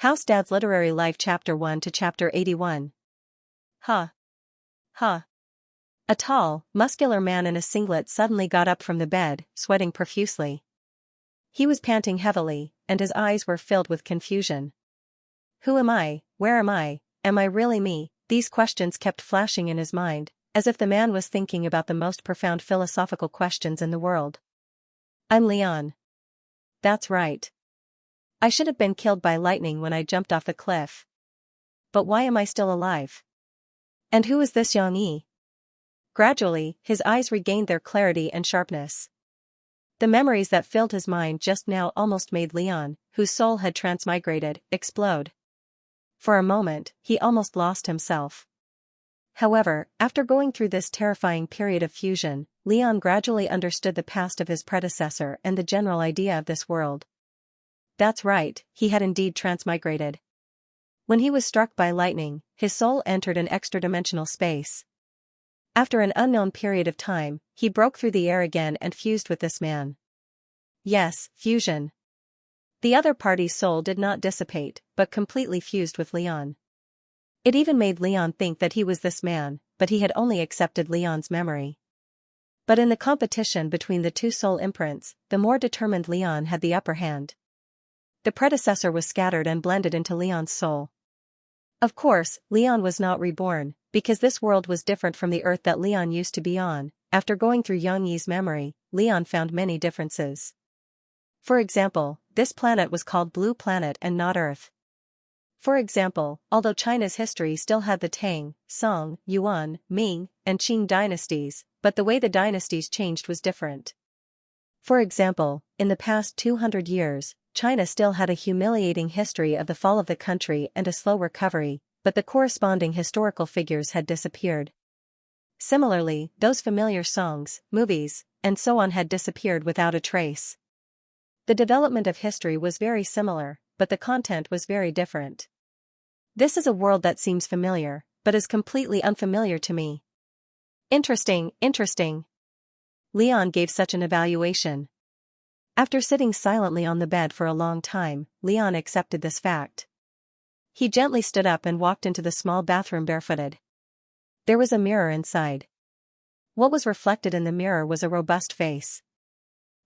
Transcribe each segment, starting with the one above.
House Dad's Literary Life Chapter 1 to Chapter 81. Huh. Huh. A tall, muscular man in a singlet suddenly got up from the bed, sweating profusely. He was panting heavily, and his eyes were filled with confusion. Who am I? Where am I? Am I really me? These questions kept flashing in his mind, as if the man was thinking about the most profound philosophical questions in the world. I'm Leon. That's right. I should have been killed by lightning when I jumped off the cliff. But why am I still alive? And who is this Xianxia? Gradually, his eyes regained their clarity and sharpness. The memories that filled his mind just now almost made Leon, whose soul had transmigrated, explode. For a moment, he almost lost himself. However, after going through this terrifying period of fusion, Leon gradually understood the past of his predecessor and the general idea of this world. That's right, he had indeed transmigrated. When he was struck by lightning, his soul entered an extra-dimensional space. After an unknown period of time, he broke through the air again and fused with this man. Yes, fusion. The other party's soul did not dissipate, but completely fused with Leon. It even made Leon think that he was this man, but he had only accepted Leon's memory. But in the competition between the two soul imprints, the more determined Leon had the upper hand. The predecessor was scattered and blended into Leon's soul. Of course, Leon was not reborn, because this world was different from the Earth that Leon used to be on. After going through Xianxia's memory, Leon found many differences. For example, this planet was called Blue Planet and not Earth. For example, although China's history still had the Tang, Song, Yuan, Ming, and Qing dynasties, but the way the dynasties changed was different. For example, in the past 200 years, China still had a humiliating history of the fall of the country and a slow recovery, but the corresponding historical figures had disappeared. Similarly, those familiar songs, movies, and so on had disappeared without a trace. The development of history was very similar, but the content was very different. This is a world that seems familiar, but is completely unfamiliar to me. Interesting, interesting. Leon gave such an evaluation. After sitting silently on the bed for a long time, Leon accepted this fact. He gently stood up and walked into the small bathroom barefooted. There was a mirror inside. What was reflected in the mirror was a robust face.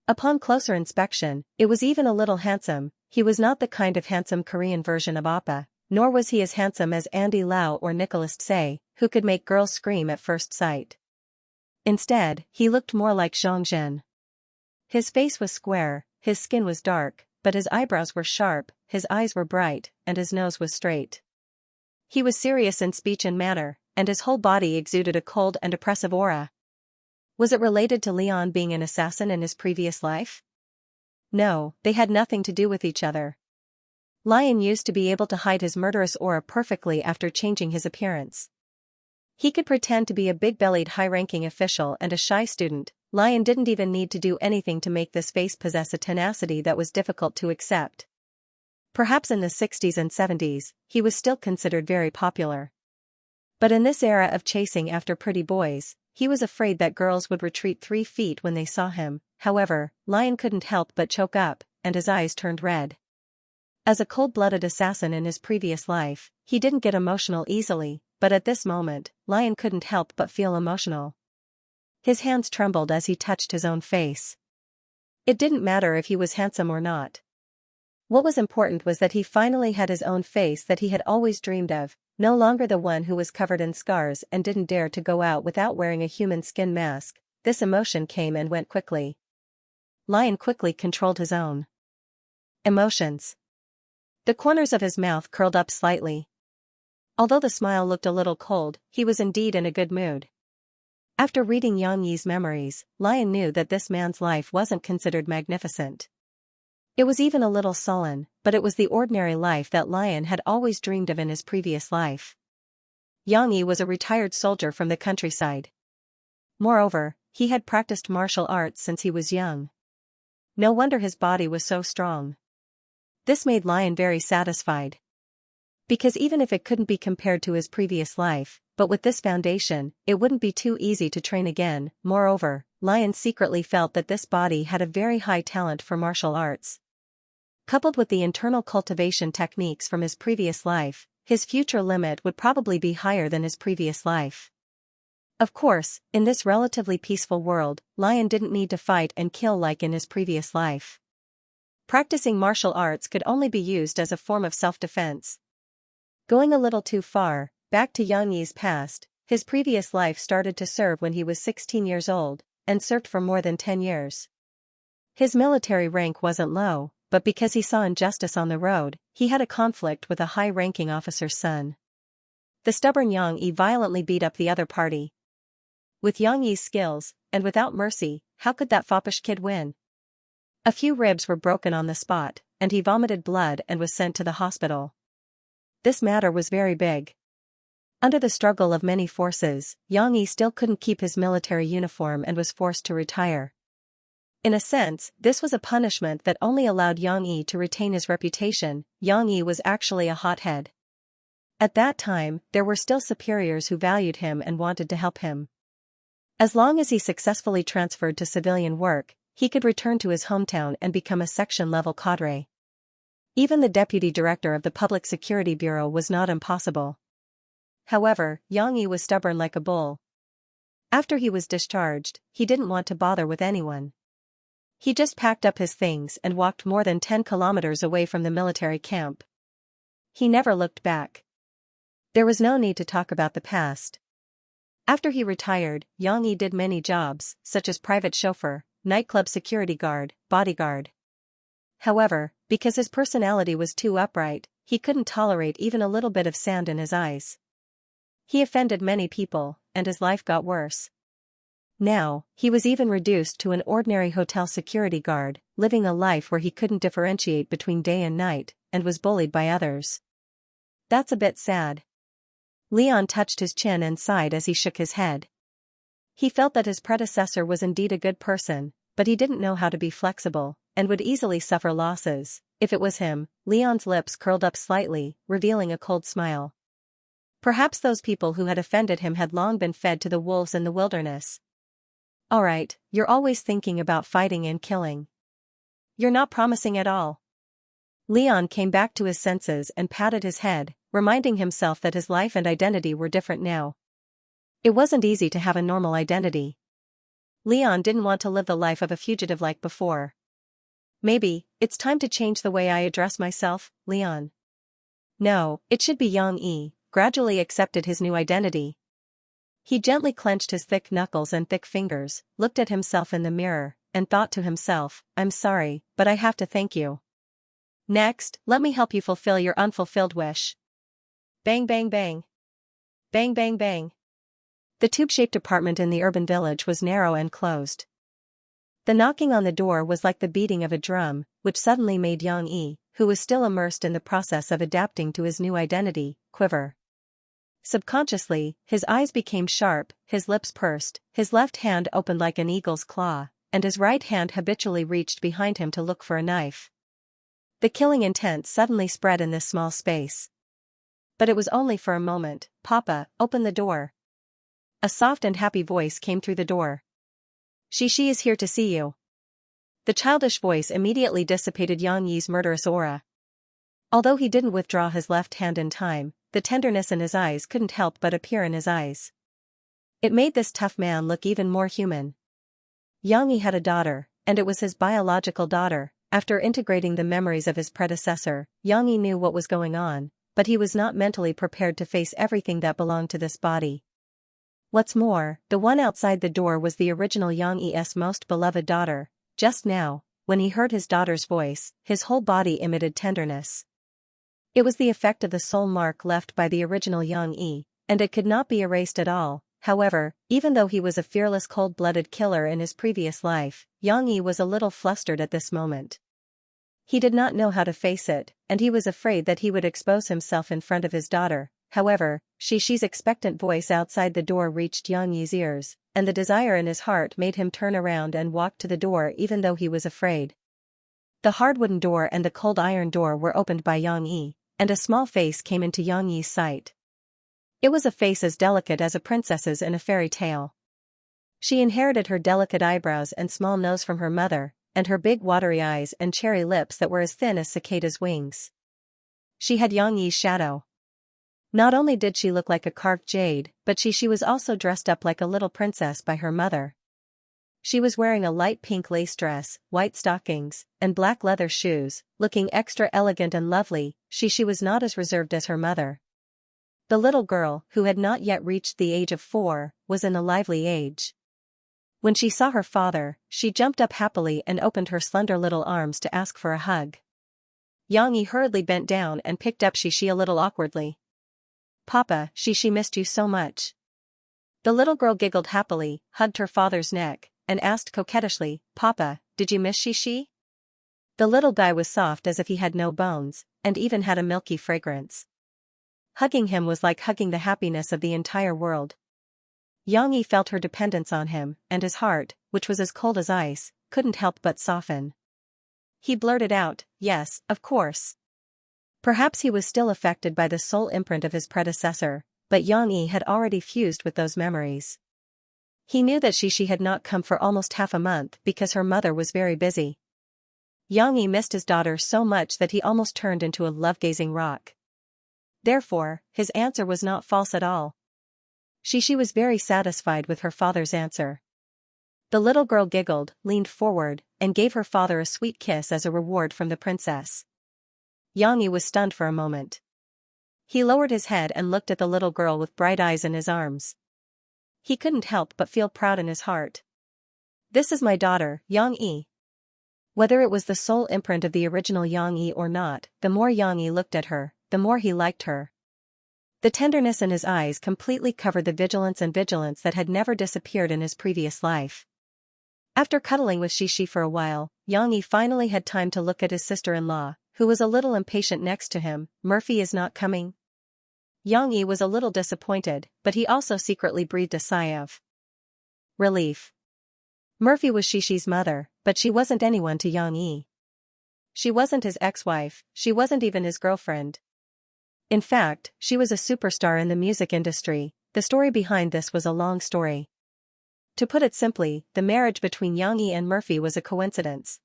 Upon closer inspection, it was even a little handsome. He was not the kind of handsome Korean version of Appa, nor was he as handsome as Andy Lau or Nicholas Tsay, who could make girls scream at first sight. Instead, he looked more like Xianxia. His face was square, his skin was dark, but his eyebrows were sharp, his eyes were bright, and his nose was straight. He was serious in speech and manner, and his whole body exuded a cold and oppressive aura. Was it related to Leon being an assassin in his previous life? No, they had nothing to do with each other. Leon used to be able to hide his murderous aura perfectly after changing his appearance. He could pretend to be a big-bellied high-ranking official and a shy student. Leon didn't even need to do anything to make this face possess a tenacity that was difficult to accept. Perhaps in the 60s and 70s, he was still considered very popular. But in this era of chasing after pretty boys, he was afraid that girls would retreat 3 feet when they saw him. However, Leon couldn't help but choke up, and his eyes turned red. As a cold-blooded assassin in his previous life, he didn't get emotional easily, but at this moment, Leon couldn't help but feel emotional. His hands trembled as he touched his own face. It didn't matter if he was handsome or not. What was important was that he finally had his own face that he had always dreamed of, no longer the one who was covered in scars and didn't dare to go out without wearing a human skin mask. This emotion came and went quickly. Leon quickly controlled his own emotions. The corners of his mouth curled up slightly. Although the smile looked a little cold, he was indeed in a good mood. After reading Xianxia's memories, Leon knew that this man's life wasn't considered magnificent. It was even a little sullen, but it was the ordinary life that Leon had always dreamed of in his previous life. Xianxia was a retired soldier from the countryside. Moreover, he had practiced martial arts since he was young. No wonder his body was so strong. This made Leon very satisfied. Because even if it couldn't be compared to his previous life, but with this foundation, it wouldn't be too easy to train again. Moreover, Leon secretly felt that this body had a very high talent for martial arts. Coupled with the internal cultivation techniques from his previous life, his future limit would probably be higher than his previous life. Of course, in this relatively peaceful world, Lion didn't need to fight and kill like in his previous life. Practicing martial arts could only be used as a form of self-defense. Going a little too far, back to Xianxi's past, his previous life started to serve when he was 16 years old, and served for more than 10 years. His military rank wasn't low, but because he saw injustice on the road, he had a conflict with a high-ranking officer's son. The stubborn Xianxia violently beat up the other party. With Xianxi's skills, and without mercy, how could that foppish kid win? A few ribs were broken on the spot, and he vomited blood and was sent to the hospital. This matter was very big. Under the struggle of many forces, Xianxia still couldn't keep his military uniform and was forced to retire. In a sense, this was a punishment that only allowed Xianxia to retain his reputation. Xianxia was actually a hothead. At that time, there were still superiors who valued him and wanted to help him. As long as he successfully transferred to civilian work, he could return to his hometown and become a section-level cadre. Even the deputy director of the Public Security Bureau was not impossible. However, Xianxia was stubborn like a bull. After he was discharged, he didn't want to bother with anyone. He just packed up his things and walked more than 10 kilometers away from the military camp. He never looked back. There was no need to talk about the past. After he retired, Xianxia did many jobs, such as private chauffeur, nightclub security guard, bodyguard. However, because his personality was too upright, he couldn't tolerate even a little bit of sand in his eyes. He offended many people, and his life got worse. Now, he was even reduced to an ordinary hotel security guard, living a life where he couldn't differentiate between day and night, and was bullied by others. That's a bit sad. Leon touched his chin and sighed as he shook his head. He felt that his predecessor was indeed a good person, but he didn't know how to be flexible, and would easily suffer losses. If it was him, Leon's lips curled up slightly, revealing a cold smile. Perhaps those people who had offended him had long been fed to the wolves in the wilderness. Alright, you're always thinking about fighting and killing. You're not promising at all. Leon came back to his senses and patted his head, reminding himself that his life and identity were different now. It wasn't easy to have a normal identity. Leon didn't want to live the life of a fugitive like before. Maybe, it's time to change the way I address myself, Leon. No, it should be Xianxia, gradually accepted his new identity. He gently clenched his thick knuckles and thick fingers, looked at himself in the mirror, and thought to himself, I'm sorry, but I have to thank you. Next, let me help you fulfill your unfulfilled wish. Bang bang bang. Bang bang bang. The tube-shaped apartment in the urban village was narrow and closed. The knocking on the door was like the beating of a drum, which suddenly made Xianxia, who was still immersed in the process of adapting to his new identity, quiver. Subconsciously, his eyes became sharp, his lips pursed, his left hand opened like an eagle's claw, and his right hand habitually reached behind him to look for a knife. The killing intent suddenly spread in this small space. But it was only for a moment. Papa, open the door. A soft and happy voice came through the door. She is here to see you. The childish voice immediately dissipated Xianxi's murderous aura. Although he didn't withdraw his left hand in time, the tenderness in his eyes couldn't help but appear in his eyes. It made this tough man look even more human. Xianxia had a daughter, and it was his biological daughter. After integrating the memories of his predecessor, Xianxia knew what was going on, but he was not mentally prepared to face everything that belonged to this body. What's more, the one outside the door was the original Xianxia's most beloved daughter. Just now, when he heard his daughter's voice, his whole body emitted tenderness. It was the effect of the soul mark left by the original Xianxia, and it could not be erased at all. However, even though he was a fearless cold-blooded killer in his previous life, Xianxia was a little flustered at this moment. He did not know how to face it, and he was afraid that he would expose himself in front of his daughter. However, Xi's expectant voice outside the door reached Xianxi's ears, and the desire in his heart made him turn around and walk to the door even though he was afraid. The hard wooden door and the cold iron door were opened by Xianxia, and a small face came into Xianxi's sight. It was a face as delicate as a princess's in a fairy tale. She inherited her delicate eyebrows and small nose from her mother, and her big watery eyes and cherry lips that were as thin as cicadas' wings. She had Xianxi's shadow. Not only did she look like a carved jade, but she was also dressed up like a little princess by her mother. She was wearing a light pink lace dress, white stockings, and black leather shoes, looking extra elegant and lovely. She was not as reserved as her mother. The little girl, who had not yet reached the age of 4, was in a lively age. When she saw her father, she jumped up happily and opened her slender little arms to ask for a hug. Xianxia hurriedly bent down and picked up Xixi a little awkwardly. "Papa, Xixi missed you so much." The little girl giggled happily, hugged her father's neck, and asked coquettishly, "Papa, did you miss Xixi?" The little guy was soft as if he had no bones, and even had a milky fragrance. Hugging him was like hugging the happiness of the entire world. Xianxia felt her dependence on him, and his heart, which was as cold as ice, couldn't help but soften. He blurted out, "Yes, of course." Perhaps he was still affected by the soul imprint of his predecessor, but Xianxia had already fused with those memories. He knew that Xixi had not come for almost half a month because her mother was very busy. Xianxia missed his daughter so much that he almost turned into a love-gazing rock. Therefore, his answer was not false at all. Xixi was very satisfied with her father's answer. The little girl giggled, leaned forward, and gave her father a sweet kiss as a reward from the princess. Xianxia was stunned for a moment. He lowered his head and looked at the little girl with bright eyes in his arms. He couldn't help but feel proud in his heart. "This is my daughter, Xianxia." Whether it was the soul imprint of the original Xianxia or not, the more Xianxia looked at her, the more he liked her. The tenderness in his eyes completely covered the vigilance that had never disappeared in his previous life. After cuddling with Xixi for a while, Xianxia finally had time to look at his sister-in-law, who was a little impatient next to him. "Murphy is not coming?" Xianxia was a little disappointed, but he also secretly breathed a sigh of relief. Murphy was Xixi's mother, but she wasn't anyone to Xianxia. She wasn't his ex-wife, she wasn't even his girlfriend. In fact, she was a superstar in the music industry. The story behind this was a long story. To put it simply, the marriage between Xianxia and Murphy was a coincidence.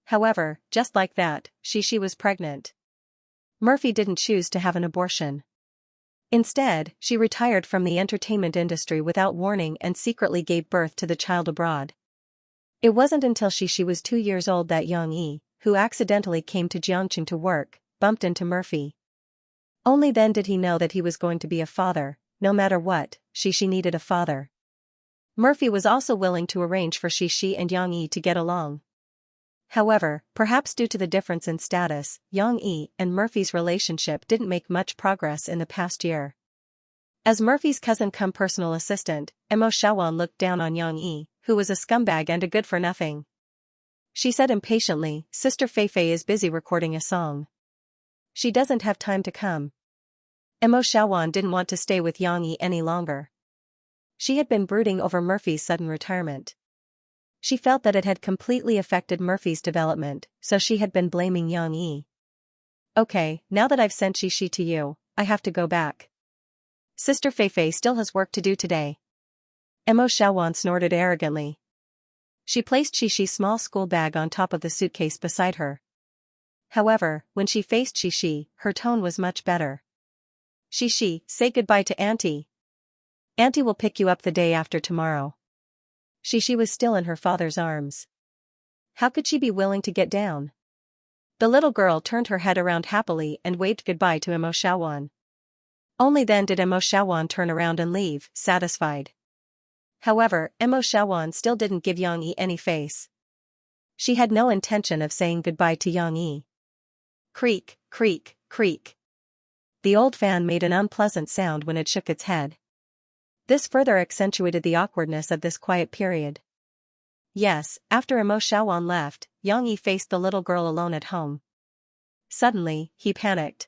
However, just like that, Xixi was pregnant. Murphy didn't choose to have an abortion. Instead, she retired from the entertainment industry without warning and secretly gave birth to the child abroad. It wasn't until Xixi was 2 years old that Xianxia, who accidentally came to Jiangqing to work, bumped into Murphy. Only then did he know that he was going to be a father. No matter what, Xixi needed a father. Murphy was also willing to arrange for Xixi and Xianxia to get along. However, perhaps due to the difference in status, Xianxia and Murphy's relationship didn't make much progress in the past year. As Murphy's cousin-cum personal assistant, Mo Xiaowan looked down on Xianxia, who was a scumbag and a good-for-nothing. She said impatiently, "Sister Feifei is busy recording a song. She doesn't have time to come." Mo Xiaowan didn't want to stay with Xianxia any longer. She had been brooding over Murphy's sudden retirement. She felt that it had completely affected Murphy's development, so she had been blaming Xianxia. "Okay, now that I've sent Xixi to you, I have to go back. Sister Feifei still has work to do today." Mo Xiaowan snorted arrogantly. She placed Xixi's small school bag on top of the suitcase beside her. However, when she faced Xixi, her tone was much better. "Xixi, say goodbye to Auntie. Auntie will pick you up the day after tomorrow." Xixi was still in her father's arms. How could she be willing to get down? The little girl turned her head around happily and waved goodbye to Mo Xiaowan. Only then did Mo Xiaowan turn around and leave, satisfied. However, Mo Xiaowan still didn't give Xianxia any face. She had no intention of saying goodbye to Xianxia. Creak, creak, creak. The old fan made an unpleasant sound when it shook its head. This further accentuated the awkwardness of this quiet period. Yes, after Mo Xiaowan left, Xianxia faced the little girl alone at home. Suddenly, he panicked.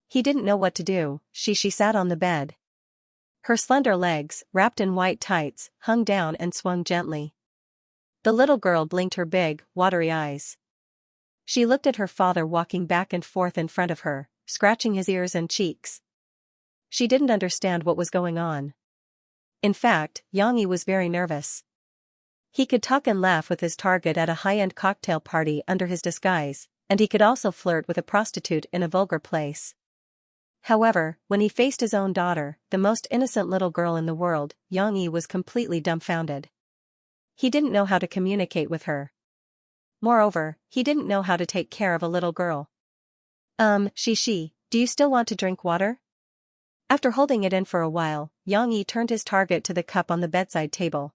He didn't know what to do. She sat on the bed. Her slender legs, wrapped in white tights, hung down and swung gently. The little girl blinked her big, watery eyes. She looked at her father walking back and forth in front of her, scratching his ears and cheeks. She didn't understand what was going on. In fact, Xianxia was very nervous. He could talk and laugh with his target at a high-end cocktail party under his disguise, and he could also flirt with a prostitute in a vulgar place. However, when he faced his own daughter, the most innocent little girl in the world, Xianxia was completely dumbfounded. He didn't know how to communicate with her. Moreover, he didn't know how to take care of a little girl. Xianxia, do you still want to drink water? After holding it in for a while, Xianxia turned his target to the cup on the bedside table.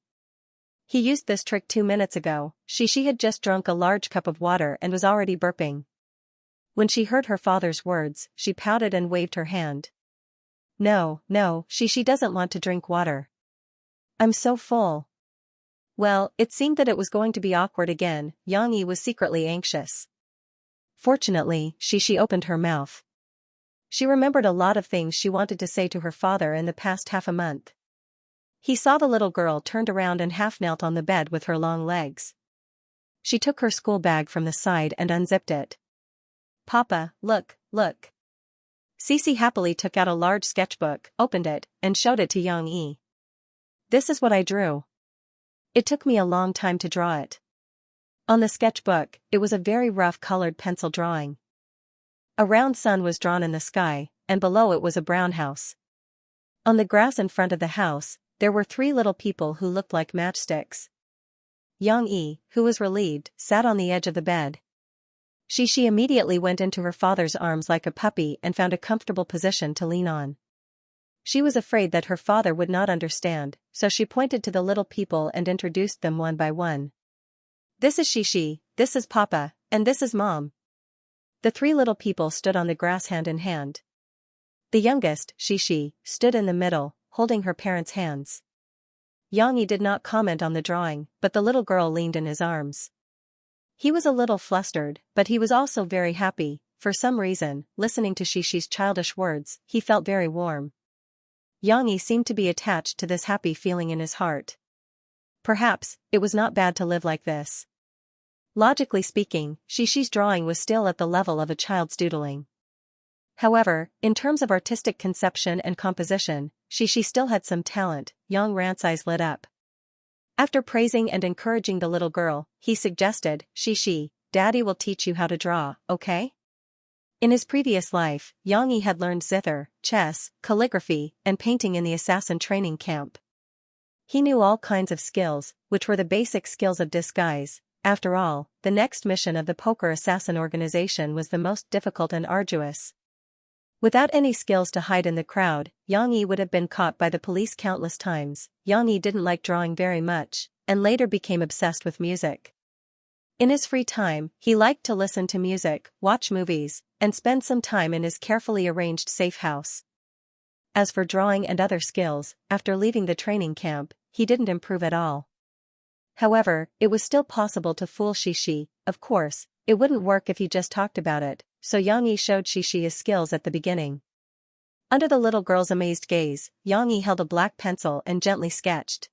He used this trick 2 minutes ago. Xianxia had just drunk a large cup of water and was already burping. When she heard her father's words, she pouted and waved her hand. No, Xianxia doesn't want to drink water. I'm so full. Well, it seemed that it was going to be awkward again. Xianxia was secretly anxious. Fortunately, Xianxia opened her mouth. She remembered a lot of things she wanted to say to her father in the past half a month. He saw the little girl turned around and half knelt on the bed with her long legs. She took her school bag from the side and unzipped it. Papa, look. Xianxia happily took out a large sketchbook, opened it, and showed it to Xianxia. This is what I drew. It took me a long time to draw it. On the sketchbook, it was a very rough colored pencil drawing. A round sun was drawn in the sky, and below it was a brown house. On the grass in front of the house, there were 3 little people who looked like matchsticks. Xianxia, who was relieved, sat on the edge of the bed. Xianxia immediately went into her father's arms like a puppy and found a comfortable position to lean on. She was afraid that her father would not understand, so she pointed to the little people and introduced them one by one. This is Xianxia, this is Papa, and this is Mom. The 3 little people stood on the grass hand in hand. The youngest, Xianxia, stood in the middle, holding her parents' hands. Xianxia did not comment on the drawing, but the little girl leaned in his arms. He was a little flustered, but he was also very happy. For some reason, listening to Xianxia's childish words, he felt very warm. Xianxia seemed to be attached to this happy feeling in his heart. Perhaps, it was not bad to live like this. Logically speaking, Xianxia's drawing was still at the level of a child's doodling. However, in terms of artistic conception and composition, Xianxia still had some talent. Xianxia's eyes lit up. After praising and encouraging the little girl, he suggested, Xianxia, Daddy will teach you how to draw, okay? In his previous life, Xianxia had learned zither, chess, calligraphy, and painting in the assassin training camp. He knew all kinds of skills, which were the basic skills of disguise. After all, the next mission of the poker assassin organization was the most difficult and arduous. Without any skills to hide in the crowd, Xianxia would have been caught by the police countless times. Xianxia didn't like drawing very much, and later became obsessed with music. In his free time, he liked to listen to music, watch movies, and spend some time in his carefully arranged safe house. As for drawing and other skills, after leaving the training camp, he didn't improve at all. However, it was still possible to fool Xianxia. Of course, it wouldn't work if he just talked about it, so Xianxia showed Xianxia's skills at the beginning. Under the little girl's amazed gaze, Xianxia held a black pencil and gently sketched.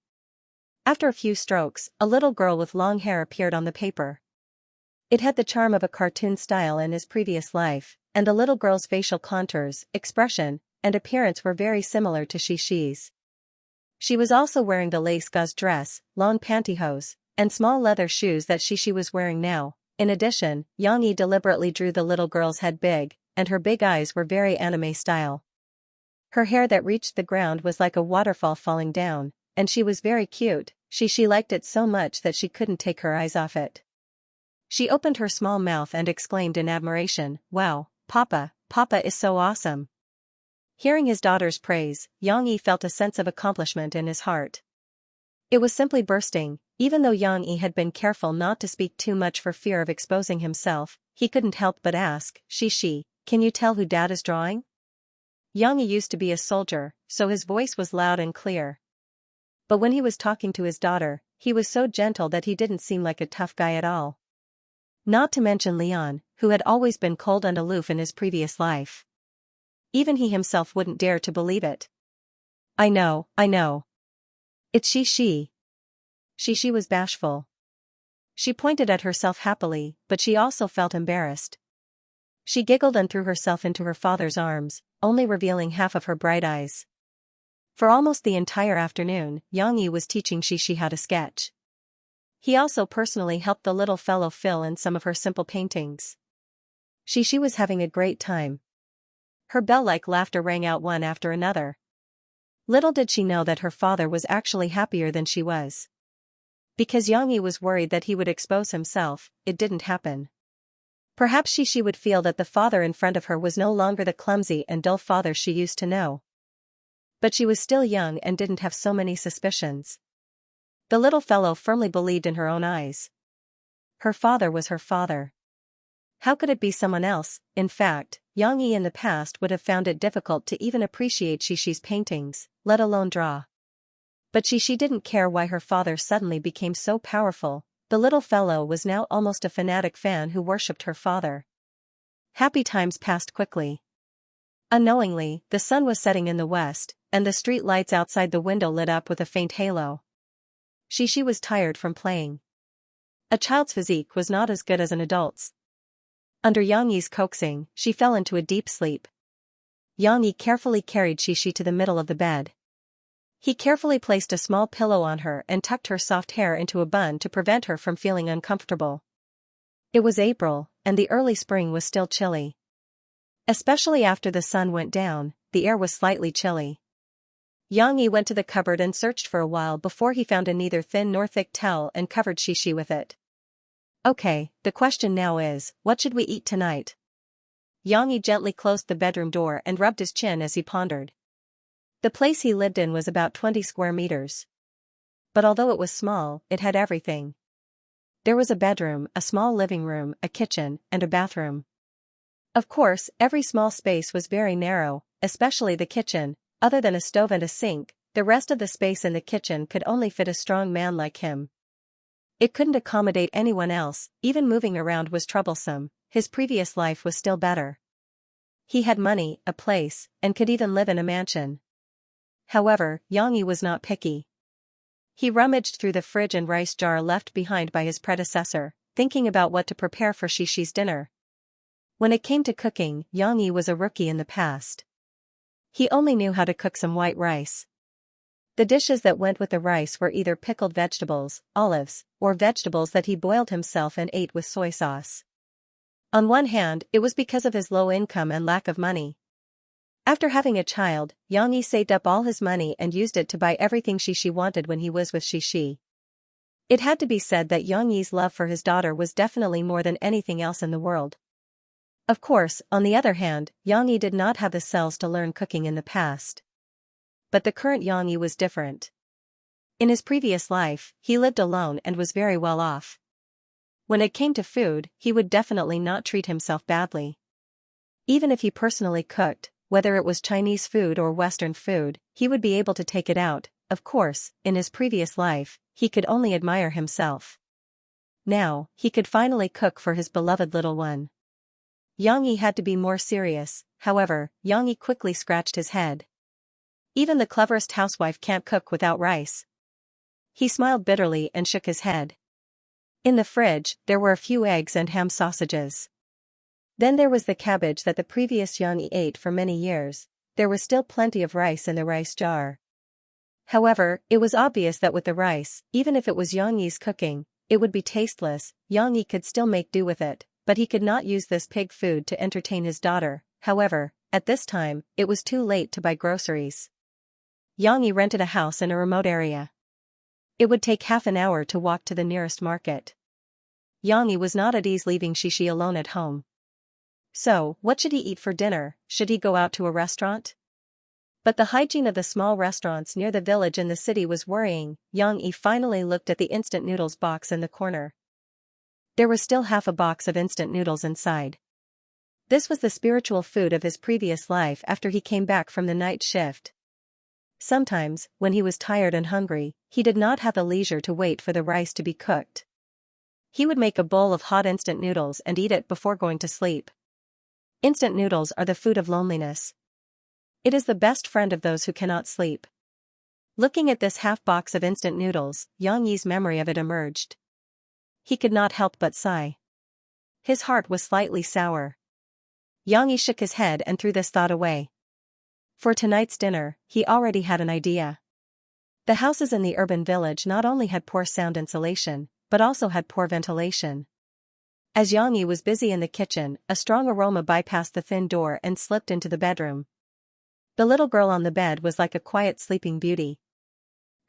After a few strokes, a little girl with long hair appeared on the paper. It had the charm of a cartoon style in his previous life, and the little girl's facial contours, expression, and appearance were very similar to Xianxia's. She was also wearing the lace gauze dress, long pantyhose, and small leather shoes that Xianxia was wearing now. In addition, Xianxia deliberately drew the little girl's head big, and her big eyes were very anime style. Her hair that reached the ground was like a waterfall falling down, and she was very cute. Xianxia liked it so much that she couldn't take her eyes off it. She opened her small mouth and exclaimed in admiration, "Wow, Papa is so awesome." Hearing his daughter's praise, Xianxia felt a sense of accomplishment in his heart. It was simply bursting. Even though Xianxia had been careful not to speak too much for fear of exposing himself, he couldn't help but ask, Xianxia, can you tell who Dad is drawing? Xianxia used to be a soldier, so his voice was loud and clear. But when he was talking to his daughter, he was so gentle that he didn't seem like a tough guy at all. Not to mention Leon, who had always been cold and aloof in his previous life. Even he himself wouldn't dare to believe it. I know. It's Xianxia. Xianxia was bashful. She pointed at herself happily, but she also felt embarrassed. She giggled and threw herself into her father's arms, only revealing half of her bright eyes. For almost the entire afternoon, Xianxia was teaching Xianxia how to sketch. He also personally helped the little fellow fill in some of her simple paintings. She was having a great time. Her bell-like laughter rang out one after another. Little did she know that her father was actually happier than she was. Because Xianxia was worried that he would expose himself, it didn't happen. Perhaps she would feel that the father in front of her was no longer the clumsy and dull father she used to know. But she was still young and didn't have so many suspicions. The little fellow firmly believed in her own eyes. Her father was her father. How could it be someone else? In fact, Xianxia in the past would have found it difficult to even appreciate Xi's paintings, let alone draw. But she didn't care why her father suddenly became so powerful. The little fellow was now almost a fanatic fan who worshipped her father. Happy times passed quickly. Unknowingly, the sun was setting in the west, and the street lights outside the window lit up with a faint halo. She was tired from playing. A child's physique was not as good as an adult's. Under Xianxia's coaxing, she fell into a deep sleep. Xianxia carefully carried Xishi to the middle of the bed. He carefully placed a small pillow on her and tucked her soft hair into a bun to prevent her from feeling uncomfortable. It was April, and the early spring was still chilly. Especially after the sun went down, the air was slightly chilly. Xianxia went to the cupboard and searched for a while before he found a neither thin nor thick towel and covered Xishi with it. Okay, the question now is, what should we eat tonight? Xianxia gently closed the bedroom door and rubbed his chin as he pondered. The place he lived in was about 20 square meters. But although it was small, it had everything. There was a bedroom, a small living room, a kitchen, and a bathroom. Of course, every small space was very narrow, especially the kitchen. Other than a stove and a sink, the rest of the space in the kitchen could only fit a strong man like him. It couldn't accommodate anyone else, even moving around was troublesome. His previous life was still better. He had money, a place, and could even live in a mansion. However, Xianxia was not picky. He rummaged through the fridge and rice jar left behind by his predecessor, thinking about what to prepare for Xi's dinner. When it came to cooking, Xianxia was a rookie in the past. He only knew how to cook some white rice. The dishes that went with the rice were either pickled vegetables, olives, or vegetables that he boiled himself and ate with soy sauce. On one hand, it was because of his low income and lack of money. After having a child, Xianxia saved up all his money and used it to buy everything Xishi wanted when he was with Xishi. It had to be said that Xianxia's love for his daughter was definitely more than anything else in the world. Of course, on the other hand, Xianxia did not have the cells to learn cooking in the past. But the current Xianxia was different. In his previous life, he lived alone and was very well off. When it came to food, he would definitely not treat himself badly. Even if he personally cooked, whether it was Chinese food or Western food, he would be able to take it out. Of course, in his previous life, he could only admire himself. Now, he could finally cook for his beloved little one. Xianxia had to be more serious. However, Xianxia quickly scratched his head. Even the cleverest housewife can't cook without rice. He smiled bitterly and shook his head. In the fridge, there were a few eggs and ham sausages. Then there was the cabbage that the previous Xianxia ate for many years. There was still plenty of rice in the rice jar. However, it was obvious that with the rice, even if it was Xianxia's cooking, it would be tasteless. Xianxia could still make do with it, but he could not use this pig food to entertain his daughter. However, at this time, it was too late to buy groceries. Xianxia rented a house in a remote area. It would take half an hour to walk to the nearest market. Xianxia was not at ease leaving Xishi alone at home. So, what should he eat for dinner? Should he go out to a restaurant? But the hygiene of the small restaurants near the village and the city was worrying. Xianxia finally looked at the instant noodles box in the corner. There was still half a box of instant noodles inside. This was the spiritual food of his previous life after he came back from the night shift. Sometimes, when he was tired and hungry, he did not have the leisure to wait for the rice to be cooked. He would make a bowl of hot instant noodles and eat it before going to sleep. Instant noodles are the food of loneliness. It is the best friend of those who cannot sleep. Looking at this half box of instant noodles, Xianxia's memory of it emerged. He could not help but sigh. His heart was slightly sour. Xianxia shook his head and threw this thought away. For tonight's dinner, he already had an idea. The houses in the urban village not only had poor sound insulation, but also had poor ventilation. As Xianxia was busy in the kitchen, a strong aroma bypassed the thin door and slipped into the bedroom. The little girl on the bed was like a quiet sleeping beauty.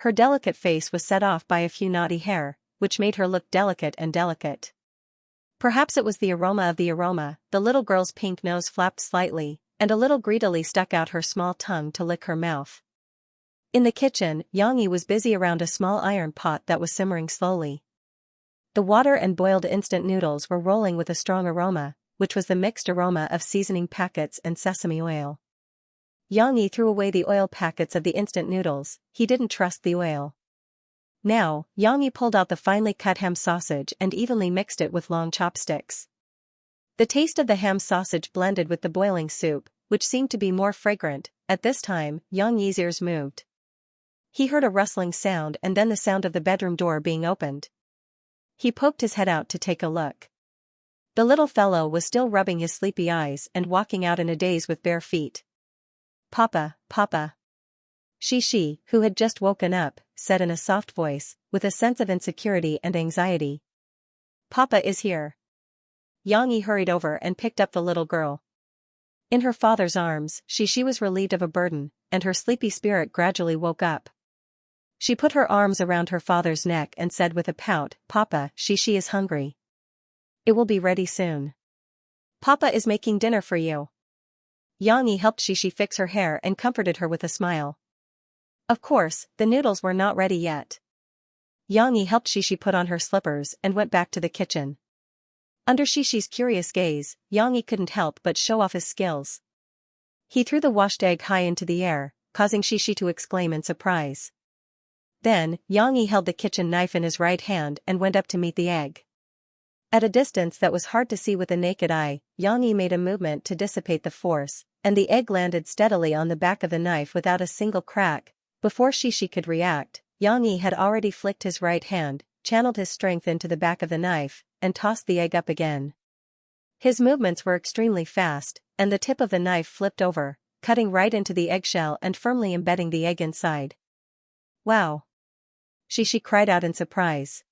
Her delicate face was set off by a few knotty hair, which made her look delicate and delicate. Perhaps it was the aroma of the aroma. The little girl's pink nose flapped slightly, and a little greedily stuck out her small tongue to lick her mouth. In the kitchen, Xianxia was busy around a small iron pot that was simmering slowly. The water and boiled instant noodles were rolling with a strong aroma, which was the mixed aroma of seasoning packets and sesame oil. Xianxia threw away the oil packets of the instant noodles. He didn't trust the oil. Now, Xianxia pulled out the finely cut ham sausage and evenly mixed it with long chopsticks. The taste of the ham sausage blended with the boiling soup, which seemed to be more fragrant. At this time, Xianxia's ears moved. He heard a rustling sound and then the sound of the bedroom door being opened. He poked his head out to take a look. The little fellow was still rubbing his sleepy eyes and walking out in a daze with bare feet. "Papa, Papa." She, who had just woken up, said in a soft voice, with a sense of insecurity and anxiety. "Papa is here." Xianxia hurried over and picked up the little girl. In her father's arms, she was relieved of a burden, and her sleepy spirit gradually woke up. She put her arms around her father's neck and said with a pout, "Papa, she is hungry. It will be ready soon. Papa is making dinner for you." Xianxia helped Shishi fix her hair and comforted her with a smile. Of course, the noodles were not ready yet. Xianxia helped Shishi put on her slippers and went back to the kitchen. Under Shishi's curious gaze, Xianxia couldn't help but show off his skills. He threw the washed egg high into the air, causing Shishi to exclaim in surprise. Then, Xianxia held the kitchen knife in his right hand and went up to meet the egg. At a distance that was hard to see with the naked eye, Xianxia made a movement to dissipate the force, and the egg landed steadily on the back of the knife without a single crack. Before Shishi could react, Xianxia had already flicked his right hand, channeled his strength into the back of the knife, and tossed the egg up again. His movements were extremely fast, and the tip of the knife flipped over, cutting right into the eggshell and firmly embedding the egg inside. "Wow!" Shishi cried out in surprise.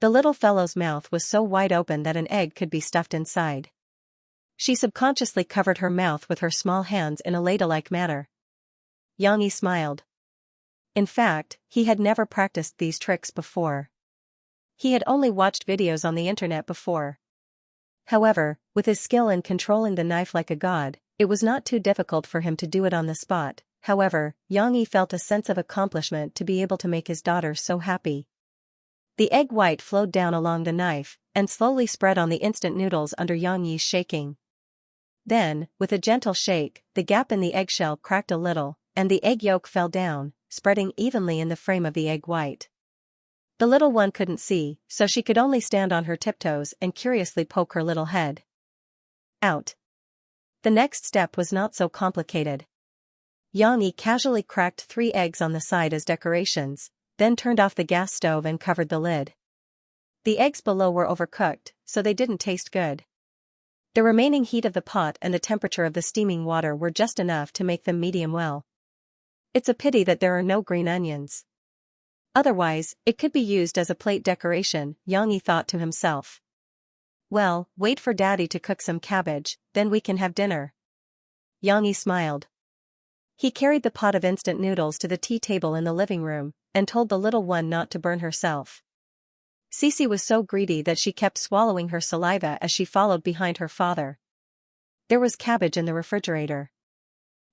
The little fellow's mouth was so wide open that an egg could be stuffed inside. She subconsciously covered her mouth with her small hands in a ladle-like manner. Xianxia smiled. In fact, he had never practiced these tricks before. He had only watched videos on the internet before. However, with his skill in controlling the knife like a god, it was not too difficult for him to do it on the spot. However, Xianxia felt a sense of accomplishment to be able to make his daughter so happy. The egg white flowed down along the knife, and slowly spread on the instant noodles under Xianxia's shaking. Then, with a gentle shake, the gap in the eggshell cracked a little, and the egg yolk fell down, spreading evenly in the frame of the egg white. The little one couldn't see, so she could only stand on her tiptoes and curiously poke her little head out. The next step was not so complicated. Xianxia casually cracked 3 eggs on the side as decorations, then turned off the gas stove and covered the lid. The eggs below were overcooked, so they didn't taste good. The remaining heat of the pot and the temperature of the steaming water were just enough to make them medium well. It's a pity that there are no green onions. Otherwise, it could be used as a plate decoration, Xianxia thought to himself. Well, wait for Daddy to cook some cabbage, then we can have dinner. Xianxia smiled. He carried the pot of instant noodles to the tea table in the living room, and told the little one not to burn herself. Cece was so greedy that she kept swallowing her saliva as she followed behind her father. There was cabbage in the refrigerator.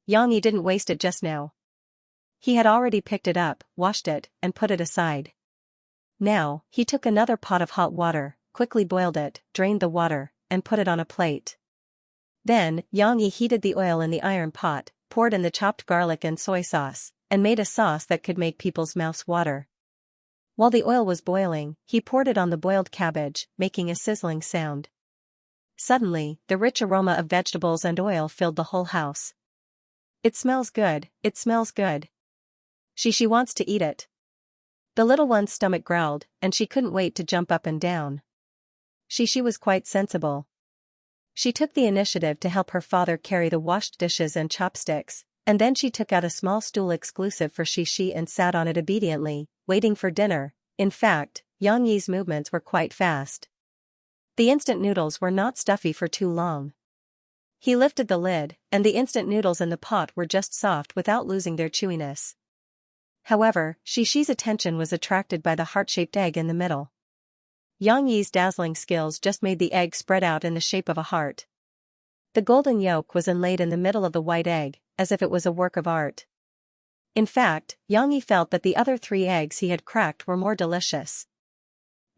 Xianxia didn't waste it just now. He had already picked it up, washed it, and put it aside. Now, he took another pot of hot water, quickly boiled it, drained the water, and put it on a plate. Then, Xianxia heated the oil in the iron pot, poured in the chopped garlic and soy sauce, and made a sauce that could make people's mouths water. While the oil was boiling, he poured it on the boiled cabbage, making a sizzling sound. Suddenly, the rich aroma of vegetables and oil filled the whole house. "It smells good, it smells good. She wants to eat it." The little one's stomach growled, and she couldn't wait to jump up and down. She was quite sensible. She took the initiative to help her father carry the washed dishes and chopsticks, and then she took out a small stool exclusive for Shishi and sat on it obediently, waiting for dinner. In fact, Yang Yi's movements were quite fast. The instant noodles were not stuffy for too long. He lifted the lid, and the instant noodles in the pot were just soft without losing their chewiness. However, Xixi's attention was attracted by the heart-shaped egg in the middle. Yang Yi's dazzling skills just made the egg spread out in the shape of a heart. The golden yolk was inlaid in the middle of the white egg, as if it was a work of art. In fact, Yang Yi felt that the other 3 eggs he had cracked were more delicious.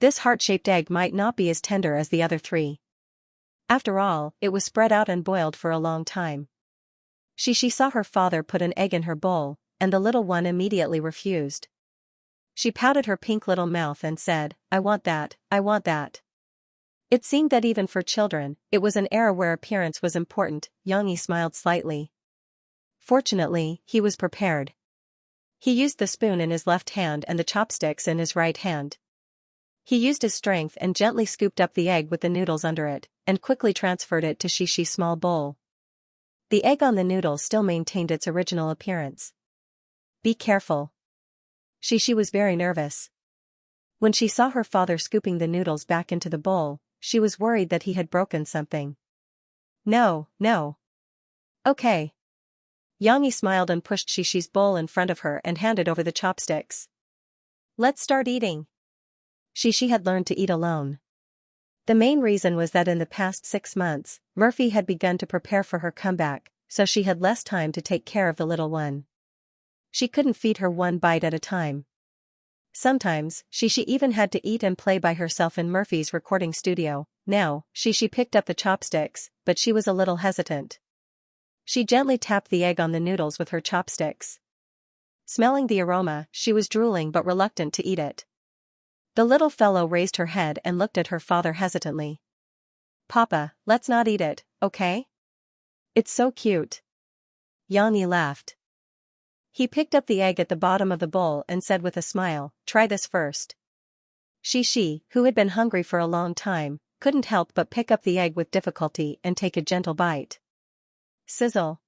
This heart-shaped egg might not be as tender as the other 3. After all, it was spread out and boiled for a long time. Xixi saw her father put an egg in her bowl, and the little one immediately refused. She pouted her pink little mouth and said, "I want that, I want that." It seemed that even for children, it was an era where appearance was important. Yang Yi smiled slightly. Fortunately, he was prepared. He used the spoon in his left hand and the chopsticks in his right hand. He used his strength and gently scooped up the egg with the noodles under it, and quickly transferred it to Xixi's small bowl. The egg on the noodles still maintained its original appearance. "Be careful." Xixi was very nervous. When she saw her father scooping the noodles back into the bowl, she was worried that he had broken something. "No, no. Okay." Yang Yi smiled and pushed Xixi's bowl in front of her and handed over the chopsticks. "Let's start eating." Xixi had learned to eat alone. The main reason was that in the past 6 months, Murphy had begun to prepare for her comeback, so she had less time to take care of the little one. She couldn't feed her one bite at a time. Sometimes, Xiixi even had to eat and play by herself in Murphy's recording studio. Now, Xiixi picked up the chopsticks, but she was a little hesitant. She gently tapped the egg on the noodles with her chopsticks. Smelling the aroma, she was drooling but reluctant to eat it. The little fellow raised her head and looked at her father hesitantly. "Papa, let's not eat it, okay? It's so cute." Yang Yi laughed. He picked up the egg at the bottom of the bowl and said with a smile, "Try this first." Xixi, who had been hungry for a long time, couldn't help but pick up the egg with difficulty and take a gentle bite. Sizzle.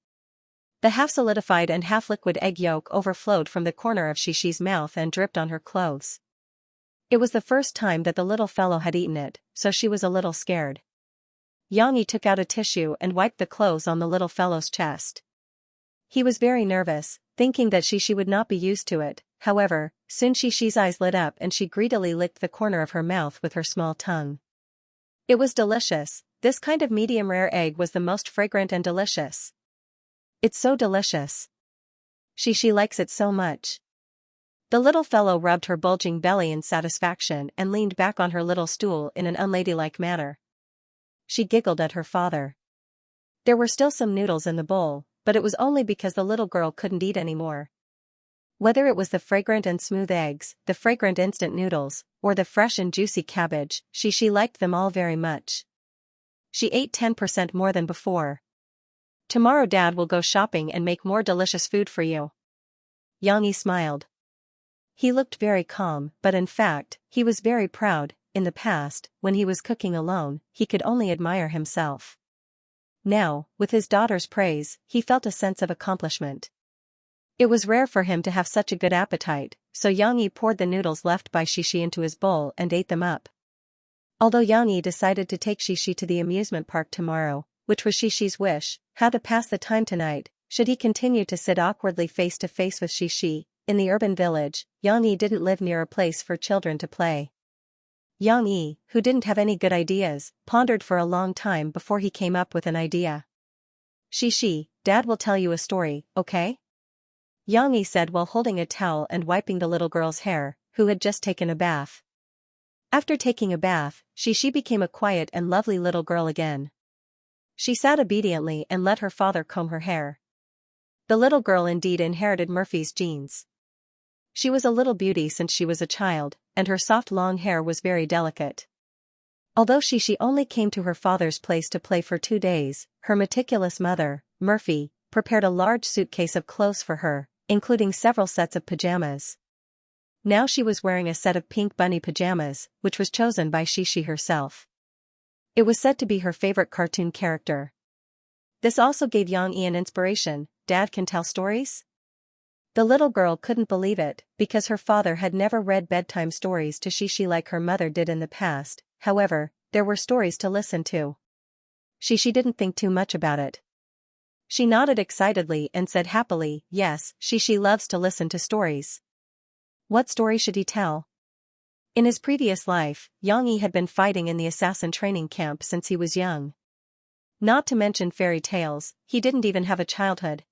The half-solidified and half-liquid egg yolk overflowed from the corner of Xixi's mouth and dripped on her clothes. It was the first time that the little fellow had eaten it, so she was a little scared. Yang Yi took out a tissue and wiped the clothes on the little fellow's chest. He was very nervous, thinking that Xixi would not be used to it. However, soon Xixi's eyes lit up and she greedily licked the corner of her mouth with her small tongue. It was delicious. This kind of medium-rare egg was the most fragrant and delicious. "It's so delicious. Xixi likes it so much." The little fellow rubbed her bulging belly in satisfaction and leaned back on her little stool in an unladylike manner. She giggled at her father. There were still some noodles in the bowl, but it was only because the little girl couldn't eat anymore. Whether it was the fragrant and smooth eggs, the fragrant instant noodles, or the fresh and juicy cabbage, Xixi liked them all very much. She ate 10% more than before. "Tomorrow Dad will go shopping and make more delicious food for you." Yang Yi smiled. He looked very calm, but in fact, he was very proud. In the past, when he was cooking alone, he could only admire himself. Now, with his daughter's praise, he felt a sense of accomplishment. It was rare for him to have such a good appetite, so Yang Yi poured the noodles left by Xixi into his bowl and ate them up. Although Yang Yi decided to take Xixi to the amusement park tomorrow, which was Xixi's wish, how to pass the time tonight, should he continue to sit awkwardly face to face with Xixi? In the urban village, Yang Yi didn't live near a place for children to play. Yang Yi, who didn't have any good ideas, pondered for a long time before he came up with an idea. "Xixi, Dad will tell you a story, okay?" Yang Yi said while holding a towel and wiping the little girl's hair, who had just taken a bath. After taking a bath, Xixi became a quiet and lovely little girl again. She sat obediently and let her father comb her hair. The little girl indeed inherited Murphy's genes. She was a little beauty since she was a child, and her soft long hair was very delicate. Although Xixi only came to her father's place to play for 2 days, her meticulous mother, Murphy, prepared a large suitcase of clothes for her, including several sets of pajamas. Now she was wearing a set of pink bunny pajamas, which was chosen by Xixi herself. It was said to be her favorite cartoon character. This also gave Yang Yi an inspiration. "Dad can tell stories?" The little girl couldn't believe it, because her father had never read bedtime stories to Xianxia like her mother did in the past. However, there were stories to listen to. Xianxia didn't think too much about it. She nodded excitedly and said happily, yes, Xianxia loves to listen to stories. What story should he tell? In his previous life, Xianxia had been fighting in the assassin training camp since he was young. Not to mention fairy tales, he didn't even have a childhood.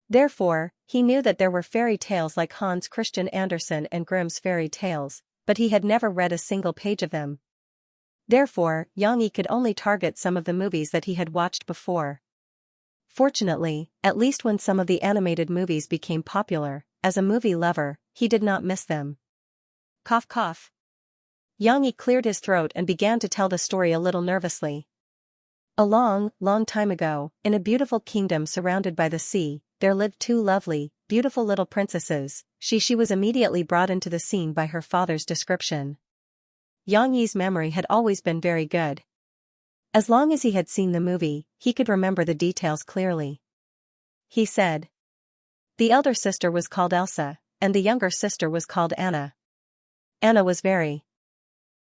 Therefore, he knew that there were fairy tales like Hans Christian Andersen and Grimm's fairy tales, but he had never read a single page of them. Therefore, Xianxia could only target some of the movies that he had watched before. Fortunately, at least when some of the animated movies became popular, as a movie lover, he did not miss them. Cough cough. Xianxia cleared his throat and began to tell the story a little nervously. A long, long time ago, in a beautiful kingdom surrounded by the sea, there lived two lovely, beautiful little princesses. Xianxia was immediately brought into the scene by her father's description. Xianxia's memory had always been very good. As long as he had seen the movie, he could remember the details clearly. He said. The elder sister was called Elsa, and the younger sister was called Anna. Anna was very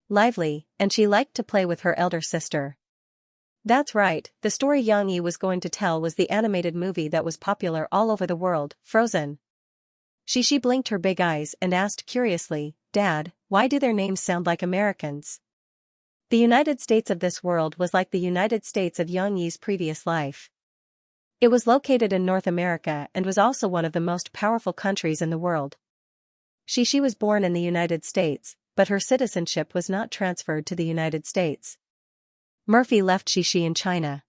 lively, and she liked to play with her elder sister. That's right, the story Xianxia was going to tell was the animated movie that was popular all over the world, Frozen. Xianxia blinked her big eyes and asked curiously, Dad, why do their names sound like Americans? The United States of this world was like the United States of Xianxia's previous life. It was located in North America and was also one of the most powerful countries in the world. Xianxia was born in the United States, but her citizenship was not transferred to the United States. Murphy left Xianxia in China.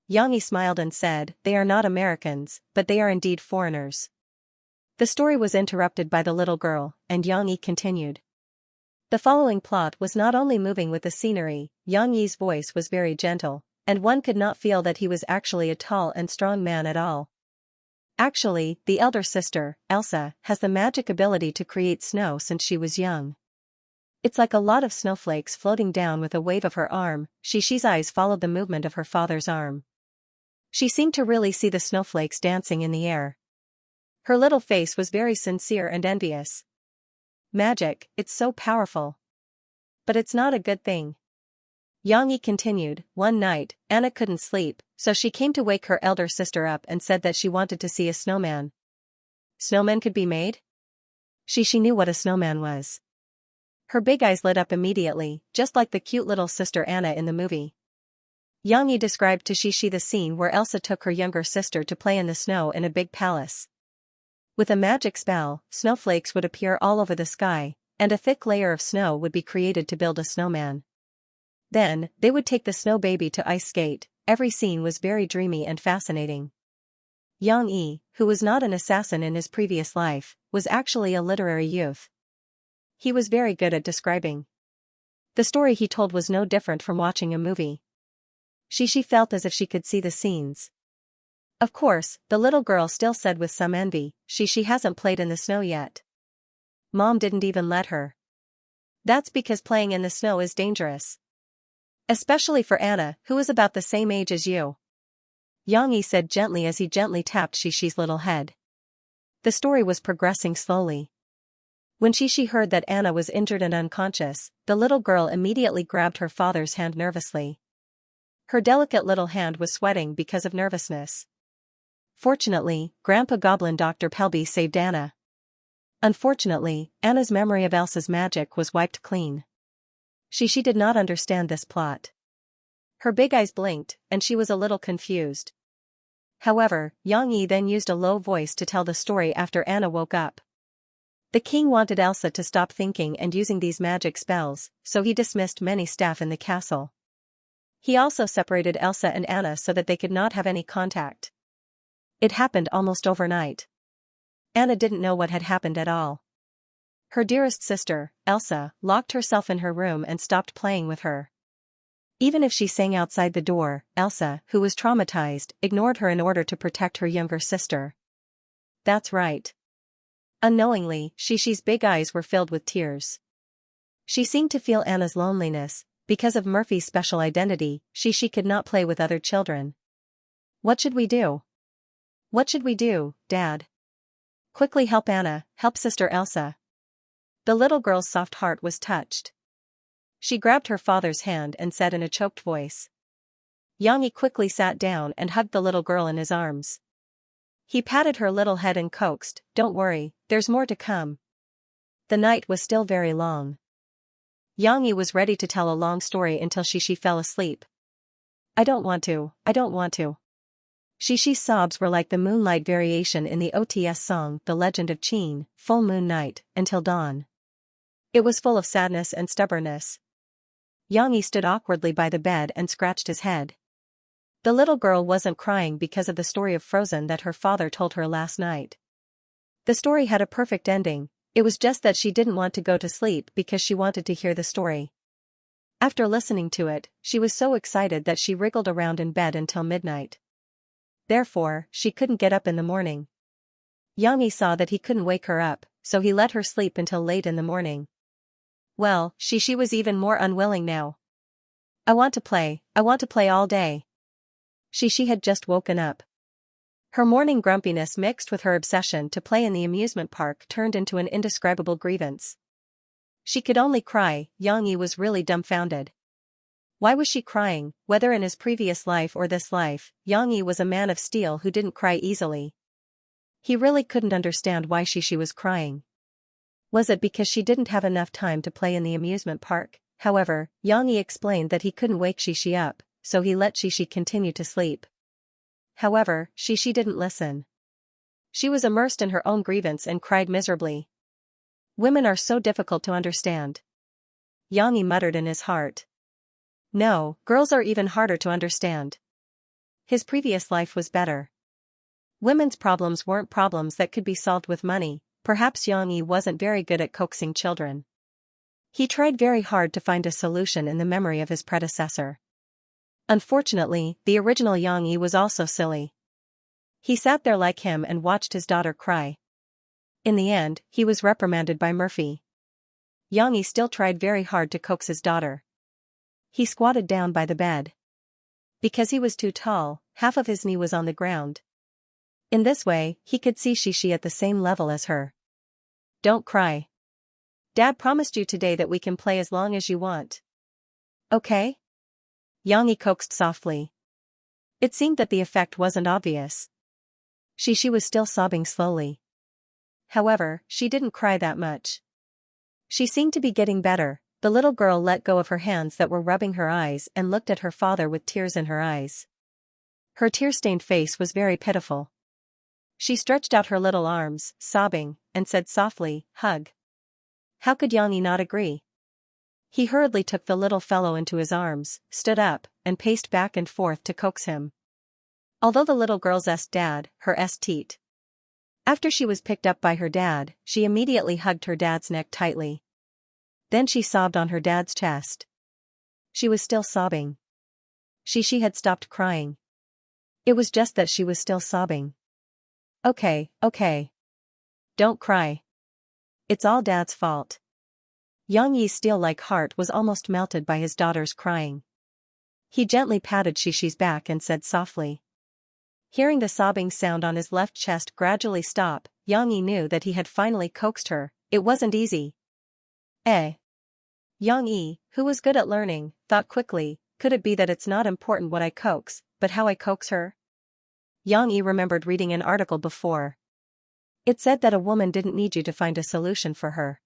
Xianxia smiled and said, they are not Americans, but they are indeed foreigners. The story was interrupted by the little girl, and Xianxia continued. The following plot was not only moving with the scenery, Xianxia's voice was very gentle, and one could not feel that he was actually a tall and strong man at all. Actually, the elder sister, Elsa, has the magic ability to create snow since she was young. It's like a lot of snowflakes floating down with a wave of her arm. Xianxia's eyes followed the movement of her father's arm. She seemed to really see the snowflakes dancing in the air. Her little face was very sincere and envious. Magic, it's so powerful. But it's not a good thing. Xianxia continued, one night, Anna couldn't sleep, so she came to wake her elder sister up and said that she wanted to see a snowman. Snowmen could be made? Xianxia knew what a snowman was. Her big eyes lit up immediately, just like the cute little sister Anna in the movie. Xianxia described to Xianxia the scene where Elsa took her younger sister to play in the snow in a big palace. With a magic spell, snowflakes would appear all over the sky, and a thick layer of snow would be created to build a snowman. Then, they would take the snow baby to ice skate. Every scene was very dreamy and fascinating. Xianxia, who was not an assassin in his previous life, was actually a literary youth. He was very good at describing. The story he told was no different from watching a movie. Xianxia felt as if she could see the scenes. Of course, the little girl still said with some envy, Xianxia hasn't played in the snow yet. Mom didn't even let her. That's because playing in the snow is dangerous. Especially for Anna, who is about the same age as you. Xianxia said gently as he gently tapped Xianxia's little head. The story was progressing slowly. When Xianxia heard that Anna was injured and unconscious, the little girl immediately grabbed her father's hand nervously. Her delicate little hand was sweating because of nervousness. Fortunately, Grandpa Goblin Dr. Pelby saved Anna. Unfortunately, Anna's memory of Elsa's magic was wiped clean. Xianxia did not understand this plot. Her big eyes blinked, and she was a little confused. However, Xianxia then used a low voice to tell the story after Anna woke up. The king wanted Elsa to stop thinking and using these magic spells, so he dismissed many staff in the castle. He also separated Elsa and Anna so that they could not have any contact. It happened almost overnight. Anna didn't know what had happened at all. Her dearest sister, Elsa, locked herself in her room and stopped playing with her. Even if she sang outside the door, Elsa, who was traumatized, ignored her in order to protect her younger sister. That's right. Unknowingly, Xianxia's big eyes were filled with tears. She seemed to feel Anna's loneliness. Because of Murphy's special identity, Xianxia could not play with other children. What should we do? What should we do, Dad? Quickly help Anna, help Sister Elsa. The little girl's soft heart was touched. She grabbed her father's hand and said in a choked voice. Xianxia quickly sat down and hugged the little girl in his arms. He patted her little head and coaxed, "Don't worry, there's more to come." The night was still very long. Xianxia was ready to tell a long story until she fell asleep. I don't want to. Shi's sobs were like the moonlight variation in the OTS song The Legend of Qin, Full Moon Night, until dawn. It was full of sadness and stubbornness. Xianxia stood awkwardly by the bed and scratched his head. The little girl wasn't crying because of the story of Frozen that her father told her last night. The story had a perfect ending, it was just that she didn't want to go to sleep because she wanted to hear the story. After listening to it, she was so excited that she wriggled around in bed until midnight. Therefore, she couldn't get up in the morning. Xianxia saw that he couldn't wake her up, so he let her sleep until late in the morning. Well, she was even more unwilling now. I want to play all day. She had just woken up. Her morning grumpiness mixed with her obsession to play in the amusement park turned into an indescribable grievance. She could only cry. Xianxia was really dumbfounded. Why was she crying, whether in his previous life or this life? Xianxia was a man of steel who didn't cry easily. He really couldn't understand why she was crying. Was it because she didn't have enough time to play in the amusement park? However, Xianxia explained that he couldn't wake Shi up, so he let Shi continue to sleep. However, Shi didn't listen. She was immersed in her own grievance and cried miserably. Women are so difficult to understand. Xianxia muttered in his heart. No, girls are even harder to understand. His previous life was better. Women's problems weren't problems that could be solved with money. Perhaps Xianxia wasn't very good at coaxing children. He tried very hard to find a solution in the memory of his predecessor. Unfortunately, the original Xianxia was also silly. He sat there like him and watched his daughter cry. In the end, he was reprimanded by Murphy. Xianxia still tried very hard to coax his daughter. He squatted down by the bed. Because he was too tall, half of his knee was on the ground. In this way, he could see Shi at the same level as her. Don't cry. Dad promised you today that we can play as long as you want. Okay? Xianxia coaxed softly. It seemed that the effect wasn't obvious. Shi was still sobbing slowly. However, she didn't cry that much. She seemed to be getting better. The little girl let go of her hands that were rubbing her eyes and looked at her father with tears in her eyes. Her tear-stained face was very pitiful. She stretched out her little arms, sobbing, and said softly, "Hug." How could Xianxia not agree? He hurriedly took the little fellow into his arms, stood up, and paced back and forth to coax him. Although the little girl's dad, her teat. After she was picked up by her dad, she immediately hugged her dad's neck tightly. Then she sobbed on her dad's chest. She was still sobbing. She had stopped crying. It was just that she was still sobbing. Okay. Don't cry. It's all Dad's fault. Xianxia's steel-like heart was almost melted by his daughter's crying. He gently patted Shi's back and said softly. Hearing the sobbing sound on his left chest gradually stop, Xianxia knew that he had finally coaxed her. It wasn't easy. Xianxia, who was good at learning, thought quickly, could it be that it's not important what I coax, but how I coax her? Xianxia remembered reading an article before. It said that a woman didn't need you to find a solution for her.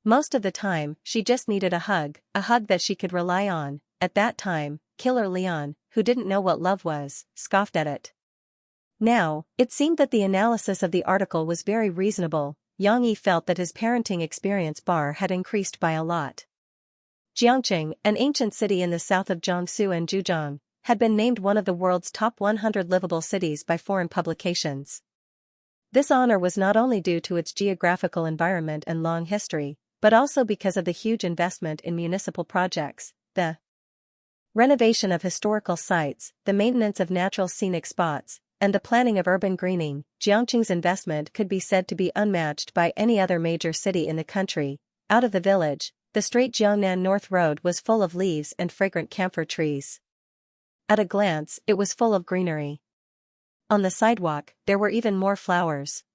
Most of the time, she just needed a hug that she could rely on. At that time, Killer Leon, who didn't know what love was, scoffed at it. Now, it seemed that the analysis of the article was very reasonable. Xianxia felt that his parenting experience bar had increased by a lot. Jiangqing, an ancient city in the south of Jiangsu and Zhejiang, had been named one of the world's top 100 livable cities by foreign publications. This honor was not only due to its geographical environment and long history, but also because of the huge investment in municipal projects, the renovation of historical sites, the maintenance of natural scenic spots, and the planning of urban greening. Jiangqing's investment could be said to be unmatched by any other major city in the country. Out of the village, the straight Jiangnan North Road was full of leaves and fragrant camphor trees. At a glance, it was full of greenery. On the sidewalk, there were even more flowers.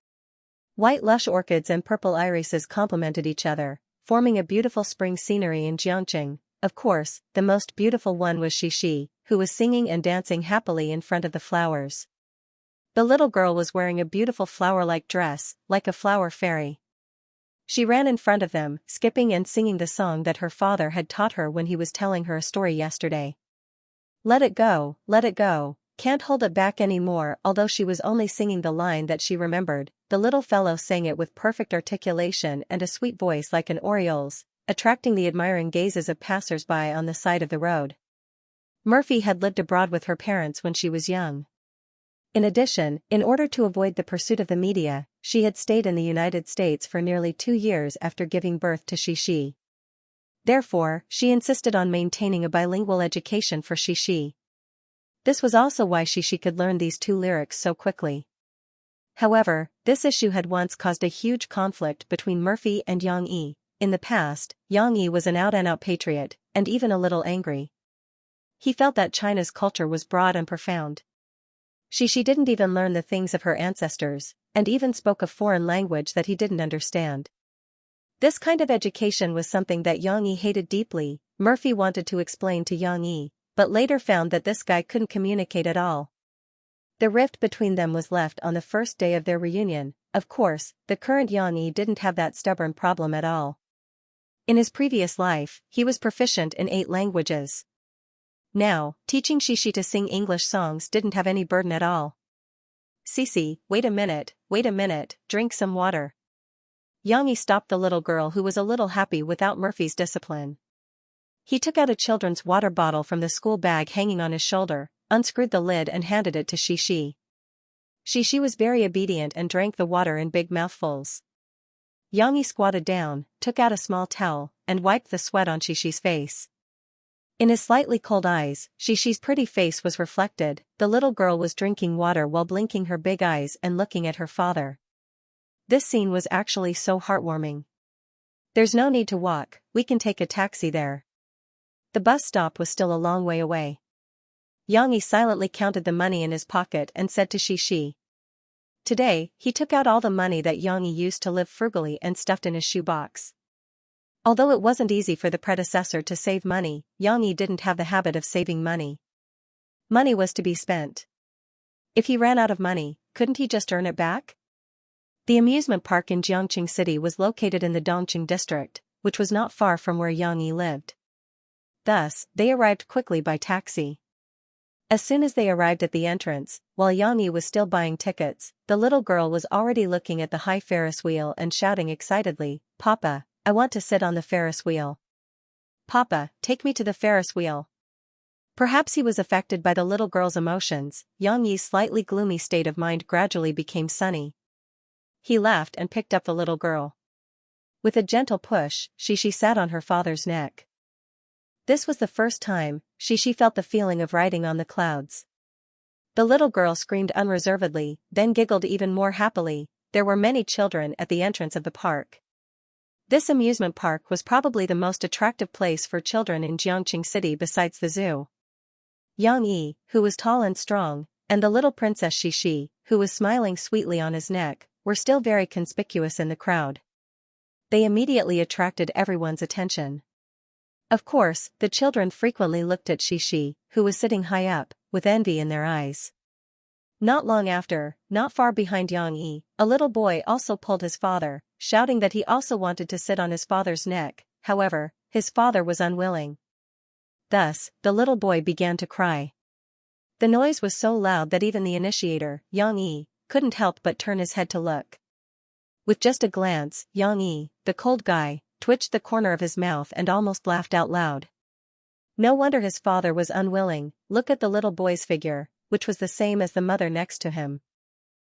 White lush orchids and purple irises complemented each other, forming a beautiful spring scenery in Xianxia. Of course, the most beautiful one was Xianxia, who was singing and dancing happily in front of the flowers. The little girl was wearing a beautiful flower-like dress, like a flower fairy. She ran in front of them, skipping and singing the song that her father had taught her when he was telling her a story yesterday. Let it go, can't hold it back anymore. Although she was only singing the line that she remembered, the little fellow sang it with perfect articulation and a sweet voice like an oriole's, attracting the admiring gazes of passers-by on the side of the road. Murphy had lived abroad with her parents when she was young. In addition, in order to avoid the pursuit of the media, she had stayed in the United States for nearly 2 years after giving birth to Xianxia. Therefore, she insisted on maintaining a bilingual education for Xianxia. This was also why Xianxia could learn these 2 lyrics so quickly. However, this issue had once caused a huge conflict between Murphy and Yang Yi. In the past, Yang Yi was an out-and-out patriot, and even a little angry. He felt that China's culture was broad and profound. Xianxia didn't even learn the things of her ancestors, and even spoke a foreign language that he didn't understand. This kind of education was something that Yang Yi hated deeply. Murphy wanted to explain to Yang Yi, but later found that this guy couldn't communicate at all. The rift between them was left on the first day of their reunion. Of course, the current Yang Yi didn't have that stubborn problem at all. In his previous life, he was proficient in 8 languages. Now, teaching Xianxia to sing English songs didn't have any burden at all. Cece, wait a minute, drink some water. Yang Yi stopped the little girl, who was a little happy without Murphy's discipline. He took out a children's water bottle from the school bag hanging on his shoulder, unscrewed the lid and handed it to Xianxia. Xianxia was very obedient and drank the water in big mouthfuls. Yang Yi squatted down, took out a small towel, and wiped the sweat on Xianxia's face. In his slightly cold eyes, Xianxia's pretty face was reflected. The little girl was drinking water while blinking her big eyes and looking at her father. This scene was actually so heartwarming. There's no need to walk, we can take a taxi there. The bus stop was still a long way away. Yang Yi silently counted the money in his pocket and said to Xianxia. Today, he took out all the money that Yang Yi used to live frugally and stuffed in his shoebox. Although it wasn't easy for the predecessor to save money, Yang Yi didn't have the habit of saving money. Money was to be spent. If he ran out of money, couldn't he just earn it back? The amusement park in Jiangqing City was located in the Dongqing district, which was not far from where Yang Yi lived. Thus, they arrived quickly by taxi. As soon as they arrived at the entrance, while Yang Yi was still buying tickets, the little girl was already looking at the high Ferris wheel and shouting excitedly, "Papa, I want to sit on the Ferris wheel. Papa, take me to the Ferris wheel." Perhaps he was affected by the little girl's emotions. Yang Yi's slightly gloomy state of mind gradually became sunny. He laughed and picked up the little girl. With a gentle push, Xianxia sat on her father's neck. This was the first time Xianxia felt the feeling of riding on the clouds. The little girl screamed unreservedly, then giggled even more happily. There were many children at the entrance of the park. This amusement park was probably the most attractive place for children in Jiangqing City besides the zoo. Yang Yi, who was tall and strong, and the little princess Xianxia, who was smiling sweetly on his neck, were still very conspicuous in the crowd. They immediately attracted everyone's attention. Of course, the children frequently looked at Xianxia, who was sitting high up, with envy in their eyes. Not long after, not far behind Yang Yi, a little boy also pulled his father, shouting that he also wanted to sit on his father's neck. However, his father was unwilling. Thus, the little boy began to cry. The noise was so loud that even the initiator, Yang Yi, couldn't help but turn his head to look. With just a glance, Yang Yi, the cold guy, twitched the corner of his mouth and almost laughed out loud. No wonder his father was unwilling. Look at the little boy's figure, which was the same as the mother next to him.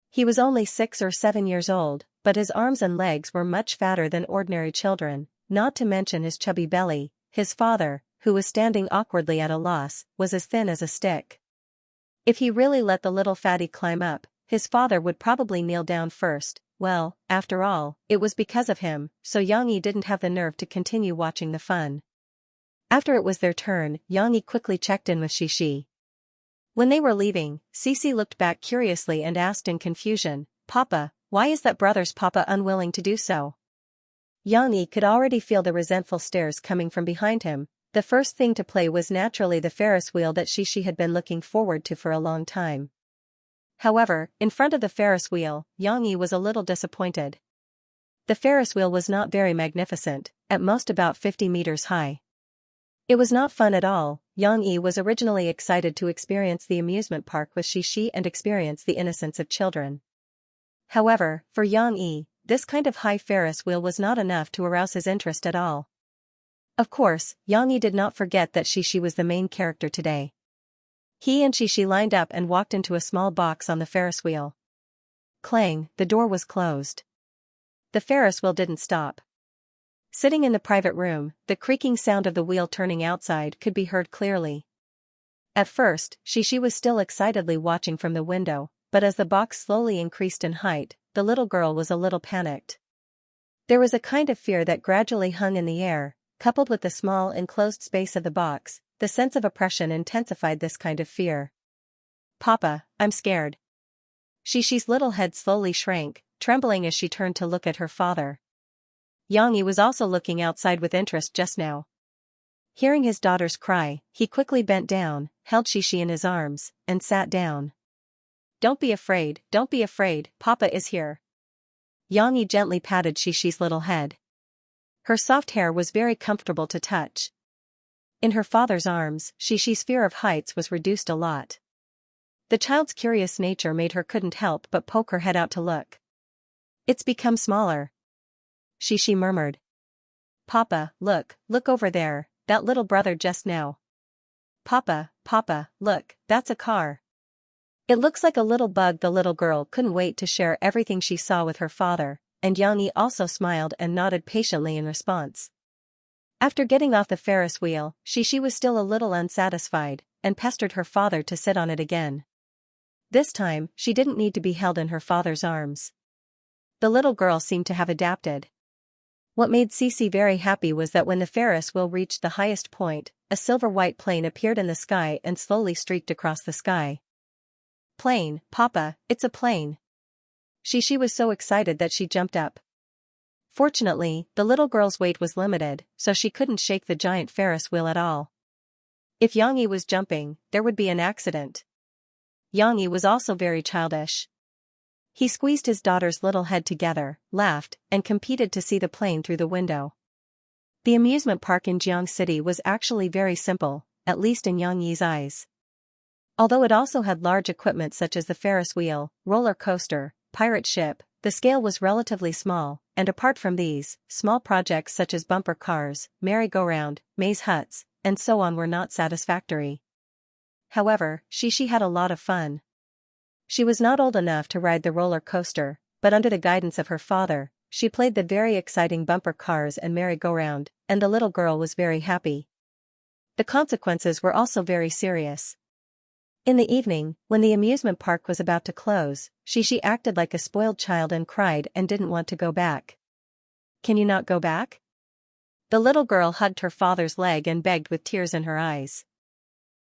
He was only 6 or 7 years old, but his arms and legs were much fatter than ordinary children, not to mention his chubby belly. His father, who was standing awkwardly at a loss, was as thin as a stick. If he really let the little fatty climb up, his father would probably kneel down first. Well, after all, it was because of him, so Yang Yi didn't have the nerve to continue watching the fun. After it was their turn, Yang Yi quickly checked in with Xianxia. When they were leaving, Cece looked back curiously and asked in confusion, "Papa, Why is that brother's papa unwilling to do so? Xianxia could already feel the resentful stares coming from behind him. The first thing to play was naturally the Ferris wheel that she had been looking forward to for a long time. However, in front of the Ferris wheel, Xianxia was a little disappointed. The Ferris wheel was not very magnificent, at most about 50 meters high. It was not fun at all. Xianxia was originally excited to experience the amusement park with Xianxia and experience the innocence of children. However, for Xianxia, this kind of high Ferris wheel was not enough to arouse his interest at all. Of course, Xianxia did not forget that Xianxia was the main character today. He and Xianxia lined up and walked into a small box on the Ferris wheel. Clang, the door was closed. The Ferris wheel didn't stop. Sitting in the private room, the creaking sound of the wheel turning outside could be heard clearly. At first, Xianxia was still excitedly watching from the window, but as the box slowly increased in height, the little girl was a little panicked. There was a kind of fear that gradually hung in the air, coupled with the small enclosed space of the box. The sense of oppression intensified this kind of fear. Papa, I'm scared. Xianxia's little head slowly shrank, trembling as she turned to look at her father. Xianxia was also looking outside with interest just now. Hearing his daughter's cry, he quickly bent down, held Xianxia in his arms, and sat down. Don't be afraid, Papa is here. Xianxia gently patted Xianxia's little head. Her soft hair was very comfortable to touch. In her father's arms, Xianxia's fear of heights was reduced a lot. The child's curious nature made her couldn't help but poke her head out to look. It's become smaller. Xianxia murmured. Papa, look over there, that little brother just now. Papa, look, that's a car. It looks like a little bug. The little girl couldn't wait to share everything she saw with her father, and Xianxia also smiled and nodded patiently in response. After getting off the Ferris wheel, Xianxia was still a little unsatisfied, and pestered her father to sit on it again. This time, she didn't need to be held in her father's arms. The little girl seemed to have adapted. What made Xianxia very happy was that when the Ferris wheel reached the highest point, a silver-white plane appeared in the sky and slowly streaked across the sky. Plane, Papa, it's a plane. Xianxia was so excited that she jumped up. Fortunately, the little girl's weight was limited, so she couldn't shake the giant Ferris wheel at all. If Xianxia was jumping, there would be an accident. Xianxia was also very childish. He squeezed his daughter's little head together, laughed, and competed to see the plane through the window. The amusement park in Jiang City was actually very simple, at least in Xianxia's eyes. Although it also had large equipment such as the Ferris wheel, roller coaster, pirate ship, the scale was relatively small, and apart from these, small projects such as bumper cars, merry-go-round, maze huts, and so on were not satisfactory. However, Xianxia had a lot of fun. She was not old enough to ride the roller coaster, but under the guidance of her father, she played the very exciting bumper cars and merry-go-round, and the little girl was very happy. The consequences were also very serious. In the evening, when the amusement park was about to close, Xianxia acted like a spoiled child and cried and didn't want to go back. Can you not go back? The little girl hugged her father's leg and begged with tears in her eyes.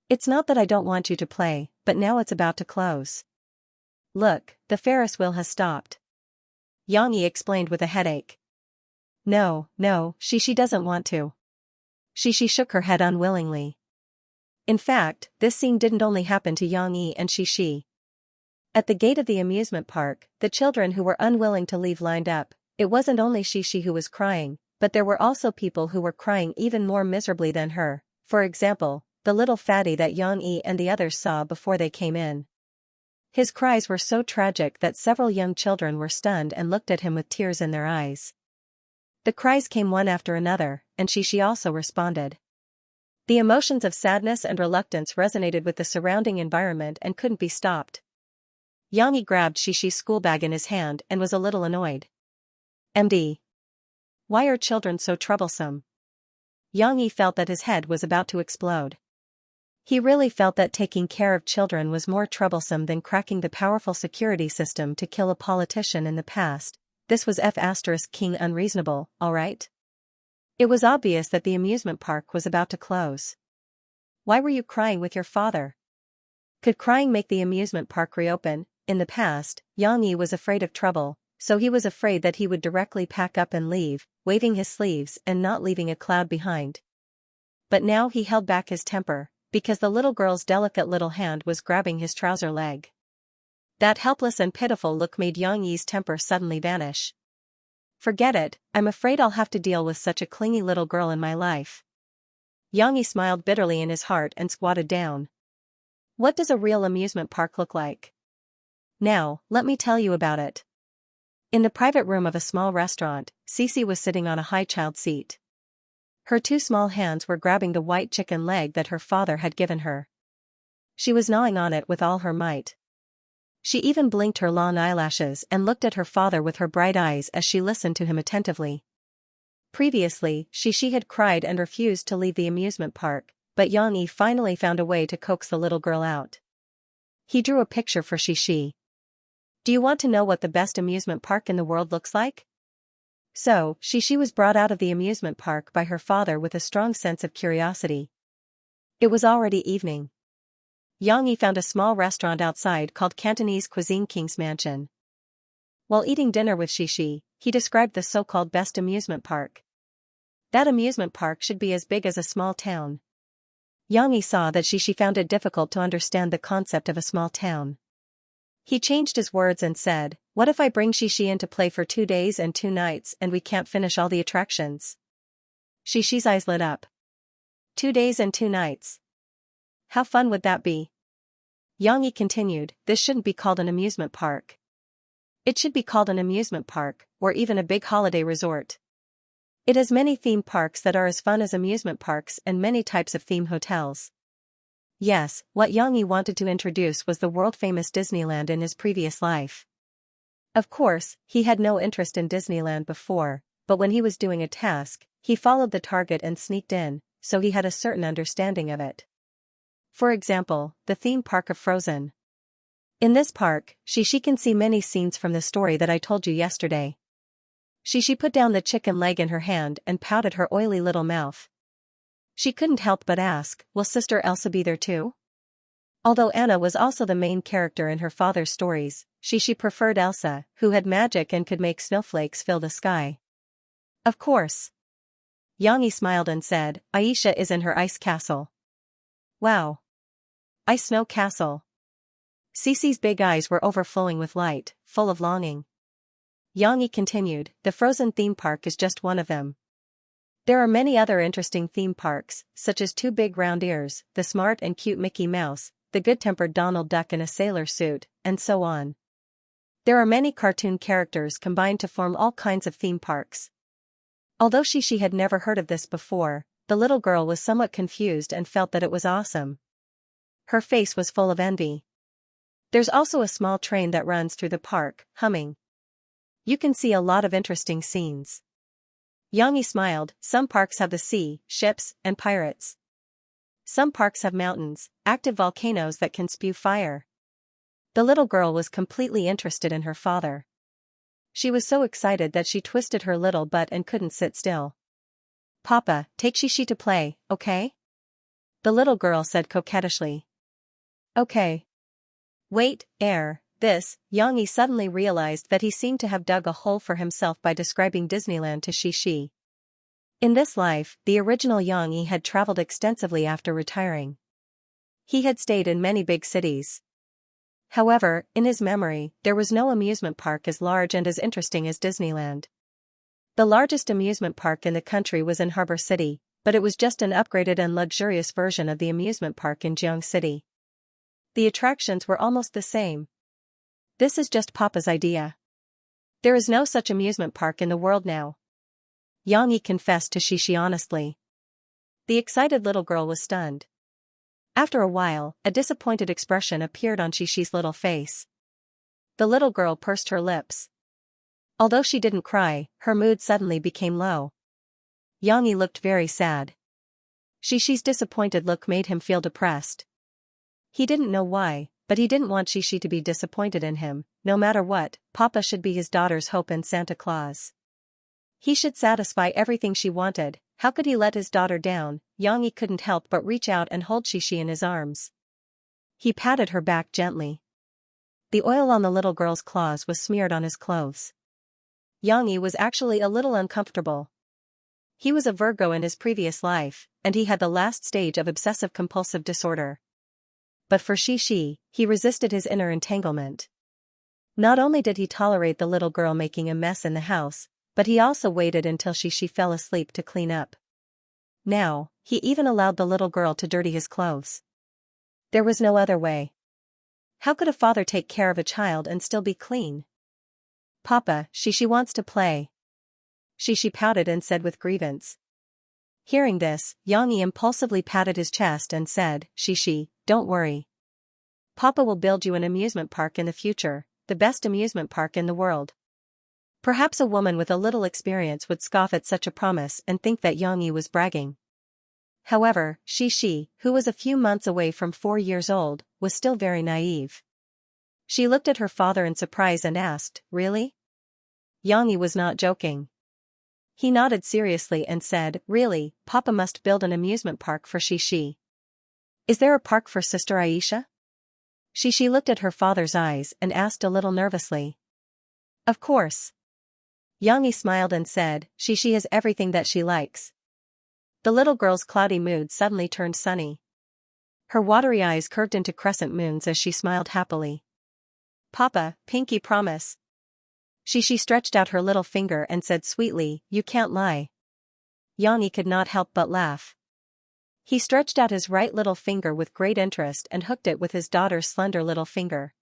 It's not that I don't want you to play, but now it's about to close. Look, the Ferris wheel has stopped. Xianxia explained with a headache. No, Xianxia doesn't want to. Xianxia shook her head unwillingly. In fact, this scene didn't only happen to Xianxia and Xianxia. At the gate of the amusement park, the children who were unwilling to leave lined up. It wasn't only Xianxia who was crying, but there were also people who were crying even more miserably than her. For example, the little fatty that Xianxia and the others saw before they came in. His cries were so tragic that several young children were stunned and looked at him with tears in their eyes. The cries came one after another, and Xianxia also responded. The emotions of sadness and reluctance resonated with the surrounding environment and couldn't be stopped. Xianxia grabbed Xianxia's school bag in his hand and was a little annoyed. MD. Why are children so troublesome? Xianxia felt that his head was about to explode. He really felt that taking care of children was more troublesome than cracking the powerful security system to kill a politician in the past. This was King unreasonable, alright? It was obvious that the amusement park was about to close. Why were you crying with your father? Could crying make the amusement park reopen? In the past, Xianxia was afraid of trouble, so he was afraid that he would directly pack up and leave, waving his sleeves and not leaving a cloud behind. But now he held back his temper, because the little girl's delicate little hand was grabbing his trouser leg. That helpless and pitiful look made Xiangyi's temper suddenly vanish. Forget it, I'm afraid I'll have to deal with such a clingy little girl in my life. Xiangyi smiled bitterly in his heart and squatted down. What does a real amusement park look like? Now, let me tell you about it. In the private room of a small restaurant, Cece was sitting on a high child seat. Her two small hands were grabbing the white chicken leg that her father had given her. She was gnawing on it with all her might. She even blinked her long eyelashes and looked at her father with her bright eyes as she listened to him attentively. Previously, Xixi had cried and refused to leave the amusement park, but Xiangyi finally found a way to coax the little girl out. He drew a picture for Xixi. Do you want to know what the best amusement park in the world looks like? So, Xixi was brought out of the amusement park by her father with a strong sense of curiosity. It was already evening. Xiangyi found a small restaurant outside called Cantonese Cuisine King's Mansion. While eating dinner with Xixi, he described the so-called best amusement park. That amusement park should be as big as a small town. Xiangyi saw that Xixi found it difficult to understand the concept of a small town. He changed his words and said, what if I bring Xixi in to play for 2 days and 2 nights and we can't finish all the attractions? Xixi's eyes lit up. 2 days and 2 nights. How fun would that be? Xiangyi continued, this shouldn't be called an amusement park. It should be called an amusement park, or even a big holiday resort. It has many theme parks that are as fun as amusement parks and many types of theme hotels. Yes, what Xiangyi wanted to introduce was the world-famous Disneyland in his previous life. Of course, he had no interest in Disneyland before, but when he was doing a task, he followed the target and sneaked in, so he had a certain understanding of it. For example, the theme park of Frozen. In this park, Xixi can see many scenes from the story that I told you yesterday. Xixi put down the chicken leg in her hand and pouted her oily little mouth. She couldn't help but ask, will Sister Elsa be there too? Although Anna was also the main character in her father's stories, Xixi preferred Elsa, who had magic and could make snowflakes fill the sky. Of course. Xiangyi smiled and said, Aisha is in her ice castle. Wow. Ice snow castle. Cece's big eyes were overflowing with light, full of longing. Xiangyi continued, the Frozen theme park is just one of them. There are many other interesting theme parks, such as Two Big Round Ears, the smart and cute Mickey Mouse, the good-tempered Donald Duck in a sailor suit, and so on. There are many cartoon characters combined to form all kinds of theme parks. Although Xixi had never heard of this before, the little girl was somewhat confused and felt that it was awesome. Her face was full of envy. There's also a small train that runs through the park, humming. You can see a lot of interesting scenes. Xiangyi smiled, some parks have the sea, ships, and pirates. Some parks have mountains, active volcanoes that can spew fire. The little girl was completely interested in her father. She was so excited that she twisted her little butt and couldn't sit still. Papa, take Xixi to play, okay? The little girl said coquettishly. Okay. Wait, Xiangyi suddenly realized that he seemed to have dug a hole for himself by describing Disneyland to Xixi. In this life, the original Xiangyi had traveled extensively after retiring. He had stayed in many big cities. However, in his memory, there was no amusement park as large and as interesting as Disneyland. The largest amusement park in the country was in Harbor City, but it was just an upgraded and luxurious version of the amusement park in Jiang City. The attractions were almost the same. This is just Papa's idea. There is no such amusement park in the world now. Xiangyi confessed to Xixi honestly. The excited little girl was stunned. After a while, a disappointed expression appeared on Xixi's little face. The little girl pursed her lips. Although she didn't cry, her mood suddenly became low. Xiangyi looked very sad. Xixi's disappointed look made him feel depressed. He didn't know why, but he didn't want Xixi to be disappointed in him. No matter what, Papa should be his daughter's hope and Santa Claus. He should satisfy everything she wanted. How could he let his daughter down? Xiangyi couldn't help but reach out and hold Xixi in his arms. He patted her back gently. The oil on the little girl's claws was smeared on his clothes. Yang Yi was actually a little uncomfortable. He was a Virgo in his previous life, and he had the last stage of obsessive-compulsive disorder. But for Shi, he resisted his inner entanglement. Not only did he tolerate the little girl making a mess in the house, but he also waited until she fell asleep to clean up. Now, he even allowed the little girl to dirty his clothes. There was no other way. How could a father take care of a child and still be clean? Papa, she wants to play. She pouted and said with grievance. Hearing this, Yang Yi impulsively patted his chest and said, Shi, don't worry. Papa will build you an amusement park in the future, the best amusement park in the world. Perhaps a woman with a little experience would scoff at such a promise and think that Yang Yi was bragging. However, Shi, who was a few months away from 4 years old, was still very naive. She looked at her father in surprise and asked, Really? Yang Yi was not joking. He nodded seriously and said, Really, Papa must build an amusement park for Shi. Is there a park for Sister Aisha? Shi looked at her father's eyes and asked a little nervously. Of course. Yang Yi smiled and said, Shi has everything that she likes. The little girl's cloudy mood suddenly turned sunny. Her watery eyes curved into crescent moons as she smiled happily. Papa, pinky promise. She stretched out her little finger and said sweetly, You can't lie. Yang Yi could not help but laugh. He stretched out his right little finger with great interest and hooked it with his daughter's slender little finger.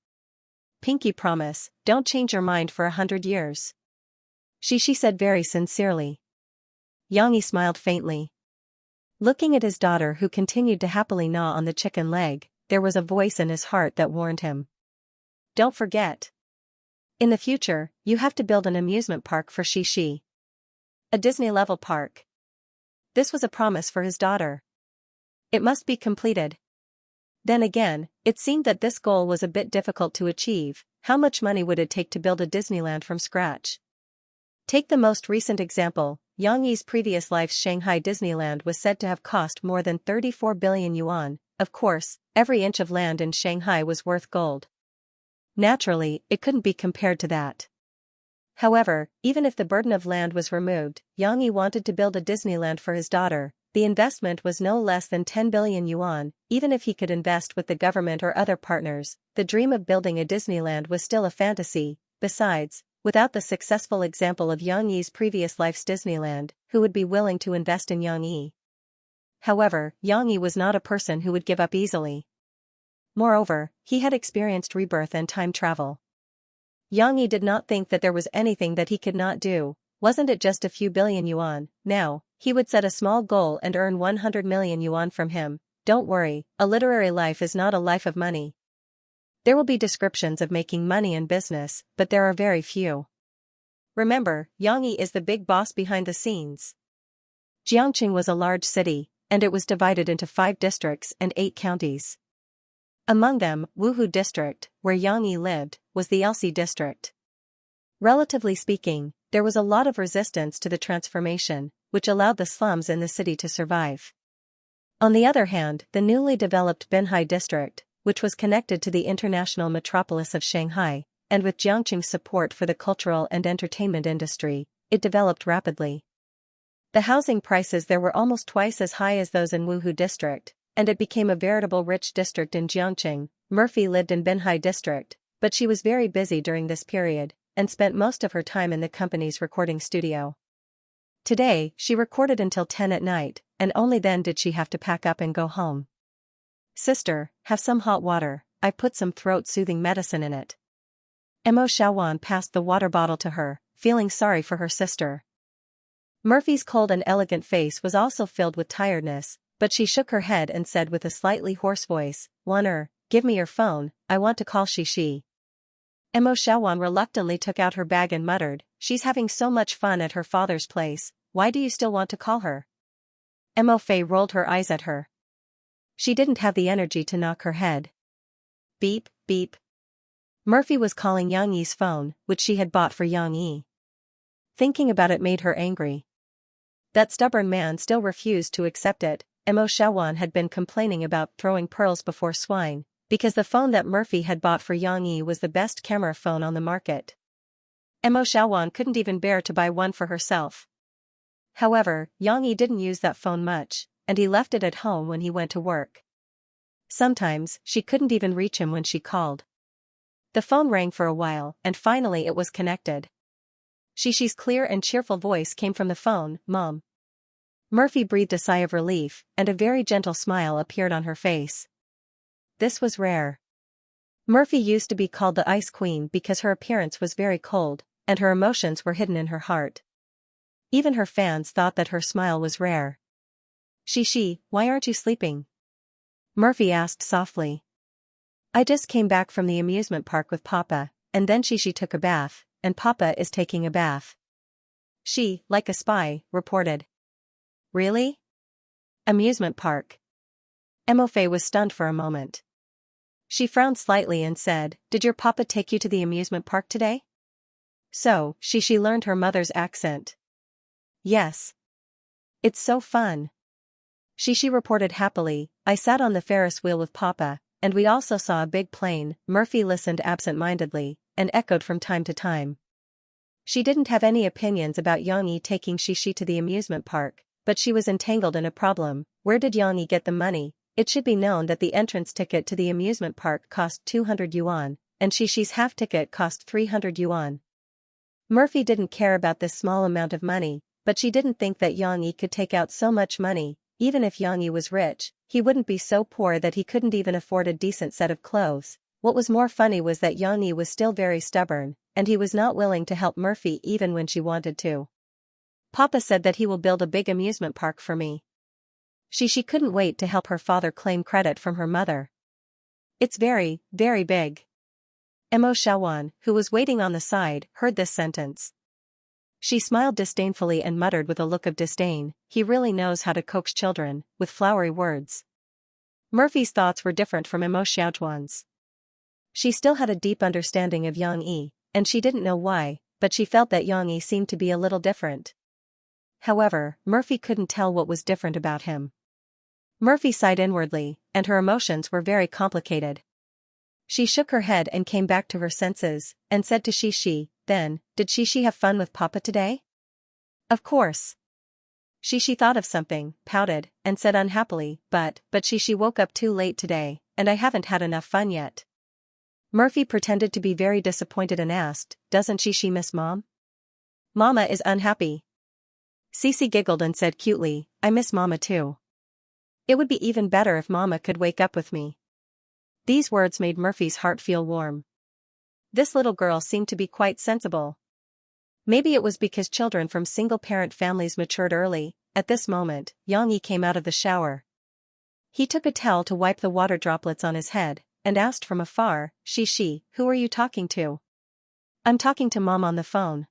Pinky promise, don't change your mind for 100 years. She said very sincerely. Yang Yi smiled faintly. Looking at his daughter who continued to happily gnaw on the chicken leg, there was a voice in his heart that warned him. Don't forget. In the future, you have to build an amusement park for Shi. A Disney-level park. This was a promise for his daughter. It must be completed. Then again, it seemed that this goal was a bit difficult to achieve. How much money would it take to build a Disneyland from scratch? Take the most recent example, Yang Yi's previous life's Shanghai Disneyland was said to have cost more than 34 billion yuan. Of course, every inch of land in Shanghai was worth gold. Naturally, it couldn't be compared to that. However, even if the burden of land was removed, Yang Yi wanted to build a Disneyland for his daughter. The investment was no less than 10 billion yuan, even if he could invest with the government or other partners. The dream of building a Disneyland was still a fantasy. Besides, without the successful example of Yang Yi's previous life's Disneyland, who would be willing to invest in Yang Yi? However, Yang Yi was not a person who would give up easily. Moreover, he had experienced rebirth and time travel. Yang Yi did not think that there was anything that he could not do. Wasn't it just a few billion yuan? Now, he would set a small goal and earn 100 million yuan from him. Don't worry, a literary life is not a life of money. There will be descriptions of making money in business, but there are very few. Remember, Yang Yi is the big boss behind the scenes. Jiangqing was a large city, and it was divided into 5 districts and 8 counties. Among them, Wuhu district, where Yang Yi lived, was the Elxi district. Relatively speaking, there was a lot of resistance to the transformation, which allowed the slums in the city to survive. On the other hand, the newly developed Binhai district, which was connected to the international metropolis of Shanghai, and with Jiangqing's support for the cultural and entertainment industry, it developed rapidly. The housing prices there were almost twice as high as those in Wuhu district, and it became a veritable rich district in Jiangqing. Murphy lived in Binhai district, but she was very busy during this period, and spent most of her time in the company's recording studio. Today, she recorded until 10 at night, and only then did she have to pack up and go home. Sister, have some hot water, I put some throat-soothing medicine in it. Mo Xiaowan passed the water bottle to her, feeling sorry for her sister. Murphy's cold and elegant face was also filled with tiredness, but she shook her head and said with a slightly hoarse voice, give me your phone, I want to call Shi. Mo Xiaowan reluctantly took out her bag and muttered, she's having so much fun at her father's place, why do you still want to call her? Mo Fei rolled her eyes at her. She didn't have the energy to knock her head. Beep, beep. Murphy was calling Yang Yi's phone, which she had bought for Yang Yi. Thinking about it made her angry. That stubborn man still refused to accept it. Mo Xiaowan had been complaining about throwing pearls before swine, because the phone that Murphy had bought for Yang Yi was the best camera phone on the market. Mo Xiaowan couldn't even bear to buy one for herself. However, Yang Yi didn't use that phone much, and he left it at home when he went to work. Sometimes, she couldn't even reach him when she called. The phone rang for a while, and finally it was connected. Shishi's clear and cheerful voice came from the phone, "Mom." Murphy breathed a sigh of relief, and a very gentle smile appeared on her face. This was rare. Murphy used to be called the Ice Queen because her appearance was very cold, and her emotions were hidden in her heart. Even her fans thought that her smile was rare. "Shishi, why aren't you sleeping?" Murphy asked softly. "I just came back from the amusement park with Papa, and then Shishi took a bath, and Papa is taking a bath." She, like a spy, reported. "Really? Amusement park?" Emofei was stunned for a moment. She frowned slightly and said, "Did your papa take you to the amusement park today?" So, Shishi learned her mother's accent. "Yes. It's so fun." Shishi reported happily, "I sat on the Ferris wheel with Papa, and we also saw a big plane." Murphy listened absent-mindedly, and echoed from time to time. She didn't have any opinions about Yang Yi taking Shishi to the amusement park, but she was entangled in a problem. Where did Yang Yi get the money? It should be known that the entrance ticket to the amusement park cost 200 yuan, and Shishi's half ticket cost 300 yuan. Murphy didn't care about this small amount of money, but she didn't think that Yang Yi could take out so much money. Even if Yang Yi was rich, he wouldn't be so poor that he couldn't even afford a decent set of clothes. What was more funny was that Yang Yi was still very stubborn, and he was not willing to help Murphy even when she wanted to. "Papa said that he will build a big amusement park for me." She couldn't wait to help her father claim credit from her mother. "It's very, very big." Mo Xiaowan, who was waiting on the side, heard this sentence. She smiled disdainfully and muttered with a look of disdain, "He really knows how to coax children, with flowery words." Murphy's thoughts were different from Mo Xiaowan's. She still had a deep understanding of Yang Yi, and she didn't know why, but she felt that Yang Yi seemed to be a little different. However, Murphy couldn't tell what was different about him. Murphy sighed inwardly, and her emotions were very complicated. She shook her head and came back to her senses, and said to Shishi, "Then, did Shishi have fun with Papa today?" "Of course." Shishi thought of something, pouted, and said unhappily, but Shishi woke up too late today, and I haven't had enough fun yet." Murphy pretended to be very disappointed and asked, "Doesn't Shishi miss Mom?" "Mama is unhappy." Cece giggled and said cutely, "I miss Mama too. It would be even better if Mama could wake up with me." These words made Murphy's heart feel warm. This little girl seemed to be quite sensible. Maybe it was because children from single-parent families matured early. At this moment, Yang Yi came out of the shower. He took a towel to wipe the water droplets on his head, and asked from afar, "Shishi, who are you talking to?" "I'm talking to Mom on the phone."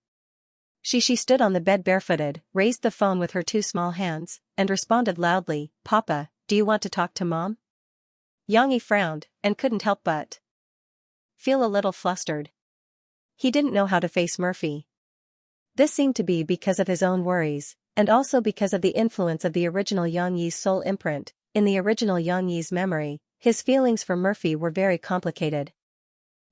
Shishi stood on the bed barefooted, raised the phone with her two small hands, and responded loudly, "Papa, do you want to talk to Mom?" Yang Yi frowned, and couldn't help but feel a little flustered. He didn't know how to face Murphy. This seemed to be because of his own worries, and also because of the influence of the original Yang Yi's soul imprint. In the original Yang Yi's memory, his feelings for Murphy were very complicated.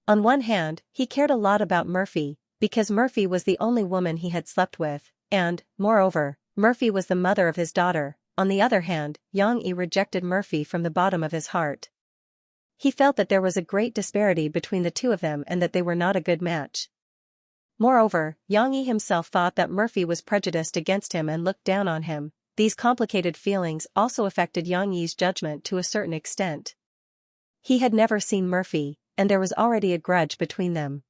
On one hand, he cared a lot about Murphy, because Murphy was the only woman he had slept with, and, moreover, Murphy was the mother of his daughter. On the other hand, Yang Yi rejected Murphy from the bottom of his heart. He felt that there was a great disparity between the two of them and that they were not a good match. Moreover, Yang Yi himself thought that Murphy was prejudiced against him and looked down on him. These complicated feelings also affected Yang Yi's judgment to a certain extent. He had never seen Murphy, and there was already a grudge between them.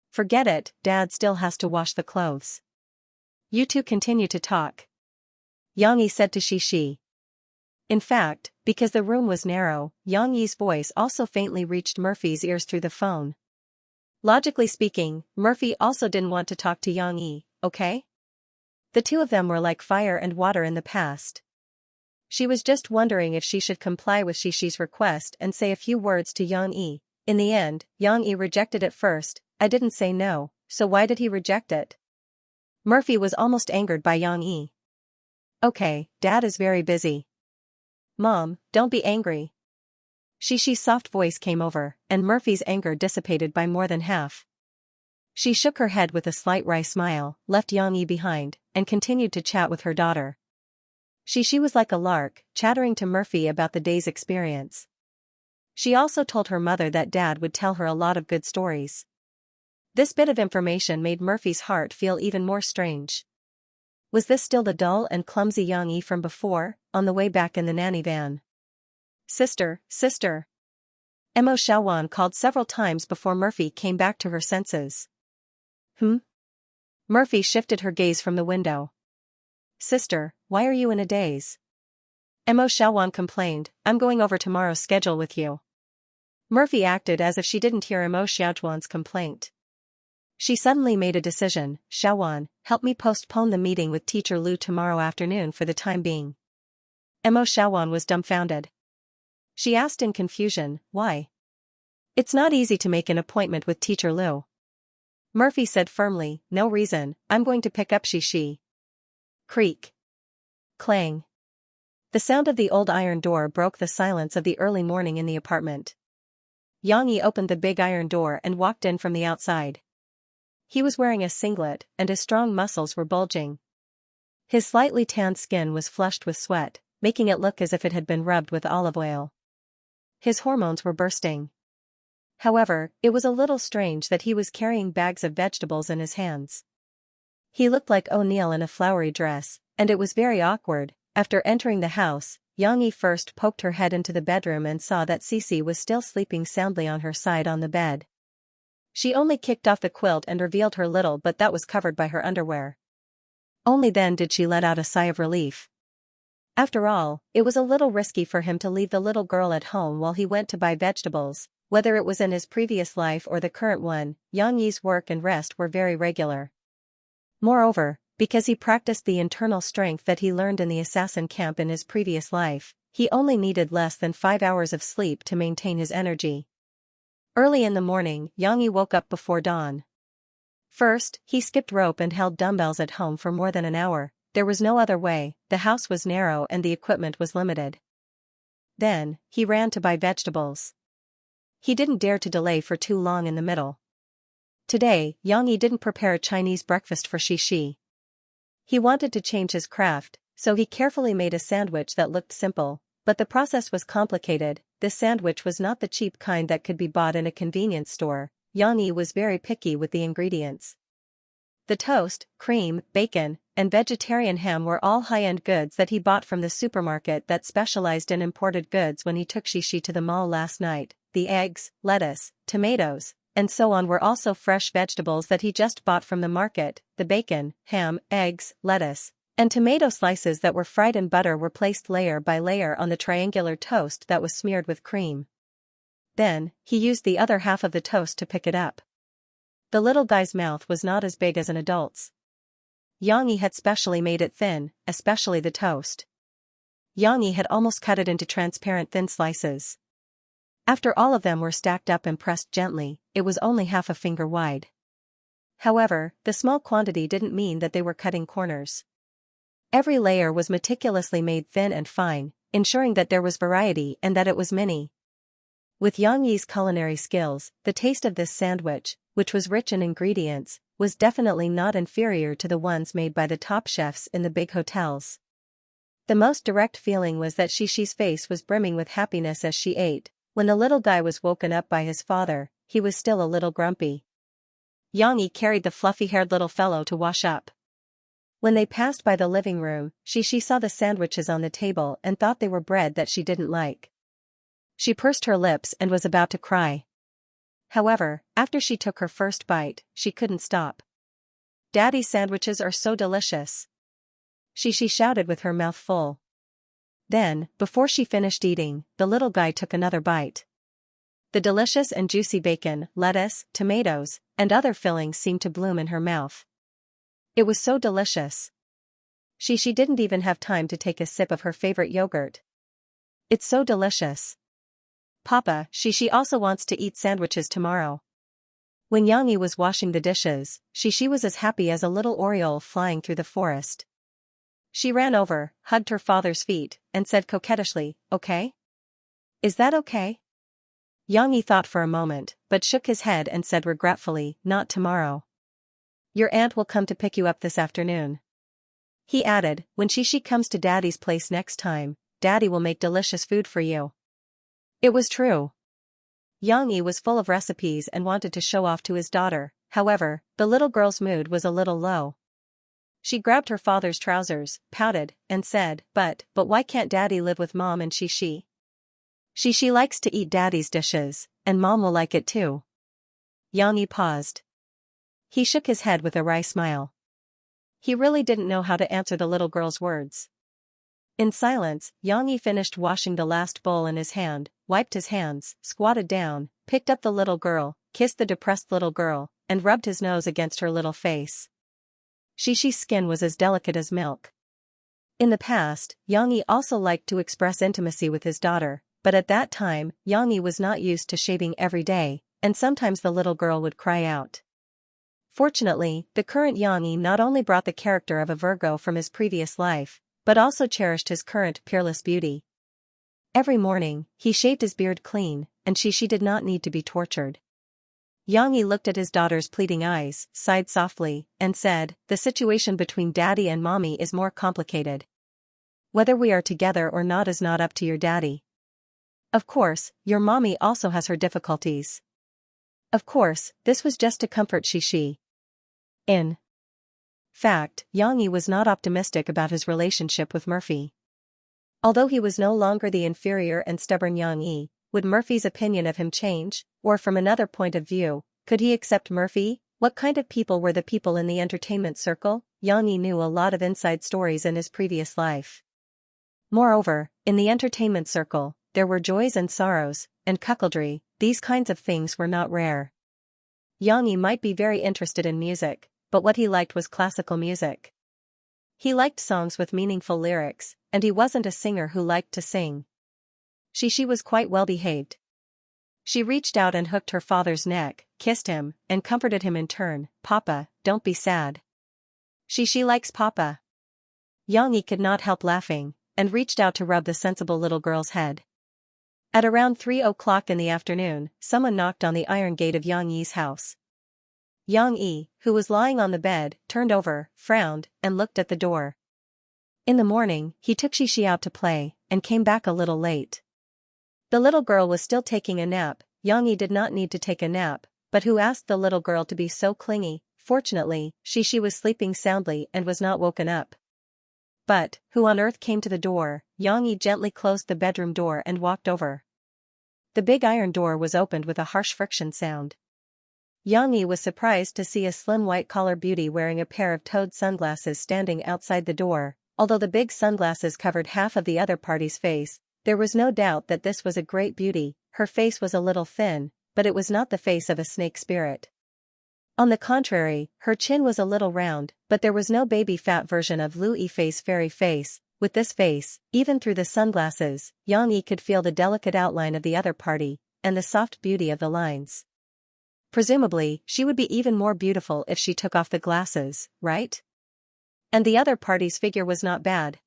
"Forget it, Dad still has to wash the clothes. You two continue to talk," Yang Yi said to Shishi. In fact, because the room was narrow, Yang Yi's voice also faintly reached Murphy's ears through the phone. Logically speaking, Murphy also didn't want to talk to Yang Yi, okay? The two of them were like fire and water in the past. She was just wondering if she should comply with Shishi's request and say a few words to Yang Yi. In the end, Yang Yi rejected it first. "I didn't say no, so why did he reject it?" Murphy was almost angered by Yang Yi. "Okay, Dad is very busy." "Mom, don't be angry." Shishi's soft voice came over, and Murphy's anger dissipated by more than half. She shook her head with a slight wry smile, left Yang Yi behind, and continued to chat with her daughter. She was like a lark, chattering to Murphy about the day's experience. She also told her mother that Dad would tell her a lot of good stories. This bit of information made Murphy's heart feel even more strange. Was this still the dull and clumsy Yang Yi from before, on the way back in the nanny van? Sister, sister. Mo Xiaowan called several times before Murphy came back to her senses. Murphy shifted her gaze from the window. Sister, why are you in a daze? Mo Xiaowan complained, I'm going over tomorrow's schedule with you. Murphy acted as if she didn't hear Mo Xiaowan's complaint. She suddenly made a decision. Xiaowan, help me postpone the meeting with Teacher Lu tomorrow afternoon for the time being. Mo Xiaowan was dumbfounded. She asked in confusion, why? It's not easy to make an appointment with Teacher Lu. Murphy said firmly, no reason, I'm going to pick up Xi. Creak. Clang. The sound of the old iron door broke the silence of the early morning in the apartment. Yang Yi opened the big iron door and walked in from the outside. He was wearing a singlet, and his strong muscles were bulging. His slightly tanned skin was flushed with sweat, making it look as if it had been rubbed with olive oil. His hormones were bursting. However, it was a little strange that he was carrying bags of vegetables in his hands. He looked like O'Neill in a flowery dress, and it was very awkward. After entering the house, Yang Yi first poked her head into the bedroom and saw that Cici was still sleeping soundly on her side on the bed. She only kicked off the quilt and revealed her little butt that was covered by her underwear. Only then did she let out a sigh of relief. After all, it was a little risky for him to leave the little girl at home while he went to buy vegetables. Whether it was in his previous life or the current one, Yang Yi's work and rest were very regular. Moreover, because he practiced the internal strength that he learned in the assassin camp in his previous life, he only needed less than 5 hours of sleep to maintain his energy. Early in the morning, Yang Yi woke up before dawn. First, he skipped rope and held dumbbells at home for more than an hour. There was no other way, the house was narrow and the equipment was limited. Then, he ran to buy vegetables. He didn't dare to delay for too long in the middle. Today, Yang Yi didn't prepare a Chinese breakfast for Xi. He wanted to change his craft, so he carefully made a sandwich that looked simple, but the process was complicated. This sandwich was not the cheap kind that could be bought in a convenience store. Yang Yi was very picky with the ingredients. The toast, cream, bacon, and vegetarian ham were all high-end goods that he bought from the supermarket that specialized in imported goods when he took Xi to the mall last night. The eggs, lettuce, tomatoes, and so on were also fresh vegetables that he just bought from the market. The bacon, ham, eggs, lettuce, and tomato slices that were fried in butter were placed layer by layer on the triangular toast that was smeared with cream. Then, he used the other half of the toast to pick it up. The little guy's mouth was not as big as an adult's. Yang Yi had specially made it thin, especially the toast. Yang Yi had almost cut it into transparent thin slices. After all of them were stacked up and pressed gently, it was only half a finger wide. However, the small quantity didn't mean that they were cutting corners. Every layer was meticulously made thin and fine, ensuring that there was variety and that it was mini. With Yang Yi's culinary skills, the taste of this sandwich, which was rich in ingredients, was definitely not inferior to the ones made by the top chefs in the big hotels. The most direct feeling was that Xi's face was brimming with happiness as she ate. When the little guy was woken up by his father, he was still a little grumpy. Yang Yi carried the fluffy-haired little fellow to wash up. When they passed by the living room, Xi saw the sandwiches on the table and thought they were bread that she didn't like. She pursed her lips and was about to cry. However, after she took her first bite, she couldn't stop. "Daddy's sandwiches are so delicious!" She shouted with her mouth full. Then, before she finished eating, the little guy took another bite. The delicious and juicy bacon, lettuce, tomatoes, and other fillings seemed to bloom in her mouth. It was so delicious. She didn't even have time to take a sip of her favorite yogurt. "It's so delicious. Papa, Xi also wants to eat sandwiches tomorrow." When Yang Yi was washing the dishes, Xi was as happy as a little oriole flying through the forest. She ran over, hugged her father's feet, and said coquettishly, "Okay? Is that okay?" Yang Yi thought for a moment, but shook his head and said regretfully, "Not tomorrow." Your aunt will come to pick you up this afternoon. He added, when she comes to Daddy's place next time, Daddy will make delicious food for you. It was true. Xianxia was full of recipes and wanted to show off to his daughter, however, the little girl's mood was a little low. She grabbed her father's trousers, pouted, and said, but why can't Daddy live with Mom and She likes to eat Daddy's dishes, and Mom will like it too. Xianxia paused. He shook his head with a wry smile. He really didn't know how to answer the little girl's words. In silence, Xianxia finished washing the last bowl in his hand, wiped his hands, squatted down, picked up the little girl, kissed the depressed little girl, and rubbed his nose against her little face. Xi's skin was as delicate as milk. In the past, Xianxia also liked to express intimacy with his daughter, but at that time, Xianxia was not used to shaving every day, and sometimes the little girl would cry out. Fortunately, the current Xianxia not only brought the character of a Virgo from his previous life, but also cherished his current peerless beauty. Every morning, he shaved his beard clean, and she did not need to be tortured. Xianxia looked at his daughter's pleading eyes, sighed softly, and said, the situation between Daddy and Mommy is more complicated. Whether we are together or not is not up to your daddy. Of course, your Mommy also has her difficulties. Of course, this was just to comfort Xi. In fact, Xianxia was not optimistic about his relationship with Murphy. Although he was no longer the inferior and stubborn Xianxia, would Murphy's opinion of him change, or from another point of view, could he accept Murphy? What kind of people were the people in the entertainment circle? Xianxia knew a lot of inside stories in his previous life. Moreover, in the entertainment circle, there were joys and sorrows, and cuckoldry. These kinds of things were not rare. Xianxia might be very interested in music, but what he liked was classical music. He liked songs with meaningful lyrics, and he wasn't a singer who liked to sing. She was quite well behaved. She reached out and hooked her father's neck, kissed him, and comforted him in turn. Papa, don't be sad. She likes Papa. Xianxia could not help laughing, and reached out to rub the sensible little girl's head. At around 3 o'clock in the afternoon, someone knocked on the iron gate of Xianxia's house. Xianxia, who was lying on the bed, turned over, frowned, and looked at the door. In the morning, he took Xi out to play, and came back a little late. The little girl was still taking a nap. Xianxia did not need to take a nap, but who asked the little girl to be so clingy? Fortunately, Xi was sleeping soundly and was not woken up. But, who on earth came to the door? Xianxia gently closed the bedroom door and walked over. The big iron door was opened with a harsh friction sound. Xianxia was surprised to see a slim white-collar beauty wearing a pair of toed sunglasses standing outside the door. Although the big sunglasses covered half of the other party's face, there was no doubt that this was a great beauty. Her face was a little thin, but it was not the face of a snake spirit. On the contrary, her chin was a little round, but there was no baby-fat version of Lu Yifei's fairy face. With this face, even through the sunglasses, Xianxia could feel the delicate outline of the other party, and the soft beauty of the lines. Presumably, she would be even more beautiful if she took off the glasses, right? And the other party's figure was not bad.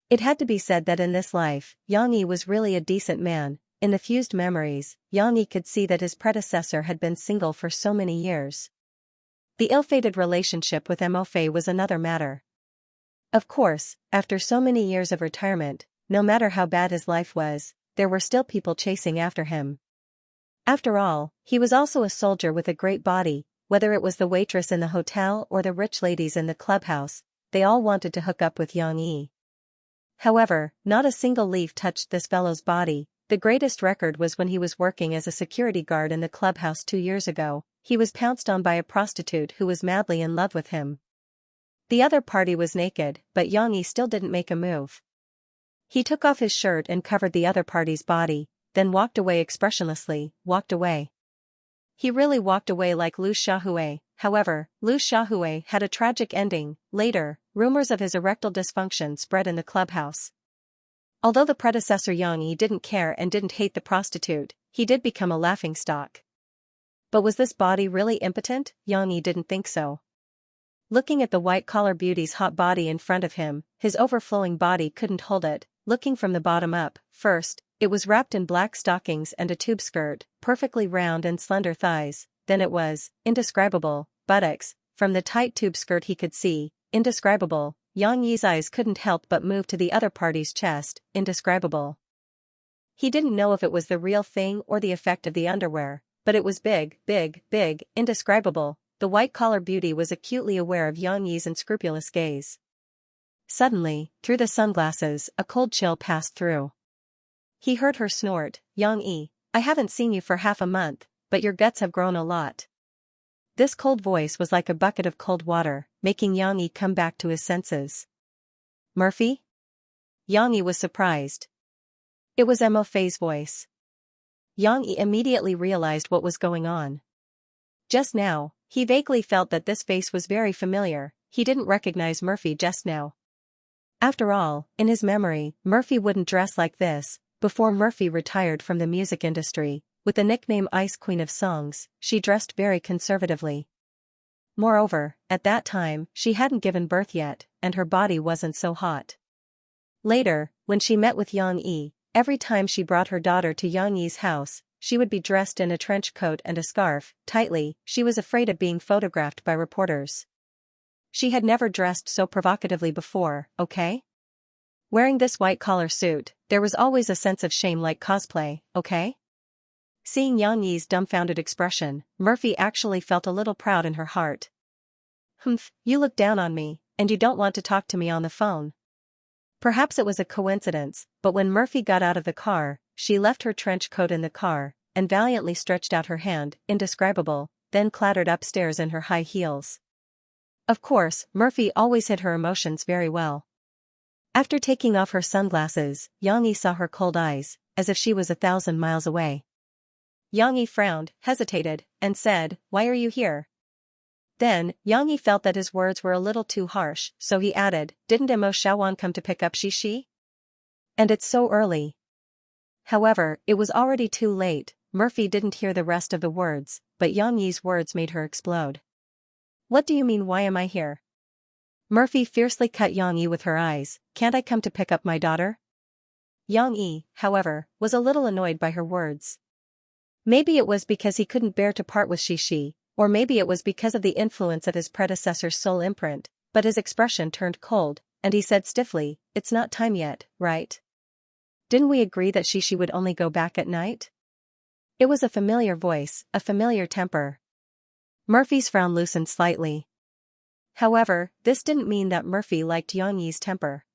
It had to be said that in this life, Xianxia was really a decent man. In the fused memories, Xianxia could see that his predecessor had been single for so many years. The ill-fated relationship with Mo Fei was another matter. Of course, after so many years of retirement, no matter how bad his life was, there were still people chasing after him. After all, he was also a soldier with a great body. Whether it was the waitress in the hotel or the rich ladies in the clubhouse, they all wanted to hook up with Xianxia. However, not a single leaf touched this fellow's body. The greatest record was when he was working as a security guard in the clubhouse 2 years ago. He was pounced on by a prostitute who was madly in love with him. The other party was naked, but Xianxia still didn't make a move. He took off his shirt and covered the other party's body, then walked away expressionlessly, walked away. He really walked away like Liu Xiaohui. However, Liu Xiaohui had a tragic ending. Later, rumors of his erectile dysfunction spread in the clubhouse. Although the predecessor Xianxia didn't care and didn't hate the prostitute, he did become a laughingstock. But was this body really impotent? Xianxia didn't think so. Looking at the white-collar beauty's hot body in front of him, his overflowing body couldn't hold it. Looking from the bottom up, first, it was wrapped in black stockings and a tube skirt, perfectly round and slender thighs. Then it was indescribable, buttocks, from the tight tube skirt he could see, indescribable. Yang Yi's eyes couldn't help but move to the other party's chest, indescribable. He didn't know if it was the real thing or the effect of the underwear, but it was big, big, big, indescribable. The white-collar beauty was acutely aware of Yang Yi's unscrupulous gaze. Suddenly, through the sunglasses, a cold chill passed through. He heard her snort, "Yang Yi, I haven't seen you for half a month, but your guts have grown a lot." This cold voice was like a bucket of cold water, making Yang Yi come back to his senses. "Murphy?" Yang Yi was surprised. It was Mo Fei's voice. Yang Yi immediately realized what was going on. Just now, he vaguely felt that this face was very familiar. He didn't recognize Murphy just now. After all, in his memory, Murphy wouldn't dress like this. Before Murphy retired from the music industry, with the nickname Ice Queen of Songs, she dressed very conservatively. Moreover, at that time, she hadn't given birth yet, and her body wasn't so hot. Later, when she met with Yang Yi, every time she brought her daughter to Yang Yi's house, she would be dressed in a trench coat and a scarf, tightly. She was afraid of being photographed by reporters. She had never dressed so provocatively before, okay? Wearing this white-collar suit, there was always a sense of shame like cosplay, okay? Seeing Yang Yi's dumbfounded expression, Murphy actually felt a little proud in her heart. "Humph, you look down on me, and you don't want to talk to me on the phone." Perhaps it was a coincidence, but when Murphy got out of the car, she left her trench coat in the car, and valiantly stretched out her hand, indescribable, then clattered upstairs in her high heels. Of course, Murphy always hid her emotions very well. After taking off her sunglasses, Yang Yi saw her cold eyes, as if she was 1,000 miles away. Yang Yi frowned, hesitated, and said, "Why are you here?" Then, Yang Yi felt that his words were a little too harsh, so he added, "Didn't Mo Shaowan come to pick up Xi? And it's so early." However, it was already too late. Murphy didn't hear the rest of the words, but Yang Yi's words made her explode. "What do you mean, why am I here?" Murphy fiercely cut Yang Yi with her eyes. "Can't I come to pick up my daughter?" Yang Yi, however, was a little annoyed by her words. Maybe it was because he couldn't bear to part with Xi, or maybe it was because of the influence of his predecessor's soul imprint, but his expression turned cold, and he said stiffly, "It's not time yet, right? Didn't we agree that Xi would only go back at night?" It was a familiar voice, a familiar temper. Murphy's frown loosened slightly. However, this didn't mean that Murphy liked Yang Yi's temper.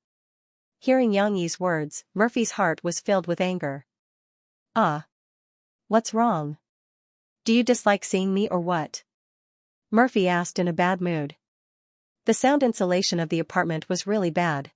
Hearing Yang Yi's words, Murphy's heart was filled with anger. "Ah. What's wrong? Do you dislike seeing me or what?" Murphy asked in a bad mood. The sound insulation of the apartment was really bad.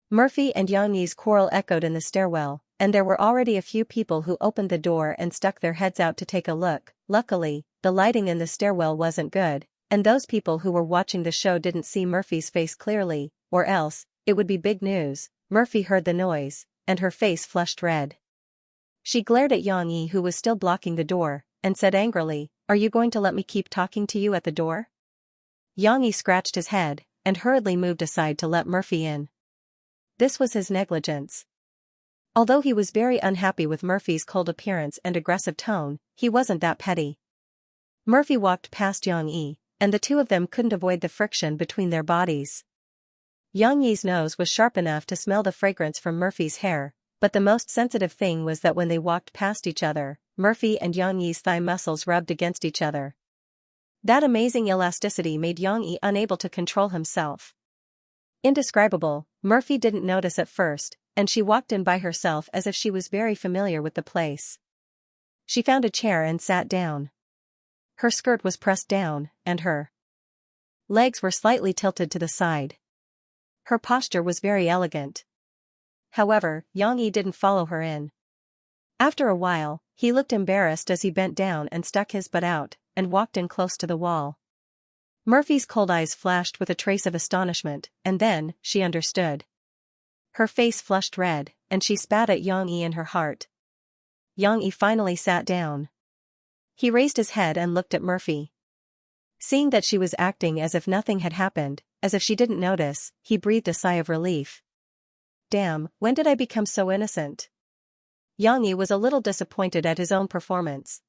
Murphy and Yang Yi's quarrel echoed in the stairwell, and there were already a few people who opened the door and stuck their heads out to take a look. Luckily, the lighting in the stairwell wasn't good, and those people who were watching the show didn't see Murphy's face clearly, or else, it would be big news. Murphy heard the noise, and her face flushed red. She glared at Yang Yi, who was still blocking the door, and said angrily, "Are you going to let me keep talking to you at the door?" Yang Yi scratched his head, and hurriedly moved aside to let Murphy in. This was his negligence. Although he was very unhappy with Murphy's cold appearance and aggressive tone, he wasn't that petty. Murphy walked past Yang Yi, and the two of them couldn't avoid the friction between their bodies. Yang Yi's nose was sharp enough to smell the fragrance from Murphy's hair, but the most sensitive thing was that when they walked past each other, Murphy and Yang Yi's thigh muscles rubbed against each other. That amazing elasticity made Yang Yi unable to control himself. Indescribable, Murphy didn't notice at first, and she walked in by herself as if she was very familiar with the place. She found a chair and sat down. Her skirt was pressed down, and her legs were slightly tilted to the side. Her posture was very elegant. However, Yang Yi didn't follow her in. After a while, he looked embarrassed as he bent down and stuck his butt out, and walked in close to the wall. Murphy's cold eyes flashed with a trace of astonishment, and then, she understood. Her face flushed red, and she spat at Yang Yi in her heart. Yang Yi finally sat down. He raised his head and looked at Murphy. Seeing that she was acting as if nothing had happened, as if she didn't notice, he breathed a sigh of relief. Damn, when did I become so innocent? Yang Yi was a little disappointed at his own performance.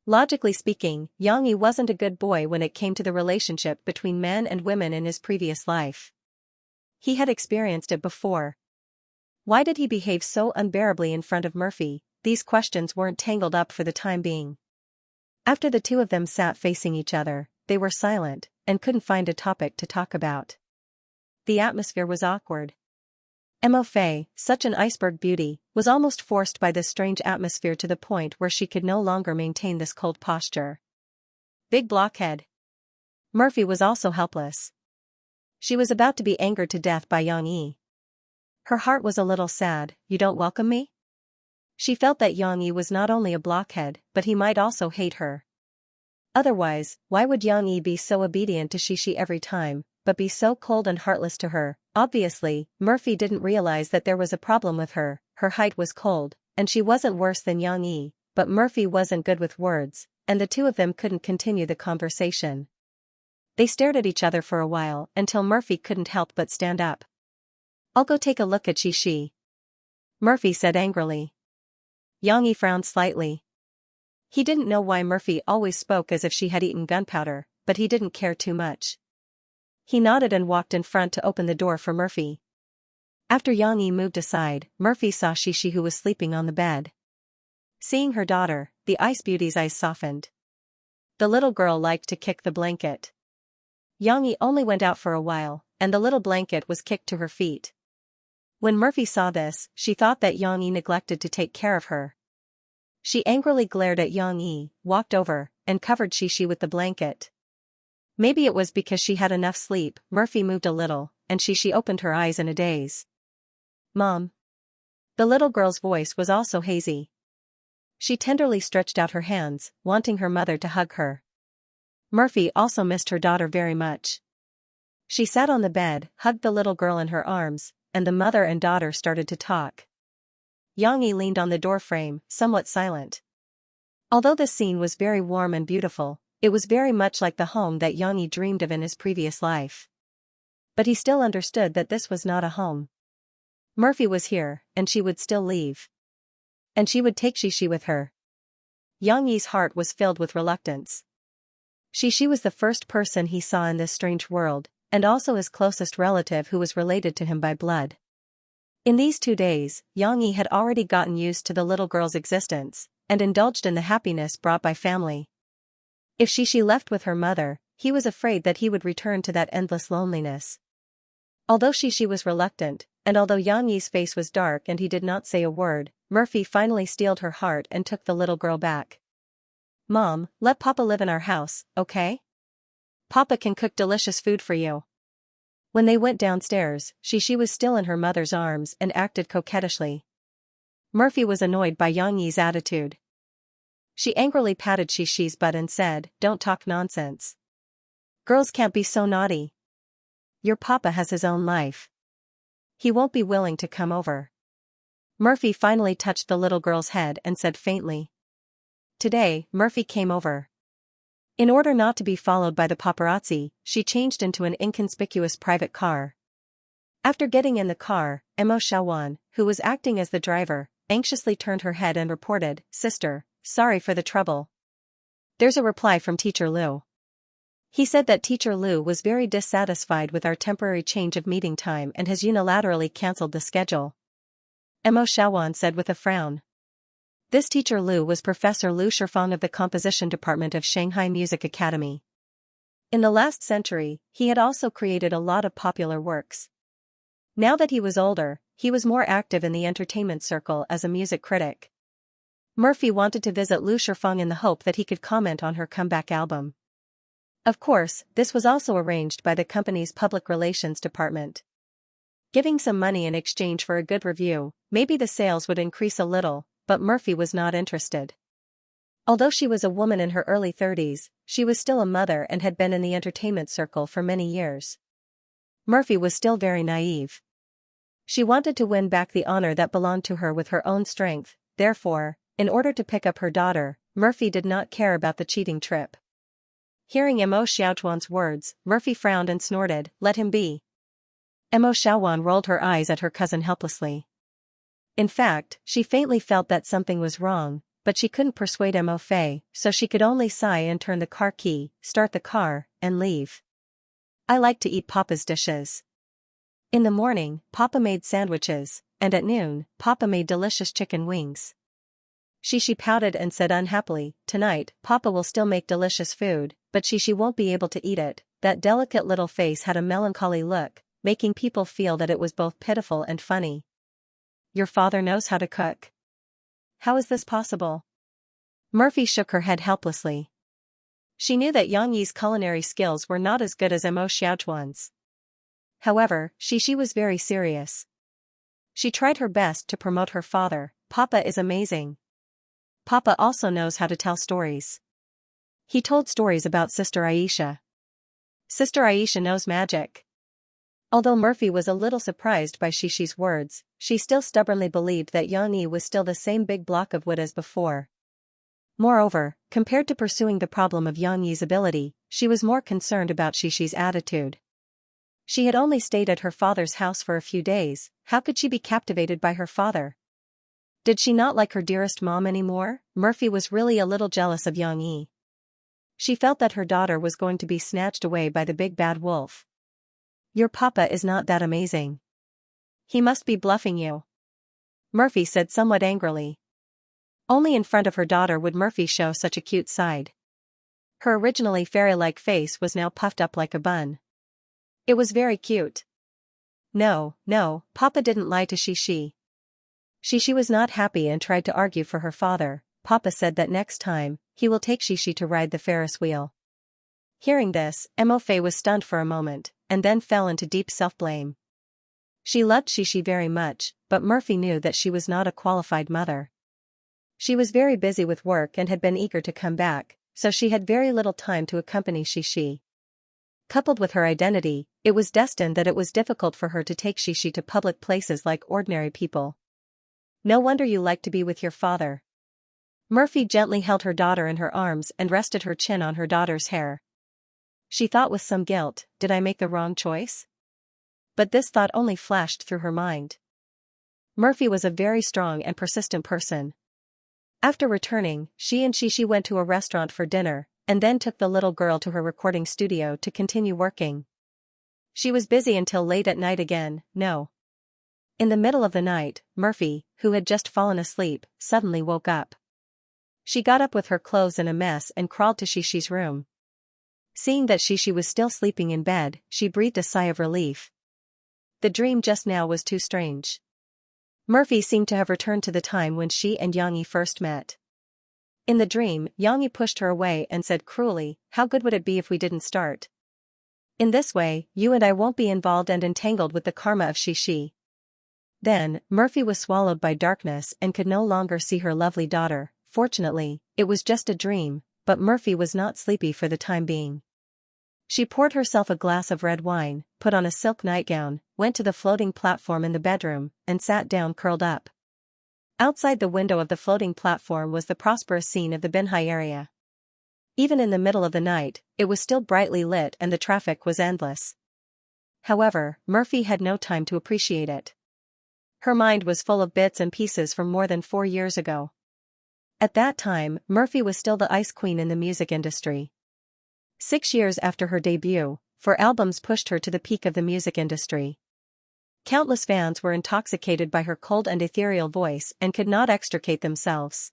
Logically speaking, Yang Yi wasn't a good boy when it came to the relationship between men and women in his previous life. He had experienced it before. Why did he behave so unbearably in front of Murphy? These questions weren't tangled up for the time being. After the two of them sat facing each other, they were silent, and couldn't find a topic to talk about. The atmosphere was awkward. Mo Fei, such an iceberg beauty, was almost forced by this strange atmosphere to the point where she could no longer maintain this cold posture. Big blockhead. Murphy was also helpless. She was about to be angered to death by Yang Yi. Her heart was a little sad. You don't welcome me? She felt that Yang Yi was not only a blockhead, but he might also hate her. Otherwise, why would Yang Yi be so obedient to Xixi every time, but be so cold and heartless to her? Obviously, Murphy didn't realize that there was a problem with her. Her height was cold, and she wasn't worse than Yang Yi, but Murphy wasn't good with words, and the two of them couldn't continue the conversation. They stared at each other for a while until Murphy couldn't help but stand up. I'll go take a look at Xixi, Murphy said angrily. Yang Yi frowned slightly. He didn't know why Murphy always spoke as if she had eaten gunpowder, but he didn't care too much. He nodded and walked in front to open the door for Murphy. After Yang Yi moved aside, Murphy saw Xixi, who was sleeping on the bed. Seeing her daughter, the ice beauty's eyes softened. The little girl liked to kick the blanket. Yang Yi only went out for a while, and the little blanket was kicked to her feet. When Murphy saw this, she thought that Yang Yi neglected to take care of her. She angrily glared at Yang Yi, walked over, and covered Xixi with the blanket. Maybe it was because she had enough sleep. Murphy moved a little, and Xixi opened her eyes in a daze. Mom. The little girl's voice was also hazy. She tenderly stretched out her hands, wanting her mother to hug her. Murphy also missed her daughter very much. She sat on the bed, hugged the little girl in her arms, and the mother and daughter started to talk. Yang Yi leaned on the doorframe, somewhat silent. Although the scene was very warm and beautiful, it was very much like the home that Yang Yi dreamed of in his previous life. But he still understood that this was not a home. Murphy was here, and she would still leave. And she would take Xixi with her. Yang Yi's heart was filled with reluctance. Xixi was the first person he saw in this strange world, and also his closest relative who was related to him by blood. In these 2 days, Yang Yi had already gotten used to the little girl's existence, and indulged in the happiness brought by family. If Xixi left with her mother, he was afraid that he would return to that endless loneliness. Although Xixi was reluctant, and although Yang Yi's face was dark and he did not say a word, Murphy finally steeled her heart and took the little girl back. Mom, let Papa live in our house, okay? Papa can cook delicious food for you. When they went downstairs, Xixi was still in her mother's arms and acted coquettishly. Murphy was annoyed by Yang Yi's attitude. She angrily patted Xixi's butt and said, "Don't talk nonsense. Girls can't be so naughty. Your papa has his own life. He won't be willing to come over." Murphy finally touched the little girl's head and said faintly. Today, Murphy came over. In order not to be followed by the paparazzi, she changed into an inconspicuous private car. After getting in the car, Mo Xiaowan, who was acting as the driver, anxiously turned her head and reported, "Sister, sorry for the trouble. There's a reply from Teacher Liu. He said that Teacher Liu was very dissatisfied with our temporary change of meeting time and has unilaterally cancelled the schedule." Mo Xiaowan said with a frown. This Teacher Liu was Professor Liu Shifeng of the Composition Department of Shanghai Music Academy. In the last century, he had also created a lot of popular works. Now that he was older, he was more active in the entertainment circle as a music critic. Murphy wanted to visit Liu Shifeng in the hope that he could comment on her comeback album. Of course, this was also arranged by the company's public relations department. Giving some money in exchange for a good review, maybe the sales would increase a little, but Murphy was not interested. Although she was a woman in her early 30s, she was still a mother and had been in the entertainment circle for many years. Murphy was still very naive. She wanted to win back the honor that belonged to her with her own strength, therefore, in order to pick up her daughter, Murphy did not care about the cheating trip. Hearing Mo Xiaochuan's words, Murphy frowned and snorted, "Let him be." Mo Xiaowan rolled her eyes at her cousin helplessly. In fact, she faintly felt that something was wrong, but she couldn't persuade Mo Fei, so she could only sigh and turn the car key, start the car, and leave. I like to eat Papa's dishes. In the morning, Papa made sandwiches, and at noon, Papa made delicious chicken wings. Xianxia pouted and said unhappily, tonight, Papa will still make delicious food, but Xianxia won't be able to eat it. That delicate little face had a melancholy look, making people feel that it was both pitiful and funny. Your father knows how to cook. How is this possible? Murphy shook her head helplessly. She knew that Yang Yi's culinary skills were not as good as Mo Xiaojuan's. However, Xianxia was very serious. She tried her best to promote her father. Papa is amazing. Papa also knows how to tell stories. He told stories about Sister Aisha. Sister Aisha knows magic. Although Murphy was a little surprised by Xianxia's words, she still stubbornly believed that Yang Yi was still the same big block of wood as before. Moreover, compared to pursuing the problem of Yang Yi's ability, she was more concerned about Xianxia's attitude. She had only stayed at her father's house for a few days. How could she be captivated by her father? Did she not like her dearest mom anymore? Murphy was really a little jealous of Yang Yi. She felt that her daughter was going to be snatched away by the big bad wolf. Your papa is not that amazing. He must be bluffing you. Murphy said somewhat angrily. Only in front of her daughter would Murphy show such a cute side. Her originally fairy-like face was now puffed up like a bun. It was very cute. No, Papa didn't lie to Xianxia. Xianxia was not happy and tried to argue for her father. Papa said that next time, he will take Xianxia to ride the Ferris wheel. Hearing this, Mo Fei was stunned for a moment, and then fell into deep self-blame. She loved Xianxia very much, but Murphy knew that she was not a qualified mother. She was very busy with work and had been eager to come back, so she had very little time to accompany Xianxia. Coupled with her identity, it was destined that it was difficult for her to take Xianxia to public places like ordinary people. No wonder you like to be with your father. Murphy gently held her daughter in her arms and rested her chin on her daughter's hair. She thought with some guilt, did I make the wrong choice? But this thought only flashed through her mind. Murphy was a very strong and persistent person. After returning, she and Xianxia went to a restaurant for dinner, and then took the little girl to her recording studio to continue working. She was busy until late at night again. In the middle of the night, Murphy, who had just fallen asleep, suddenly woke up. She got up with her clothes in a mess and crawled to Xianxia's room. Seeing that Xianxia was still sleeping in bed, she breathed a sigh of relief. The dream just now was too strange. Murphy seemed to have returned to the time when she and Yang Yi first met. In the dream, Yang Yi pushed her away and said cruelly, how good would it be if we didn't start? In this way, you and I won't be involved and entangled with the karma of Xianxia. Then, Murphy was swallowed by darkness and could no longer see her lovely daughter. Fortunately, it was just a dream, but Murphy was not sleepy for the time being. She poured herself a glass of red wine, put on a silk nightgown, went to the floating platform in the bedroom, and sat down curled up. Outside the window of the floating platform was the prosperous scene of the Binhai area. Even in the middle of the night, it was still brightly lit and the traffic was endless. However, Murphy had no time to appreciate it. Her mind was full of bits and pieces from more than 4 years ago. At that time, Murphy was still the ice queen in the music industry. 6 years after her debut, 4 albums pushed her to the peak of the music industry. Countless fans were intoxicated by her cold and ethereal voice and could not extricate themselves.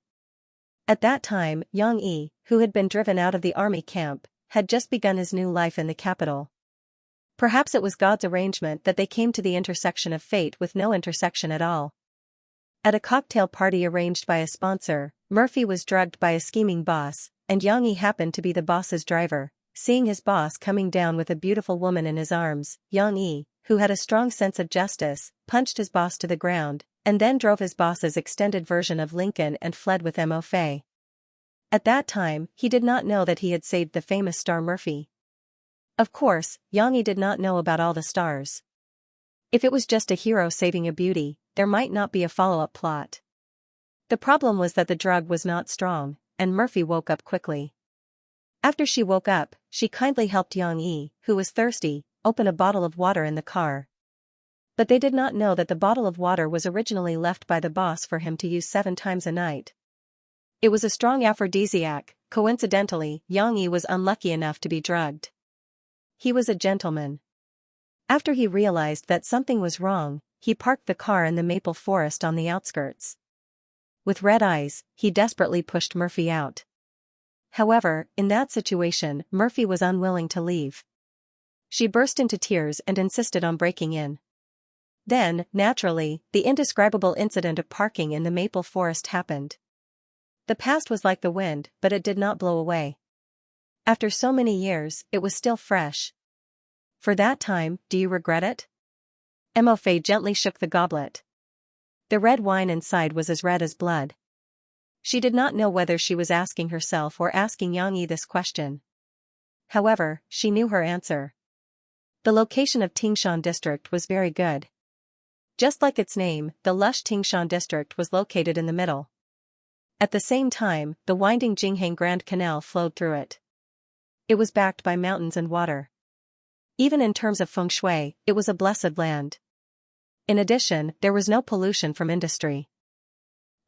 At that time, Yang Yi, who had been driven out of the army camp, had just begun his new life in the capital. Perhaps it was God's arrangement that they came to the intersection of fate with no intersection at all. At a cocktail party arranged by a sponsor, Murphy was drugged by a scheming boss, and Yang Yi happened to be the boss's driver. Seeing his boss coming down with a beautiful woman in his arms, Yang Yi, who had a strong sense of justice, punched his boss to the ground, and then drove his boss's extended version of Lincoln and fled with Mo Fei. At that time, he did not know that he had saved the famous star Murphy. Of course, Yang Yi did not know about all the stars. If it was just a hero saving a beauty, there might not be a follow-up plot. The problem was that the drug was not strong, and Murphy woke up quickly. After she woke up, she kindly helped Yang Yi, who was thirsty, open a bottle of water in the car. But they did not know that the bottle of water was originally left by the boss for him to use 7 times a night. It was a strong aphrodisiac. Coincidentally, Yang Yi was unlucky enough to be drugged. He was a gentleman. After he realized that something was wrong, he parked the car in the maple forest on the outskirts. With red eyes, he desperately pushed Murphy out. However, in that situation, Murphy was unwilling to leave. She burst into tears and insisted on breaking in. Then, naturally, the indescribable incident of parking in the maple forest happened. The past was like the wind, but it did not blow away. After so many years, it was still fresh. For that time, do you regret it? Mofe gently shook the goblet. The red wine inside was as red as blood. She did not know whether she was asking herself or asking Yang Yi this question. However, she knew her answer. The location of Tingshan district was very good. Just like its name, the lush Tingshan district was located in the middle. At the same time, the winding Jinghang Grand Canal flowed through it. It was backed by mountains and water. Even in terms of feng shui, it was a blessed land. In addition, there was no pollution from industry.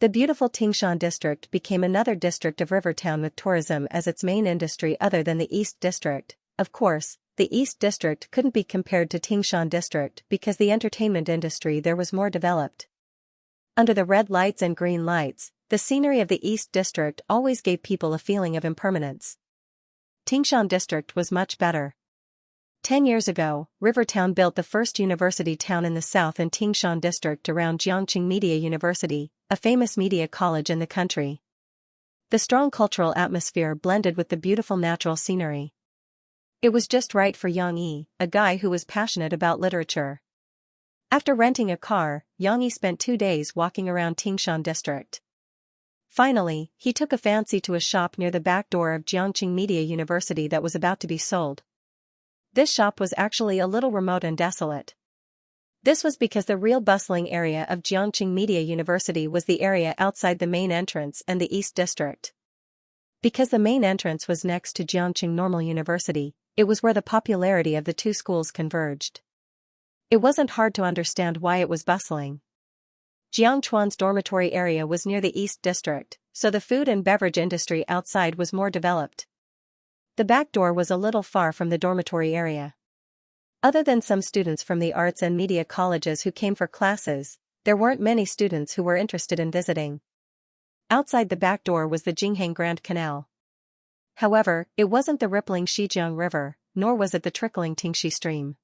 The beautiful Tingshan district became another district of Rivertown with tourism as its main industry other than the East district. Of course, the East district couldn't be compared to Tingshan district because the entertainment industry there was more developed. Under the red lights and green lights, the scenery of the East district always gave people a feeling of impermanence. Tingshan district was much better. 10 years ago, Rivertown built the first university town in the south in Tingshan district around Jiangqing Media University, a famous media college in the country. The strong cultural atmosphere blended with the beautiful natural scenery. It was just right for Yang Yi, a guy who was passionate about literature. After renting a car, Yang Yi spent 2 days walking around Tingshan district. Finally, he took a fancy to a shop near the back door of Jiangqing Media University that was about to be sold. This shop was actually a little remote and desolate. This was because the real bustling area of Jiangqing Media University was the area outside the main entrance and the East District. Because the main entrance was next to Jiangqing Normal University, it was where the popularity of the two schools converged. It wasn't hard to understand why it was bustling. Jiangchuan's dormitory area was near the East District, so the food and beverage industry outside was more developed. The back door was a little far from the dormitory area. Other than some students from the arts and media colleges who came for classes, there weren't many students who were interested in visiting. Outside the back door was the Jinghang Grand Canal. However, it wasn't the rippling Shijiang River, nor was it the trickling Tingxi stream.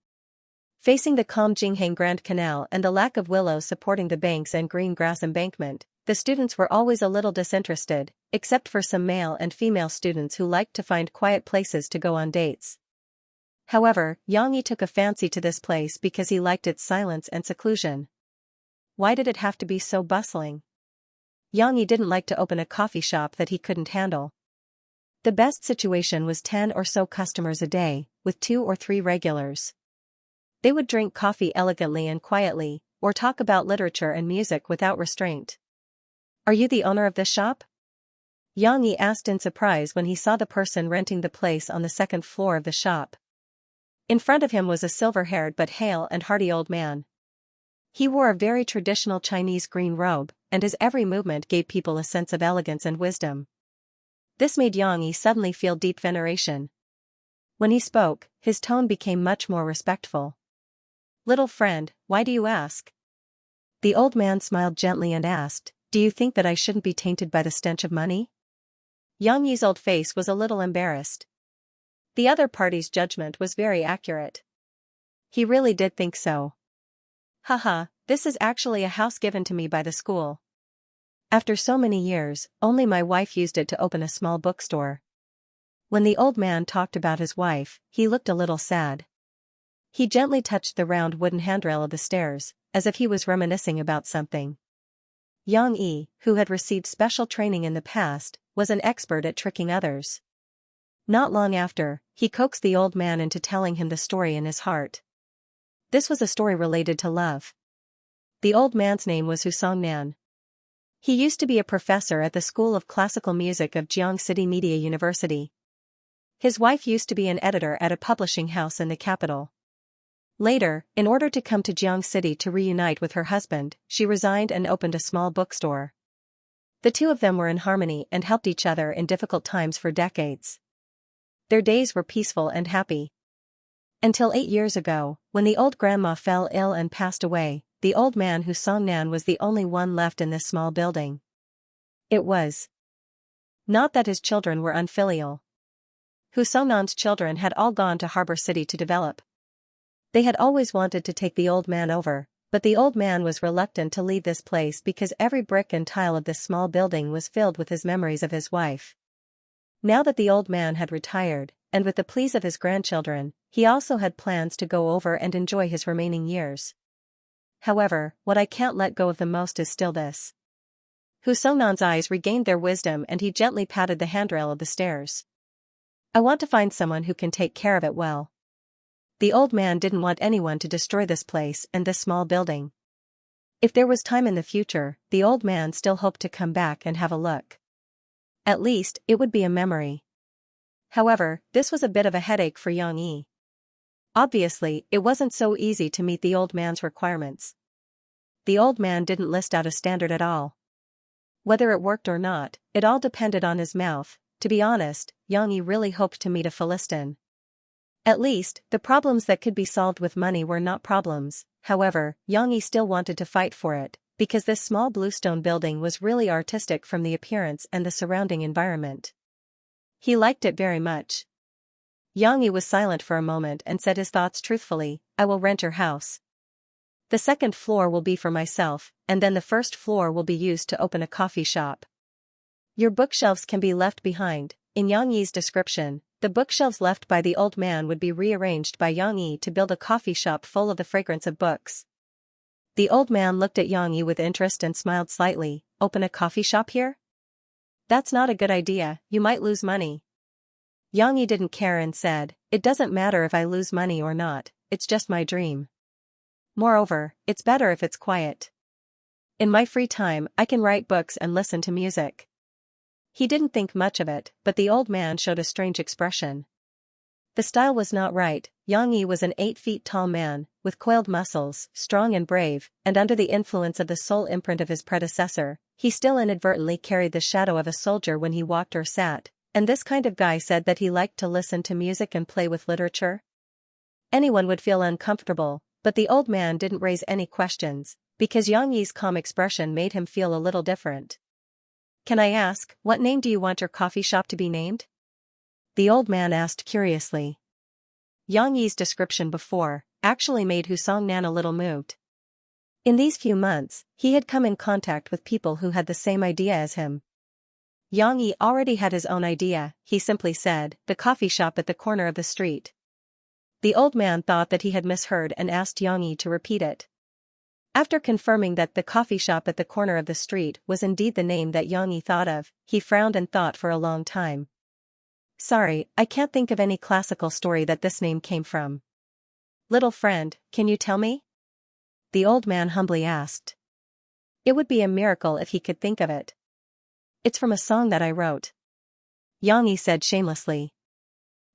Facing the calm Jinghang Grand Canal and the lack of willows supporting the banks and green grass embankment, the students were always a little disinterested, except for some male and female students who liked to find quiet places to go on dates. However, Yang Yi took a fancy to this place because he liked its silence and seclusion. Why did it have to be so bustling? Yang Yi didn't like to open a coffee shop that he couldn't handle. The best situation was 10 or so customers a day, with 2 or 3 regulars. They would drink coffee elegantly and quietly, or talk about literature and music without restraint. "Are you the owner of this shop?" Yang Yi asked in surprise when he saw the person renting the place on the second floor of the shop. In front of him was a silver-haired but hale and hearty old man. He wore a very traditional Chinese green robe, and his every movement gave people a sense of elegance and wisdom. This made Yang Yi suddenly feel deep veneration. When he spoke, his tone became much more respectful. "Little friend, why do you ask?" The old man smiled gently and asked, "Do you think that I shouldn't be tainted by the stench of money?" Yang Yi's old face was a little embarrassed. The other party's judgment was very accurate. He really did think so. "Haha, this is actually a house given to me by the school. After so many years, only my wife used it to open a small bookstore." When the old man talked about his wife, he looked a little sad. He gently touched the round wooden handrail of the stairs, as if he was reminiscing about something. Yang Yi, who had received special training in the past, was an expert at tricking others. Not long after, he coaxed the old man into telling him the story in his heart. This was a story related to love. The old man's name was Husong Nan. He used to be a professor at the School of Classical Music of Jiang City Media University. His wife used to be an editor at a publishing house in the capital. Later, in order to come to Jiang City to reunite with her husband, she resigned and opened a small bookstore. The two of them were in harmony and helped each other in difficult times for decades. Their days were peaceful and happy. Until 8 years ago, when the old grandma fell ill and passed away, the old man Hu Songnan was the only one left in this small building. It was not that his children were unfilial. Hu Songnan's children had all gone to Harbor City to develop. They had always wanted to take the old man over, but the old man was reluctant to leave this place because every brick and tile of this small building was filled with his memories of his wife. Now that the old man had retired, and with the pleas of his grandchildren, he also had plans to go over and enjoy his remaining years. However, what I can't let go of the most is still this. Hu Songnan's eyes regained their wisdom and he gently patted the handrail of the stairs. I want to find someone who can take care of it well. The old man didn't want anyone to destroy this place and this small building. If there was time in the future, the old man still hoped to come back and have a look. At least, it would be a memory. However, this was a bit of a headache for Xianxia. Obviously, it wasn't so easy to meet the old man's requirements. The old man didn't list out a standard at all. Whether it worked or not, it all depended on his mouth. To be honest, Xianxia really hoped to meet a Philistine. At least, the problems that could be solved with money were not problems. However, Xianxia still wanted to fight for it, because this small bluestone building was really artistic from the appearance and the surrounding environment. He liked it very much. Xianxia was silent for a moment and said his thoughts truthfully. I will rent your house. The second floor will be for myself, and then the first floor will be used to open a coffee shop. Your bookshelves can be left behind. In Xianxia's description, the bookshelves left by the old man would be rearranged by Xianxia to build a coffee shop full of the fragrance of books. The old man looked at Xianxia with interest and smiled slightly. Open a coffee shop here? That's not a good idea, you might lose money. Xianxia didn't care and said, it doesn't matter if I lose money or not, it's just my dream. Moreover, it's better if it's quiet. In my free time, I can write books and listen to music. He didn't think much of it, but the old man showed a strange expression. The style was not right. Xianxia was an 8 feet tall man, with coiled muscles, strong and brave, and under the influence of the soul imprint of his predecessor, he still inadvertently carried the shadow of a soldier when he walked or sat, and this kind of guy said that he liked to listen to music and play with literature. Anyone would feel uncomfortable, but the old man didn't raise any questions, because Xianxia's calm expression made him feel a little different. Can I ask, what name do you want your coffee shop to be named? The old man asked curiously. Xianxia's description before actually made Hu Songnan a little moved. In these few months, he had come in contact with people who had the same idea as him. Xianxia already had his own idea. He simply said, the coffee shop at the corner of the street. The old man thought that he had misheard and asked Xianxia to repeat it. After confirming that the coffee shop at the corner of the street was indeed the name that Xianxia thought of, he frowned and thought for a long time. Sorry, I can't think of any classical story that this name came from. Little friend, can you tell me? The old man humbly asked. It would be a miracle if he could think of it. It's from a song that I wrote. Xianxia said shamelessly.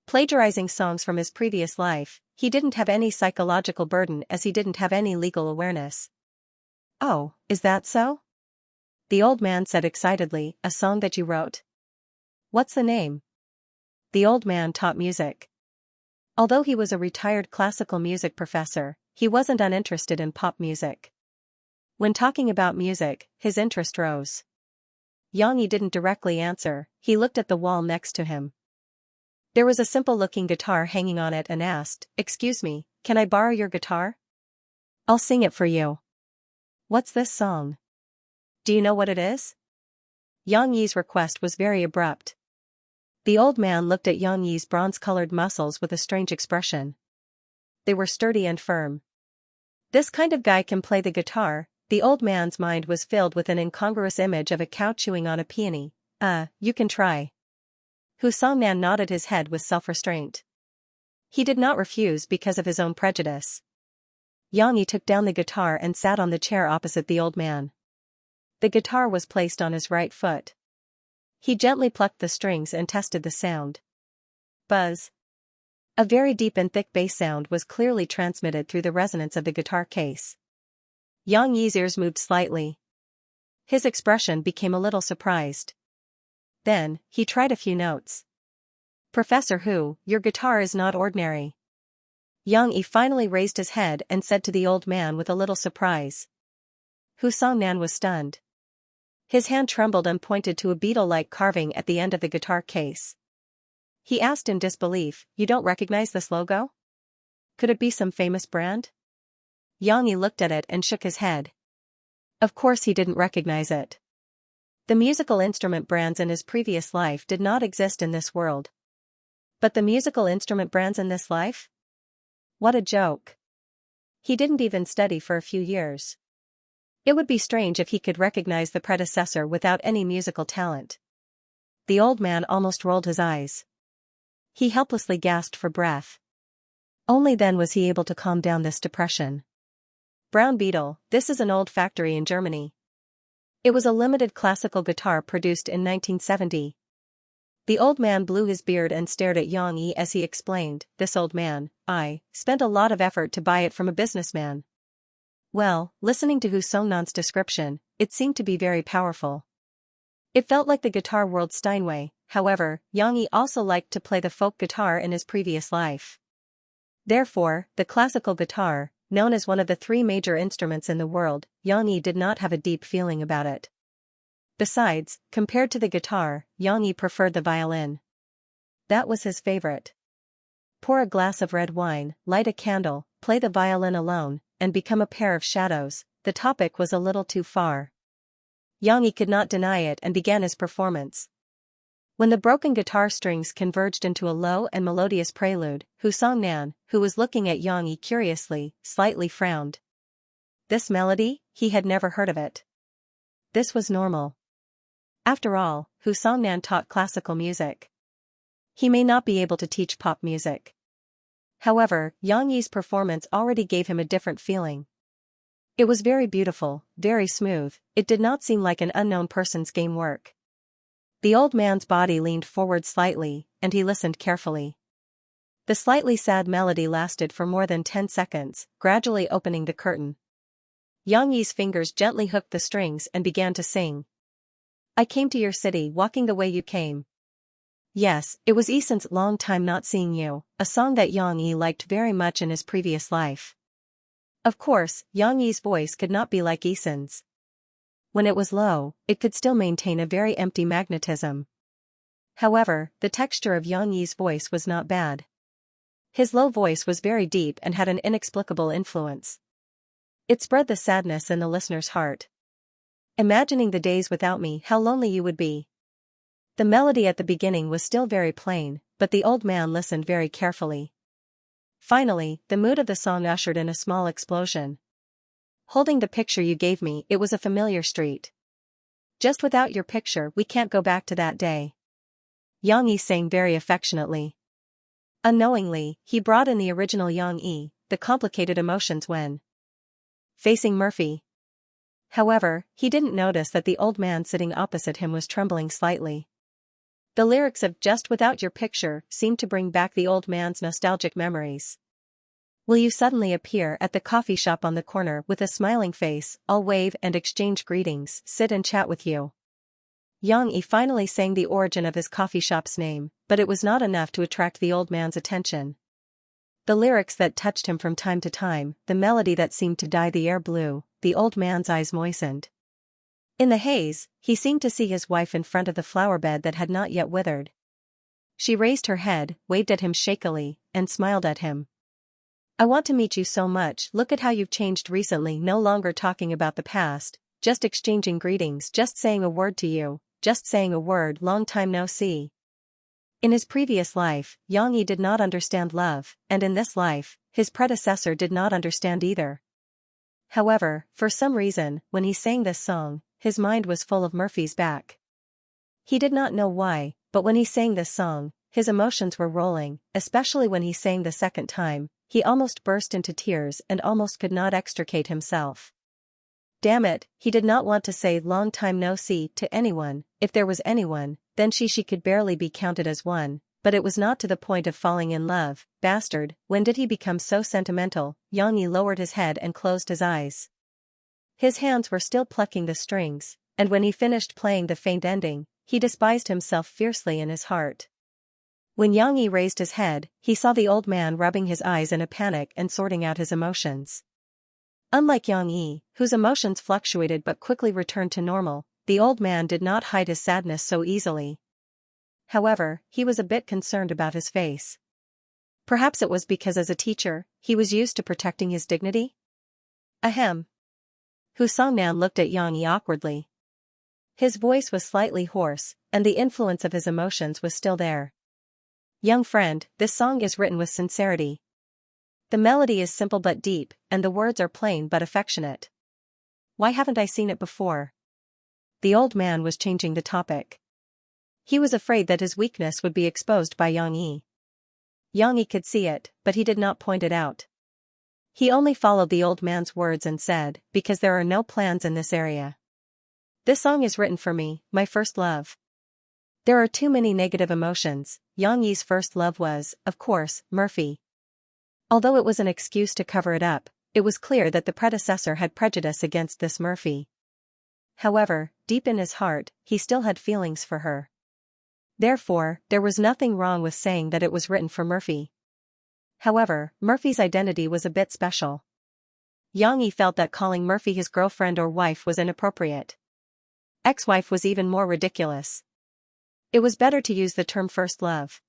Plagiarizing songs from his previous life, he didn't have any psychological burden as he didn't have any legal awareness. Oh, is that so? The old man said excitedly, a song that you wrote? What's the name? The old man taught music. Although he was a retired classical music professor, he wasn't uninterested in pop music. When talking about music, his interest rose. Xianxia didn't directly answer, he looked at the wall next to him. There was a simple-looking guitar hanging on it and asked, excuse me, can I borrow your guitar? I'll sing it for you. What's this song? Do you know what it is? Xianxia's request was very abrupt. The old man looked at Xianxia's bronze-colored muscles with a strange expression. They were sturdy and firm. This kind of guy can play the guitar. The old man's mind was filled with an incongruous image of a cow chewing on a peony. You can try. Hu Songnan nodded his head with self-restraint. He did not refuse because of his own prejudice. Xianxia took down the guitar and sat on the chair opposite the old man. The guitar was placed on his right foot. He gently plucked the strings and tested the sound. Buzz. A very deep and thick bass sound was clearly transmitted through the resonance of the guitar case. Xianxia's ears moved slightly. His expression became a little surprised. Then, he tried a few notes. "Professor Hu, your guitar is not ordinary." Xianxia finally raised his head and said to the old man with a little surprise. Hu Songnan was stunned. His hand trembled and pointed to a beetle-like carving at the end of the guitar case. He asked in disbelief, "You don't recognize this logo? Could it be some famous brand?" Xianxia looked at it and shook his head. Of course he didn't recognize it. The musical instrument brands in his previous life did not exist in this world. But the musical instrument brands in this life? What a joke. He didn't even study for a few years. It would be strange if he could recognize the predecessor without any musical talent. The old man almost rolled his eyes. He helplessly gasped for breath. Only then was he able to calm down this depression. Brown Beetle, this is an old factory in Germany. It was a limited classical guitar produced in 1970. The old man blew his beard and stared at Xianxia as he explained, "This old man, I spent a lot of effort to buy it from a businessman." Well, listening to Hu Songnan's description, it seemed to be very powerful. It felt like the guitar world's Steinway. However, Xianxia also liked to play the folk guitar in his previous life. Therefore, the classical guitar, known as one of the three major instruments in the world, Xianxia did not have a deep feeling about it. Besides, compared to the guitar, Xianxia preferred the violin. That was his favorite. Pour a glass of red wine, light a candle, play the violin alone, and become a pair of shadows. The topic was a little too far. Xianxia could not deny it and began his performance. When the broken guitar strings converged into a low and melodious prelude, Hu Songnan, who was looking at Xianxia curiously, slightly frowned. This melody, he had never heard of it. This was normal. After all, Hu Songnan taught classical music. He may not be able to teach pop music. However, Xianxia's performance already gave him a different feeling. It was very beautiful, very smooth, it did not seem like an unknown person's game work. The old man's body leaned forward slightly, and he listened carefully. The slightly sad melody lasted for more than 10 seconds, gradually opening the curtain. Xianxia's fingers gently hooked the strings and began to sing. "I came to your city walking the way you came." Yes, it was Eason's long time not seeing you, a song that Xianxia liked very much in his previous life. Of course, Xianxia's voice could not be like Eason's. When it was low, it could still maintain a very empty magnetism. However, the texture of Xianxia's voice was not bad. His low voice was very deep and had an inexplicable influence. It spread the sadness in the listener's heart. "Imagining the days without me, how lonely you would be." The melody at the beginning was still very plain, but the old man listened very carefully. Finally, the mood of the song ushered in a small explosion. "Holding the picture you gave me, it was a familiar street. Just without your picture, we can't go back to that day." Xianxia sang very affectionately. Unknowingly, he brought in the original Xianxia, the complicated emotions when facing Murphy. However, he didn't notice that the old man sitting opposite him was trembling slightly. The lyrics of "Just Without Your Picture" seemed to bring back the old man's nostalgic memories. "Will you suddenly appear at the coffee shop on the corner with a smiling face, I'll wave and exchange greetings, sit and chat with you." Xianxia finally sang the origin of his coffee shop's name, but it was not enough to attract the old man's attention. The lyrics that touched him from time to time, the melody that seemed to dye the air blue, the old man's eyes moistened. In the haze, he seemed to see his wife in front of the flower bed that had not yet withered. She raised her head, waved at him shakily, and smiled at him. "I want to meet you so much, look at how you've changed recently, no longer talking about the past, just exchanging greetings, just saying a word to you, just saying a word, long time no see." In his previous life, Xianxia did not understand love, and in this life, his predecessor did not understand either. However, for some reason, when he sang this song, his mind was full of Murphy's back. He did not know why, but when he sang this song, his emotions were rolling, especially when he sang the second time. He almost burst into tears and almost could not extricate himself. Damn it, he did not want to say "long time no see" to anyone. If there was anyone, then she could barely be counted as one, but it was not to the point of falling in love. Bastard, when did he become so sentimental? Xianxia lowered his head and closed his eyes. His hands were still plucking the strings, and when he finished playing the faint ending, he despised himself fiercely in his heart. When Yang Yi raised his head, he saw the old man rubbing his eyes in a panic and sorting out his emotions. Unlike Yang Yi, whose emotions fluctuated but quickly returned to normal, the old man did not hide his sadness so easily. However, he was a bit concerned about his face. Perhaps it was because as a teacher, he was used to protecting his dignity? Ahem. Hu Songnan looked at Yang Yi awkwardly. His voice was slightly hoarse, and the influence of his emotions was still there. Young friend, this song is written with sincerity. The melody is simple but deep, and the words are plain but affectionate. Why haven't I seen it before? The old man was changing the topic. He was afraid that his weakness would be exposed by Yang Yi. Yang Yi could see it, but he did not point it out. He only followed the old man's words and said, because there are no plans in this area. This song is written for me, my first love. There are too many negative emotions. Yang Yi's first love was, of course, Murphy. Although it was an excuse to cover it up, it was clear that the predecessor had prejudice against this Murphy. However, deep in his heart, he still had feelings for her. Therefore, there was nothing wrong with saying that it was written for Murphy. However, Murphy's identity was a bit special. Yang Yi felt that calling Murphy his girlfriend or wife was inappropriate. Ex-wife was even more ridiculous. It was better to use the term first love.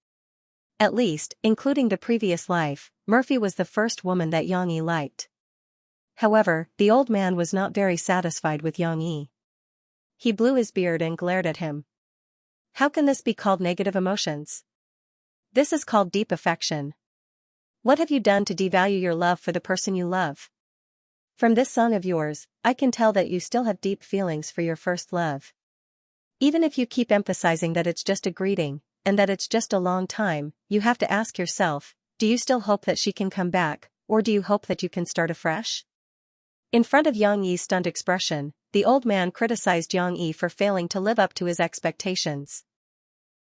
At least, including the previous life, Murphy was the first woman that Yang Yi liked. However, the old man was not very satisfied with Yang Yi. He blew his beard and glared at him. How can this be called negative emotions? This is called deep affection. What have you done to devalue your love for the person you love? From this song of yours, I can tell that you still have deep feelings for your first love. Even if you keep emphasizing that it's just a greeting, and that it's just a long time, you have to ask yourself, do you still hope that she can come back, or do you hope that you can start afresh? In front of Yang Yi's stunned expression, the old man criticized Yang Yi for failing to live up to his expectations.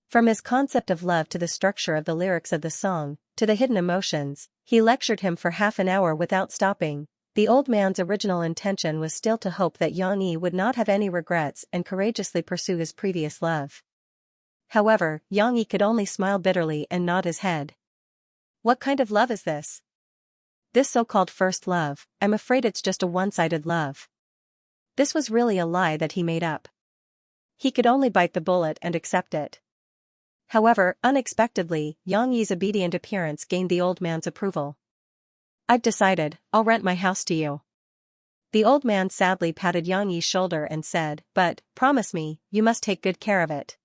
From his concept of love to the structure of the lyrics of the song, to the hidden emotions, he lectured him for half an hour without stopping. The old man's original intention was still to hope that Yang Yi would not have any regrets and courageously pursue his previous love. However, Yang Yi could only smile bitterly and nod his head. What kind of love is this? This so-called first love, I'm afraid it's just a one-sided love. This was really a lie that he made up. He could only bite the bullet and accept it. However, unexpectedly, Yang Yi's obedient appearance gained the old man's approval. I've decided, I'll rent my house to you. The old man sadly patted Yang Yi's shoulder and said, but, promise me, you must take good care of it.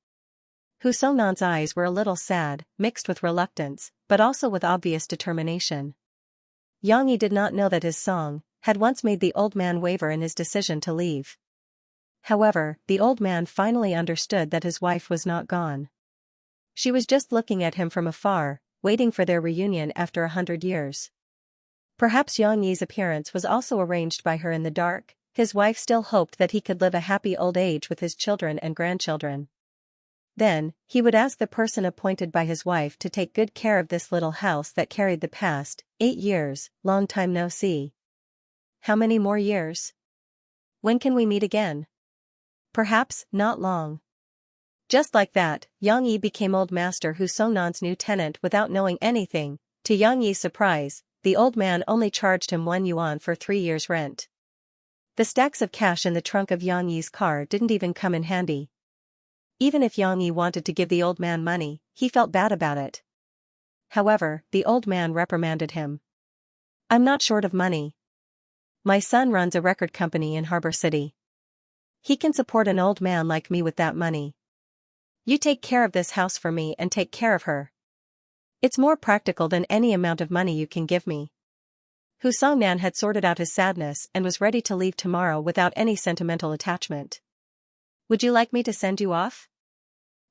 Hu Songnan's eyes were a little sad, mixed with reluctance, but also with obvious determination. Yang Yi did not know that his song had once made the old man waver in his decision to leave. However, the old man finally understood that his wife was not gone. She was just looking at him from afar, waiting for their reunion after 100 years. Perhaps Yang Yi's appearance was also arranged by her in the dark. His wife still hoped that he could live a happy old age with his children and grandchildren. Then, he would ask the person appointed by his wife to take good care of this little house that carried the past. 8 years, long time no see. How many more years? When can we meet again? Perhaps, not long. Just like that, Yang Yi became Old Master Hu Songnan's new tenant without knowing anything. To Yang Yi's surprise, the old man only charged him 1 yuan for 3 years' rent. The stacks of cash in the trunk of Yang Yi's car didn't even come in handy. Even if Yang Yi wanted to give the old man money, he felt bad about it. However, the old man reprimanded him. I'm not short of money. My son runs a record company in Harbor City. He can support an old man like me with that money. You take care of this house for me and take care of her. It's more practical than any amount of money you can give me. Hu Songnan had sorted out his sadness and was ready to leave tomorrow without any sentimental attachment. Would you like me to send you off?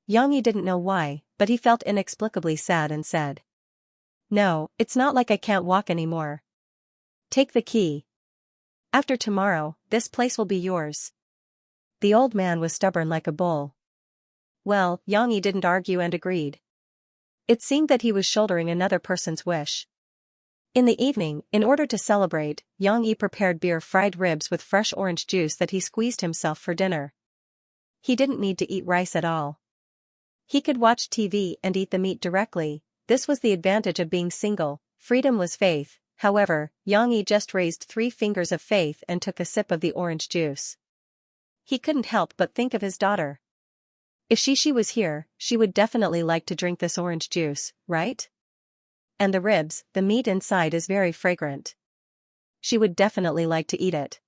Yang Yi didn't know why, but he felt inexplicably sad and said. No, it's not like I can't walk anymore. Take the key. After tomorrow, this place will be yours. The old man was stubborn like a bull. Well, Yang Yi didn't argue and agreed. It seemed that he was shouldering another person's wish. In the evening, in order to celebrate, Yang Yi prepared beer fried ribs with fresh orange juice that he squeezed himself for dinner. He didn't need to eat rice at all. He could watch TV and eat the meat directly. This was the advantage of being single. Freedom was faith. However, Xianxia just raised 3 fingers of faith and took a sip of the orange juice. He couldn't help but think of his daughter. If she was here, she would definitely like to drink this orange juice, right? And the ribs, the meat inside is very fragrant. She would definitely like to eat it.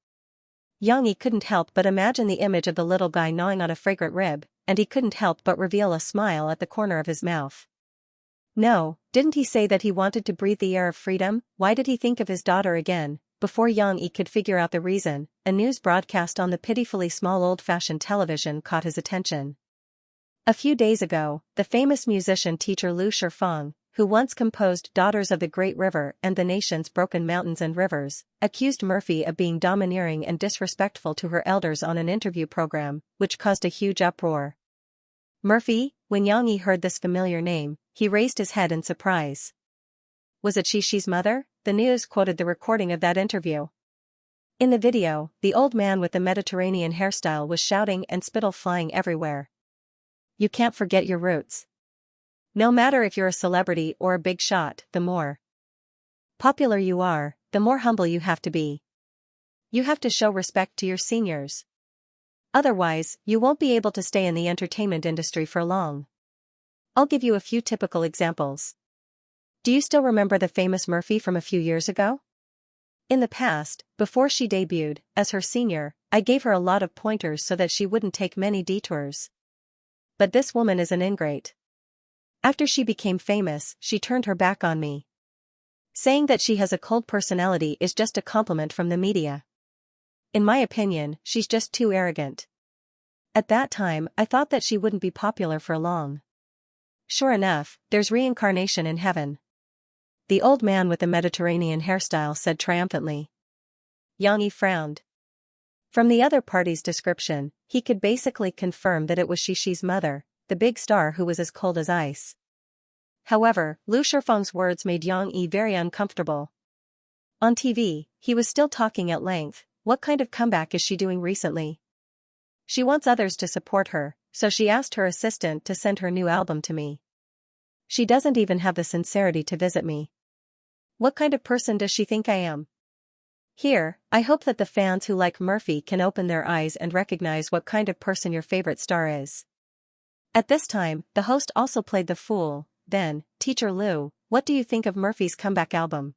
Xianxia couldn't help but imagine the image of the little guy gnawing on a fragrant rib, and he couldn't help but reveal a smile at the corner of his mouth. No, didn't he say that he wanted to breathe the air of freedom? Why did he think of his daughter again? Before Xianxia could figure out the reason, a news broadcast on the pitifully small old-fashioned television caught his attention. A few days ago, the famous musician teacher Lu Shifeng, who once composed Daughters of the Great River and the Nation's Broken Mountains and Rivers, accused Murphy of being domineering and disrespectful to her elders on an interview program, which caused a huge uproar. Murphy, when Xianxia heard this familiar name, he raised his head in surprise. Was it Xi's mother? The news quoted the recording of that interview. In the video, the old man with the Mediterranean hairstyle was shouting and spittle flying everywhere. You can't forget your roots. No matter if you're a celebrity or a big shot, the more popular you are, the more humble you have to be. You have to show respect to your seniors. Otherwise, you won't be able to stay in the entertainment industry for long. I'll give you a few typical examples. Do you still remember the famous Murphy from a few years ago? In the past, before she debuted, as her senior, I gave her a lot of pointers so that she wouldn't take many detours. But this woman is an ingrate. After she became famous, she turned her back on me. Saying that she has a cold personality is just a compliment from the media. In my opinion, she's just too arrogant. At that time, I thought that she wouldn't be popular for long. Sure enough, there's reincarnation in heaven. The old man with the Mediterranean hairstyle said triumphantly. Xianxia frowned. From the other party's description, he could basically confirm that it was Xi's mother, the big star who was as cold as ice. However, Lu Shifeng's words made Xianxia very uncomfortable. On TV, he was still talking at length. What kind of comeback is she doing recently? She wants others to support her, so she asked her assistant to send her new album to me. She doesn't even have the sincerity to visit me. What kind of person does she think I am? Here, I hope that the fans who like Murphy can open their eyes and recognize what kind of person your favorite star is. At this time, the host also played the fool. Then, Teacher Lu, what do you think of Murphy's comeback album?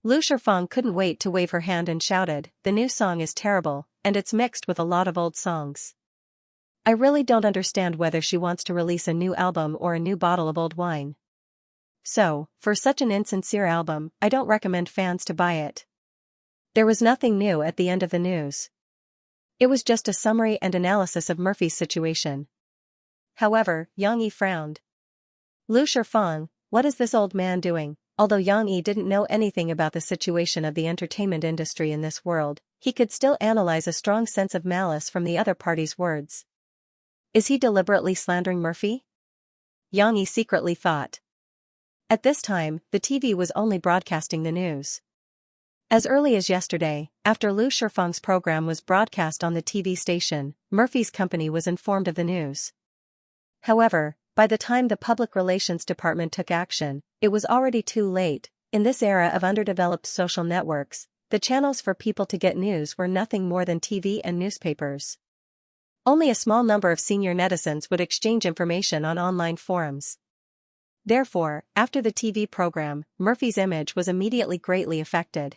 Lu Shifeng couldn't wait to wave her hand and shouted, the new song is terrible, and it's mixed with a lot of old songs. I really don't understand whether she wants to release a new album or a new bottle of old wine. So, for such an insincere album, I don't recommend fans to buy it. There was nothing new at the end of the news. It was just a summary and analysis of Murphy's situation. However, Xianxia frowned. Lu Shifeng, what is this old man doing? Although Xianxia didn't know anything about the situation of the entertainment industry in this world, he could still analyze a strong sense of malice from the other party's words. Is he deliberately slandering Murphy? Xianxia secretly thought. At this time, the TV was only broadcasting the news. As early as yesterday, after Lu Shifeng's program was broadcast on the TV station, Murphy's company was informed of the news. However, by the time the public relations department took action, it was already too late. In this era of underdeveloped social networks, the channels for people to get news were nothing more than TV and newspapers. Only a small number of senior netizens would exchange information on online forums. Therefore, after the TV program, Murphy's image was immediately greatly affected.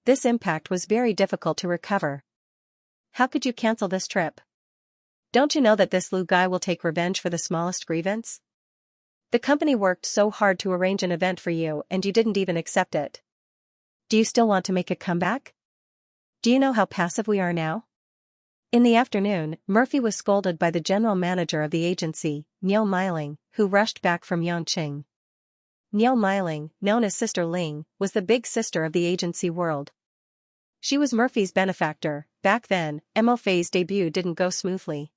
This impact was very difficult to recover. How could you cancel this trip? Don't you know that this Lu guy will take revenge for the smallest grievance? The company worked so hard to arrange an event for you and you didn't even accept it. Do you still want to make a comeback? Do you know how passive we are now? In the afternoon, Murphy was scolded by the general manager of the agency, Niu Miling, who rushed back from Yangqing. Niu Miling, known as Sister Ling, was the big sister of the agency world. She was Murphy's benefactor. Back then, Mofei's debut didn't go smoothly.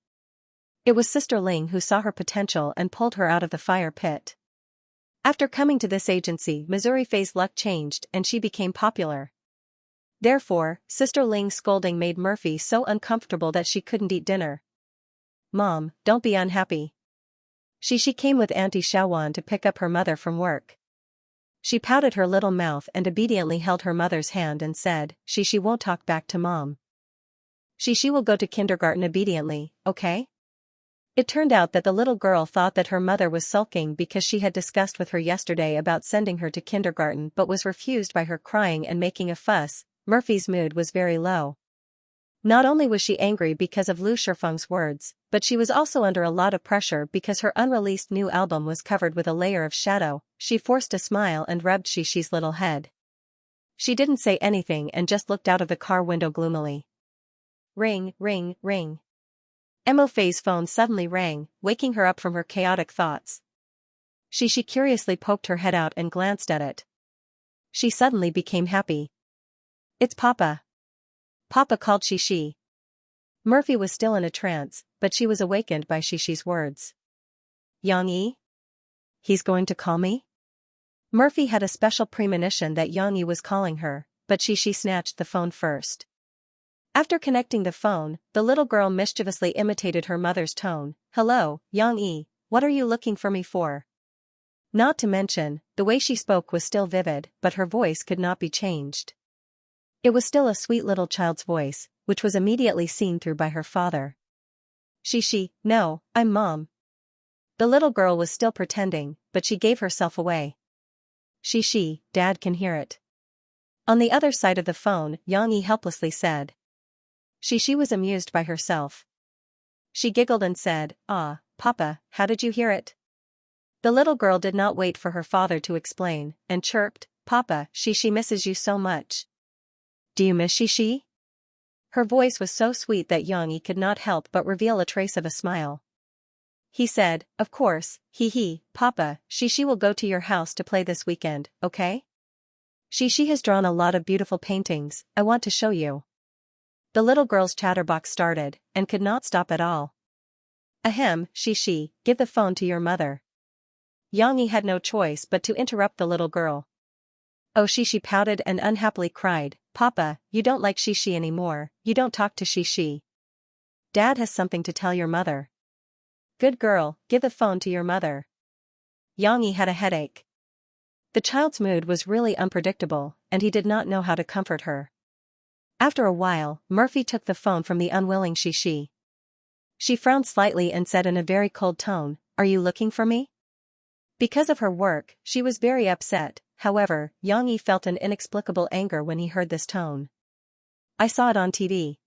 It was Sister Ling who saw her potential and pulled her out of the fire pit. After coming to this agency, Missouri Fei's luck changed and she became popular. Therefore, Sister Ling's scolding made Murphy so uncomfortable that she couldn't eat dinner. Mom, don't be unhappy. She came with Auntie Xiaowan to pick up her mother from work. She pouted her little mouth and obediently held her mother's hand and said, She won't talk back to Mom. She will go to kindergarten obediently, okay? It turned out that the little girl thought that her mother was sulking because she had discussed with her yesterday about sending her to kindergarten but was refused by her crying and making a fuss. Murphy's mood was very low. Not only was she angry because of Lu Shifeng's words, but she was also under a lot of pressure because her unreleased new album was covered with a layer of shadow. She forced a smile and rubbed Shi's little head. She didn't say anything and just looked out of the car window gloomily. Ring, ring, ring. Mo Fei's phone suddenly rang, waking her up from her chaotic thoughts. She curiously poked her head out and glanced at it. She suddenly became happy. It's Papa. Papa called Shi. Murphy was still in a trance, but she was awakened by Shi's words. Yang Yi? He's going to call me? Murphy had a special premonition that Yang Yi was calling her, but Shi snatched the phone first. After connecting the phone, the little girl mischievously imitated her mother's tone. Hello, Yang Yi, what are you looking for me for? Not to mention, the way she spoke was still vivid, but her voice could not be changed. It was still a sweet little child's voice, which was immediately seen through by her father. No, I'm Mom. The little girl was still pretending, but she gave herself away. Dad can hear it. On the other side of the phone, Yang Yi helplessly said. She was amused by herself. She giggled and said, Ah, Papa, how did you hear it? The little girl did not wait for her father to explain, and chirped, Papa, she misses you so much. Do you miss Shi? Her voice was so sweet that Yang Yi could not help but reveal a trace of a smile. He said, Of course, Papa, Shi will go to your house to play this weekend, okay? Shi has drawn a lot of beautiful paintings, I want to show you. The little girl's chatterbox started, and could not stop at all. Ahem, Shi, give the phone to your mother. Yang Yi had no choice but to interrupt the little girl. Oh, Shi pouted and unhappily cried, Papa, you don't like Shi anymore, you don't talk to Shi. Dad has something to tell your mother. Good girl, give the phone to your mother. Yang Yi had a headache. The child's mood was really unpredictable, and he did not know how to comfort her. After a while, Murphy took the phone from the unwilling Shi. She frowned slightly and said in a very cold tone, Are you looking for me? Because of her work, she was very upset. However, Yang Yi felt an inexplicable anger when he heard this tone. I saw it on TV.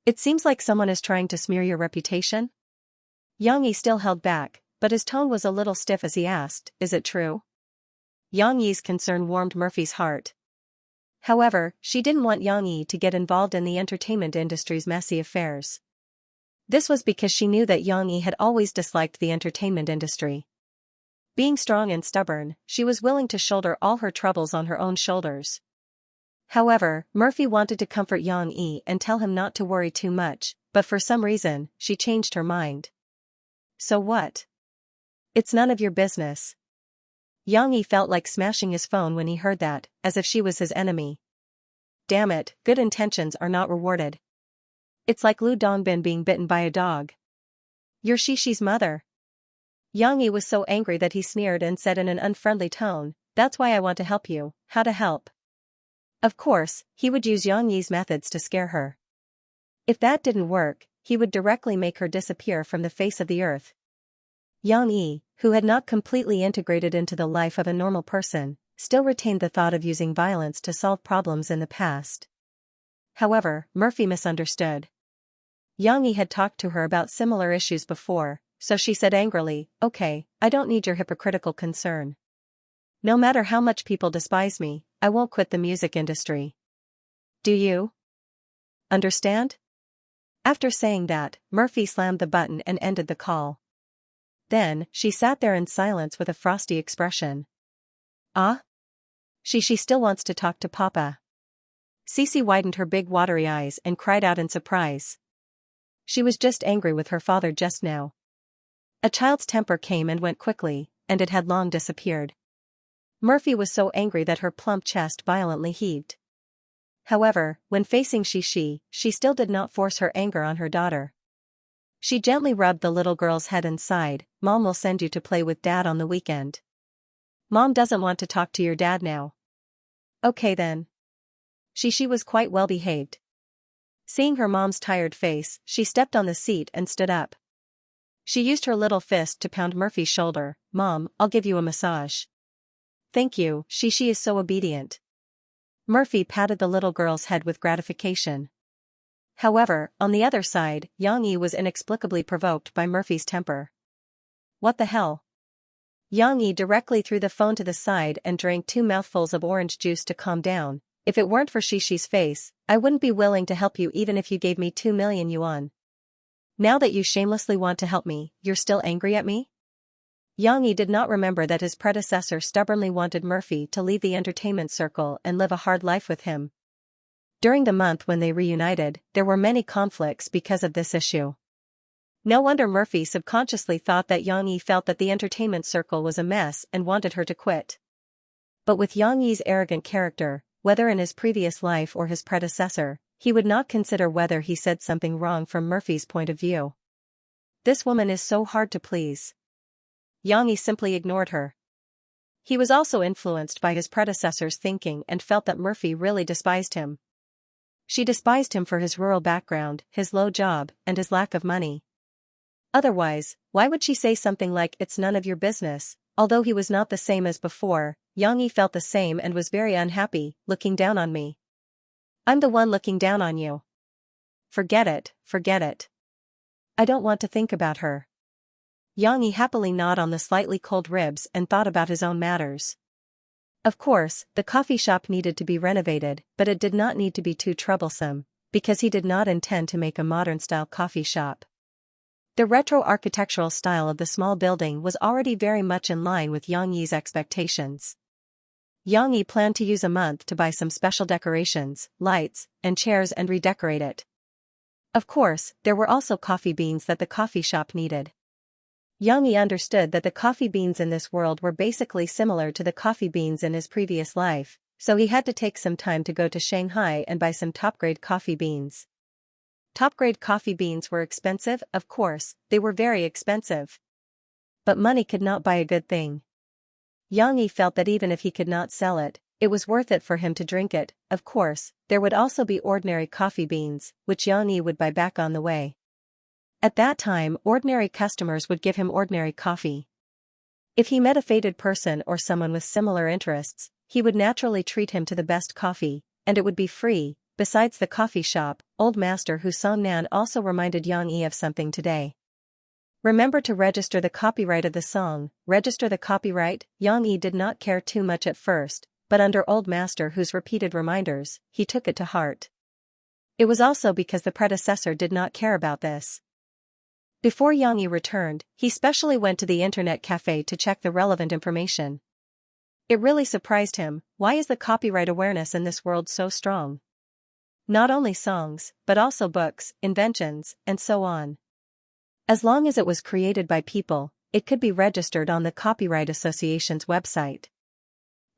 It seems like someone is trying to smear your reputation? Yang Yi still held back, but his tone was a little stiff as he asked, Is it true? Yang Yi's concern warmed Murphy's heart. However, she didn't want Yang Yi to get involved in the entertainment industry's messy affairs. This was because she knew that Yang Yi had always disliked the entertainment industry. Being strong and stubborn, she was willing to shoulder all her troubles on her own shoulders. However, Murphy wanted to comfort Yang Yi and tell him not to worry too much, but for some reason, she changed her mind. So what? It's none of your business. Yang Yi felt like smashing his phone when he heard that, as if she was his enemy. Damn it, good intentions are not rewarded. It's like Lu Dongbin being bitten by a dog. You're Shi's mother. Yang Yi was so angry that he sneered and said in an unfriendly tone, That's why I want to help you. How to help? Of course, he would use Yang Yi's methods to scare her. If that didn't work, he would directly make her disappear from the face of the earth. Yang Yi, who had not completely integrated into the life of a normal person, still retained the thought of using violence to solve problems in the past. However, Murphy misunderstood. Yang Yi had talked to her about similar issues before, so she said angrily, Okay, I don't need your hypocritical concern. No matter how much people despise me, I won't quit the music industry. Do you? Understand? After saying that, Murphy slammed the button and ended the call. Then, she sat there in silence with a frosty expression. Ah? She still wants to talk to Papa. Cece widened her big watery eyes and cried out in surprise. She was just angry with her father just now. A child's temper came and went quickly, and it had long disappeared. Murphy was so angry that her plump chest violently heaved. However, when facing Shi still did not force her anger on her daughter. She gently rubbed the little girl's head and sighed, "Mom will send you to play with Dad on the weekend." "Mom doesn't want to talk to your dad now." "Okay then." She was quite well behaved. Seeing her mom's tired face, she stepped on the seat and stood up. She used her little fist to pound Murphy's shoulder. "Mom, I'll give you a massage." "Thank you." She is so obedient. Murphy patted the little girl's head with gratification. However, on the other side, Xianxia was inexplicably provoked by Murphy's temper. "What the hell?" Xianxia directly threw the phone to the side and drank 2 mouthfuls of orange juice to calm down. "If it weren't for Shi's face, I wouldn't be willing to help you even if you gave me 2 million yuan. Now that you shamelessly want to help me, you're still angry at me?" Xianxia did not remember that his predecessor stubbornly wanted Murphy to leave the entertainment circle and live a hard life with him. During the month when they reunited, there were many conflicts because of this issue. No wonder Murphy subconsciously thought that Xianxia felt that the entertainment circle was a mess and wanted her to quit. But with Xiangyi's arrogant character, whether in his previous life or his predecessor, he would not consider whether he said something wrong from Murphy's point of view. This woman is so hard to please. Xianxia simply ignored her. He was also influenced by his predecessor's thinking and felt that Murphy really despised him. She despised him for his rural background, his low job, and his lack of money. Otherwise, why would she say something like "it's none of your business"? Although he was not the same as before, Xianxia felt the same and was very unhappy. "Looking down on me? I'm the one looking down on you. Forget it, forget it. I don't want to think about her." Xianxia happily gnawed on the slightly cold ribs and thought about his own matters. Of course, the coffee shop needed to be renovated, but it did not need to be too troublesome, because he did not intend to make a modern-style coffee shop. The retro architectural style of the small building was already very much in line with Xiangyi's expectations. Xianxia planned to use a month to buy some special decorations, lights, and chairs and redecorate it. Of course, there were also coffee beans that the coffee shop needed. Xianxia understood that the coffee beans in this world were basically similar to the coffee beans in his previous life, so he had to take some time to go to Shanghai and buy some top-grade coffee beans. Top-grade coffee beans were expensive, of course, they were very expensive. But money could not buy a good thing. Xianxia felt that even if he could not sell it, it was worth it for him to drink it. Of course, there would also be ordinary coffee beans, which Xianxia would buy back on the way. At that time, ordinary customers would give him ordinary coffee. If he met a fated person or someone with similar interests, he would naturally treat him to the best coffee, and it would be free. Besides the coffee shop, Old Master Hu Songnan also reminded Xianxia of something today. "Remember to register the copyright of the song." Register the copyright? Xianxia did not care too much at first, but under Old Master Hu's repeated reminders, he took it to heart. It was also because the predecessor did not care about this. Before Xianxia returned, he specially went to the internet cafe to check the relevant information. It really surprised him. Why is the copyright awareness in this world so strong? Not only songs, but also books, inventions, and so on. As long as it was created by people, it could be registered on the Copyright Association's website.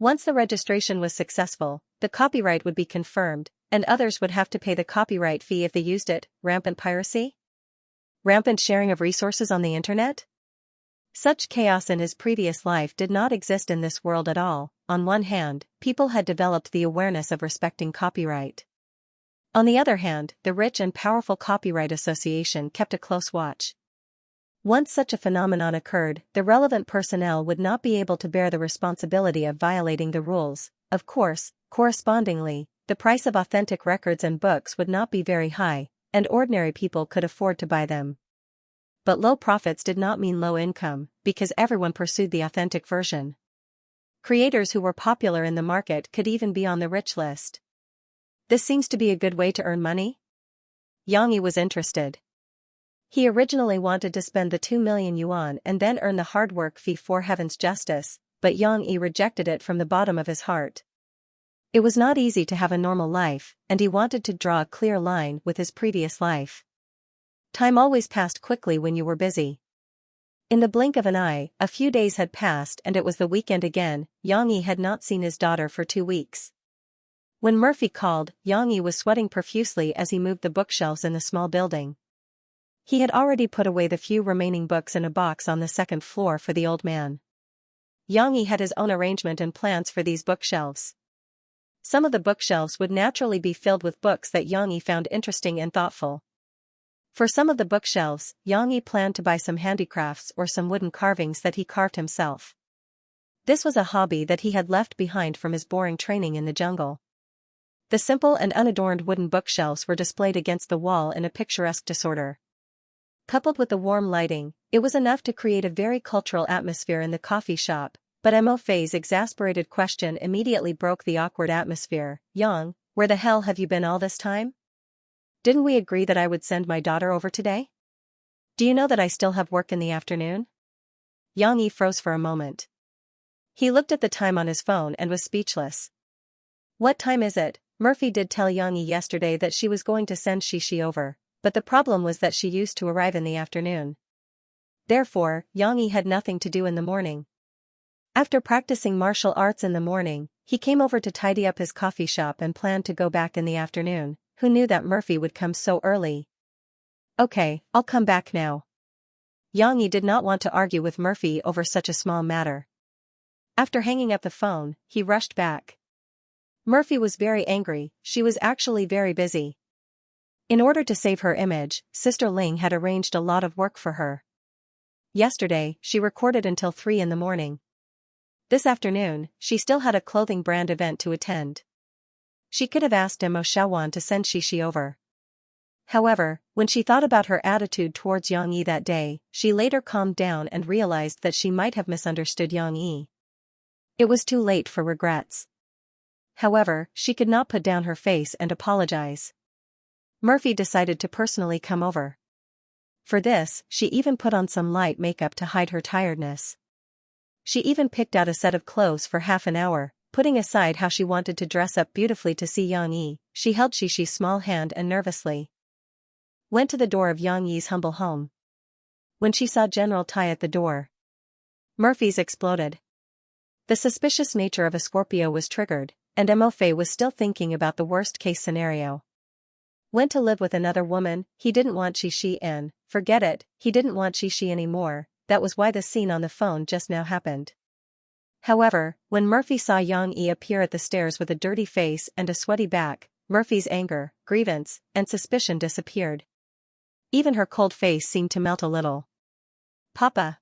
Once the registration was successful, the copyright would be confirmed, and others would have to pay the copyright fee if they used it. Rampant piracy? Rampant sharing of resources on the internet? Such chaos in his previous life did not exist in this world at all. On one hand, people had developed the awareness of respecting copyright. On the other hand, the rich and powerful Copyright Association kept a close watch. Once such a phenomenon occurred, the relevant personnel would not be able to bear the responsibility of violating the rules. Of course, correspondingly, the price of authentic records and books would not be very high, and ordinary people could afford to buy them. But low profits did not mean low income, because everyone pursued the authentic version. Creators who were popular in the market could even be on the rich list. This seems to be a good way to earn money? Xianxia was interested. He originally wanted to spend the 2 million yuan and then earn the hard work fee for heaven's justice, but Xianxia rejected it from the bottom of his heart. It was not easy to have a normal life, and he wanted to draw a clear line with his previous life. Time always passed quickly when you were busy. In the blink of an eye, a few days had passed and it was the weekend again. Xianxia had not seen his daughter for 2 weeks. When Murphy called, Xianxia was sweating profusely as he moved the bookshelves in the small building. He had already put away the few remaining books in a box on the second floor for the old man. Xianxia had his own arrangement and plans for these bookshelves. Some of the bookshelves would naturally be filled with books that Xianxia found interesting and thoughtful. For some of the bookshelves, Xianxia planned to buy some handicrafts or some wooden carvings that he carved himself. This was a hobby that he had left behind from his boring training in the jungle. The simple and unadorned wooden bookshelves were displayed against the wall in a picturesque disorder. Coupled with the warm lighting, it was enough to create a very cultural atmosphere in the coffee shop, but Mo Fei's exasperated question immediately broke the awkward atmosphere. "Yang, where the hell have you been all this time? Didn't we agree that I would send my daughter over today? Do you know that I still have work in the afternoon?" Xianxia froze for a moment. He looked at the time on his phone and was speechless. "What time is it?" Murphy did tell Xianxia yesterday that she was going to send Xianxia over, but the problem was that she used to arrive in the afternoon. Therefore, Xianxia had nothing to do in the morning. After practicing martial arts in the morning, he came over to tidy up his coffee shop and planned to go back in the afternoon. Who knew that Murphy would come so early? "Okay, I'll come back now." Xianxia did not want to argue with Murphy over such a small matter. After hanging up the phone, he rushed back. Murphy was very angry. She was actually very busy. In order to save her image, Sister Ling had arranged a lot of work for her. Yesterday, she recorded until 3 in the morning. This afternoon, she still had a clothing brand event to attend. She could have asked Mo Shaowan to send Xianxia over. However, when she thought about her attitude towards Xianxia that day, she later calmed down and realized that she might have misunderstood Xianxia. It was too late for regrets. However, she could not put down her face and apologize. Murphy decided to personally come over. For this, she even put on some light makeup to hide her tiredness. She even picked out a set of clothes for half an hour, putting aside how she wanted to dress up beautifully to see Xianxia. She held Xianxia's small hand and nervously went to the door of Xianxia's humble home. When she saw General Tai at the door, Murphy's exploded. The suspicious nature of a Scorpio was triggered, and Mo Fei was still thinking about the worst-case scenario. Went to live with another woman. He didn't want Xianxia in. Forget it, he didn't want Xianxia anymore. That was why the scene on the phone just now happened. However, when Murphy saw Xianxia appear at the stairs with a dirty face and a sweaty back, Murphy's anger, grievance, and suspicion disappeared. Even her cold face seemed to melt a little. "Papa."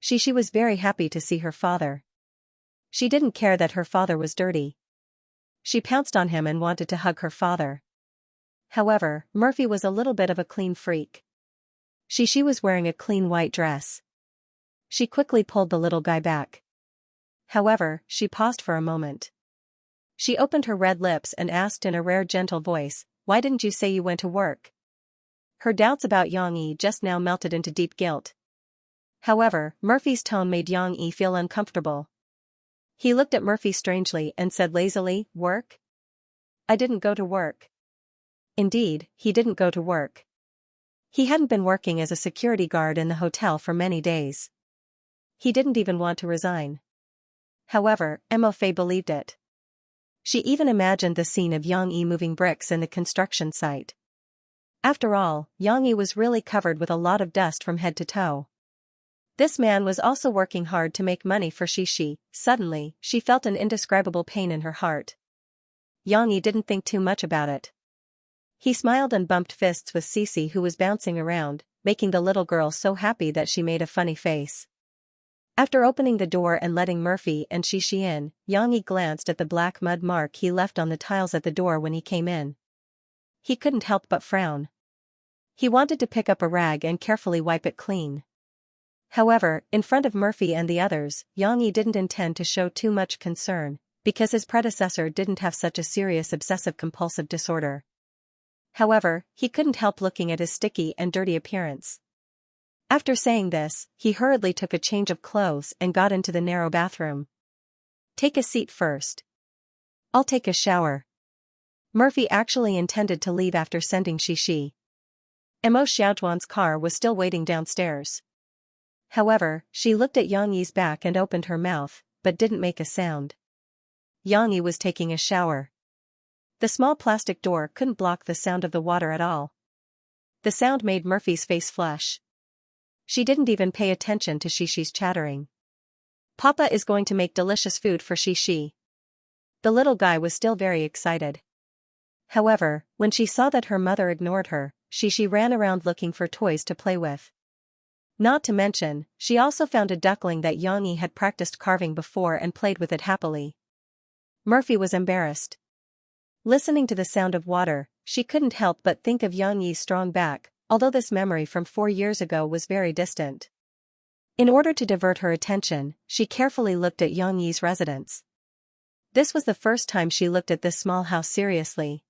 Xianxia was very happy to see her father. She didn't care that her father was dirty. She pounced on him and wanted to hug her father. However, Murphy was a little bit of a clean freak. Xianxia was wearing a clean white dress. She quickly pulled the little guy back. However, she paused for a moment. She opened her red lips and asked in a rare gentle voice, "Why didn't you say you went to work?" Her doubts about Xianxia just now melted into deep guilt. However, Murphy's tone made Xianxia feel uncomfortable. He looked at Murphy strangely and said lazily, "Work? I didn't go to work." Indeed, he didn't go to work. He hadn't been working as a security guard in the hotel for many days. He didn't even want to resign. However, Mo Fei believed it. She even imagined the scene of Xianxia moving bricks in the construction site. After all, Xianxia was really covered with a lot of dust from head to toe. This man was also working hard to make money for Xianxia. Suddenly, she felt an indescribable pain in her heart. Xianxia didn't think too much about it. He smiled and bumped fists with Cici, who was bouncing around, making the little girl so happy that she made a funny face. After opening the door and letting Murphy and Xianxia in, Xianxia glanced at the black mud mark he left on the tiles at the door when he came in. He couldn't help but frown. He wanted to pick up a rag and carefully wipe it clean. However, in front of Murphy and the others, Xianxia didn't intend to show too much concern, because his predecessor didn't have such a serious obsessive-compulsive disorder. However, he couldn't help looking at his sticky and dirty appearance. After saying this, he hurriedly took a change of clothes and got into the narrow bathroom. "Take a seat first. I'll take a shower." Murphy actually intended to leave after sending Xianxia. Mo Xiaojuan's car was still waiting downstairs. However, she looked at Xianxia's back and opened her mouth, but didn't make a sound. Xianxia was taking a shower. The small plastic door couldn't block the sound of the water at all. The sound made Murphy's face flush. She didn't even pay attention to Xixi's chattering. Papa is going to make delicious food for Xixi. The little guy was still very excited. However, when she saw that her mother ignored her, Xixi ran around looking for toys to play with. Not to mention, she also found a duckling that Xianxia had practiced carving before and played with it happily. Murphy was embarrassed. Listening to the sound of water, she couldn't help but think of Xianxi's strong back, although this memory from 4 years ago was very distant. In order to divert her attention, she carefully looked at Xianxi's residence. This was the first time she looked at this small house seriously.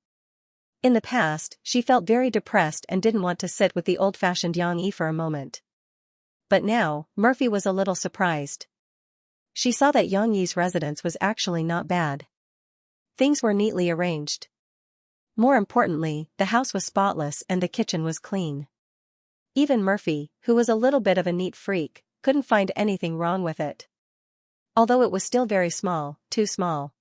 In the past, she felt very depressed and didn't want to sit with the old-fashioned Xianxia for a moment. But now, Murphy was a little surprised. She saw that Xianxi's residence was actually not bad. Things were neatly arranged. More importantly, the house was spotless and the kitchen was clean. Even Murphy, who was a little bit of a neat freak, couldn't find anything wrong with it. Although it was still very small, too small.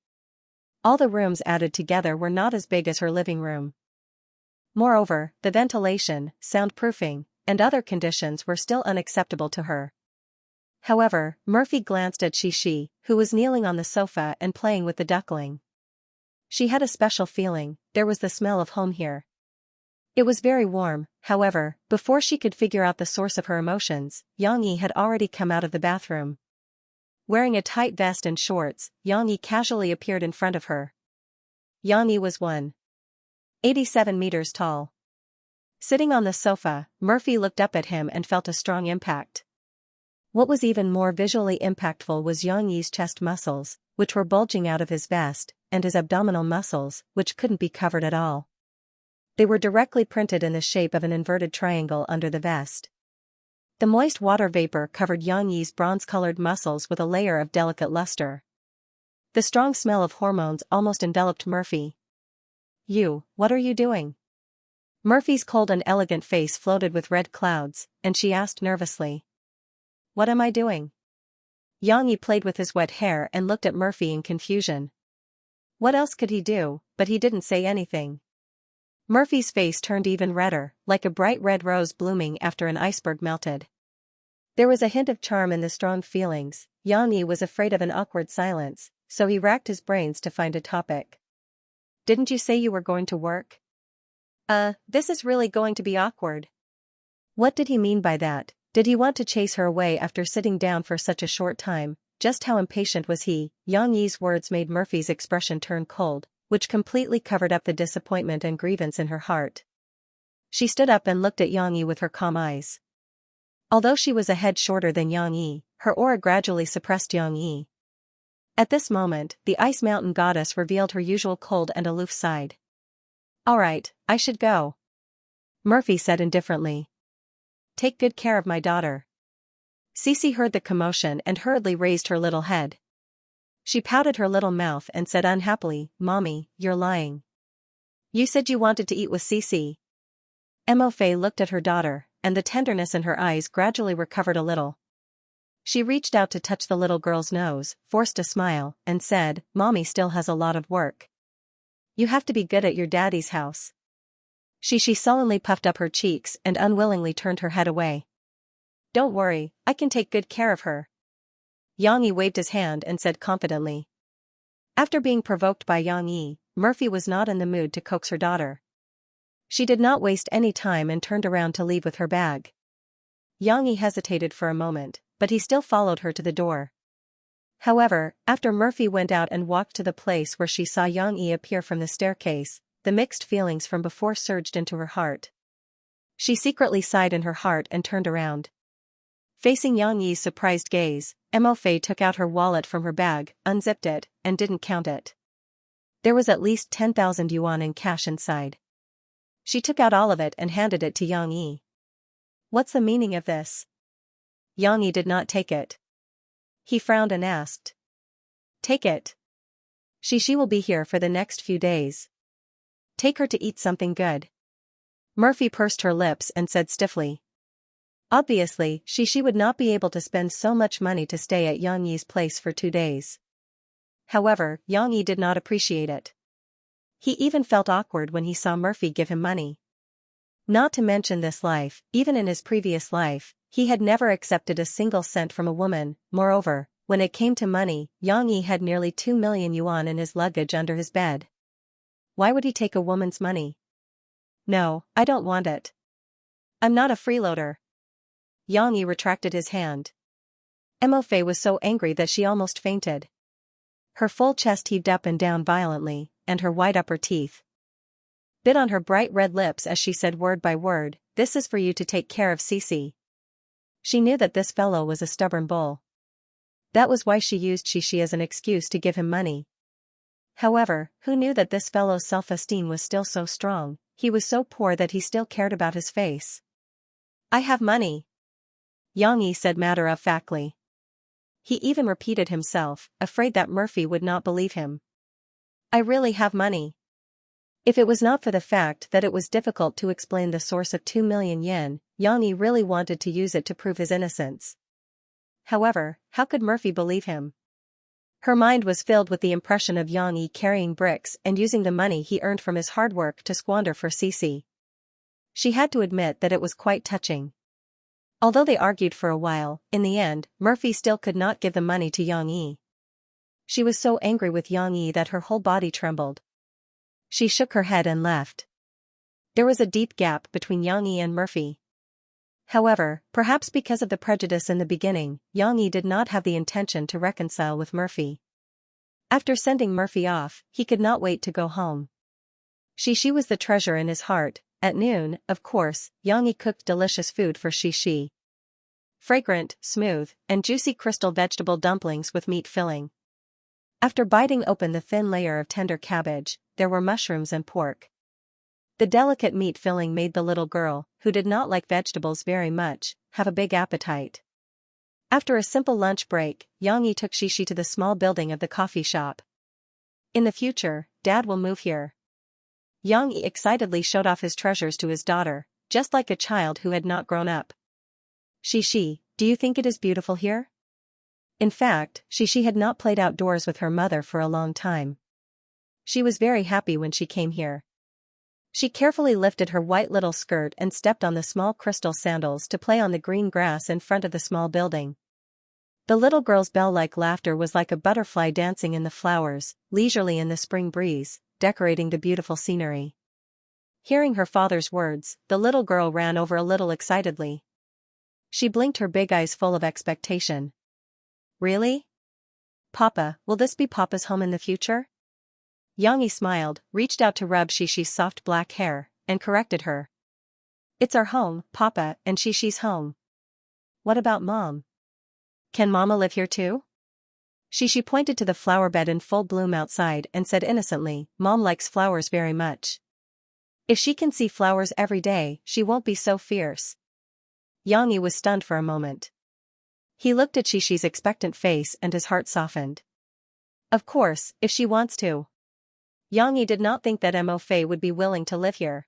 All the rooms added together were not as big as her living room. Moreover, the ventilation, soundproofing, and other conditions were still unacceptable to her. However, Murphy glanced at Xixi, who was kneeling on the sofa and playing with the duckling. She had a special feeling, there was the smell of home here. It was very warm, however, before she could figure out the source of her emotions, Xianxia had already come out of the bathroom. Wearing a tight vest and shorts, Xianxia casually appeared in front of her. Xianxia was 1.87 meters tall. Sitting on the sofa, Murphy looked up at him and felt a strong impact. What was even more visually impactful was Xianxi's chest muscles, which were bulging out of his vest, and his abdominal muscles, which couldn't be covered at all. They were directly printed in the shape of an inverted triangle under the vest. The moist water vapor covered Xianxi's bronze-colored muscles with a layer of delicate luster. The strong smell of hormones almost enveloped Murphy. What are you doing?" Murphy's cold and elegant face floated with red clouds, and she asked nervously. "What am I doing?" Xianxia played with his wet hair and looked at Murphy in confusion. What else could he do, but he didn't say anything. Murphy's face turned even redder, like a bright red rose blooming after an iceberg melted. There was a hint of charm in the strong feelings. Xianxia was afraid of an awkward silence, so he racked his brains to find a topic. "Didn't you say you were going to work?" This is really going to be awkward." What did he mean by that? Did he want to chase her away after sitting down for such a short time? Just how impatient was he? Xianxi's words made Murphy's expression turn cold, which completely covered up the disappointment and grievance in her heart. She stood up and looked at Xianxia with her calm eyes. Although she was a head shorter than Xianxia, her aura gradually suppressed Xianxia. At this moment, the ice mountain goddess revealed her usual cold and aloof side. "All right, I should go," Murphy said indifferently. "Take good care of my daughter." Cece heard the commotion and hurriedly raised her little head. She pouted her little mouth and said unhappily, "Mommy, you're lying. You said you wanted to eat with Cece." Fei looked at her daughter, and the tenderness in her eyes gradually recovered a little. She reached out to touch the little girl's nose, forced a smile, and said, "Mommy still has a lot of work. You have to be good at your daddy's house." She sullenly puffed up her cheeks and unwillingly turned her head away. "Don't worry, I can take good care of her." Xianxia waved his hand and said confidently. After being provoked by Xianxia, Murphy was not in the mood to coax her daughter. She did not waste any time and turned around to leave with her bag. Xianxia hesitated for a moment, but he still followed her to the door. However, after Murphy went out and walked to the place where she saw Xianxia appear from the staircase, the mixed feelings from before surged into her heart. She secretly sighed in her heart and turned around. Facing Xianxi's surprised gaze, Fei took out her wallet from her bag, unzipped it, and didn't count it. There was at least 10,000 yuan in cash inside. She took out all of it and handed it to Xianxia. "What's the meaning of this?" Xianxia did not take it. He frowned and asked. "Take it. She will be here for the next few days. Take her to eat something good." Murphy pursed her lips and said stiffly. Obviously, she would not be able to spend so much money to stay at Xianxi's place for 2 days. However, Xianxia did not appreciate it. He even felt awkward when he saw Murphy give him money. Not to mention this life, even in his previous life, he had never accepted a single cent from a woman. Moreover, when it came to money, Xianxia had nearly 2 million yuan in his luggage under his bed. Why would he take a woman's money? No, I don't want it. I'm not a freeloader. Xianxia retracted his hand. Mo Fei was so angry that she almost fainted. Her full chest heaved up and down violently, and her white upper teeth bit on her bright red lips as she said word by word, "This is for you to take care of Cici." She knew that this fellow was a stubborn bull. That was why she used Xianxia as an excuse to give him money. However, who knew that this fellow's self-esteem was still so strong? He was so poor that he still cared about his face. "I have money," Xianxia said matter-of-factly. He even repeated himself, afraid that Murphy would not believe him. "I really have money." If it was not for the fact that it was difficult to explain the source of 2 million yen, Xianxia really wanted to use it to prove his innocence. However, how could Murphy believe him? Her mind was filled with the impression of Xianxia carrying bricks and using the money he earned from his hard work to squander for Cici. She had to admit that it was quite touching. Although they argued for a while, in the end, Murphy still could not give the money to Xianxia. She was so angry with Xianxia that her whole body trembled. She shook her head and left. There was a deep gap between Xianxia and Murphy. However, perhaps because of the prejudice in the beginning, Xianxia did not have the intention to reconcile with Murphy. After sending Murphy off, he could not wait to go home. Xianxia was the treasure in his heart. At noon, of course, Xianxia cooked delicious food for Xianxia. Fragrant, smooth, and juicy crystal vegetable dumplings with meat filling. After biting open the thin layer of tender cabbage, there were mushrooms and pork. The delicate meat filling made the little girl, who did not like vegetables very much, have a big appetite. After a simple lunch break, Xianxia took Xianxia to the small building of the coffee shop. "In the future, Dad will move here." Xianxia excitedly showed off his treasures to his daughter, just like a child who had not grown up. "Xianxia, do you think it is beautiful here?" In fact, Xianxia had not played outdoors with her mother for a long time. She was very happy when she came here. She carefully lifted her white little skirt and stepped on the small crystal sandals to play on the green grass in front of the small building. The little girl's bell-like laughter was like a butterfly dancing in the flowers, leisurely in the spring breeze, decorating the beautiful scenery. Hearing her father's words, the little girl ran over a little excitedly. She blinked her big eyes full of expectation. "Really? Papa, will this be Papa's home in the future?" Xianxia smiled, reached out to rub Xixi's soft black hair, and corrected her. "It's our home, Papa, and Xixi's home." "What about Mom? Can Mama live here too?" Xixi pointed to the flower bed in full bloom outside and said innocently, "Mom likes flowers very much. If she can see flowers every day, she won't be so fierce." Xianxia was stunned for a moment. He looked at Xixi's expectant face and his heart softened. Of course, if she wants to. Xianxia did not think that Mo Fei would be willing to live here.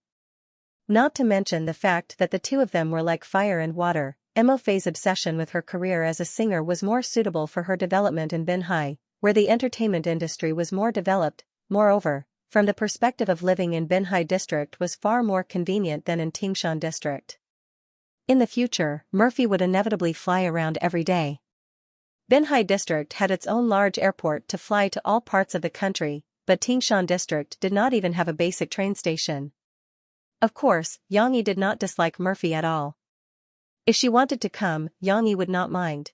Not to mention the fact that the two of them were like fire and water. Mo Fei's obsession with her career as a singer was more suitable for her development in Binhai, where the entertainment industry was more developed. Moreover, from the perspective of living in Binhai district was far more convenient than in Tingshan district. In the future, Murphy would inevitably fly around every day. Binhai district had its own large airport to fly to all parts of the country, but Tingshan district did not even have a basic train station. Of course, Xianxia did not dislike Murphy at all. If she wanted to come, Xianxia would not mind.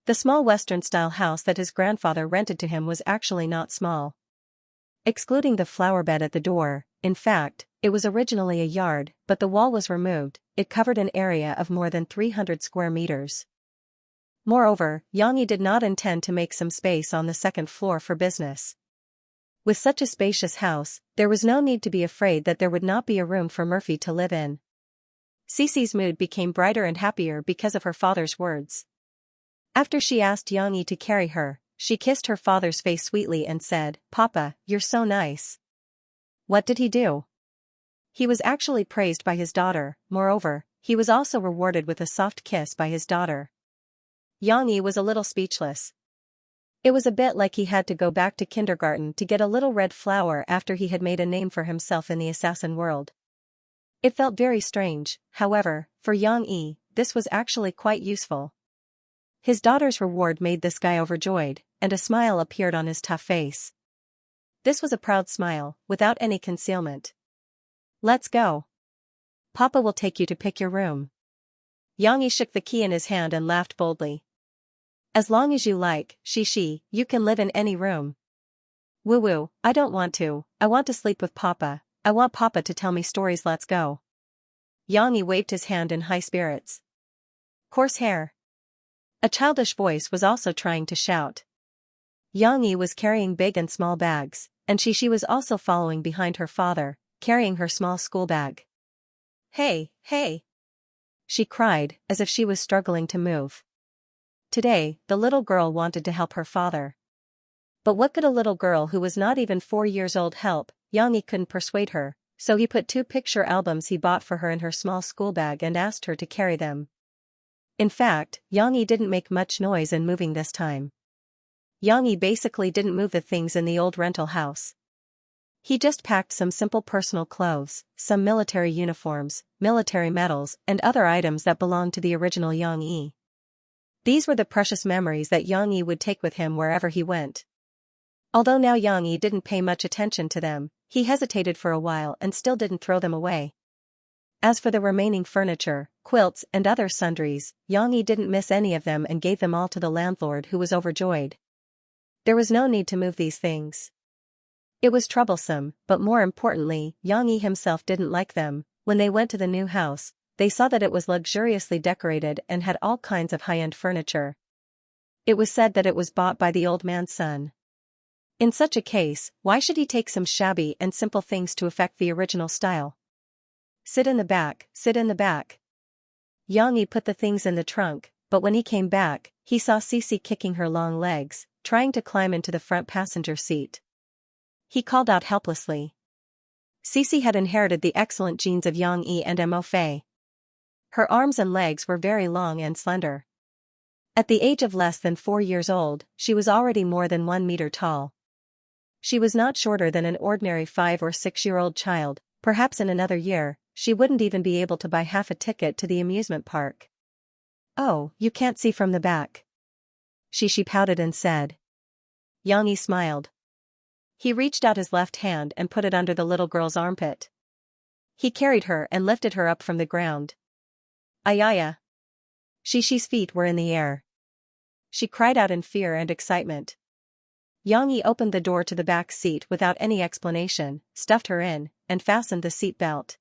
The small Western-style house that his grandfather rented to him was actually not small. Excluding the flower bed at the door, in fact, it was originally a yard, but the wall was removed. It covered an area of more than 300 square meters. Moreover, Xianxia did not intend to make some space on the second floor for business. With such a spacious house, there was no need to be afraid that there would not be a room for Murphy to live in. Cici's mood became brighter and happier because of her father's words. After she asked Xianxia to carry her, she kissed her father's face sweetly and said, "Papa, you're so nice." What did he do? He was actually praised by his daughter. Moreover, he was also rewarded with a soft kiss by his daughter. Xianxia was a little speechless. It was a bit like he had to go back to kindergarten to get a little red flower after he had made a name for himself in the assassin world. It felt very strange, however, for Yang Yi, this was actually quite useful. His daughter's reward made this guy overjoyed, and a smile appeared on his tough face. This was a proud smile, without any concealment. Let's go. Papa will take you to pick your room. Yang Yi shook the key in his hand and laughed boldly. As long as you like, Shishi, you can live in any room. Woo-woo, I don't want to, I want to sleep with Papa, I want Papa to tell me stories, let's go. Yang Yi waved his hand in high spirits. Coarse hair. A childish voice was also trying to shout. Yang Yi was carrying big and small bags, and Shishi was also following behind her father, carrying her small school bag. Hey, hey! She cried, as if she was struggling to move. Today, the little girl wanted to help her father. But what could a little girl who was not even 4 years old help? Yang Yi couldn't persuade her, so he put 2 picture albums he bought for her in her small school bag and asked her to carry them. In fact, Yang Yi didn't make much noise in moving this time. Yang Yi basically didn't move the things in the old rental house. He just packed some simple personal clothes, some military uniforms, military medals, and other items that belonged to the original Yang Yi. These were the precious memories that Yang Yi would take with him wherever he went. Although now Yang Yi didn't pay much attention to them, he hesitated for a while and still didn't throw them away. As for the remaining furniture, quilts and other sundries, Yang Yi didn't miss any of them and gave them all to the landlord, who was overjoyed. There was no need to move these things. It was troublesome, but more importantly, Yang Yi himself didn't like them. When they went to the new house, they saw that it was luxuriously decorated and had all kinds of high-end furniture. It was said that it was bought by the old man's son. In such a case, why should he take some shabby and simple things to affect the original style? Sit in the back, sit in the back. Yang Yi put the things in the trunk, but when he came back, he saw Cece kicking her long legs, trying to climb into the front passenger seat. He called out helplessly. Cece had inherited the excellent genes of Yang Yi and Mo Fei. Her arms and legs were very long and slender. At the age of less than 4 years old, she was already more than 1 meter tall. She was not shorter than an ordinary 5 or 6-year-old child. Perhaps in another year, she wouldn't even be able to buy half a ticket to the amusement park. Oh, you can't see from the back. She pouted and said. Yang Yi smiled. He reached out his left hand and put it under the little girl's armpit. He carried her and lifted her up from the ground. Ayaya. Shishi's feet were in the air. She cried out in fear and excitement. Yang Yi opened the door to the back seat without any explanation, stuffed her in, and fastened the seat belt.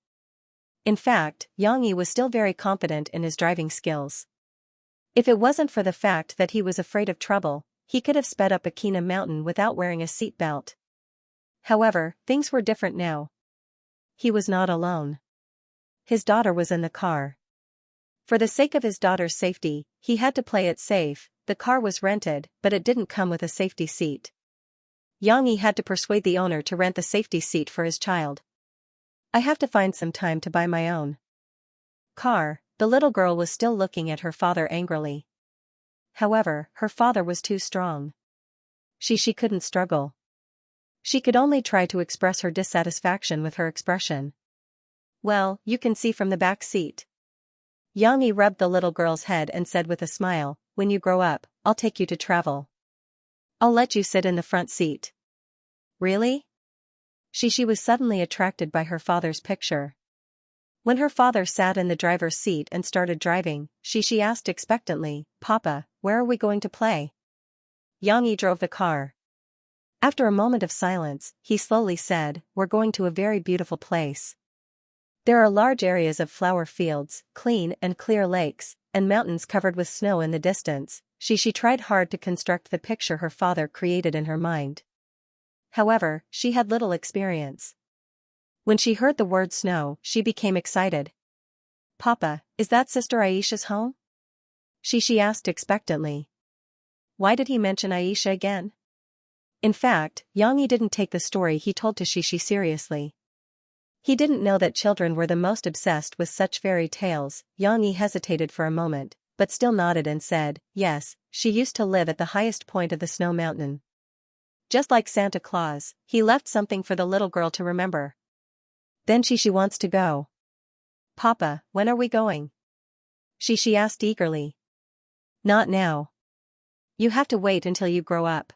In fact, Yang Yi was still very confident in his driving skills. If it wasn't for the fact that he was afraid of trouble, he could have sped up Akina Mountain without wearing a seat belt. However, things were different now. He was not alone. His daughter was in the car. For the sake of his daughter's safety, he had to play it safe. The car was rented, but it didn't come with a safety seat. Yang Yi had to persuade the owner to rent the safety seat for his child. I have to find some time to buy my own car. The little girl was still looking at her father angrily. However, her father was too strong. She couldn't struggle. She could only try to express her dissatisfaction with her expression. Well, you can see from the back seat. Yang Yi rubbed the little girl's head and said with a smile, when you grow up, I'll take you to travel. I'll let you sit in the front seat. Really? She was suddenly attracted by her father's picture. When her father sat in the driver's seat and started driving, she asked expectantly, Papa, where are we going to play? Yang Yi drove the car. After a moment of silence, he slowly said, we're going to a very beautiful place. There are large areas of flower fields, clean and clear lakes, and mountains covered with snow in the distance. She tried hard to construct the picture her father created in her mind. However, she had little experience. When she heard the word snow, she became excited. Papa, is that Sister Aisha's home? She asked expectantly. Why did he mention Aisha again? In fact, Yang Yi didn't take the story he told to Shishi seriously. He didn't know that children were the most obsessed with such fairy tales. Yang Yi hesitated for a moment, but still nodded and said, yes, she used to live at the highest point of the snow mountain. Just like Santa Claus, he left something for the little girl to remember. Then she wants to go. Papa, when are we going? She asked eagerly. Not now. You have to wait until you grow up.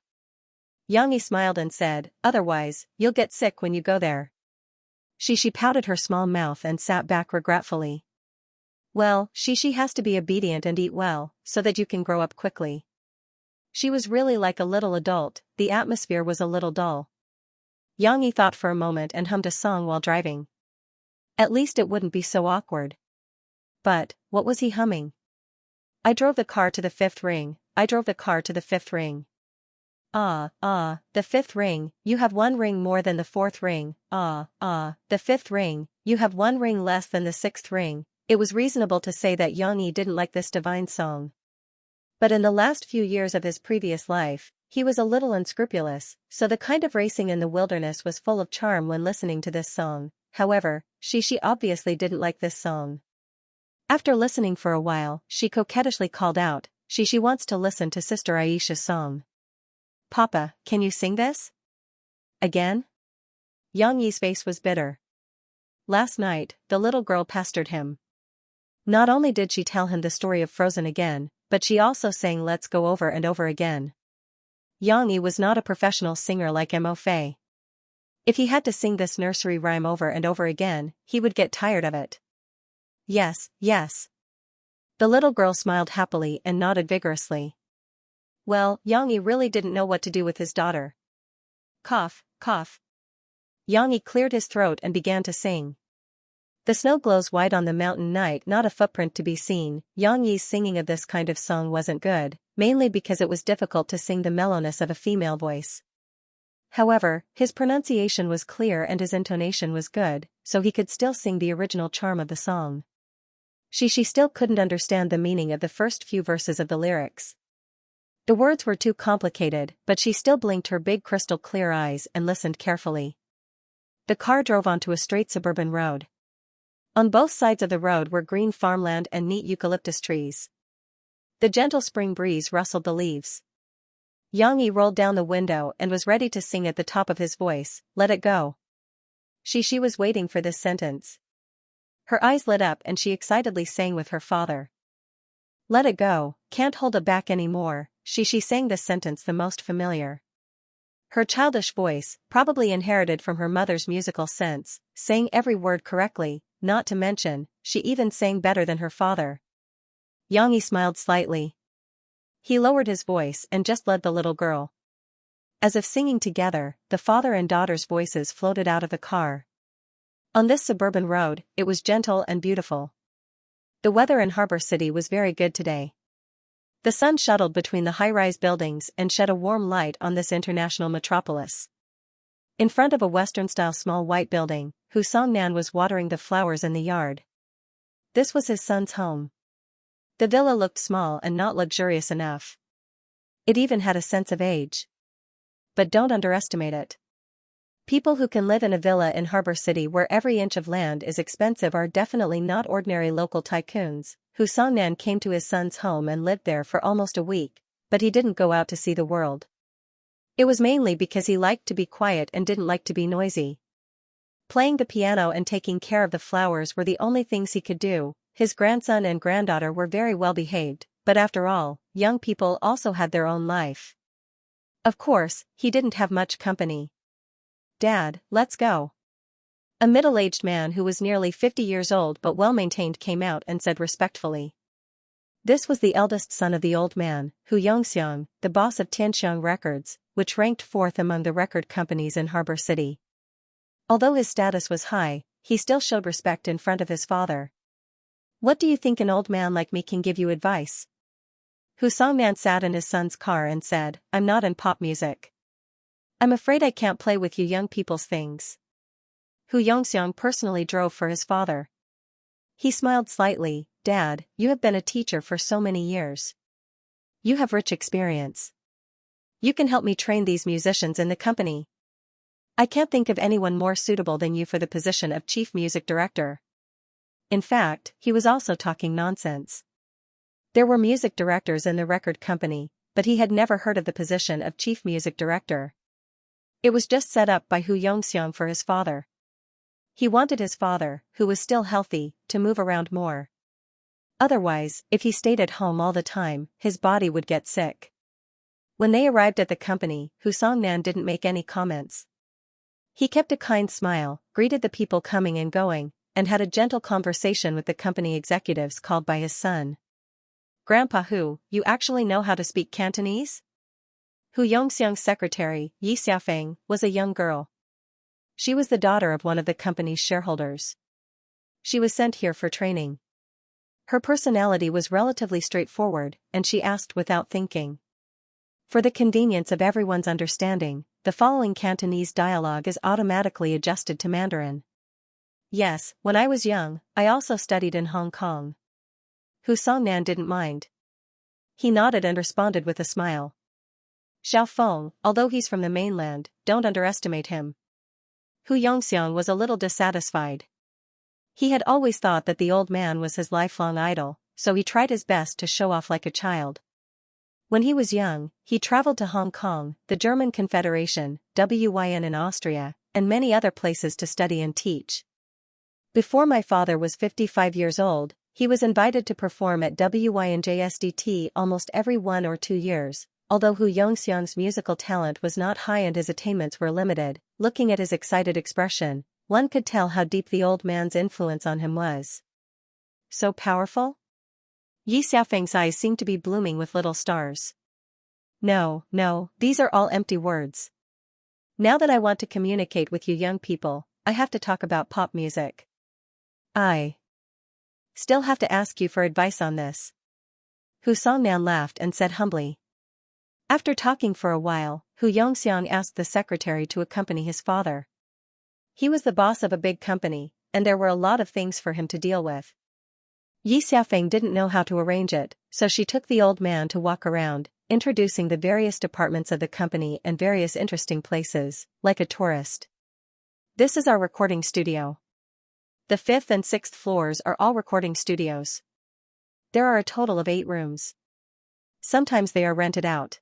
Xianxia smiled and said, otherwise, you'll get sick when you go there. She pouted her small mouth and sat back regretfully. Well, she has to be obedient and eat well, so that you can grow up quickly. She was really like a little adult, the atmosphere was a little dull. Xianxia thought for a moment and hummed a song while driving. At least it wouldn't be so awkward. But, what was he humming? I drove the car to the fifth ring, I drove the car to the fifth ring. The fifth ring, you have one ring more than the fourth ring, the fifth ring, you have one ring less than the sixth ring. It was reasonable to say that Xianxia didn't like this divine song. But in the last few years of his previous life, he was a little unscrupulous, so the kind of racing in the wilderness was full of charm when listening to this song. However, she obviously didn't like this song. After listening for a while, she coquettishly called out, she wants to listen to Sister Aisha's song. Papa, can you sing this? Again? Xianxia's face was bitter. Last night, the little girl pestered him. Not only did she tell him the story of Frozen again, but she also sang Let's Go over and over again. Xianxia was not a professional singer like Mo Fei. If he had to sing this nursery rhyme over and over again, he would get tired of it. Yes, yes. The little girl smiled happily and nodded vigorously. Well, Xianxia really didn't know what to do with his daughter. Cough, cough. Xianxia cleared his throat and began to sing. The snow glows white on the mountain night, not a footprint to be seen. Xianxia's singing of this kind of song wasn't good, mainly because it was difficult to sing the mellowness of a female voice. However, his pronunciation was clear and his intonation was good, so he could still sing the original charm of the song. She still couldn't understand the meaning of the first few verses of the lyrics. The words were too complicated, but she still blinked her big crystal clear eyes and listened carefully. The car drove onto a straight suburban road. On both sides of the road were green farmland and neat eucalyptus trees. The gentle spring breeze rustled the leaves. Xianxia rolled down the window and was ready to sing at the top of his voice, Let It Go. She was waiting for this sentence. Her eyes lit up and she excitedly sang with her father. Let it go, can't hold it back anymore. She sang this sentence the most familiar. Her childish voice, probably inherited from her mother's musical sense, sang every word correctly, not to mention, she even sang better than her father. Xianxia smiled slightly. He lowered his voice and just led the little girl. As if singing together, the father and daughter's voices floated out of the car. On this suburban road, it was gentle and beautiful. The weather in Harbor City was very good today. The sun shuttled between the high-rise buildings and shed a warm light on this international metropolis. In front of a Western-style small white building, Hu Songnan was watering the flowers in the yard. This was his son's home. The villa looked small and not luxurious enough. It even had a sense of age. But don't underestimate it. People who can live in a villa in Harbor City where every inch of land is expensive are definitely not ordinary local tycoons. Hu Songnan came to his son's home and lived there for almost a week, but he didn't go out to see the world. It was mainly because he liked to be quiet and didn't like to be noisy. Playing the piano and taking care of the flowers were the only things he could do. His grandson and granddaughter were very well behaved, but after all, young people also had their own life. Of course, he didn't have much company. Dad, let's go. A middle-aged man who was nearly 50 years old but well-maintained came out and said respectfully. This was the eldest son of the old man, Hu Yongxiang, the boss of Tianxiang Records, which ranked fourth among the record companies in Harbor City. Although his status was high, he still showed respect in front of his father. What do you think an old man like me can give you advice? Hu Songnan sat in his son's car and said, I'm not in pop music. I'm afraid I can't play with you young people's things. Hu Yongxiang personally drove for his father. He smiled slightly, Dad, you have been a teacher for so many years. You have rich experience. You can help me train these musicians in the company. I can't think of anyone more suitable than you for the position of chief music director. In fact, he was also talking nonsense. There were music directors in the record company, but he had never heard of the position of chief music director. It was just set up by Hu Yongxiang for his father. He wanted his father, who was still healthy, to move around more. Otherwise, if he stayed at home all the time, his body would get sick. When they arrived at the company, Hu Songnan didn't make any comments. He kept a kind smile, greeted the people coming and going, and had a gentle conversation with the company executives called by his son. Grandpa Hu, you actually know how to speak Cantonese? Hu Yongxiang's secretary, Yi Xiaofeng, was a young girl. She was the daughter of one of the company's shareholders. She was sent here for training. Her personality was relatively straightforward, and she asked without thinking. For the convenience of everyone's understanding, the following Cantonese dialogue is automatically adjusted to Mandarin. Yes, when I was young, I also studied in Hong Kong. Hu Songnan didn't mind. He nodded and responded with a smile. Xiao Feng, although he's from the mainland, don't underestimate him. Hu Yongxiang was a little dissatisfied. He had always thought that the old man was his lifelong idol, so he tried his best to show off like a child. When he was young, he traveled to Hong Kong, the German Confederation, Wien in Austria, and many other places to study and teach. Before my father was 55 years old, he was invited to perform at WINJSDT almost every 1 or 2 years. Although Hu Yongxiang's musical talent was not high and his attainments were limited, looking at his excited expression, one could tell how deep the old man's influence on him was. So powerful? Yi Xiaofeng's eyes seemed to be blooming with little stars. No, these are all empty words. Now that I want to communicate with you young people, I have to talk about pop music. I still have to ask you for advice on this. Hu Songnan laughed and said humbly. After talking for a while, Hu Yongxiang asked the secretary to accompany his father. He was the boss of a big company, and there were a lot of things for him to deal with. Yi Xiaofeng didn't know how to arrange it, so she took the old man to walk around, introducing the various departments of the company and various interesting places, like a tourist. This is our recording studio. The 5th and 6th floors are all recording studios. There are a total of 8 rooms. Sometimes they are rented out.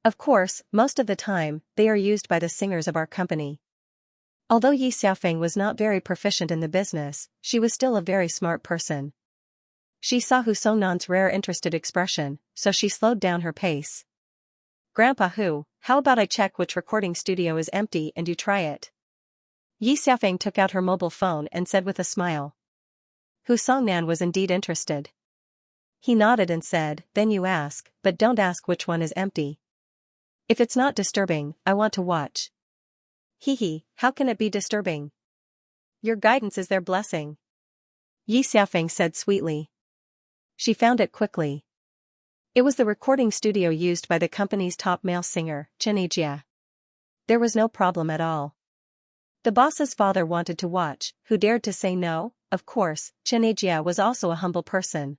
Of course, most of the time, they are used by the singers of our company. Although Yi Xiaofeng was not very proficient in the business, she was still a very smart person. She saw Hu Songnan's rare interested expression, so she slowed down her pace. Grandpa Hu, how about I check which recording studio is empty and you try it? Yi Xiaofeng took out her mobile phone and said with a smile. Hu Songnan was indeed interested. He nodded and said, then you ask, but don't ask which one is empty. If it's not disturbing, I want to watch. Hee, how can it be disturbing? Your guidance is their blessing. Yi Xiaofeng said sweetly. She found it quickly. It was the recording studio used by the company's top male singer, Xianxia. There was no problem at all. The boss's father wanted to watch, who dared to say no? Of course, Xianxia was also a humble person.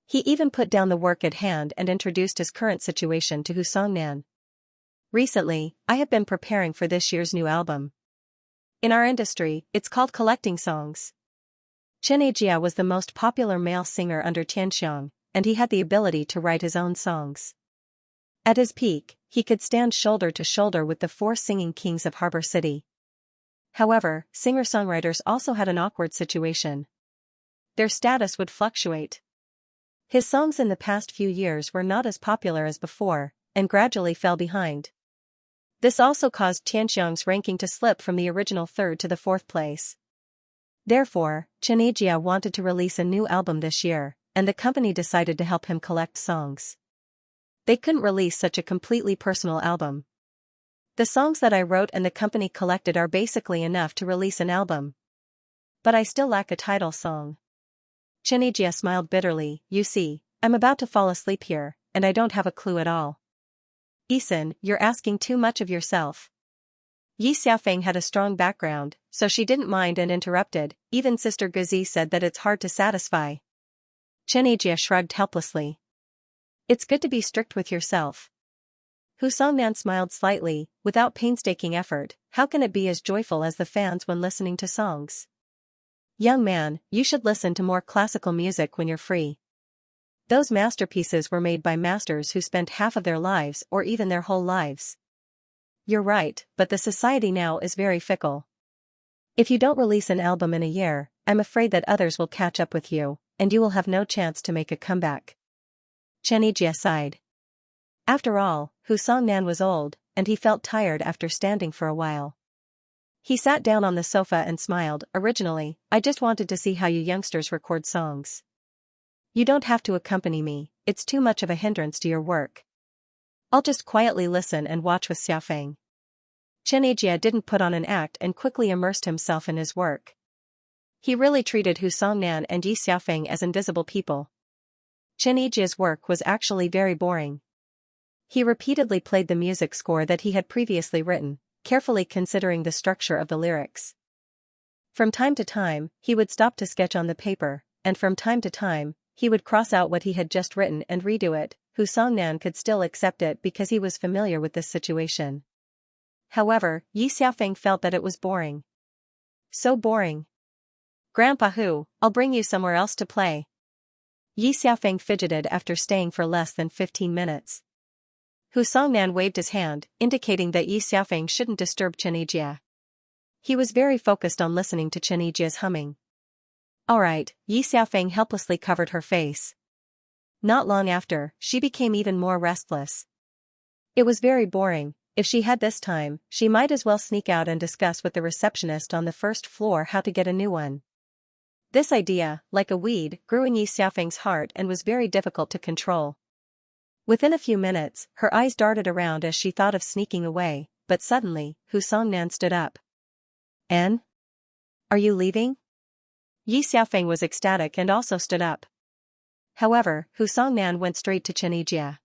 He even put down the work at hand and introduced his current situation to Hu Songnan. Recently, I have been preparing for this year's new album. In our industry, it's called collecting songs. Xianxia was the most popular male singer under Xianxiang, and he had the ability to write his own songs. At his peak, he could stand shoulder to shoulder with the 4 singing kings of Harbor City. However, singer-songwriters also had an awkward situation. Their status would fluctuate. His songs in the past few years were not as popular as before, and gradually fell behind. This also caused Xianxiang's ranking to slip from the original 3rd to the 4th place. Therefore, Xianxia wanted to release a new album this year, and the company decided to help him collect songs. They couldn't release such a completely personal album. The songs that I wrote and the company collected are basically enough to release an album. But I still lack a title song. Xianxia smiled bitterly. You see, I'm about to fall asleep here, and I don't have a clue at all. Isan, you're asking too much of yourself. Yi Xiaofeng had a strong background, so she didn't mind and interrupted. Even Sister Guzi said that it's hard to satisfy. Xianxia shrugged helplessly. It's good to be strict with yourself. Hu Songnan smiled slightly, without painstaking effort. How can it be as joyful as the fans when listening to songs? Young man, you should listen to more classical music when you're free. Those masterpieces were made by masters who spent half of their lives or even their whole lives. You're right, but the society now is very fickle. If you don't release an album in a year, I'm afraid that others will catch up with you, and you will have no chance to make a comeback. Xianxia sighed. After all, Hu Songnan was old, and he felt tired after standing for a while. He sat down on the sofa and smiled. Originally, I just wanted to see how you youngsters record songs. You don't have to accompany me, it's too much of a hindrance to your work. I'll just quietly listen and watch with Xiaofeng. Xianxia didn't put on an act and quickly immersed himself in his work. He really treated Hu Songnan and Yi Xiaofeng as invisible people. Xianxia's work was actually very boring. He repeatedly played the music score that he had previously written, carefully considering the structure of the lyrics. From time to time, he would stop to sketch on the paper, and from time to time, he would cross out what he had just written and redo it. Hu Songnan could still accept it because he was familiar with this situation. However, Yi Xiaofeng felt that it was boring. So boring. Grandpa Hu, I'll bring you somewhere else to play. Yi Xiaofeng fidgeted after staying for less than 15 minutes. Hu Songnan waved his hand, indicating that Yi Xiaofeng shouldn't disturb Xianxia. He was very focused on listening to Xianxia's humming. Alright, Yi Xiaofeng helplessly covered her face. Not long after, she became even more restless. It was very boring. If she had this time, she might as well sneak out and discuss with the receptionist on the first floor how to get a new one. This idea, like a weed, grew in Yi Xiaofeng's heart and was very difficult to control. Within a few minutes, her eyes darted around as she thought of sneaking away, but suddenly, Hu Songnan stood up. Anne? Are you leaving? Yi Xiaofeng was ecstatic and also stood up. However, Hu Songnan went straight to Xianxia.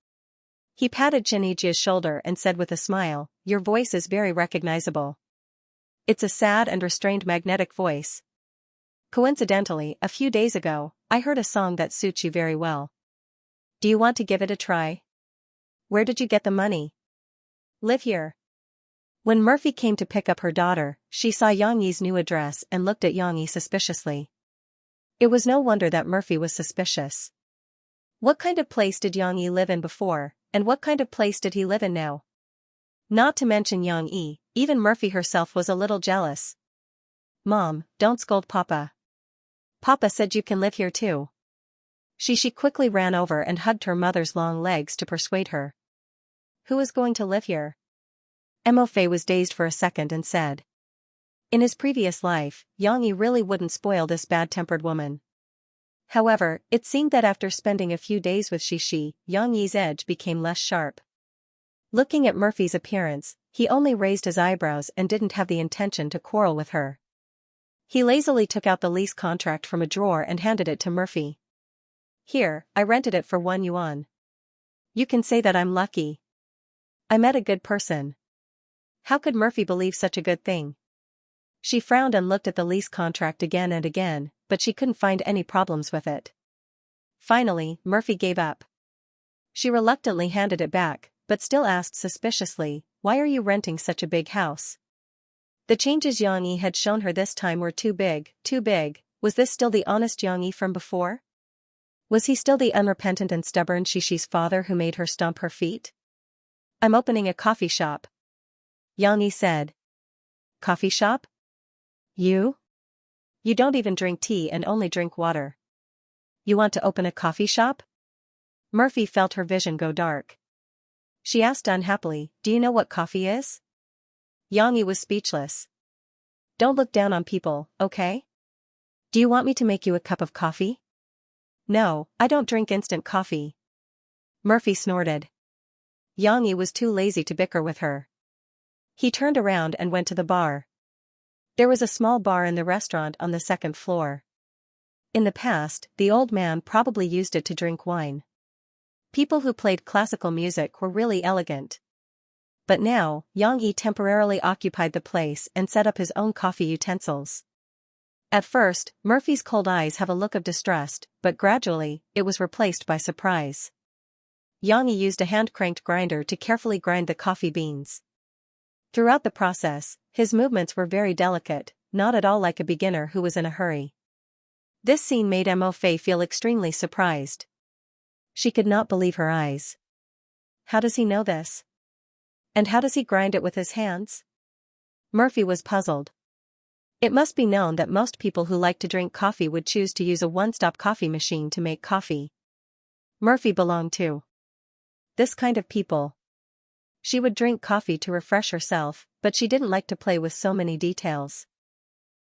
He patted Xianxia's shoulder and said with a smile, "Your voice is very recognizable. It's a sad and restrained magnetic voice. Coincidentally, a few days ago, I heard a song that suits you very well. Do you want to give it a try? Where did you get the money? Live here." When Murphy came to pick up her daughter, she saw Yang Yi's new address and looked at Yang Yi suspiciously. It was no wonder that Murphy was suspicious. What kind of place did Yang Yi live in before, and what kind of place did he live in now? Not to mention Yang Yi, even Murphy herself was a little jealous. "Mom, don't scold Papa. Papa said you can live here too." She quickly ran over and hugged her mother's long legs to persuade her. "Who is going to live here?" Fei was dazed for a second and said. In his previous life, Yang Yi really wouldn't spoil this bad-tempered woman. However, it seemed that after spending a few days with Shi, Yang Yi's edge became less sharp. Looking at Murphy's appearance, he only raised his eyebrows and didn't have the intention to quarrel with her. He lazily took out the lease contract from a drawer and handed it to Murphy. "Here, I rented it for 1 yuan. You can say that I'm lucky. I met a good person." How could Murphy believe such a good thing? She frowned and looked at the lease contract again and again, but she couldn't find any problems with it. Finally, Murphy gave up. She reluctantly handed it back, but still asked suspiciously, "Why are you renting such a big house?" The changes Yang Yi had shown her this time were too big, too big. Was this still the honest Yang Yi from before? Was he still the unrepentant and stubborn Shishi's father who made her stomp her feet? "I'm opening a coffee shop," Yang Yi said. "Coffee shop? You? You don't even drink tea and only drink water. You want to open a coffee shop?" Murphy felt her vision go dark. She asked unhappily, "Do you know what coffee is?" Yang Yi was speechless. "Don't look down on people, okay? Do you want me to make you a cup of coffee?" "No, I don't drink instant coffee." Murphy snorted. Yang Yi was too lazy to bicker with her. He turned around and went to the bar. There was a small bar in the restaurant on the second floor. In the past, the old man probably used it to drink wine. People who played classical music were really elegant. But now, Yang Yi temporarily occupied the place and set up his own coffee utensils. At first, Murphy's cold eyes have a look of distrust, but gradually, it was replaced by surprise. Yang Yi used a hand-cranked grinder to carefully grind the coffee beans. Throughout the process, his movements were very delicate, not at all like a beginner who was in a hurry. This scene made Fei feel extremely surprised. She could not believe her eyes. How does he know this? And how does he grind it with his hands? Murphy was puzzled. It must be known that most people who like to drink coffee would choose to use a one-stop coffee machine to make coffee. Murphy belonged to this kind of people. She would drink coffee to refresh herself, but she didn't like to play with so many details.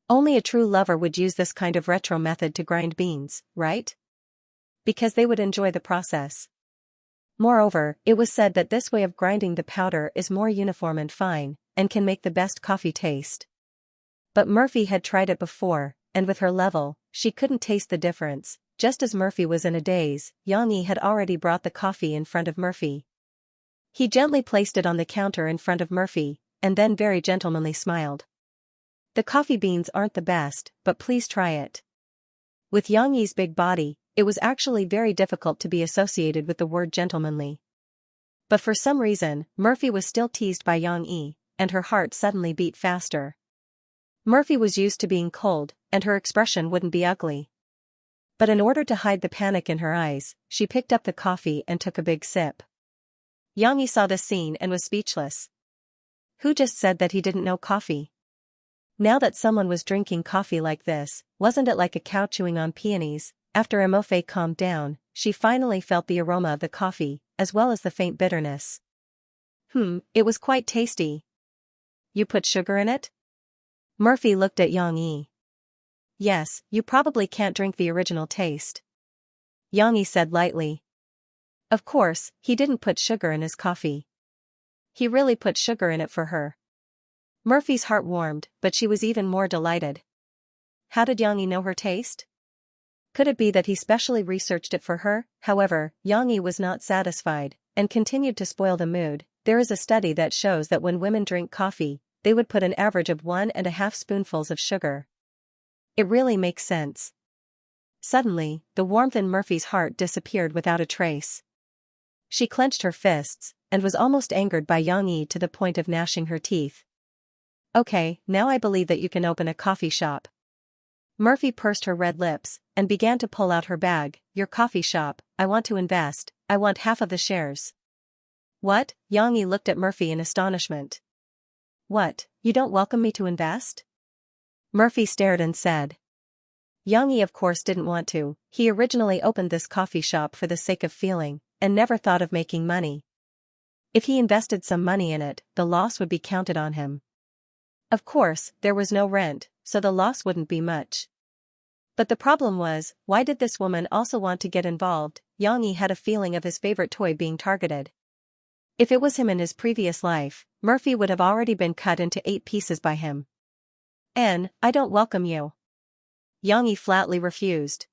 Only a true lover would use this kind of retro method to grind beans, right? Because they would enjoy the process. Moreover, it was said that this way of grinding the powder is more uniform and fine, and can make the best coffee taste. But Murphy had tried it before, and with her level, she couldn't taste the difference. Just as Murphy was in a daze, Xianxia had already brought the coffee in front of Murphy. He gently placed it on the counter in front of Murphy, and then very gentlemanly smiled. The coffee beans aren't the best, but please try it. With Xianxia's big body, it was actually very difficult to be associated with the word gentlemanly. But for some reason, Murphy was still teased by Xianxia, and her heart suddenly beat faster. Murphy was used to being cold, and her expression wouldn't be ugly. But in order to hide the panic in her eyes, she picked up the coffee and took a big sip. Xianxia saw this scene and was speechless. Who just said that he didn't know coffee? Now that someone was drinking coffee like this, wasn't it like a cow chewing on peonies? After Emofe calmed down, she finally felt the aroma of the coffee, as well as the faint bitterness. It was quite tasty. You put sugar in it? Murphy looked at Xianxia. Yes, you probably can't drink the original taste. Xianxia said lightly. Of course, he didn't put sugar in his coffee. He really put sugar in it for her. Murphy's heart warmed, but she was even more delighted. How did Xianxia know her taste? Could it be that he specially researched it for her? However, Xianxia was not satisfied, and continued to spoil the mood. There is a study that shows that when women drink coffee, they would put an average of 1.5 spoonfuls of sugar. It really makes sense. Suddenly, the warmth in Murphy's heart disappeared without a trace. She clenched her fists, and was almost angered by Xianxia to the point of gnashing her teeth. Okay, now I believe that you can open a coffee shop. Murphy pursed her red lips, and began to pull out her bag. Your coffee shop, I want to invest, I want half of the shares. What? Xianxia looked at Murphy in astonishment. What, you don't welcome me to invest? Murphy stared and said. Xianxia of course didn't want to. He originally opened this coffee shop for the sake of feeling, and never thought of making money. If he invested some money in it, the loss would be counted on him. Of course, there was no rent, so the loss wouldn't be much. But the problem was, why did this woman also want to get involved? Xianxia had a feeling of his favorite toy being targeted. If it was him in his previous life, Murphy would have already been cut into 8 pieces by him. I don't welcome you. Xianxia flatly refused.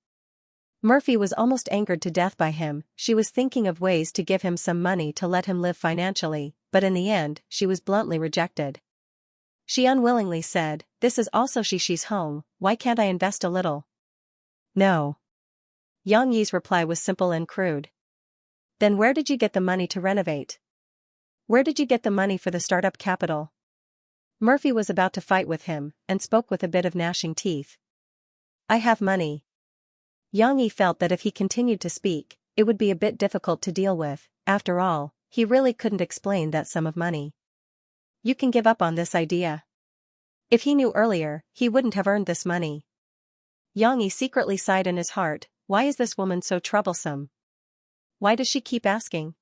Murphy was almost angered to death by him. She was thinking of ways to give him some money to let him live financially, but in the end, she was bluntly rejected. She unwillingly said, this is also she's home, why can't I invest a little? No. Xianxia's reply was simple and crude. Then where did you get the money to renovate? Where did you get the money for the startup capital? Murphy was about to fight with him, and spoke with a bit of gnashing teeth. I have money. Xianxia felt that if he continued to speak, it would be a bit difficult to deal with. After all, he really couldn't explain that sum of money. You can give up on this idea. If he knew earlier, he wouldn't have earned this money. Xianxia secretly sighed in his heart. Why is this woman so troublesome? Why does she keep asking?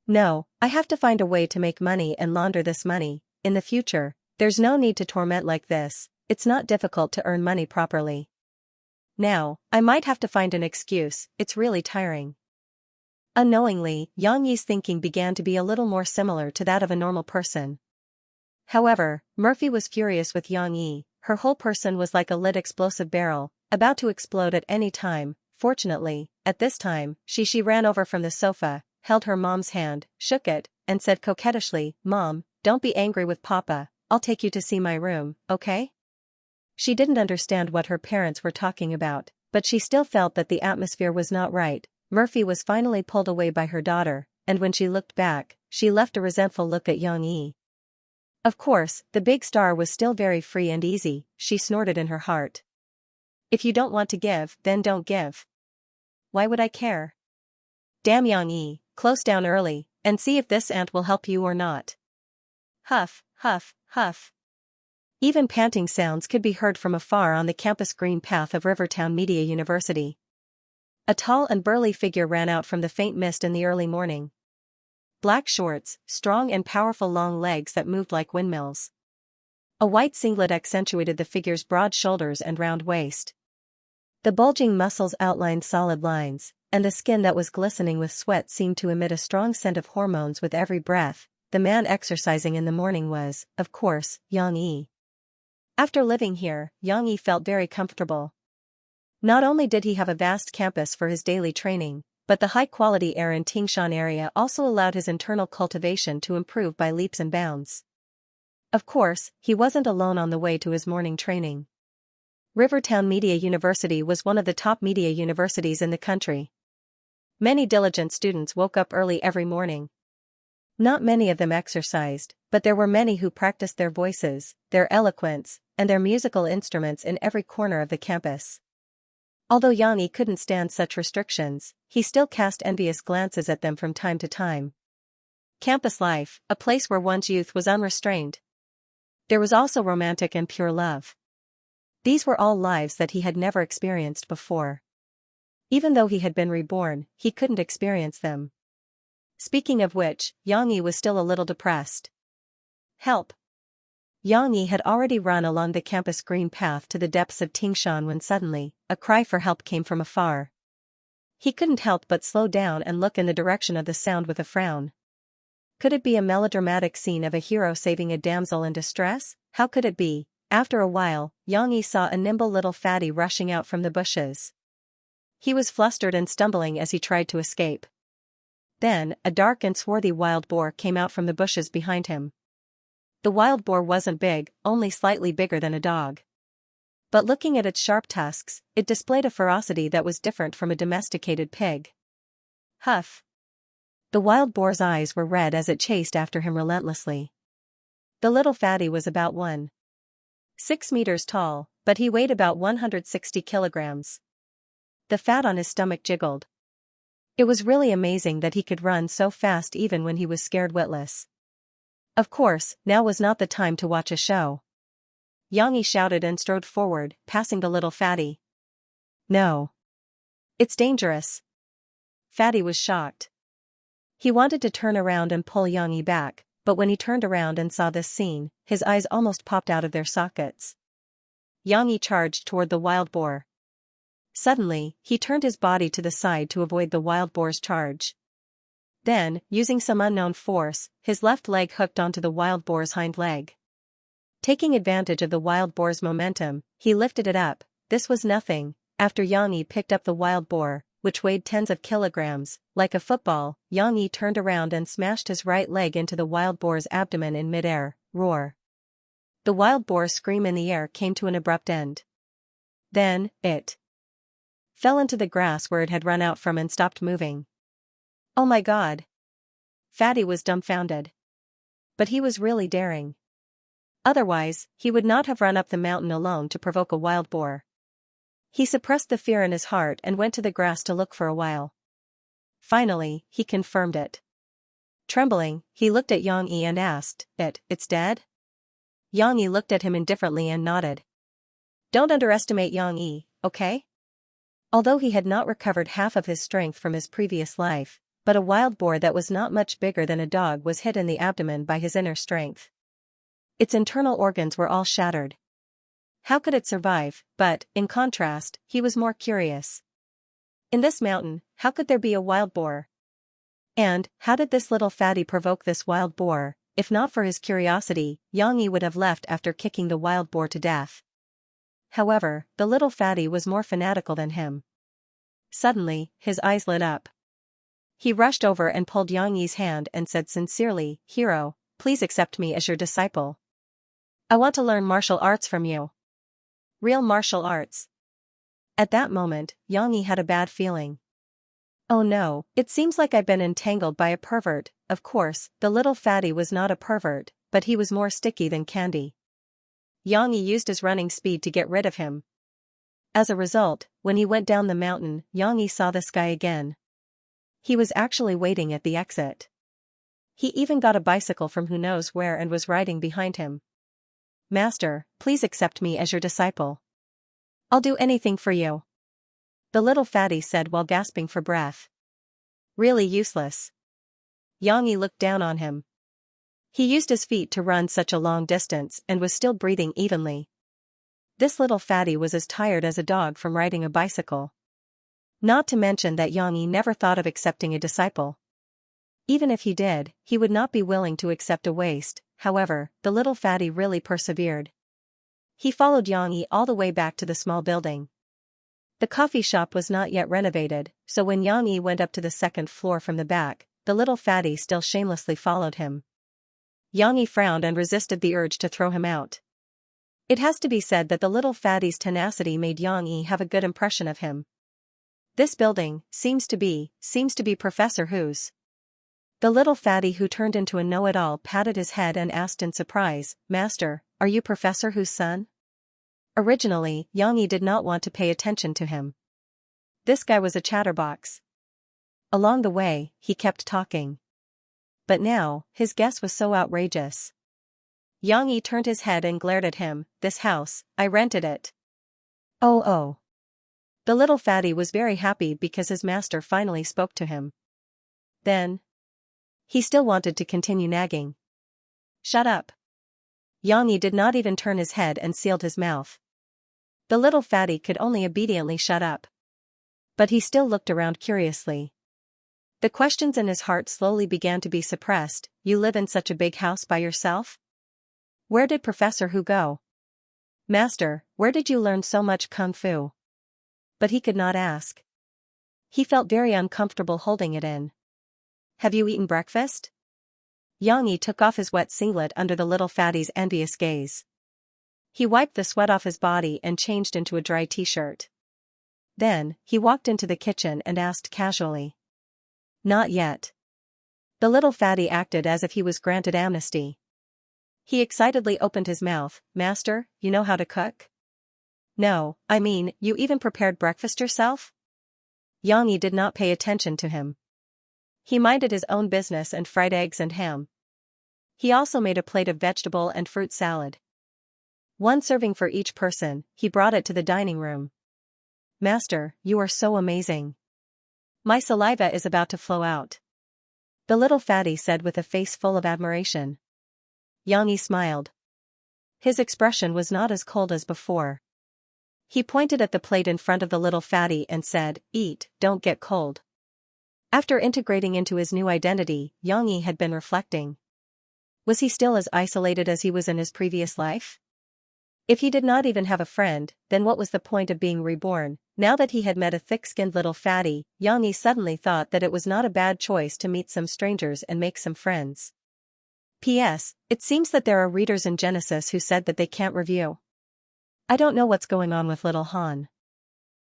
No, I have to find a way to make money and launder this money. In the future, there's no need to torment like this. It's not difficult to earn money properly. Now, I might have to find an excuse, it's really tiring. Unknowingly, Xianxia's thinking began to be a little more similar to that of a normal person. However, Murphy was furious with Xianxia. Her whole person was like a lit explosive barrel, about to explode at any time. Fortunately, at this time, she ran over from the sofa, held her mom's hand, shook it, and said coquettishly, Mom, don't be angry with Papa, I'll take you to see my room, okay? She didn't understand what her parents were talking about, but she still felt that the atmosphere was not right. Murphy was finally pulled away by her daughter, and when she looked back, she left a resentful look at Xianxia. Of course, the big star was still very free and easy, she snorted in her heart. If you don't want to give, then don't give. Why would I care? Damn Xianxia, close down early, and see if this ant will help you or not. Huff, huff, huff. Even panting sounds could be heard from afar on the campus green path of Rivertown Media University. A tall and burly figure ran out from the faint mist in the early morning. Black shorts, strong and powerful long legs that moved like windmills. A white singlet accentuated the figure's broad shoulders and round waist. The bulging muscles outlined solid lines, and the skin that was glistening with sweat seemed to emit a strong scent of hormones with every breath. The man exercising in the morning was, of course, Xianxia. After living here, Xianxia felt very comfortable. Not only did he have a vast campus for his daily training, but the high-quality air in Xianxia area also allowed his internal cultivation to improve by leaps and bounds. Of course, he wasn't alone on the way to his morning training. Rivertown Media University was one of the top media universities in the country. Many diligent students woke up early every morning. Not many of them exercised, but there were many who practiced their voices, their eloquence, and their musical instruments in every corner of the campus. Although Xianxia couldn't stand such restrictions, he still cast envious glances at them from time to time. Campus life, a place where one's youth was unrestrained. There was also romantic and pure love. These were all lives that he had never experienced before. Even though he had been reborn, he couldn't experience them. Speaking of which, Xianxia was still a little depressed. Help! Xianxia had already run along the campus green path to the depths of Xianxia when suddenly, a cry for help came from afar. He couldn't help but slow down and look in the direction of the sound with a frown. Could it be a melodramatic scene of a hero saving a damsel in distress? How could it be? After a while, Xianxia saw a nimble little fatty rushing out from the bushes. He was flustered and stumbling as he tried to escape. Then, a dark and swarthy wild boar came out from the bushes behind him. The wild boar wasn't big, only slightly bigger than a dog. But looking at its sharp tusks, it displayed a ferocity that was different from a domesticated pig. Huff! The wild boar's eyes were red as it chased after him relentlessly. The little fatty was about 1.6 meters tall, but he weighed about 160 kilograms. The fat on his stomach jiggled. It was really amazing that he could run so fast even when he was scared witless. Of course, now was not the time to watch a show. Xianxia shouted and strode forward, passing the little fatty. No. It's dangerous. Fatty was shocked. He wanted to turn around and pull Xianxia back, but when he turned around and saw this scene, his eyes almost popped out of their sockets. Xianxia charged toward the wild boar. Suddenly, he turned his body to the side to avoid the wild boar's charge. Then, using some unknown force, his left leg hooked onto the wild boar's hind leg. Taking advantage of the wild boar's momentum, he lifted it up. This was nothing. After Xianxia picked up the wild boar, which weighed tens of kilograms, like a football, Xianxia turned around and smashed his right leg into the wild boar's abdomen in midair. Roar! The wild boar's scream in the air came to an abrupt end. Then, it fell into the grass where it had run out from and stopped moving. Oh my God! Fatty was dumbfounded. But he was really daring. Otherwise, he would not have run up the mountain alone to provoke a wild boar. He suppressed the fear in his heart and went to the grass to look for a while. Finally, he confirmed it. Trembling, he looked at Xianxia and asked, It's dead? Xianxia looked at him indifferently and nodded. Don't underestimate Xianxia, okay? Although he had not recovered half of his strength from his previous life, but a wild boar that was not much bigger than a dog was hit in the abdomen by his inner strength. Its internal organs were all shattered. How could it survive? But, in contrast, he was more curious. In this mountain, how could there be a wild boar? And, how did this little fatty provoke this wild boar? If not for his curiosity, Xianxia would have left after kicking the wild boar to death. However, the little fatty was more fanatical than him. Suddenly, his eyes lit up. He rushed over and pulled Xianxia's hand and said sincerely, Hero, please accept me as your disciple. I want to learn martial arts from you. Real martial arts. At that moment, Xianxia had a bad feeling. Oh no, it seems like I've been entangled by a pervert. Of course, the little fatty was not a pervert, but he was more sticky than candy. Xianxia used his running speed to get rid of him. As a result, when he went down the mountain, Xianxia saw this guy again. He was actually waiting at the exit. He even got a bicycle from who knows where and was riding behind him. "Master, please accept me as your disciple. I'll do anything for you," the little fatty said while gasping for breath. Really useless. Xianxia looked down on him. He used his feet to run such a long distance and was still breathing evenly. This little fatty was as tired as a dog from riding a bicycle. Not to mention that Xianxia never thought of accepting a disciple. Even if he did, he would not be willing to accept a waste. However, the little fatty really persevered. He followed Xianxia all the way back to the small building. The coffee shop was not yet renovated, so when Xianxia went up to the second floor from the back, the little fatty still shamelessly followed him. Xianxia frowned and resisted the urge to throw him out. It has to be said that the little fatty's tenacity made Xianxia have a good impression of him. "This building seems to be Professor Who's." The little fatty, who turned into a know-it-all, patted his head and asked in surprise, "Master, are you Professor Who's son?" Originally, Xianxia did not want to pay attention to him. This guy was a chatterbox. Along the way, he kept talking. But now, his guess was so outrageous. Xianxia turned his head and glared at him. "This house, I rented it." Oh. The little fatty was very happy because his master finally spoke to him. Then, he still wanted to continue nagging. "Shut up." Xianxia did not even turn his head and sealed his mouth. The little fatty could only obediently shut up. But he still looked around curiously. The questions in his heart slowly began to be suppressed. "You live in such a big house by yourself? Where did Professor Who go? Master, where did you learn so much kung fu?" But he could not ask. He felt very uncomfortable holding it in. "Have you eaten breakfast?" Xianxia took off his wet singlet under the little fatty's envious gaze. He wiped the sweat off his body and changed into a dry t-shirt. Then, he walked into the kitchen and asked casually. "Not yet." The little fatty acted as if he was granted amnesty. He excitedly opened his mouth. "Master, you know how to cook?" "No, I mean, you even prepared breakfast yourself?" Xianxia did not pay attention to him. He minded his own business and fried eggs and ham. He also made a plate of vegetable and fruit salad. One serving for each person. He brought it to the dining room. "Master, you are so amazing. My saliva is about to flow out," the little fatty said with a face full of admiration. Xianxia smiled. His expression was not as cold as before. He pointed at the plate in front of the little fatty and said, "Eat, don't get cold." After integrating into his new identity, Xianxia had been reflecting. Was he still as isolated as he was in his previous life? If he did not even have a friend, then what was the point of being reborn? Now that he had met a thick-skinned little fatty, Xianxia suddenly thought that it was not a bad choice to meet some strangers and make some friends. P.S. It seems that there are readers in Genesis who said that they can't review. I don't know what's going on with Little Han.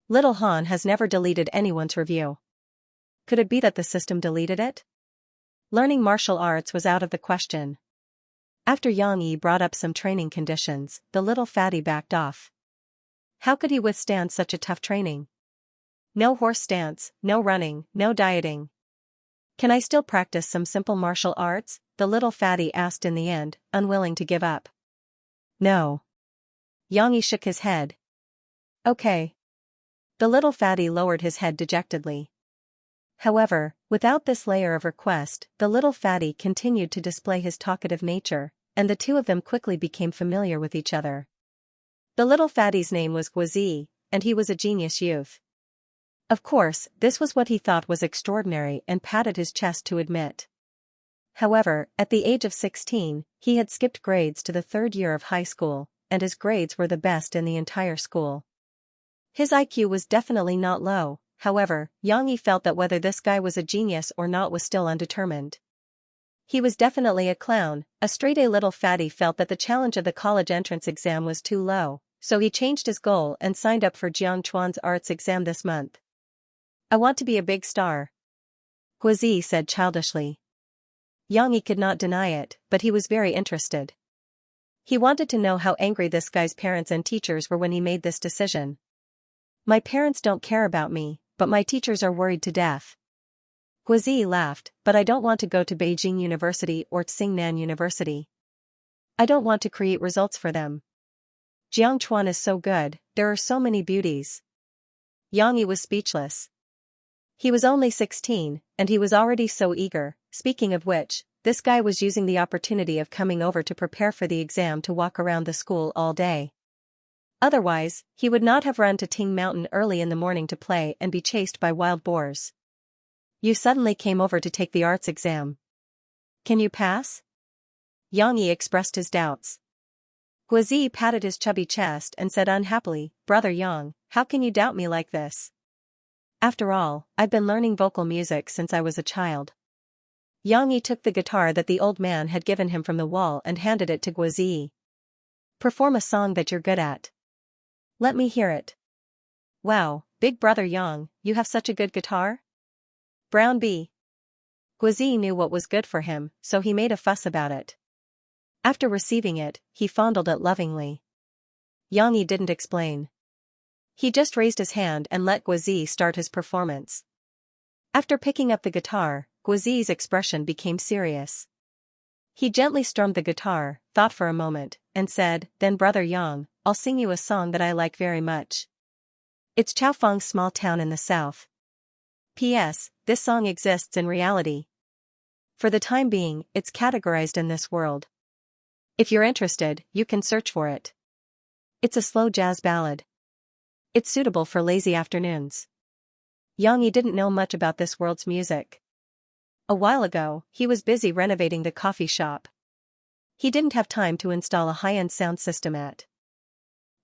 Little Han has never deleted anyone's review. Could it be that the system deleted it? Learning martial arts was out of the question. After Xianxia brought up some training conditions, the little fatty backed off. How could he withstand such a tough training? No horse stance, no running, no dieting. "Can I still practice some simple martial arts?" the little fatty asked in the end, unwilling to give up. "No." Xianxia shook his head. "Okay." The little fatty lowered his head dejectedly. However, without this layer of request, the little fatty continued to display his talkative nature, and the two of them quickly became familiar with each other. The little fatty's name was Guazi, and he was a genius youth. Of course, this was what he thought was extraordinary and patted his chest to admit. However, at the age of 16, he had skipped grades to the third year of high school, and his grades were the best in the entire school. His IQ was definitely not low. However, Xianxia felt that whether this guy was a genius or not was still undetermined. He was definitely a clown. A straight-A little fatty felt that the challenge of the college entrance exam was too low, so he changed his goal and signed up for Jiang Chuan's arts exam this month. "I want to be a big star," Guazi said childishly. Xianxia could not deny it, but he was very interested. He wanted to know how angry this guy's parents and teachers were when he made this decision. "My parents don't care about me, but my teachers are worried to death." Guazi laughed, "But I don't want to go to Beijing University or Tsingnan University." I don't want to create results for them. Jiang Chuan is so good, there are so many beauties. Yang Yi was speechless. He was only 16, and he was already so eager. Speaking of which, this guy was using the opportunity of coming over to prepare for the exam to walk around the school all day. Otherwise, he would not have run to Ting Mountain early in the morning to play and be chased by wild boars. You suddenly came over to take the arts exam. Can you pass? Yang Yi expressed his doubts. Guozi patted his chubby chest and said unhappily, Brother Yang, how can you doubt me like this? After all, I've been learning vocal music since I was a child. Yang Yi took the guitar that the old man had given him from the wall and handed it to Guozi. Perform a song that you're good at. Let me hear it. Wow, big brother Yang, you have such a good guitar? Brown bee. Guozi knew what was good for him, so he made a fuss about it. After receiving it, he fondled it lovingly. Yang Yi didn't explain. He just raised his hand and let Guozi start his performance. After picking up the guitar, Guozi's expression became serious. He gently strummed the guitar, thought for a moment, and said, Then Brother Yang, I'll sing you a song that I like very much. It's Chaofeng's small town in the south. P.S. This song exists in reality. For the time being, it's categorized in this world. If you're interested, you can search for it. It's a slow jazz ballad. It's suitable for lazy afternoons. Yang Yi didn't know much about this world's music. A while ago, he was busy renovating the coffee shop. He didn't have time to install a high-end sound system at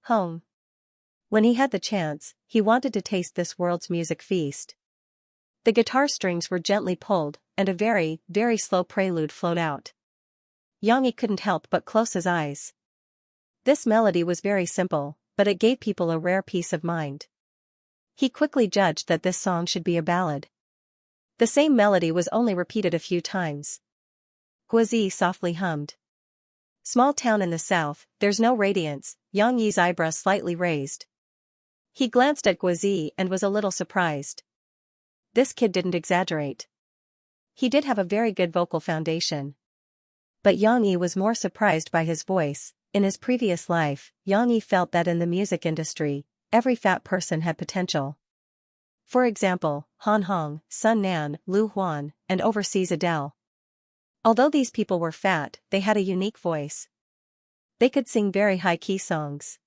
home. When he had the chance, he wanted to taste this world's music feast. The guitar strings were gently pulled, and a very, very slow prelude flowed out. Yang Yi couldn't help but close his eyes. This melody was very simple, but it gave people a rare peace of mind. He quickly judged that this song should be a ballad. The same melody was only repeated a few times. Guozi softly hummed. Small town in the south, there's no radiance. Yang Yi's eyebrows slightly raised. He glanced at Guozi and was a little surprised. This kid didn't exaggerate. He did have a very good vocal foundation. But Yang Yi was more surprised by his voice. In his previous life, Yang Yi felt that in the music industry, every fat person had potential. For example, Han Hong, Sun Nan, Lu Huan, and overseas Adele. Although these people were fat, they had a unique voice. They could sing very high-key songs.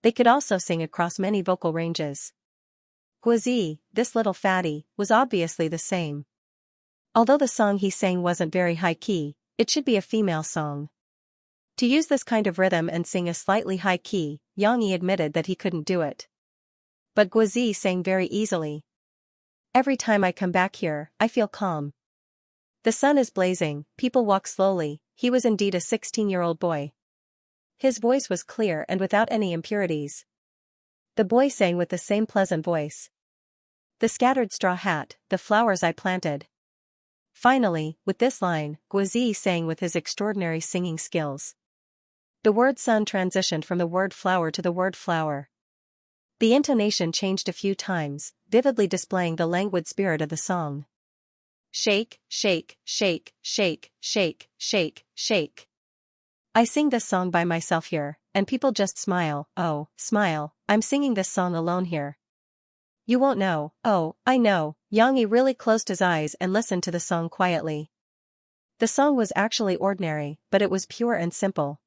They could also sing across many vocal ranges. Guozi, this little fatty, was obviously the same. Although the song he sang wasn't very high-key, it should be a female song. To use this kind of rhythm and sing a slightly high key, Yang Yi admitted that he couldn't do it. But Guozi sang very easily. Every time I come back here, I feel calm. The sun is blazing, people walk slowly. He was indeed a 16-year-old boy. His voice was clear and without any impurities. The boy sang with the same pleasant voice. The scattered straw hat, the flowers I planted. Finally, with this line, Guozi sang with his extraordinary singing skills. The word sun transitioned from the word flower to the word flower. The intonation changed a few times, vividly displaying the languid spirit of the song. Shake, shake, shake, shake, shake, shake, shake. I sing this song by myself here, and people just smile. Oh, smile, I'm singing this song alone here. You won't know. Oh, I know. Yang Yi really closed his eyes and listened to the song quietly. The song was actually ordinary, but it was pure and simple.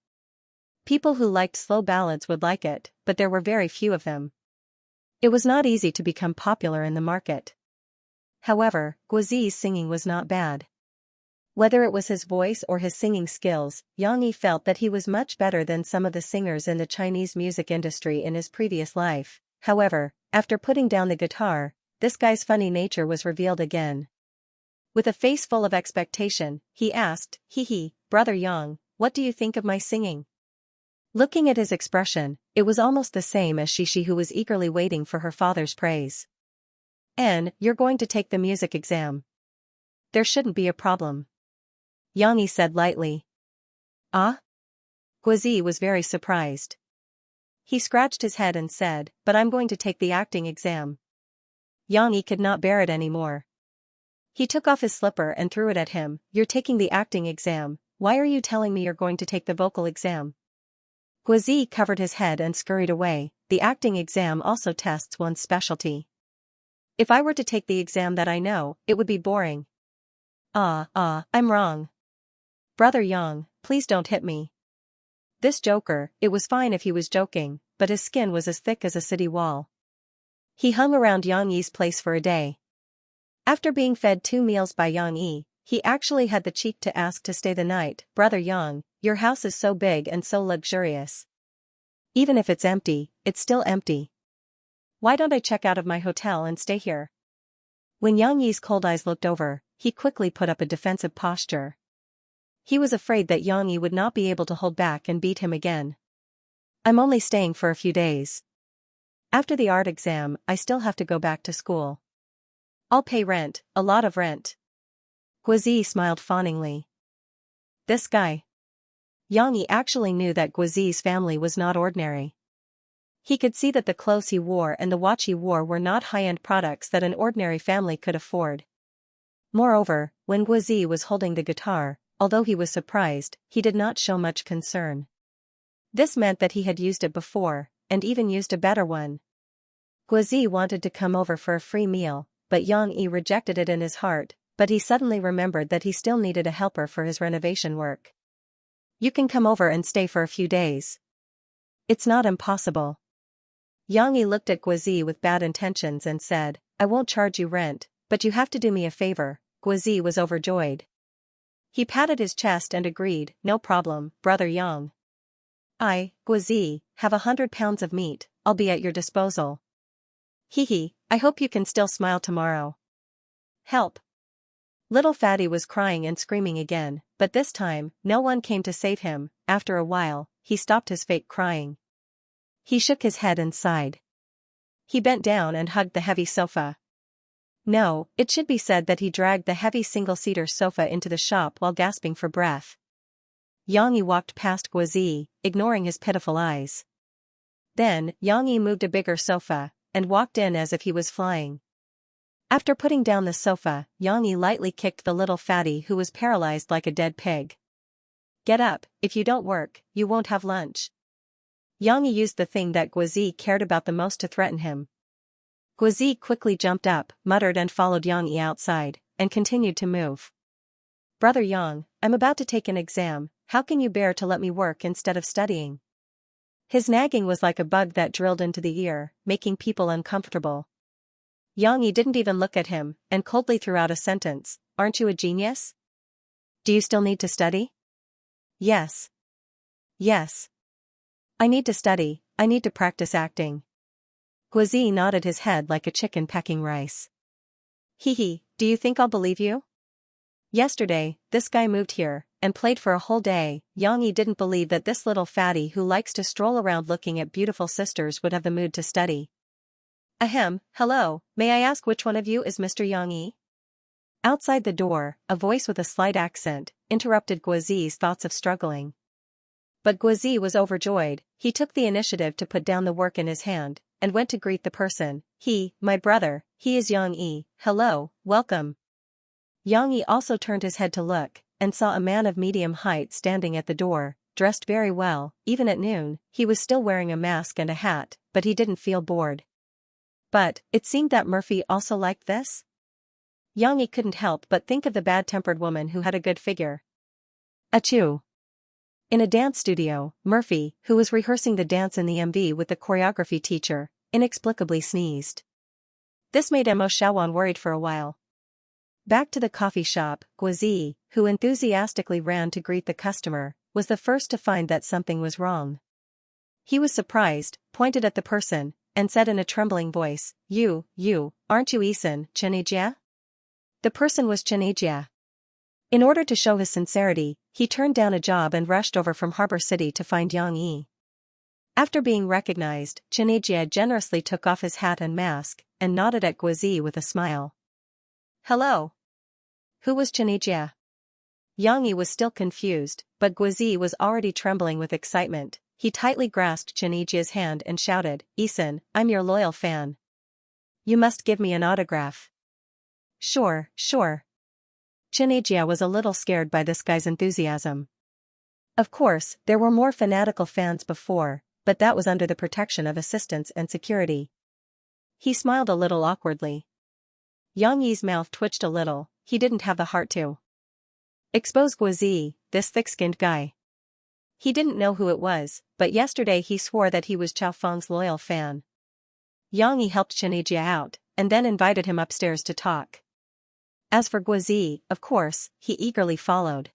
People who liked slow ballads would like it, but there were very few of them. It was not easy to become popular in the market. However, Guozi's singing was not bad. Whether it was his voice or his singing skills, Yang Yi felt that he was much better than some of the singers in the Chinese music industry in his previous life. However, after putting down the guitar, this guy's funny nature was revealed again. With a face full of expectation, he asked, Brother Yang, what do you think of my singing? Looking at his expression, it was almost the same as Shishi, who was eagerly waiting for her father's praise. And you're going to take the music exam. There shouldn't be a problem. Yang Yi said lightly. Ah? Guozi was very surprised. He scratched his head and said, but I'm going to take the acting exam. Yang Yi could not bear it anymore. He took off his slipper and threw it at him. You're taking the acting exam, why are you telling me you're going to take the vocal exam? Guozi covered his head and scurried away. The acting exam also tests one's specialty. If I were to take the exam that I know, it would be boring. I'm wrong. Brother Yang, please don't hit me. This joker, it was fine if he was joking, but his skin was as thick as a city wall. He hung around Yang Yi's place for a day. After being fed 2 meals by Yang Yi, he actually had the cheek to ask to stay the night. Brother Yang, your house is so big and so luxurious. Even if it's empty, it's still empty. Why don't I check out of my hotel and stay here? When Yang Yi's cold eyes looked over, he quickly put up a defensive posture. He was afraid that Yang Yi would not be able to hold back and beat him again. I'm only staying for a few days. After the art exam, I still have to go back to school. I'll pay rent, a lot of rent. Guozi smiled fawningly. This guy. Yang Yi actually knew that Guozi's family was not ordinary. He could see that the clothes he wore and the watch he wore were not high-end products that an ordinary family could afford. Moreover, when Guozi was holding the guitar, although he was surprised, he did not show much concern. This meant that he had used it before, and even used a better one. Guozi wanted to come over for a free meal, but Yang Yi rejected it in his heart, but he suddenly remembered that he still needed a helper for his renovation work. You can come over and stay for a few days. It's not impossible. Yang Yi looked at Guozi with bad intentions and said, I won't charge you rent, but you have to do me a favor. Guozi was overjoyed. He patted his chest and agreed, no problem, Brother Yang. Guozi, have 100 pounds of meat, I'll be at your disposal. I hope you can still smile tomorrow. Help. Little Fatty was crying and screaming again, but this time, no one came to save him. After a while, he stopped his fake crying. He shook his head and sighed. He bent down and hugged the heavy sofa. No, it should be said that he dragged the heavy single-seater sofa into the shop while gasping for breath. Yang Yi walked past Guozi, ignoring his pitiful eyes. Then, Yang Yi moved a bigger sofa, and walked in as if he was flying. After putting down the sofa, Yang Yi lightly kicked the little fatty who was paralyzed like a dead pig. Get up, if you don't work, you won't have lunch. Yang Yi used the thing that Guozi cared about the most to threaten him. Guozi quickly jumped up, muttered and followed Yang Yi outside, and continued to move. Brother Yang, I'm about to take an exam, how can you bear to let me work instead of studying? His nagging was like a bug that drilled into the ear, making people uncomfortable. Yang Yi didn't even look at him, and coldly threw out a sentence, aren't you a genius? Do you still need to study? Yes. Yes. I need to study, I need to practice acting. Guozi nodded his head like a chicken pecking rice. Do you think I'll believe you? Yesterday, this guy moved here, and played for a whole day. Yang Yi didn't believe that this little fatty who likes to stroll around looking at beautiful sisters would have the mood to study. Ahem, hello, may I ask which one of you is Mr. Yang Yi? Outside the door, a voice with a slight accent interrupted Guozi's thoughts of struggling. But Guozi was overjoyed. He took the initiative to put down the work in his hand, and went to greet the person. My brother, he is Yang Yi, hello, welcome. Yang Yi also turned his head to look, and saw a man of medium height standing at the door, dressed very well. Even at noon, he was still wearing a mask and a hat, but he didn't feel bored. But, it seemed that Murphy also liked this? Yang Yi couldn't help but think of the bad-tempered woman who had a good figure. Achoo! In a dance studio, Murphy, who was rehearsing the dance in the MV with the choreography teacher, inexplicably sneezed. This made Mo Shaowan worried for a while. Back to the coffee shop, Guozi, who enthusiastically ran to greet the customer, was the first to find that something was wrong. He was surprised, pointed at the person, and said in a trembling voice, You, aren't you Isan, Xianxia? The person was Xianxia. In order to show his sincerity, he turned down a job and rushed over from Harbor City to find Yang Yi. After being recognized, Xianxia generously took off his hat and mask, and nodded at Guozi with a smile. Hello. Who was Xianxia? Yang Yi was still confused, but Guozi was already trembling with excitement. He tightly grasped Xianxia's hand and shouted, Isan, I'm your loyal fan. You must give me an autograph. Sure. Xianxia was a little scared by this guy's enthusiasm. Of course, there were more fanatical fans before, but that was under the protection of assistants and security. He smiled a little awkwardly. Yang Yi's mouth twitched a little. He didn't have the heart to expose Guozi, this thick-skinned guy. He didn't know who it was, but yesterday he swore that he was Chao Feng's loyal fan. Yang Yi helped Xianxia out, and then invited him upstairs to talk. As for Guozi, of course, he eagerly followed.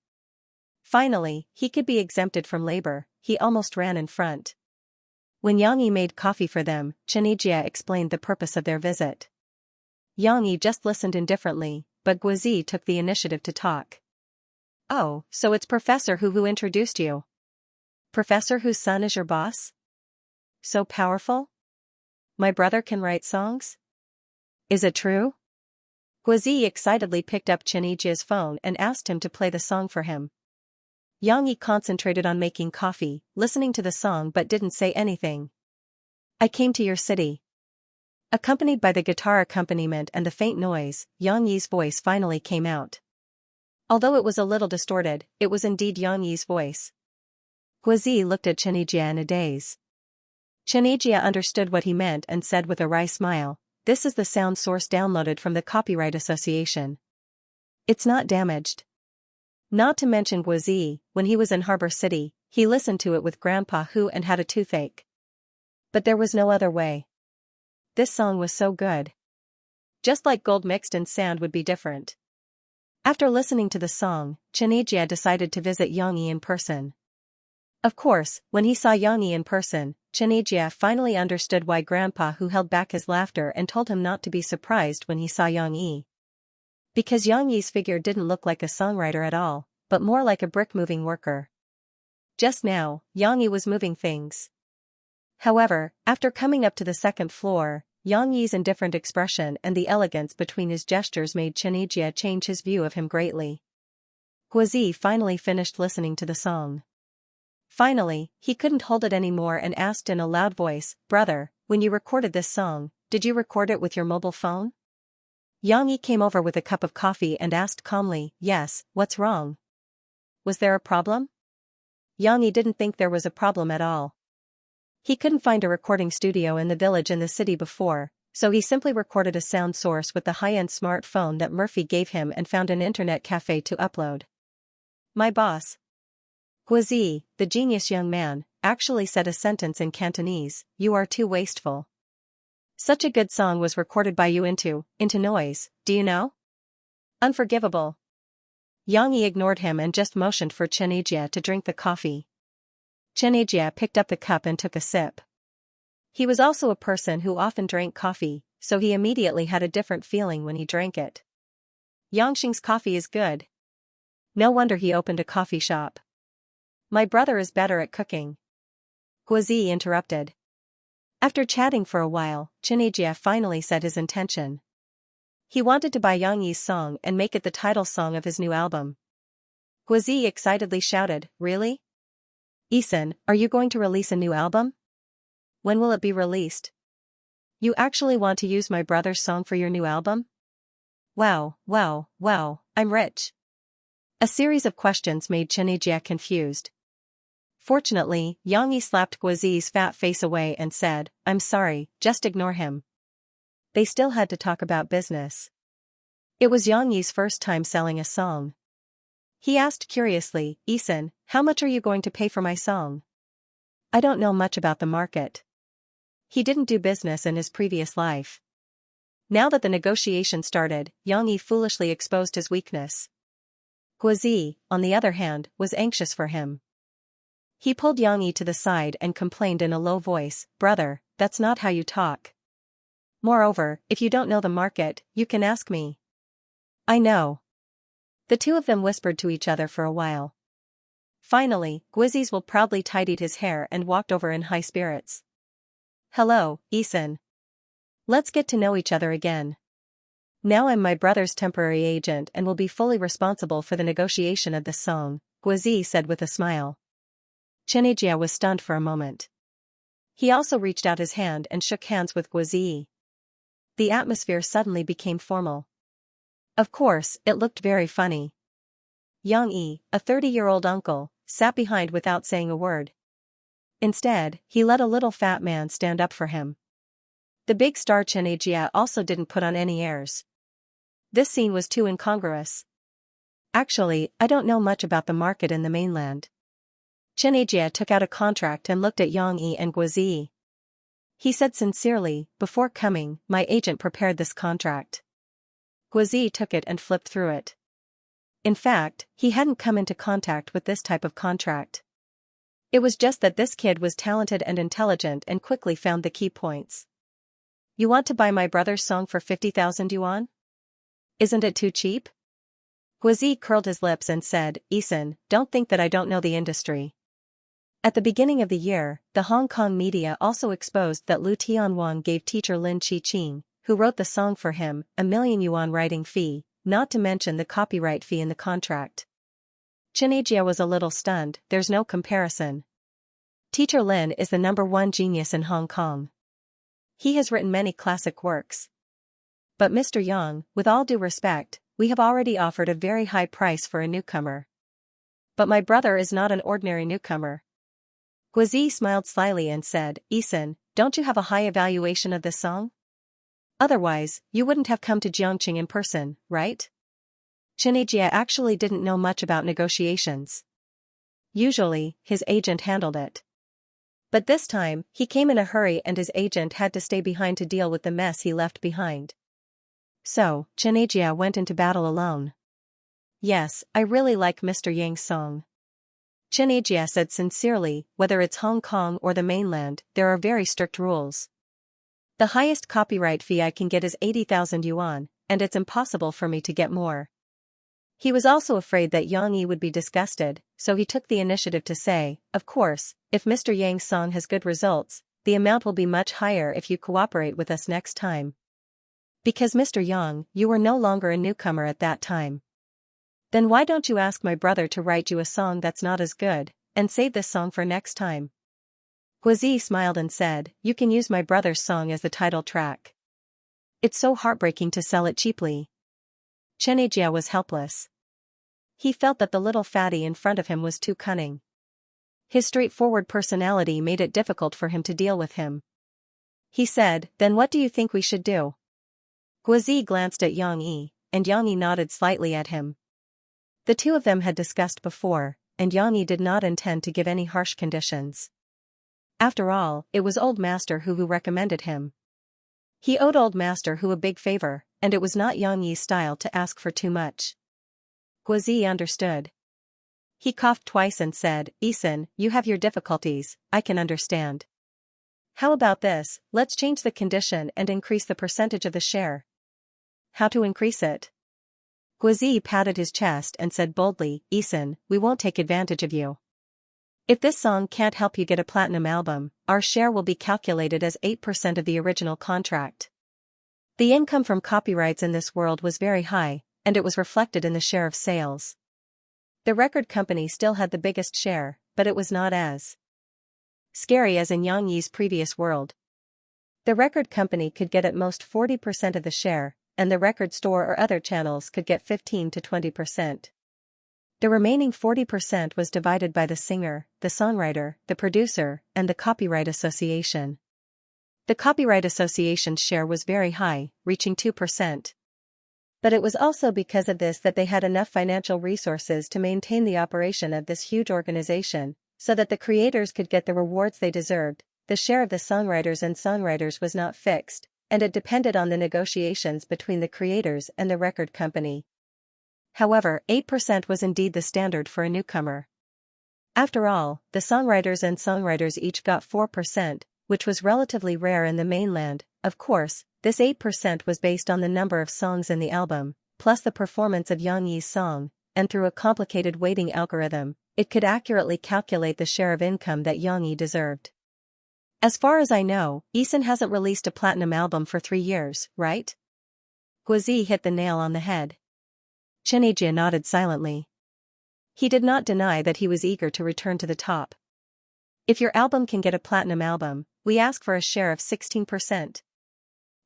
Finally, he could be exempted from labor. He almost ran in front. When Yang Yi made coffee for them, Xianxia explained the purpose of their visit. Yang Yi just listened indifferently, but Guozi took the initiative to talk. Oh, so it's Professor who introduced you? Professor whose son is your boss? So powerful? My brother can write songs? Is it true? Guozi excitedly picked up Xianxia's phone and asked him to play the song for him. Yang Yi concentrated on making coffee, listening to the song but didn't say anything. I came to your city. Accompanied by the guitar accompaniment and the faint noise, Yang Yi's voice finally came out. Although it was a little distorted, it was indeed Yang Yi's voice. Guozi looked at Xianxia in a daze. Xianxia understood what he meant and said with a wry smile, "This is the sound source downloaded from the Copyright Association. It's not damaged." Not to mention Guozi, when he was in Harbor City, he listened to it with Grandpa who and had a toothache. But there was no other way. This song was so good. Just like gold mixed in sand would be different. After listening to the song, Xianxia decided to visit Yang Yi in person. Of course, when he saw Yang Yi in person, Xianxia finally understood why Grandpa who held back his laughter and told him not to be surprised when he saw Yang Yi. Because Yang Yi's figure didn't look like a songwriter at all, but more like a brick-moving worker. Just now, Yang Yi was moving things. However, after coming up to the second floor, Yang Yi's indifferent expression and the elegance between his gestures made Xianxia change his view of him greatly. Guozi finally finished listening to the song. Finally, he couldn't hold it anymore and asked in a loud voice, "Brother, when you recorded this song, did you record it with your mobile phone?" Yang Yi came over with a cup of coffee and asked calmly, "Yes, what's wrong? Was there a problem?" Yang Yi didn't think there was a problem at all. He couldn't find a recording studio in the village in the city before, so he simply recorded a sound source with the high-end smartphone that Murphy gave him and found an internet cafe to upload. My boss, Guozi, the genius young man, actually said a sentence in Cantonese, "You are too wasteful. Such a good song was recorded by you into noise, do you know? Unforgivable." Yang Yi ignored him and just motioned for Xianxia to drink the coffee. Xianxia picked up the cup and took a sip. He was also a person who often drank coffee, so he immediately had a different feeling when he drank it. Yangxing's coffee is good. No wonder he opened a coffee shop. My brother is better at cooking. Guozi interrupted. After chatting for a while, Xianxia finally said his intention. He wanted to buy Yang Yi's song and make it the title song of his new album. Guozi excitedly shouted, "Really? Isan, are you going to release a new album? When will it be released? You actually want to use my brother's song for your new album? Wow, wow, wow, I'm rich." A series of questions made Xianxia confused. Fortunately, Yang Yi slapped Guozi's fat face away and said, "I'm sorry, just ignore him." They still had to talk about business. It was Yang Yi's first time selling a song. He asked curiously, "Isan, how much are you going to pay for my song?" "I don't know much about the market." He didn't do business in his previous life. Now that the negotiation started, Yang Yi foolishly exposed his weakness. Guozi, on the other hand, was anxious for him. He pulled Yang Yi to the side and complained in a low voice, "Brother, that's not how you talk. Moreover, if you don't know the market, you can ask me." "I know." The two of them whispered to each other for a while. Finally, Guozi's will proudly tidied his hair and walked over in high spirits. "Hello, Isan. Let's get to know each other again. Now I'm my brother's temporary agent and will be fully responsible for the negotiation of this song," Guozi said with a smile. Xianxia was stunned for a moment. He also reached out his hand and shook hands with Guozi. The atmosphere suddenly became formal. Of course, it looked very funny. Yang, a 30-year-old uncle, sat behind without saying a word. Instead, he let a little fat man stand up for him. The big star Xianxia also didn't put on any airs. This scene was too incongruous. Actually, I don't know much about the market in the mainland. Xianxia took out a contract and looked at Yang and Guozi. He said sincerely, before coming, my agent prepared this contract. Guozi took it and flipped through it. In fact, he hadn't come into contact with this type of contract. It was just that this kid was talented and intelligent and quickly found the key points. You want to buy my brother's song for 50,000 yuan? Isn't it too cheap? Guozi curled his lips and said, Eason, don't think that I don't know the industry. At the beginning of the year, the Hong Kong media also exposed that Lu Tianwang gave teacher Lin Qiqing, who wrote the song for him, a 1,000,000 yuan writing fee, not to mention the copyright fee in the contract. Xianxia was a little stunned. There's no comparison. Teacher Lin is the #1 genius in Hong Kong. He has written many classic works. But Mr. Yang, with all due respect, we have already offered a very high price for a newcomer. But my brother is not an ordinary newcomer. Guozi smiled slyly and said, Eason, don't you have a high evaluation of this song? Otherwise, you wouldn't have come to Jiangqing in person, right? Xianxia actually didn't know much about negotiations. Usually, his agent handled it. But this time, he came in a hurry and his agent had to stay behind to deal with the mess he left behind. So, Xianxia went into battle alone. Yes, I really like Mr. Yang's song. Xianxia said sincerely, whether it's Hong Kong or the mainland, there are very strict rules. The highest copyright fee I can get is 80,000 yuan, and it's impossible for me to get more. He was also afraid that Yang would be disgusted, so he took the initiative to say, of course, if Mr. Yang's song has good results, the amount will be much higher if you cooperate with us next time. Because Mr. Yang, you were no longer a newcomer at that time. Then why don't you ask my brother to write you a song that's not as good, and save this song for next time? Guozi smiled and said, you can use my brother's song as the title track. It's so heartbreaking to sell it cheaply. Xianxia was helpless. He felt that the little fatty in front of him was too cunning. His straightforward personality made it difficult for him to deal with him. He said, then what do you think we should do? Guozi glanced at Yang, and Yang nodded slightly at him. The two of them had discussed before, and Yang did not intend to give any harsh conditions. After all, it was Old Master who recommended him. He owed Old Master a big favor, and it was not Yang's style to ask for too much. Guozi understood. He coughed twice and said, Eason, you have your difficulties, I can understand. How about this, let's change the condition and increase the percentage of the share. How to increase it? Guozi patted his chest and said boldly, Eason, we won't take advantage of you. If this song can't help you get a platinum album, our share will be calculated as 8% of the original contract. The income from copyrights in this world was very high, and it was reflected in the share of sales. The record company still had the biggest share, but it was not as scary as in Yang's previous world. The record company could get at most 40% of the share, and the record store or other channels could get 15 to 20%. The remaining 40% was divided by the singer, the songwriter, the producer, and the Copyright Association. The Copyright Association's share was very high, reaching 2%. But it was also because of this that they had enough financial resources to maintain the operation of this huge organization, so that the creators could get the rewards they deserved. The share of the songwriters was not fixed, and it depended on the negotiations between the creators and the record company. However, 8% was indeed the standard for a newcomer. After all, the songwriters each got 4%, which was relatively rare in the mainland. Of course, this 8% was based on the number of songs in the album, plus the performance of Yang's song, and through a complicated weighting algorithm, it could accurately calculate the share of income that Yang deserved. As far as I know, Eason hasn't released a platinum album for 3 years, right? Guozi hit the nail on the head. Xianxia nodded silently. He did not deny that he was eager to return to the top. If your album can get a platinum album, we ask for a share of 16%.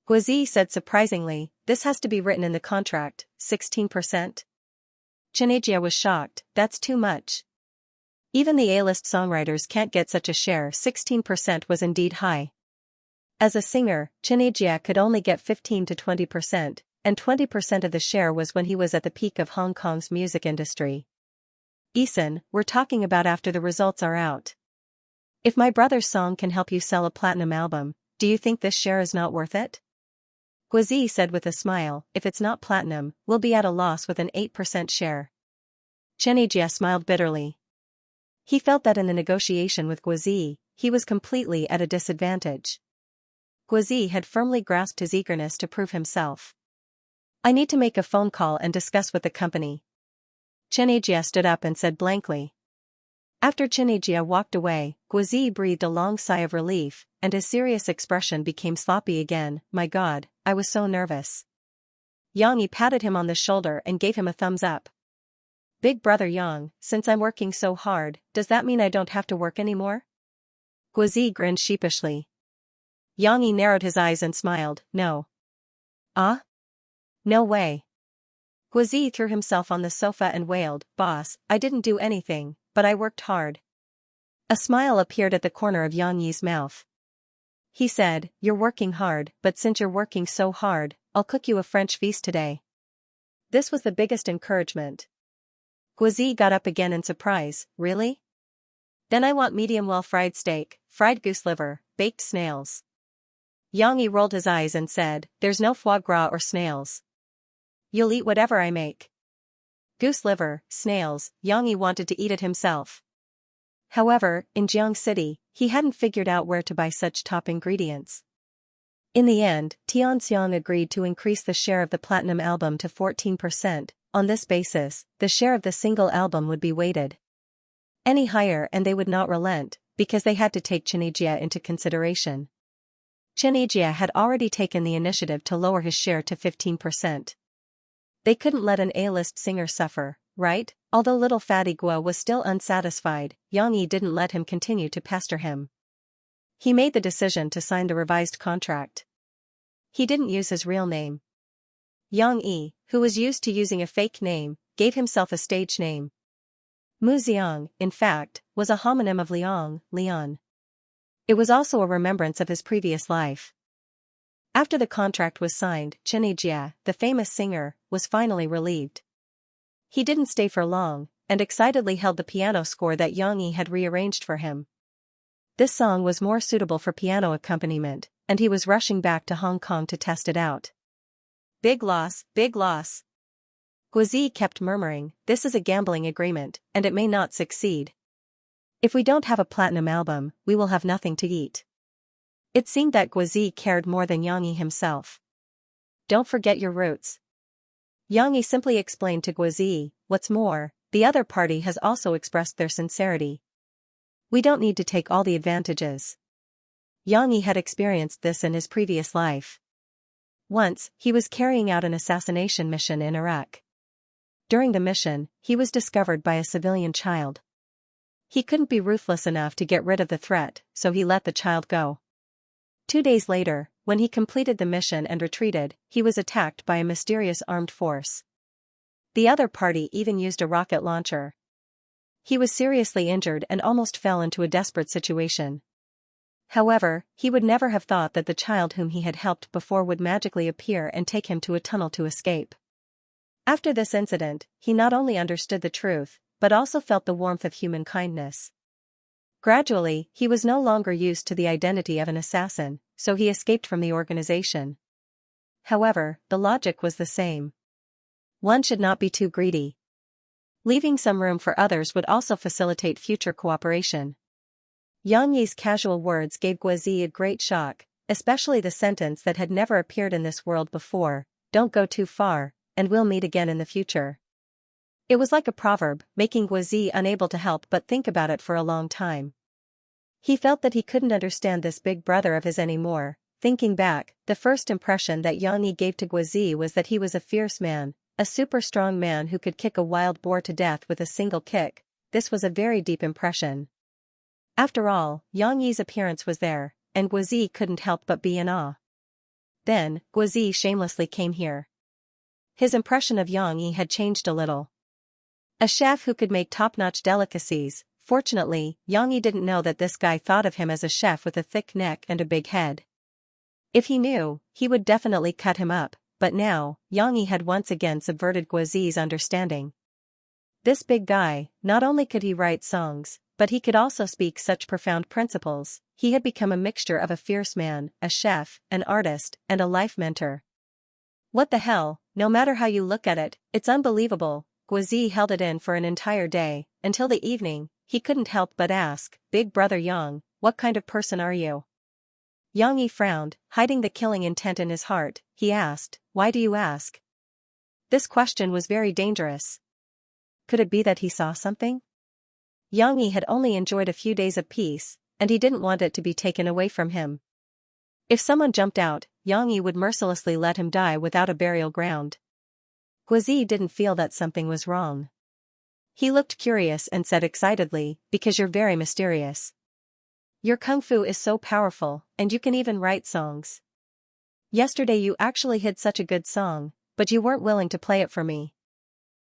Guozi said surprisingly, this has to be written in the contract, 16%? Xianxia was shocked, that's too much. Even the A-list songwriters can't get such a share. 16% was indeed high. As a singer, Xianxia could only get 15 to 20%, and 20% of the share was when he was at the peak of Hong Kong's music industry. Eason, we're talking about after the results are out. If my brother's song can help you sell a platinum album, do you think this share is not worth it? Guozi said with a smile, if it's not platinum, we'll be at a loss with an 8% share. Xianxia smiled bitterly. He felt that in the negotiation with Guozi, he was completely at a disadvantage. Guozi had firmly grasped his eagerness to prove himself. I need to make a phone call and discuss with the company. Xianxia stood up and said blankly. After Xianxia walked away, Guozi breathed a long sigh of relief, and his serious expression became sloppy again. My God, I was so nervous. Yang patted him on the shoulder and gave him a thumbs up. Big brother Yang, since I'm working so hard, does that mean I don't have to work anymore? Guozi grinned sheepishly. Yang narrowed his eyes and smiled, no. Ah? No way. Guozi threw himself on the sofa and wailed, Boss, I didn't do anything, but I worked hard. A smile appeared at the corner of Yang Yi's mouth. He said, you're working hard, but since you're working so hard, I'll cook you a French feast today. This was the biggest encouragement. Guozi got up again in surprise, really? Then I want medium well-fried steak, fried goose liver, baked snails. Yang Yi rolled his eyes and said, there's no foie gras or snails. You'll eat whatever I make. Goose liver, snails, Yang Yi wanted to eat it himself. However, in Jiang City, he hadn't figured out where to buy such top ingredients. In the end, Xianxia agreed to increase the share of the platinum album to 14%. On this basis, the share of the single album would be weighted any higher and they would not relent, because they had to take Xianxia into consideration. Xianxia had already taken the initiative to lower his share to 15%. They couldn't let an A-list singer suffer, right? Although little fatty Guo was still unsatisfied, Yang Yi didn't let him continue to pester him. He made the decision to sign the revised contract. He didn't use his real name. Yang Yi, who was used to using a fake name, gave himself a stage name. Mu Xiang, in fact, was a homonym of Liang, Leon. It was also a remembrance of his previous life. After the contract was signed, Xianxia, the famous singer, was finally relieved. He didn't stay for long, and excitedly held the piano score that Yang Yi had rearranged for him. This song was more suitable for piano accompaniment, and he was rushing back to Hong Kong to test it out. Big loss, big loss. Guozi kept murmuring, this is a gambling agreement, and it may not succeed. If we don't have a platinum album, we will have nothing to eat. It seemed that Guozi cared more than Yang Yi himself. Don't forget your roots. Yang Yi simply explained to Guozi, what's more, the other party has also expressed their sincerity. We don't need to take all the advantages. Yang Yi had experienced this in his previous life. Once, he was carrying out an assassination mission in Iraq. During the mission, he was discovered by a civilian child. He couldn't be ruthless enough to get rid of the threat, so he let the child go. 2 days later, when he completed the mission and retreated, he was attacked by a mysterious armed force. The other party even used a rocket launcher. He was seriously injured and almost fell into a desperate situation. However, he would never have thought that the child whom he had helped before would magically appear and take him to a tunnel to escape. After this incident, he not only understood the truth, but also felt the warmth of human kindness. Gradually, he was no longer used to the identity of an assassin, so he escaped from the organization. However, the logic was the same. One should not be too greedy. Leaving some room for others would also facilitate future cooperation. Yang Yi's casual words gave Guozi a great shock, especially the sentence that had never appeared in this world before, don't go too far, and we'll meet again in the future. It was like a proverb, making Guozi unable to help but think about it for a long time. He felt that he couldn't understand this big brother of his anymore. Thinking back, the first impression that Yang Yi gave to Guozi was that he was a fierce man, a super strong man who could kick a wild boar to death with a single kick. This was a very deep impression. After all, Yang Yi's appearance was there, and Guozi couldn't help but be in awe. Then, Guozi shamelessly came here. His impression of Yang Yi had changed a little. A chef who could make top-notch delicacies. Fortunately, Yang Yi didn't know that this guy thought of him as a chef with a thick neck and a big head. If he knew, he would definitely cut him up, but now, Yang Yi had once again subverted Guozi's understanding. This big guy, not only could he write songs, but he could also speak such profound principles. He had become a mixture of a fierce man, a chef, an artist, and a life mentor. What the hell, no matter how you look at it, it's unbelievable. Guozi held it in for an entire day, until the evening. He couldn't help but ask, "Big brother Yang, what kind of person are you?" Yang Yi frowned, hiding the killing intent in his heart. He asked, "Why do you ask?" This question was very dangerous. Could it be that he saw something? Yang Yi had only enjoyed a few days of peace, and he didn't want it to be taken away from him. If someone jumped out, Yang Yi would mercilessly let him die without a burial ground. Guozi didn't feel that something was wrong. He looked curious and said excitedly, "Because you're very mysterious. Your kung fu is so powerful, and you can even write songs. Yesterday you actually hid such a good song, but you weren't willing to play it for me."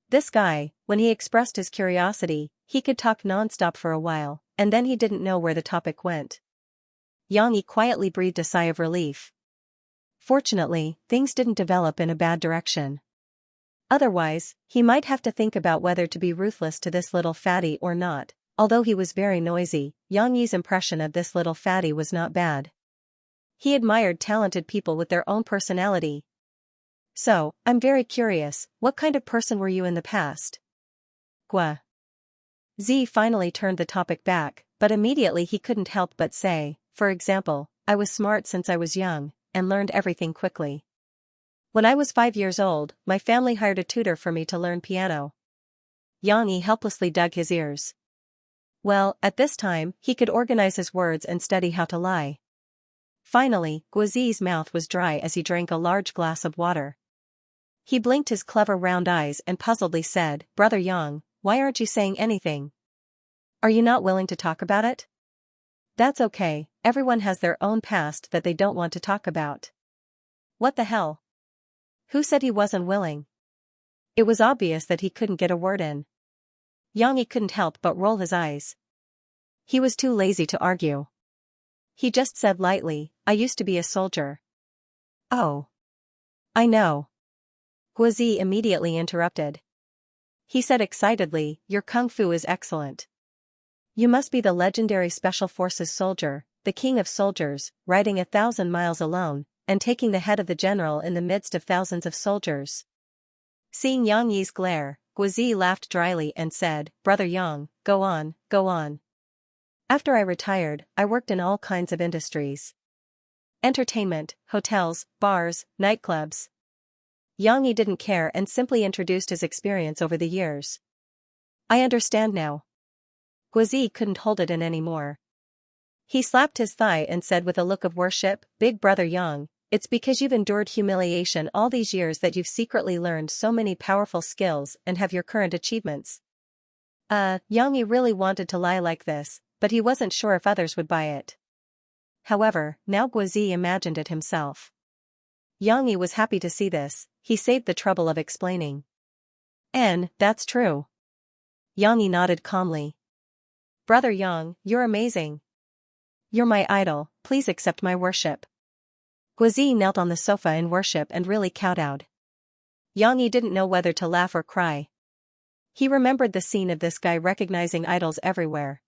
This guy, when he expressed his curiosity, he could talk non-stop for a while, and then he didn't know where the topic went. Yang Yi quietly breathed a sigh of relief. Fortunately, things didn't develop in a bad direction. Otherwise, he might have to think about whether to be ruthless to this little fatty or not. Although he was very noisy, Yang Yi's impression of this little fatty was not bad. He admired talented people with their own personality. "So, I'm very curious, what kind of person were you in the past?" Guozi finally turned the topic back, but immediately he couldn't help but say, "For example, I was smart since I was young, and learned everything quickly. When I was 5 years old, my family hired a tutor for me to learn piano." Yang Yi helplessly dug his ears. Well, at this time, he could organize his words and study how to lie. Finally, Guozi's mouth was dry as he drank a large glass of water. He blinked his clever round eyes and puzzledly said, "Brother Yang, why aren't you saying anything? Are you not willing to talk about it?" "That's okay, everyone has their own past that they don't want to talk about." "What the hell? Who said he wasn't willing?" It was obvious that he couldn't get a word in. Yang Yi couldn't help but roll his eyes. He was too lazy to argue. He just said lightly, "I used to be a soldier." "Oh. I know." Guozi immediately interrupted. He said excitedly, "Your kung fu is excellent. You must be the legendary Special Forces soldier, the king of soldiers, riding 1,000 miles alone, and taking the head of the general in the midst of thousands of soldiers." Seeing Yang Yi's glare, Guozi laughed dryly and said, "Brother Yang, go on, go on. After I retired, I worked in all kinds of industries. Entertainment, hotels, bars, nightclubs." Yang Yi didn't care and simply introduced his experience over the years. "I understand now." Guozi couldn't hold it in anymore. He slapped his thigh and said with a look of worship, "Big brother Yang, it's because you've endured humiliation all these years that you've secretly learned so many powerful skills and have your current achievements." Yang Yi really wanted to lie like this, but he wasn't sure if others would buy it. However, now Guozi imagined it himself. Yang Yi was happy to see this. He saved the trouble of explaining. "And, that's true." Yang Yi nodded calmly. "Brother Yang, you're amazing. You're my idol, please accept my worship." Guozi knelt on the sofa in worship and really kowtowed. Yang Yi didn't know whether to laugh or cry. He remembered the scene of this guy recognizing idols everywhere.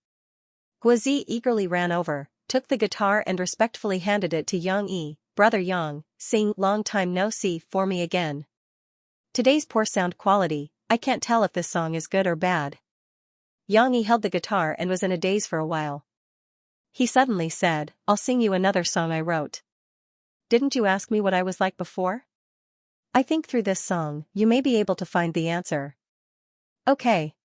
Guozi eagerly ran over, took the guitar and respectfully handed it to Yang Yi. "Brother Yang, sing 'Long Time No See' for me again. Today's poor sound quality, I can't tell if this song is good or bad." Yang Yi held the guitar and was in a daze for a while. He suddenly said, "I'll sing you another song I wrote. Didn't you ask me what I was like before? I think through this song, you may be able to find the answer." "Okay."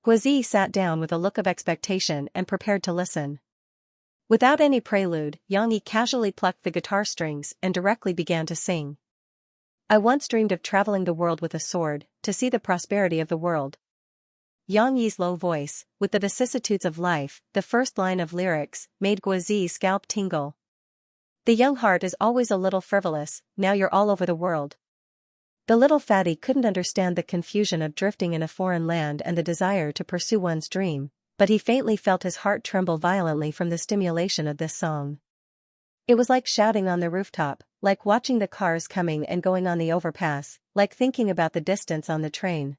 Guozi sat down with a look of expectation and prepared to listen. Without any prelude, Yang Yi casually plucked the guitar strings and directly began to sing. "I once dreamed of traveling the world with a sword, to see the prosperity of the world." Yang Yi's low voice, with the vicissitudes of life, the first line of lyrics, made Guozi's scalp tingle. The young heart is always a little frivolous, now you're all over the world. The little fatty couldn't understand the confusion of drifting in a foreign land and the desire to pursue one's dream, but he faintly felt his heart tremble violently from the stimulation of this song. It was like shouting on the rooftop, like watching the cars coming and going on the overpass, like thinking about the distance on the train.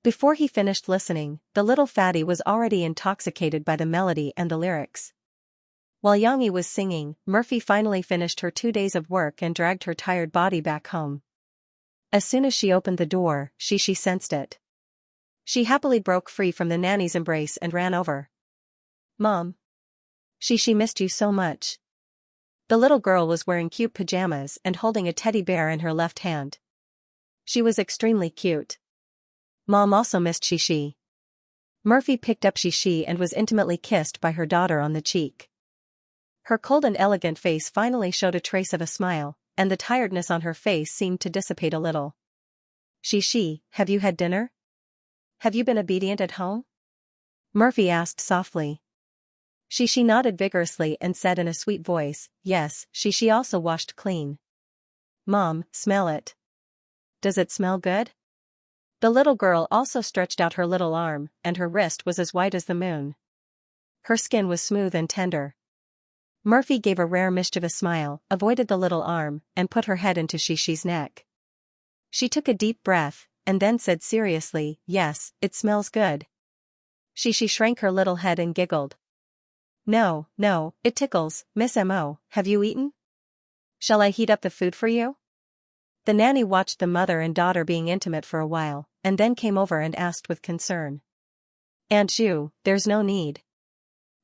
Before he finished listening, the little fatty was already intoxicated by the melody and the lyrics. While Xianxia was singing, Murphy finally finished her 2 days of work and dragged her tired body back home. As soon as she opened the door, she sensed it. She happily broke free from the nanny's embrace and ran over. "Mom. She missed you so much." The little girl was wearing cute pajamas and holding a teddy bear in her left hand. She was extremely cute. Mom also missed Shishi. Murphy picked up Shishi and was intimately kissed by her daughter on the cheek. Her cold and elegant face finally showed a trace of a smile, and the tiredness on her face seemed to dissipate a little. "Shishi, have you had dinner? Have you been obedient at home?" Murphy asked softly. Shishi nodded vigorously and said in a sweet voice, "Yes." Shishi also washed clean. "Mom, smell it. Does it smell good?" The little girl also stretched out her little arm, and her wrist was as white as the moon. Her skin was smooth and tender. Murphy gave a rare mischievous smile, avoided the little arm, and put her head into Shishi's neck. She took a deep breath, and then said seriously, "Yes, it smells good." Shishi shrank her little head and giggled. No, it tickles, Miss Mo, have you eaten? Shall I heat up the food for you?" The nanny watched the mother and daughter being intimate for a while, and then came over and asked with concern. "Aunt Ju, there's no need.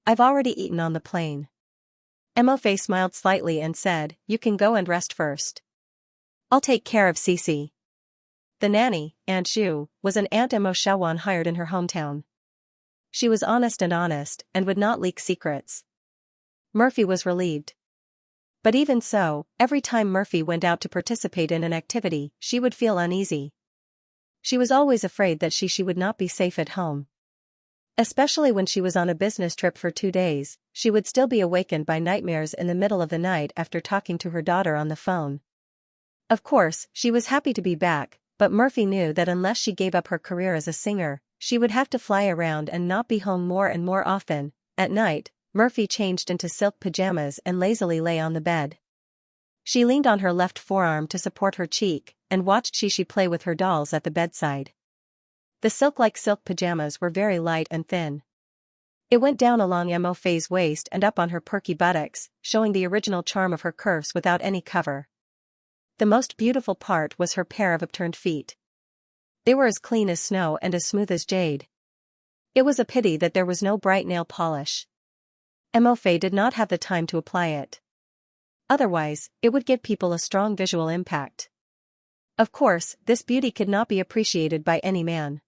I've already eaten on the plane." Mo smiled slightly and said, "You can go and rest first. I'll take care of Cici." The nanny, Aunt Ju, was an Aunt Mo Shawan hired in her hometown. She was honest and would not leak secrets. Murphy was relieved. But even so, every time Murphy went out to participate in an activity, she would feel uneasy. She was always afraid that she would not be safe at home. Especially when she was on a business trip for 2 days, she would still be awakened by nightmares in the middle of the night after talking to her daughter on the phone. Of course, she was happy to be back, but Murphy knew that unless she gave up her career as a singer, she would have to fly around and not be home more and more often. At night, Murphy changed into silk pajamas and lazily lay on the bed. She leaned on her left forearm to support her cheek, and watched Shishi play with her dolls at the bedside. The silk-like silk pajamas were very light and thin. It went down along Mo Fei's waist and up on her perky buttocks, showing the original charm of her curves without any cover. The most beautiful part was her pair of upturned feet. They were as clean as snow and as smooth as jade. It was a pity that there was no bright nail polish. Mo Fei did not have the time to apply it. Otherwise, it would give people a strong visual impact. Of course, this beauty could not be appreciated by any man.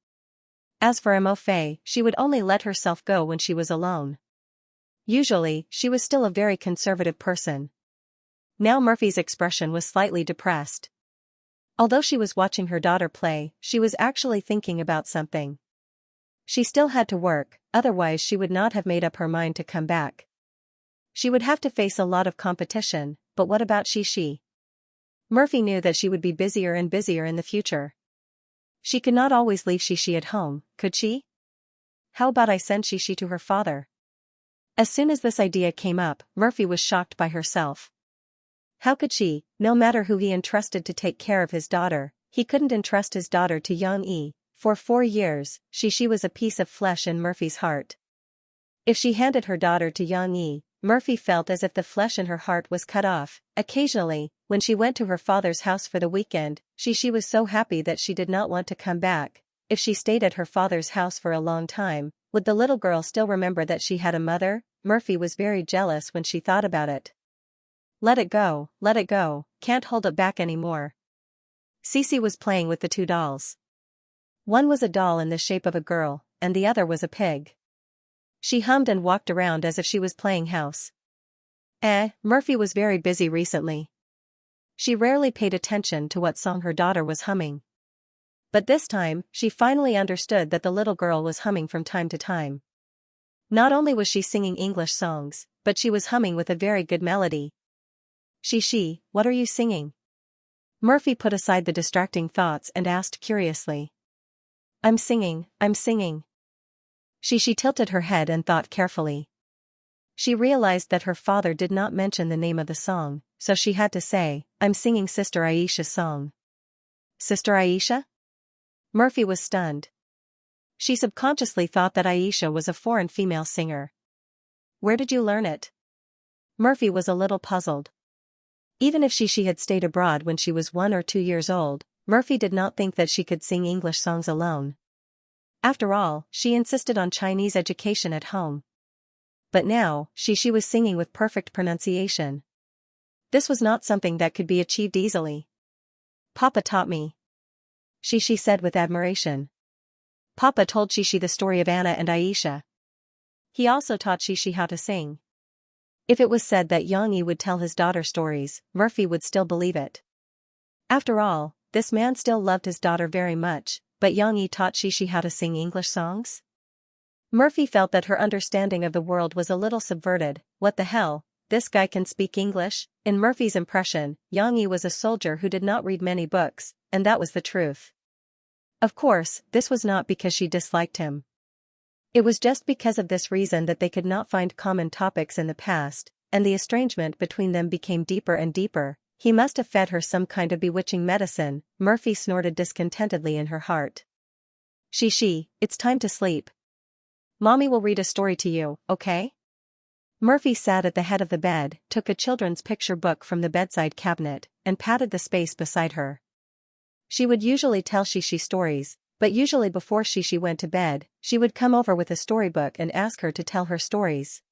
As for Mo Fei, she would only let herself go when she was alone. Usually, she was still a very conservative person. Now Murphy's expression was slightly depressed. Although she was watching her daughter play, she was actually thinking about something. She still had to work, otherwise she would not have made up her mind to come back. She would have to face a lot of competition, but what about Shishi? Murphy knew that she would be busier and busier in the future. She could not always leave Shishi at home, could she? How about I send Shishi to her father? As soon as this idea came up, Murphy was shocked by herself. How could she, no matter who he entrusted to take care of his daughter, he couldn't entrust his daughter to Xianxia. For 4 years, Shishi was a piece of flesh in Murphy's heart. If she handed her daughter to Xianxia, Murphy felt as if the flesh in her heart was cut off. Occasionally, when she went to her father's house for the weekend, Shishi was so happy that she did not want to come back. If she stayed at her father's house for a long time, would the little girl still remember that she had a mother? Murphy was very jealous when she thought about it. Let it go, can't hold it back anymore. Cici was playing with the 2 dolls. One was a doll in the shape of a girl, and the other was a pig. She hummed and walked around as if she was playing house. Murphy was very busy recently. She rarely paid attention to what song her daughter was humming. But this time, she finally understood that the little girl was humming from time to time. Not only was she singing English songs, but she was humming with a very good melody. She, what are you singing? Murphy put aside the distracting thoughts and asked curiously. I'm singing. She tilted her head and thought carefully. She realized that her father did not mention the name of the song, so she had to say, I'm singing Sister Aisha's song. Sister Aisha? Murphy was stunned. She subconsciously thought that Aisha was a foreign female singer. Where did you learn it? Murphy was a little puzzled. Even if she had stayed abroad when she was 1 or 2 years old, Murphy did not think that she could sing English songs alone. After all, she insisted on Chinese education at home. But now, she was singing with perfect pronunciation. This was not something that could be achieved easily. Papa taught me. She said with admiration. Papa told she the story of Anna and Aisha. He also taught she how to sing. If it was said that Xianxia would tell his daughter stories, Murphy would still believe it. After all, this man still loved his daughter very much, but Xianxia taught she how to sing English songs? Murphy felt that her understanding of the world was a little subverted. What the hell, this guy can speak English? In Murphy's impression, Xianxia was a soldier who did not read many books, and that was the truth. Of course, this was not because she disliked him. It was just because of this reason that they could not find common topics in the past, and the estrangement between them became deeper and deeper. He must have fed her some kind of bewitching medicine, Murphy snorted discontentedly in her heart. It's time to sleep. Mommy will read a story to you, okay? Murphy sat at the head of the bed, took a children's picture book from the bedside cabinet, and patted the space beside her. She would usually tell she stories, but usually before she went to bed, she would come over with a storybook and ask her to tell her stories.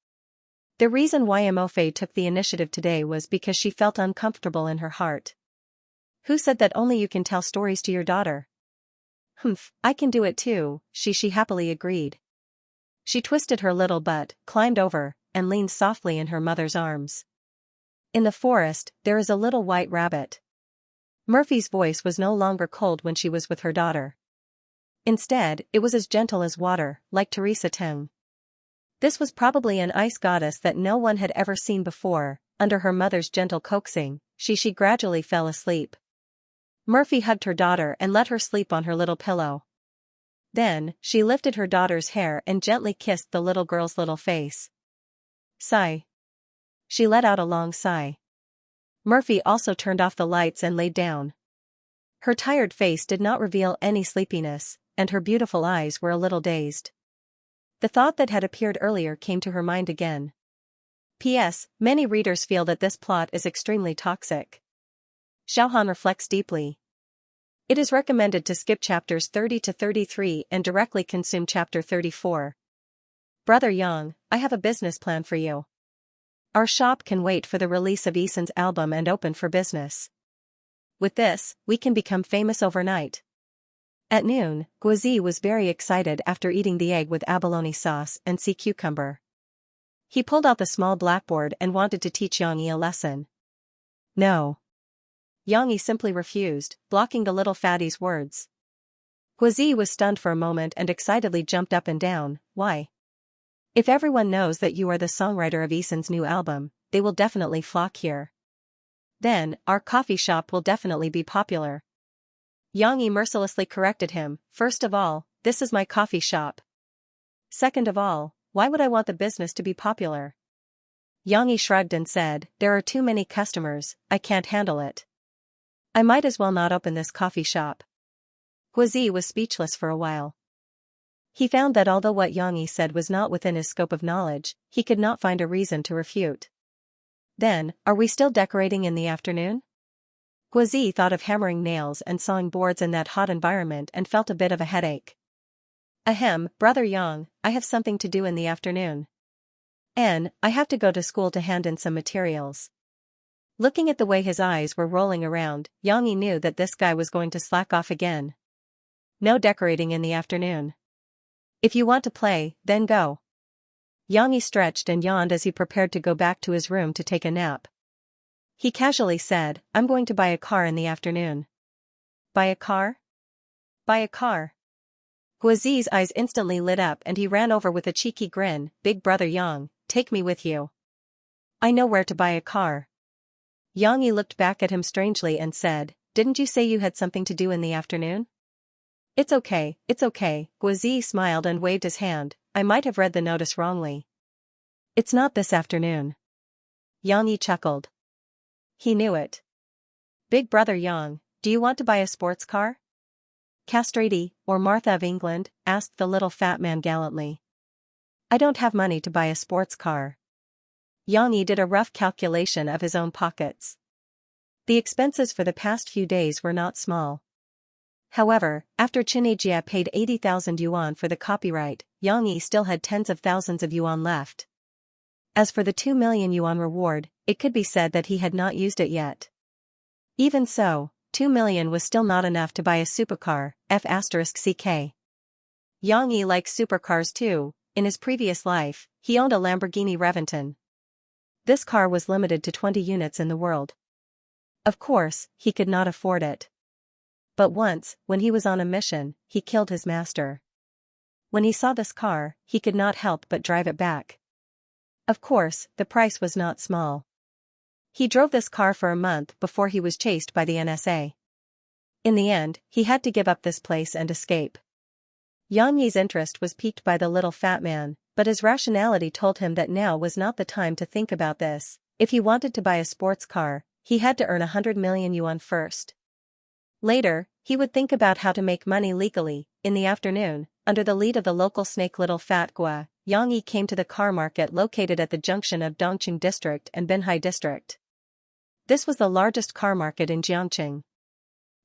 The reason why Mofe took the initiative today was because she felt uncomfortable in her heart. Who said that only you can tell stories to your daughter? Humph, I can do it too, she happily agreed. She twisted her little butt, climbed over, and leaned softly in her mother's arms. In the forest, there is a little white rabbit. Murphy's voice was no longer cold when she was with her daughter. Instead, it was as gentle as water, like Teresa Teng. This was probably an ice goddess that no one had ever seen before. Under her mother's gentle coaxing, she gradually fell asleep. Murphy hugged her daughter and let her sleep on her little pillow. Then, she lifted her daughter's hair and gently kissed the little girl's little face. Sigh. She let out a long sigh. Murphy also turned off the lights and laid down. Her tired face did not reveal any sleepiness, and her beautiful eyes were a little dazed. The thought that had appeared earlier came to her mind again. P.S. Many readers feel that this plot is extremely toxic. Xiaohan reflects deeply. It is recommended to skip chapters 30 to 33 and directly consume chapter 34. Brother Yang, I have a business plan for you. Our shop can wait for the release of Eason's album and open for business. With this, we can become famous overnight. At noon, Guozi was very excited after eating the egg with abalone sauce and sea cucumber. He pulled out the small blackboard and wanted to teach Xianxia a lesson. No. Xianxia simply refused, blocking the little fattie's words. Guozi was stunned for a moment and excitedly jumped up and down. Why? If everyone knows that you are the songwriter of Eason's new album, they will definitely flock here. Then, our coffee shop will definitely be popular. Xianxia mercilessly corrected him. First of all, this is my coffee shop. Second of all, why would I want the business to be popular? Xianxia shrugged and said, there are too many customers, I can't handle it. I might as well not open this coffee shop. Guozi was speechless for a while. He found that although what Xianxia said was not within his scope of knowledge, he could not find a reason to refute. Then, are we still decorating in the afternoon? Guozi thought of hammering nails and sawing boards in that hot environment and felt a bit of a headache. Ahem, Brother Yang, I have something to do in the afternoon. And, I have to go to school to hand in some materials. Looking at the way his eyes were rolling around, Xianxia knew that this guy was going to slack off again. No decorating in the afternoon. If you want to play, then go. Xianxia stretched and yawned as he prepared to go back to his room to take a nap. He casually said, I'm going to buy a car in the afternoon. Buy a car? Buy a car. Guozi's eyes instantly lit up and he ran over with a cheeky grin. Big Brother Yang, take me with you. I know where to buy a car. Yang Yi looked back at him strangely and said, "Didn't you say you had something to do in the afternoon?" It's okay, Guozi smiled and waved his hand. "I might have read the notice wrongly." "It's not this afternoon." Yang Yi chuckled. He knew it. "Big brother Yang, do you want to buy a sports car?" "Castrati, or Martha of England?" asked the little fat man gallantly. "I don't have money to buy a sports car." Yang Yi did a rough calculation of his own pockets. The expenses for the past few days were not small. However, after Xianxia paid 80,000 yuan for the copyright, Yang Yi still had tens of thousands of yuan left. As for the 2 million yuan reward, it could be said that he had not used it yet. Even so, 2 million was still not enough to buy a supercar, f*ck. Yang Yi likes supercars too. In his previous life, he owned a Lamborghini Reventon. This car was limited to 20 units in the world. Of course, he could not afford it. But once, when he was on a mission, he killed his master. When he saw this car, he could not help but drive it back. Of course, the price was not small. He drove this car for a month before he was chased by the NSA. In the end, he had to give up this place and escape. Yang Yi's interest was piqued by the little fat man, but his rationality told him that now was not the time to think about this. If he wanted to buy a sports car, he had to earn 100 million yuan first. Later, he would think about how to make money legally. In the afternoon, under the lead of the local snake Little Fat Gua, Yang Yi came to the car market located at the junction of Dongqing District and Binhai District. This was the largest car market in Jiangqing.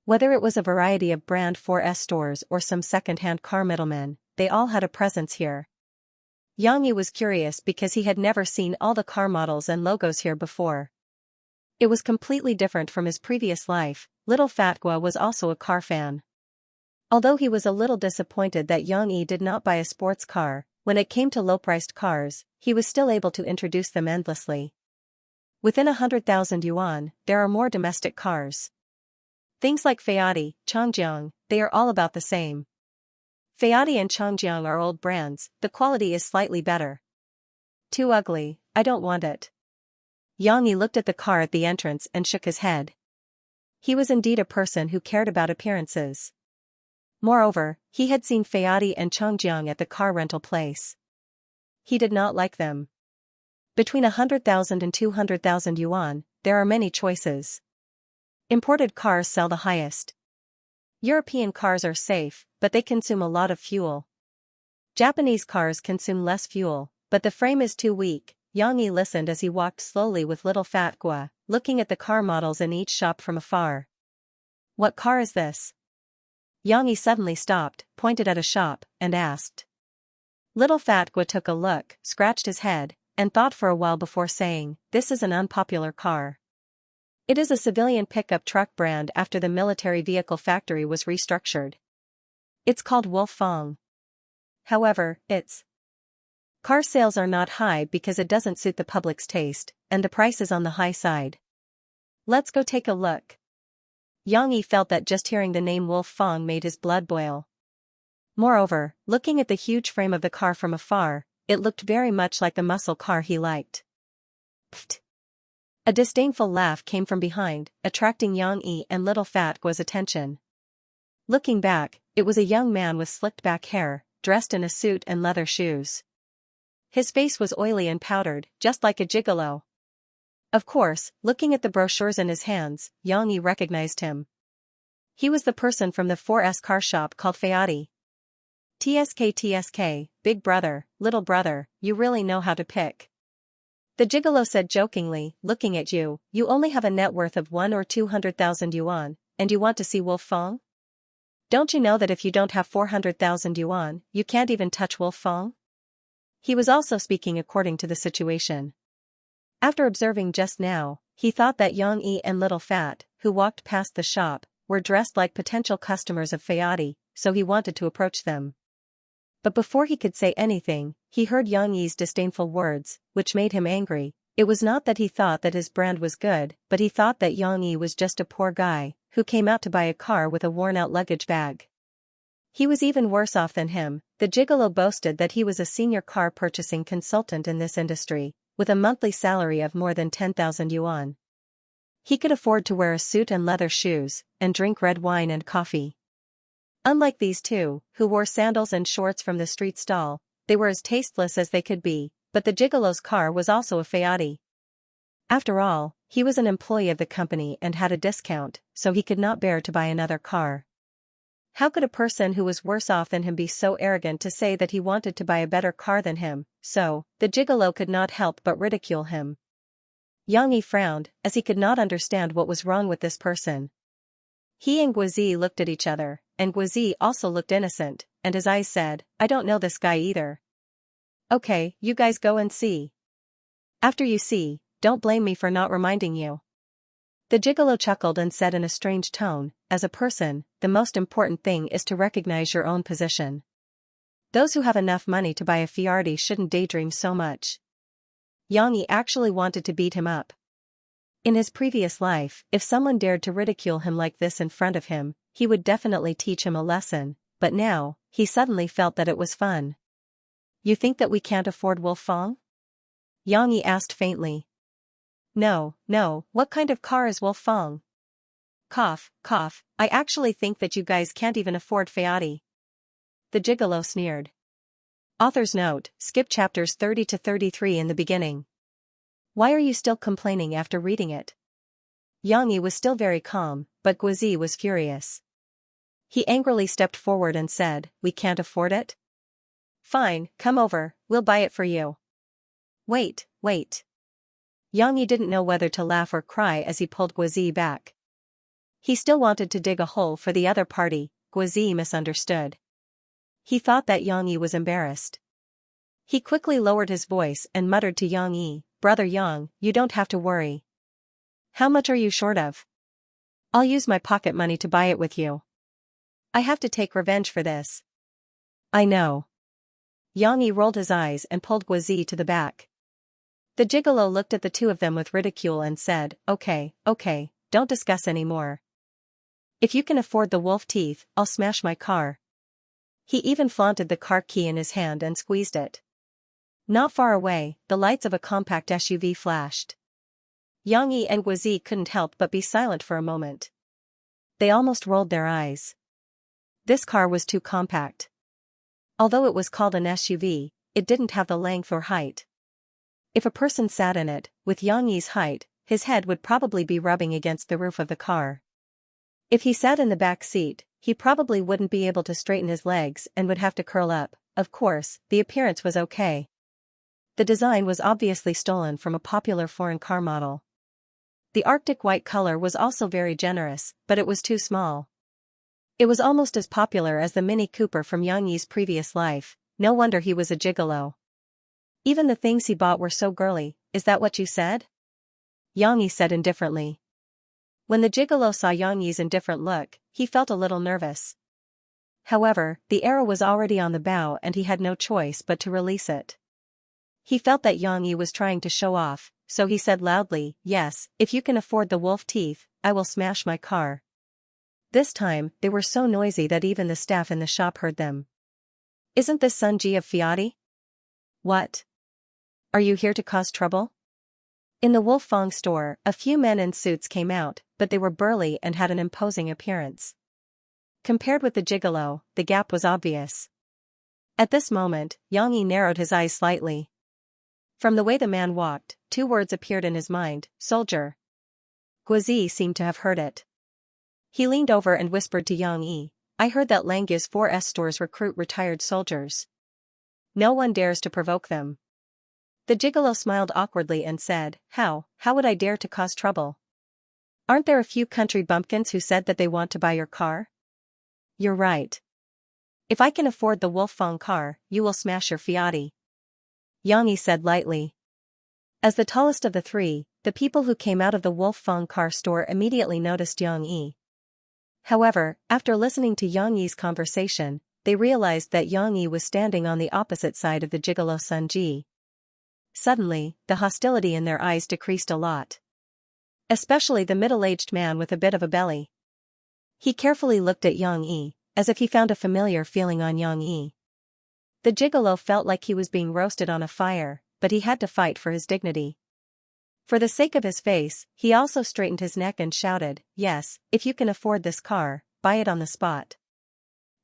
Whether it was a variety of brand 4S stores or some second-hand car middlemen, they all had a presence here. Yang Yi was curious because he had never seen all the car models and logos here before. It was completely different from his previous life. Little Fat Gua was also a car fan. Although he was a little disappointed that Yang Yi did not buy a sports car, when it came to low-priced cars, he was still able to introduce them endlessly. Within 100,000 yuan, there are more domestic cars. Things like Feati, Changjiang, they are all about the same. Feati and Changjiang are old brands, the quality is slightly better. Too ugly, I don't want it. Yang Yi looked at the car at the entrance and shook his head. He was indeed a person who cared about appearances. Moreover, he had seen Feati and Changjiang at the car rental place. He did not like them. Between 100,000 and 200,000 yuan, there are many choices. Imported cars sell the highest. European cars are safe, but they consume a lot of fuel. Japanese cars consume less fuel, but the frame is too weak. Yang Yi listened as he walked slowly with Little Fat Gua, looking at the car models in each shop from afar. "What car is this?" Yang Yi suddenly stopped, pointed at a shop, and asked. Little Fat Gua took a look, scratched his head, and thought for a while before saying, "This is an unpopular car. It is a civilian pickup truck brand after the military vehicle factory was restructured. It's called Wolfang. However, its car sales are not high because it doesn't suit the public's taste, and the price is on the high side. Let's go take a look." Yang Yi felt that just hearing the name Wolfang made his blood boil. Moreover, looking at the huge frame of the car from afar, it looked very much like the muscle car he liked. Pfft. A disdainful laugh came from behind, attracting Yang Yi and Little Fat Gua's attention. Looking back, it was a young man with slicked back hair, dressed in a suit and leather shoes. His face was oily and powdered, just like a gigolo. Of course, looking at the brochures in his hands, Yang Yi recognized him. He was the person from the 4S car shop called Feati. TSK, big brother, little brother, you really know how to pick. The gigolo said jokingly, looking at you, you only have a net worth of 1 or 200,000 yuan, and you want to see Wolfang? Don't you know that if you don't have 400,000 yuan, you can't even touch Wolfang? He was also speaking according to the situation. After observing just now, he thought that Yang Yi and Little Fat, who walked past the shop, were dressed like potential customers of Feati, so he wanted to approach them. But before he could say anything, he heard Yang Yi's disdainful words, which made him angry. It was not that he thought that his brand was good, but he thought that Yang Yi was just a poor guy, who came out to buy a car with a worn-out luggage bag. He was even worse off than him. The gigolo boasted that he was a senior car purchasing consultant in this industry, with a monthly salary of more than 10,000 yuan. He could afford to wear a suit and leather shoes, and drink red wine and coffee. Unlike these two, who wore sandals and shorts from the street stall, they were as tasteless as they could be, but the gigolo's car was also a Fiat. After all, he was an employee of the company and had a discount, so he could not bear to buy another car. How could a person who was worse off than him be so arrogant to say that he wanted to buy a better car than him? So, the gigolo could not help but ridicule him. Xianxia frowned, as he could not understand what was wrong with this person. He and Guizi looked at each other, and Guizi also looked innocent, and his eyes said, "I don't know this guy either." "Okay, you guys go and see. After you see, don't blame me for not reminding you." The gigolo chuckled and said in a strange tone, "As a person, the most important thing is to recognize your own position. Those who have enough money to buy a Fiat shouldn't daydream so much." Xianxia actually wanted to beat him up. In his previous life, if someone dared to ridicule him like this in front of him, he would definitely teach him a lesson, but now, he suddenly felt that it was fun. "You think that we can't afford Wolfgang?" Xianxia asked faintly. No, what kind of car is Wolfgang?" Cough, cough, "I actually think that you guys can't even afford Fiat." The gigolo sneered. Author's note, skip chapters 30 to 33 in the beginning. Why are you still complaining after reading it? Xianxia was still very calm, but Guizi was furious. He angrily stepped forward and said, "We can't afford it? Fine, come over, we'll buy it for you." Wait. Xianxia didn't know whether to laugh or cry as he pulled Guizi back. He still wanted to dig a hole for the other party. Guizi misunderstood. He thought that Xianxia was embarrassed. He quickly lowered his voice and muttered to Xianxia, "Brother Yang, you don't have to worry. How much are you short of? I'll use my pocket money to buy it with you. I have to take revenge for this." "I know." Xianxia rolled his eyes and pulled Guizi to the back. The gigolo looked at the two of them with ridicule and said, Okay, don't discuss any more. If you can afford the wolf teeth, I'll smash my car." He even flaunted the car key in his hand and squeezed it. Not far away, the lights of a compact SUV flashed. Xianxia and Guizi couldn't help but be silent for a moment. They almost rolled their eyes. This car was too compact. Although it was called an SUV, it didn't have the length or height. If a person sat in it, with Xianxia's height, his head would probably be rubbing against the roof of the car. If he sat in the back seat, he probably wouldn't be able to straighten his legs and would have to curl up. Of course, the appearance was okay. The design was obviously stolen from a popular foreign car model. The Arctic white color was also very generous, but it was too small. It was almost as popular as the Mini Cooper from Xianxia's previous life. No wonder he was a gigolo. Even the things he bought were so girly. "Is that what you said?" Xianxia said indifferently. When the gigolo saw Xianxia's indifferent look, he felt a little nervous. However, the arrow was already on the bow and he had no choice but to release it. He felt that Xianxia was trying to show off, so he said loudly, "Yes, if you can afford the wolf teeth, I will smash my car." This time, they were so noisy that even the staff in the shop heard them. "Isn't this Sunji of Fiat?" "What? Are you here to cause trouble?" In the Wolfgang store, a few men in suits came out, but they were burly and had an imposing appearance. Compared with the gigolo, the gap was obvious. At this moment, Xianxia narrowed his eyes slightly. From the way the man walked, two words appeared in his mind, soldier. Guizi seemed to have heard it. He leaned over and whispered to Xianxia, "I heard that Langya's 4S stores recruit retired soldiers. No one dares to provoke them." The gigolo smiled awkwardly and said, How would I dare to cause trouble? Aren't there a few country bumpkins who said that they want to buy your car?" "You're right. If I can afford the Wolfgang car, you will smash your Fiat," Xianxia said lightly. As the tallest of the three, the people who came out of the Wolfgang car store immediately noticed Xianxia. However, after listening to Xianxia's conversation, they realized that Xianxia was standing on the opposite side of the gigolo Sunji. Suddenly, the hostility in their eyes decreased a lot. Especially the middle-aged man with a bit of a belly. He carefully looked at Xianxia, as if he found a familiar feeling on Xianxia. The gigolo felt like he was being roasted on a fire, but he had to fight for his dignity. For the sake of his face, he also straightened his neck and shouted, "Yes, if you can afford this car, buy it on the spot.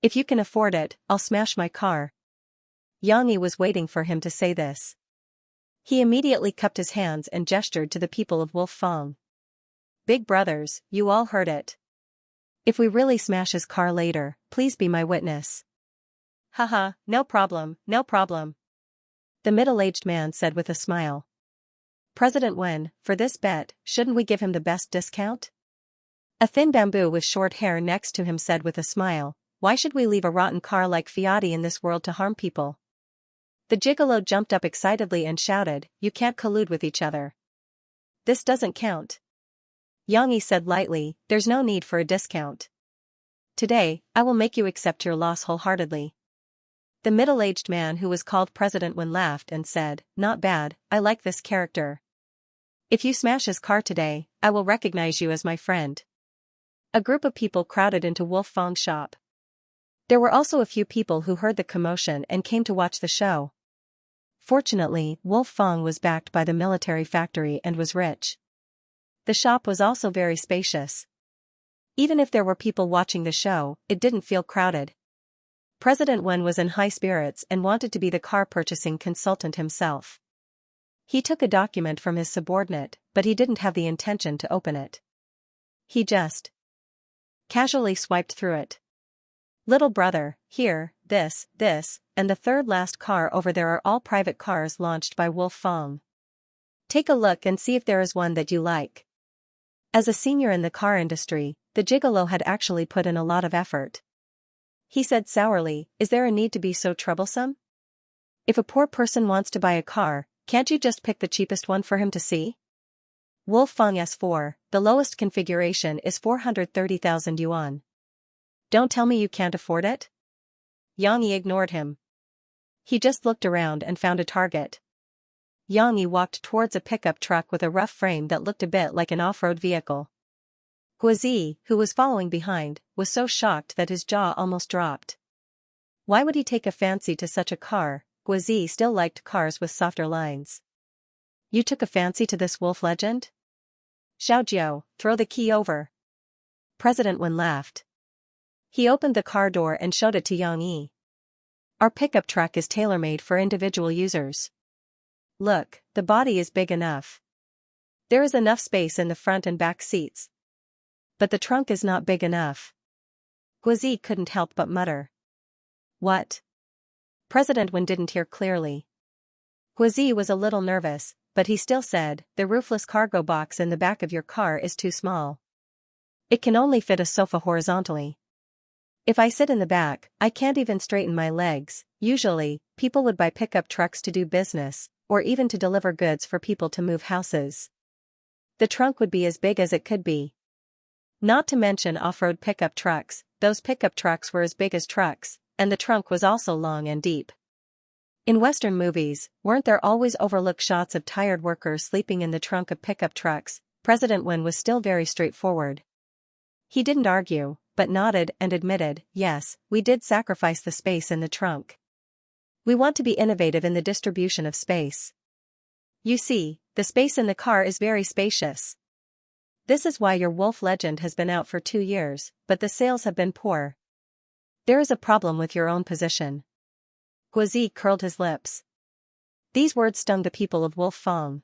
If you can afford it, I'll smash my car." Xianxia was waiting for him to say this. He immediately cupped his hands and gestured to the people of Wolfang. "Big brothers, you all heard it. If we really smash his car later, please be my witness." "Haha, no problem, no problem," the middle-aged man said with a smile. "President Wen, for this bet, shouldn't we give him the best discount?" A thin bamboo with short hair next to him said with a smile, "Why should we leave a rotten car like Fiat in this world to harm people?" The gigolo jumped up excitedly and shouted, "You can't collude with each other. This doesn't count." Xianxia said lightly, "There's no need for a discount. Today, I will make you accept your loss wholeheartedly." The middle-aged man who was called President Wen laughed and said, "Not bad, I like this character. If you smash his car today, I will recognize you as my friend." A group of people crowded into Wolf Fang's shop. There were also a few people who heard the commotion and came to watch the show. Fortunately, Wolf Fang was backed by the military factory and was rich. The shop was also very spacious. Even if there were people watching the show, it didn't feel crowded. President Wen was in high spirits and wanted to be the car purchasing consultant himself. He took a document from his subordinate, but he didn't have the intention to open it. He just casually swiped through it. "Little brother, here, this, and the third last car over there are all private cars launched by Wolf Fang. Take a look and see if there is one that you like." As a senior in the car industry, the gigolo had actually put in a lot of effort. He said sourly, "Is there a need to be so troublesome? If a poor person wants to buy a car, can't you just pick the cheapest one for him to see? Wolfang S4, the lowest configuration is 430,000 yuan. Don't tell me you can't afford it?" Xianxia ignored him. He just looked around and found a target. Xianxia walked towards a pickup truck with a rough frame that looked a bit like an off-road vehicle. Guozi, who was following behind, was so shocked that his jaw almost dropped. Why would he take a fancy to such a car? Guozi still liked cars with softer lines. "You took a fancy to this wolf legend? Xiaojiao, throw the key over." President Wen laughed. He opened the car door and showed it to Xianxia. "Our pickup truck is tailor-made for individual users. Look, the body is big enough. There is enough space in the front and back seats. But the trunk is not big enough." Guozi couldn't help but mutter. "What?" President Wen didn't hear clearly. Guozi was a little nervous, but he still said, "The roofless cargo box in the back of your car is too small. It can only fit a sofa horizontally. If I sit in the back, I can't even straighten my legs." Usually, people would buy pickup trucks to do business, or even to deliver goods for people to move houses. The trunk would be as big as it could be. Not to mention off-road pickup trucks, those pickup trucks were as big as trucks, and the trunk was also long and deep. In Western movies, weren't there always overlooked shots of tired workers sleeping in the trunk of pickup trucks? President Wen was still very straightforward. He didn't argue, but nodded and admitted, "Yes, we did sacrifice the space in the trunk. We want to be innovative in the distribution of space. You see, the space in the car is very spacious. This is why your wolf legend has been out for 2 years, but the sales have been poor. There is a problem with your own position." Guozi curled his lips. These words stung the people of Wolf Fang.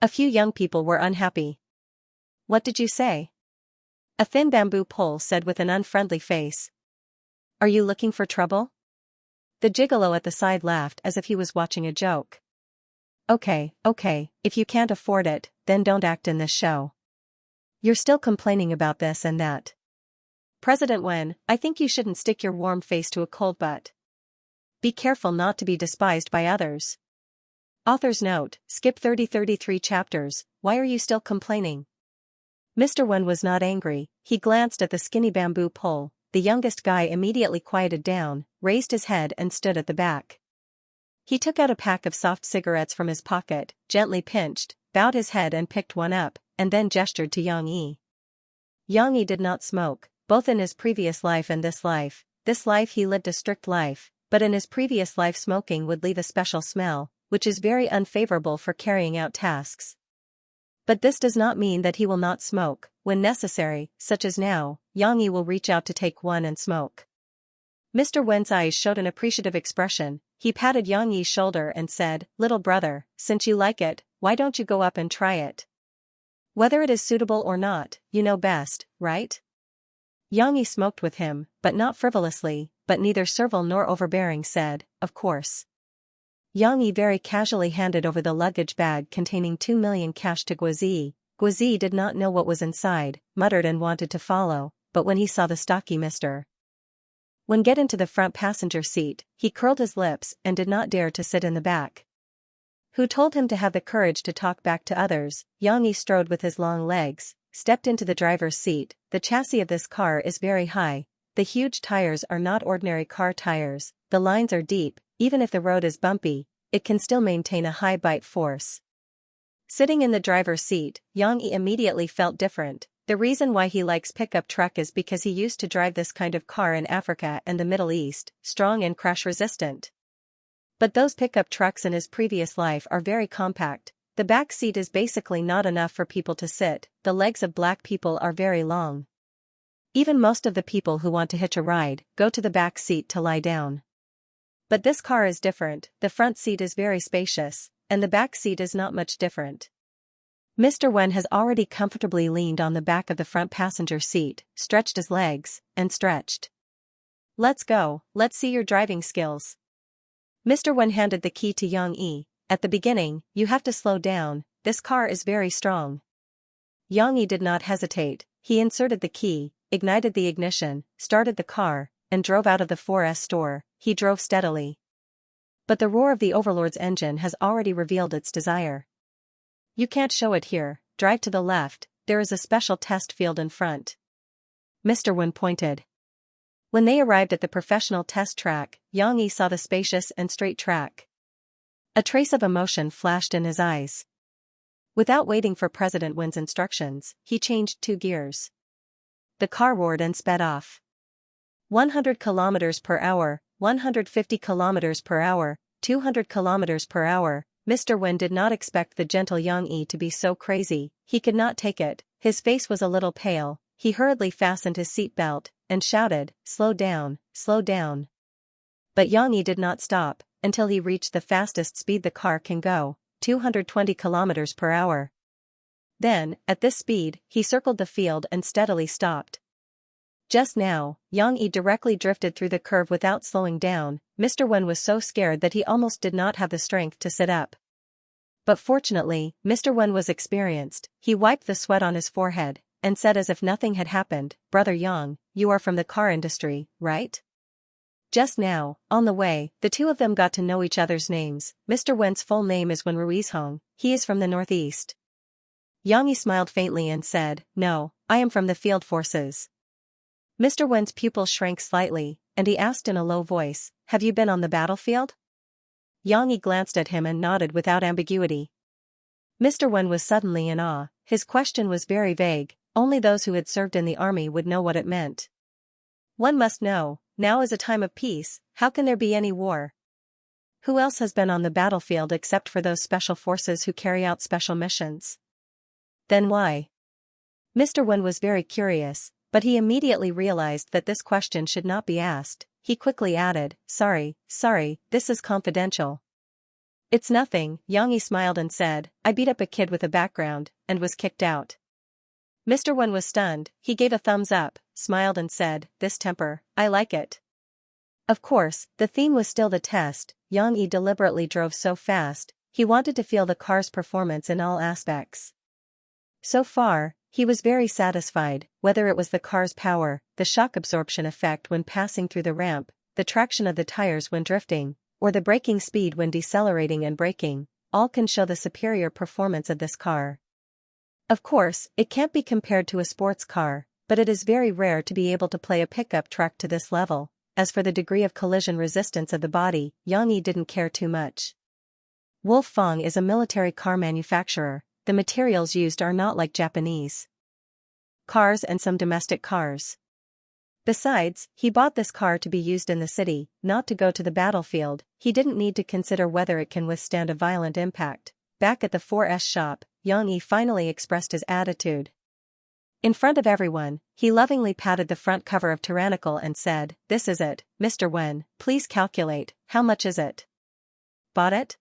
A few young people were unhappy. "What did you say?" A thin bamboo pole said with an unfriendly face. "Are you looking for trouble?" The gigolo at the side laughed as if he was watching a joke. Okay, if you can't afford it, then don't act in this show. You're still complaining about this and that. President Wen, I think you shouldn't stick your warm face to a cold butt. Be careful not to be despised by others. Author's note, skip 33 chapters, why are you still complaining? Mr. Wen was not angry, he glanced at the skinny bamboo pole. The youngest guy immediately quieted down, raised his head and stood at the back. He took out a pack of soft cigarettes from his pocket, gently pinched, bowed his head and picked one up, and then gestured to Xianxia. Xianxia did not smoke, both in his previous life and this life. This life he lived a strict life, but in his previous life smoking would leave a special smell, which is very unfavorable for carrying out tasks. But this does not mean that he will not smoke. When necessary, such as now, Xianxia will reach out to take one and smoke. Mr. Wen's eyes showed an appreciative expression. He patted Xianxi's shoulder and said, "Little brother, since you like it, why don't you go up and try it? Whether it is suitable or not, you know best, right?" Xianxia smoked with him, but not frivolously, but neither servile nor overbearing, said, "Of course." Xianxia very casually handed over the luggage bag containing 2 million cash to Guizi. Guizi did not know what was inside, muttered and wanted to follow, but when he saw the stocky Mr. Wen get into the front passenger seat, he curled his lips and did not dare to sit in the back. Who told him to have the courage to talk back to others? Xianxia strode with his long legs, stepped into the driver's seat. The chassis of this car is very high. The huge tires are not ordinary car tires, the lines are deep. Even if the road is bumpy, it can still maintain a high bite force. Sitting in the driver's seat, Xianxia immediately felt different. The reason why he likes pickup truck is because he used to drive this kind of car in Africa and the Middle East, strong and crash-resistant. But those pickup trucks in his previous life are very compact. The back seat is basically not enough for people to sit. The legs of black people are very long. Even most of the people who want to hitch a ride go to the back seat to lie down. But this car is different. The front seat is very spacious, and the back seat is not much different. Mr. Wen has already comfortably leaned on the back of the front passenger seat, stretched his legs, and stretched. "Let's go, let's see your driving skills." Mr. Wen handed the key to Xianxia. "At the beginning, you have to slow down, this car is very strong." Xianxia did not hesitate. He inserted the key, ignited the ignition, started the car, and drove out of the 4S store. He drove steadily. But the roar of the Overlord's engine has already revealed its desire. "You can't show it here, drive to the left, there is a special test field in front." Mr. Wen pointed. When they arrived at the professional test track, Xianxia saw the spacious and straight track. A trace of emotion flashed in his eyes. Without waiting for President Wen's instructions, he changed 2 gears. The car roared and sped off. 100 kilometers per hour, 150 kilometers per hour, 200 kilometers per hour. Mr. Wen did not expect the gentle Xianxia to be so crazy. He could not take it. His face was a little pale. He hurriedly fastened his seat belt and shouted, "Slow down, slow down." But Xianxia did not stop until he reached the fastest speed the car can go, 220 kilometers per hour. Then, at this speed, he circled the field and steadily stopped. Just now, Xianxia directly drifted through the curve without slowing down. Mr. Wen was so scared that he almost did not have the strength to sit up. But fortunately, Mr. Wen was experienced. He wiped the sweat on his forehead and said as if nothing had happened, "Brother Yang, you are from the car industry, right?" Just now, on the way, the two of them got to know each other's names. Mr. Wen's full name is Wen Ruizhong. He is from the northeast. Xianxia smiled faintly and said, "No, I am from the field forces." Mr. Wen's pupil shrank slightly, and he asked in a low voice, "Have you been on the battlefield?" Xianxia glanced at him and nodded without ambiguity. Mr. Wen was suddenly in awe. His question was very vague. Only those who had served in the army would know what it meant. One must know, now is a time of peace, how can there be any war? Who else has been on the battlefield except for those special forces who carry out special missions? Then why? Mr. Wen was very curious, but he immediately realized that this question should not be asked. He quickly added, sorry, this is confidential." "It's nothing," Xianxia smiled and said, "I beat up a kid with a background, and was kicked out." Mr. Wen was stunned. He gave a thumbs up, smiled and said, "This temper, I like it." Of course, the theme was still the test. Xianxia deliberately drove so fast, he wanted to feel the car's performance in all aspects. So far, he was very satisfied, whether it was the car's power, the shock absorption effect when passing through the ramp, the traction of the tires when drifting, or the braking speed when decelerating and braking, all can show the superior performance of this car. Of course, it can't be compared to a sports car, but it is very rare to be able to play a pickup truck to this level. As for the degree of collision resistance of the body, Xianxia didn't care too much. Wolf Fong is a military car manufacturer. The materials used are not like Japanese cars and some domestic cars. Besides, he bought this car to be used in the city, not to go to the battlefield. He didn't need to consider whether it can withstand a violent impact. back at the 4S shop, Yang Yi finally expressed his attitude. In front of everyone, he lovingly patted the front cover of Tyrannical and said, "This is it, Mr. Wen, please calculate, how much is it?" "Bought it?"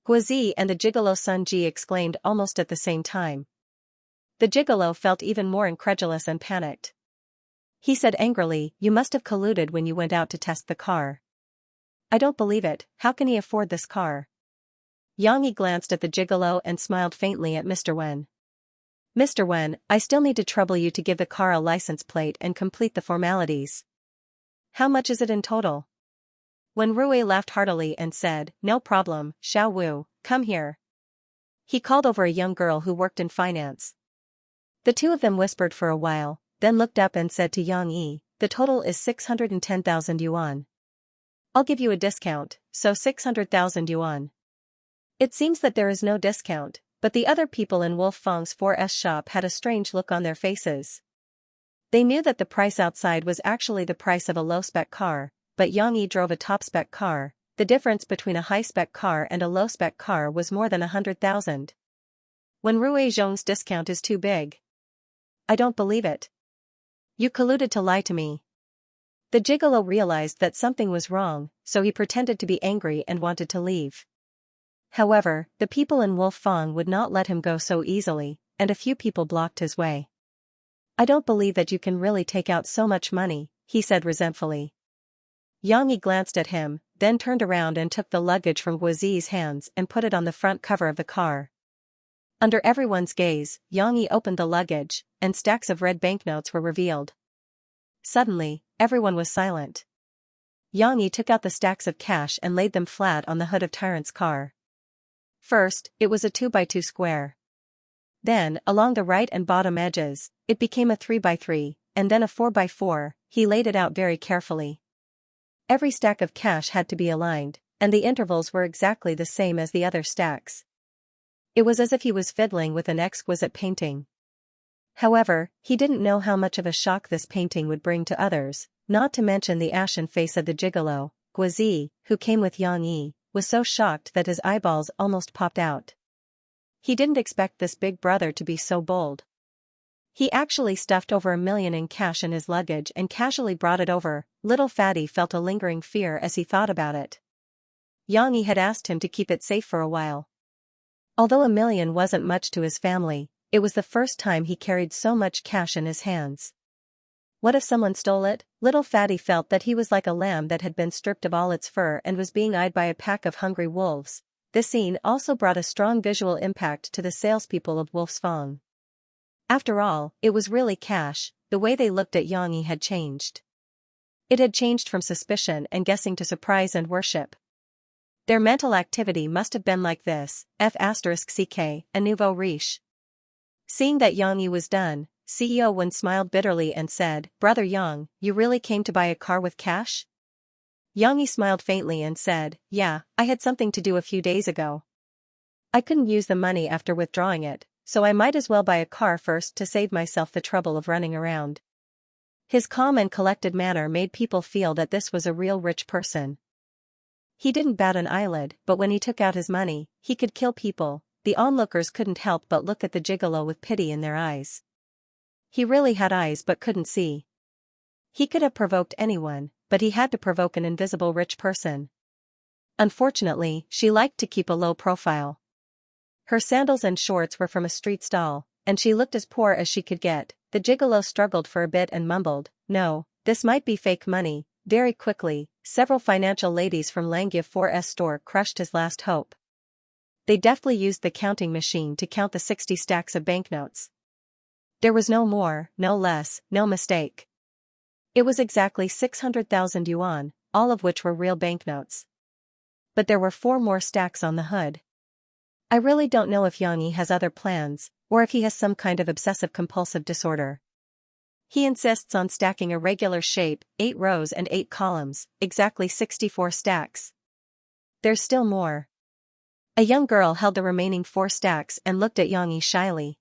Guozi and the gigolo Sun Ji exclaimed almost at the same time. The gigolo felt even more incredulous and panicked. He said angrily, "You must have colluded when you went out to test the car." "I don't believe it, how can he afford this car?" Yang Yi glanced at the gigolo and smiled faintly at Mr. Wen. "Mr. Wen, I still need to trouble you to give the car a license plate and complete the formalities." "How much is it in total?" Wen Rui laughed heartily and said, "No problem, Xiao Wu, come here." He called over a young girl who worked in finance. The two of them whispered for a while, then looked up and said to Yang Yi, "The total is 610,000 yuan. I'll give you a discount, so 600,000 yuan. It seems that there is no discount, but the other people in Wolf Fang's 4S shop had a strange look on their faces. They knew that the price outside was actually the price of a low-spec car, but Yang Yi drove a top-spec car. The difference between a high-spec car and a low-spec car was more than 100,000. When Rui Zhong's discount is too big. I don't believe it. You colluded to lie to me. The gigolo realized that something was wrong, so he pretended to be angry and wanted to leave. However, the people in Wolf Fang would not let him go so easily, and a few people blocked his way. I don't believe that you can really take out so much money, he said resentfully. Yang Yi glanced at him, then turned around and took the luggage from Guozi's hands and put it on the front cover of the car. Under everyone's gaze, Yang Yi opened the luggage, and stacks of red banknotes were revealed. Suddenly, everyone was silent. Yang Yi took out the stacks of cash and laid them flat on the hood of Tyrant's car. First, it was a 2x2 square. Then, along the right and bottom edges, it became a 3x3, and then a 4x4, he laid it out very carefully. Every stack of cash had to be aligned, and the intervals were exactly the same as the other stacks. It was as if he was fiddling with an exquisite painting. However, he didn't know how much of a shock this painting would bring to others, not to mention the ashen face of the gigolo. Guozi, who came with Yang Yi, was so shocked that his eyeballs almost popped out. He didn't expect this big brother to be so bold. He actually stuffed over 1 million in cash in his luggage and casually brought it over. Little Fatty felt a lingering fear as he thought about it. Yang Yi had asked him to keep it safe for a while. Although 1 million wasn't much to his family, it was the first time he carried so much cash in his hands. What if someone stole it? Little Fatty felt that he was like a lamb that had been stripped of all its fur and was being eyed by a pack of hungry wolves. This scene also brought a strong visual impact to the salespeople of Wolf's Fang. After all, it was really cash. The way they looked at Yang Yi had changed. It had changed from suspicion and guessing to surprise and worship. Their mental activity must have been like this, F***ck, a nouveau riche. Seeing that Yang Yi was done, CEO Wen smiled bitterly and said, "Brother Yang, you really came to buy a car with cash?" Yang Yi smiled faintly and said, "Yeah, I had something to do a few days ago. I couldn't use the money after withdrawing it, so I might as well buy a car first to save myself the trouble of running around." His calm and collected manner made people feel that this was a real rich person. He didn't bat an eyelid, but when he took out his money, he could kill people. The onlookers couldn't help but look at the gigolo with pity in their eyes. He really had eyes but couldn't see. He could have provoked anyone, but he had to provoke an invisible rich person. Unfortunately, she liked to keep a low profile. Her sandals and shorts were from a street stall, and she looked as poor as she could get. The gigolo struggled for a bit and mumbled, "No, this might be fake money." Very quickly, several financial ladies from Langia 4S store crushed his last hope. They deftly used the counting machine to count the 60 stacks of banknotes. There was no more, no less, no mistake. It was exactly 600,000 yuan, all of which were real banknotes. But there were 4 more stacks on the hood. I really don't know if Yang Yi has other plans, or if he has some kind of obsessive-compulsive disorder. He insists on stacking a regular shape, 8 rows and 8 columns, exactly 64 stacks. There's still more. A young girl held the remaining 4 stacks and looked at Yang Yi shyly.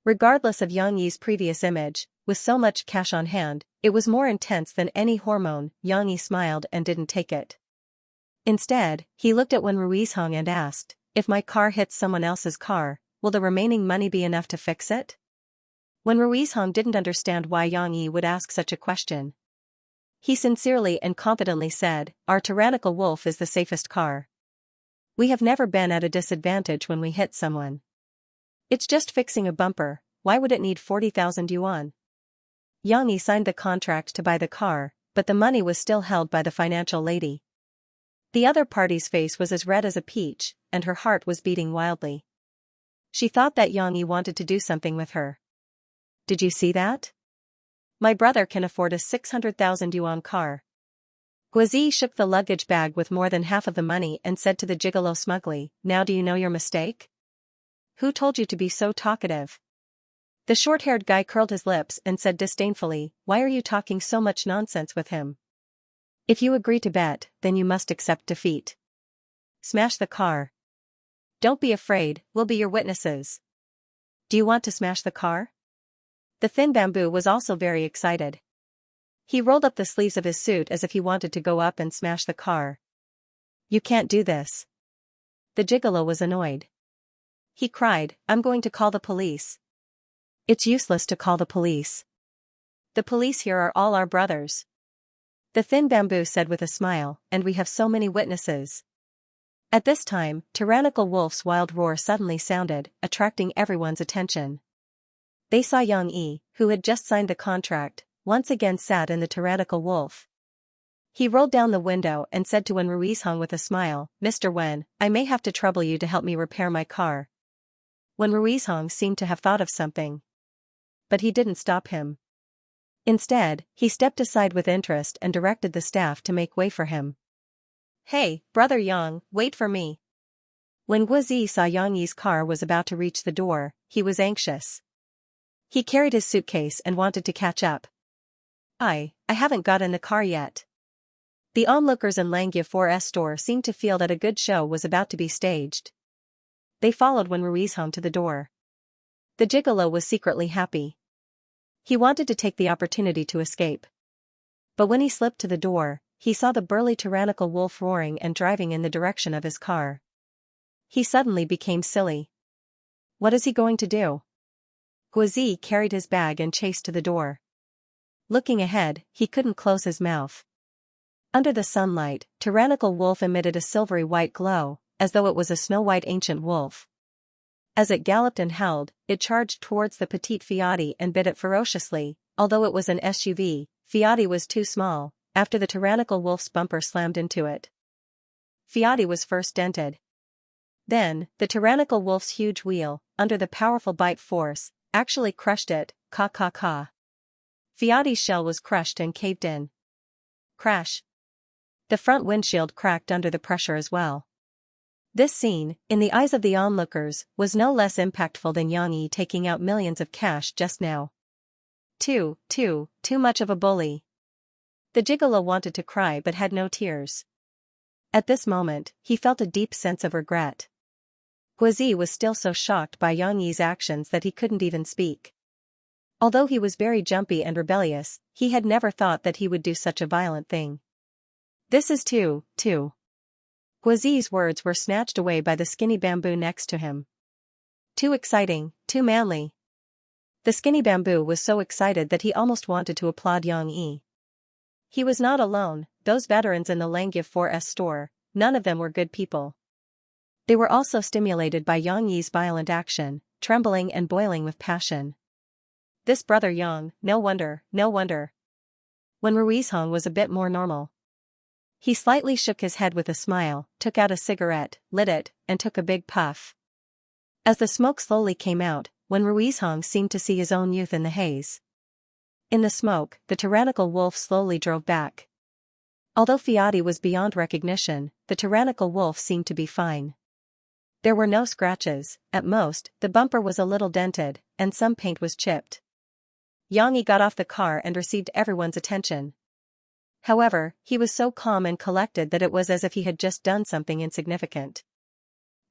Regardless of Yang Yi's previous image, with so much cash on hand, it was more intense than any hormone. Yang Yi smiled and didn't take it. Instead, he looked at Wen Ruizhong and asked, if my car hits someone else's car, will the remaining money be enough to fix it? When Ruizhong didn't understand why Yang Yi would ask such a question, he sincerely and confidently said, "Our tyrannical wolf is the safest car. We have never been at a disadvantage when we hit someone. It's just fixing a bumper, why would it need 40,000 yuan?" Yang Yi signed the contract to buy the car, but the money was still held by the financial lady. The other party's face was as red as a peach, and her heart was beating wildly. She thought that Yang Yi wanted to do something with her. "Did you see that? My brother can afford a 600,000 yuan car." Guizi shook the luggage bag with more than half of the money and said to the gigolo smugly, "Now do you know your mistake? Who told you to be so talkative?" The short-haired guy curled his lips and said disdainfully, "Why are you talking so much nonsense with him? If you agree to bet, then you must accept defeat. Smash the car. Don't be afraid, we'll be your witnesses." "Do you want to smash the car?" The thin bamboo was also very excited. He rolled up the sleeves of his suit as if he wanted to go up and smash the car. "You can't do this." The gigolo was annoyed. He cried, "I'm going to call the police." "It's useless to call the police. The police here are all our brothers." The thin bamboo said with a smile, "And we have so many witnesses." At this time, Tyrannical Wolf's wild roar suddenly sounded, attracting everyone's attention. They saw Yang Yi, who had just signed the contract, once again sat in the Tyrannical Wolf. He rolled down the window and said to Wen Ruizhong with a smile, "Mr. Wen, I may have to trouble you to help me repair my car." Wen Ruizhong seemed to have thought of something. But he didn't stop him. Instead, he stepped aside with interest and directed the staff to make way for him. "Hey, brother Yang, wait for me." When Guizi saw Yang Yi's car was about to reach the door, he was anxious. He carried his suitcase and wanted to catch up. I haven't got in the car yet." The onlookers in Xianxia 4S store seemed to feel that a good show was about to be staged. They followed Wen Ruizhong to the door. The gigolo was secretly happy. He wanted to take the opportunity to escape. But when he slipped to the door, he saw the burly Tyrannical Wolf roaring and driving in the direction of his car. He suddenly became silly. What is he going to do? Guizi carried his bag and chased to the door. Looking ahead, he couldn't close his mouth. Under the sunlight, Tyrannical Wolf emitted a silvery white glow, as though it was a snow-white ancient wolf. As it galloped and howled, it charged towards the petite Fiat and bit it ferociously. Although it was an SUV, Fiat was too small, after the Tyrannical Wolf's bumper slammed into it. Fiat was first dented. Then, the Tyrannical Wolf's huge wheel, under the powerful bite force, actually crushed it, ka. Fiat's shell was crushed and caved in. Crash. The front windshield cracked under the pressure as well. This scene, in the eyes of the onlookers, was no less impactful than Yang Yi taking out millions of cash just now. Too much of a bully. The gigolo wanted to cry but had no tears. At this moment, he felt a deep sense of regret. Guizi was still so shocked by Yang Yi's actions that he couldn't even speak. Although he was very jumpy and rebellious, he had never thought that he would do such a violent thing. "This is too. Guizi's words were snatched away by the skinny bamboo next to him. "Too exciting, too manly." The skinny bamboo was so excited that he almost wanted to applaud Yang Yi. He was not alone, those veterans in the Xianxia 4S store, none of them were good people. They were also stimulated by Yang Yi's violent action, trembling and boiling with passion. This brother Yang, no wonder. When Ruizhong was a bit more normal. He slightly shook his head with a smile, took out a cigarette, lit it, and took a big puff. As the smoke slowly came out, when Ruizhong seemed to see his own youth in the haze. In the smoke, the Tyrannical Wolf slowly drove back. Although Fiat was beyond recognition, the Tyrannical Wolf seemed to be fine. There were no scratches, at most, the bumper was a little dented, and some paint was chipped. Yang Yi got off the car and received everyone's attention. However, he was so calm and collected that it was as if he had just done something insignificant.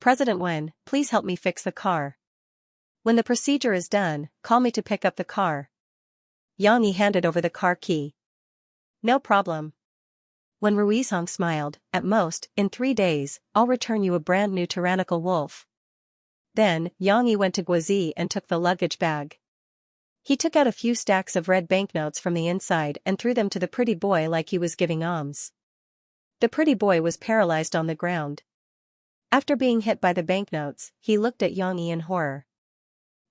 "President Wen, please help me fix the car. When the procedure is done, call me to pick up the car." Yang Yi handed over the car key. "No problem. When Ruizhong smiled, at most, in 3 days, I'll return you a brand new tyrannical wolf. Then, Yang Yi went to Guozi and took the luggage bag. He took out a few stacks of red banknotes from the inside and threw them to the pretty boy like he was giving alms. The pretty boy was paralyzed on the ground. After being hit by the banknotes, he looked at Yang Yi in horror.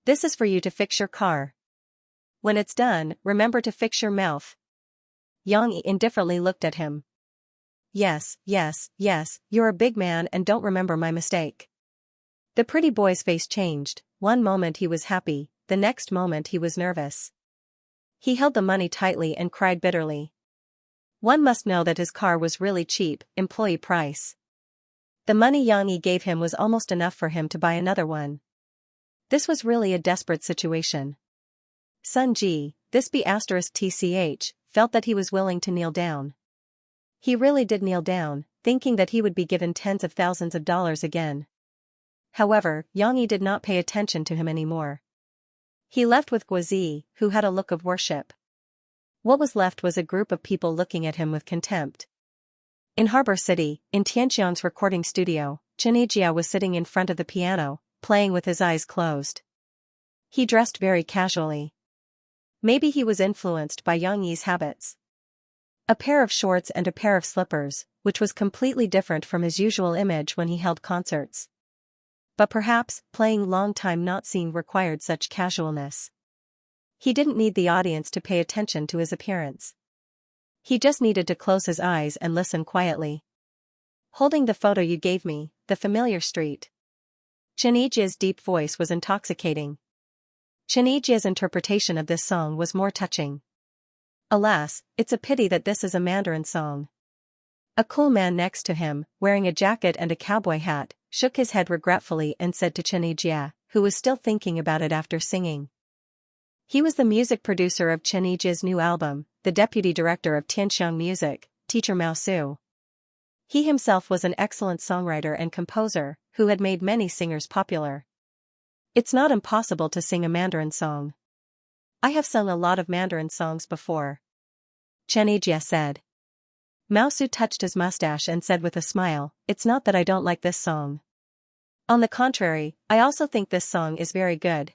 This is for you to fix your car. When it's done, remember to fix your mouth. Yang Yi indifferently looked at him. Yes, you're a big man and don't remember my mistake. The pretty boy's face changed. One moment he was happy, the next moment he was nervous. He held the money tightly and cried bitterly. One must know that his car was really cheap, employee price. The money Yang Yi gave him was almost enough for him to buy another one. This was really a desperate situation. Sun Ji, this B*TCH, felt that he was willing to kneel down. He really did kneel down, thinking that he would be given tens of thousands of dollars again. However, Yang Yi did not pay attention to him anymore. He left with Guozi, who had a look of worship. What was left was a group of people looking at him with contempt. In Harbor City, in Tianxiang's recording studio, Xianxia was sitting in front of the piano, playing with his eyes closed. He dressed very casually. Maybe he was influenced by Yang Yi's habits. A pair of shorts and a pair of slippers, which was completely different from his usual image when he held concerts. But perhaps, playing long time not seen required such casualness. He didn't need the audience to pay attention to his appearance. He just needed to close his eyes and listen quietly. Holding the photo you gave me, the familiar street. Xianxia's deep voice was intoxicating. Xianxia's interpretation of this song was more touching. Alas, it's a pity that this is a Mandarin song. A cool man next to him, wearing a jacket and a cowboy hat, shook his head regretfully and said to Xianxia, who was still thinking about it after singing. He was the music producer of Xianxia's new album, the deputy director of Tianxiang Music, Teacher Mao Su. He himself was an excellent songwriter and composer, who had made many singers popular. It's not impossible to sing a Mandarin song. I have sung a lot of Mandarin songs before. Xianxia said. Mao Su touched his mustache and said with a smile, it's not that I don't like this song. On the contrary, I also think this song is very good.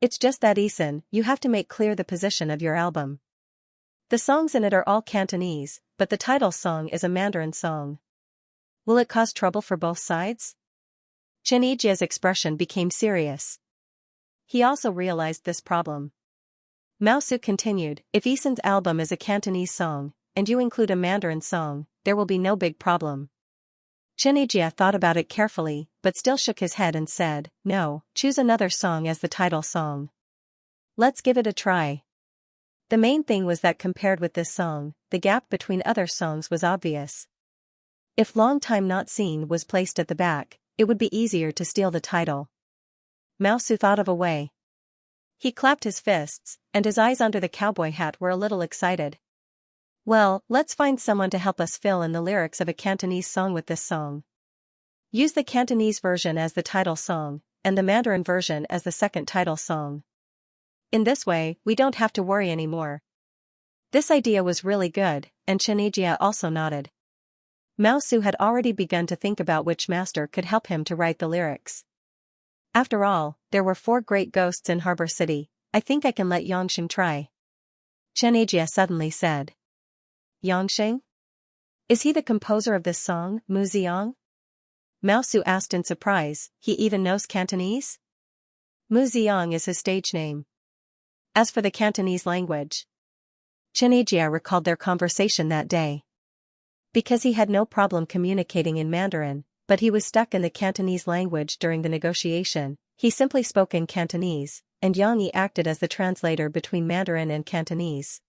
It's just that Eason, you have to make clear the position of your album. The songs in it are all Cantonese, but the title song is a Mandarin song. Will it cause trouble for both sides? Xianxia's expression became serious. He also realized this problem. Mao Su continued, if Eason's album is a Cantonese song, and you include a Mandarin song, there will be no big problem. Xianxia thought about it carefully, but still shook his head and said, no, choose another song as the title song. Let's give it a try. The main thing was that compared with this song, the gap between other songs was obvious. If Long Time Not Seen was placed at the back, it would be easier to steal the title. Mao Su thought of a way. He clapped his fists, and his eyes under the cowboy hat were a little excited. Well, let's find someone to help us fill in the lyrics of a Cantonese song with this song. Use the Cantonese version as the title song, and the Mandarin version as the second title song. In this way, we don't have to worry anymore. This idea was really good, and Xianxia also nodded. Mao Su had already begun to think about which master could help him to write the lyrics. After all, there were 4 great ghosts in Harbor City. I think I can let Yangxing try. Xianxia suddenly said. Yangxing? Is he the composer of this song, Mu Ziang? Mao Su asked in surprise, he even knows Cantonese? Mu Ziang is his stage name. As for the Cantonese language, Xianxia recalled their conversation that day. Because he had no problem communicating in Mandarin, but he was stuck in the Cantonese language during the negotiation, he simply spoke in Cantonese, and Yang Yi acted as the translator between Mandarin and Cantonese.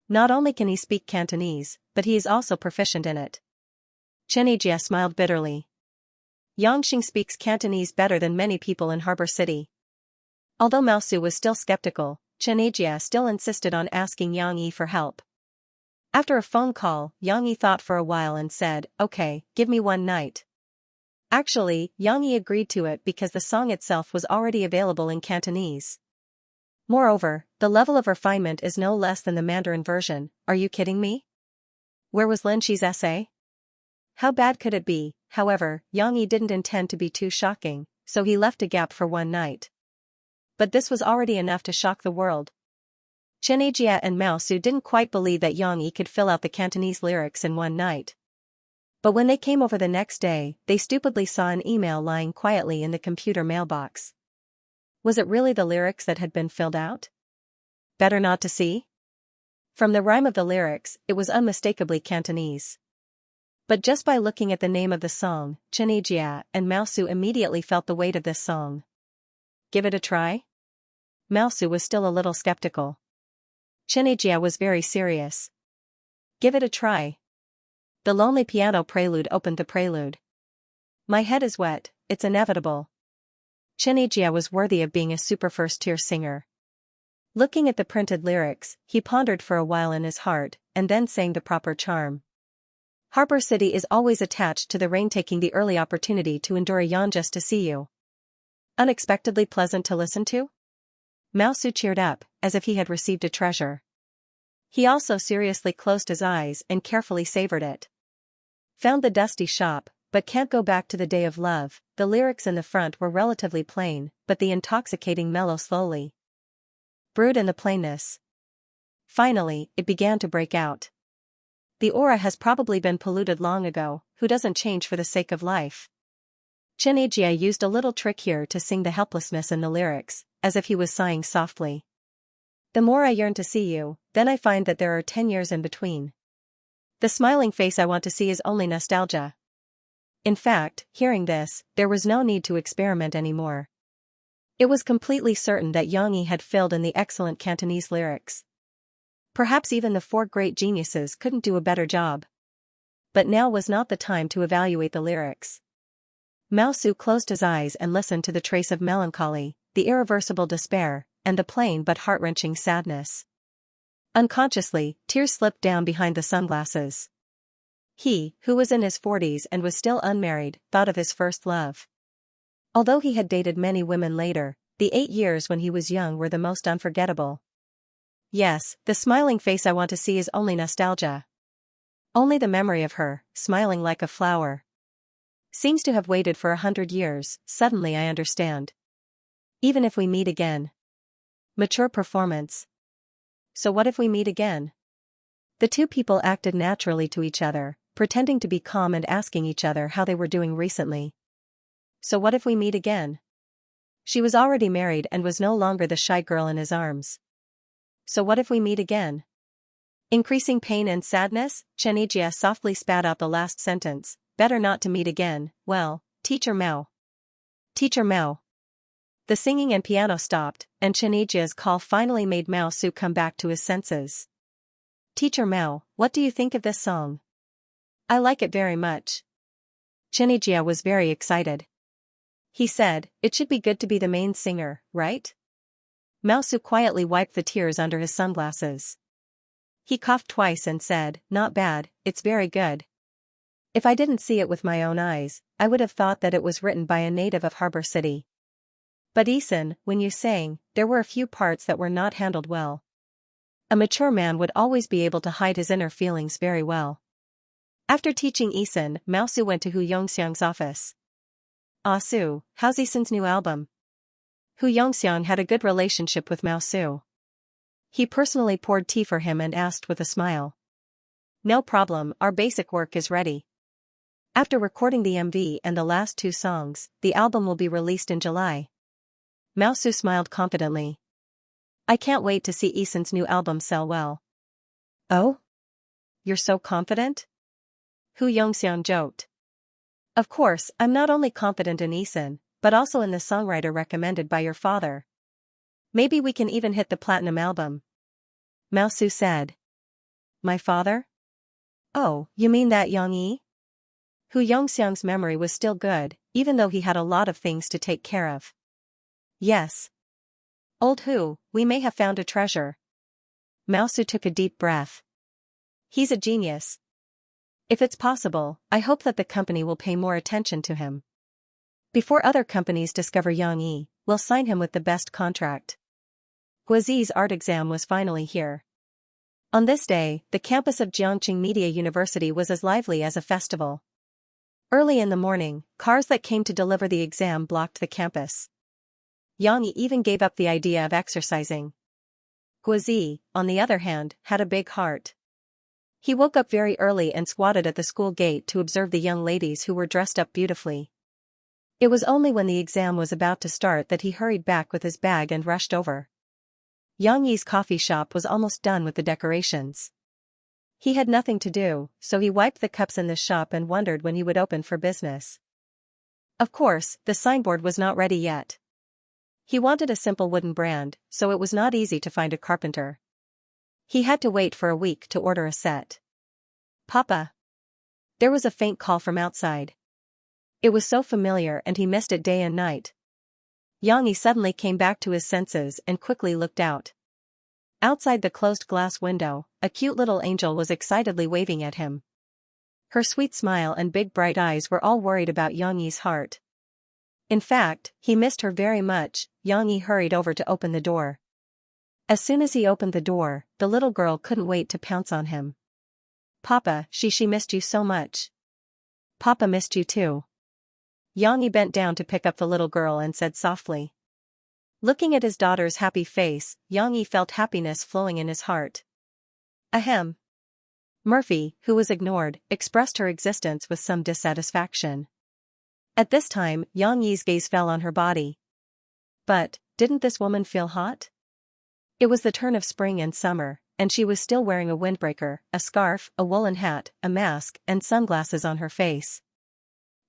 Not only can he speak Cantonese, but he is also proficient in it. Xianxia smiled bitterly. Yangxing speaks Cantonese better than many people in Harbor City. Although Mao Su was still skeptical, Xianxia still insisted on asking Yang Yi for help. After a phone call, Yang Yi thought for a while and said, okay, give me 1 night. Actually, Yang Yi agreed to it because the song itself was already available in Cantonese. Moreover, the level of refinement is no less than the Mandarin version, are you kidding me? Where was Lin Shi's essay? How bad could it be? However, Yang Yi didn't intend to be too shocking, so he left a gap for one night. But this was already enough to shock the world. Xianxia and Mao Su didn't quite believe that Yang Yi could fill out the Cantonese lyrics in one night. But when they came over the next day, they stupidly saw an email lying quietly in the computer mailbox. Was it really the lyrics that had been filled out? Better not to see? From the rhyme of the lyrics, it was unmistakably Cantonese. But just by looking at the name of the song, Xianxia and Mao Su immediately felt the weight of this song. Give it a try? Mao Su was still a little skeptical. Xianxia was very serious. Give it a try. The lonely piano prelude opened the prelude. My head is wet, it's inevitable. Xianxia was worthy of being a super first-tier singer. Looking at the printed lyrics, he pondered for a while in his heart, and then sang the proper charm. Harbor City is always attached to the rain, taking the early opportunity to endure a yawn just to see you. Unexpectedly pleasant to listen to? Mao Su cheered up, as if he had received a treasure. He also seriously closed his eyes and carefully savored it. Found the dusty shop, but can't go back to the day of love. The lyrics in the front were relatively plain, but the intoxicating mellow slowly brewed in the plainness. Finally, it began to break out. The aura has probably been polluted long ago, who doesn't change for the sake of life? Xianxia used a little trick here to sing the helplessness in the lyrics, as if he was sighing softly. The more I yearn to see you, then I find that there are 10 years in between. The smiling face I want to see is only nostalgia. In fact, hearing this, there was no need to experiment anymore. It was completely certain that Yang Yi had filled in the excellent Cantonese lyrics. Perhaps even the 4 great geniuses couldn't do a better job. But now was not the time to evaluate the lyrics. Mao Su closed his eyes and listened to the trace of melancholy, the irreversible despair, and the plain but heart-wrenching sadness. Unconsciously, tears slipped down behind the sunglasses. He, who was in his 40s and was still unmarried, thought of his first love. Although he had dated many women later, the 8 years when he was young were the most unforgettable. Yes, the smiling face I want to see is only nostalgia. Only the memory of her, smiling like a flower. Seems to have waited for 100 years, suddenly I understand. Even if we meet again. Mature performance. So what if we meet again? The two people acted naturally to each other, pretending to be calm and asking each other how they were doing recently. So what if we meet again? She was already married and was no longer the shy girl in his arms. So what if we meet again? Increasing pain and sadness, Xianxia softly spat out the last sentence. Better not to meet again. Well, Teacher Mao. Teacher Mao. The singing and piano stopped, and Xianxia's call finally made Mao Su come back to his senses. Teacher Mao, what do you think of this song? I like it very much. Xianxia was very excited. He said, it should be good to be the main singer, right? Mao Su quietly wiped the tears under his sunglasses. He coughed twice and said, not bad, it's very good. If I didn't see it with my own eyes, I would have thought that it was written by a native of Harbor City. But Isan, when you sang, there were a few parts that were not handled well. A mature man would always be able to hide his inner feelings very well. After teaching Isan, Mao Su went to Hu Yongxiang's office. Ah Su, how's Isan's new album? Hu Yongxiang had a good relationship with Mao Su. He personally poured tea for him and asked with a smile. No problem, our basic work is ready. After recording the MV and the last 2 songs, the album will be released in July. Mao Su smiled confidently. I can't wait to see Isan's new album sell well. Oh? You're so confident? Hu Yongxiang joked. Of course, I'm not only confident in Isan, but also in the songwriter recommended by your father. Maybe we can even hit the platinum album. Mao Su said. My father? Oh, you mean that Yang Yi? Hu Yongxiang's memory was still good, even though he had a lot of things to take care of. Yes. Old Hu, we may have found a treasure. Mao Su took a deep breath. He's a genius. If it's possible, I hope that the company will pay more attention to him. Before other companies discover Yang Yi, we'll sign him with the best contract. Guazi's art exam was finally here. On this day, the campus of Jiangqing Media University was as lively as a festival. Early in the morning, cars that came to deliver the exam blocked the campus. Yang Yi even gave up the idea of exercising. Guozi, on the other hand, had a big heart. He woke up very early and squatted at the school gate to observe the young ladies who were dressed up beautifully. It was only when the exam was about to start that he hurried back with his bag and rushed over. Yang Yi's coffee shop was almost done with the decorations. He had nothing to do, so he wiped the cups in the shop and wondered when he would open for business. Of course, the signboard was not ready yet. He wanted a simple wooden brand, so it was not easy to find a carpenter. He had to wait for a week to order a set. "Papa." There was a faint call from outside. It was so familiar and he missed it day and night. Yang Yi suddenly came back to his senses and quickly looked out. Outside the closed glass window, a cute little angel was excitedly waving at him. Her sweet smile and big bright eyes were all worried about Yang Yi's heart. In fact, he missed her very much. Yang Yi hurried over to open the door. As soon as he opened the door, the little girl couldn't wait to pounce on him. "Papa, she missed you so much." "Papa missed you too." Yang Yi bent down to pick up the little girl and said softly. Looking at his daughter's happy face, Yang Yi felt happiness flowing in his heart. Ahem. Murphy, who was ignored, expressed her existence with some dissatisfaction. At this time, Yang Yi's gaze fell on her body. But, didn't this woman feel hot? It was the turn of spring and summer, and she was still wearing a windbreaker, a scarf, a woolen hat, a mask, and sunglasses on her face.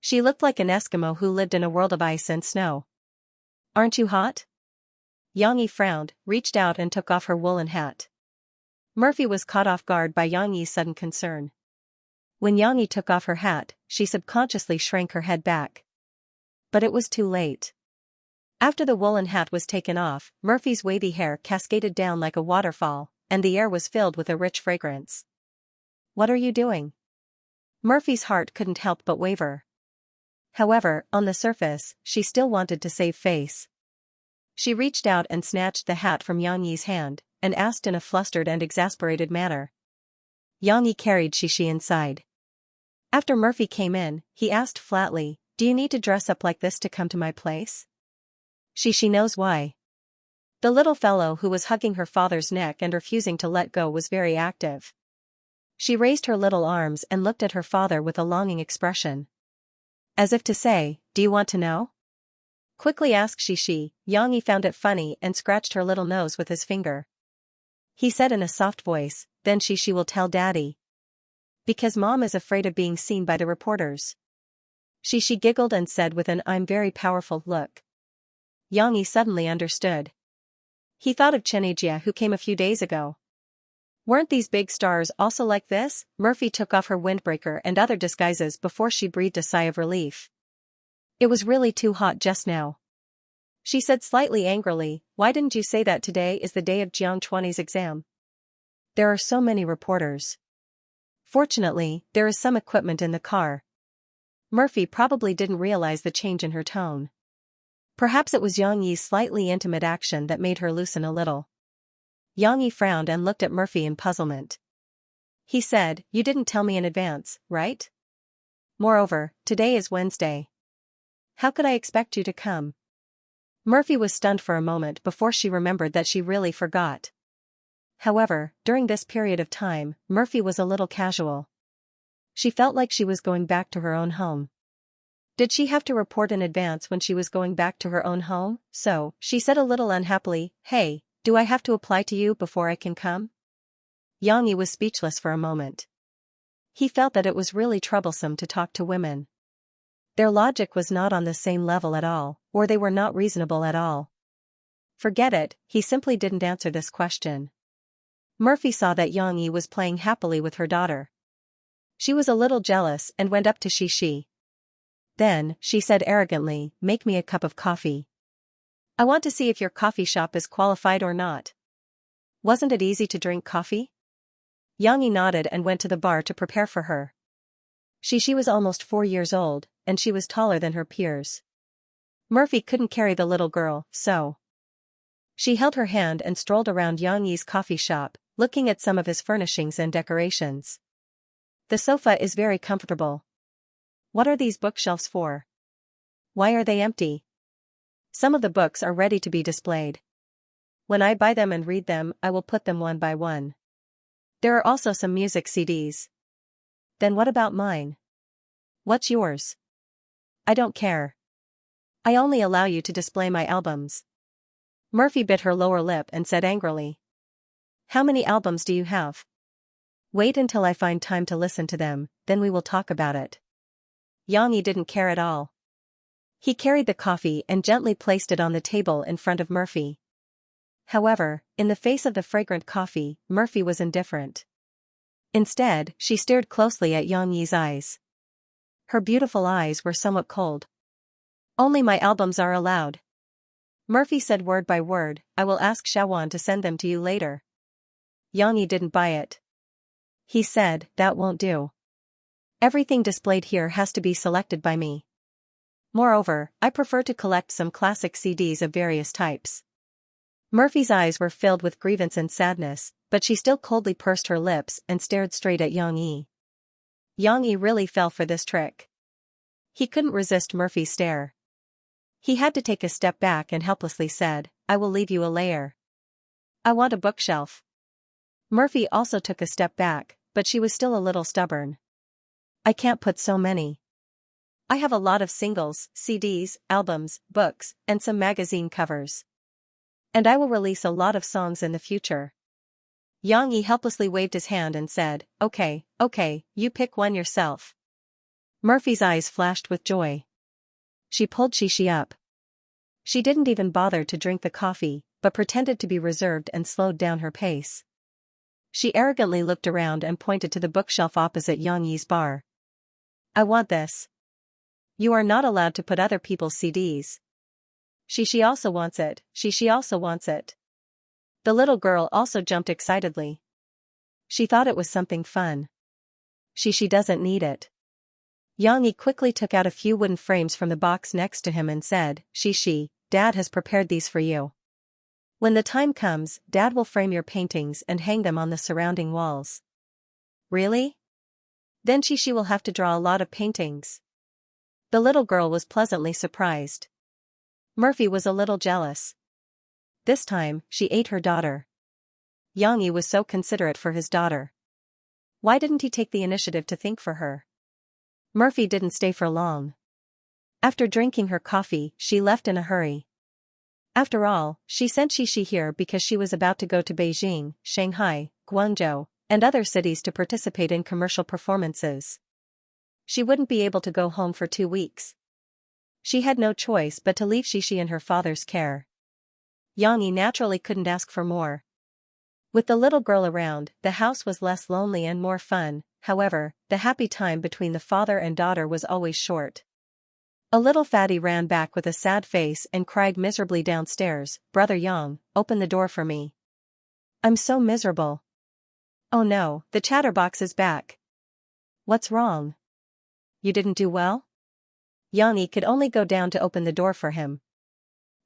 She looked like an Eskimo who lived in a world of ice and snow. "Aren't you hot?" Yang Yi frowned, reached out and took off her woolen hat. Murphy was caught off guard by Yang Yi's sudden concern. When Yang Yi took off her hat, she subconsciously shrank her head back. But it was too late. After the woolen hat was taken off, Murphy's wavy hair cascaded down like a waterfall, and the air was filled with a rich fragrance. "What are you doing?" Murphy's heart couldn't help but waver. However, on the surface, she still wanted to save face. She reached out and snatched the hat from Yang Yi's hand, and asked in a flustered and exasperated manner. Yang Yi carried Shishi inside. After Murphy came in, he asked flatly, "Do you need to dress up like this to come to my place?" Shishi knows why. The little fellow who was hugging her father's neck and refusing to let go was very active. She raised her little arms and looked at her father with a longing expression. As if to say, "Do you want to know?" Quickly asked Shishi. Yang Yi found it funny and scratched her little nose with his finger. He said in a soft voice, "Then Shishi will tell Daddy." "Because Mom is afraid of being seen by the reporters." Shishi giggled and said with an "I'm very powerful" look. Yang Yi suddenly understood. He thought of Xianxia who came a few days ago. Weren't these big stars also like this? Murphy took off her windbreaker and other disguises before she breathed a sigh of relief. "It was really too hot just now." She said slightly angrily, "Why didn't you say that today is the day of Jiang Chuanyi's exam? There are so many reporters." Fortunately, there is some equipment in the car. Murphy probably didn't realize the change in her tone. Perhaps it was Yang Yi's slightly intimate action that made her loosen a little. Yang Yi frowned and looked at Murphy in puzzlement. He said, "You didn't tell me in advance, right? Moreover, today is Wednesday. How could I expect you to come?" Murphy was stunned for a moment before she remembered that she really forgot. However, during this period of time, Murphy was a little casual. She felt like she was going back to her own home. Did she have to report in advance when she was going back to her own home? So, she said a little unhappily, "Hey, do I have to apply to you before I can come?" Yang Yi was speechless for a moment. He felt that it was really troublesome to talk to women. Their logic was not on the same level at all, or they were not reasonable at all. Forget it, he simply didn't answer this question. Murphy saw that Yang Yi was playing happily with her daughter. She was a little jealous and went up to Shishi. Then, she said arrogantly, "Make me a cup of coffee. I want to see if your coffee shop is qualified or not." Wasn't it easy to drink coffee? Yang Yi nodded and went to the bar to prepare for her. Shishi was almost 4 years old, and she was taller than her peers. Murphy couldn't carry the little girl, so she held her hand and strolled around Yang Yi's coffee shop, looking at some of his furnishings and decorations. The sofa is very comfortable. What are these bookshelves for? Why are they empty? Some of the books are ready to be displayed. When I buy them and read them, I will put them one by one. There are also some music CDs. Then what about mine? What's yours? I don't care. I only allow you to display my albums. Murphy bit her lower lip and said angrily. How many albums do you have? Wait until I find time to listen to them, then we will talk about it. Xianxia didn't care at all. He carried the coffee and gently placed it on the table in front of Murphy. However, in the face of the fragrant coffee, Murphy was indifferent. Instead, she stared closely at Xianxia's eyes. Her beautiful eyes were somewhat cold. Only my albums are allowed. Murphy said word by word, I will ask Xiaowan to send them to you later. Xianxia didn't buy it. He said, that won't do. Everything displayed here has to be selected by me. Moreover, I prefer to collect some classic CDs of various types. Murphy's eyes were filled with grievance and sadness, but she still coldly pursed her lips and stared straight at Xianxia. Xianxia really fell for this trick. He couldn't resist Murphy's stare. He had to take a step back and helplessly said, I will leave you a layer. I want a bookshelf. Murphy also took a step back, but she was still a little stubborn. I can't put so many. I have a lot of singles, CDs, albums, books, and some magazine covers. And I will release a lot of songs in the future. Xianxia helplessly waved his hand and said, okay, you pick one yourself. Murphy's eyes flashed with joy. She pulled Xianxia up. She didn't even bother to drink the coffee, but pretended to be reserved and slowed down her pace. She arrogantly looked around and pointed to the bookshelf opposite Xianxia's bar. I want this. You are not allowed to put other people's CDs. Xianxia also wants it, Xianxia also wants it. The little girl also jumped excitedly. She thought it was something fun. Xianxia doesn't need it. Xianxia quickly took out a few wooden frames from the box next to him and said, Xianxia, Dad has prepared these for you. When the time comes, Dad will frame your paintings and hang them on the surrounding walls. Really? Then Xianxia will have to draw a lot of paintings. The little girl was pleasantly surprised. Murphy was a little jealous. This time, she ate her daughter. Xianxia was so considerate for his daughter. Why didn't he take the initiative to think for her? Murphy didn't stay for long. After drinking her coffee, she left in a hurry. After all, she sent Xianxia here because she was about to go to Beijing, Shanghai, Guangzhou, and other cities to participate in commercial performances. She wouldn't be able to go home for 2 weeks. She had no choice but to leave Xianxia in her father's care. Xianxia naturally couldn't ask for more. With the little girl around, the house was less lonely and more fun. However, the happy time between the father and daughter was always short. A little fatty ran back with a sad face and cried miserably downstairs, Brother Yang, open the door for me. I'm so miserable. Oh no, the chatterbox is back. What's wrong? You didn't do well? Xianxia could only go down to open the door for him.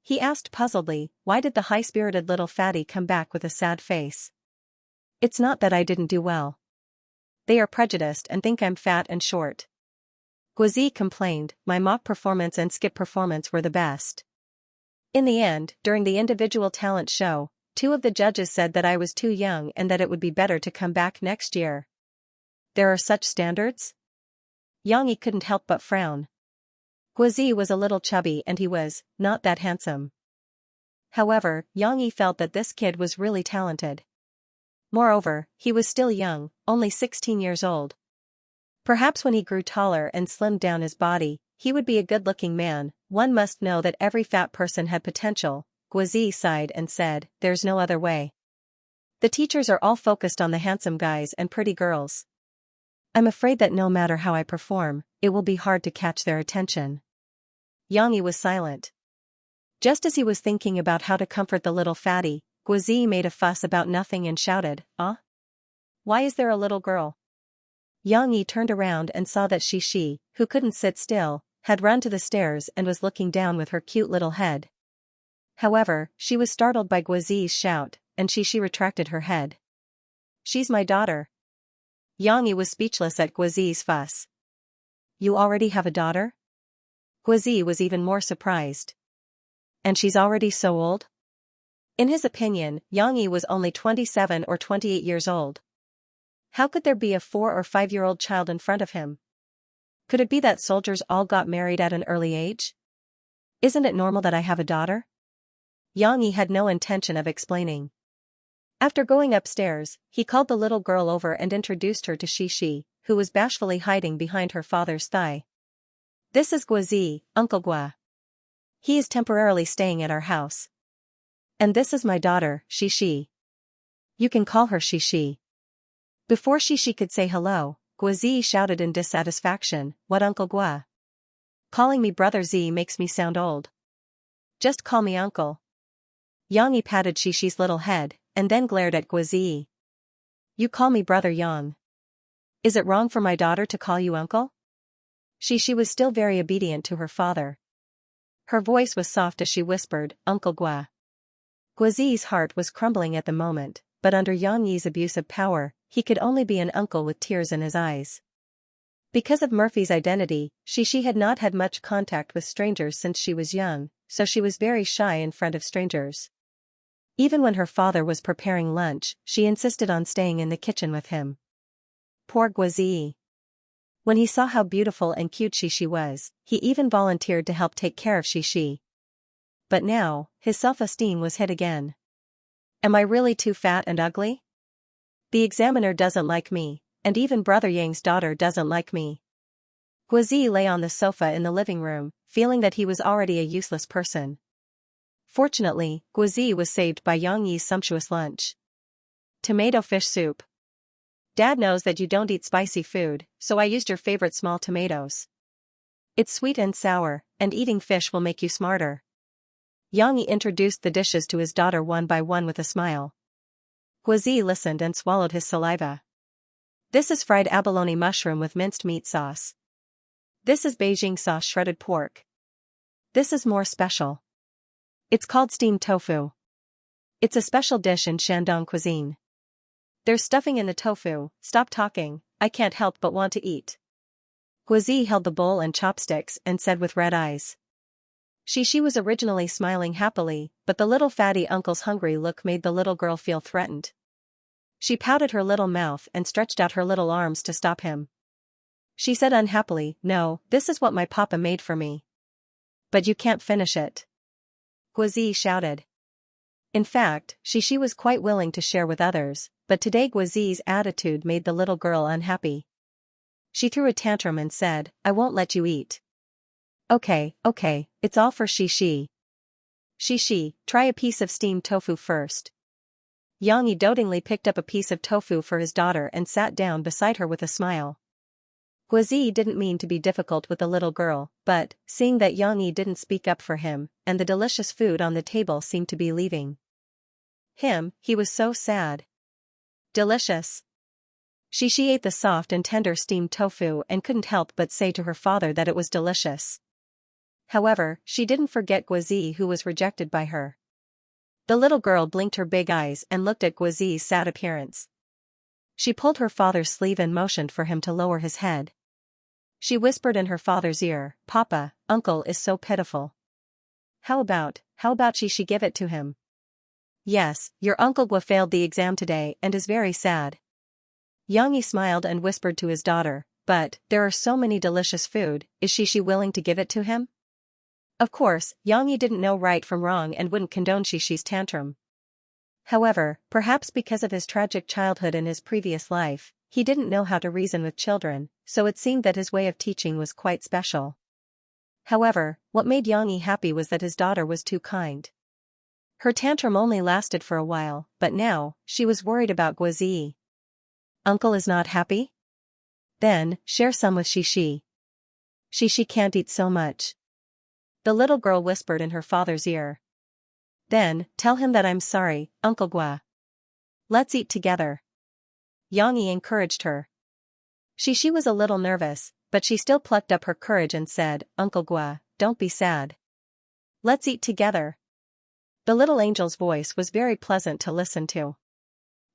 He asked puzzledly, why did the high-spirited little fatty come back with a sad face? It's not that I didn't do well. They are prejudiced and think I'm fat and short. Guozi complained, my mock performance and skip performance were the best. In the end, during the individual talent show, 2 of the judges said that I was too young and that it would be better to come back next year. There are such standards? Xianxia couldn't help but frown. Guozi was a little chubby and he was not that handsome. However, Xianxia felt that this kid was really talented. Moreover, he was still young, only 16 years old. Perhaps when he grew taller and slimmed down his body, he would be a good-looking man. One must know that every fat person had potential. Guozi sighed and said, there's no other way. The teachers are all focused on the handsome guys and pretty girls. I'm afraid that no matter how I perform, it will be hard to catch their attention. Xianxia was silent. Just as he was thinking about how to comfort the little fatty, Guozi made a fuss about nothing and shouted, Why is there a little girl? Xianxia turned around and saw that Xianxia, who couldn't sit still, had run to the stairs and was looking down with her cute little head. However, she was startled by Guozi's shout, and Xianxia retracted her head. She's my daughter. Yang was speechless at Guazi's fuss. You already have a daughter? Guazi was even more surprised. And she's already so old? In his opinion, Yang was only 27 or 28 years old. How could there be a 4 or 5-year-old child in front of him? Could it be that soldiers all got married at an early age? Isn't it normal that I have a daughter? Yang had no intention of explaining. After going upstairs, he called the little girl over and introduced her to Xixi, who was bashfully hiding behind her father's thigh. This is Guazi, Uncle Gua. He is temporarily staying at our house. And this is my daughter, Xixi. You can call her Xixi. Before Xixi could say hello, Guazi shouted in dissatisfaction, What Uncle Gua? Calling me Brother Z makes me sound old. Just call me Uncle. Yang patted Xixi's little head, and then glared at Guazi. You call me Brother Yang. Is it wrong for my daughter to call you Uncle? Xixi was still very obedient to her father. Her voice was soft as she whispered, Uncle Gua. Guazi's heart was crumbling at the moment, but under Yang's abuse of power, he could only be an uncle with tears in his eyes. Because of Murphy's identity, Xixi had not had much contact with strangers since she was young, so she was very shy in front of strangers. Even when her father was preparing lunch, she insisted on staying in the kitchen with him. Poor Guazi. When he saw how beautiful and cute Xixi was, he even volunteered to help take care of Xixi. But now, his self-esteem was hit again. Am I really too fat and ugly? The examiner doesn't like me, and even Brother Yang's daughter doesn't like me. Guazi lay on the sofa in the living room, feeling that he was already a useless person. Fortunately, Guazi was saved by Yang's sumptuous lunch. Tomato fish soup. Dad knows that you don't eat spicy food, so I used your favorite small tomatoes. It's sweet and sour, and eating fish will make you smarter. Yang introduced the dishes to his daughter one by one with a smile. Guazi listened and swallowed his saliva. This is fried abalone mushroom with minced meat sauce. This is Beijing sauce shredded pork. This is more special. It's called steamed tofu. It's a special dish in Shandong cuisine. There's stuffing in the tofu. Stop talking, I can't help but want to eat. Guazi held the bowl and chopsticks and said with red eyes. Xixi was originally smiling happily, but the little fatty uncle's hungry look made the little girl feel threatened. She pouted her little mouth and stretched out her little arms to stop him. She said unhappily, No, this is what my papa made for me. But you can't finish it. Guazi shouted. In fact, Xixi was quite willing to share with others, but today Guazi's attitude made the little girl unhappy. She threw a tantrum and said, I won't let you eat. Okay, it's all for Xixi. Xixi, try a piece of steamed tofu first. Yang dotingly picked up a piece of tofu for his daughter and sat down beside her with a smile. Guazi didn't mean to be difficult with the little girl, but, seeing that Yang didn't speak up for him, and the delicious food on the table seemed to be leaving him, he was so sad. Delicious. Xixi ate the soft and tender steamed tofu and couldn't help but say to her father that it was delicious. However, she didn't forget Guazi, who was rejected by her. The little girl blinked her big eyes and looked at Guazi's sad appearance. She pulled her father's sleeve and motioned for him to lower his head. She whispered in her father's ear, Papa, Uncle is so pitiful. How about Xixi give it to him? Yes, your Uncle Gua failed the exam today and is very sad. Yang smiled and whispered to his daughter, but, there are so many delicious food, is Xixi willing to give it to him? Of course, Yang didn't know right from wrong and wouldn't condone Xixi's tantrum. However, perhaps because of his tragic childhood in his previous life, he didn't know how to reason with children, so it seemed that his way of teaching was quite special. However, what made Yang happy was that his daughter was too kind. Her tantrum only lasted for a while, but now, she was worried about Guazi. Uncle is not happy? Then, share some with Xixi. Xixi can't eat so much. The little girl whispered in her father's ear. Then, tell him that I'm sorry, Uncle Gua. Let's eat together. Yang encouraged her. Xixi was a little nervous, but she still plucked up her courage and said, Uncle Gua, don't be sad. Let's eat together. The little angel's voice was very pleasant to listen to.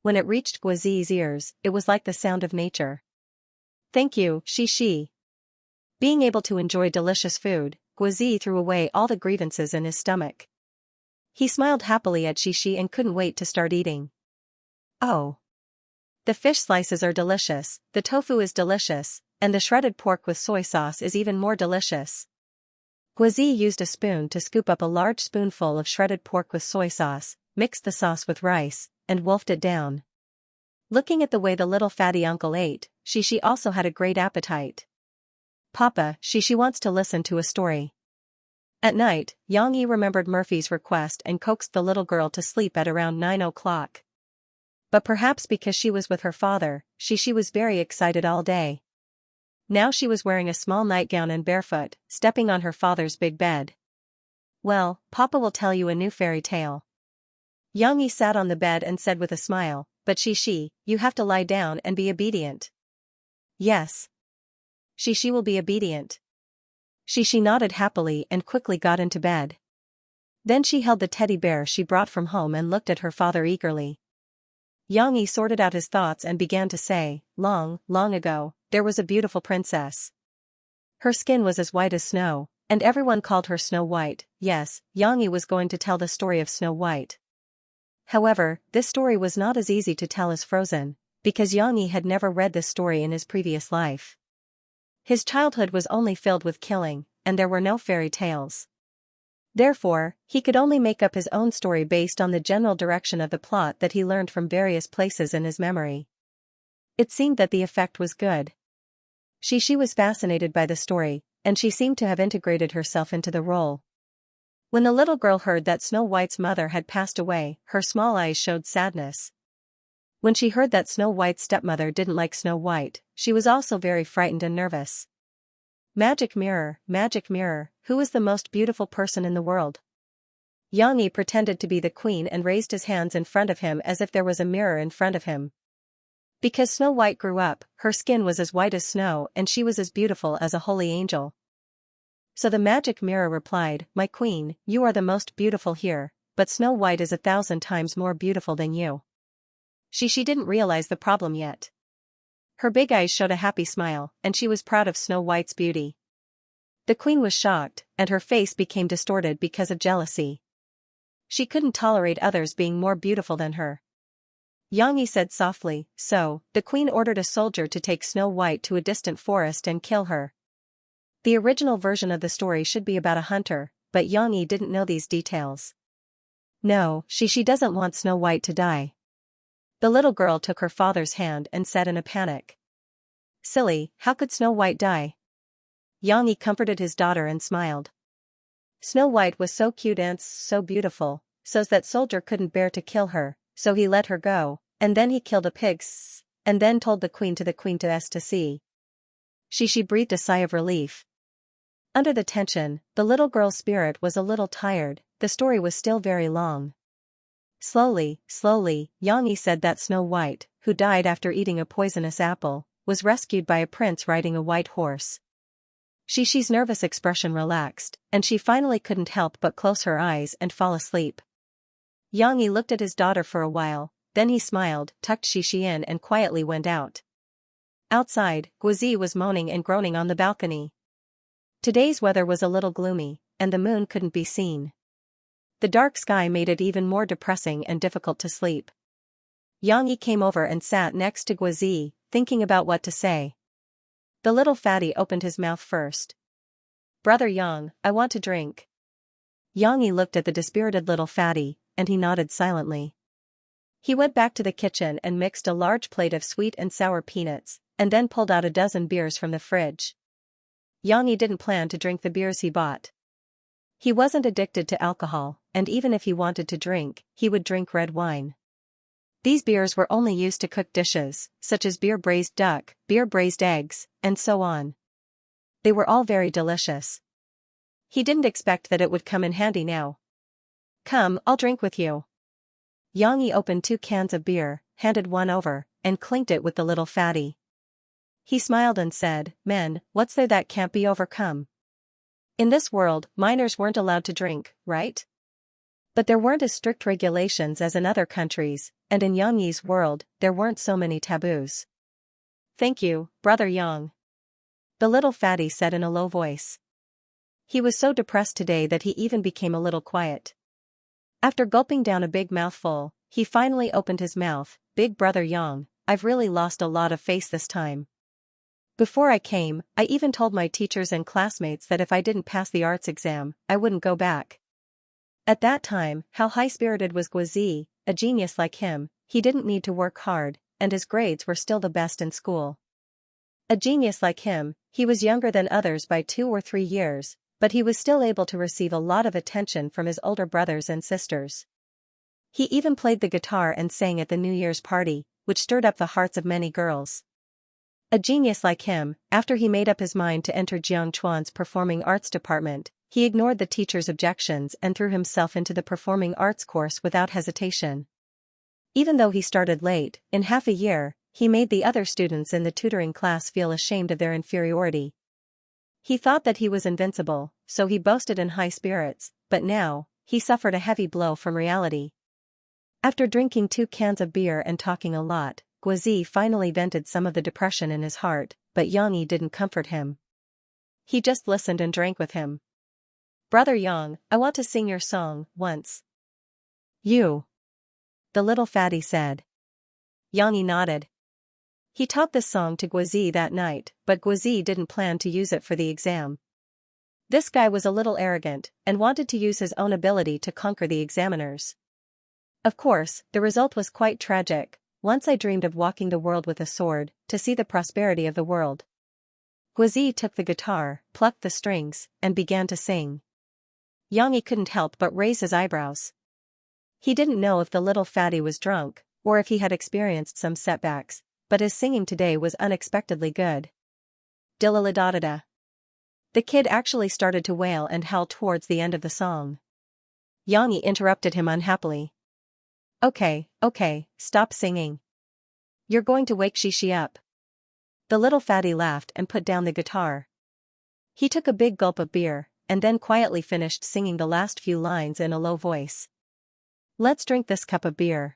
When it reached Guazi's ears, it was like the sound of nature. Thank you, Shi. Being able to enjoy delicious food, Guazi threw away all the grievances in his stomach. He smiled happily at Shi and couldn't wait to start eating. Oh. The fish slices are delicious, the tofu is delicious, and the shredded pork with soy sauce is even more delicious. Guazi used a spoon to scoop up a large spoonful of shredded pork with soy sauce, mixed the sauce with rice, and wolfed it down. Looking at the way the little fatty uncle ate, Shi also had a great appetite. Papa, Shi wants to listen to a story. At night, Xianxia remembered Murphy's request and coaxed the little girl to sleep at around 9 o'clock. But perhaps because she was with her father, Shi was very excited all day. Now she was wearing a small nightgown and barefoot, stepping on her father's big bed. Well, Papa will tell you a new fairy tale. Xianxia sat on the bed and said with a smile, but Shi, you have to lie down and be obedient. Yes. Shi will be obedient. Shi nodded happily and quickly got into bed. Then she held the teddy bear she brought from home and looked at her father eagerly. Xianxia sorted out his thoughts and began to say, long, long ago, there was a beautiful princess. Her skin was as white as snow, and everyone called her Snow White. Yes, Xianxia was going to tell the story of Snow White. However, this story was not as easy to tell as Frozen, because Xianxia had never read this story in his previous life. His childhood was only filled with killing, and there were no fairy tales. Therefore, he could only make up his own story based on the general direction of the plot that he learned from various places in his memory. It seemed that the effect was good. Shi was fascinated by the story, and she seemed to have integrated herself into the role. When the little girl heard that Snow White's mother had passed away, her small eyes showed sadness. When she heard that Snow White's stepmother didn't like Snow White, she was also very frightened and nervous. Magic mirror, who is the most beautiful person in the world? Xianxia pretended to be the queen and raised his hands in front of him as if there was a mirror in front of him. Because Snow White grew up, her skin was as white as snow and she was as beautiful as a holy angel. So the magic mirror replied, my queen, you are the most beautiful here, but Snow White is 1,000 times more beautiful than you. She didn't realize the problem yet. Her big eyes showed a happy smile, and she was proud of Snow White's beauty. The queen was shocked, and her face became distorted because of jealousy. She couldn't tolerate others being more beautiful than her. Xianxia said softly, so, the queen ordered a soldier to take Snow White to a distant forest and kill her. The original version of the story should be about a hunter, but Xianxia didn't know these details. No, she doesn't want Snow White to die. The little girl took her father's hand and said in a panic. Silly, how could Snow White die? Xianxia comforted his daughter and smiled. Snow White was so cute and so beautiful, so that soldier couldn't bear to kill her, so he let her go, and then he killed a pig, and then told the queen to see. She breathed a sigh of relief. Under the tension, the little girl's spirit was a little tired, the story was still very long. Slowly, Xianxia said that Snow White, who died after eating a poisonous apple, was rescued by a prince riding a white horse. Shi's nervous expression relaxed, and she finally couldn't help but close her eyes and fall asleep. Xianxia looked at his daughter for a while, then he smiled, tucked Shi in and quietly went out. Outside, Guazi was moaning and groaning on the balcony. Today's weather was a little gloomy, and the moon couldn't be seen. The dark sky made it even more depressing and difficult to sleep. Xianxia came over and sat next to Guazi, thinking about what to say. The little fatty opened his mouth first. Brother Yang, I want to drink. Xianxia looked at the dispirited little fatty, and he nodded silently. He went back to the kitchen and mixed a large plate of sweet and sour peanuts, and then pulled out a dozen beers from the fridge. Xianxia didn't plan to drink the beers he bought. He wasn't addicted to alcohol, and even if he wanted to drink, he would drink red wine. These beers were only used to cook dishes, such as beer braised duck, beer braised eggs, and so on. They were all very delicious. He didn't expect that it would come in handy now. Come, I'll drink with you. Xianxia opened 2 cans of beer, handed one over, and clinked it with the little fatty. He smiled and said, Men, what's there that can't be overcome? In this world, minors weren't allowed to drink, right? But there weren't as strict regulations as in other countries, and in Yang world, there weren't so many taboos. "Thank you, Brother Yang," the little fatty said in a low voice. He was so depressed today that he even became a little quiet. After gulping down a big mouthful, he finally opened his mouth. "Big Brother Yang, I've really lost a lot of face this time. Before I came, I even told my teachers and classmates that if I didn't pass the arts exam, I wouldn't go back." At that time, how high-spirited was Guozi, a genius like him, he didn't need to work hard, and his grades were still the best in school. A genius like him, he was younger than others by 2 or 3 years, but he was still able to receive a lot of attention from his older brothers and sisters. He even played the guitar and sang at the New Year's party, which stirred up the hearts of many girls. A genius like him, after he made up his mind to enter Jiangchuan's performing arts department, he ignored the teacher's objections and threw himself into the performing arts course without hesitation. Even though he started late, in half a year, he made the other students in the tutoring class feel ashamed of their inferiority. He thought that he was invincible, so he boasted in high spirits, but now, he suffered a heavy blow from reality. After drinking 2 cans of beer and talking a lot, Guozi finally vented some of the depression in his heart, but Yang didn't comfort him. He just listened and drank with him. "Brother Yang, I want to sing your song, once." "You?" the little fatty said. Yang nodded. He taught this song to Guozi that night, but Guozi didn't plan to use it for the exam. This guy was a little arrogant, and wanted to use his own ability to conquer the examiners. Of course, the result was quite tragic. "Once I dreamed of walking the world with a sword, to see the prosperity of the world." Guozi took the guitar, plucked the strings, and began to sing. Yang couldn't help but raise his eyebrows. He didn't know if the little fatty was drunk, or if he had experienced some setbacks, but his singing today was unexpectedly good. Diddle-da-da-da. The kid actually started to wail and howl towards the end of the song. Yang interrupted him unhappily. Okay, stop singing. You're going to wake Xianxia up." The little fatty laughed and put down the guitar. He took a big gulp of beer, and then quietly finished singing the last few lines in a low voice. "Let's drink this cup of beer.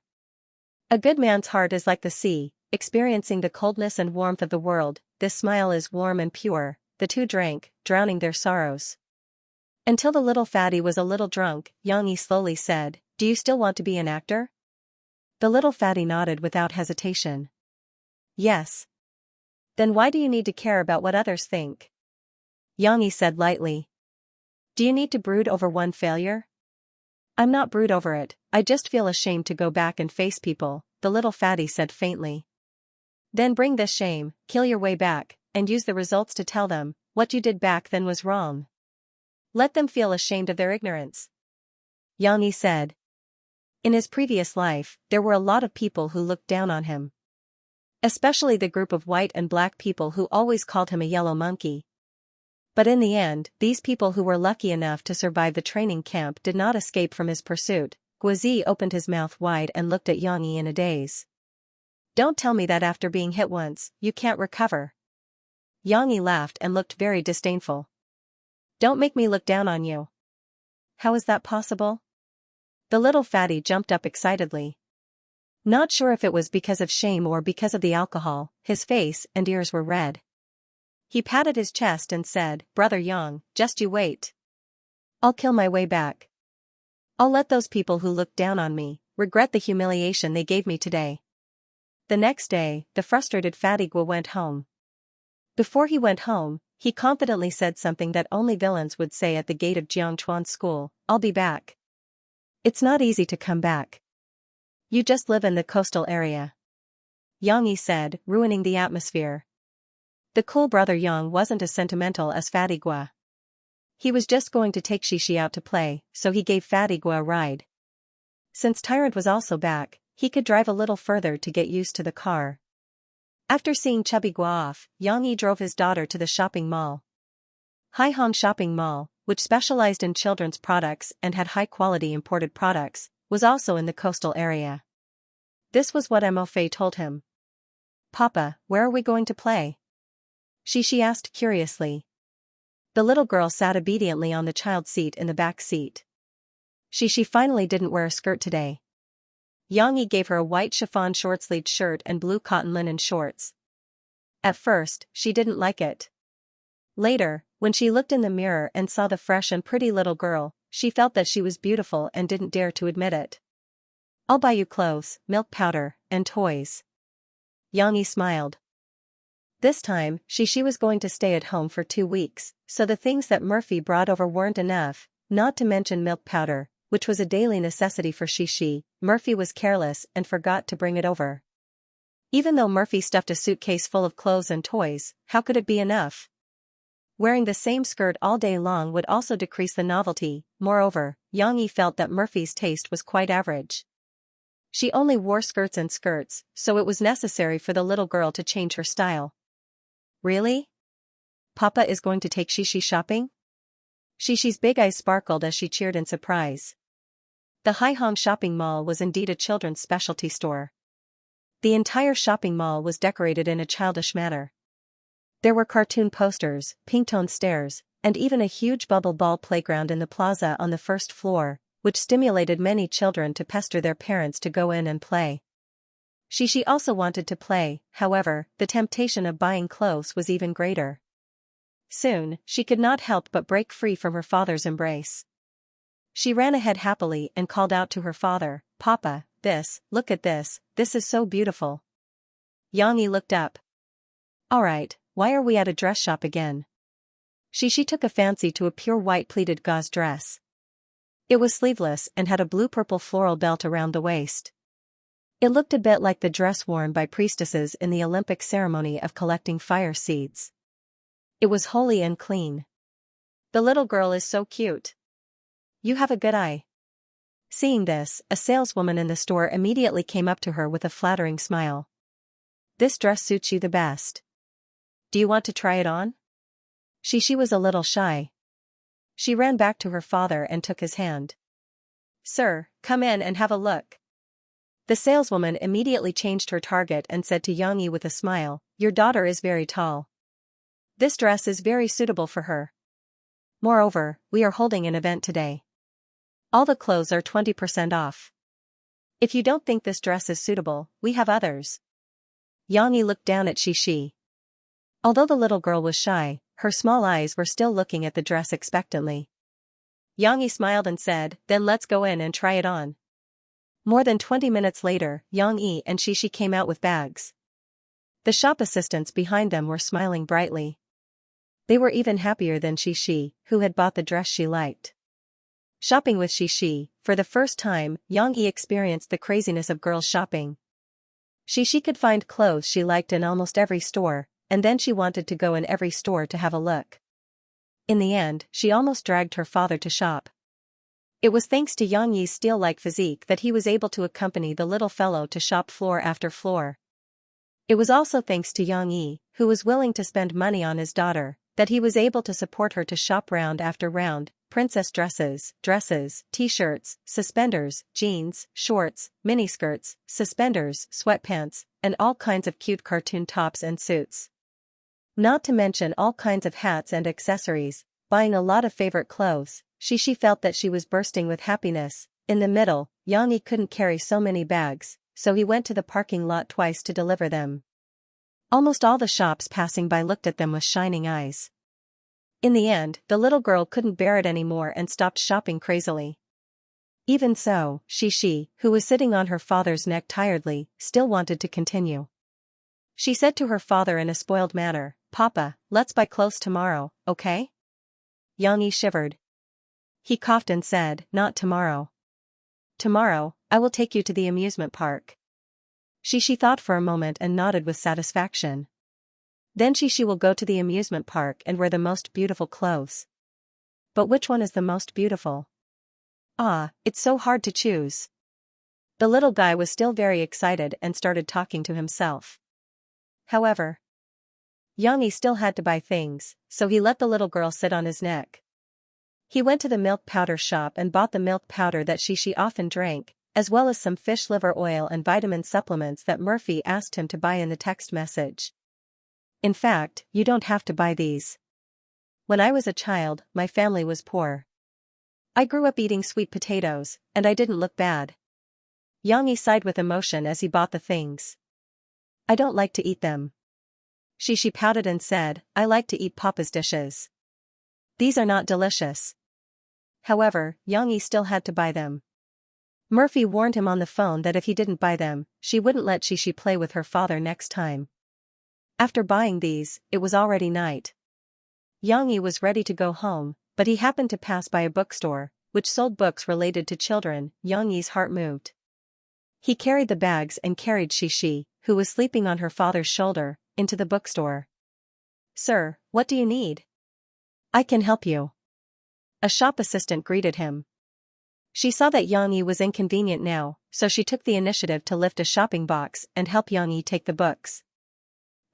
A good man's heart is like the sea, experiencing the coldness and warmth of the world. This smile is warm and pure." The two drank, drowning their sorrows. Until the little fatty was a little drunk, Yang slowly said, "Do you still want to be an actor?" The little fatty nodded without hesitation. "Yes." "Then why do you need to care about what others think?" Yang said lightly. "Do you need to brood over one failure?" "I'm not brood over it, I just feel ashamed to go back and face people," the little fatty said faintly. "Then bring this shame, kill your way back, and use the results to tell them, what you did back then was wrong. Let them feel ashamed of their ignorance." Yang said. In his previous life, there were a lot of people who looked down on him. Especially the group of white and black people who always called him a yellow monkey. But in the end, these people who were lucky enough to survive the training camp did not escape from his pursuit. Guozi opened his mouth wide and looked at Yang in a daze. "Don't tell me that after being hit once, you can't recover." Yang laughed and looked very disdainful. "Don't make me look down on you." "How is that possible?" The little fatty jumped up excitedly. Not sure if it was because of shame or because of the alcohol, his face and ears were red. He patted his chest and said, "Brother Yang, just you wait. I'll kill my way back. I'll let those people who looked down on me regret the humiliation they gave me today." The next day, the frustrated fatty Guo went home. Before he went home, he confidently said something that only villains would say at the gate of Jiangchuan school, "I'll be back." It's not easy to come back. You just live in the coastal area. Yang said, ruining the atmosphere. The cool brother Yang wasn't as sentimental as Fatty Guo. He was just going to take Xianxia out to play, so he gave Fatty Guo a ride. Since Tyrant was also back, he could drive a little further to get used to the car. After seeing Chubby Guo off, Yang drove his daughter to the shopping mall. Haihong Shopping Mall, which specialized in children's products and had high-quality imported products, was also in the coastal area. This was what Mo Fei told him. "Papa, where are we going to play?" Xianxia asked curiously. The little girl sat obediently on the child seat in the back seat. She finally didn't wear a skirt today. Xianxia gave her a white chiffon short-sleeved shirt and blue cotton linen shorts. At first, she didn't like it. Later, when she looked in the mirror and saw the fresh and pretty little girl, she felt that she was beautiful and didn't dare to admit it. "I'll buy you clothes, milk powder, and toys." Xianxia smiled. This time, she was going to stay at home for 2 weeks, so the things that Murphy brought over weren't enough, not to mention milk powder, which was a daily necessity for Xianxia. Murphy was careless and forgot to bring it over. Even though Murphy stuffed a suitcase full of clothes and toys, how could it be enough? Wearing the same skirt all day long would also decrease the novelty. Moreover, Xianxia felt that Murphy's taste was quite average. She only wore skirts and skirts, so it was necessary for the little girl to change her style. "Really? Papa is going to take Xianxia shopping?" Xiaxia's big eyes sparkled as she cheered in surprise. The Haihong shopping mall was indeed a children's specialty store. The entire shopping mall was decorated in a childish manner. There were cartoon posters, pink-toned stairs, and even a huge bubble ball playground in the plaza on the first floor, which stimulated many children to pester their parents to go in and play. Xianxia also wanted to play, however, the temptation of buying clothes was even greater. Soon, she could not help but break free from her father's embrace. She ran ahead happily and called out to her father, "Papa, look at this is so beautiful." Xianxia looked up. "Alright, why are we at a dress shop again?" Xianxia took a fancy to a pure white pleated gauze dress. It was sleeveless and had a blue-purple floral belt around the waist. It looked a bit like the dress worn by priestesses in the Olympic ceremony of collecting fire seeds. It was holy and clean. "The little girl is so cute. You have a good eye." Seeing this, a saleswoman in the store immediately came up to her with a flattering smile. "This dress suits you the best. Do you want to try it on?" Xianxia was a little shy. She ran back to her father and took his hand. "Sir, come in and have a look." The saleswoman immediately changed her target and said to Xianxia with a smile, "Your daughter is very tall. This dress is very suitable for her. Moreover, we are holding an event today. All the clothes are 20% off. If you don't think this dress is suitable, we have others." Xianxia looked down at Xianxia. Although the little girl was shy, her small eyes were still looking at the dress expectantly. Xianxia smiled and said, "Then let's go in and try it on." More than 20 minutes later, Xianxia and Xianxia came out with bags. The shop assistants behind them were smiling brightly. They were even happier than Xianxia, who had bought the dress she liked. Shopping with Xianxia, for the first time, Xianxia experienced the craziness of girls shopping. Xianxia could find clothes she liked in almost every store, and then she wanted to go in every store to have a look. In the end, she almost dragged her father to shop. It was thanks to Xianxia's steel-like physique that he was able to accompany the little fellow to shop floor after floor. It was also thanks to Xianxia, who was willing to spend money on his daughter, that he was able to support her to shop round after round: princess dresses, t-shirts, suspenders, jeans, shorts, miniskirts, suspenders, sweatpants, and all kinds of cute cartoon tops and suits. Not to mention all kinds of hats and accessories, buying a lot of favorite clothes. Xianxia felt that she was bursting with happiness. In the middle, Xianxia couldn't carry so many bags, so he went to the parking lot twice to deliver them. Almost all the shops passing by looked at them with shining eyes. In the end, the little girl couldn't bear it anymore and stopped shopping crazily. Even so, Xianxia, who was sitting on her father's neck tiredly, still wanted to continue. She said to her father in a spoiled manner, "Papa, let's buy clothes tomorrow, okay?" Xianxia shivered. He coughed and said, "Not tomorrow. Tomorrow, I will take you to the amusement park." Xianxia thought for a moment and nodded with satisfaction. Then Xianxia will go to the amusement park and wear the most beautiful clothes. But which one is the most beautiful? Ah, it's so hard to choose. The little guy was still very excited and started talking to himself. However, Xianxia still had to buy things, so he let the little girl sit on his neck. He went to the milk powder shop and bought the milk powder that Xianxia often drank, as well as some fish liver oil and vitamin supplements that Murphy asked him to buy in the text message. "In fact, you don't have to buy these. When I was a child, my family was poor. I grew up eating sweet potatoes, and I didn't look bad. Xianxia sighed with emotion as he bought the things. I don't like to eat them. She pouted and said, I like to eat Papa's dishes. These are not delicious. However, Xianxia still had to buy them. Murphy warned him on the phone that if he didn't buy them, she wouldn't let Xianxia play with her father next time. After buying these, it was already night. Xianxia was ready to go home, but he happened to pass by a bookstore, which sold books related to children. Xianxia's heart moved. He carried the bags and carried Xianxia, who was sleeping on her father's shoulder, into the bookstore. Sir, what do you need? I can help you. A shop assistant greeted him. She saw that Xianxia was inconvenient now, so she took the initiative to lift a shopping box and help Xianxia take the books.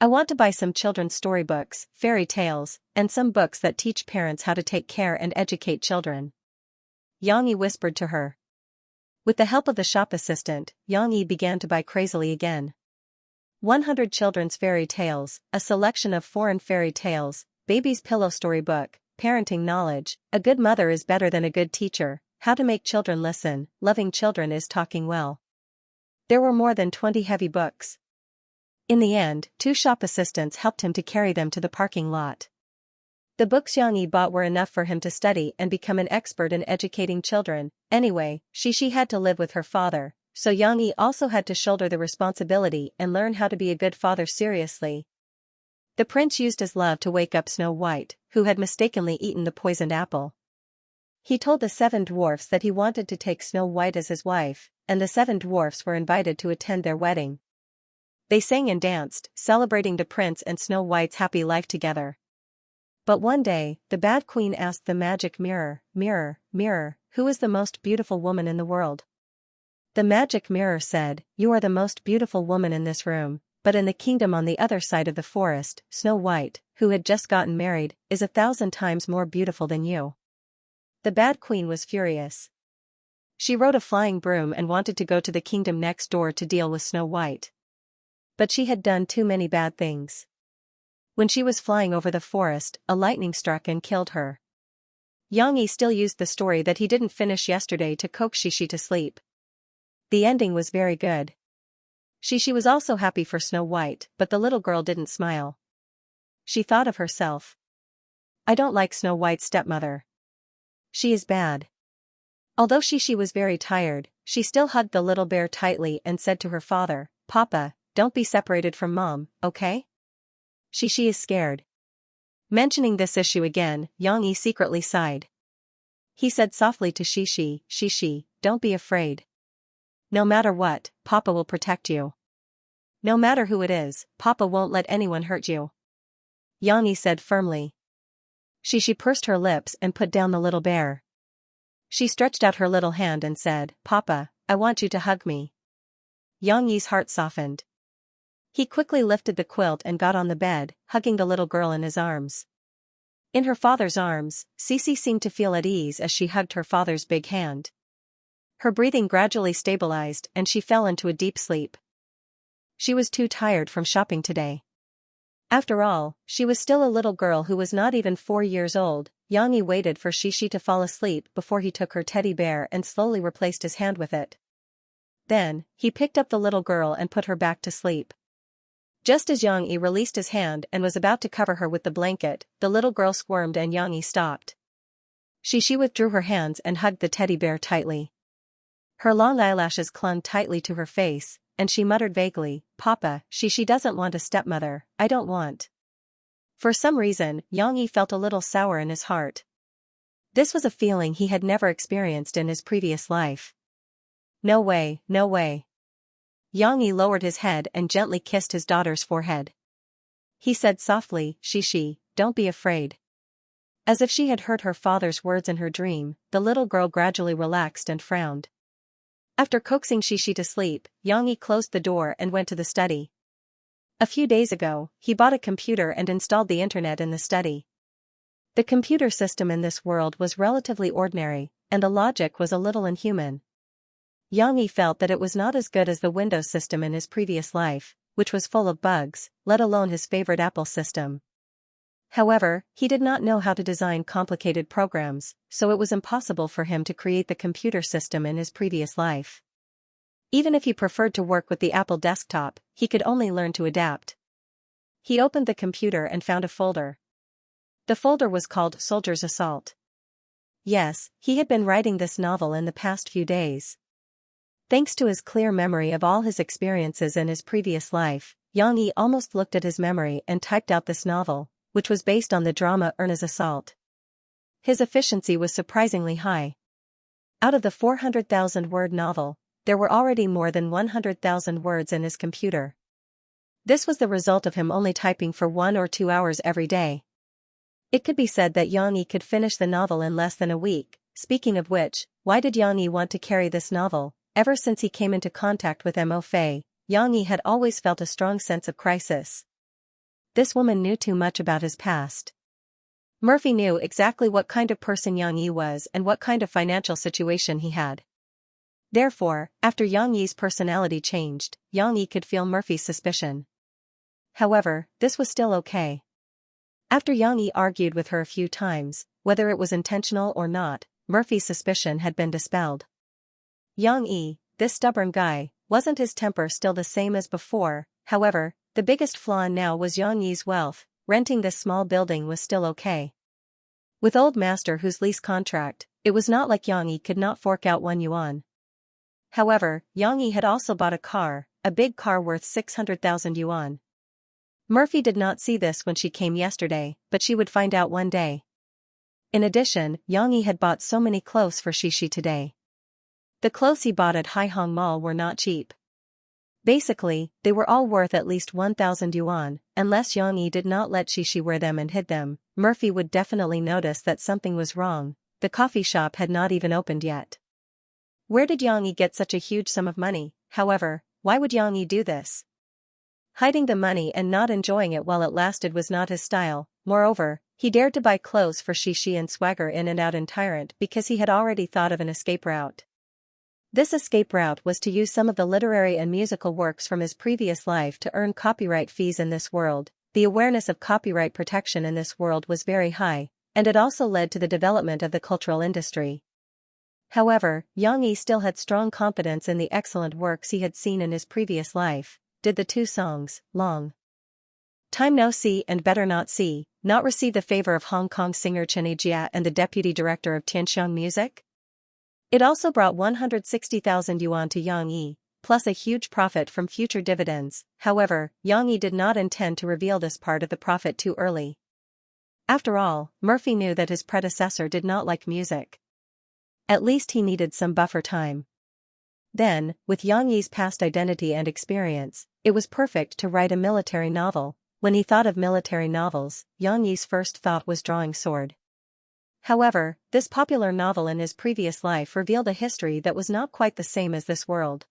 I want to buy some children's storybooks, fairy tales, and some books that teach parents how to take care and educate children. Xianxia whispered to her. With the help of the shop assistant, Xianxia began to buy crazily again. 100 children's fairy tales, a selection of foreign fairy tales, baby's pillow storybook, parenting knowledge, a good mother is better than a good teacher, how to make children listen, loving children is talking well. There were more than 20 heavy books. In the end, 2 shop assistants helped him to carry them to the parking lot. The books Xianxia bought were enough for him to study and become an expert in educating children. Anyway, Xianxia had to live with her father, so Xianxia also had to shoulder the responsibility and learn how to be a good father seriously. The prince used his love to wake up Snow White, who had mistakenly eaten the poisoned apple. He told the 7 dwarfs that he wanted to take Snow White as his wife, and the 7 dwarfs were invited to attend their wedding. They sang and danced, celebrating the prince and Snow White's happy life together. But one day, the Bad Queen asked the magic mirror, Mirror, mirror, who is the most beautiful woman in the world? The magic mirror said, You are the most beautiful woman in this room, but in the kingdom on the other side of the forest, Snow White, who had just gotten married, is 1,000 times more beautiful than you. The Bad Queen was furious. She rode a flying broom and wanted to go to the kingdom next door to deal with Snow White. But she had done too many bad things. When she was flying over the forest, a lightning struck and killed her. Xianxia still used the story that he didn't finish yesterday to coax Xianxia to sleep. The ending was very good. Xianxia was also happy for Snow White, but the little girl didn't smile. She thought of herself. I don't like Snow White's stepmother. She is bad. Although Xianxia was very tired, she still hugged the little bear tightly and said to her father, Papa, don't be separated from Mom, okay? Xianxia is scared. Mentioning this issue again, Xianxia secretly sighed. He said softly to Xianxia, Xianxia, don't be afraid. No matter what, Papa will protect you. No matter who it is, Papa won't let anyone hurt you. Xianxia said firmly. Xianxia pursed her lips and put down the little bear. She stretched out her little hand and said, Papa, I want you to hug me. Xianxia's heart softened. He quickly lifted the quilt and got on the bed, hugging the little girl in his arms. In her father's arms, Xianxia seemed to feel at ease as she hugged her father's big hand. Her breathing gradually stabilized and she fell into a deep sleep. She was too tired from shopping today. After all, she was still a little girl who was not even 4 years old. Xianxia waited for Xianxia to fall asleep before he took her teddy bear and slowly replaced his hand with it. Then, he picked up the little girl and put her back to sleep. Just as Xianxia released his hand and was about to cover her with the blanket, the little girl squirmed and Xianxia stopped. Xianxia withdrew her hands and hugged the teddy bear tightly. Her long eyelashes clung tightly to her face, and she muttered vaguely, Papa, Xianxia doesn't want a stepmother, I don't want. For some reason, Xianxia felt a little sour in his heart. This was a feeling he had never experienced in his previous life. No way, no way. Xianxia lowered his head and gently kissed his daughter's forehead. He said softly, Xianxia, don't be afraid. As if she had heard her father's words in her dream, the little girl gradually relaxed and frowned. After coaxing Xianxia to sleep, Xianxia closed the door and went to the study. A few days ago, he bought a computer and installed the internet in the study. The computer system in this world was relatively ordinary, and the logic was a little inhuman. Xianxia felt that it was not as good as the Windows system in his previous life, which was full of bugs, let alone his favorite Apple system. However, he did not know how to design complicated programs, so it was impossible for him to create the computer system in his previous life. Even if he preferred to work with the Apple desktop, he could only learn to adapt. He opened the computer and found a folder. The folder was called Soldier's Assault. Yes, he had been writing this novel in the past few days. Thanks to his clear memory of all his experiences in his previous life, Xianxia almost looked at his memory and typed out this novel, which was based on the drama Erna's Assault. His efficiency was surprisingly high. Out of the 400,000-word novel, there were already more than 100,000 words in his computer. This was the result of him only typing for 1 or 2 hours every day. It could be said that Xianxia could finish the novel in less than a week. Speaking of which, why did Xianxia want to carry this novel? Ever since he came into contact with Mo Fei, Xianxia had always felt a strong sense of crisis. This woman knew too much about his past. Murphy knew exactly what kind of person Xianxia was and what kind of financial situation he had. Therefore, after Xianxia's personality changed, Xianxia could feel Murphy's suspicion. However, this was still okay. After Xianxia argued with her a few times, whether it was intentional or not, Murphy's suspicion had been dispelled. Xianxia, this stubborn guy, wasn't his temper still the same as before? However, the biggest flaw now was Xianxia's wealth. Renting this small building was still okay. With old master whose lease contract, it was not like Xianxia could not fork out 1 yuan. However, Xianxia had also bought a car, a big car worth 600,000 yuan. Murphy did not see this when she came yesterday, but she would find out one day. In addition, Xianxia had bought so many clothes for Xixi today. The clothes he bought at Haihong Mall were not cheap. Basically, they were all worth at least 1,000 yuan, unless Xianxia did not let Xixi wear them and hid them. Murphy would definitely notice that something was wrong. The coffee shop had not even opened yet. Where did Xianxia get such a huge sum of money? However, why would Xianxia do this? Hiding the money and not enjoying it while it lasted was not his style. Moreover, he dared to buy clothes for Xixi and swagger in and out in Tyrant because he had already thought of an escape route. This escape route was to use some of the literary and musical works from his previous life to earn copyright fees in this world. The awareness of copyright protection in this world was very high, and it also led to the development of the cultural industry. However, Xianxia still had strong confidence in the excellent works he had seen in his previous life. Did the 2 songs, Long Time No See and Better Not See, not receive the favor of Hong Kong singer Xianxia and the deputy director of Tianxiang Music? It also brought 160,000 yuan to Xianxia, plus a huge profit from future dividends. However, Xianxia did not intend to reveal this part of the profit too early. After all, Murphy knew that his predecessor did not like music. At least he needed some buffer time. Then, with Xianxia's past identity and experience, it was perfect to write a military novel. When he thought of military novels, Xianxia's first thought was Drawing Sword. However, this popular novel in his previous life revealed a history that was not quite the same as this world.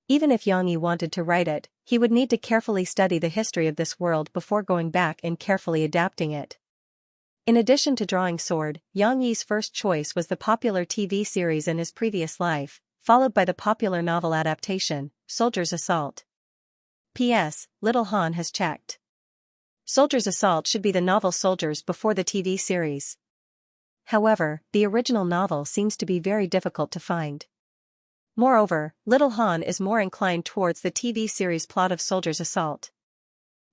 Even if Xianxia wanted to write it, he would need to carefully study the history of this world before going back and carefully adapting it. In addition to Drawing Sword, Xianxia's first choice was the popular TV series in his previous life, followed by the popular novel adaptation, Soldier's Assault. P.S. Little Han has checked. Soldier's Assault should be the novel Soldiers before the TV series. However, the original novel seems to be very difficult to find. Moreover, Little Han is more inclined towards the TV series plot of Soldier's Assault.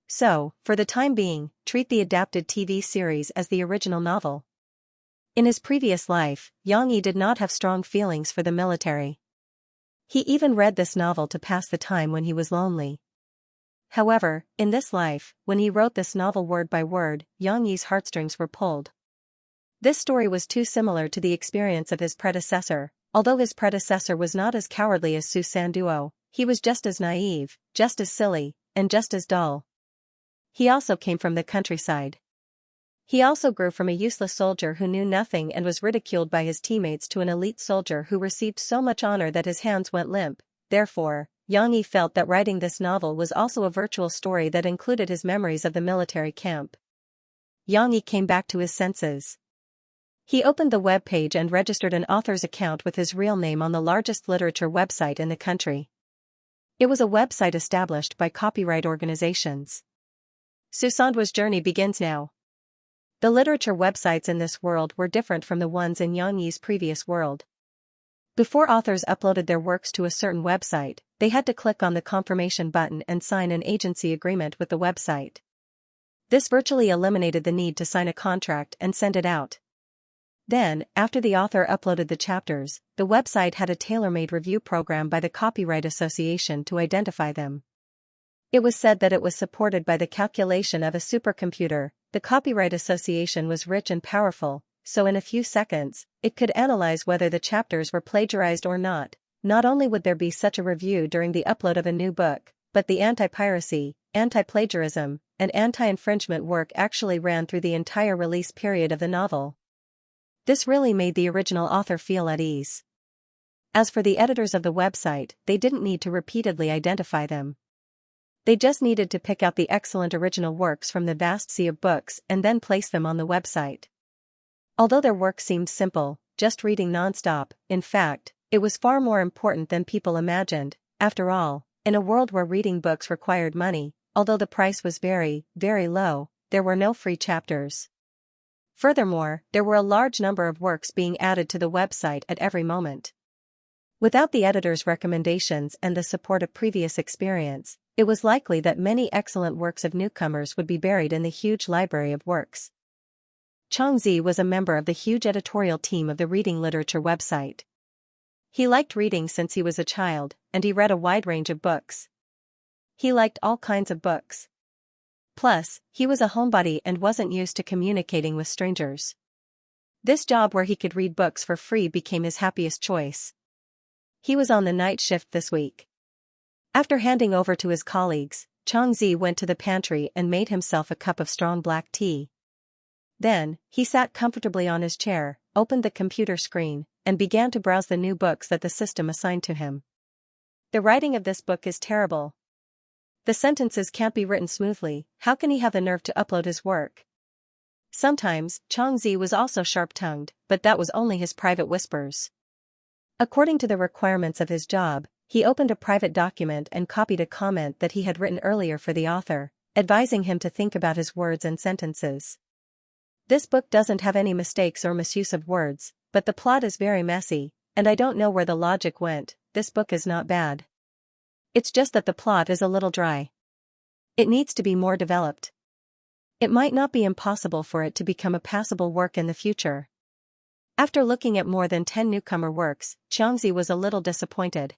So, for the time being, treat the adapted TV series as the original novel. In his previous life, Xianxia did not have strong feelings for the military. He even read this novel to pass the time when he was lonely. However, in this life, when he wrote this novel word by word, Xianxia's heartstrings were pulled. This story was too similar to the experience of his predecessor. Although his predecessor was not as cowardly as Su Sanduo, he was just as naive, just as silly, and just as dull. He also came from the countryside. He also grew from a useless soldier who knew nothing and was ridiculed by his teammates to an elite soldier who received so much honor that his hands went limp. Therefore, Xianxia felt that writing this novel was also a virtual story that included his memories of the military camp. Xianxia came back to his senses. He opened the web page and registered an author's account with his real name on the largest literature website in the country. It was a website established by copyright organizations. Su Sanduo's journey begins now. The literature websites in this world were different from the ones in Xianxia's previous world. Before authors uploaded their works to a certain website, they had to click on the confirmation button and sign an agency agreement with the website. This virtually eliminated the need to sign a contract and send it out. Then, after the author uploaded the chapters, the website had a tailor-made review program by the Copyright Association to identify them. It was said that it was supported by the calculation of a supercomputer. The Copyright Association was rich and powerful, so in a few seconds, it could analyze whether the chapters were plagiarized or not. Not only would there be such a review during the upload of a new book, but the anti-piracy, anti-plagiarism, and anti-infringement work actually ran through the entire release period of the novel. This really made the original author feel at ease. As for the editors of the website, they didn't need to repeatedly identify them. They just needed to pick out the excellent original works from the vast sea of books and then place them on the website. Although their work seemed simple, just reading non-stop, in fact, it was far more important than people imagined. After all, in a world where reading books required money, although the price was very, very low, there were no free chapters. Furthermore, there were a large number of works being added to the website at every moment. Without the editor's recommendations and the support of previous experience, it was likely that many excellent works of newcomers would be buried in the huge library of works. Xianxia was a member of the huge editorial team of the reading literature website. He liked reading since he was a child, and he read a wide range of books. He liked all kinds of books. Plus, he was a homebody and wasn't used to communicating with strangers. This job where he could read books for free became his happiest choice. He was on the night shift this week. After handing over to his colleagues, Xianxia went to the pantry and made himself a cup of strong black tea. Then, he sat comfortably on his chair, opened the computer screen, and began to browse the new books that the system assigned to him. The writing of this book is terrible. The sentences can't be written smoothly. How can he have the nerve to upload his work? Sometimes, Xianxia was also sharp-tongued, but that was only his private whispers. According to the requirements of his job, he opened a private document and copied a comment that he had written earlier for the author, advising him to think about his words and sentences. This book doesn't have any mistakes or misuse of words, but the plot is very messy, and I don't know where the logic went. This book is not bad. It's just that the plot is a little dry. It needs to be more developed. It might not be impossible for it to become a passable work in the future. After looking at more than 10 newcomer works, Xianxia was a little disappointed.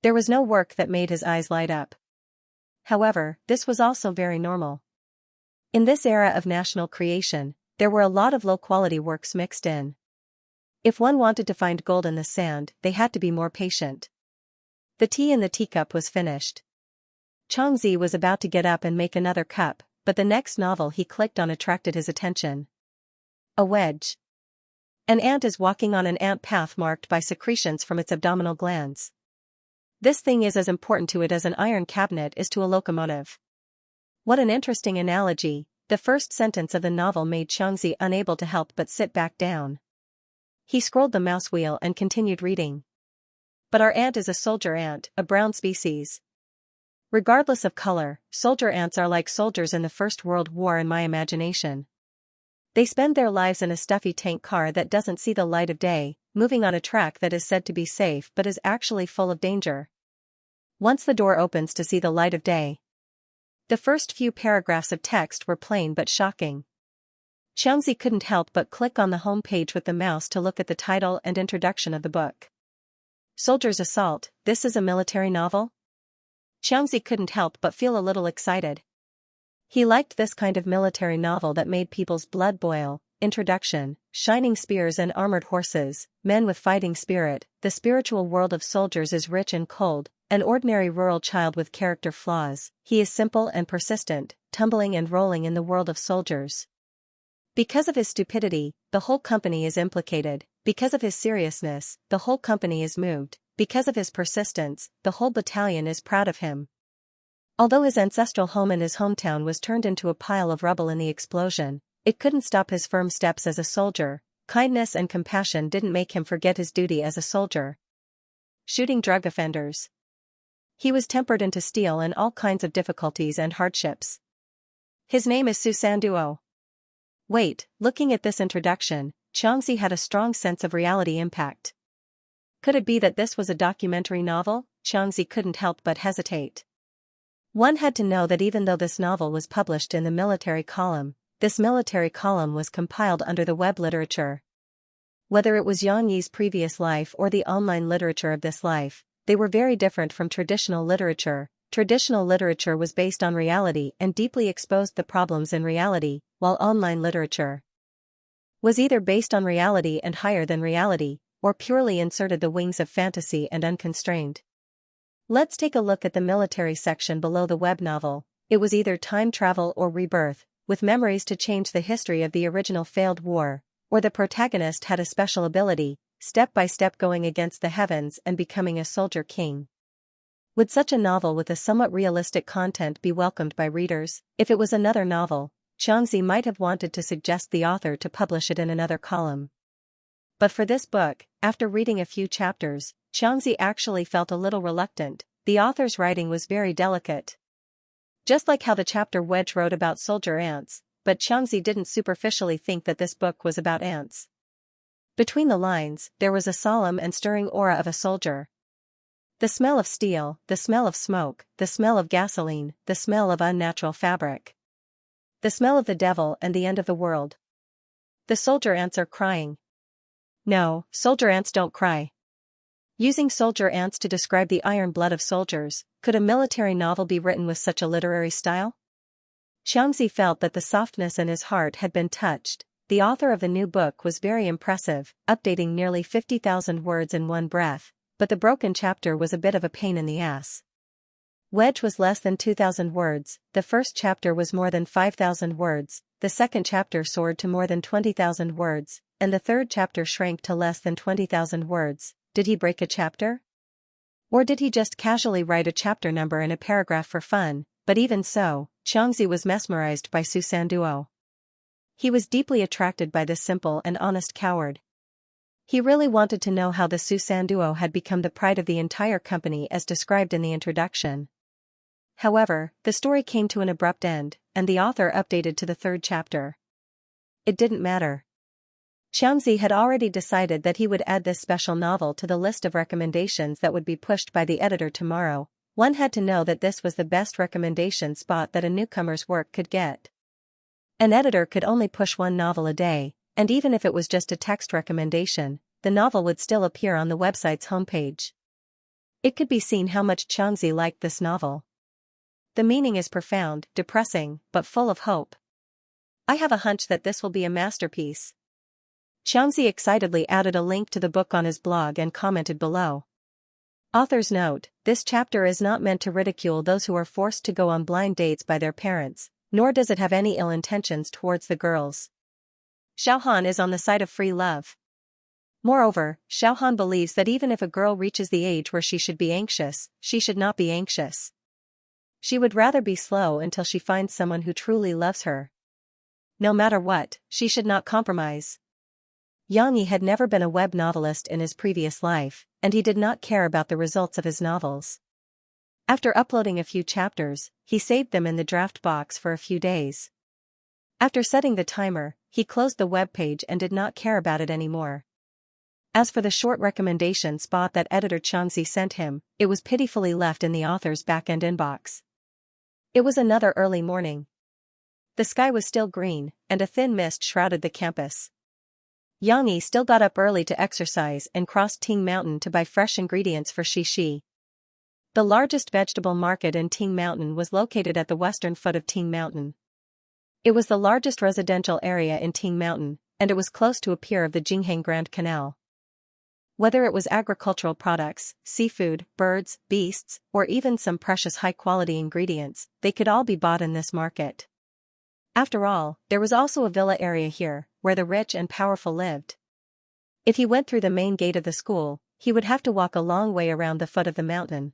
There was no work that made his eyes light up. However, this was also very normal. In this era of national creation, there were a lot of low-quality works mixed in. If one wanted to find gold in the sand, they had to be more patient. The tea in the teacup was finished. Xianxia was about to get up and make another cup, but the next novel he clicked on attracted his attention. A wedge. An ant is walking on an ant path marked by secretions from its abdominal glands. This thing is as important to it as an iron cabinet is to a locomotive. What an interesting analogy. The first sentence of the novel made Xianxia unable to help but sit back down. He scrolled the mouse wheel and continued reading. But our ant is a soldier ant, a brown species. Regardless of color, soldier ants are like soldiers in the First World War in my imagination. They spend their lives in a stuffy tank car that doesn't see the light of day, moving on a track that is said to be safe but is actually full of danger. Once the door opens to see the light of day. The first few paragraphs of text were plain but shocking. Xianxia couldn't help but click on the home page with the mouse to look at the title and introduction of the book. Soldier's Assault, this is a military novel? Xianxia couldn't help but feel a little excited. He liked this kind of military novel that made people's blood boil. Introduction, shining spears and armored horses, men with fighting spirit. The spiritual world of soldiers is rich and cold, an ordinary rural child with character flaws. He is simple and persistent, tumbling and rolling in the world of soldiers. Because of his stupidity, the whole company is implicated. Because of his seriousness, the whole company is moved. Because of his persistence, the whole battalion is proud of him. Although his ancestral home in his hometown was turned into a pile of rubble in the explosion, it couldn't stop his firm steps as a soldier. Kindness and compassion didn't make him forget his duty as a soldier. Shooting drug offenders. He was tempered into steel in all kinds of difficulties and hardships. His name is Susanduo. Wait, looking at this introduction, Xianxia had a strong sense of reality impact. Could it be that this was a documentary novel? Xianxia couldn't help but hesitate. One had to know that even though this novel was published in the military column, this military column was compiled under the web literature. Whether it was Xianxia's previous life or the online literature of this life, they were very different from traditional literature. Traditional literature was based on reality and deeply exposed the problems in reality, while online literature was either based on reality and higher than reality, or purely inserted the wings of fantasy and unconstrained. Let's take a look at the military section below the web novel. It was either time travel or rebirth, with memories to change the history of the original failed war, or the protagonist had a special ability, step by step going against the heavens and becoming a soldier king. Would such a novel with a somewhat realistic content be welcomed by readers? If it was another novel, Xianxia might have wanted to suggest the author to publish it in another column. But for this book, after reading a few chapters, Xianxia actually felt a little reluctant. The author's writing was very delicate. Just like how the chapter Wedge wrote about soldier ants, but Xianxia didn't superficially think that this book was about ants. Between the lines, there was a solemn and stirring aura of a soldier. The smell of steel, the smell of smoke, the smell of gasoline, the smell of unnatural fabric. The smell of the devil and the end of the world. The soldier ants are crying. No, soldier ants don't cry. Using soldier ants to describe the iron blood of soldiers, could a military novel be written with such a literary style? Xianxia felt that the softness in his heart had been touched. The author of the new book was very impressive, updating nearly 50,000 words in one breath, but the broken chapter was a bit of a pain in the ass. Wedge was less than 2,000 words, the first chapter was more than 5,000 words, the second chapter soared to more than 20,000 words, and the third chapter shrank to less than 20,000 words. Did he break a chapter? Or did he just casually write a chapter number in a paragraph for fun? But even so, Xianxia was mesmerized by Susanduo. He was deeply attracted by this simple and honest coward. He really wanted to know how the Susanduo had become the pride of the entire company as described in the introduction. However, the story came to an abrupt end, and the author updated to the third chapter. It didn't matter. Xianxia had already decided that he would add this special novel to the list of recommendations that would be pushed by the editor tomorrow. One had to know that this was the best recommendation spot that a newcomer's work could get. An editor could only push one novel a day, and even if it was just a text recommendation, the novel would still appear on the website's homepage. It could be seen how much Xianxia liked this novel. The meaning is profound, depressing, but full of hope. I have a hunch that this will be a masterpiece. Xianxia excitedly added a link to the book on his blog and commented below. Author's note: this chapter is not meant to ridicule those who are forced to go on blind dates by their parents, nor does it have any ill intentions towards the girls. Xiaohan is on the side of free love. Moreover, Xiaohan believes that even if a girl reaches the age where she should be anxious, she should not be anxious. She would rather be slow until she finds someone who truly loves her. No matter what, she should not compromise. Xianxia had never been a web novelist in his previous life, and he did not care about the results of his novels. After uploading a few chapters, he saved them in the draft box for a few days. After setting the timer, he closed the web page and did not care about it anymore. As for the short recommendation spot that editor Xianxia sent him, it was pitifully left in the author's back-end inbox. It was another early morning. The sky was still green, and a thin mist shrouded the campus. Xianxia still got up early to exercise and crossed Ting Mountain to buy fresh ingredients for Xixi. The largest vegetable market in Ting Mountain was located at the western foot of Ting Mountain. It was the largest residential area in Ting Mountain, and it was close to a pier of the Jinghang Grand Canal. Whether it was agricultural products, seafood, birds, beasts, or even some precious high-quality ingredients, they could all be bought in this market. After all, there was also a villa area here, where the rich and powerful lived. If he went through the main gate of the school, he would have to walk a long way around the foot of the mountain.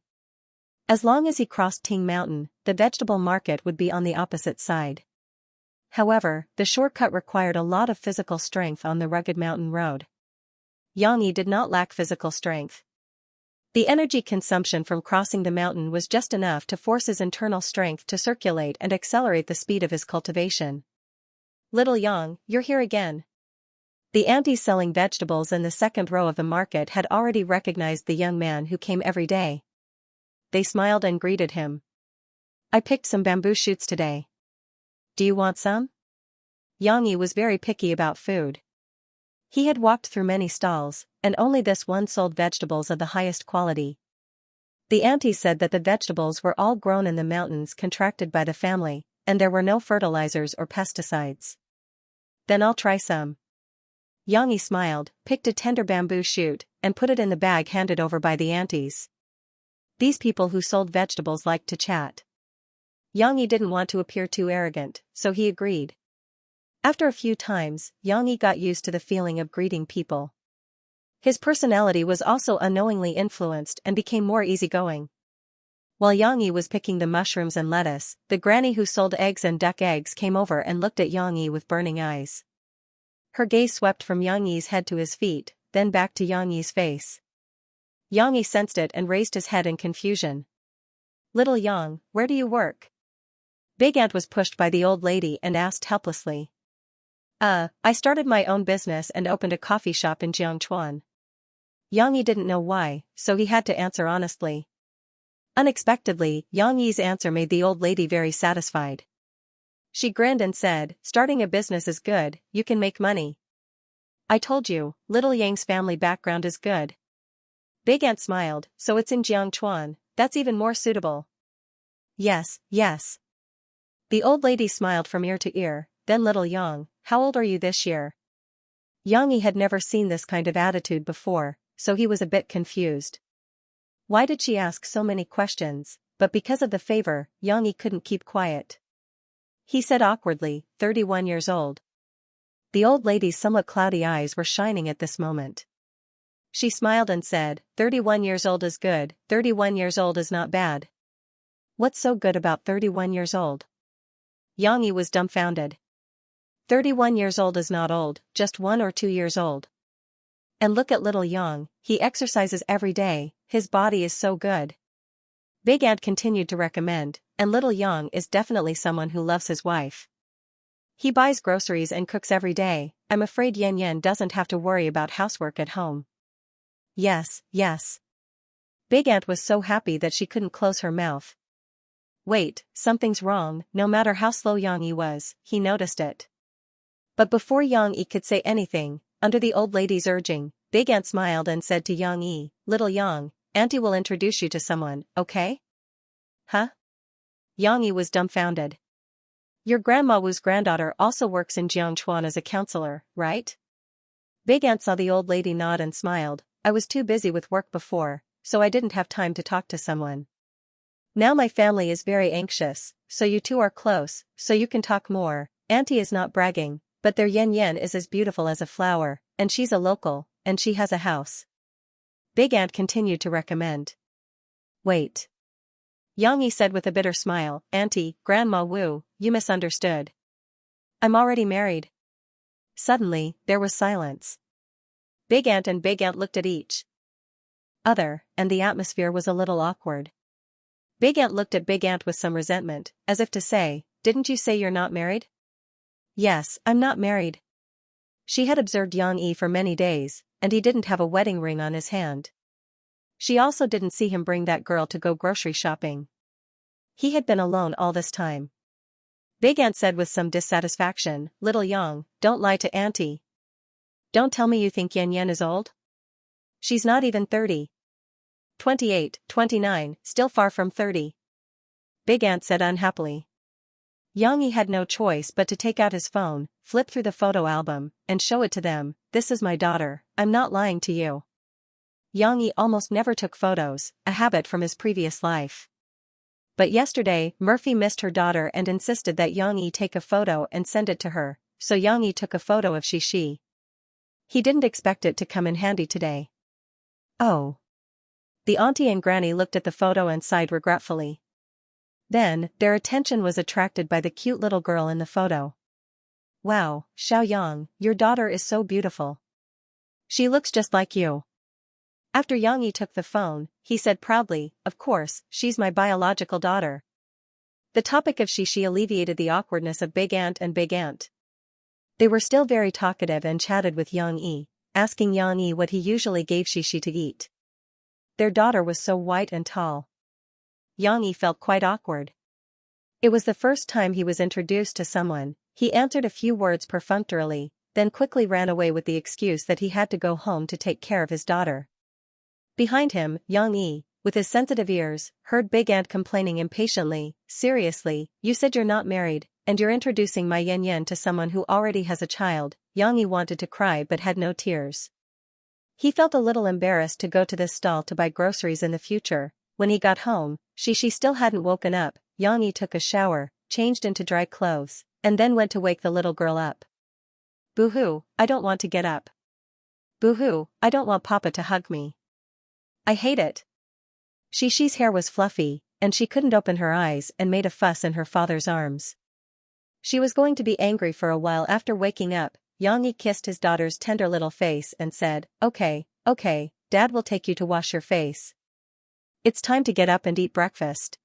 As long as he crossed Ting Mountain, the vegetable market would be on the opposite side. However, the shortcut required a lot of physical strength on the rugged mountain road. Xianxia did not lack physical strength. The energy consumption from crossing the mountain was just enough to force his internal strength to circulate and accelerate the speed of his cultivation. Little Yang, you're here again. The aunties selling vegetables in the second row of the market had already recognized the young man who came every day. They smiled and greeted him. I picked some bamboo shoots today. Do you want some? Yang was very picky about food. He had walked through many stalls, and only this one sold vegetables of the highest quality. The auntie said that the vegetables were all grown in the mountains contracted by the family, and there were no fertilizers or pesticides. Then I'll try some. Yang smiled, picked a tender bamboo shoot, and put it in the bag handed over by the aunties. These people who sold vegetables liked to chat. Yang didn't want to appear too arrogant, so he agreed. After a few times, Yang got used to the feeling of greeting people. His personality was also unknowingly influenced and became more easygoing. While Yang was picking the mushrooms and lettuce, the granny who sold eggs and duck eggs came over and looked at Yang with burning eyes. Her gaze swept from Yang head to his feet, then back to Yang face. Yang sensed it and raised his head in confusion. Little Yang, where do you work? Big Ant was pushed by the old lady and asked helplessly. I started my own business and opened a coffee shop in Jiangchuan. Yang didn't know why, so he had to answer honestly. Unexpectedly, Yang answer made the old lady very satisfied. She grinned and said, starting a business is good, you can make money. I told you, little Yang's family background is good. Big Ant smiled, so it's in Jiangchuan, that's even more suitable. Yes, yes. The old lady smiled from ear to ear, then little Yang, how old are you this year? Yang had never seen this kind of attitude before, so he was a bit confused. Why did she ask so many questions? But because of the favor, Yang couldn't keep quiet. He said awkwardly, 31 years old. The old lady's somewhat cloudy eyes were shining at this moment. She smiled and said, 31 years old is good, 31 years old is not bad. What's so good about 31 years old? Yang was dumbfounded. 31 years old is not old, just 1 or 2 years old. And look at little Yang, he exercises every day, his body is so good. Big Ant continued to recommend, and little Yang is definitely someone who loves his wife. He buys groceries and cooks every day, I'm afraid Yan doesn't have to worry about housework at home. Yes, yes. Big Ant was so happy that she couldn't close her mouth. Wait, something's wrong, no matter how slow Yang was, he noticed it. But before Yang could say anything, under the old lady's urging, Big Ant smiled and said to Yang, little Yang, Auntie will introduce you to someone, okay? Huh? Yang was dumbfounded. Your Grandma Wu's granddaughter also works in Jiangchuan as a counselor, right? Big Ant saw the old lady nod and smiled, I was too busy with work before, so I didn't have time to talk to someone. Now my family is very anxious, so you two are close, so you can talk more. Auntie is not bragging, but their Yan is as beautiful as a flower, and she's a local, and she has a house. Big Ant continued to recommend. Wait. Yang said with a bitter smile, Auntie, Grandma Wu, you misunderstood. I'm already married. Suddenly, there was silence. Big Ant and Big Ant looked at each other, and the atmosphere was a little awkward. Big Ant looked at Big Ant with some resentment, as if to say, didn't you say you're not married? Yes, I'm not married. She had observed Yang for many days, and he didn't have a wedding ring on his hand. She also didn't see him bring that girl to go grocery shopping. He had been alone all this time. Big Ant said with some dissatisfaction, little Yang, don't lie to Auntie. Don't tell me you think Yan is old? She's not even 30. 28, 29, still far from 30. Big Ant said unhappily. Yang had no choice but to take out his phone, flip through the photo album, and show it to them, this is my daughter, I'm not lying to you. Yang almost never took photos, a habit from his previous life. But yesterday, Murphy missed her daughter and insisted that Yang take a photo and send it to her, so Yang took a photo of Xi. He didn't expect it to come in handy today. Oh. The auntie and granny looked at the photo and sighed regretfully. Then, their attention was attracted by the cute little girl in the photo. Wow, Xiaoyang, your daughter is so beautiful. She looks just like you. After Yang took the phone, he said proudly, of course, she's my biological daughter. The topic of Xi alleviated the awkwardness of Big Ant and Big Ant. They were still very talkative and chatted with Yang Yi, asking Yang Yi what he usually gave Shishi to eat. Their daughter was so white and tall. Yang Yi felt quite awkward. It was the first time he was introduced to someone. He answered a few words perfunctorily, then quickly ran away with the excuse that he had to go home to take care of his daughter. Behind him, Yang Yi, with his sensitive ears, heard Big Ant complaining impatiently, "Seriously, you said you're not married, and you're introducing my Yan Yan to someone who already has a child." Yang Yi wanted to cry but had no tears. He felt a little embarrassed to go to this stall to buy groceries in the future. When he got home, Shishi still hadn't woken up. Yang Yi took a shower, changed into dry clothes, and then went to wake the little girl up. "Boo-hoo, I don't want to get up. Boo-hoo, I don't want Papa to hug me. I hate it." Shishi's hair was fluffy, and she couldn't open her eyes and made a fuss in her father's arms. She was going to be angry for a while after waking up. Yang Yi kissed his daughter's tender little face and said, "Okay, Dad will take you to wash your face. It's time to get up and eat breakfast."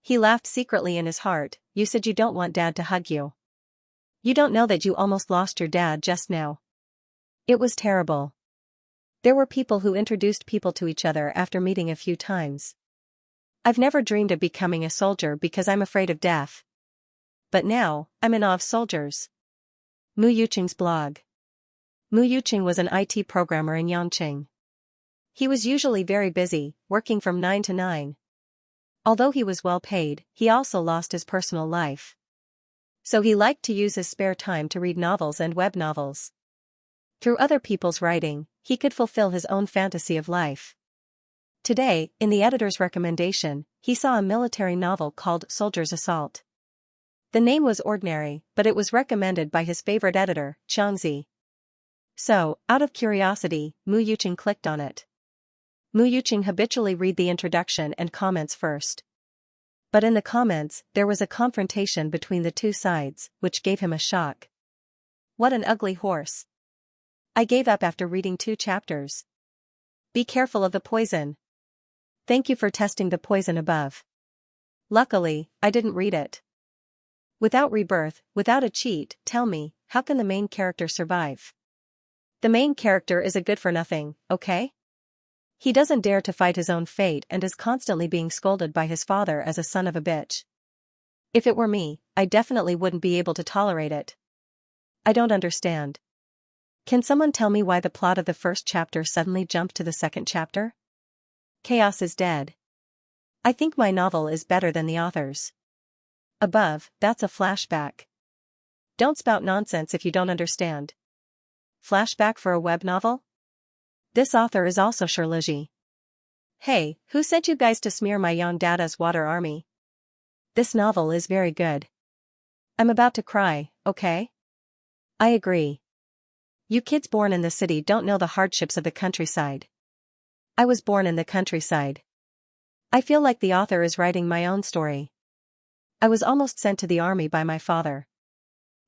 He laughed secretly in his heart. "You said you don't want Dad to hug you. You don't know that you almost lost your dad just now." It was terrible. There were people who introduced people to each other after meeting a few times. "I've never dreamed of becoming a soldier because I'm afraid of death. But now, I'm in awe of soldiers." Mu Yuqing's blog. Mu Yuqing was an IT programmer in Yangqing. He was usually very busy, working from 9 to 9. Although he was well paid, he also lost his personal life. So he liked to use his spare time to read novels and web novels. Through other people's writing, he could fulfill his own fantasy of life. Today, in the editor's recommendation, he saw a military novel called Soldier's Assault. The name was ordinary, but it was recommended by his favorite editor, Xianxia. So, out of curiosity, Mu Yuqing clicked on it. Mu Yuqing habitually read the introduction and comments first. But in the comments, there was a confrontation between the two sides, which gave him a shock. "What an ugly horse. I gave up after reading 2 chapters. Be careful of the poison. Thank you for testing the poison above. Luckily, I didn't read it. Without rebirth, without a cheat, tell me, how can the main character survive? The main character is a good-for-nothing, okay? He doesn't dare to fight his own fate and is constantly being scolded by his father as a son of a bitch. If it were me, I definitely wouldn't be able to tolerate it. I don't understand. Can someone tell me why the plot of the first chapter suddenly jumped to the second chapter? Chaos is dead. I think my novel is better than the author's. Above, that's a flashback. Don't spout nonsense if you don't understand. Flashback for a web novel? This author is also Shirliji. Hey, who sent you guys to smear my young dada's water army? This novel is very good. I'm about to cry, okay? I agree. You kids born in the city don't know the hardships of the countryside. I was born in the countryside. I feel like the author is writing my own story. I was almost sent to the army by my father.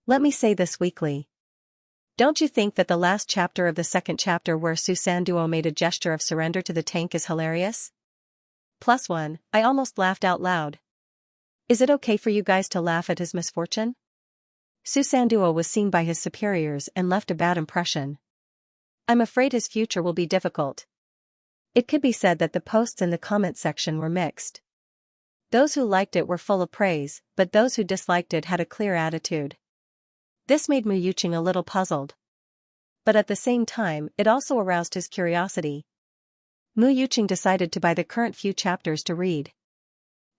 Let me say this weakly. Don't you think that the last chapter of the second chapter where Susanduo made a gesture of surrender to the tank is hilarious? +1, I almost laughed out loud. Is it okay for you guys to laugh at his misfortune? Susanduo was seen by his superiors and left a bad impression. I'm afraid his future will be difficult. It could be said that the posts in the comment section were mixed. Those who liked it were full of praise, but those who disliked it had a clear attitude. This made Mu Yuqing a little puzzled. But at the same time, it also aroused his curiosity. Mu Yuqing decided to buy the current few chapters to read.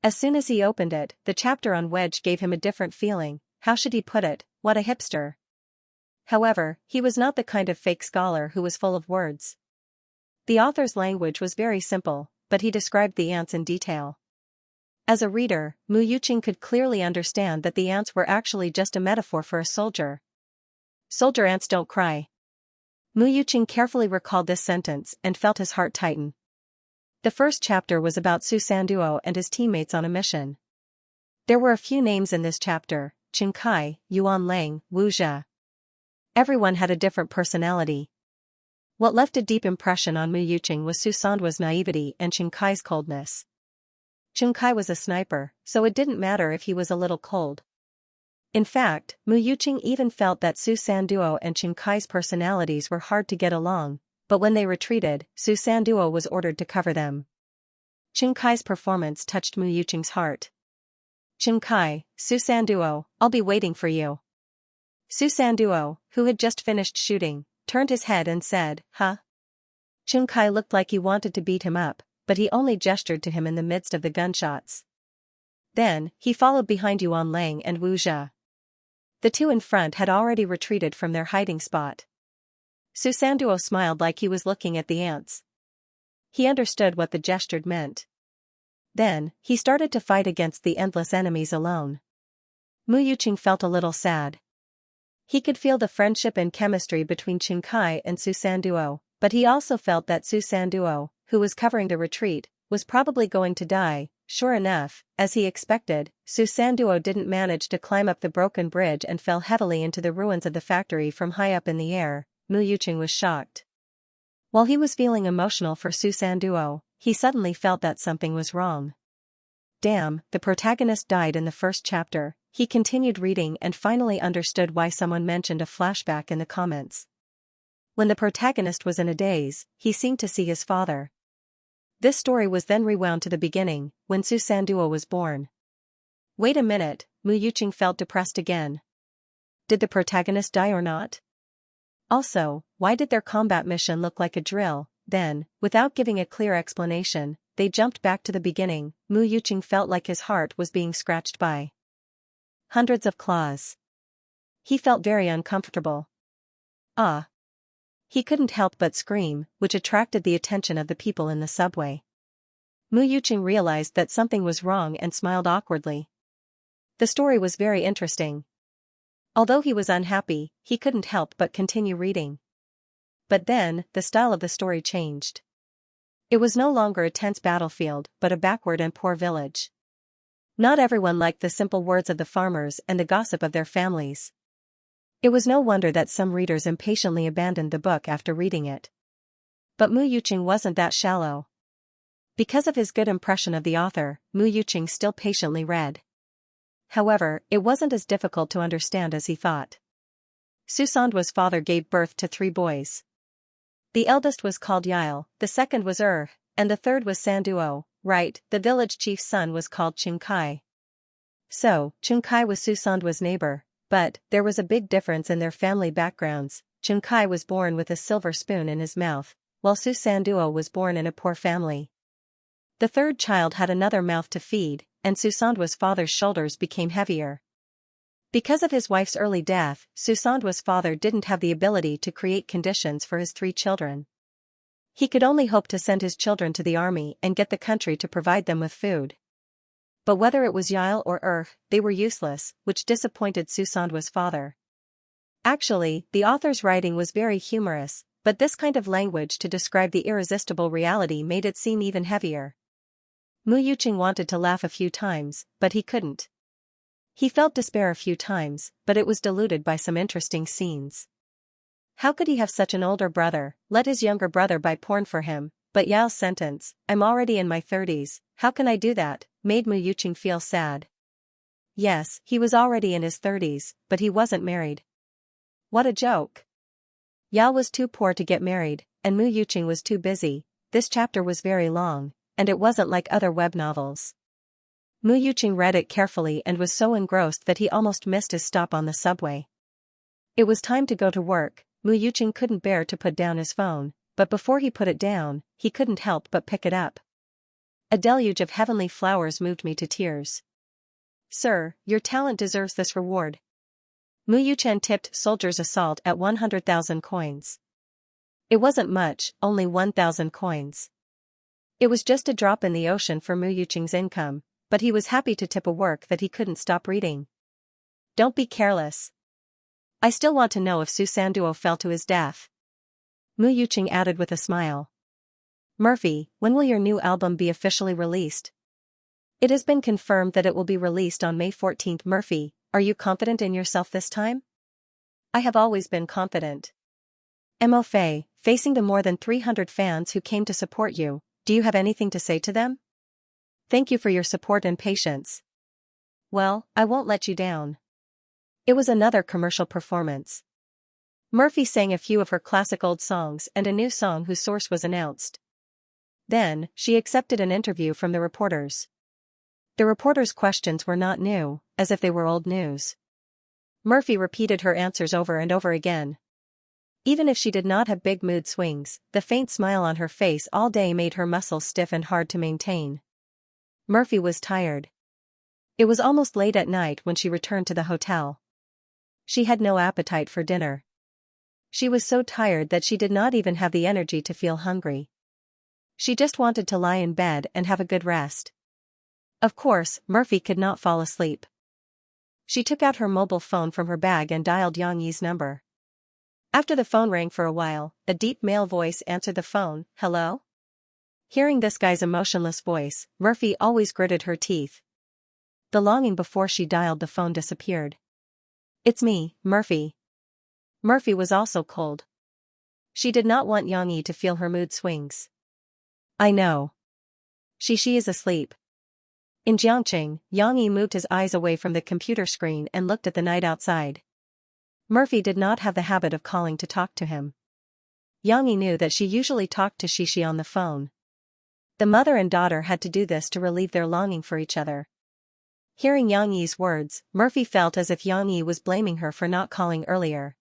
As soon as he opened it, the chapter on Wedge gave him a different feeling. How should he put it? What a hipster. However, he was not the kind of fake scholar who was full of words. The author's language was very simple, but he described the ants in detail. As a reader, Mu Yuqing could clearly understand that the ants were actually just a metaphor for a soldier. Soldier ants don't cry. Mu Yuqing carefully recalled this sentence and felt his heart tighten. The first chapter was about Susanduo and his teammates on a mission. There were a few names in this chapter: Qingkai, Yuan Lang, Wu Jia. Everyone had a different personality. What left a deep impression on Mu Yuqing was Susanduo's naivety and Qingkai's coldness. Qingkai was a sniper, so it didn't matter if he was a little cold. In fact, Mu Yuqing even felt that Su Sanduo and Qin Kai's personalities were hard to get along, but when they retreated, Su Sanduo was ordered to cover them. Qin Kai's performance touched Mu Yuqing's heart. "Qin Kai, Su Sanduo, I'll be waiting for you." Su Sanduo, who had just finished shooting, turned his head and said, "Huh?" Qin Kai looked like he wanted to beat him up, but he only gestured to him in the midst of the gunshots. Then, he followed behind Yuan Lang and Wu Zhe. The two in front had already retreated from their hiding spot. Su Sanduo smiled like he was looking at the ants. He understood what the gesture meant. Then, he started to fight against the endless enemies alone. Mu Yuqing felt a little sad. He could feel the friendship and chemistry between Qin Kai and Su Sanduo, but he also felt that Su Sanduo, who was covering the retreat, was probably going to die. Sure enough, as he expected, Su Sanduo didn't manage to climb up the broken bridge and fell heavily into the ruins of the factory from high up in the air. Mu Yuqing was shocked. While he was feeling emotional for Su Sanduo, he suddenly felt that something was wrong. Damn, the protagonist died in the first chapter. He continued reading and finally understood why someone mentioned a flashback in the comments. When the protagonist was in a daze, he seemed to see his father. This story was then rewound to the beginning, when Su Sanduo was born. Wait a minute, Mu Yuqing felt depressed again. Did the protagonist die or not? Also, why did their combat mission look like a drill? Then, without giving a clear explanation, they jumped back to the beginning. Mu Yuqing felt like his heart was being scratched by hundreds of claws. He felt very uncomfortable. Ah! He couldn't help but scream, which attracted the attention of the people in the subway. Mu Yuqing realized that something was wrong and smiled awkwardly. The story was very interesting. Although he was unhappy, he couldn't help but continue reading. But then, the style of the story changed. It was no longer a tense battlefield, but a backward and poor village. Not everyone liked the simple words of the farmers and the gossip of their families. It was no wonder that some readers impatiently abandoned the book after reading it. But Mu Yuqing wasn't that shallow. Because of his good impression of the author, Mu Yuqing still patiently read. However, it wasn't as difficult to understand as he thought. Su Sanduo's father gave birth to 3 boys. The eldest was called Yile, the second was and the third was Sanduo. Right, the village chief's son was called Qin Kai. So, Qin Kai was Su Sanduo's neighbor. But, there was a big difference in their family backgrounds. Qin Kai was born with a silver spoon in his mouth, while Su Sanduo was born in a poor family. The third child had another mouth to feed, and Su Sanduo's father's shoulders became heavier. Because of his wife's early death, Su Sanduo's father didn't have the ability to create conditions for his 3 children. He could only hope to send his children to the army and get the country to provide them with food. But whether it was Yile or they were useless, which disappointed Su Sanduo's father. Actually, the author's writing was very humorous, but this kind of language to describe the irresistible reality made it seem even heavier. Mu Yuqing wanted to laugh a few times, but he couldn't. He felt despair a few times, but it was diluted by some interesting scenes. How could he have such an older brother, let his younger brother buy porn for him? But Yile's sentence, "I'm already in my 30s, how can I do that?" made Mu Yuqing feel sad. Yes, he was already in his 30s, but he wasn't married. What a joke. Yile was too poor to get married, and Mu Yuqing was too busy. This chapter was very long, and it wasn't like other web novels. Mu Yuqing read it carefully and was so engrossed that he almost missed his stop on the subway. It was time to go to work. Mu Yuqing couldn't bear to put down his phone, but before he put it down, he couldn't help but pick it up. A deluge of heavenly flowers moved me to tears. Sir, your talent deserves this reward. Mu Yuchen tipped Soldier's Assault at 100,000 coins. It wasn't much, only 1,000 coins. It was just a drop in the ocean for Mu Yucheng's income, but he was happy to tip a work that he couldn't stop reading. Don't be careless. I still want to know if Su Sanduo fell to his death. Mu Yuqing added with a smile. Murphy, when will your new album be officially released? It has been confirmed that it will be released on May 14th. Murphy, are you confident in yourself this time? I have always been confident. Mo Fei, facing the more than 300 fans who came to support you, do you have anything to say to them? Thank you for your support and patience. Well, I won't let you down. It was another commercial performance. Murphy sang a few of her classic old songs and a new song whose source was announced. Then, she accepted an interview from the reporters. The reporters' questions were not new, as if they were old news. Murphy repeated her answers over and over again. Even if she did not have big mood swings, the faint smile on her face all day made her muscles stiff and hard to maintain. Murphy was tired. It was almost late at night when she returned to the hotel. She had no appetite for dinner. She was so tired that she did not even have the energy to feel hungry. She just wanted to lie in bed and have a good rest. Of course, Murphy could not fall asleep. She took out her mobile phone from her bag and dialed Xianxia's number. After the phone rang for a while, a deep male voice answered the phone. "Hello?" Hearing this guy's emotionless voice, Murphy always gritted her teeth. The longing before she dialed the phone disappeared. "It's me, Murphy." Murphy was also cold. She did not want Xianxia to feel her mood swings. "I know. She is asleep." In Jiangqing, Xianxia moved his eyes away from the computer screen and looked at the night outside. Murphy did not have the habit of calling to talk to him. Xianxia knew that she usually talked to Xianxia on the phone. The mother and daughter had to do this to relieve their longing for each other. Hearing Xianxia's words, Murphy felt as if Xianxia was blaming her for not calling earlier.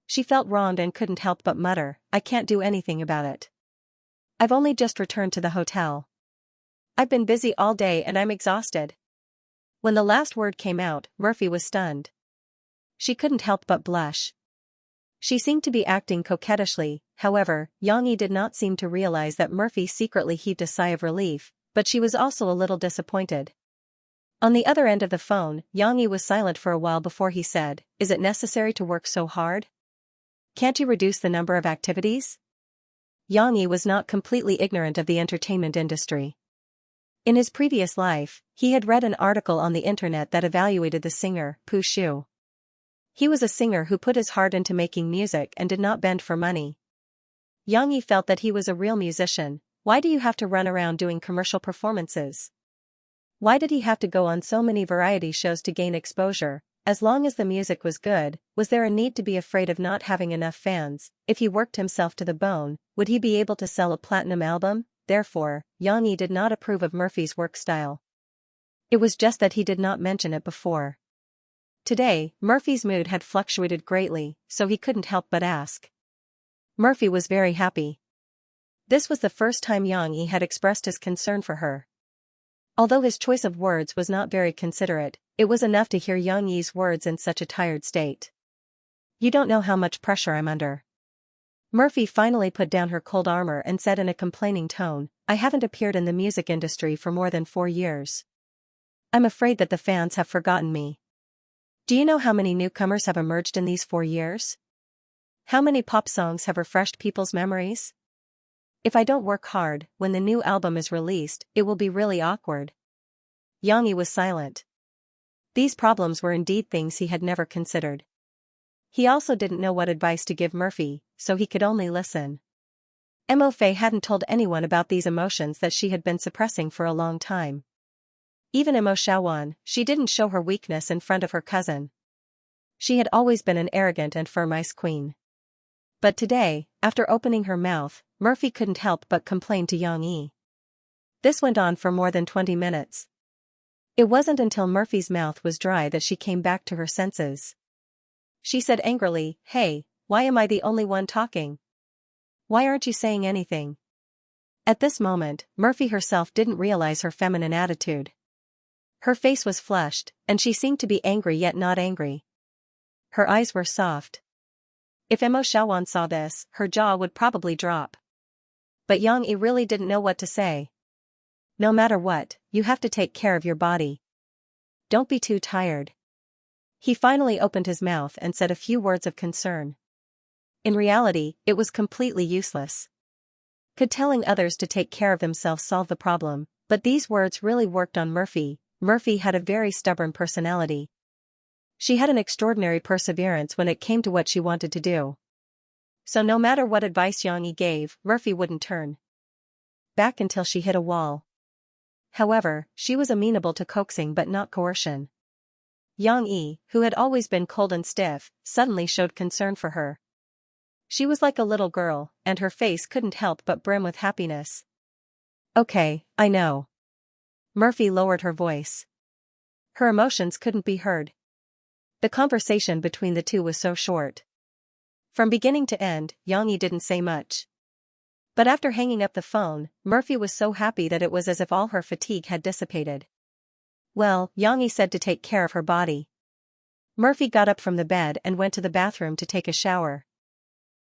She felt wronged and couldn't help but mutter, "I can't do anything about it. I've only just returned to the hotel. I've been busy all day and I'm exhausted." When the last word came out, Murphy was stunned. She couldn't help but blush. She seemed to be acting coquettishly, however, Xianxia did not seem to realize that Murphy secretly heaved a sigh of relief, but she was also a little disappointed. On the other end of the phone, Xianxia was silent for a while before he said, "Is it necessary to work so hard? Can't you reduce the number of activities?" Xianxia was not completely ignorant of the entertainment industry. In his previous life, he had read an article on the internet that evaluated the singer, Pu Shu. He was a singer who put his heart into making music and did not bend for money. Xianxia felt that he was a real musician. Why do you have to run around doing commercial performances? Why did he have to go on so many variety shows to gain exposure? As long as the music was good, was there a need to be afraid of not having enough fans? If he worked himself to the bone, would he be able to sell a platinum album? Therefore, Xianxia did not approve of Murphy's work style. It was just that he did not mention it before. Today, Murphy's mood had fluctuated greatly, so he couldn't help but ask. Murphy was very happy. This was the first time Xianxia had expressed his concern for her. Although his choice of words was not very considerate, it was enough to hear Xianxia's words in such a tired state. "You don't know how much pressure I'm under." Murphy finally put down her cold armor and said in a complaining tone, "I haven't appeared in the music industry for more than 4 years. I'm afraid that the fans have forgotten me. Do you know how many newcomers have emerged in these 4 years? How many pop songs have refreshed people's memories? If I don't work hard, when the new album is released, it will be really awkward." Xianxia was silent. These problems were indeed things he had never considered. He also didn't know what advice to give Murphy, so he could only listen. Mo Fei hadn't told anyone about these emotions that she had been suppressing for a long time. Even Mo Shaowan, she didn't show her weakness in front of her cousin. She had always been an arrogant and firm ice queen. But today, after opening her mouth, Murphy couldn't help but complain to Xianxia. This went on for more than 20 minutes. It wasn't until Murphy's mouth was dry that she came back to her senses. She said angrily, "Hey, why am I the only one talking? Why aren't you saying anything?" At this moment, Murphy herself didn't realize her feminine attitude. Her face was flushed, and she seemed to be angry yet not angry. Her eyes were soft. If Mo Shaowan saw this, her jaw would probably drop. But Xianxia really didn't know what to say. "No matter what, you have to take care of your body. Don't be too tired." He finally opened his mouth and said a few words of concern. In reality, it was completely useless. Could telling others to take care of themselves solve the problem? But these words really worked on Murphy. Murphy had a very stubborn personality. She had an extraordinary perseverance when it came to what she wanted to do. So no matter what advice Xianxia gave, Murphy wouldn't turn back until she hit a wall. However, she was amenable to coaxing but not coercion. Yang Yi, who had always been cold and stiff, suddenly showed concern for her. She was like a little girl, and her face couldn't help but brim with happiness. "Okay, I know." Murphy lowered her voice. Her emotions couldn't be heard. The conversation between the two was so short. From beginning to end, Yang Yi didn't say much. But after hanging up the phone, Murphy was so happy that it was as if all her fatigue had dissipated. "Well," Yang Yi said to take care of her body. Murphy got up from the bed and went to the bathroom to take a shower.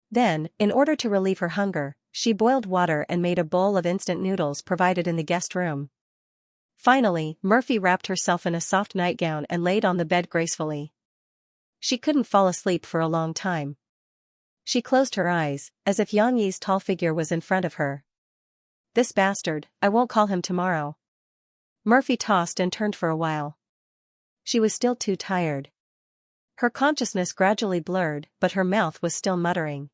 Then, in order to relieve her hunger, she boiled water and made a bowl of instant noodles provided in the guest room. Finally, Murphy wrapped herself in a soft nightgown and laid on the bed gracefully. She couldn't fall asleep for a long time. She closed her eyes, as if Yang Yi's tall figure was in front of her. "This bastard, I won't call him tomorrow." Murphy tossed and turned for a while. She was still too tired. Her consciousness gradually blurred, but her mouth was still muttering.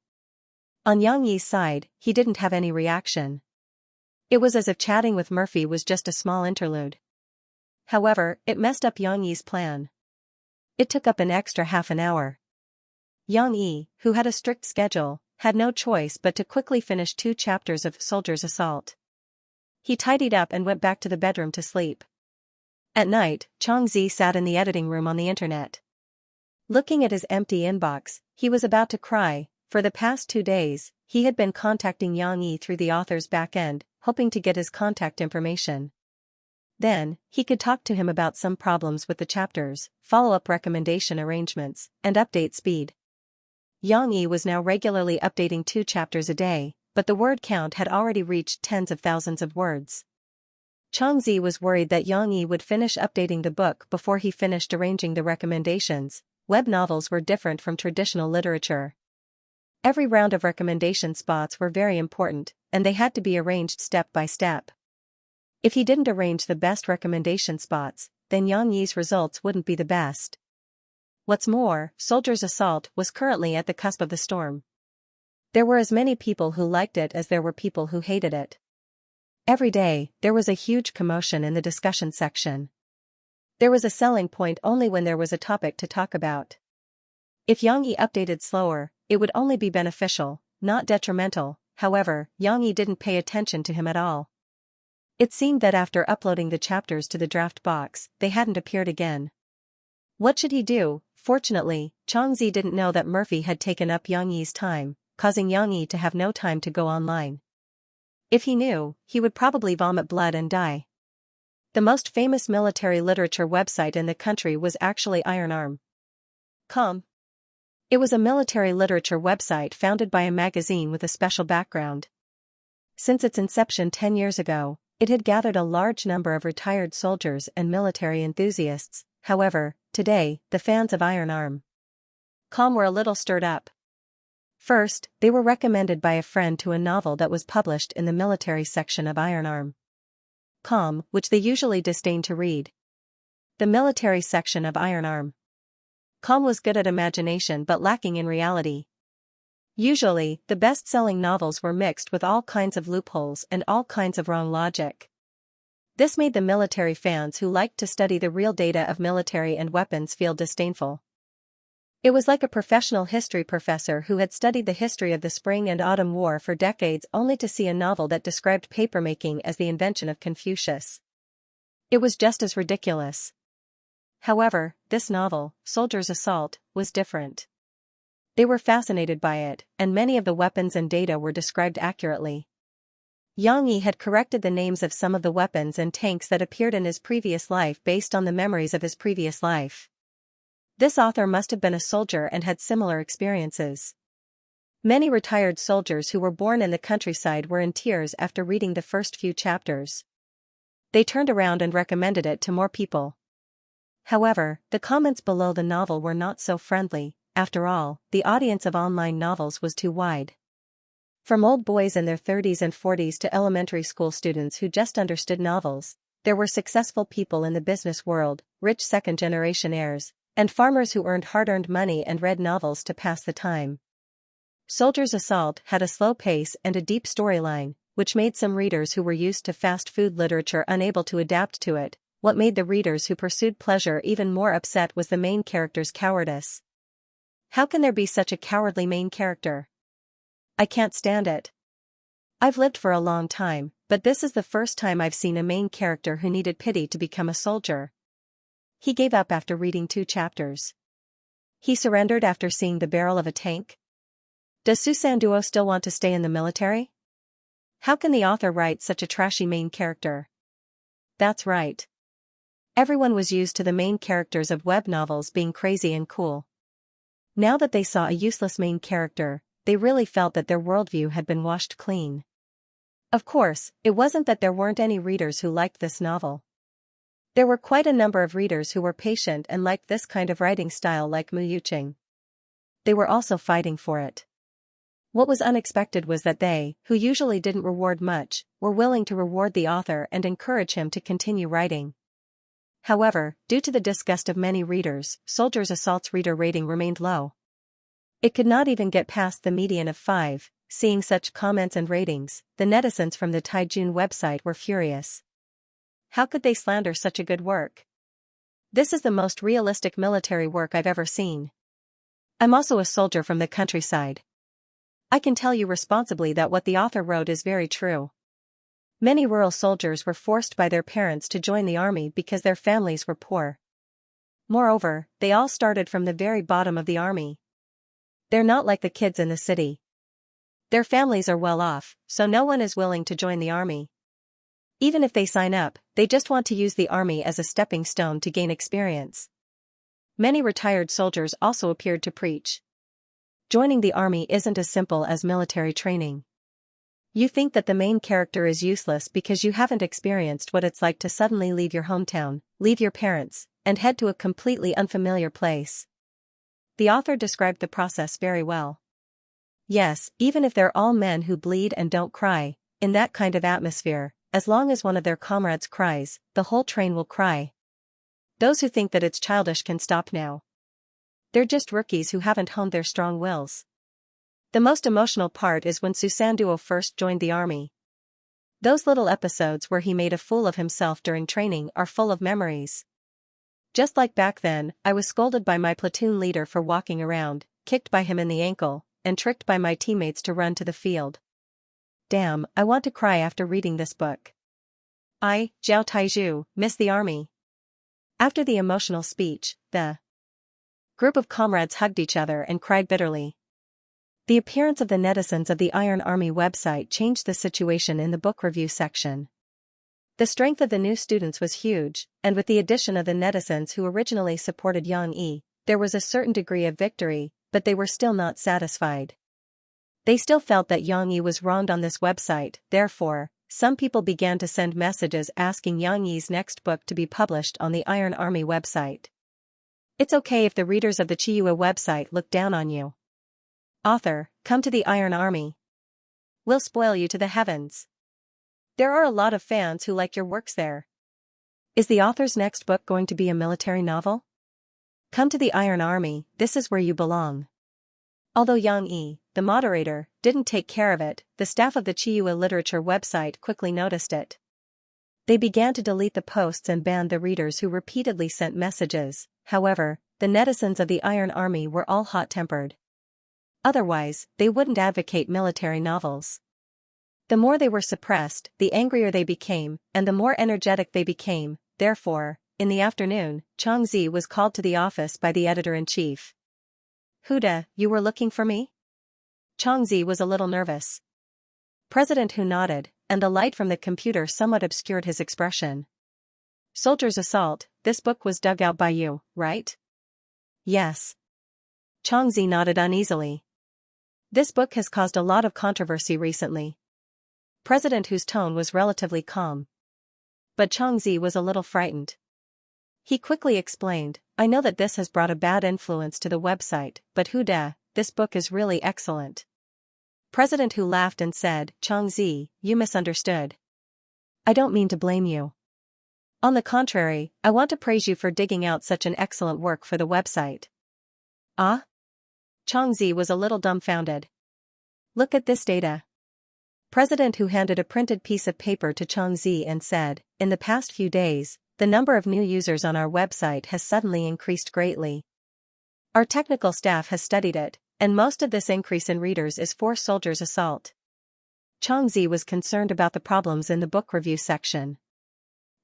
On Yang Yi's side, he didn't have any reaction. It was as if chatting with Murphy was just a small interlude. However, it messed up Yang Yi's plan. It took up an extra half an hour. Yang Yi, who had a strict schedule, had no choice but to quickly finish 2 chapters of Soldier's Assault. He tidied up and went back to the bedroom to sleep. At night, Changzi sat in the editing room on the internet. Looking at his empty inbox, he was about to cry. For the past 2 days, he had been contacting Yang Yi through the author's back-end, hoping to get his contact information. Then, he could talk to him about some problems with the chapters, follow-up recommendation arrangements, and update speed. Yang Yi was now regularly updating 2 chapters a day, but the word count had already reached tens of thousands of words. Changzi was worried that Yang Yi would finish updating the book before he finished arranging the recommendations. Web novels were different from traditional literature. Every round of recommendation spots were very important, and they had to be arranged step by step. If he didn't arrange the best recommendation spots, then Yang Yi's results wouldn't be the best. What's more, Soldier's Assault was currently at the cusp of the storm. There were as many people who liked it as there were people who hated it. Every day, there was a huge commotion in the discussion section. There was a selling point only when there was a topic to talk about. If Yang Yi updated slower, it would only be beneficial, not detrimental. However, Yang Yi didn't pay attention to him at all. It seemed that after uploading the chapters to the draft box, they hadn't appeared again. What should he do? Fortunately, Changzi didn't know that Murphy had taken up Yang Yi's time, causing Yang Yi to have no time to go online. If he knew, he would probably vomit blood and die. The most famous military literature website in the country was actually ironarm.com. It was a military literature website founded by a magazine with a special background. Since its inception 10 years ago, it had gathered a large number of retired soldiers and military enthusiasts. However, today, the fans of ironarm.com were a little stirred up. First, they were recommended by a friend to a novel that was published in the military section of ironarm.com, which they usually disdain to read. The military section of ironarm.com was good at imagination but lacking in reality. Usually, the best-selling novels were mixed with all kinds of loopholes and all kinds of wrong logic. This made the military fans who liked to study the real data of military and weapons feel disdainful. It was like a professional history professor who had studied the history of the Spring and Autumn War for decades only to see a novel that described papermaking as the invention of Confucius. It was just as ridiculous. However, this novel, Soldier's Assault, was different. They were fascinated by it, and many of the weapons and data were described accurately. Yang Yi had corrected the names of some of the weapons and tanks that appeared in his previous life based on the memories of his previous life. This author must have been a soldier and had similar experiences. Many retired soldiers who were born in the countryside were in tears after reading the first few chapters. They turned around and recommended it to more people. However, the comments below the novel were not so friendly. After all, the audience of online novels was too wide. From old boys in their 30s and 40s to elementary school students who just understood novels, there were successful people in the business world, rich second-generation heirs, and farmers who earned hard-earned money and read novels to pass the time. Soldier's Assault had a slow pace and a deep storyline, which made some readers who were used to fast food literature unable to adapt to it, what made the readers who pursued pleasure even more upset was the main character's cowardice. How can there be such a cowardly main character? I can't stand it. I've lived for a long time, but this is the first time I've seen a main character who needed pity to become a soldier. He gave up after reading 2 chapters. He surrendered after seeing the barrel of a tank. Does Susanduo still want to stay in the military? How can the author write such a trashy main character? That's right. Everyone was used to the main characters of web novels being crazy and cool. Now that they saw a useless main character, they really felt that their worldview had been washed clean. Of course, it wasn't that there weren't any readers who liked this novel. There were quite a number of readers who were patient and liked this kind of writing style like Mu Yuqing. They were also fighting for it. What was unexpected was that they, who usually didn't reward much, were willing to reward the author and encourage him to continue writing. However, due to the disgust of many readers, Soldier's Assault's reader rating remained low. It could not even get past the median of 5. Seeing such comments and ratings, the netizens from the Taijun website were furious. How could they slander such a good work? This is the most realistic military work I've ever seen. I'm also a soldier from the countryside. I can tell you responsibly that what the author wrote is very true. Many rural soldiers were forced by their parents to join the army because their families were poor. Moreover, they all started from the very bottom of the army. They're not like the kids in the city. Their families are well off, so no one is willing to join the army. Even if they sign up, they just want to use the army as a stepping stone to gain experience. Many retired soldiers also appeared to preach. Joining the army isn't as simple as military training. You think that the main character is useless because you haven't experienced what it's like to suddenly leave your hometown, leave your parents, and head to a completely unfamiliar place. The author described the process very well. Yes, even if they're all men who bleed and don't cry, in that kind of atmosphere, as long as one of their comrades cries, the whole train will cry. Those who think that it's childish can stop now. They're just rookies who haven't honed their strong wills. The most emotional part is when Susanduo first joined the army. Those little episodes where he made a fool of himself during training are full of memories. Just like back then, I was scolded by my platoon leader for walking around, kicked by him in the ankle, and tricked by my teammates to run to the field. Damn, I want to cry after reading this book. I, Zhao Taizhu, miss the army. After the emotional speech, the group of comrades hugged each other and cried bitterly. The appearance of the netizens of the Iron Army website changed the situation in the book review section. The strength of the new students was huge, and with the addition of the netizens who originally supported Yang Yi, there was a certain degree of victory, but they were still not satisfied. They still felt that Yang Yi was wronged on this website, therefore, some people began to send messages asking Yang Yi's next book to be published on the Iron Army website. It's okay if the readers of the Chiyue website look down on you. Author, come to the Iron Army. We'll spoil you to the heavens. There are a lot of fans who like your works there. Is the author's next book going to be a military novel? Come to the Iron Army, this is where you belong. Although Yang Yi, the moderator, didn't take care of it, the staff of the Chiyue literature website quickly noticed it. They began to delete the posts and ban the readers who repeatedly sent messages. However, the netizens of the Iron Army were all hot-tempered. Otherwise, they wouldn't advocate military novels. The more they were suppressed, the angrier they became, and the more energetic they became. Therefore, in the afternoon, Changzi was called to the office by the editor-in-chief. Huda, you were looking for me? Changzi was a little nervous. President Hu nodded, and the light from the computer somewhat obscured his expression. Soldier's Assault, this book was dug out by you, right? Yes. Changzi nodded uneasily. This book has caused a lot of controversy recently. President Hu's tone was relatively calm. But Changzi was a little frightened. He quickly explained, I know that this has brought a bad influence to the website, but Huda, this book is really excellent. President Hu laughed and said, Changzi, you misunderstood. I don't mean to blame you. On the contrary, I want to praise you for digging out such an excellent work for the website. Ah? Changzi was a little dumbfounded. Look at this data. President Hu handed a printed piece of paper to Changzi and said, in the past few days, the number of new users on our website has suddenly increased greatly. Our technical staff has studied it, and most of this increase in readers is for Soldier's Assault. Xianxia was concerned about the problems in the book review section.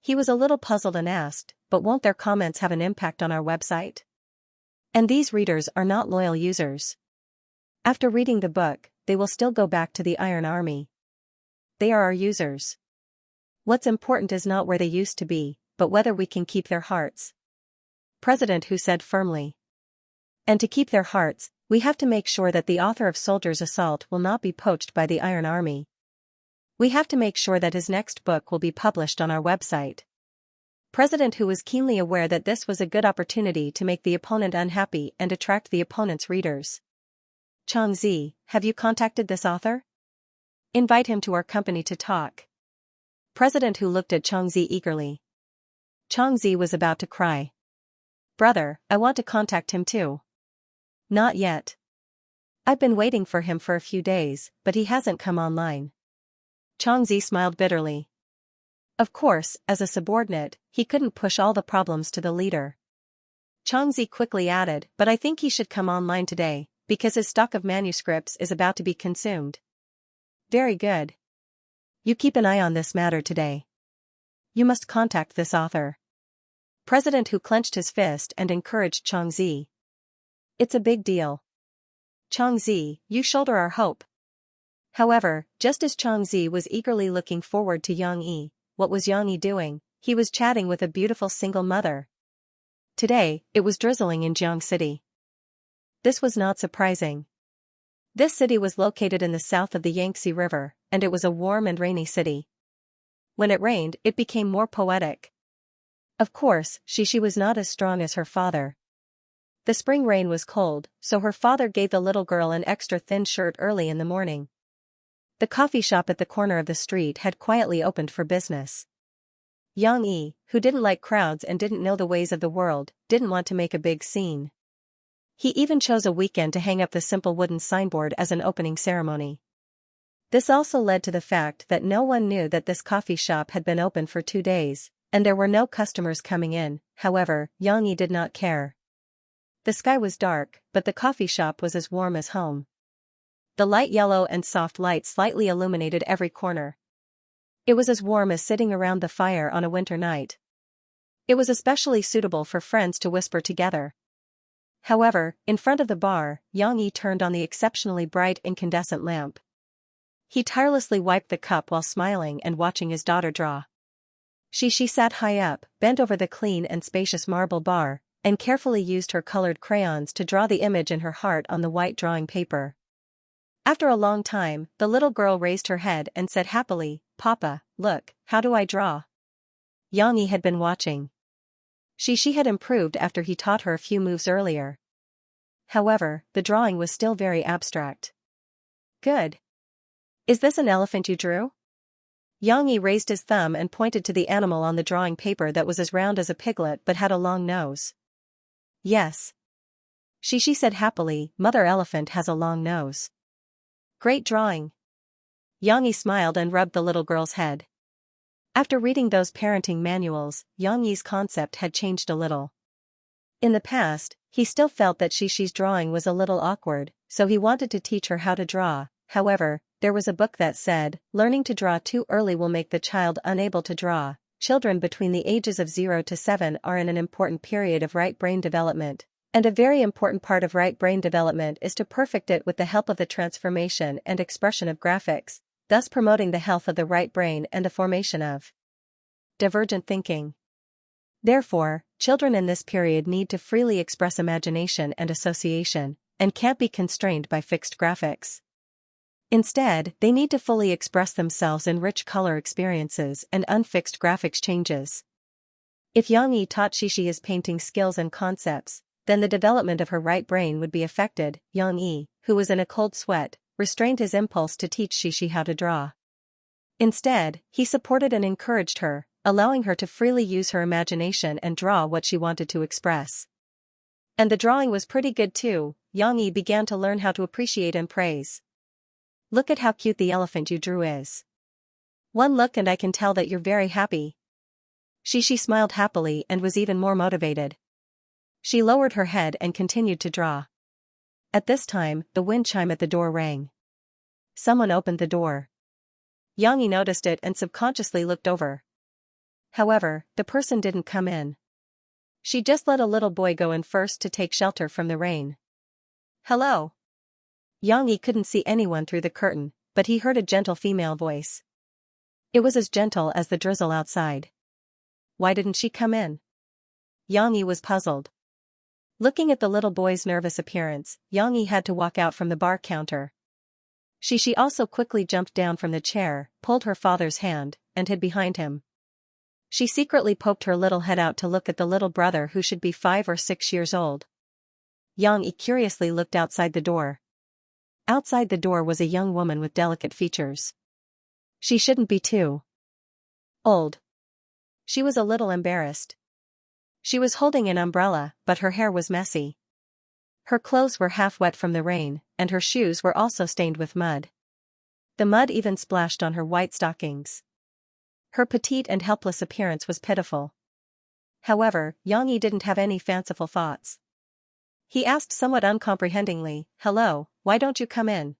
He was a little puzzled and asked, but won't their comments have an impact on our website? And these readers are not loyal users. After reading the book, they will still go back to the Iron Army. They are our users. What's important is not where they used to be, but whether we can keep their hearts. President Hu said firmly. And to keep their hearts, we have to make sure that the author of Soldier's Assault will not be poached by the Iron Army. We have to make sure that his next book will be published on our website. President Hu was keenly aware that this was a good opportunity to make the opponent unhappy and attract the opponent's readers. Xianxia, have you contacted this author? Invite him to our company to talk. President Hu looked at Xianxia eagerly. Xianxia was about to cry. Brother, I want to contact him too. Not yet. I've been waiting for him for a few days, but he hasn't come online. Xianxia smiled bitterly. Of course, as a subordinate, he couldn't push all the problems to the leader. Xianxia quickly added, but I think he should come online today, because his stock of manuscripts is about to be consumed. Very good. You keep an eye on this matter today. You must contact this author. President Hu clenched his fist and encouraged Xianxia. It's a big deal. Xianxia, you shoulder our hope. However, just as Xianxia was eagerly looking forward to Yang Yi, what was Yang Yi doing? He was chatting with a beautiful single mother. Today, it was drizzling in Jiang City. This was not surprising. This city was located in the south of the Yangtze River, and it was a warm and rainy city. When it rained, it became more poetic. Of course, Xixi was not as strong as her father. The spring rain was cold, so her father gave the little girl an extra thin shirt early in the morning. The coffee shop at the corner of the street had quietly opened for business. Yang Yi, who didn't like crowds and didn't know the ways of the world, didn't want to make a big scene. He even chose a weekend to hang up the simple wooden signboard as an opening ceremony. This also led to the fact that no one knew that this coffee shop had been open for 2 days, and there were no customers coming in. However, Yang Yi did not care. The sky was dark, but the coffee shop was as warm as home. The light yellow and soft light slightly illuminated every corner. It was as warm as sitting around the fire on a winter night. It was especially suitable for friends to whisper together. However, in front of the bar, Yang Yi turned on the exceptionally bright incandescent lamp. He tirelessly wiped the cup while smiling and watching his daughter draw. She sat high up, bent over the clean and spacious marble bar, and carefully used her colored crayons to draw the image in her heart on the white drawing paper. After a long time, the little girl raised her head and said happily, "Papa, look, how do I draw?" Yang Yi had been watching. She had improved after he taught her a few moves earlier. However, the drawing was still very abstract. Good. Is this an elephant you drew? Yang Yi raised his thumb and pointed to the animal on the drawing paper that was as round as a piglet but had a long nose. Yes. Xixi said happily, Mother Elephant has a long nose. Great drawing. Yang Yi smiled and rubbed the little girl's head. After reading those parenting manuals, Yang Yi's concept had changed a little. In the past, he still felt that Xixi's drawing was a little awkward, so he wanted to teach her how to draw. However, there was a book that said, learning to draw too early will make the child unable to draw. Children between the ages of 0 to 7 are in an important period of right brain development, and a very important part of right brain development is to perfect it with the help of the transformation and expression of graphics, thus promoting the health of the right brain and the formation of divergent thinking. Therefore, children in this period need to freely express imagination and association, and can't be constrained by fixed graphics. Instead, they need to fully express themselves in rich color experiences and unfixed graphics changes. If Yang Yi taught Xixi his painting skills and concepts, then the development of her right brain would be affected. Yang Yi, who was in a cold sweat, restrained his impulse to teach Xixi how to draw. Instead, he supported and encouraged her, allowing her to freely use her imagination and draw what she wanted to express. And the drawing was pretty good too. Yang Yi began to learn how to appreciate and praise. Look at how cute the elephant you drew is. One look and I can tell that you're very happy. She smiled happily and was even more motivated. She lowered her head and continued to draw. At this time, the wind chime at the door rang. Someone opened the door. Xianxia noticed it and subconsciously looked over. However, the person didn't come in. She just let a little boy go in first to take shelter from the rain. Hello. Xianxia couldn't see anyone through the curtain, but he heard a gentle female voice. It was as gentle as the drizzle outside. Why didn't she come in? Xianxia was puzzled. Looking at the little boy's nervous appearance, Xianxia had to walk out from the bar counter. She also quickly jumped down from the chair, pulled her father's hand, and hid behind him. She secretly poked her little head out to look at the little brother who should be 5 or 6 years old. Xianxia curiously looked outside the door. Outside the door was a young woman with delicate features. She shouldn't be too old. She was a little embarrassed. She was holding an umbrella, but her hair was messy. Her clothes were half wet from the rain, and her shoes were also stained with mud. The mud even splashed on her white stockings. Her petite and helpless appearance was pitiful. However, Xianxia didn't have any fanciful thoughts. He asked somewhat uncomprehendingly, "Hello, why don't you come in?"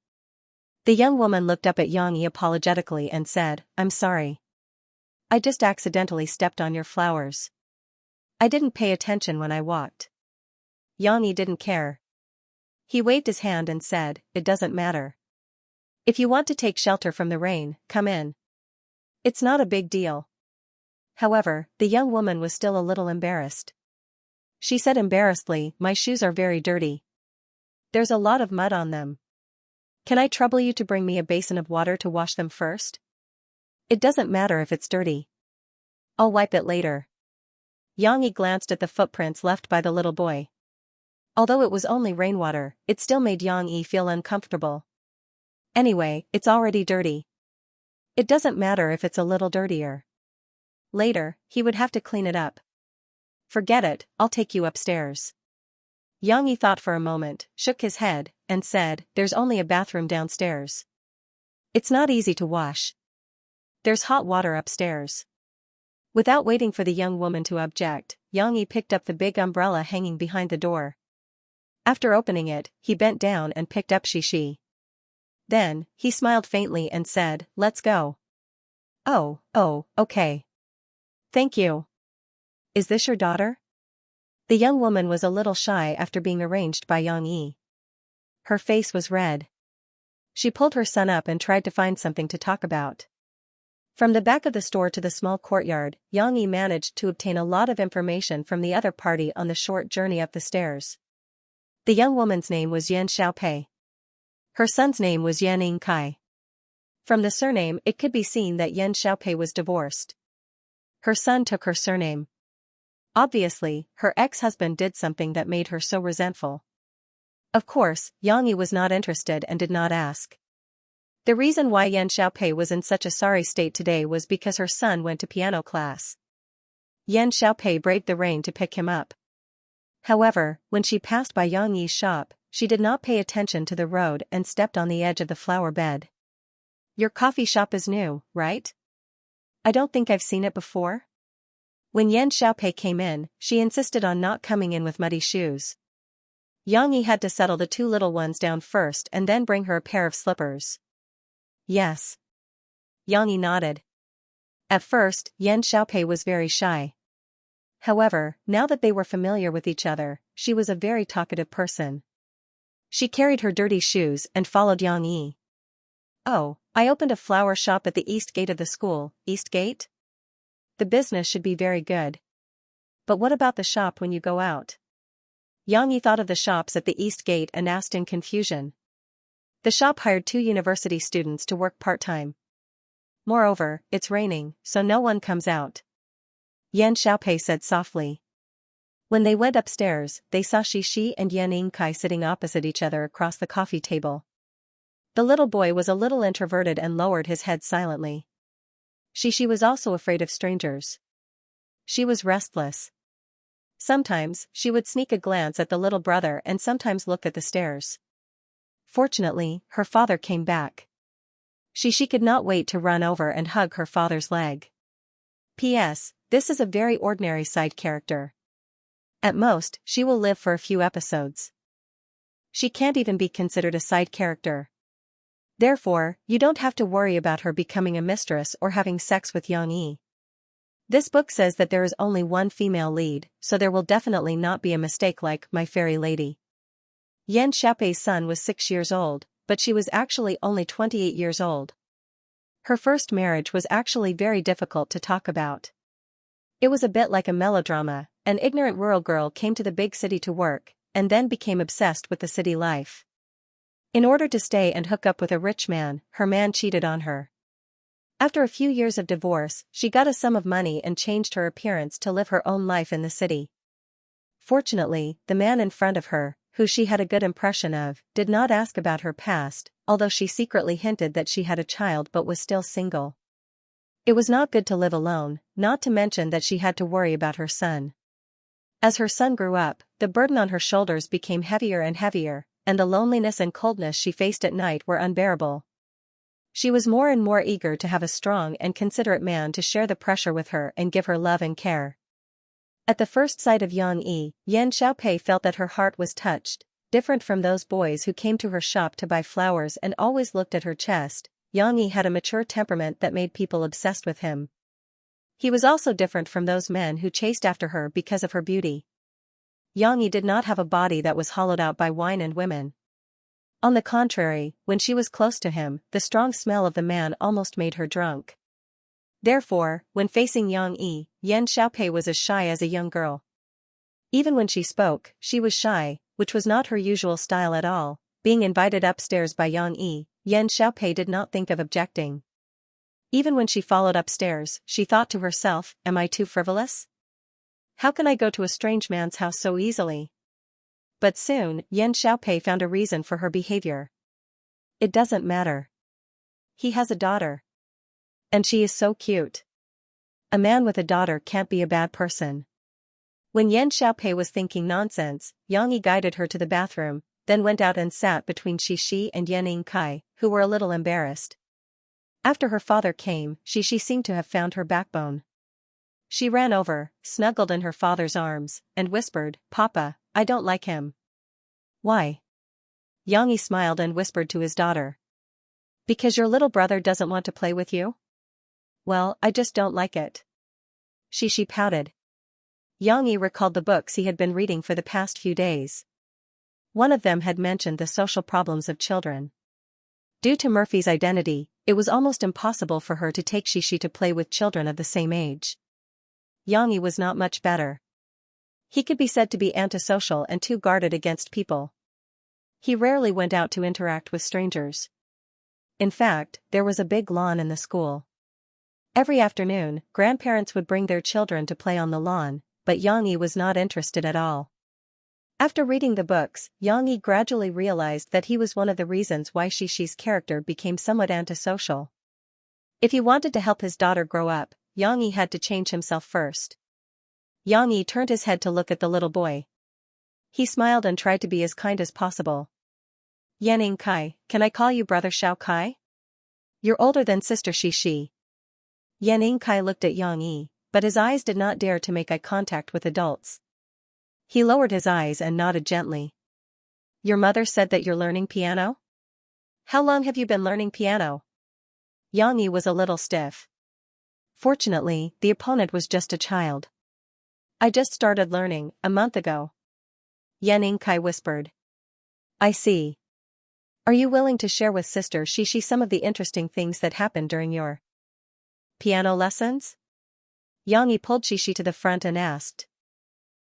The young woman looked up at Xianxia apologetically and said, "I'm sorry. I just accidentally stepped on your flowers. I didn't pay attention when I walked." Xianxia didn't care. He waved his hand and said, "It doesn't matter. If you want to take shelter from the rain, come in. It's not a big deal." However, the young woman was still a little embarrassed. She said embarrassedly, "My shoes are very dirty. There's a lot of mud on them. Can I trouble you to bring me a basin of water to wash them first? It doesn't matter if it's dirty. I'll wipe it later." Xianxia glanced at the footprints left by the little boy. Although it was only rainwater, it still made Xianxia feel uncomfortable. Anyway, it's already dirty. It doesn't matter if it's a little dirtier. Later, he would have to clean it up. Forget it, I'll take you upstairs. Xianxia thought for a moment, shook his head, and said, "There's only a bathroom downstairs. It's not easy to wash. There's hot water upstairs." Without waiting for the young woman to object, Xianxia picked up the big umbrella hanging behind the door. After opening it, he bent down and picked up Xianxia. Then, he smiled faintly and said, "Let's go." Oh, okay. Thank you. Is this your daughter?" The young woman was a little shy after being arranged by Xianxia. Her face was red. She pulled her son up and tried to find something to talk about. From the back of the store to the small courtyard, Xianxia managed to obtain a lot of information from the other party on the short journey up the stairs. The young woman's name was Yan Xiaopei. Her son's name was Yan Yingkai. From the surname it could be seen that Yan Xiaopei was divorced. Her son took her surname. Obviously, her ex-husband did something that made her so resentful. Of course, Xianxia was not interested and did not ask. The reason why Yan Xiaopei was in such a sorry state today was because her son went to piano class. Yan Xiaopei braved the rain to pick him up. However, when she passed by Xianxia's shop, she did not pay attention to the road and stepped on the edge of the flower bed. "Your coffee shop is new, right? I don't think I've seen it before." When Yan Xiaopei came in, she insisted on not coming in with muddy shoes. Xianxia had to settle the 2 little ones down first and then bring her a pair of slippers. "Yes." Xianxia nodded. At first, Yan Xiaopei was very shy. However, now that they were familiar with each other, she was a very talkative person. She carried her dirty shoes and followed Xianxia. "Oh, I opened a flower shop at the east gate of the school." "East gate? The business should be very good. But what about the shop when you go out?" Xianxia thought of the shops at the east gate and asked in confusion. The shop hired 2 university students to work part-time. Moreover, it's raining, so no one comes out. Yan Xiaopei said softly. When they went upstairs, they saw Xianxia and Yan Yingkai sitting opposite each other across the coffee table. The little boy was a little introverted and lowered his head silently. Xianxia was also afraid of strangers. She was restless. Sometimes, she would sneak a glance at the little brother and sometimes look at the stairs. Fortunately, her father came back. Xianxia could not wait to run over and hug her father's leg. P.S. This is a very ordinary side character. At most, she will live for a few episodes. She can't even be considered a side character. Therefore, you don't have to worry about her becoming a mistress or having sex with Xianxia. This book says that there is only one female lead, so there will definitely not be a mistake like My Fairy Lady. Yan Xiaopei's son was 6 years old, but she was actually only 28 years old. Her first marriage was actually very difficult to talk about. It was a bit like a melodrama. An ignorant rural girl came to the big city to work, and then became obsessed with the city life. In order to stay and hook up with a rich man, her man cheated on her. After a few years of divorce, she got a sum of money and changed her appearance to live her own life in the city. Fortunately, the man in front of her, who she had a good impression of, did not ask about her past, although she secretly hinted that she had a child but was still single. It was not good to live alone, not to mention that she had to worry about her son. As her son grew up, the burden on her shoulders became heavier and heavier, and the loneliness and coldness she faced at night were unbearable. She was more and more eager to have a strong and considerate man to share the pressure with her and give her love and care. At the first sight of Xianxia, Yan Xiaopei felt that her heart was touched. Different from those boys who came to her shop to buy flowers and always looked at her chest, Xianxia had a mature temperament that made people obsessed with him. He was also different from those men who chased after her because of her beauty. Xianxia did not have a body that was hollowed out by wine and women. On the contrary, when she was close to him, the strong smell of the man almost made her drunk. Therefore, when facing Xianxia, Yan Xiaopei was as shy as a young girl. Even when she spoke, she was shy, which was not her usual style at all. Being invited upstairs by Xianxia, Yan Xiaopei did not think of objecting. Even when she followed upstairs, she thought to herself, am I too frivolous? How can I go to a strange man's house so easily? But soon, Yan Xiaopei found a reason for her behavior. It doesn't matter. He has a daughter. And she is so cute. A man with a daughter can't be a bad person. When Yan Xiaopei was thinking nonsense, Xianxia guided her to the bathroom, then went out and sat between Xixi and Xianxia, who were a little embarrassed. After her father came, Xixi seemed to have found her backbone. She ran over, snuggled in her father's arms, and whispered, Papa, I don't like him. Why? Xianxia smiled and whispered to his daughter. Because your little brother doesn't want to play with you? Well, I just don't like it. Xixi pouted. Xianxia recalled the books he had been reading for the past few days. One of them had mentioned the social problems of children. Due to Murphy's identity, it was almost impossible for her to take Xixi to play with children of the same age. Xianxia was not much better. He could be said to be antisocial and too guarded against people. He rarely went out to interact with strangers. In fact, there was a big lawn in the school. Every afternoon, grandparents would bring their children to play on the lawn, but Xianxia was not interested at all. After reading the books, Xianxia gradually realized that he was one of the reasons why Xixi's character became somewhat antisocial. If he wanted to help his daughter grow up, Xianxia had to change himself first. Xianxia turned his head to look at the little boy. He smiled and tried to be as kind as possible. Xianxia, can I call you Brother Xiaokai? You're older than Sister Xixi. Xianxia looked at Xianxia, but his eyes did not dare to make eye contact with adults. He lowered his eyes and nodded gently. Your mother said that you're learning piano? How long have you been learning piano? Xianxia was a little stiff. Fortunately, the opponent was just a child. I just started learning, a month ago. Xianxia whispered. I see. Are you willing to share with Sister Xixi some of the interesting things that happened during your piano lessons? Xianxia pulled Xixi to the front and asked.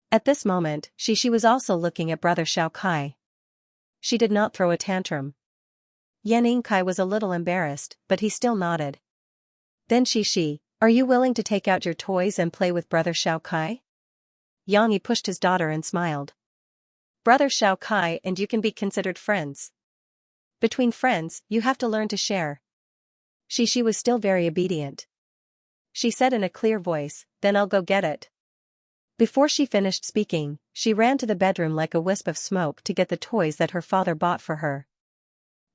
At this moment, Xixi was also looking at Brother Xiaokai. She did not throw a tantrum. Xianxia was a little embarrassed, but he still nodded. Then Xixi, are you willing to take out your toys and play with Brother Xiaokai? Xianxia pushed his daughter and smiled. Brother Xiaokai and you can be considered friends. Between friends, you have to learn to share. Xixi was still very obedient. She said in a clear voice, then I'll go get it. Before she finished speaking, she ran to the bedroom like a wisp of smoke to get the toys that her father bought for her.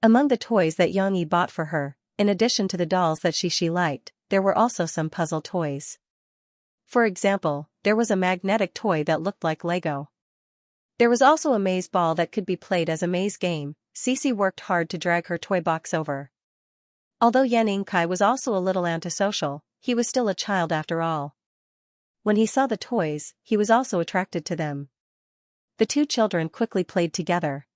Among the toys that Xianxia bought for her, in addition to the dolls that Xixi liked, there were also some puzzle toys. For example, there was a magnetic toy that looked like Lego. There was also a maze ball that could be played as a maze game. Cece worked hard to drag her toy box over. Although Xianxia was also a little antisocial, he was still a child after all. When he saw the toys, he was also attracted to them. The two children quickly played together.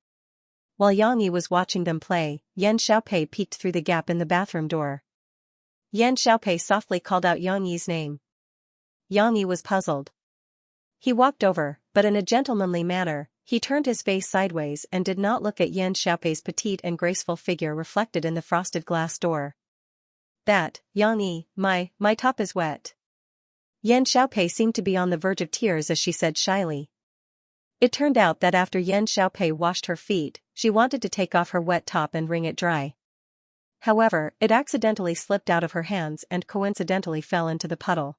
While Yang Yi was watching them play, Yan Xiaopei peeked through the gap in the bathroom door. Yan Xiaopei softly called out Yang Yi's name. Yang Yi was puzzled. He walked over, but in a gentlemanly manner, he turned his face sideways and did not look at Yan Xiaopei's petite and graceful figure reflected in the frosted glass door. That, Yang Yi, my top is wet. Yan Xiaopei seemed to be on the verge of tears as she said shyly. It turned out that after Yan Xiaopei washed her feet, she wanted to take off her wet top and wring it dry. However, it accidentally slipped out of her hands and coincidentally fell into the puddle.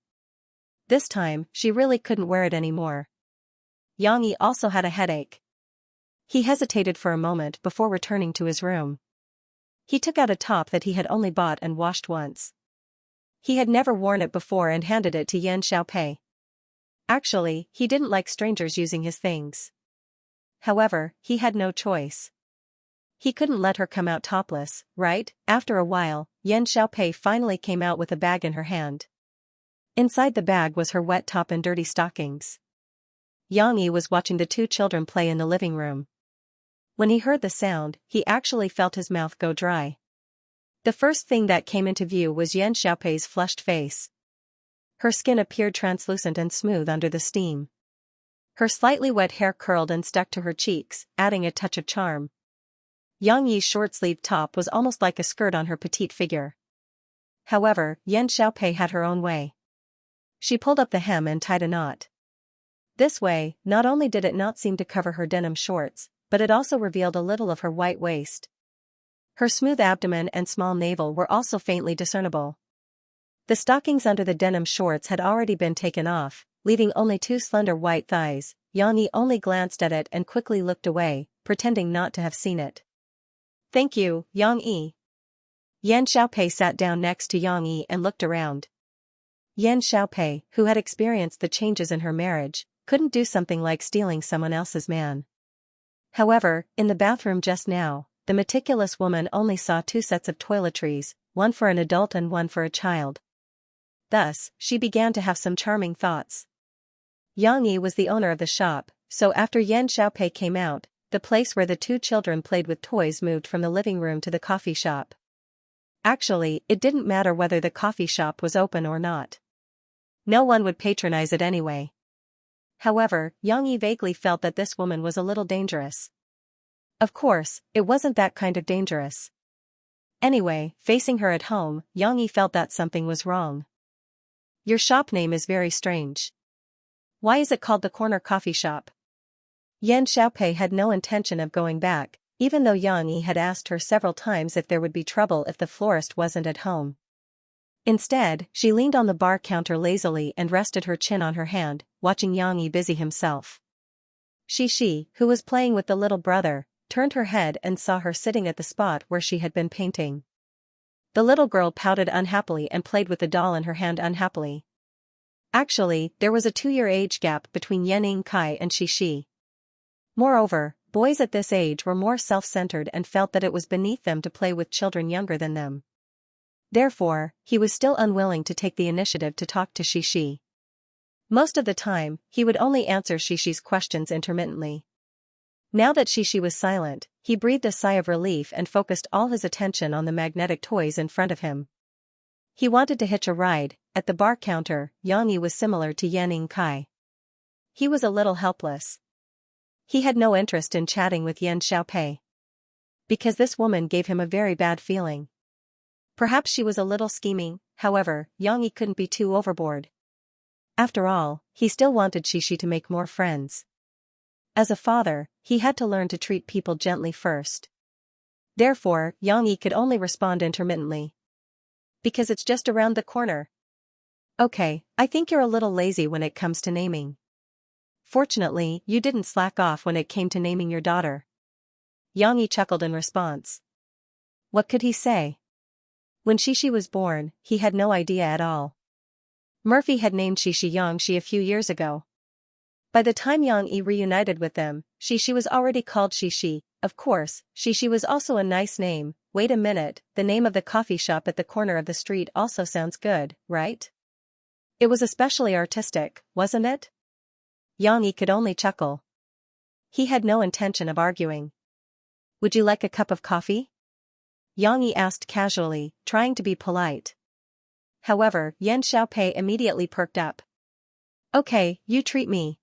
This time, she really couldn't wear it anymore. Yang Yi also had a headache. He hesitated for a moment before returning to his room. He took out a top that he had only bought and washed once. He had never worn it before and handed it to Yan Xiaopei. Actually, he didn't like strangers using his things. However, he had no choice. He couldn't let her come out topless, right? After a while, Yan Xiaopei finally came out with a bag in her hand. Inside the bag was her wet top and dirty stockings. Yang Yi was watching the two children play in the living room. When he heard the sound, he actually felt his mouth go dry. The first thing that came into view was Yan Xiaopei's flushed face. Her skin appeared translucent and smooth under the steam. Her slightly wet hair curled and stuck to her cheeks, adding a touch of charm. Yang Yi's short-sleeved top was almost like a skirt on her petite figure. However, Yan Xiaopei had her own way. She pulled up the hem and tied a knot. This way, not only did it not seem to cover her denim shorts, but it also revealed a little of her white waist. Her smooth abdomen and small navel were also faintly discernible. The stockings under the denim shorts had already been taken off, leaving only two slender white thighs. Yang Yi only glanced at it and quickly looked away, pretending not to have seen it. "Thank you, Yang Yi." Yan Xiaopei sat down next to Yang Yi and looked around. Yan Xiaopei, who had experienced the changes in her marriage, couldn't do something like stealing someone else's man. However, in the bathroom just now, the meticulous woman only saw two sets of toiletries, one for an adult and one for a child. Thus, she began to have some charming thoughts. Yang Yi was the owner of the shop, so after Yan Xiaopei came out, the place where the two children played with toys moved from the living room to the coffee shop. Actually, it didn't matter whether the coffee shop was open or not. No one would patronize it anyway. However, Yang Yi vaguely felt that this woman was a little dangerous. Of course, it wasn't that kind of dangerous. Anyway, facing her at home, Yang Yi felt that something was wrong. "Your shop name is very strange. Why is it called the Corner Coffee Shop?" Yan Xiaopei had no intention of going back, even though Yang Yi had asked her several times if there would be trouble if the florist wasn't at home. Instead, she leaned on the bar counter lazily and rested her chin on her hand, watching Yang Yi busy himself. Xi, who was playing with the little brother, turned her head and saw her sitting at the spot where she had been painting. The little girl pouted unhappily and played with the doll in her hand unhappily. Actually, there was a 2-year age gap between Xianxia and Xi. Moreover, boys at this age were more self-centered and felt that it was beneath them to play with children younger than them. Therefore, he was still unwilling to take the initiative to talk to Xi. Most of the time, he would only answer Xi's questions intermittently. Now that Xi was silent, he breathed a sigh of relief and focused all his attention on the magnetic toys in front of him. He wanted to hitch a ride. At the bar counter, Yang Yi was similar to Xianxia. He was a little helpless. He had no interest in chatting with Yan Xiaopei. Because this woman gave him a very bad feeling. Perhaps she was a little scheming, however, Yang Yi couldn't be too overboard. After all, he still wanted Xi to make more friends. As a father, he had to learn to treat people gently first. Therefore, Yang Yi could only respond intermittently. "Because it's just around the corner." "Okay, I think you're a little lazy when it comes to naming. Fortunately, you didn't slack off when it came to naming your daughter." Yang Yi chuckled in response. What could he say? When Xi was born, he had no idea at all. Murphy had named Xianxia a few years ago. By the time Yang Yi reunited with them, Shishi was already called Shishi. Of course, Shishi was also a nice name. Wait a minute, the name of the coffee shop at the corner of the street also sounds good, right? It was especially artistic, wasn't it? Yang Yi could only chuckle. He had no intention of arguing. Would you like a cup of coffee? Yang Yi asked casually, trying to be polite. However, Yan Xiaopei immediately perked up. Okay, you treat me.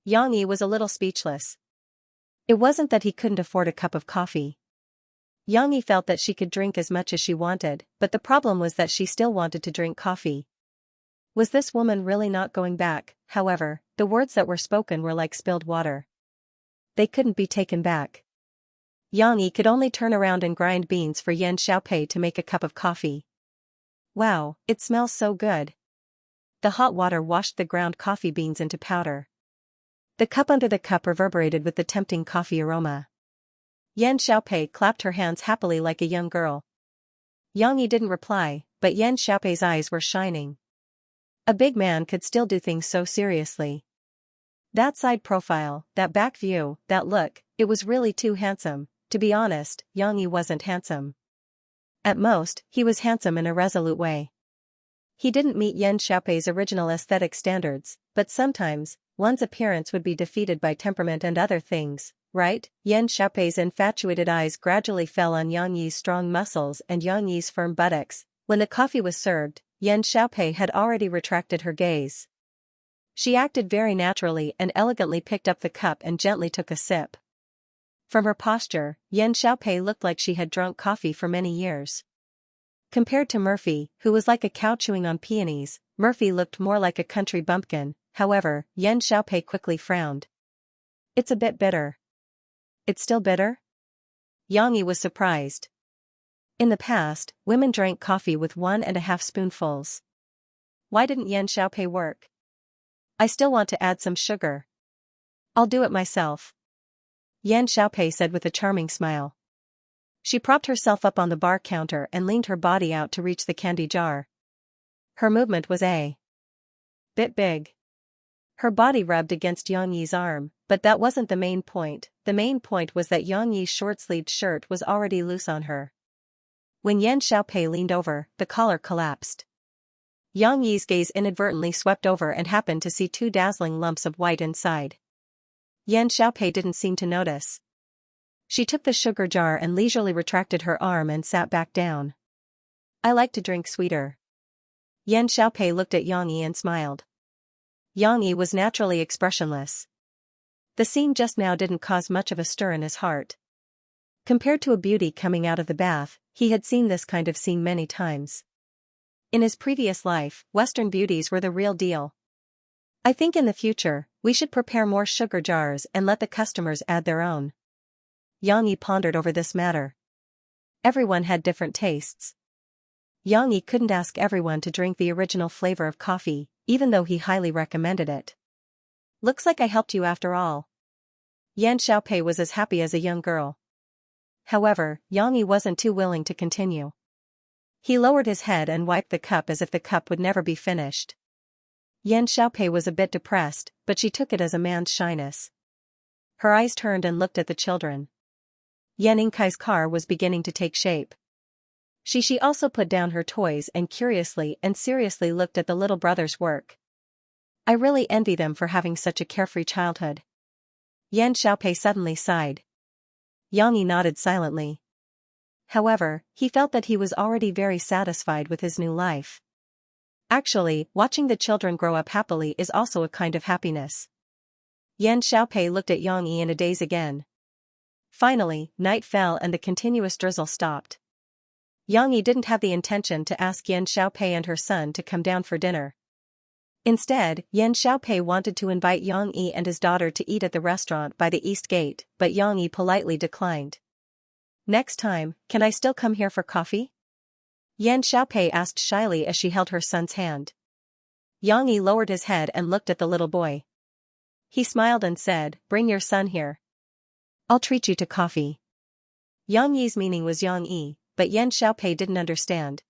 Yang Yi was a little speechless. It wasn't that he couldn't afford a cup of coffee. Yang Yi felt that she could drink as much as she wanted, but the problem was that she still wanted to drink coffee. Was this woman really not going back? However, the words that were spoken were like spilled water. They couldn't be taken back. Yang Yi could only turn around and grind beans for Yan Xiaopei to make a cup of coffee. Wow, it smells so good. The hot water washed the ground coffee beans into powder. The cup under the cup reverberated with the tempting coffee aroma. Yan Xiaopei clapped her hands happily like a young girl. Yang Yi didn't reply, but Yan Xiaopei's eyes were shining. A big man could still do things so seriously. That side profile, that back view, that look, it was really too handsome. To be honest, Yang Yi wasn't handsome. At most, he was handsome in a resolute way. He didn't meet Yan Xiaopei's original aesthetic standards, but sometimes, one's appearance would be defeated by temperament and other things, right? Yan Xiaopei's infatuated eyes gradually fell on Yang Yi's strong muscles and Yang Yi's firm buttocks. When the coffee was served, Yan Xiaopei had already retracted her gaze. She acted very naturally and elegantly picked up the cup and gently took a sip. From her posture, Yan Xiaopei looked like she had drunk coffee for many years. Compared to Murphy, who was like a cow chewing on peonies, Murphy looked more like a country bumpkin. However, Yan Xiaopei quickly frowned. It's a bit bitter. It's still bitter? Yang Yi was surprised. In the past, women drank coffee with 1.5 spoonfuls. Why didn't Yan Xiaopei work? I still want to add some sugar. I'll do it myself. Yan Xiaopei said with a charming smile. She propped herself up on the bar counter and leaned her body out to reach the candy jar. Her movement was a bit big. Her body rubbed against Yang Yi's arm, but that wasn't the main point. The main point was that Yang Yi's short-sleeved shirt was already loose on her. When Yan Xiaopei leaned over, the collar collapsed. Yang Yi's gaze inadvertently swept over and happened to see 2 dazzling lumps of white inside. Yan Xiaopei didn't seem to notice. She took the sugar jar and leisurely retracted her arm and sat back down. I like to drink sweeter. Yan Xiaopei looked at Yang Yi and smiled. Yang Yi was naturally expressionless. The scene just now didn't cause much of a stir in his heart. Compared to a beauty coming out of the bath, he had seen this kind of scene many times. In his previous life, Western beauties were the real deal. I think in the future, we should prepare more sugar jars and let the customers add their own. Yang Yi pondered over this matter. Everyone had different tastes. Yang Yi couldn't ask everyone to drink the original flavor of coffee, even though he highly recommended it. Looks like I helped you after all. Yan Xiaopei was as happy as a young girl. However, Yang Yi wasn't too willing to continue. He lowered his head and wiped the cup as if the cup would never be finished. Yan Xiaopei was a bit depressed, but she took it as a man's shyness. Her eyes turned and looked at the children. Yan Yingkai's car was beginning to take shape. She also put down her toys and curiously and seriously looked at the little brother's work. I really envy them for having such a carefree childhood. Yan Xiaopei suddenly sighed. Yang Yi nodded silently. However, he felt that he was already very satisfied with his new life. Actually, watching the children grow up happily is also a kind of happiness. Yan Xiaopei looked at Yang Yi in a daze again. Finally, night fell and the continuous drizzle stopped. Yang Yi didn't have the intention to ask Yan Xiaopei and her son to come down for dinner. Instead, Yan Xiaopei wanted to invite Yang Yi and his daughter to eat at the restaurant by the East Gate, but Yang Yi politely declined. Next time, can I still come here for coffee? Yan Xiaopei asked shyly as she held her son's hand. Yang Yi lowered his head and looked at the little boy. He smiled and said, bring your son here. I'll treat you to coffee. Yang Yi's meaning was Yang Yi, but Yan Xiaopei didn't understand.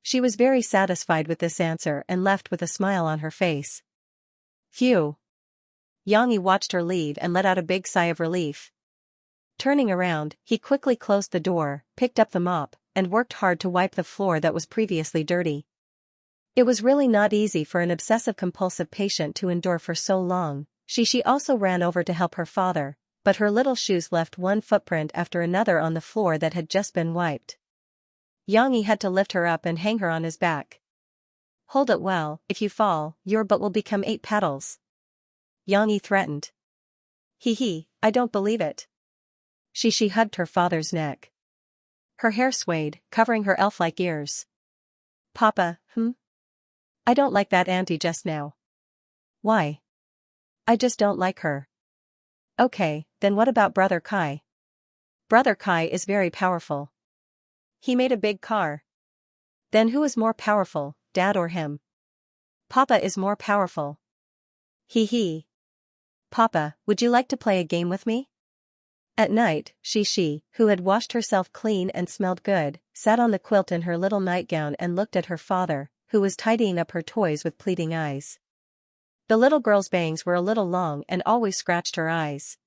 She was very satisfied with this answer and left with a smile on her face. Phew. Xianxia watched her leave and let out a big sigh of relief. Turning around, he quickly closed the door, picked up the mop, and worked hard to wipe the floor that was previously dirty. It was really not easy for an obsessive-compulsive patient to endure for so long. She also ran over to help her father, but her little shoes left one footprint after another on the floor that had just been wiped. Xianxia had to lift her up and hang her on his back. Hold it well, if you fall, your butt will become 8 petals. Xianxia threatened. Hee, I don't believe it. She hugged her father's neck. Her hair swayed, covering her elf-like ears. Papa, I don't like that auntie just now. Why? I just don't like her. Okay, then what about Brother Kai? Brother Kai is very powerful. He made a big car. Then who is more powerful, Dad or him? Papa is more powerful. Hee. Papa, would you like to play a game with me? At night, she, who had washed herself clean and smelled good, sat on the quilt in her little nightgown and looked at her father, who was tidying up her toys with pleading eyes. The little girl's bangs were a little long and always scratched her eyes.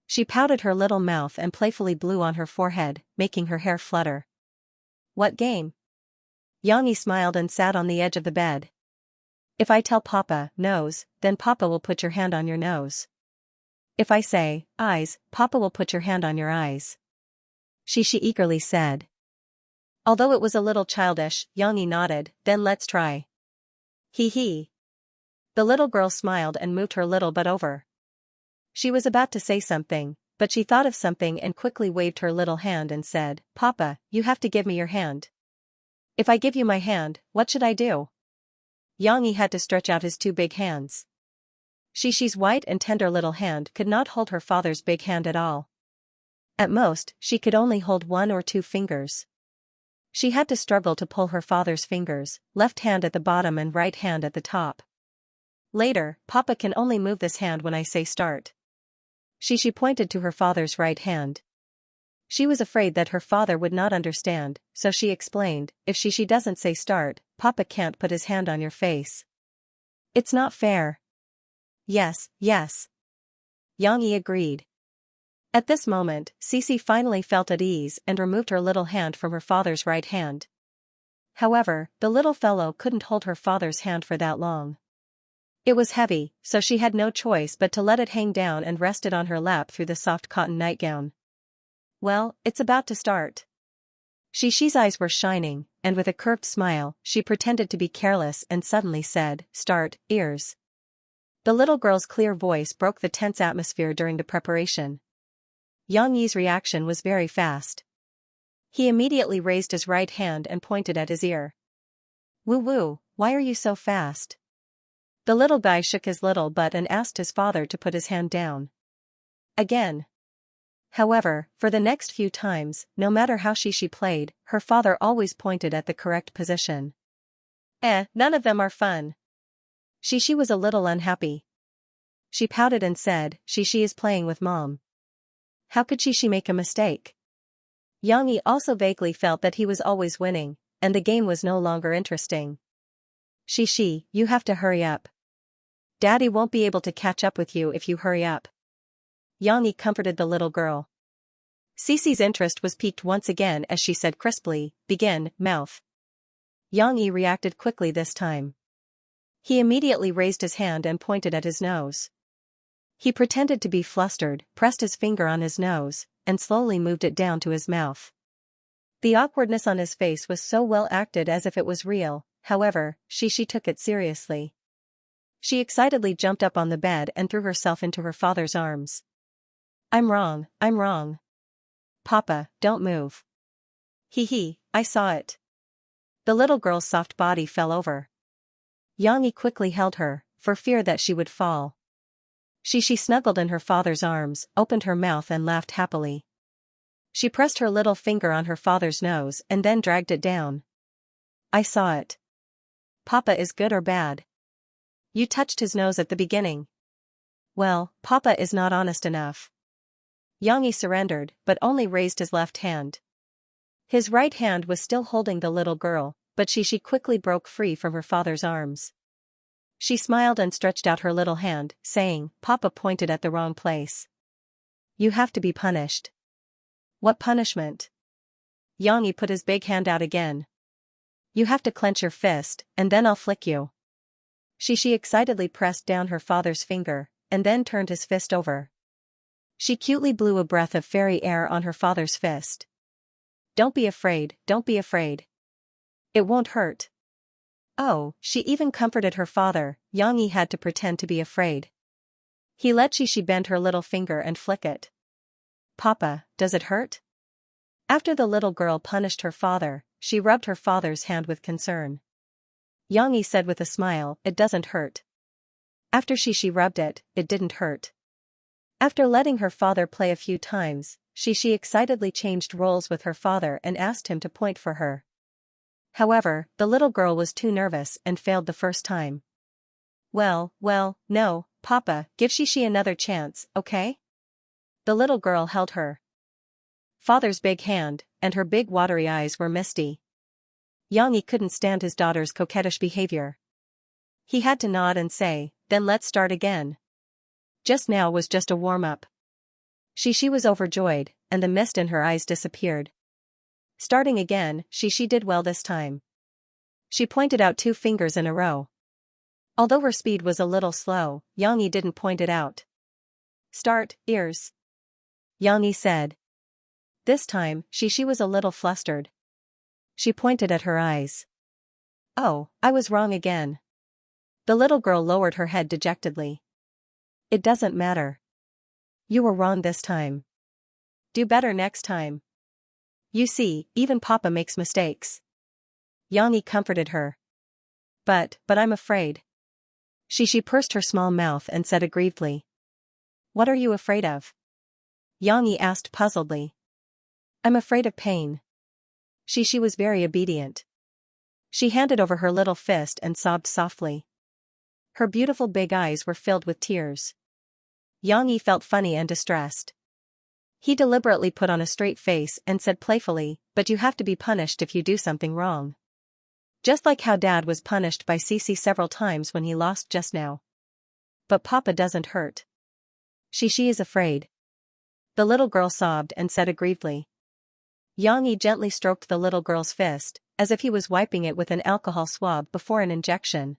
She pouted her little mouth and playfully blew on her forehead, making her hair flutter. What game? Xianxia smiled and sat on the edge of the bed. If I tell Papa, nose, then Papa will put your hand on your nose. If I say, eyes, Papa will put your hand on your eyes. She eagerly said. Although it was a little childish, Xianxia nodded, then let's try. Hee. The little girl smiled and moved her little butt over. She was about to say something, but she thought of something and quickly waved her little hand and said, Papa, you have to give me your hand. If I give you my hand, what should I do? Xianxia had to stretch out his 2 big hands. She's white and tender little hand could not hold her father's big hand at all. At most, she could only hold 1 or 2 fingers. She had to struggle to pull her father's fingers, left hand at the bottom and right hand at the top. Later, Papa can only move this hand when I say start. She pointed to her father's right hand. She was afraid that her father would not understand, so she explained, if she doesn't say start, Papa can't put his hand on your face. It's not fair. Yes. Xianxia agreed. At this moment, Cici finally felt at ease and removed her little hand from her father's right hand. However, the little fellow couldn't hold her father's hand for that long. It was heavy, so she had no choice but to let it hang down and rest it on her lap through the soft cotton nightgown. Well, it's about to start. Ci's eyes were shining, and with a curved smile, she pretended to be careless and suddenly said, Start, ears. The little girl's clear voice broke the tense atmosphere during the preparation. Xianxia's reaction was very fast. He immediately raised his right hand and pointed at his ear. Woo, why are you so fast? The little guy shook his little butt and asked his father to put his hand down. Again. However, for the next few times, no matter how she played, her father always pointed at the correct position. None of them are fun. She was a little unhappy. She pouted and said, she is playing with Mom. How could she make a mistake? Xianxia also vaguely felt that he was always winning, and the game was no longer interesting. You have to hurry up. Daddy won't be able to catch up with you if you hurry up. Xianxia comforted the little girl. Cici's interest was piqued once again as she said crisply, Begin, mouth. Xianxia reacted quickly this time. He immediately raised his hand and pointed at his nose. He pretended to be flustered, pressed his finger on his nose, and slowly moved it down to his mouth. The awkwardness on his face was so well acted as if it was real, however, she took it seriously. She excitedly jumped up on the bed and threw herself into her father's arms. I'm wrong. Papa, don't move. I saw it. The little girl's soft body fell over. Xianxia quickly held her, for fear that she would fall. She snuggled in her father's arms, opened her mouth and laughed happily. She pressed her little finger on her father's nose and then dragged it down. I saw it. Papa is good or bad? You touched his nose at the beginning. Well, Papa is not honest enough. Xianxia surrendered, but only raised his left hand. His right hand was still holding the little girl, but she quickly broke free from her father's arms. She smiled and stretched out her little hand, saying, "Papa pointed at the wrong place. You have to be punished." "What punishment?" Xianxia put his big hand out again. "You have to clench your fist, and then I'll flick you." She excitedly pressed down her father's finger, and then turned his fist over. She cutely blew a breath of fairy air on her father's fist. "Don't be afraid, don't be afraid. It won't hurt." Oh, she even comforted her father. Xianxia had to pretend to be afraid. He let she bend her little finger and flick it. "Papa, does it hurt?" After the little girl punished her father, she rubbed her father's hand with concern. Xianxia said with a smile, "It doesn't hurt." After she rubbed it, it didn't hurt. After letting her father play a few times, she excitedly changed roles with her father and asked him to point for her. However, the little girl was too nervous and failed the first time. Well, no, Papa, give she another chance, okay?" The little girl held her father's big hand, and her big watery eyes were misty. Xianxia couldn't stand his daughter's coquettish behavior. He had to nod and say, "Then let's start again. Just now was just a warm-up." She was overjoyed, and the mist in her eyes disappeared. Starting again, she did well this time. She pointed out 2 fingers in a row. Although her speed was a little slow, Xianxia didn't point it out. "Start, ears," Xianxia said. This time, she was a little flustered. She pointed at her eyes. "Oh, I was wrong again." The little girl lowered her head dejectedly. "It doesn't matter. You were wrong this time. Do better next time. You see, even Papa makes mistakes." Xianxia comforted her. But I'm afraid." She pursed her small mouth and said aggrievedly. "What are you afraid of?" Xianxia asked puzzledly. "I'm afraid of pain." She was very obedient. She handed over her little fist and sobbed softly. Her beautiful big eyes were filled with tears. Xianxia felt funny and distressed. He deliberately put on a straight face and said playfully, "But you have to be punished if you do something wrong. Just like how Dad was punished by Cici several times when he lost just now." "But Papa doesn't hurt." She is afraid." The little girl sobbed and said aggrievedly. Xianxia gently stroked the little girl's fist, as if he was wiping it with an alcohol swab before an injection.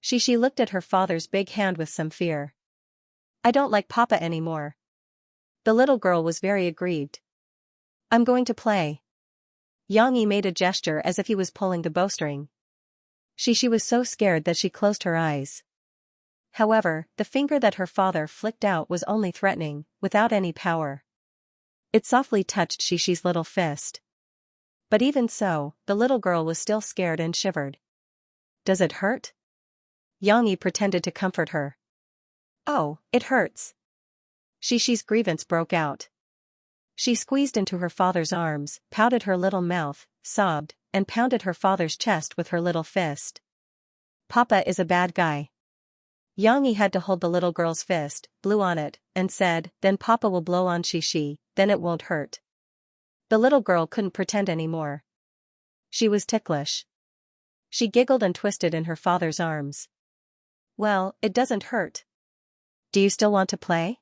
She looked at her father's big hand with some fear. "I don't like Papa anymore." The little girl was very aggrieved. "I'm going to play." Xianxia made a gesture as if he was pulling the bowstring. She was so scared that she closed her eyes. However, the finger that her father flicked out was only threatening, without any power. It softly touched Shishi's little fist. But even so, the little girl was still scared and shivered. "Does it hurt?" Xianxia pretended to comfort her. "Oh, it hurts." Shishi's grievance broke out. She squeezed into her father's arms, pouted her little mouth, sobbed, and pounded her father's chest with her little fist. "Papa is a bad guy." Xianxia had to hold the little girl's fist, blew on it, and said, "Then Papa will blow on Shishi, then it won't hurt." The little girl couldn't pretend anymore. She was ticklish. She giggled and twisted in her father's arms. "Well, it doesn't hurt. Do you still want to play?"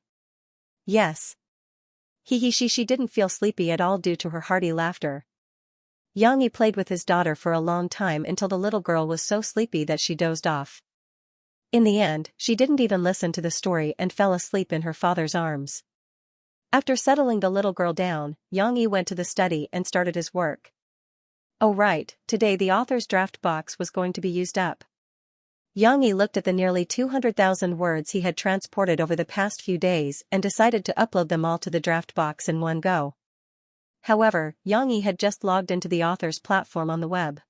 "Yes." She didn't feel sleepy at all due to her hearty laughter. Xianxia played with his daughter for a long time until the little girl was so sleepy that she dozed off. In the end, she didn't even listen to the story and fell asleep in her father's arms. After settling the little girl down, Xianxia went to the study and started his work. Oh right, today the author's draft box was going to be used up. Xianxia looked at the nearly 200,000 words he had transported over the past few days and decided to upload them all to the draft box in one go. However, Xianxia had just logged into the author's platform on the web.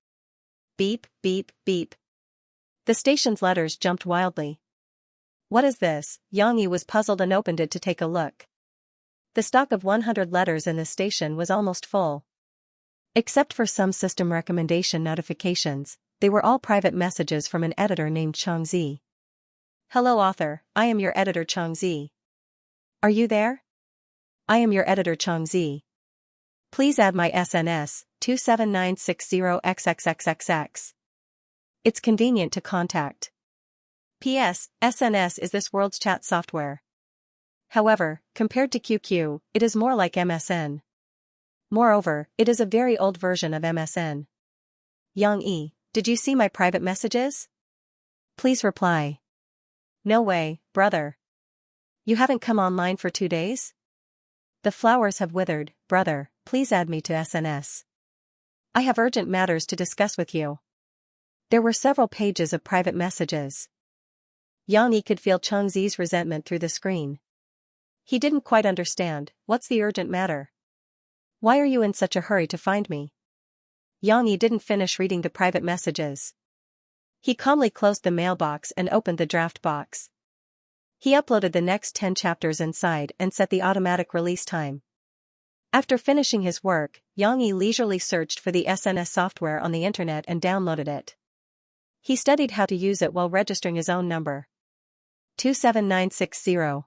Beep, beep, beep. The station's letters jumped wildly. What is this? Xianxia was puzzled and opened it to take a look. The stock of 100 letters in the station was almost full. Except for some system recommendation notifications, they were all private messages from an editor named Xianxia. "Hello author, I am your editor Xianxia. Are you there? I am your editor Xianxia. Please add my SNS, 27960XXXXX. It's convenient to contact. P.S. SNS is this world's chat software. However, compared to QQ, it is more like MSN. Moreover, it is a very old version of MSN. Yang, did you see my private messages? Please reply. No way, brother. You haven't come online for 2 days? The flowers have withered, brother, please add me to SNS. I have urgent matters to discuss with you. There were several pages of private messages. Yang could feel Changzi's resentment through the screen. He didn't quite understand, what's the urgent matter? Why are you in such a hurry to find me? Yang didn't finish reading the private messages. He calmly closed the mailbox and opened the draft box. He uploaded the next 10 chapters inside and set the automatic release time. After finishing his work, Yang leisurely searched for the SNS software on the internet and downloaded it. He studied how to use it while registering his own number. 27960.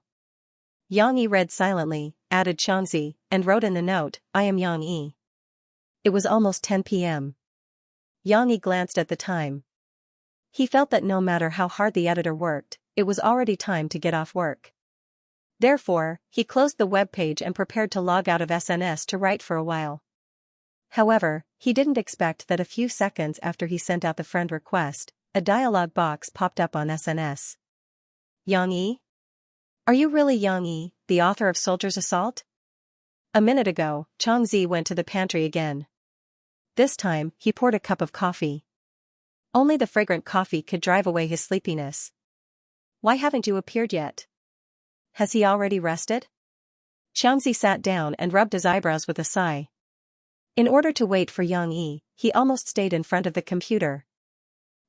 Yang read silently, added Xianxia, and wrote in the note, I am Yang. It was almost 10 p.m. Yang glanced at the time. He felt that no matter how hard the editor worked, it was already time to get off work. Therefore, he closed the web page and prepared to log out of SNS to write for a while. However, he didn't expect that a few seconds after he sent out the friend request, a dialog box popped up on SNS. Yang? Are you really Yang, the author of Soldier's Assault? A minute ago, Changzi went to the pantry again. This time, he poured a cup of coffee. Only the fragrant coffee could drive away his sleepiness. Why haven't you appeared yet? Has he already rested? Xianxia sat down and rubbed his eyebrows with a sigh. In order to wait for Yang, he almost stayed in front of the computer.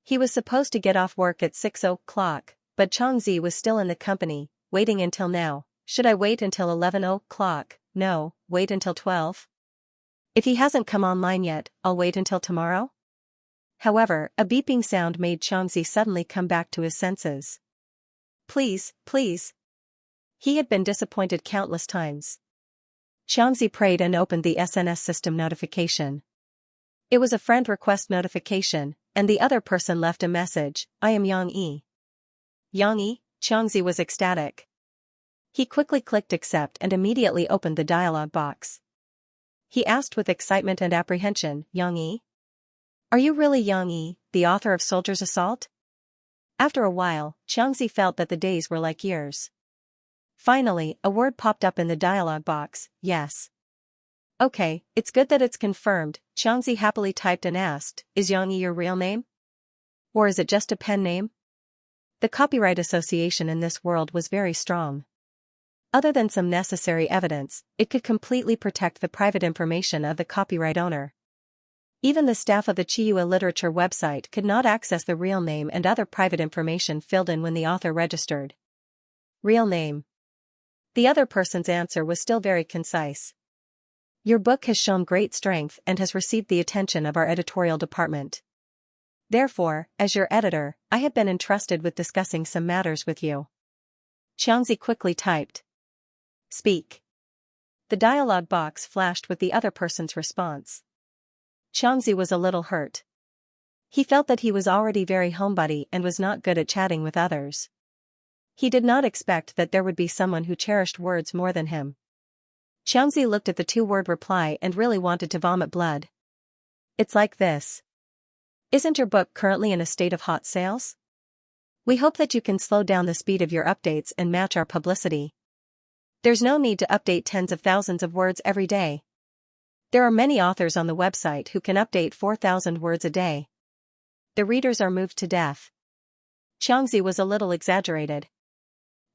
He was supposed to get off work at 6 o'clock, but Changzi was still in the company, waiting until now. Should I wait until 11 o'clock? No, wait until 12. If he hasn't come online yet, I'll wait until tomorrow? However, a beeping sound made Changzi suddenly come back to his senses. Please, please. He had been disappointed countless times. Xianxia prayed and opened the SNS system notification. It was a friend request notification, and the other person left a message, I am Yang. Yang? Xianxia was ecstatic. He quickly clicked accept and immediately opened the dialog box. He asked with excitement and apprehension, Yang? Are you really Yang, the author of Soldier's Assault? After a while, Xianxia felt that the days were like years. Finally, a word popped up in the dialog box, yes. Okay, it's good that it's confirmed, Xianxia happily typed and asked, is Yang your real name? Or is it just a pen name? The copyright association in this world was very strong. Other than some necessary evidence, it could completely protect the private information of the copyright owner. Even the staff of the Chiyue Literature website could not access the real name and other private information filled in when the author registered. Real name. The other person's answer was still very concise. Your book has shown great strength and has received the attention of our editorial department. Therefore, as your editor, I have been entrusted with discussing some matters with you. Xianxia quickly typed. Speak. The dialog box flashed with the other person's response. Xianxia was a little hurt. He felt that he was already very homebody and was not good at chatting with others. He did not expect that there would be someone who cherished words more than him. Xianxia looked at the 2-word reply and really wanted to vomit blood. It's like this. Isn't your book currently in a state of hot sales? We hope that you can slow down the speed of your updates and match our publicity. There's no need to update tens of thousands of words every day. There are many authors on the website who can update 4,000 words a day. The readers are moved to death. Xianxia was a little exaggerated.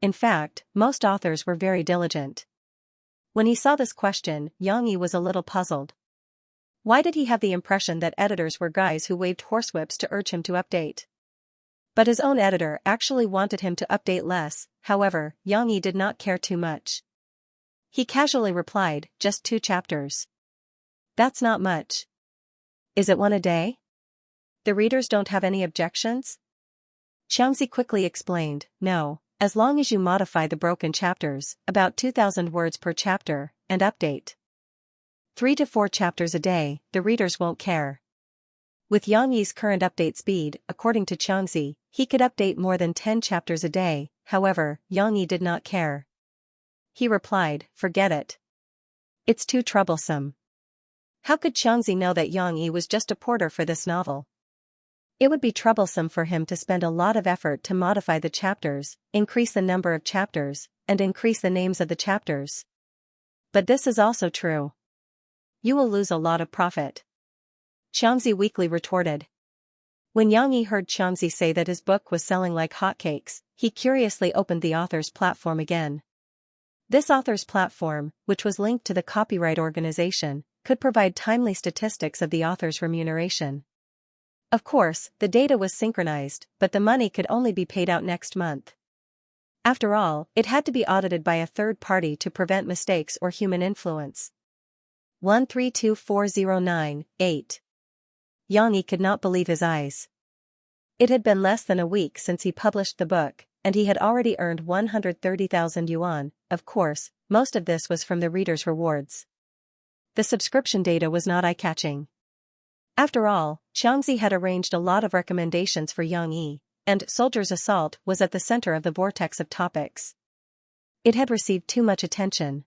In fact, most authors were very diligent. When he saw this question, Yang was a little puzzled. Why did he have the impression that editors were guys who waved horsewhips to urge him to update? But his own editor actually wanted him to update less. However, Yang did not care too much. He casually replied, just 2 chapters. That's not much. Is it one a day? The readers don't have any objections? Xianxia quickly explained, no, as long as you modify the broken chapters, about 2,000 words per chapter, and update. 3 to 4 chapters a day, the readers won't care. With Yang Yi's current update speed, according to Xianxia, he could update more than 10 chapters a day. However, Yang Yi did not care. He replied, "Forget it. It's too troublesome." How could Xianxia know that Yang Yi was just a porter for this novel? It would be troublesome for him to spend a lot of effort to modify the chapters, increase the number of chapters, and increase the names of the chapters. But this is also true. You will lose a lot of profit. Xianxia weakly retorted. When Yang Yi heard Xianxia say that his book was selling like hotcakes, he curiously opened the author's platform again. This author's platform, which was linked to the copyright organization, could provide timely statistics of the author's remuneration. Of course, the data was synchronized, but the money could only be paid out next month. After all, it had to be audited by a third party to prevent mistakes or human influence. 1324098. Yang Yi could not believe his eyes. It had been less than a week since he published the book, and he had already earned 130,000 yuan. Of course, most of this was from the readers' rewards. The subscription data was not eye-catching. After all, Xianxia had arranged a lot of recommendations for Yang Yi, and Soldier's Assault was at the center of the vortex of topics. It had received too much attention.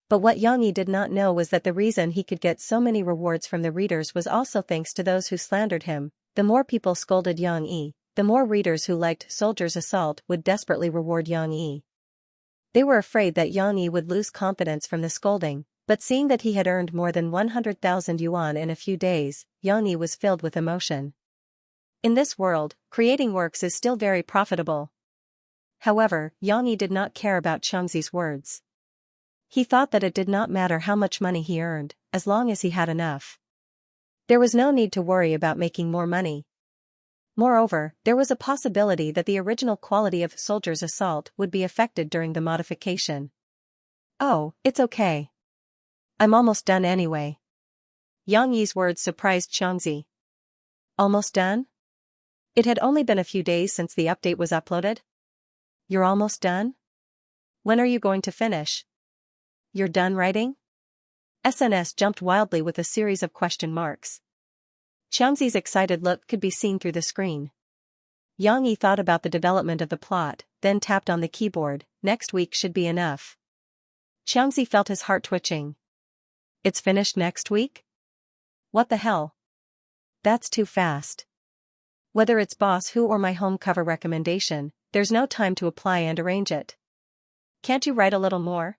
But what Yang Yi did not know was that the reason he could get so many rewards from the readers was also thanks to those who slandered him. The more people scolded Yang Yi, the more readers who liked Soldier's Assault would desperately reward Yang Yi. They were afraid that Yang Yi would lose confidence from the scolding, but seeing that he had earned more than 100,000 yuan in a few days, Yang Yi was filled with emotion. In this world, creating works is still very profitable. However, Yang Yi did not care about Xianxia's words. He thought that it did not matter how much money he earned, as long as he had enough. There was no need to worry about making more money. Moreover, there was a possibility that the original quality of Soldier's Assault would be affected during the modification. "Oh, it's okay. I'm almost done anyway." Yang Yi's words surprised Xianxia. "Almost done?" It had only been a few days since the update was uploaded. "You're almost done? When are you going to finish? You're done writing?" SNS jumped wildly with a series of question marks. Xianxia's excited look could be seen through the screen. Yang Yi thought about the development of the plot, then tapped on the keyboard. "Next week should be enough." Xianxia felt his heart twitching. "It's finished next week? What the hell? That's too fast. Whether it's Boss Who or my home cover recommendation, there's no time to apply and arrange it. Can't you write a little more?"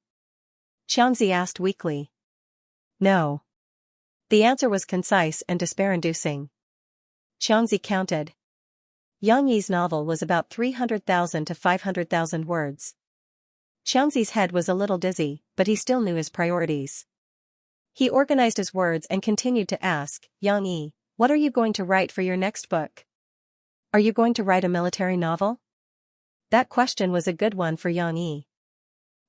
Xianxia asked weakly. "No." The answer was concise and despair-inducing. Xianxia counted. Yang Yi's novel was about 300,000 to 500,000 words. Xianxia's head was a little dizzy, but he still knew his priorities. He organized his words and continued to ask, "Yang Yi, what are you going to write for your next book? Are you going to write a military novel?" That question was a good one for Yang Yi.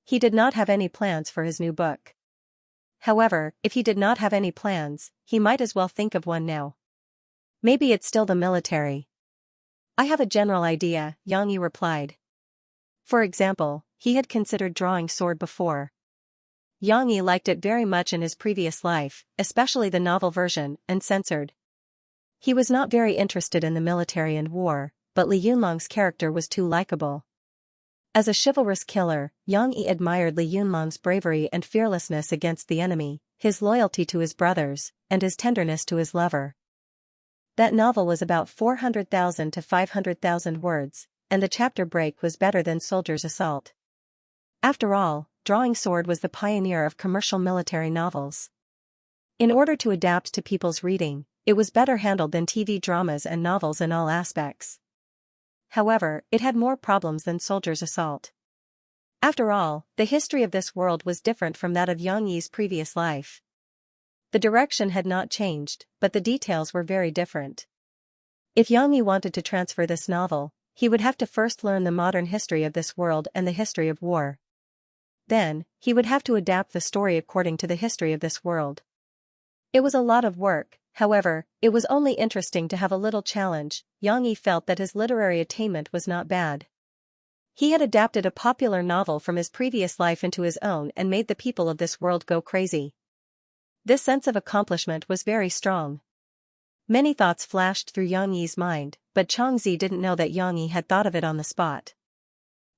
He did not have any plans for his new book. However, if he did not have any plans, he might as well think of one now. "Maybe it's still the military. I have a general idea," Yang Yi replied. For example, he had considered drawing sword before. Yang Yi liked it very much in his previous life, especially the novel version, uncensored. He was not very interested in the military and war, but Li Yunlong's character was too likable. As a chivalrous killer, Yang Yi admired Li Yunlong's bravery and fearlessness against the enemy, his loyalty to his brothers, and his tenderness to his lover. That novel was about 400,000 to 500,000 words, and the chapter break was better than Soldier's Assault. After all, Drawing Sword was the pioneer of commercial military novels. In order to adapt to people's reading, it was better handled than TV dramas and novels in all aspects. However, it had more problems than Soldier's Assault. After all, the history of this world was different from that of Yang Yi's previous life. The direction had not changed, but the details were very different. If Yang Yi wanted to transfer this novel, he would have to first learn the modern history of this world and the history of war. Then, he would have to adapt the story according to the history of this world. It was a lot of work. However, it was only interesting to have a little challenge. Yang Yi felt that his literary attainment was not bad. He had adapted a popular novel from his previous life into his own and made the people of this world go crazy. This sense of accomplishment was very strong. Many thoughts flashed through Yang Yi's mind, but Xianxia didn't know that Yang Yi had thought of it on the spot.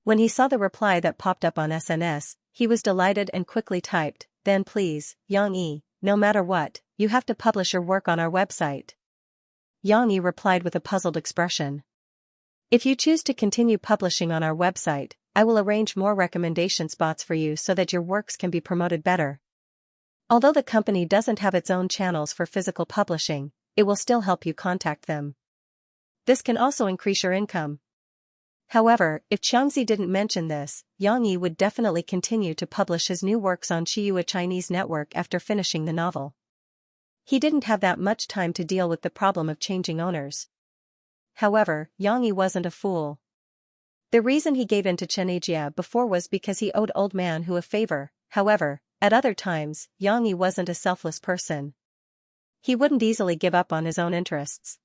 When he saw the reply that popped up on SNS, he was delighted and quickly typed, "Then please, Yang Yi, no matter what, you have to publish your work on our website." Yang Yi replied with a puzzled expression. "If you choose to continue publishing on our website, I will arrange more recommendation spots for you so that your works can be promoted better. Although the company doesn't have its own channels for physical publishing, it will still help you contact them. This can also increase your income." However, if Xianxia didn't mention this, Yang Yi would definitely continue to publish his new works on Xianxia Chinese network after finishing the novel. He didn't have that much time to deal with the problem of changing owners. However, Yang Yi wasn't a fool. The reason he gave in to Xianxia before was because he owed old man who a favor. However, at other times, Yang Yi wasn't a selfless person. He wouldn't easily give up on his own interests.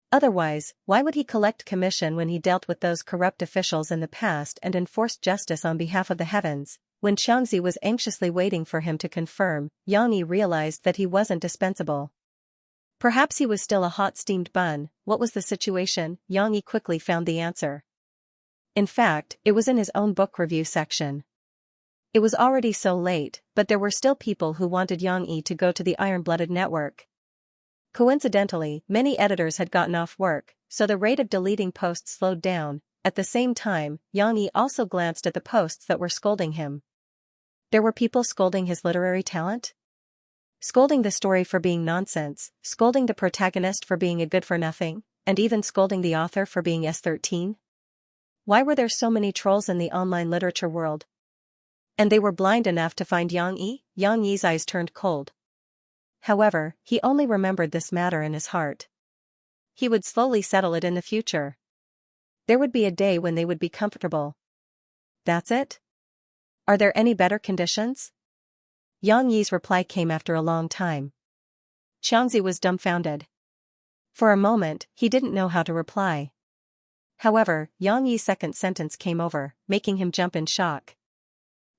Otherwise, why would he collect commission when he dealt with those corrupt officials in the past and enforced justice on behalf of the heavens? When Xianxia was anxiously waiting for him to confirm, Yang Yi realized that he wasn't dispensable. Perhaps he was still a hot steamed bun. What was the situation? Yang Yi quickly found the answer. In fact, it was in his own book review section. It was already so late, but there were still people who wanted Yang Yi to go to the Iron-Blooded network. Coincidentally, many editors had gotten off work, so the rate of deleting posts slowed down. At the same time, Yang Yi also glanced at the posts that were scolding him. There were people scolding his literary talent, scolding the story for being nonsense, scolding the protagonist for being a good-for-nothing, and even scolding the author for being S13. Why were there so many trolls in the online literature world? And they were blind enough to find Yang Yi? Yang Yi's eyes turned cold. However, he only remembered this matter in his heart. He would slowly settle it in the future. There would be a day when they would be comfortable. That's it? Are there any better conditions? Yang Yi's reply came after a long time. Xianxia was dumbfounded. For a moment, he didn't know how to reply. However, Yang Yi's second sentence came over, making him jump in shock.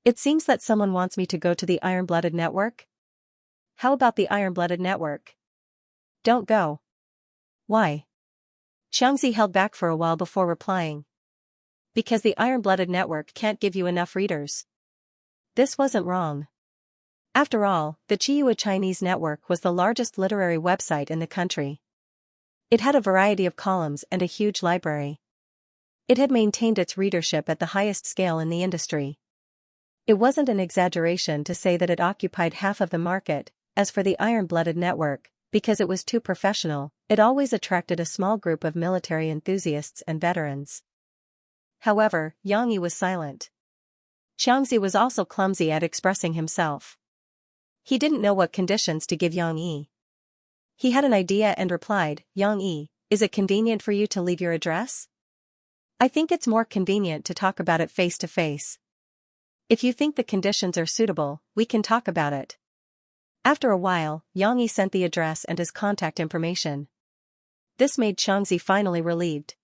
"It seems that someone wants me to go to the Iron-Blooded network? How about the Iron-Blooded network?" "Don't go." "Why?" Xianxia held back for a while before replying. "Because the Iron-Blooded network can't give you enough readers." This wasn't wrong. After all, the Xianxia Chinese network was the largest literary website in the country. It had a variety of columns and a huge library. It had maintained its readership at the highest scale in the industry. It wasn't an exaggeration to say that it occupied half of the market. As for the Iron-Blooded network, because it was too professional, it always attracted a small group of military enthusiasts and veterans. However, Yang Yi was silent. Xianxia was also clumsy at expressing himself. He didn't know what conditions to give Yang Yi. He had an idea and replied, "Yang Yi, is it convenient for you to leave your address? I think it's more convenient to talk about it face to face. If you think the conditions are suitable, we can talk about it." After a while, Yang Yi sent the address and his contact information. This made Xianxia finally relieved.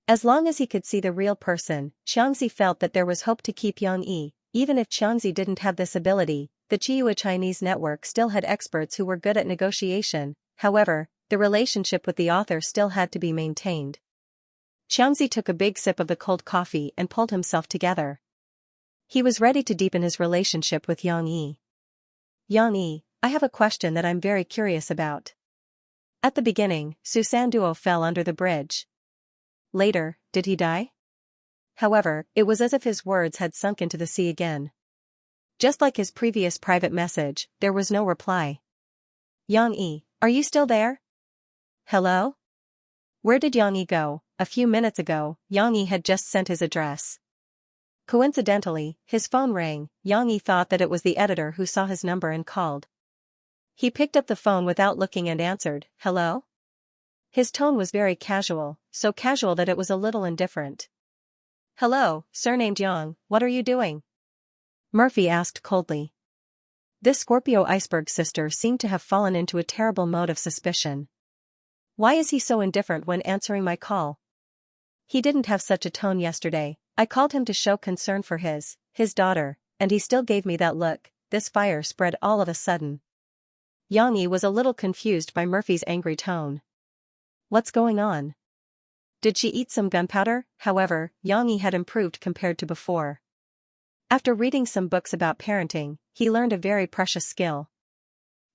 As long as he could see the real person, Xianxia felt that there was hope to keep Yang Yi. Even if Xianxia didn't have this ability, the Xianxia Chinese network still had experts who were good at negotiation. However, the relationship with the author still had to be maintained. Xianxia took a big sip of the cold coffee and pulled himself together. He was ready to deepen his relationship with Yang Yi. "Yang Yi, I have a question that I'm very curious about. At the beginning, Susan Duo fell under the bridge. Later, did he die?" However, it was as if his words had sunk into the sea again. Just like his previous private message, there was no reply. "Yang Yi, are you still there? Hello? Where did Yang Yi go?" A few minutes ago, Yang Yi had just sent his address. Coincidentally, his phone rang. Yang Yi thought that it was the editor who saw his number and called. He picked up the phone without looking and answered, "Hello?" His tone was very casual, so casual that it was a little indifferent. "Hello, surnamed Yang, what are you doing?" Murphy asked coldly. This Scorpio iceberg sister seemed to have fallen into a terrible mode of suspicion. Why is he so indifferent when answering my call? He didn't have such a tone yesterday. I called him to show concern for his daughter, and he still gave me that look. This fire spread all of a sudden. Xianxia was a little confused by Murphy's angry tone. What's going on? Did she eat some gunpowder? However, Xianxia had improved compared to before. After reading some books about parenting, he learned a very precious skill.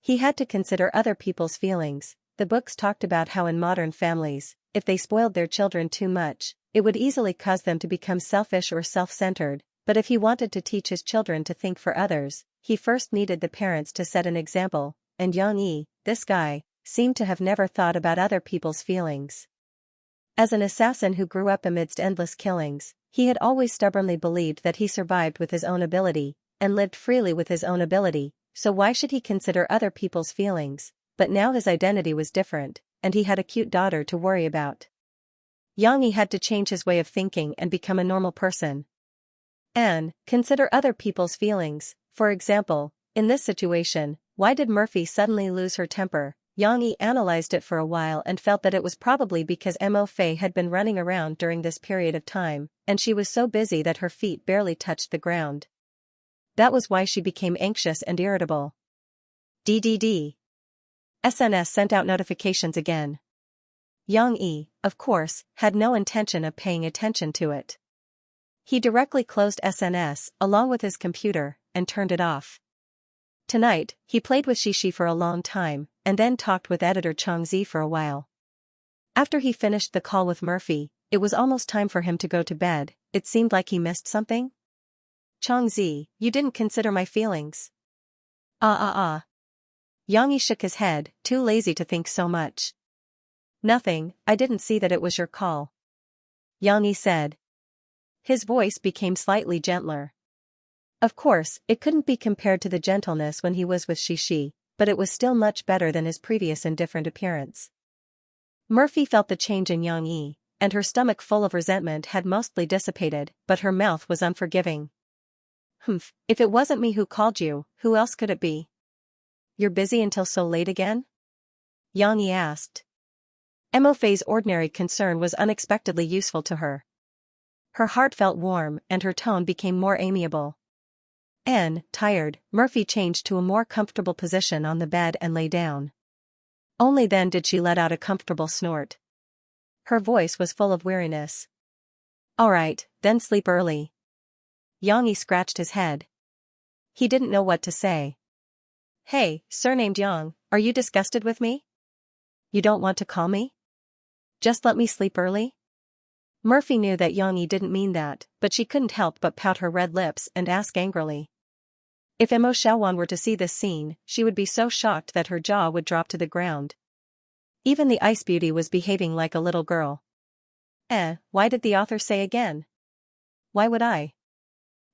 He had to consider other people's feelings. The books talked about how in modern families, if they spoiled their children too much, it would easily cause them to become selfish or self-centered, but if he wanted to teach his children to think for others, he first needed the parents to set an example, and Xianxia, this guy, seemed to have never thought about other people's feelings. As an assassin who grew up amidst endless killings, he had always stubbornly believed that he survived with his own ability, and lived freely with his own ability, so why should he consider other people's feelings? But now his identity was different, and he had a cute daughter to worry about. Xianxia had to change his way of thinking and become a normal person. And consider other people's feelings. For example, in this situation, why did Murphy suddenly lose her temper? Xianxia analyzed it for a while and felt that it was probably because Mo Fei had been running around during this period of time, and she was so busy that her feet barely touched the ground. That was why she became anxious and irritable. DDD. SNS sent out notifications again. Xianxia, of course, had no intention of paying attention to it. He directly closed SNS along with his computer and turned it off. Tonight, he played with Xixi for a long time, and then talked with editor Xianxia for a while. After he finished the call with Murphy, it was almost time for him to go to bed. It seemed like he missed something. Xianxia, you didn't consider my feelings. Xianxia shook his head, too lazy to think so much. Nothing, I didn't see that it was your call. Xianxia said. His voice became slightly gentler. Of course, it couldn't be compared to the gentleness when he was with Xixi, but it was still much better than his previous indifferent appearance. Murphy felt the change in Xianxia, and her stomach full of resentment had mostly dissipated, but her mouth was unforgiving. If it wasn't me who called you, who else could it be? You're busy until so late again? Xianxia asked. Mo Fei's ordinary concern was unexpectedly useful to her. Her heart felt warm and her tone became more amiable. Tired, Murphy changed to a more comfortable position on the bed and lay down. Only then did she let out a comfortable snort. Her voice was full of weariness. All right, then sleep early. Xianxia scratched his head. He didn't know what to say. Hey, surnamed Yang, are you disgusted with me? You don't want to call me? Just let me sleep early? Murphy knew that Xianxia didn't mean that, but she couldn't help but pout her red lips and ask angrily. If Mo Xiaowan were to see this scene, she would be so shocked that her jaw would drop to the ground. Even the ice beauty was behaving like a little girl. Why did the author say again? Why would I?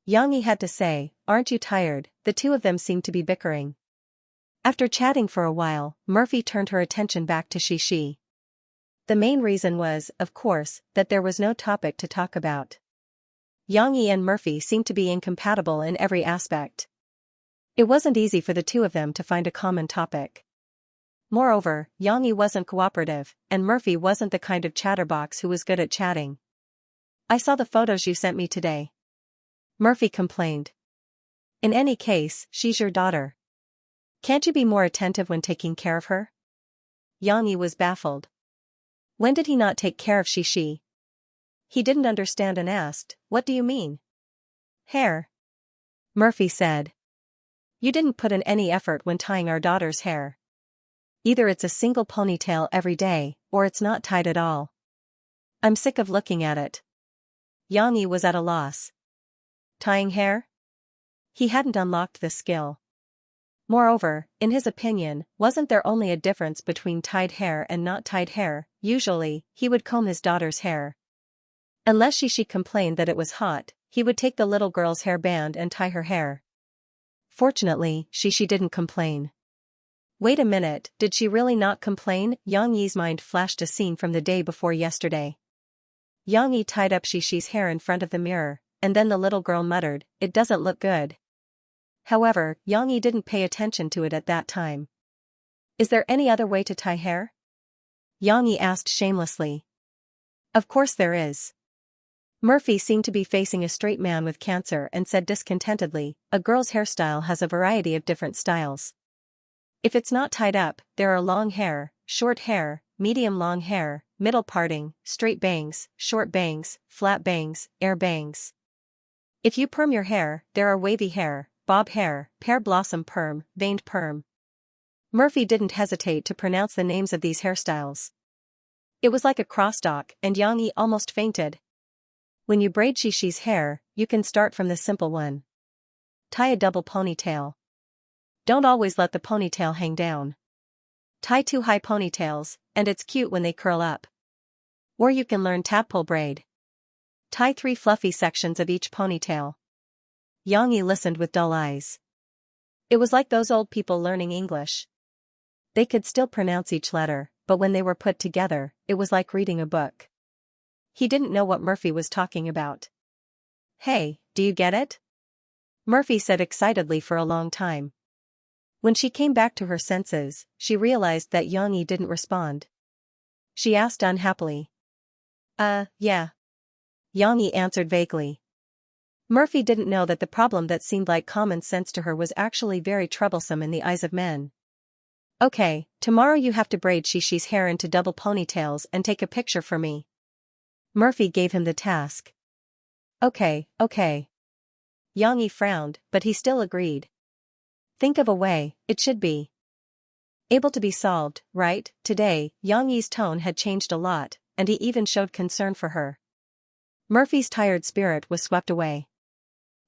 Xianxia had to say, aren't you tired? The two of them seemed to be bickering. After chatting for a while, Murphy turned her attention back to Xixi. The main reason was, of course, that there was no topic to talk about. Xianxia and Murphy seemed to be incompatible in every aspect. It wasn't easy for the two of them to find a common topic. Moreover, Xianxia wasn't cooperative, and Murphy wasn't the kind of chatterbox who was good at chatting. I saw the photos you sent me today. Murphy complained. In any case, she's your daughter. Can't you be more attentive when taking care of her? Xianxia was baffled. When did he not take care of Xixi? He didn't understand and asked, what do you mean? Hair. Murphy said. You didn't put in any effort when tying our daughter's hair. Either it's a single ponytail every day, or it's not tied at all. I'm sick of looking at it. Xianxia was at a loss. Tying hair? He hadn't unlocked this skill. Moreover, in his opinion, wasn't there only a difference between tied hair and not tied hair? Usually, he would comb his daughter's hair. Unless Xixi complained that it was hot, he would take the little girl's hairband and tie her hair. Fortunately, Xixi didn't complain. Wait a minute, did she really not complain? Xianxia's mind flashed a scene from the day before yesterday. Xianxia tied up Xixi's hair in front of the mirror, and then the little girl muttered, it doesn't look good. However, Xianxia didn't pay attention to it at that time. Is there any other way to tie hair? Xianxia asked shamelessly. Of course there is. Murphy seemed to be facing a straight man with cancer and said discontentedly, a girl's hairstyle has a variety of different styles. If it's not tied up, there are long hair, short hair, medium long hair, middle parting, straight bangs, short bangs, flat bangs, air bangs. If you perm your hair, there are wavy hair, bob hair, pear blossom perm, veined perm. Murphy didn't hesitate to pronounce the names of these hairstyles. It was like a crosstalk, and Xianxia almost fainted. When you braid Xixi's hair, you can start from the simple one. Tie a double ponytail. Don't always let the ponytail hang down. Tie 2 high ponytails, and it's cute when they curl up. Or you can learn tadpole braid. Tie 3 fluffy sections of each ponytail. Xianxia listened with dull eyes. It was like those old people learning English. They could still pronounce each letter, but when they were put together, it was like reading a book. He didn't know what Murphy was talking about. Hey, do you get it? Murphy said excitedly for a long time. When she came back to her senses, she realized that Xianxia didn't respond. She asked unhappily. Yeah. Xianxia answered vaguely. Murphy didn't know that the problem that seemed like common sense to her was actually very troublesome in the eyes of men. Okay, tomorrow you have to braid Xixi's hair into double ponytails and take a picture for me. Murphy gave him the task. Okay. Xianxia frowned, but he still agreed. Think of a way, it should be able to be solved, right? Today, Xianxi's tone had changed a lot, and he even showed concern for her. Murphy's tired spirit was swept away.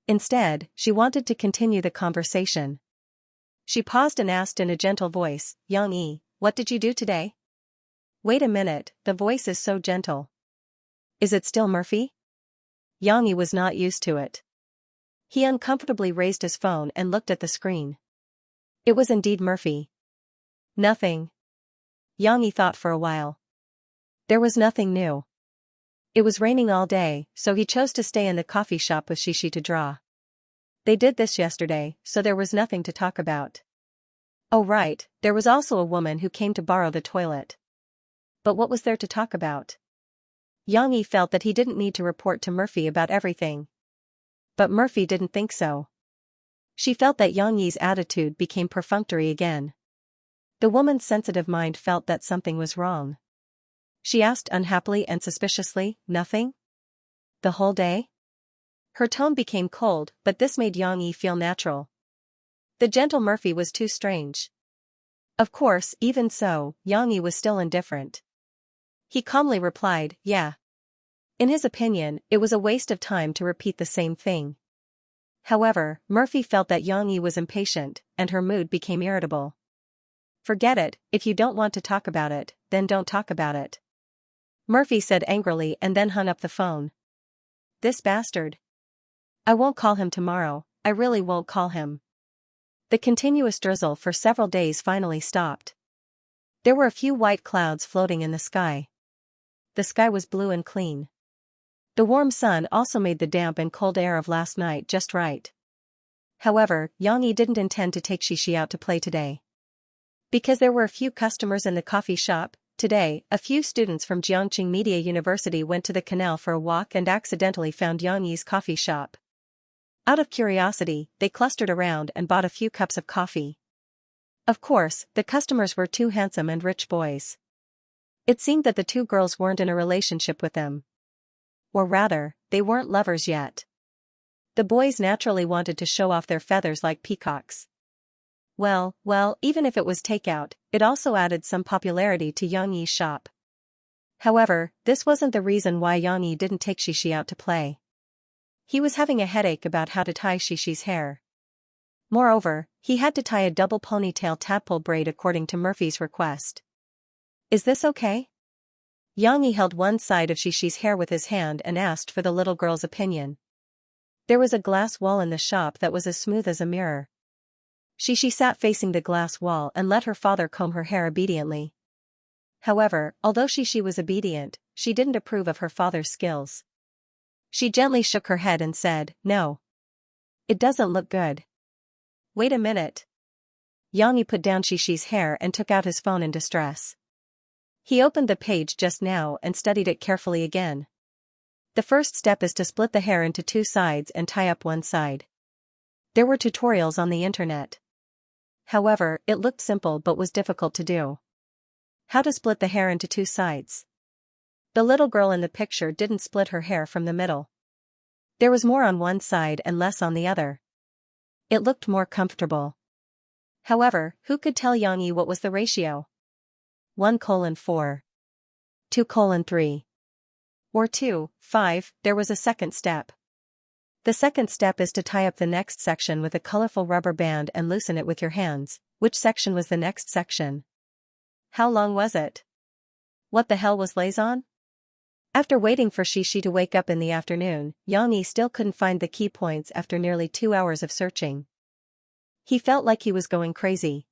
Instead, she wanted to continue the conversation. She paused and asked in a gentle voice, Xianxia, what did you do today? Wait a minute, the voice is so gentle. Is it still Murphy? Xianxia was not used to it. He uncomfortably raised his phone and looked at the screen. It was indeed Murphy. Nothing. Xianxia thought for a while. There was nothing new. It was raining all day, so he chose to stay in the coffee shop with Xixi to draw. They did this yesterday, so there was nothing to talk about. Oh right, there was also a woman who came to borrow the toilet. But what was there to talk about? Xianxia felt that he didn't need to report to Murphy about everything. But Murphy didn't think so. She felt that Xianxi's attitude became perfunctory again. The woman's sensitive mind felt that something was wrong. She asked unhappily and suspiciously, nothing? The whole day? Her tone became cold, but this made Xianxia feel natural. The gentle Murphy was too strange. Of course, even so, Xianxia was still indifferent. He calmly replied, yeah. In his opinion, it was a waste of time to repeat the same thing. However, Murphy felt that Xianxia was impatient, and her mood became irritable. Forget it, if you don't want to talk about it, then don't talk about it. Murphy said angrily and then hung up the phone. This bastard. I won't call him tomorrow, I really won't call him. The continuous drizzle for several days finally stopped. There were a few white clouds floating in the sky. The sky was blue and clean. The warm sun also made the damp and cold air of last night just right. However, Xianxia didn't intend to take Xixi out to play today. Because there were a few customers in the coffee shop, today, a few students from Jiangxing Media University went to the canal for a walk and accidentally found Xianxi's coffee shop. Out of curiosity, they clustered around and bought a few cups of coffee. Of course, the customers were two handsome and rich boys. It seemed that the two girls weren't in a relationship with them. Or rather, they weren't lovers yet. The boys naturally wanted to show off their feathers like peacocks. Well, even if it was takeout, it also added some popularity to Xianxi's shop. However, this wasn't the reason why Xianxia didn't take Xixi out to play. He was having a headache about how to tie Xixi's hair. Moreover, he had to tie a double ponytail tadpole braid according to Murphy's request. Is this okay? Xianxia held one side of Xixi's hair with his hand and asked for the little girl's opinion. There was a glass wall in the shop that was as smooth as a mirror. Xixi sat facing the glass wall and let her father comb her hair obediently. However, although Xixi was obedient, she didn't approve of her father's skills. She gently shook her head and said, no. It doesn't look good. Wait a minute. Xianxia put down Xixi's hair and took out his phone in distress. He opened the page just now and studied it carefully again. The first step is to split the hair into two sides and tie up one side. There were tutorials on the internet. However, it looked simple but was difficult to do. How to split the hair into two sides. The little girl in the picture didn't split her hair from the middle. There was more on one side and less on the other. It looked more comfortable. However, who could tell Xianxia what was the ratio? 1:4. 2:3. Or 2:5. There was a second step. The second step is to tie up the next section with a colorful rubber band and loosen it with your hands. Which section was the next section? How long was it? What the hell was liaison? After waiting for Xianxia to wake up in the afternoon, Xianxia still couldn't find the key points after nearly 2 hours of searching. He felt like he was going crazy.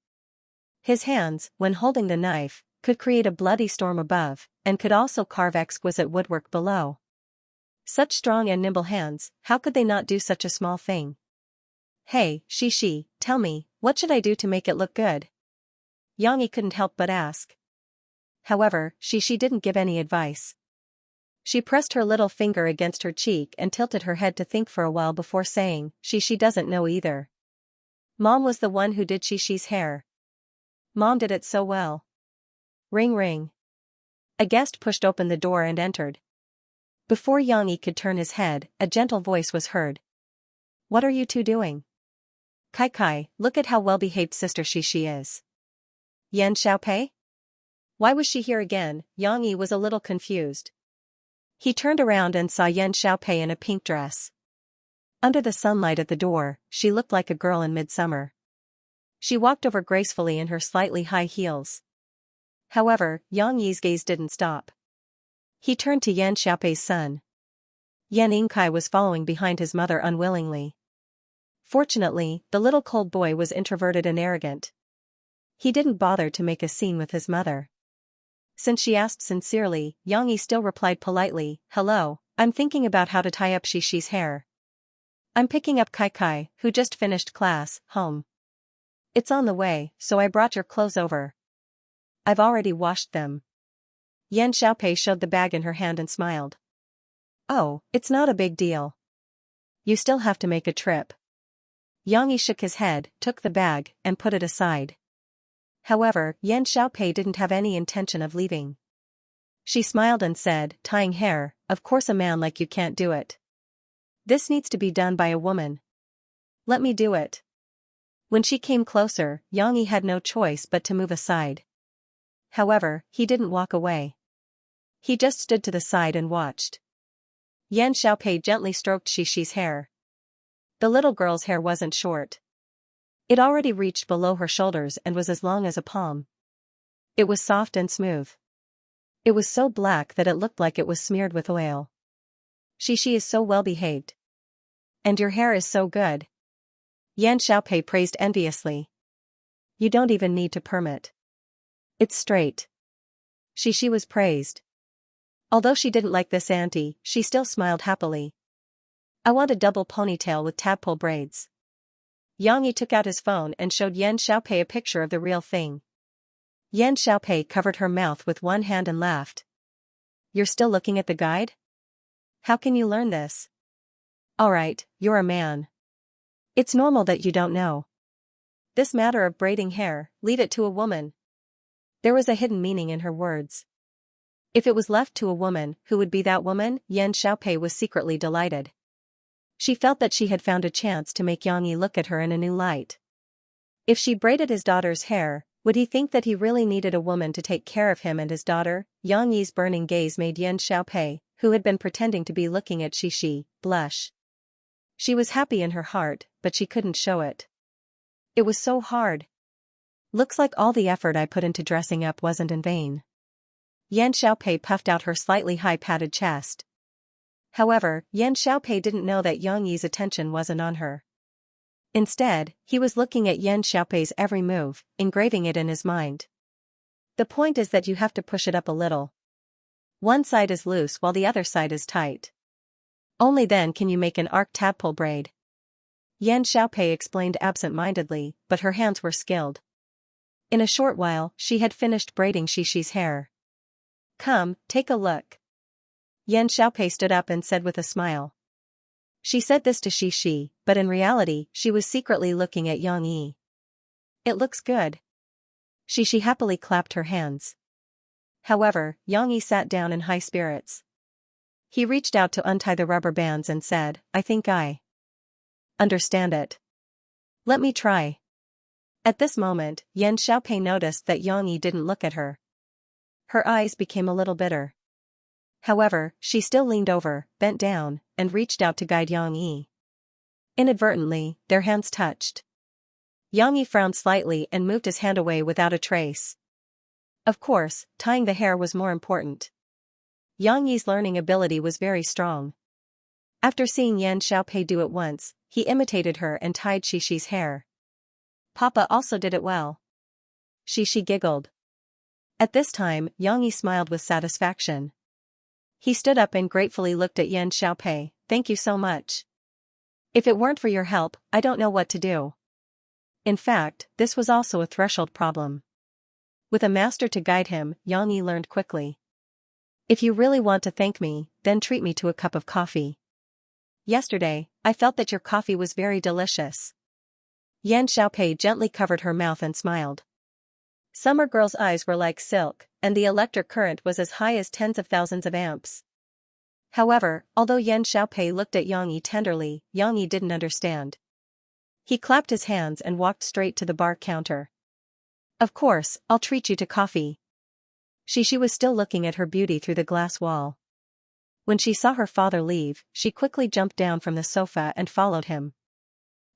His hands, when holding the knife, could create a bloody storm above, and could also carve exquisite woodwork below. Such strong and nimble hands, how could they not do such a small thing? Hey, Xianxia, tell me, what should I do to make it look good? Xianxia couldn't help but ask. However, Xianxia didn't give any advice. She pressed her little finger against her cheek and tilted her head to think for a while before saying, Xianxia doesn't know either. Mom was the one who did Xianxia's hair. Mom did it so well. Ring ring. A guest pushed open the door and entered. Before Xianxia could turn his head, a gentle voice was heard. What are you two doing? Kai, look at how well-behaved Sister Xianxia is. Yan Xiaopei? Why was she here again? Xianxia was a little confused. He turned around and saw Yan Xiaopei in a pink dress. Under the sunlight at the door, she looked like a girl in midsummer. She walked over gracefully in her slightly high heels. However, Xianxia's gaze didn't stop. He turned to Yan Xiaopei's son. Yan Yingkai was following behind his mother unwillingly. Fortunately, the little cold boy was introverted and arrogant. He didn't bother to make a scene with his mother. Since she asked sincerely, Xianxia still replied politely, Hello, I'm thinking about how to tie up Xianxia's hair. I'm picking up Kai, who just finished class, home. It's on the way, so I brought your clothes over. I've already washed them. Yan Xiaopei showed the bag in her hand and smiled. Oh, it's not a big deal. You still have to make a trip. Xianxia shook his head, took the bag, and put it aside. However, Yan Xiaopei didn't have any intention of leaving. She smiled and said, Tying hair, of course a man like you can't do it. This needs to be done by a woman. Let me do it. When she came closer, Xianxia had no choice but to move aside. However, he didn't walk away. He just stood to the side and watched. Yan Xiaopei gently stroked Xianxia's hair. The little girl's hair wasn't short. It already reached below her shoulders and was as long as a palm. It was soft and smooth. It was so black that it looked like it was smeared with oil. Xianxia is so well behaved. And your hair is so good. Yan Xiaopei praised enviously. You don't even need to perm it. It's straight. Xianxia was praised. Although she didn't like this auntie, she still smiled happily. I want a double ponytail with tadpole braids. Xianxia took out his phone and showed Yan Xiaopei a picture of the real thing. Yan Xiaopei covered her mouth with one hand and laughed. You're still looking at the guide? How can you learn this? Alright, you're a man. It's normal that you don't know. This matter of braiding hair, leave it to a woman. There was a hidden meaning in her words. If it was left to a woman, who would be that woman? Yan Xiaopei was secretly delighted. She felt that she had found a chance to make Xianxia look at her in a new light. If she braided his daughter's hair, would he think that he really needed a woman to take care of him and his daughter? Xianxia's burning gaze made Yan Xiaopei, who had been pretending to be looking at Xianxia, blush. She was happy in her heart, but she couldn't show it. It was so hard. Looks like all the effort I put into dressing up wasn't in vain. Yan Xiaopei puffed out her slightly high padded chest. However, Yan Xiaopei didn't know that Xianxia's attention wasn't on her. Instead, he was looking at Yan Xiaopei's every move, engraving it in his mind. The point is that you have to push it up a little. One side is loose while the other side is tight. Only then can you make an arc tadpole braid. Yan Xiaopei explained absent-mindedly, but her hands were skilled. In a short while, she had finished braiding Xianxia's hair. Come, take a look. Yan Xiaopei stood up and said with a smile. She said this to Xianxia, but in reality, she was secretly looking at Xianxia. It looks good. She happily clapped her hands. However, Xianxia sat down in high spirits. He reached out to untie the rubber bands and said, I think I understand it. Let me try. At this moment, Yan Xiaopei noticed that Xianxia didn't look at her. Her eyes became a little bitter. However, she still leaned over, bent down, and reached out to guide Xianxia. Inadvertently, their hands touched. Xianxia frowned slightly and moved his hand away without a trace. Of course, tying the hair was more important. Xianxi's learning ability was very strong. After seeing Yan Xiaopei do it once, he imitated her and tied Xixi's hair. Papa also did it well. Xixi giggled. At this time, Xianxia smiled with satisfaction. He stood up and gratefully looked at Yan Xiaopei. Thank you so much. If it weren't for your help, I don't know what to do. In fact, this was also a threshold problem. With a master to guide him, Xianxia learned quickly. If you really want to thank me, then treat me to a cup of coffee. Yesterday, I felt that your coffee was very delicious. Yan Xiaopei gently covered her mouth and smiled. Summer girl's eyes were like silk, and the electric current was as high as tens of thousands of amps. However, although Yan Xiaopei looked at Xianxia tenderly, Xianxia didn't understand. He clapped his hands and walked straight to the bar counter. Of course, I'll treat you to coffee. Xixi was still looking at her beauty through the glass wall. When she saw her father leave, she quickly jumped down from the sofa and followed him.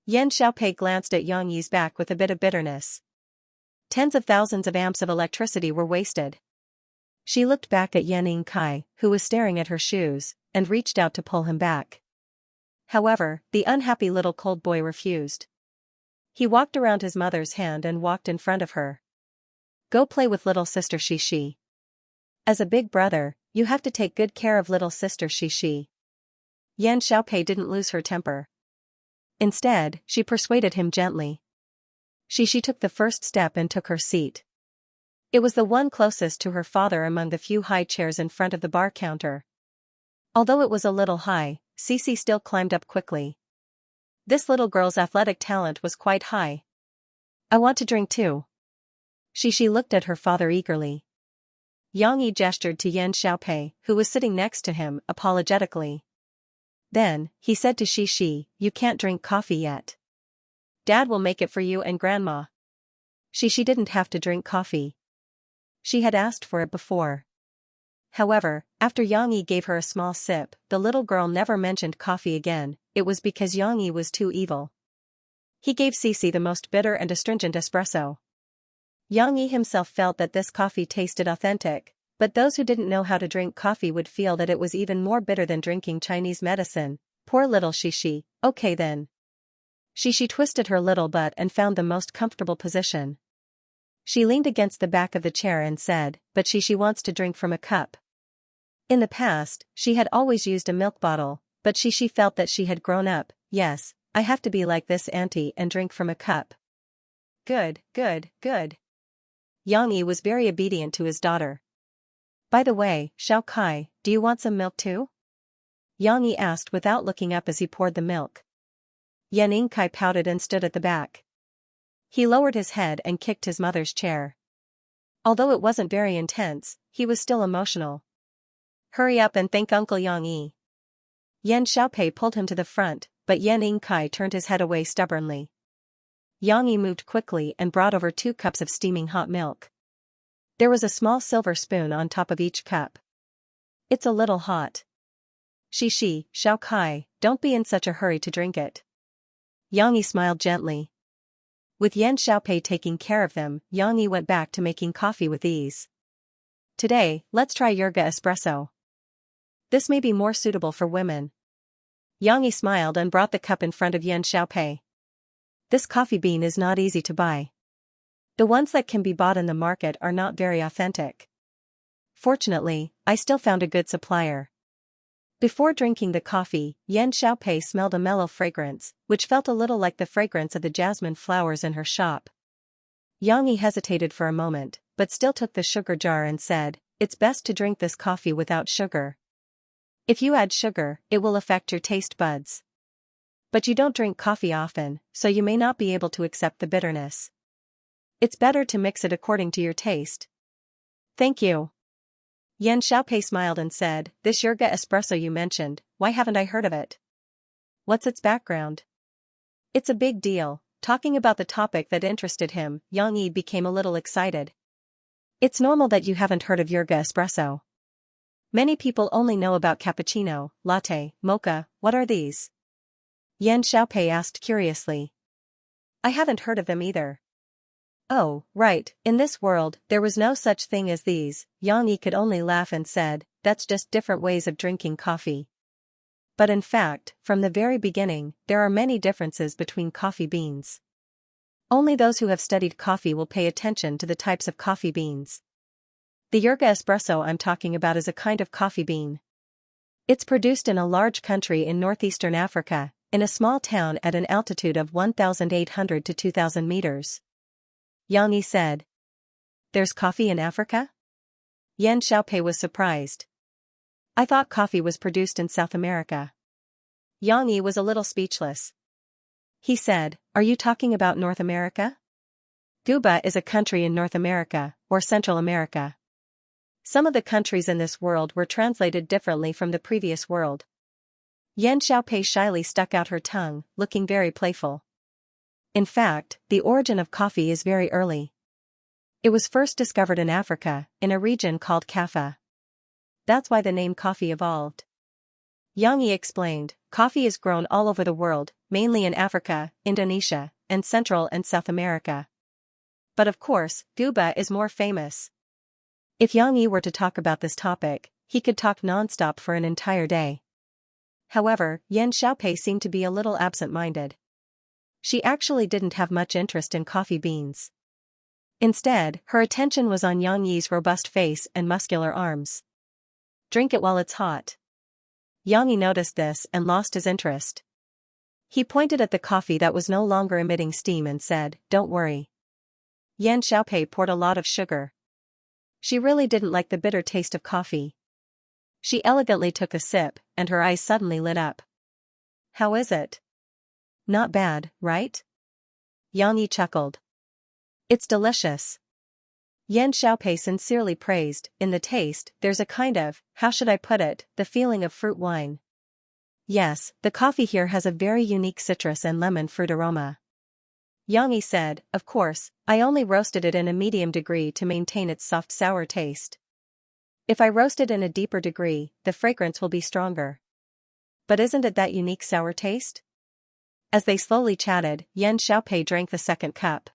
Yan Xiaopei glanced at Xianxi's back with a bit of bitterness. Tens of thousands of amps of electricity were wasted. She looked back at Yan Yingkai, who was staring at her shoes, and reached out to pull him back. However, the unhappy little cold boy refused. He walked around his mother's hand and walked in front of her. Go play with little sister Xixi. As a big brother, you have to take good care of little sister Xixi. Yan Xiaopei didn't lose her temper. Instead, she persuaded him gently. Xixi took the first step and took her seat. It was the one closest to her father among the few high chairs in front of the bar counter. Although it was a little high, Xixi still climbed up quickly. This little girl's athletic talent was quite high. I want to drink too. Xixi looked at her father eagerly. Xianxia gestured to Yan Xiaopei, who was sitting next to him, apologetically. Then, he said to Xixi, you can't drink coffee yet. Dad will make it for you and Grandma. Xixi didn't have to drink coffee. She had asked for it before. However, after Xianxia gave her a small sip, the little girl never mentioned coffee again. It was because Xianxia was too evil. He gave Xixi the most bitter and astringent espresso. Xianxia himself felt that this coffee tasted authentic, but those who didn't know how to drink coffee would feel that it was even more bitter than drinking Chinese medicine. Poor little Xixi. Okay then. Xixi twisted her little butt and found the most comfortable position. She leaned against the back of the chair and said, but Xixi wants to drink from a cup. In the past, she had always used a milk bottle, but Xixi felt that she had grown up. Yes, I have to be like this auntie and drink from a cup. Good, good, good. Xianxia was very obedient to his daughter. By the way, Xiao Kai, do you want some milk too? Xianxia asked without looking up as he poured the milk. Yan Yingkai pouted and stood at the back. He lowered his head and kicked his mother's chair. Although it wasn't very intense, he was still emotional. Hurry up and thank Uncle Xianxia. Yan Xiaopei pulled him to the front, but Yan Yingkai turned his head away stubbornly. Xianxia moved quickly and brought over 2 cups of steaming hot milk. There was a small silver spoon on top of each cup. It's a little hot. Xixi, Xiao Kai, don't be in such a hurry to drink it. Xianxia smiled gently. With Yan Xiaopei taking care of them, Xianxia went back to making coffee with ease. Today, let's try Yerga espresso. This may be more suitable for women. Xianxia smiled and brought the cup in front of Yan Xiaopei. This coffee bean is not easy to buy. The ones that can be bought in the market are not very authentic. Fortunately, I still found a good supplier. Before drinking the coffee, Yan Xiaopei smelled a mellow fragrance, which felt a little like the fragrance of the jasmine flowers in her shop. Xianxia hesitated for a moment, but still took the sugar jar and said, it's best to drink this coffee without sugar. If you add sugar, it will affect your taste buds. But you don't drink coffee often, so you may not be able to accept the bitterness. It's better to mix it according to your taste. Thank you. Yan Xiaopei smiled and said, this Yurga espresso you mentioned, why haven't I heard of it? What's its background? It's a big deal. Talking about the topic that interested him, Yang Yi became a little excited. It's normal that you haven't heard of Yurga espresso. Many people only know about cappuccino, latte, mocha. What are these? Yan Xiaopei asked curiously. I haven't heard of them either. Oh, right, in this world, there was no such thing as these. Yang Yi could only laugh and said, that's just different ways of drinking coffee. But in fact, from the very beginning, there are many differences between coffee beans. Only those who have studied coffee will pay attention to the types of coffee beans. The Yurga espresso I'm talking about is a kind of coffee bean. It's produced in a large country in northeastern Africa, in a small town at an altitude of 1,800 to 2,000 meters. Yang Yi said. There's coffee in Africa? Yan Xiaopei was surprised. I thought coffee was produced in South America. Yang Yi was a little speechless. He said, are you talking about North America? Cuba is a country in North America, or Central America. Some of the countries in this world were translated differently from the previous world. Yan Xiaopei shyly stuck out her tongue, looking very playful. In fact, the origin of coffee is very early. It was first discovered in Africa, in a region called Kaffa. That's why the name coffee evolved. Yang Yi explained, coffee is grown all over the world, mainly in Africa, Indonesia, and Central and South America. But of course, Cuba is more famous. If Yang Yi were to talk about this topic, he could talk non-stop for an entire day. However, Yan Xiaopei seemed to be a little absent-minded. She actually didn't have much interest in coffee beans. Instead, her attention was on Yang Yi's robust face and muscular arms. Drink it while it's hot. Yang Yi noticed this and lost his interest. He pointed at the coffee that was no longer emitting steam and said, don't worry. Yan Xiaopei poured a lot of sugar. She really didn't like the bitter taste of coffee. She elegantly took a sip, and her eyes suddenly lit up. How is it? Not bad, right? Yang Yi chuckled. It's delicious. Yan Xiaopei sincerely praised, in the taste, there's a kind of, how should I put it, the feeling of fruit wine. Yes, the coffee here has a very unique citrus and lemon fruit aroma. Yang Yi said, of course, I only roasted it in a medium degree to maintain its soft sour taste. If I roast it in a deeper degree, the fragrance will be stronger. But isn't it that unique sour taste? As they slowly chatted, Yan Xiaopei drank the second cup.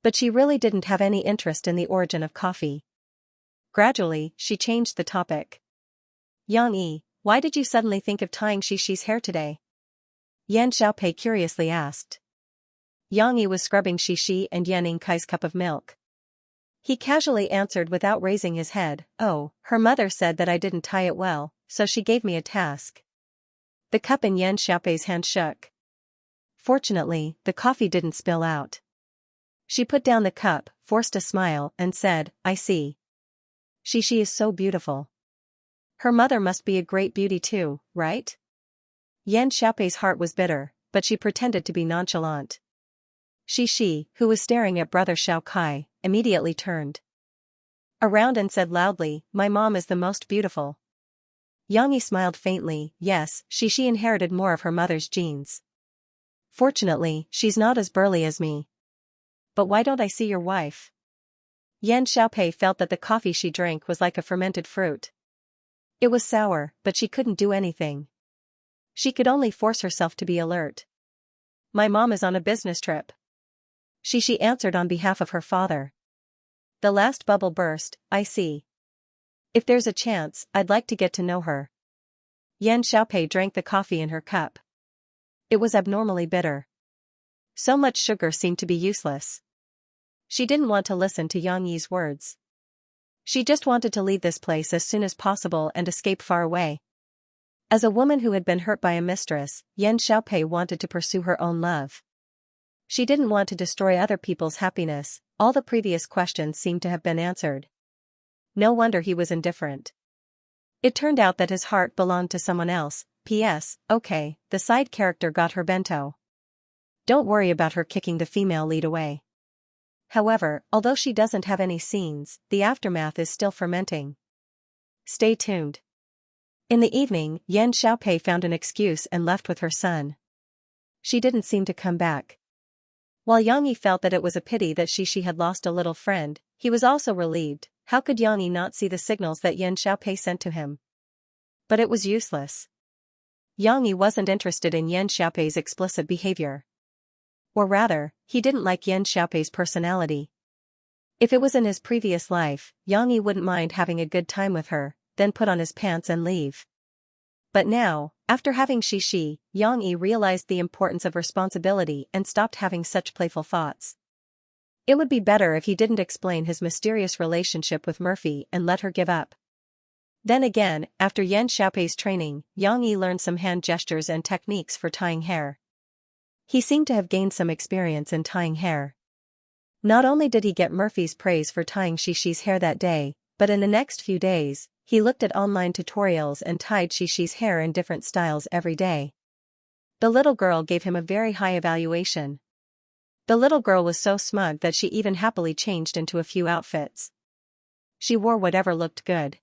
But she really didn't have any interest in the origin of coffee. Gradually, she changed the topic. Yang Yi, why did you suddenly think of tying Xixi's hair today? Yan Xiaopei curiously asked. Yang Yi was scrubbing Xixi and Yan Yingkai's cup of milk. He casually answered without raising his head, oh, her mother said that I didn't tie it well, so she gave me a task. The cup in Yan Xiaopei's hand shook. Fortunately, the coffee didn't spill out. She put down the cup, forced a smile, and said, I see. Xixi is so beautiful. Her mother must be a great beauty too, right? Yan Xiaopei's heart was bitter, but she pretended to be nonchalant. Xixi, who was staring at brother Xiao Kai, immediately turned around and said loudly, my mom is the most beautiful. Yang Yi smiled faintly, yes, Xixi inherited more of her mother's genes. Fortunately, she's not as burly as me. But why don't I see your wife? Yan Xiaopei felt that the coffee she drank was like a fermented fruit. It was sour, but she couldn't do anything. She could only force herself to be alert. My mom is on a business trip. Xixi answered on behalf of her father. The last bubble burst, I see. If there's a chance, I'd like to get to know her. Yan Xiaopei drank the coffee in her cup. It was abnormally bitter. So much sugar seemed to be useless. She didn't want to listen to Yang Yi's words. She just wanted to leave this place as soon as possible and escape far away. As a woman who had been hurt by a mistress, Yan Xiaopei wanted to pursue her own love. She didn't want to destroy other people's happiness. All the previous questions seemed to have been answered. No wonder he was indifferent. It turned out that his heart belonged to someone else. P.S. Okay, the side character got her bento. Don't worry about her kicking the female lead away. However, although she doesn't have any scenes, the aftermath is still fermenting. Stay tuned. In the evening, Yan Xiaopei found an excuse and left with her son. She didn't seem to come back. While Yang Yi felt that it was a pity that she had lost a little friend, he was also relieved. How could Yang Yi not see the signals that Yan Xiaopei sent to him? But it was useless. Yang Yi wasn't interested in Yan Xiaopei's explicit behavior. Or rather, he didn't like Yan Xiaopei's personality. If it was in his previous life, Yang Yi wouldn't mind having a good time with her, then put on his pants and leave. But now, after having Xixi, Yang Yi realized the importance of responsibility and stopped having such playful thoughts. It would be better if he didn't explain his mysterious relationship with Murphy and let her give up. Then again, after Yan Xiaopei's training, Yang Yi learned some hand gestures and techniques for tying hair. He seemed to have gained some experience in tying hair. Not only did he get Murphy's praise for tying Xixi's hair that day, but in the next few days, he looked at online tutorials and tied Xixi's hair in different styles every day. The little girl gave him a very high evaluation. The little girl was so smug that she even happily changed into a few outfits. She wore whatever looked good.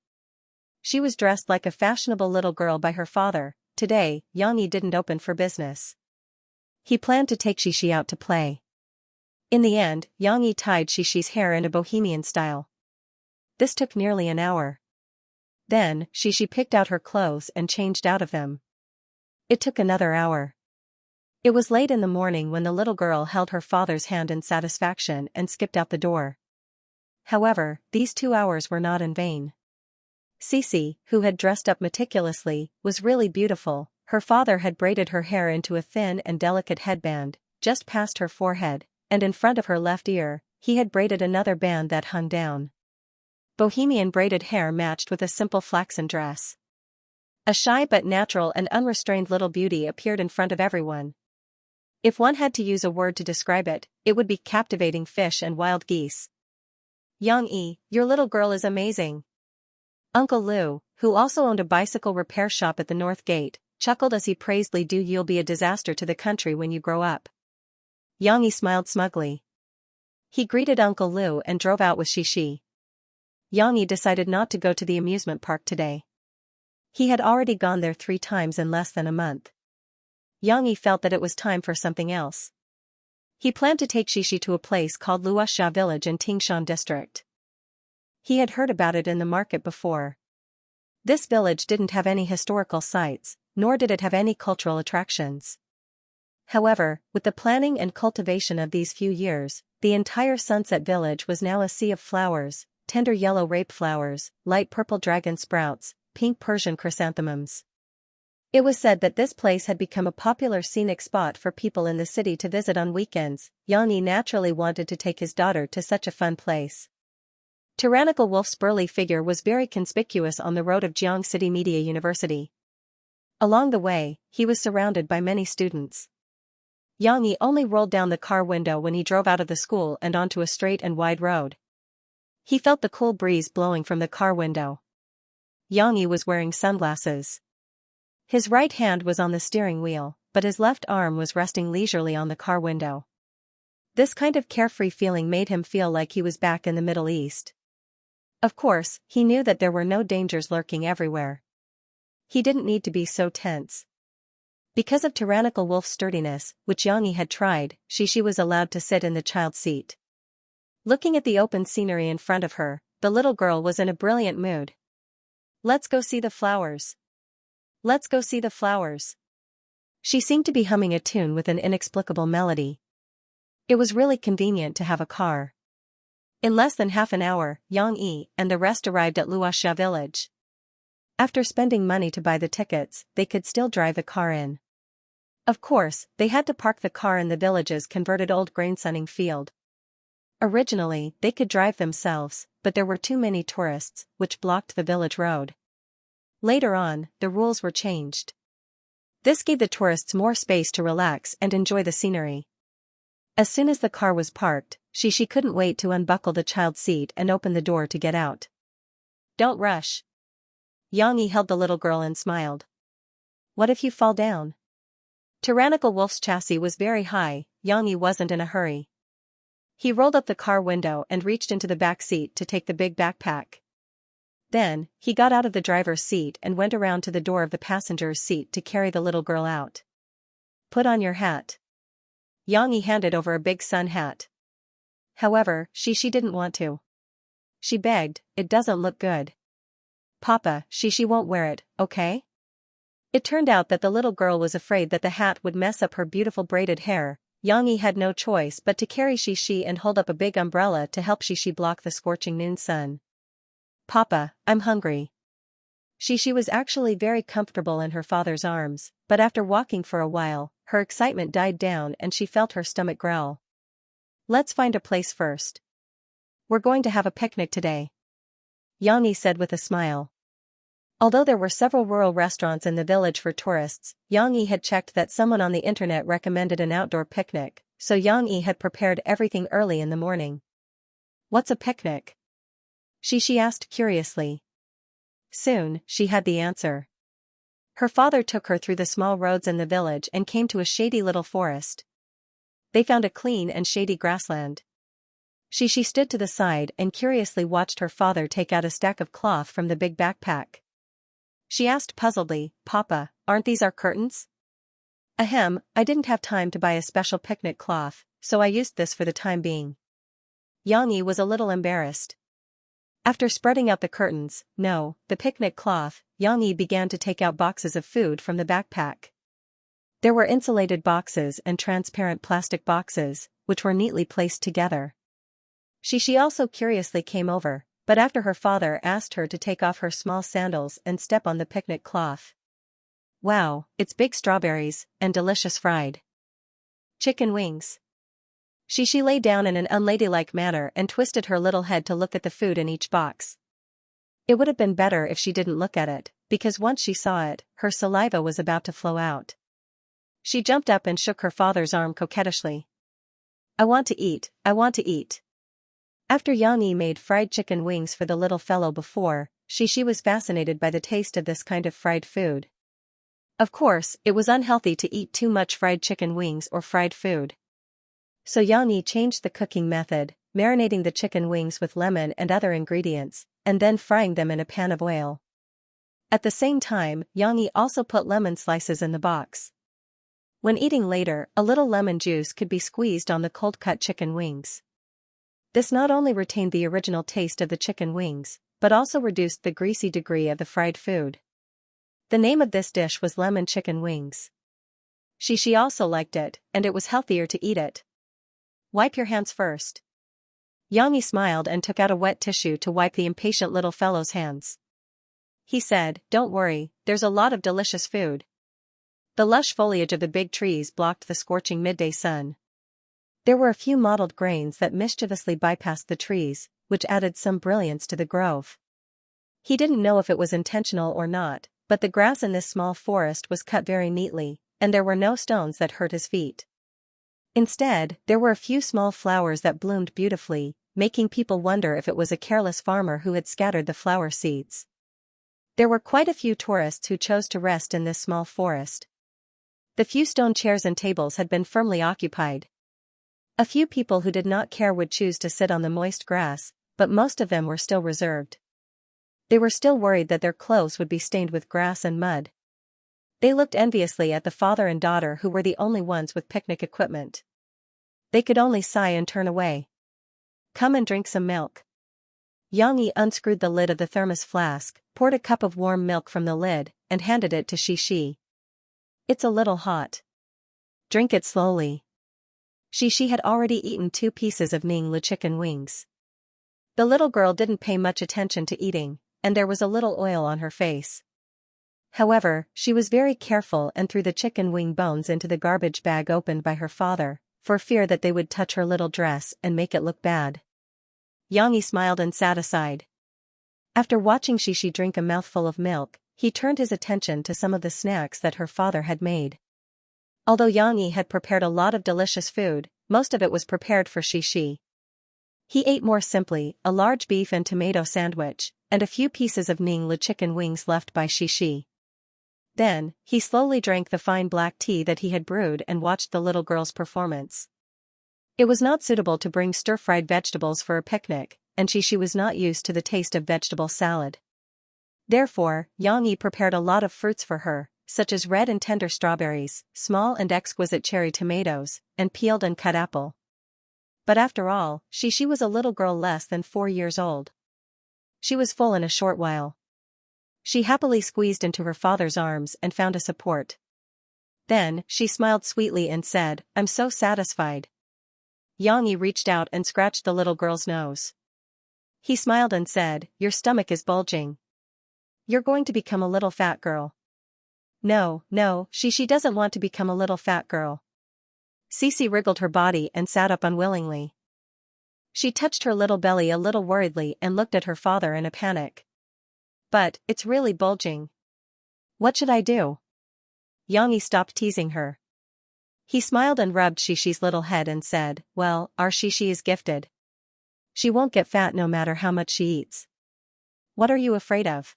She was dressed like a fashionable little girl by her father. Today, Yang Yi didn't open for business. He planned to take Xixi out to play. In the end, Yang Yi tied Xixi's hair in a bohemian style. This took nearly an hour. Then, Xixi picked out her clothes and changed out of them. It took another hour. It was late in the morning when the little girl held her father's hand in satisfaction and skipped out the door. However, these 2 hours were not in vain. Xixi, who had dressed up meticulously, was really beautiful. Her father had braided her hair into a thin and delicate headband, just past her forehead, and in front of her left ear, he had braided another band that hung down. Bohemian braided hair matched with a simple flaxen dress. A shy but natural and unrestrained little beauty appeared in front of everyone. If one had to use a word to describe it, it would be captivating fish and wild geese. Yang Yi, your little girl is amazing. Uncle Lu, who also owned a bicycle repair shop at the North Gate, chuckled as he praised Li Du. You'll be a disaster to the country when you grow up. Yang Yi smiled smugly. He greeted Uncle Lu and drove out with Xixi. Yang Yi decided not to go to the amusement park today. He had already gone there 3 times in less than a month. Yang Yi felt that it was time for something else. He planned to take Xixi to a place called Luoxia Village in Tingshan District. He had heard about it in the market before. This village didn't have any historical sites, nor did it have any cultural attractions. However, with the planning and cultivation of these few years, the entire Sunset Village was now a sea of flowers, tender yellow rape flowers, light purple dragon sprouts, pink Persian chrysanthemums. It was said that this place had become a popular scenic spot for people in the city to visit on weekends. Yang Yi naturally wanted to take his daughter to such a fun place. Tyrannical Wolf's burly figure was very conspicuous on the road of Jiang City Media University. Along the way, he was surrounded by many students. Yang Yi only rolled down the car window when he drove out of the school and onto a straight and wide road. He felt the cool breeze blowing from the car window. Yang Yi was wearing sunglasses. His right hand was on the steering wheel, but his left arm was resting leisurely on the car window. This kind of carefree feeling made him feel like he was back in the Middle East. Of course, he knew that there were no dangers lurking everywhere. He didn't need to be so tense. Because of Tyrannical Wolf's sturdiness, which Yang Yi had tried, Xixi was allowed to sit in the child's seat. Looking at the open scenery in front of her, the little girl was in a brilliant mood. Let's go see the flowers. Let's go see the flowers. She seemed to be humming a tune with an inexplicable melody. It was really convenient to have a car. In less than half an hour, Yang Yi and the rest arrived at Luoxia Village. After spending money to buy the tickets, they could still drive the car in. Of course, they had to park the car in the village's converted old grain sunning field. Originally, they could drive themselves, but there were too many tourists, which blocked the village road. Later on, the rules were changed. This gave the tourists more space to relax and enjoy the scenery. As soon as the car was parked, Xixi couldn't wait to unbuckle the child's seat and open the door to get out. Don't rush. Yang Yi held the little girl and smiled. What if you fall down? Tyrannical Wolf's chassis was very high. Yang Yi wasn't in a hurry. He rolled up the car window and reached into the back seat to take the big backpack. Then, he got out of the driver's seat and went around to the door of the passenger's seat to carry the little girl out. Put on your hat. Xianxia handed over a big sun hat. However, she didn't want to. She begged, it doesn't look good. Papa, she won't wear it, okay? It turned out that the little girl was afraid that the hat would mess up her beautiful braided hair. Xianxia had no choice but to carry Xi and hold up a big umbrella to help Xi block the scorching noon sun. Papa, I'm hungry. Xi was actually very comfortable in her father's arms, but after walking for a while, her excitement died down and she felt her stomach growl. Let's find a place first. We're going to have a picnic today, Xianxia said with a smile. Although there were several rural restaurants in the village for tourists, Xianxia had checked that someone on the internet recommended an outdoor picnic, so Xianxia had prepared everything early in the morning. What's a picnic? Xi asked curiously. Soon, she had the answer. Her father took her through the small roads in the village and came to a shady little forest. They found a clean and shady grassland. Xi stood to the side and curiously watched her father take out a stack of cloth from the big backpack. She asked puzzledly, Papa, aren't these our curtains? Ahem, I didn't have time to buy a special picnic cloth, so I used this for the time being. Xianxia was a little embarrassed. After spreading out the curtains, the picnic cloth, Xianxia began to take out boxes of food from the backpack. There were insulated boxes and transparent plastic boxes, which were neatly placed together. Xi also curiously came over, but after her father asked her to take off her small sandals and step on the picnic cloth. Wow, it's big strawberries, and delicious fried chicken wings. Xi lay down in an unladylike manner and twisted her little head to look at the food in each box. It would have been better if she didn't look at it, because once she saw it, her saliva was about to flow out. She jumped up and shook her father's arm coquettishly. I want to eat, I want to eat. After Xianxia made fried chicken wings for the little fellow before, Xi was fascinated by the taste of this kind of fried food. Of course, it was unhealthy to eat too much fried chicken wings or fried food. So Xianxia changed the cooking method, marinating the chicken wings with lemon and other ingredients, and then frying them in a pan of oil. At the same time, Xianxia also put lemon slices in the box. When eating later, a little lemon juice could be squeezed on the cold-cut chicken wings. This not only retained the original taste of the chicken wings, but also reduced the greasy degree of the fried food. The name of this dish was lemon chicken wings. Xi also liked it, and it was healthier to eat it. Wipe your hands first. Xianxia smiled and took out a wet tissue to wipe the impatient little fellow's hands. He said, Don't worry, there's a lot of delicious food. The lush foliage of the big trees blocked the scorching midday sun. There were a few mottled grains that mischievously bypassed the trees, which added some brilliance to the grove. He didn't know if it was intentional or not, but the grass in this small forest was cut very neatly, and there were no stones that hurt his feet. Instead, there were a few small flowers that bloomed beautifully, making people wonder if it was a careless farmer who had scattered the flower seeds. There were quite a few tourists who chose to rest in this small forest. The few stone chairs and tables had been firmly occupied. A few people who did not care would choose to sit on the moist grass, but most of them were still reserved. They were still worried that their clothes would be stained with grass and mud. They looked enviously at the father and daughter who were the only ones with picnic equipment. They could only sigh and turn away. Come and drink some milk. Xianxia unscrewed the lid of the thermos flask, poured a cup of warm milk from the lid, and handed it to Xi. It's a little hot. Drink it slowly. Xi had already eaten 2 pieces of Ninglu chicken wings. The little girl didn't pay much attention to eating, and there was a little oil on her face. However, she was very careful and threw the chicken wing bones into the garbage bag opened by her father, for fear that they would touch her little dress and make it look bad. Xianxia smiled and sat aside. After watching Xi drink a mouthful of milk, he turned his attention to some of the snacks that her father had made. Although Xianxia had prepared a lot of delicious food, most of it was prepared for Xi. He ate more simply, a large beef and tomato sandwich, and a few pieces of Ninglu chicken wings left by Xi. Then, he slowly drank the fine black tea that he had brewed and watched the little girl's performance. It was not suitable to bring stir-fried vegetables for a picnic, and she was not used to the taste of vegetable salad. Therefore, Xianxia prepared a lot of fruits for her, such as red and tender strawberries, small and exquisite cherry tomatoes, and peeled and cut apple. But after all, she was a little girl less than 4 years old. She was full in a short while. She happily squeezed into her father's arms and found a support. Then, she smiled sweetly and said, "I'm so satisfied." Xianxia reached out and scratched the little girl's nose. He smiled and said, "Your stomach is bulging. You're going to become a little fat girl." No, she doesn't want to become a little fat girl. Cece wriggled her body and sat up unwillingly. She touched her little belly a little worriedly and looked at her father in a panic. "But, it's really bulging. What should I do?" Xianxia stopped teasing her. He smiled and rubbed Shishi's little head and said, "Well, our Shishi is gifted. She won't get fat no matter how much she eats. What are you afraid of?"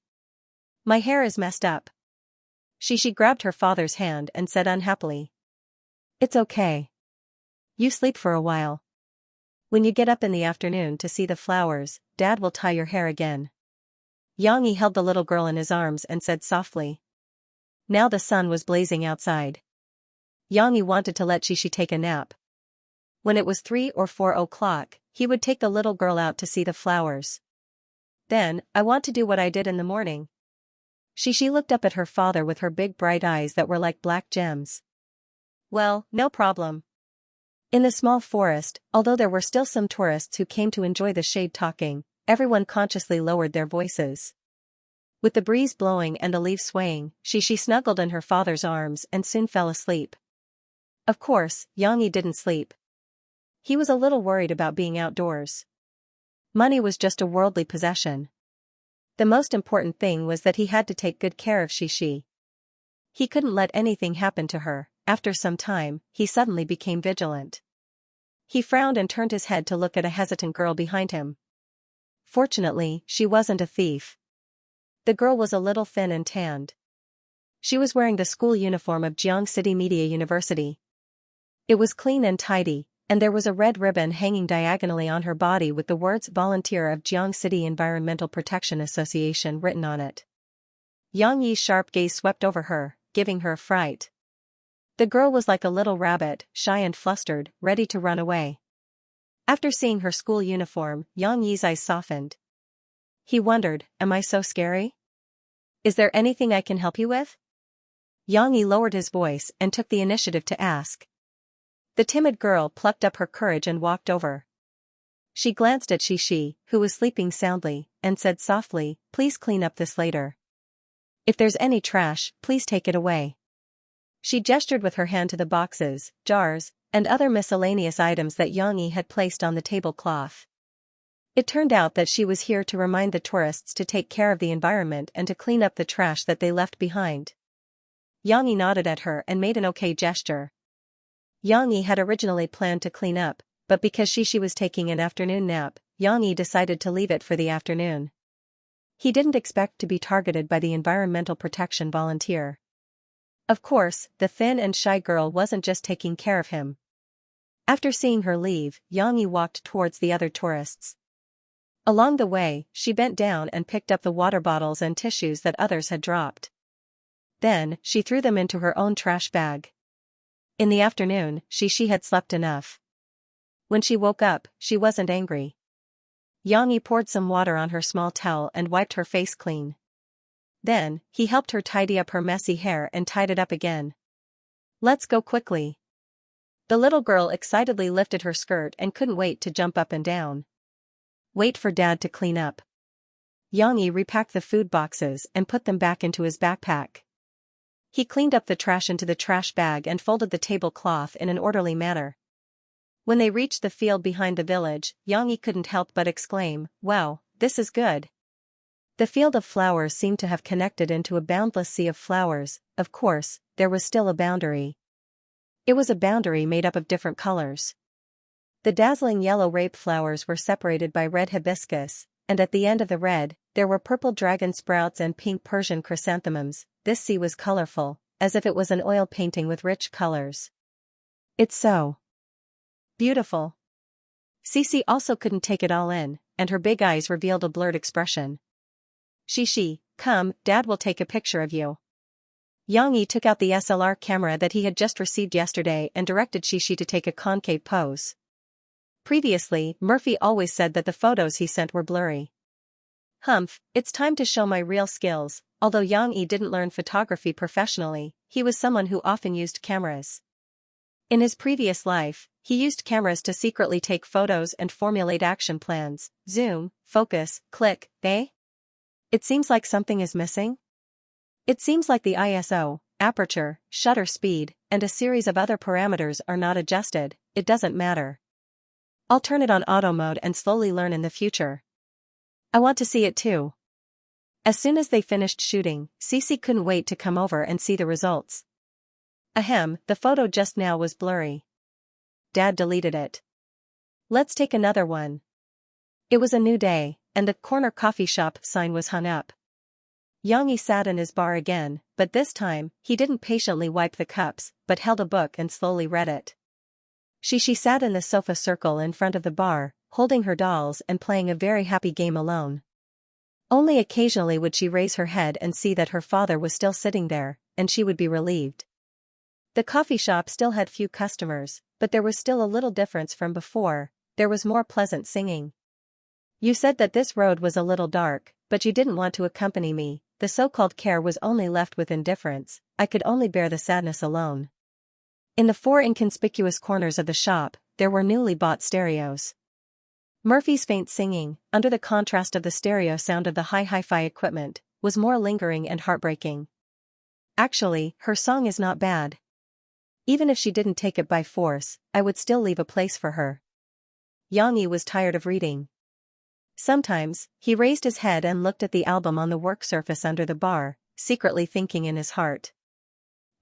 "My hair is messed up." Shishi grabbed her father's hand and said unhappily. "It's okay. You sleep for a while. When you get up in the afternoon to see the flowers, Dad will tie your hair again." Xianxia held the little girl in his arms and said softly. Now the sun was blazing outside. Xianxia wanted to let Shishi take a nap. When it was 3 or 4 o'clock, he would take the little girl out to see the flowers. "Then, I want to do what I did in the morning." Shishi looked up at her father with her big bright eyes that were like black gems. "Well, no problem." In the small forest, although there were still some tourists who came to enjoy the shade talking, everyone consciously lowered their voices. With the breeze blowing and the leaves swaying, Shishi snuggled in her father's arms and soon fell asleep. Of course, Xianxia didn't sleep. He was a little worried about being outdoors. Money was just a worldly possession. The most important thing was that he had to take good care of Shishi. He couldn't let anything happen to her. After some time, he suddenly became vigilant. He frowned and turned his head to look at a hesitant girl behind him. Fortunately, she wasn't a thief. The girl was a little thin and tanned. She was wearing the school uniform of Jiang City Media University. It was clean and tidy, and there was a red ribbon hanging diagonally on her body with the words "Volunteer of Jiang City Environmental Protection Association" written on it. Xianxia's sharp gaze swept over her, giving her a fright. The girl was like a little rabbit, shy and flustered, ready to run away. After seeing her school uniform, Xianxia's eyes softened. He wondered, "Am I so scary? Is there anything I can help you with?" Xianxia lowered his voice and took the initiative to ask. The timid girl plucked up her courage and walked over. She glanced at Shishi, who was sleeping soundly, and said softly, "Please clean up this later. If there's any trash, please take it away." She gestured with her hand to the boxes, jars, and other miscellaneous items that Xianxia had placed on the tablecloth. It turned out that she was here to remind the tourists to take care of the environment and to clean up the trash that they left behind. Xianxia nodded at her and made an okay gesture. Xianxia had originally planned to clean up, but because Shishi was taking an afternoon nap, Xianxia decided to leave it for the afternoon. He didn't expect to be targeted by the environmental protection volunteer. Of course, the thin and shy girl wasn't just taking care of him. After seeing her leave, Xianxia walked towards the other tourists. Along the way, she bent down and picked up the water bottles and tissues that others had dropped. Then, she threw them into her own trash bag. In the afternoon, she had slept enough. When she woke up, she wasn't angry. Xianxia poured some water on her small towel and wiped her face clean. Then, he helped her tidy up her messy hair and tied it up again. "Let's go quickly." The little girl excitedly lifted her skirt and couldn't wait to jump up and down. "Wait for Dad to clean up." Xianxia repacked the food boxes and put them back into his backpack. He cleaned up the trash into the trash bag and folded the tablecloth in an orderly manner. When they reached the field behind the village, Xianxia couldn't help but exclaim, "Wow, this is good." The field of flowers seemed to have connected into a boundless sea of flowers. Of course, there was still a boundary. It was a boundary made up of different colors. The dazzling yellow rape flowers were separated by red hibiscus, and at the end of the red, there were purple dragon sprouts and pink Persian chrysanthemums. This sea was colorful, as if it was an oil painting with rich colors. "It's so Beautiful. Cece also couldn't take it all in, and her big eyes revealed a blurred expression. Shishi, come, Dad will take a picture of you. Xianxia took out the SLR camera that he had just received yesterday and directed Shishi to take a concave pose. Previously, Murphy always said that the photos he sent were blurry. Humph, it's time to show my real skills. Although Xianxia didn't learn photography professionally, he was someone who often used cameras. In his previous life, he used cameras to secretly take photos and formulate action plans, zoom, focus, click, eh? It seems like something is missing? It seems like the ISO, aperture, shutter speed, and a series of other parameters are not adjusted. It doesn't matter. I'll turn it on auto mode and slowly learn in the future. I want to see it too. As soon as they finished shooting, Cece couldn't wait to come over and see the results. Ahem, the photo just now was blurry. Dad deleted it. Let's take another one. It was a new day, and the corner coffee shop sign was hung up. Xianxia sat in his bar again, but this time, he didn't patiently wipe the cups, but held a book and slowly read it. She sat in the sofa circle in front of the bar, holding her dolls and playing a very happy game alone. Only occasionally would she raise her head and see that her father was still sitting there, and she would be relieved. The coffee shop still had few customers, but there was still a little difference from before. There was more pleasant singing. You said that this road was a little dark, but you didn't want to accompany me. The so-called care was only left with indifference. I could only bear the sadness alone. In the four inconspicuous corners of the shop, there were newly bought stereos. Murphy's faint singing, under the contrast of the stereo sound of the high hi-fi equipment, was more lingering and heartbreaking. Actually, her song is not bad. Even if she didn't take it by force, I would still leave a place for her. Xianxia was tired of reading. Sometimes, he raised his head and looked at the album on the work surface under the bar, secretly thinking in his heart.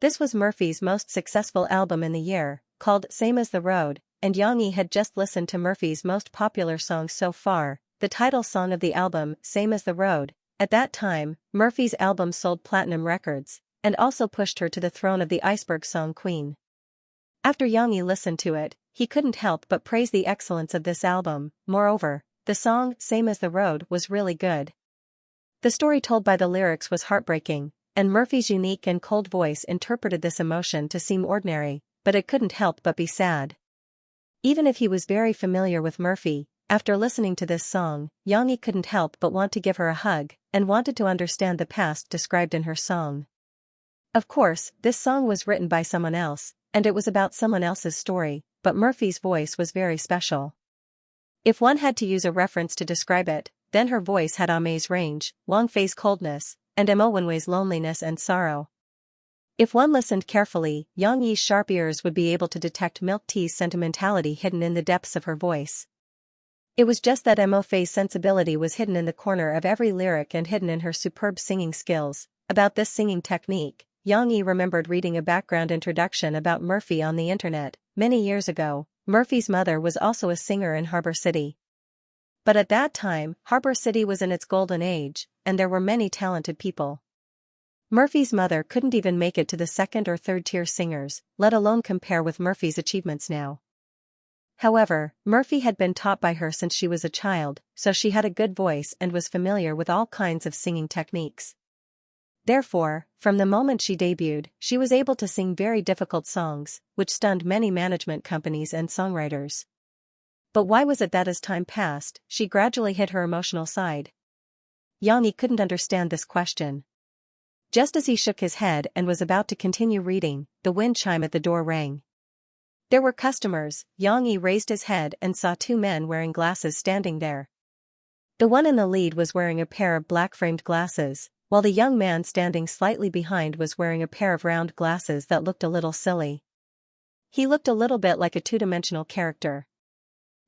This was Murphy's most successful album in the year, called Same as the Road, and Xianxia had just listened to Murphy's most popular song so far, the title song of the album, Same as the Road. At that time, Murphy's album sold platinum records, and also pushed her to the throne of the iceberg song queen. After Xianxia listened to it, he couldn't help but praise the excellence of this album. Moreover, the song, Same as the Road, was really good. The story told by the lyrics was heartbreaking, and Murphy's unique and cold voice interpreted this emotion to seem ordinary, but it couldn't help but be sad. Even if he was very familiar with Murphy, after listening to this song, Xianxia couldn't help but want to give her a hug, and wanted to understand the past described in her song. Of course, this song was written by someone else, and it was about someone else's story, but Murphy's voice was very special. If one had to use a reference to describe it, then her voice had Ame's range, Wang Fei's coldness, and Mo Wenwei's loneliness and sorrow. If one listened carefully, Xianxia's sharp ears would be able to detect milk tea's sentimentality hidden in the depths of her voice. It was just that Mo Fei's sensibility was hidden in the corner of every lyric and hidden in her superb singing skills. About this singing technique, Xianxia remembered reading a background introduction about Murphy on the internet. Many years ago, Murphy's mother was also a singer in Harbor City. But at that time, Harbor City was in its golden age, and there were many talented people. Murphy's mother couldn't even make it to the second or third tier singers, let alone compare with Murphy's achievements now. However, Murphy had been taught by her since she was a child, so she had a good voice and was familiar with all kinds of singing techniques. Therefore, from the moment she debuted, she was able to sing very difficult songs, which stunned many management companies and songwriters. But why was it that as time passed, she gradually hid her emotional side? Xianxia couldn't understand this question. Just as he shook his head and was about to continue reading, the wind chime at the door rang. There were customers. Xianxia raised his head and saw two men wearing glasses standing there. The one in the lead was wearing a pair of black-framed glasses, while the young man standing slightly behind was wearing a pair of round glasses that looked a little silly. He looked a little bit like a two-dimensional character.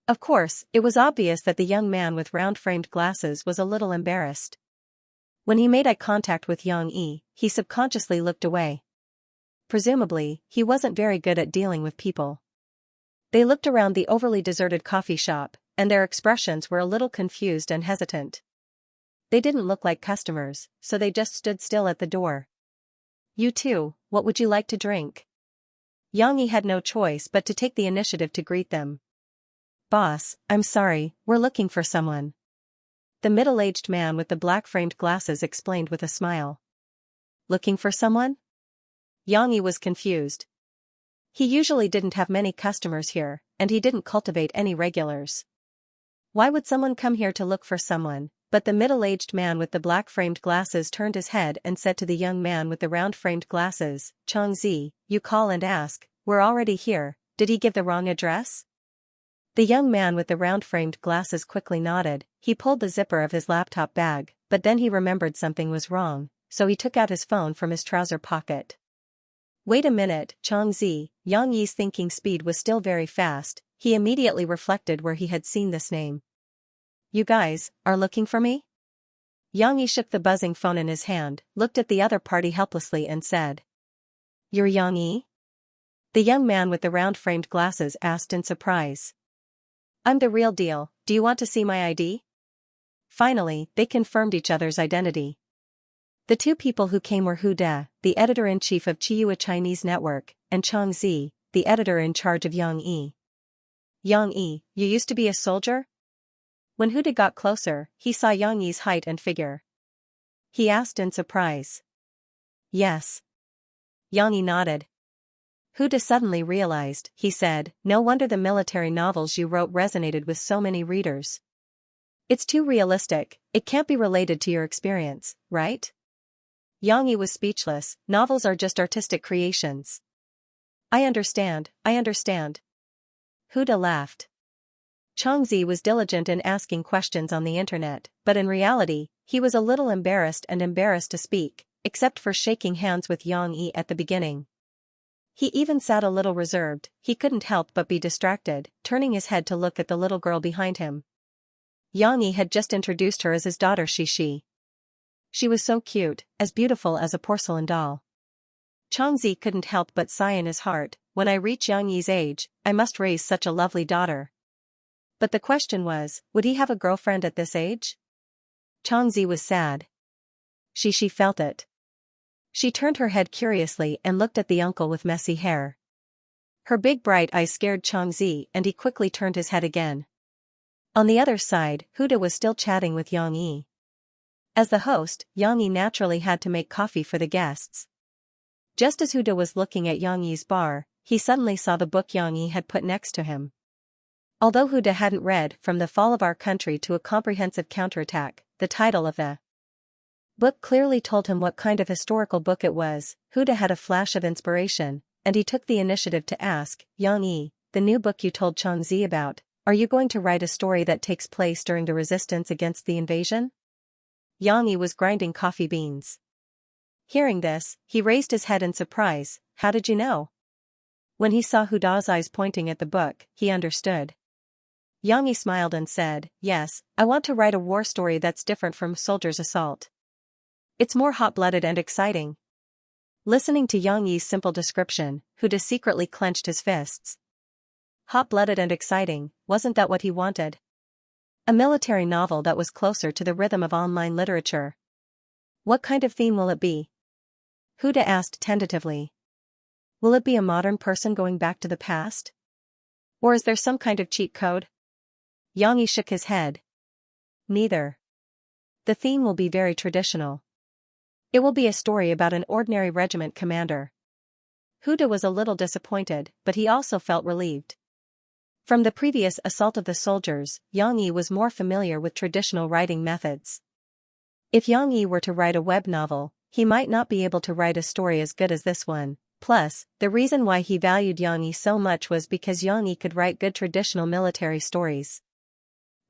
Of course, it was obvious that the young man with round-framed glasses was a little embarrassed. When he made eye contact with Xianxia, he subconsciously looked away. Presumably, he wasn't very good at dealing with people. They looked around the overly deserted coffee shop, and their expressions were a little confused and hesitant. They didn't look like customers, so they just stood still at the door. You too, what would you like to drink? Yang Yi had no choice but to take the initiative to greet them. "Boss, I'm sorry, we're looking for someone." The middle-aged man with the black-framed glasses explained with a smile. "Looking for someone?" Yang Yi was confused. He usually didn't have many customers here, and he didn't cultivate any regulars. Why would someone come here to look for someone? But the middle-aged man with the black-framed glasses turned his head and said to the young man with the round-framed glasses, "Xianxia, you call and ask, we're already here, did he give the wrong address?" The young man with the round-framed glasses quickly nodded. He pulled the zipper of his laptop bag, but then he remembered something was wrong, so he took out his phone from his trouser pocket. Wait a minute, Xianxia. Yang Yi's thinking speed was still very fast. He immediately reflected where he had seen this name. "You guys are looking for me?" Yang Yi shook the buzzing phone in his hand, looked at the other party helplessly and said, "You're Yang Yi?" The young man with the round-framed glasses asked in surprise. "I'm the real deal, do you want to see my ID?" Finally, they confirmed each other's identity. The two people who came were Hu De, the editor-in-chief of Xianxia Chinese Network, and Xianxia, the editor in charge of Yang Yi. "Yang Yi, you used to be a soldier?" When Hu De got closer, he saw Yang Yi's height and figure. He asked in surprise. "Yes." Yang Yi nodded. Hu De suddenly realized, he said, "No wonder the military novels you wrote resonated with so many readers. It's too realistic, it can't be related to your experience, right?" Yang Yi was speechless. "Novels are just artistic creations." I understand. Hu De laughed. Xianxia was diligent in asking questions on the internet, but in reality, he was a little embarrassed to speak, except for shaking hands with Yang Yi at the beginning. He even sat a little reserved. He couldn't help but be distracted, turning his head to look at the little girl behind him. Yang Yi had just introduced her as his daughter Xixi. She was so cute, as beautiful as a porcelain doll. Xianxia couldn't help but sigh in his heart, "When I reach Yang Yi's age, I must raise such a lovely daughter." But the question was, would he have a girlfriend at this age? Xianxia was sad. Xixi felt it. She turned her head curiously and looked at the uncle with messy hair. Her big bright eyes scared Xianxia and he quickly turned his head again. On the other side, Hu De was still chatting with Yang Yi. As the host, Yang Yi naturally had to make coffee for the guests. Just as Hu De was looking at Yang Yi's bar, he suddenly saw the book Yang Yi had put next to him. Although Hu De hadn't read From the Fall of Our Country to a Comprehensive Counterattack, the title of the book clearly told him what kind of historical book it was. Hu De had a flash of inspiration, and he took the initiative to ask, "Yang Yi, the new book you told Xianxia about, are you going to write a story that takes place during the resistance against the invasion?" Yang Yi was grinding coffee beans. Hearing this, he raised his head in surprise. "How did you know?" When he saw Hu De's eyes pointing at the book, he understood. Yang Yi smiled and said, "Yes, I want to write a war story that's different from Soldier's Assault. It's more hot-blooded and exciting." Listening to Yang Yi's simple description, Hu De secretly clenched his fists. Hot-blooded and exciting, wasn't that what he wanted? A military novel that was closer to the rhythm of online literature. What kind of theme will it be? Hu De asked tentatively. Will it be a modern person going back to the past? Or is there some kind of cheat code? Yang Yi shook his head. Neither. The theme will be very traditional. It will be a story about an ordinary regiment commander. Hu De was a little disappointed, but he also felt relieved. From the previous Assault of the Soldiers, Yang Yi was more familiar with traditional writing methods. If Yang Yi were to write a web novel, he might not be able to write a story as good as this one. Plus, the reason why he valued Yang Yi so much was because Yang Yi could write good traditional military stories.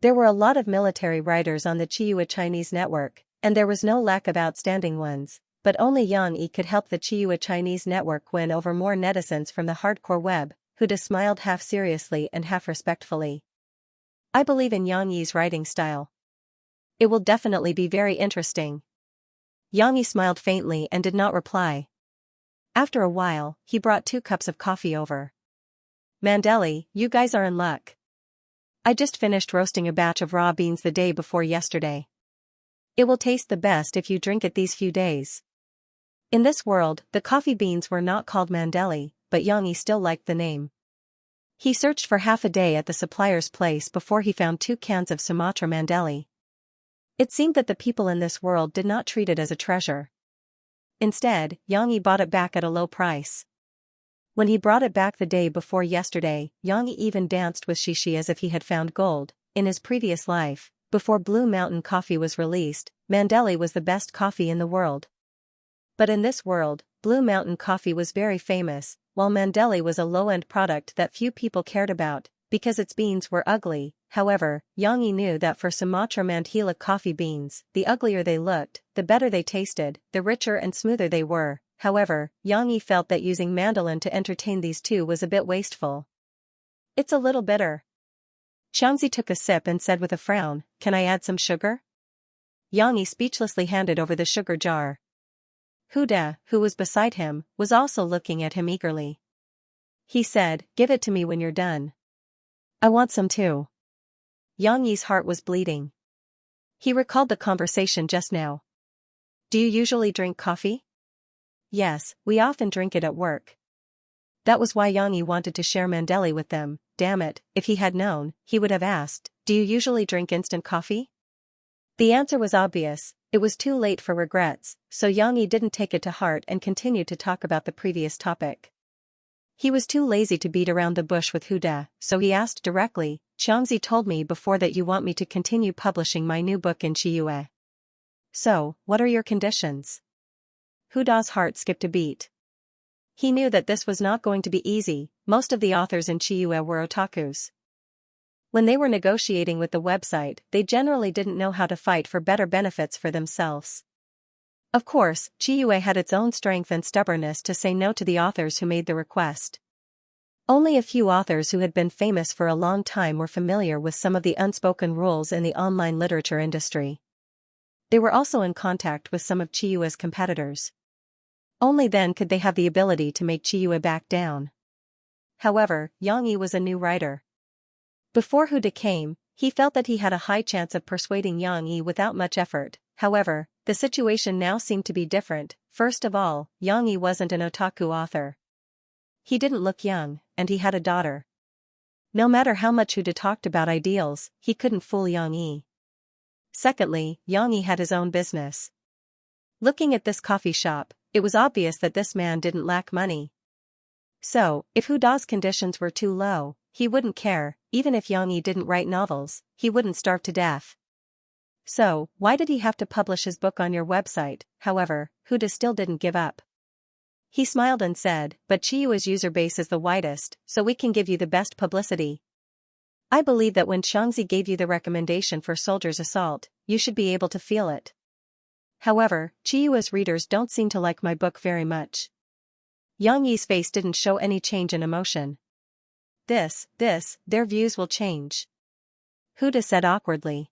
There were a lot of military writers on the Xianxia Chinese Network, and there was no lack of outstanding ones, but only Yang Yi could help the Xianxia Chinese Network win over more netizens from the hardcore web. Hu De smiled half seriously and half respectfully. I believe in Yang Yi's writing style. It will definitely be very interesting. Yang Yi smiled faintly and did not reply. After a while, he brought 2 cups of coffee over. Mandeli, you guys are in luck. I just finished roasting a batch of raw beans the day before yesterday. It will taste the best if you drink it these few days. In this world, the coffee beans were not called mandeli, but Yang Yi still liked the name. He searched for half a day at the supplier's place before he found 2 cans of Sumatra Mandeli. It seemed that the people in this world did not treat it as a treasure. Instead, Yang Yi bought it back at a low price. When he brought it back the day before yesterday, Yang Yi even danced with Xianxia as if he had found gold. In his previous life, before Blue Mountain coffee was released, Mandeli was the best coffee in the world. But in this world, Blue Mountain coffee was very famous, while Mandeli was a low-end product that few people cared about, because its beans were ugly. However, Yang Yi knew that for Sumatra Mandhila coffee beans, the uglier they looked, the better they tasted, the richer and smoother they were. However, Yang Yi felt that using mandolin to entertain these two was a bit wasteful. It's a little bitter. Xianxia took a sip and said with a frown, "Can I add some sugar?" Yang Yi speechlessly handed over the sugar jar. Huda, who was beside him, was also looking at him eagerly. He said, "Give it to me when you're done. I want some too." Yang Yi's heart was bleeding. He recalled the conversation just now. "Do you usually drink coffee?" "Yes, we often drink it at work." That was why Yang Yi wanted to share Mandeli with them. Damn it, if he had known, he would have asked, "Do you usually drink instant coffee?" The answer was obvious. It was too late for regrets, so Yang Yi didn't take it to heart and continued to talk about the previous topic. He was too lazy to beat around the bush with Huda, so he asked directly, "Xianxia told me before that you want me to continue publishing my new book in Chiyue. So, what are your conditions?" Huda's heart skipped a beat. He knew that this was not going to be easy. Most of the authors in Chiyue were otakus. When they were negotiating with the website, they generally didn't know how to fight for better benefits for themselves. Of course, Chiyue had its own strength and stubbornness to say no to the authors who made the request. Only a few authors who had been famous for a long time were familiar with some of the unspoken rules in the online literature industry. They were also in contact with some of Chiyue's competitors. Only then could they have the ability to make Chiyue back down. However, Yang Yi was a new writer. Before Huda came, he felt that he had a high chance of persuading Yang Yi without much effort. However, the situation now seemed to be different. First of all, Yang Yi wasn't an otaku author. He didn't look young, and he had a daughter. No matter how much Huda talked about ideals, he couldn't fool Yang Yi. Secondly, Yang Yi had his own business. Looking at this coffee shop, it was obvious that this man didn't lack money. So, if Huda's conditions were too low, he wouldn't care. Even if Yang Yi didn't write novels, he wouldn't starve to death. So, why did he have to publish his book on your website? However, Huda still didn't give up. He smiled and said, "But Chiyue's user base is the widest, so we can give you the best publicity. I believe that when Xianxia gave you the recommendation for Soldier's Assault, you should be able to feel it. However, Chiyue's readers don't seem to like my book very much." Yang Yi's face didn't show any change in emotion. Their views will change," Huda said awkwardly.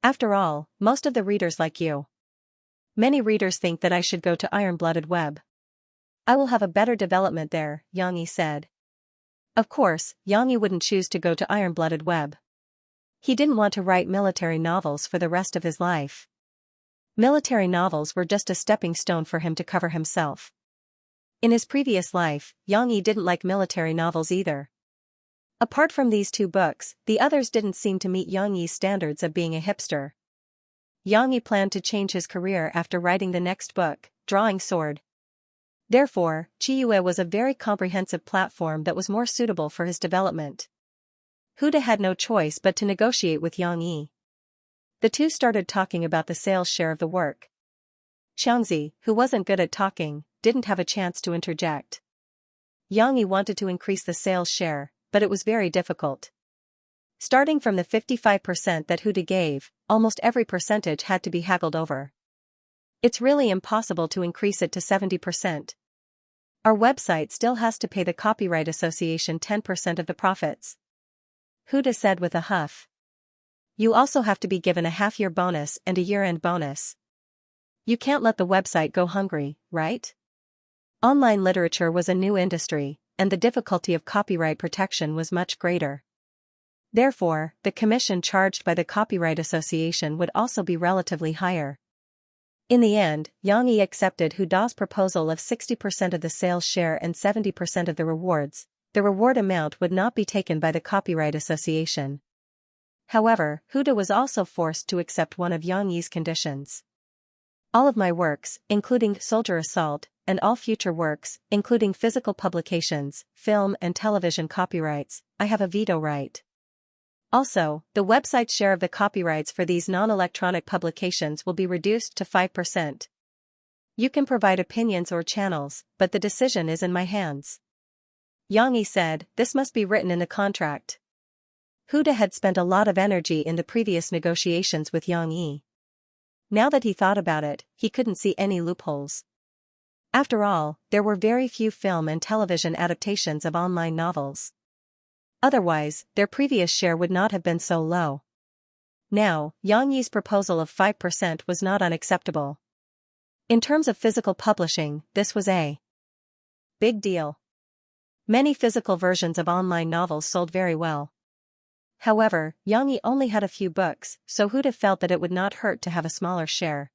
"After all, most of the readers like you. Many readers think that I should go to Iron-Blooded Web. I will have a better development there," Yang Yi said. Of course, Yang Yi wouldn't choose to go to Iron-Blooded Web. He didn't want to write military novels for the rest of his life. Military novels were just a stepping stone for him to cover himself. In his previous life, Yang Yi didn't like military novels either. Apart from these 2 books, the others didn't seem to meet Yang Yi's standards of being a hipster. Yang Yi planned to change his career after writing the next book, Drawing Sword. Therefore, Chiyue was a very comprehensive platform that was more suitable for his development. Huda had no choice but to negotiate with Yang Yi. The two started talking about the sales share of the work. Xianxia, who wasn't good at talking, didn't have a chance to interject. Yang Yi wanted to increase the sales share, but it was very difficult. Starting from the 55% that Huda gave, almost every percentage had to be haggled over. It's really impossible to increase it to 70%. Our website still has to pay the Copyright Association 10% of the profits," Huda said with a huff. "You also have to be given a half-year bonus and a year-end bonus. You can't let the website go hungry, right?" Online literature was a new industry, and the difficulty of copyright protection was much greater. Therefore, the commission charged by the Copyright Association would also be relatively higher. In the end, Xianxia accepted Hu Da's proposal of 60% of the sales share and 70% of the rewards. The reward amount would not be taken by the Copyright Association. However, Hu Da was also forced to accept one of Xianxi's conditions. All of my works, including Soldier Assault, and all future works, including physical publications, film and television copyrights, I have a veto right. Also, the website's share of the copyrights for these non-electronic publications will be reduced to 5%. You can provide opinions or channels, but the decision is in my hands. Xianxia said, this must be written in the contract. Hu Da had spent a lot of energy in the previous negotiations with Xianxia. Now that he thought about it, he couldn't see any loopholes. After all, there were very few film and television adaptations of online novels. Otherwise, their previous share would not have been so low. Now, Xianxi's proposal of 5% was not unacceptable. In terms of physical publishing, this was a big deal. Many physical versions of online novels sold very well. However, Xianxia only had a few books, so Hu Da felt that it would not hurt to have a smaller share.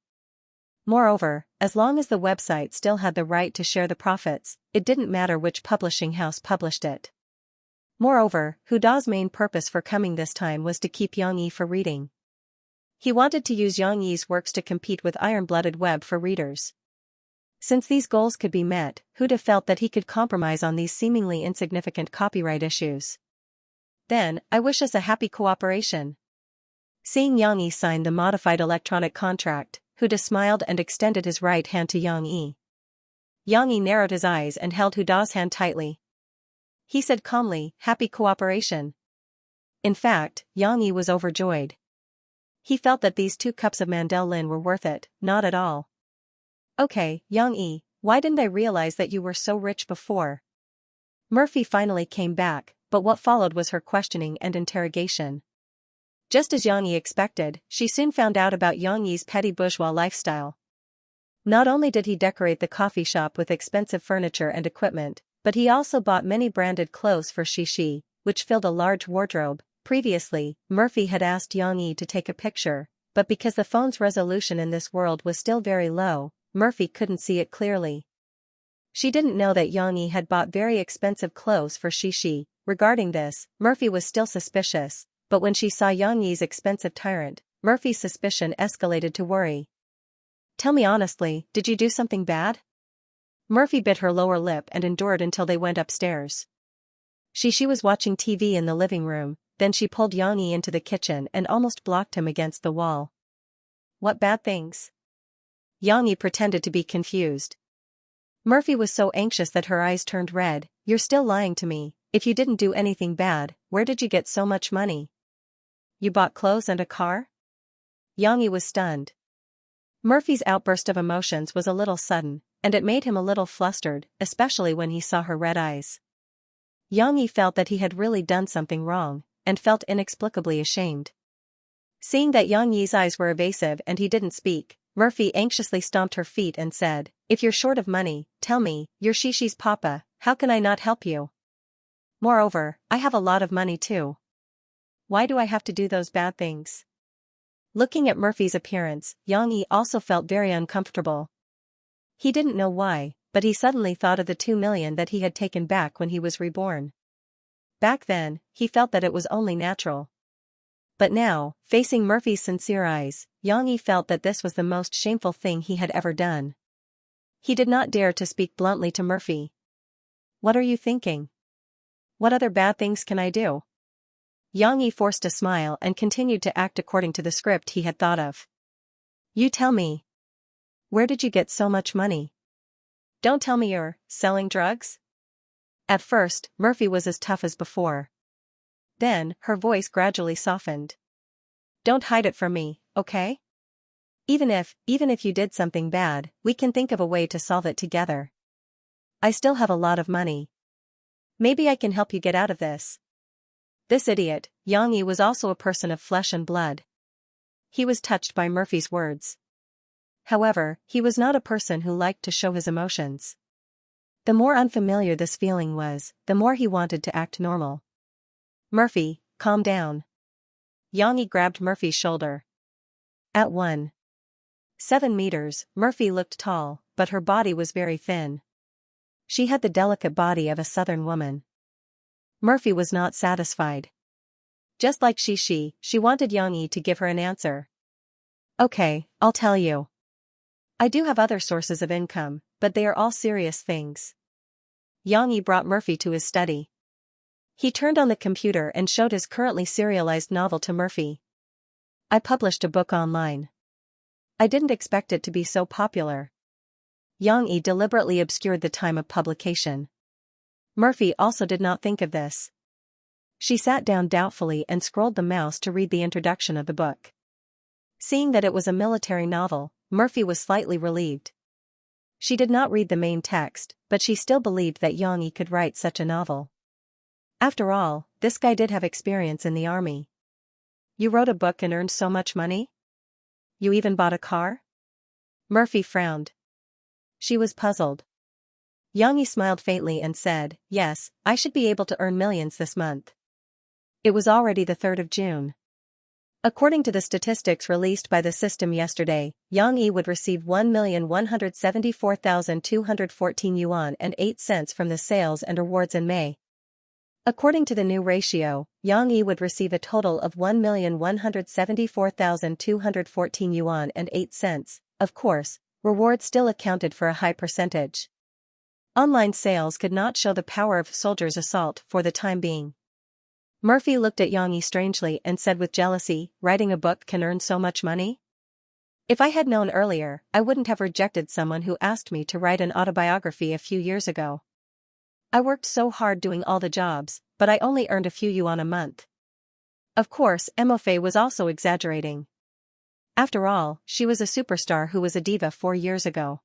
Moreover, as long as the website still had the right to share the profits, it didn't matter which publishing house published it. Moreover, Hu Da's main purpose for coming this time was to keep Xianxia for reading. He wanted to use Xianxi's works to compete with Iron-Blooded Web for readers. Since these goals could be met, Hu Da felt that he could compromise on these seemingly insignificant copyright issues. Then, I wish us a happy cooperation. Seeing Xianxia sign the modified electronic contract, Hu Da smiled and extended his right hand to Xianxia. Xianxia narrowed his eyes and held Hu Da's hand tightly. He said calmly, happy cooperation. In fact, Xianxia was overjoyed. He felt that these 2 cups of Mandelin were worth it, not at all. Okay, Xianxia, why didn't I realize that you were so rich before? Murphy finally came back, but what followed was her questioning and interrogation. Just as Xianxia expected, she soon found out about Xianxi's petty bourgeois lifestyle. Not only did he decorate the coffee shop with expensive furniture and equipment, but he also bought many branded clothes for Xixi, which filled a large wardrobe. Previously, Murphy had asked Xianxia to take a picture, but because the phone's resolution in this world was still very low, Murphy couldn't see it clearly. She didn't know that Xianxia had bought very expensive clothes for Xixi. Regarding this, Murphy was still suspicious, but when she saw Xianxi's expensive tyrant, Murphy's suspicion escalated to worry. Tell me honestly, did you do something bad? Murphy bit her lower lip and endured until they went upstairs. Xixi was watching TV in the living room, then she pulled Xianxia into the kitchen and almost blocked him against the wall. What bad things? Xianxia pretended to be confused. Murphy was so anxious that her eyes turned red. You're still lying to me. If you didn't do anything bad, where did you get so much money? You bought clothes and a car? Xianxia was stunned. Murphy's outburst of emotions was a little sudden, and it made him a little flustered, especially when he saw her red eyes. Xianxia felt that he had really done something wrong, and felt inexplicably ashamed. Seeing that Xianxi's eyes were evasive and he didn't speak, Murphy anxiously stomped her feet and said, if you're short of money, tell me, you're Xixi's papa, how can I not help you? Moreover, I have a lot of money too. Why do I have to do those bad things? Looking at Murphy's appearance, Xianxia also felt very uncomfortable. He didn't know why, but he suddenly thought of the 2 million that he had taken back when he was reborn. Back then, he felt that it was only natural. But now, facing Murphy's sincere eyes, Xianxia felt that this was the most shameful thing he had ever done. He did not dare to speak bluntly to Murphy. What are you thinking? What other bad things can I do? Xianxia forced a smile and continued to act according to the script he had thought of. You tell me. Where did you get so much money? Don't tell me you're selling drugs? At first, Murphy was as tough as before. Then, her voice gradually softened. Don't hide it from me, okay? Even if you did something bad, we can think of a way to solve it together. I still have a lot of money. Maybe I can help you get out of this. This idiot, Xianxia, was also a person of flesh and blood. He was touched by Murphy's words. However, he was not a person who liked to show his emotions. The more unfamiliar this feeling was, the more he wanted to act normal. Murphy, calm down. Xianxia grabbed Murphy's shoulder. At one. 7 meters, Murphy looked tall, but her body was very thin. She had the delicate body of a southern woman. Murphy was not satisfied. Just like she wanted Yang Yi to give her an answer. Okay, I'll tell you. I do have other sources of income, but they are all serious things. Yang Yi brought Murphy to his study. He turned on the computer and showed his currently serialized novel to Murphy. I published a book online. I didn't expect it to be so popular. Yang Yi deliberately obscured the time of publication. Murphy also did not think of this. She sat down doubtfully and scrolled the mouse to read the introduction of the book. Seeing that it was a military novel, Murphy was slightly relieved. She did not read the main text, but she still believed that Yang Yi could write such a novel. After all, this guy did have experience in the army. You wrote a book and earned so much money? You even bought a car? Murphy frowned. She was puzzled. Yang Yi smiled faintly and said, yes, I should be able to earn millions this month. It was already the 3rd of June. According to the statistics released by the system yesterday, Yang Yi would receive 1,174,214 yuan and 8 cents from the sales and rewards in May. According to the new ratio, Yang Yi would receive a total of 1,174,214 yuan and 8 cents. Of course, rewards still accounted for a high percentage. Online sales could not show the power of Soldier's Assault for the time being. Murphy looked at Yang Yi strangely and said with jealousy, writing a book can earn so much money? If I had known earlier, I wouldn't have rejected someone who asked me to write an autobiography a few years ago. I worked so hard doing all the jobs, but I only earned a few yuan a month. Of course, Mofe was also exaggerating. After all, she was a superstar who was a diva 4 years ago.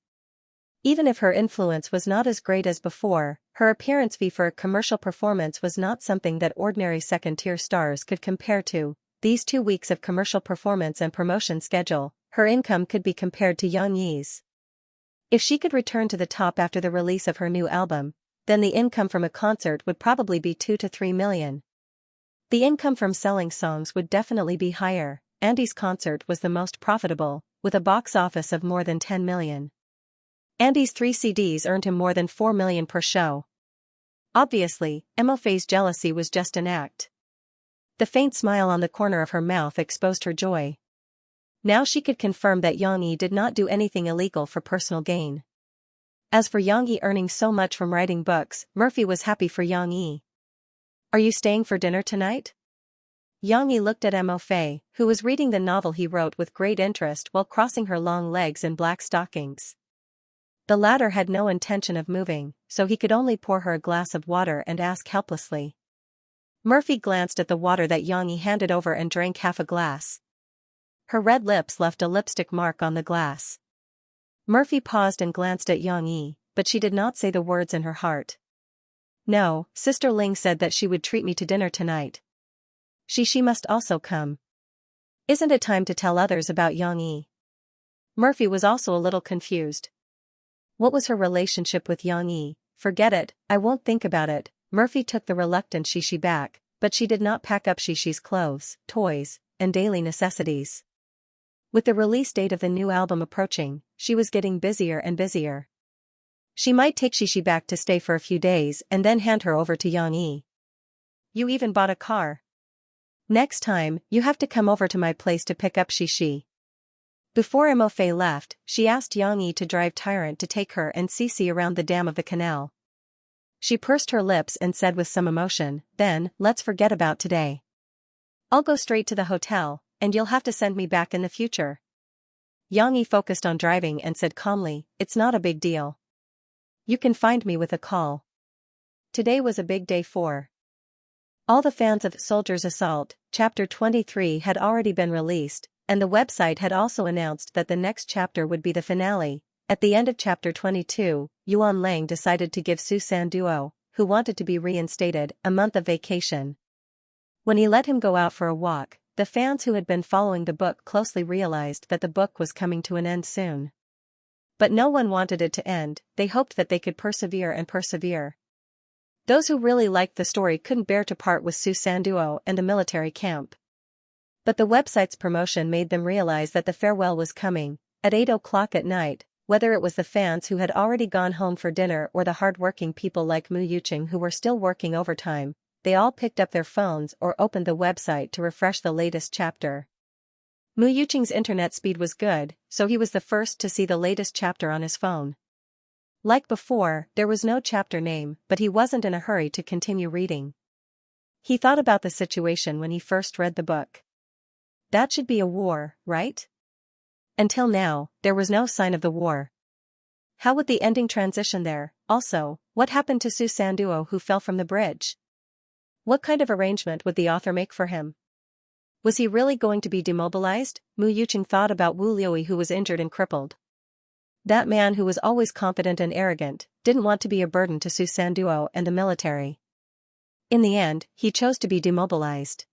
Even if her influence was not as great as before, her appearance fee for a commercial performance was not something that ordinary second-tier stars could compare to. These 2 weeks of commercial performance and promotion schedule, her income could be compared to Yang Yi's. If she could return to the top after the release of her new album, then the income from a concert would probably be 2 to 3 million. The income from selling songs would definitely be higher. Andy's concert was the most profitable, with a box office of more than 10 million. Andy's 3 CDs earned him more than 4 million per show. Obviously, Mofe's jealousy was just an act. The faint smile on the corner of her mouth exposed her joy. Now she could confirm that Yang Yi did not do anything illegal for personal gain. As for Yang Yi earning so much from writing books, Murphy was happy for Yang Yi. Are you staying for dinner tonight? Yang Yi looked at Mofe, who was reading the novel he wrote with great interest while crossing her long legs in black stockings. The latter had no intention of moving, so he could only pour her a glass of water and ask helplessly. Murphy glanced at the water that Yang Yi handed over and drank half a glass. Her red lips left a lipstick mark on the glass. Murphy paused and glanced at Yang Yi, but she did not say the words in her heart. No, Sister Ling said that she would treat me to dinner tonight. She must also come. Isn't it time to tell others about Yang Yi? Murphy was also a little confused. What was her relationship with Yang Yi? Forget it, I won't think about it. Murphy took the reluctant Shishi back, but she did not pack up Shishi's clothes, toys, and daily necessities. With the release date of the new album approaching, she was getting busier and busier. She might take Shishi back to stay for a few days and then hand her over to Yang Yi. You even bought a car. Next time, you have to come over to my place to pick up Shishi. Before Mofe left, she asked Yang Yi to drive Tyrant to take her and Cici around the dam of the canal. She pursed her lips and said with some emotion, then, let's forget about today. I'll go straight to the hotel, and you'll have to send me back in the future. Yang Yi focused on driving and said calmly, it's not a big deal. You can find me with a call. Today was a big day for all the fans of Soldier's Assault. Chapter 23 had already been released, and the website had also announced that the next chapter would be the finale. At the end of chapter 22, Yuan Lang decided to give Su San Duo, who wanted to be reinstated, a month of vacation. When he let him go out for a walk, the fans who had been following the book closely realized that the book was coming to an end soon. But no one wanted it to end, they hoped that they could persevere and persevere. Those who really liked the story couldn't bear to part with Su San Duo and the military camp. But the website's promotion made them realize that the farewell was coming, At 8 o'clock at night, whether it was the fans who had already gone home for dinner or the hard-working people like Mu Yuqing who were still working overtime, they all picked up their phones or opened the website to refresh the latest chapter. Mu Yuqing's internet speed was good, so he was the first to see the latest chapter on his phone. Like before, there was no chapter name, but he wasn't in a hurry to continue reading. He thought about the situation when he first read the book. That should be a war, right? Until now, there was no sign of the war. How would the ending transition there? Also, what happened to Su Sanduo who fell from the bridge? What kind of arrangement would the author make for him? Was he really going to be demobilized? Mu Yuqing thought about Wu Liuyi who was injured and crippled. That man who was always confident and arrogant, didn't want to be a burden to Su Sanduo and the military. In the end, he chose to be demobilized.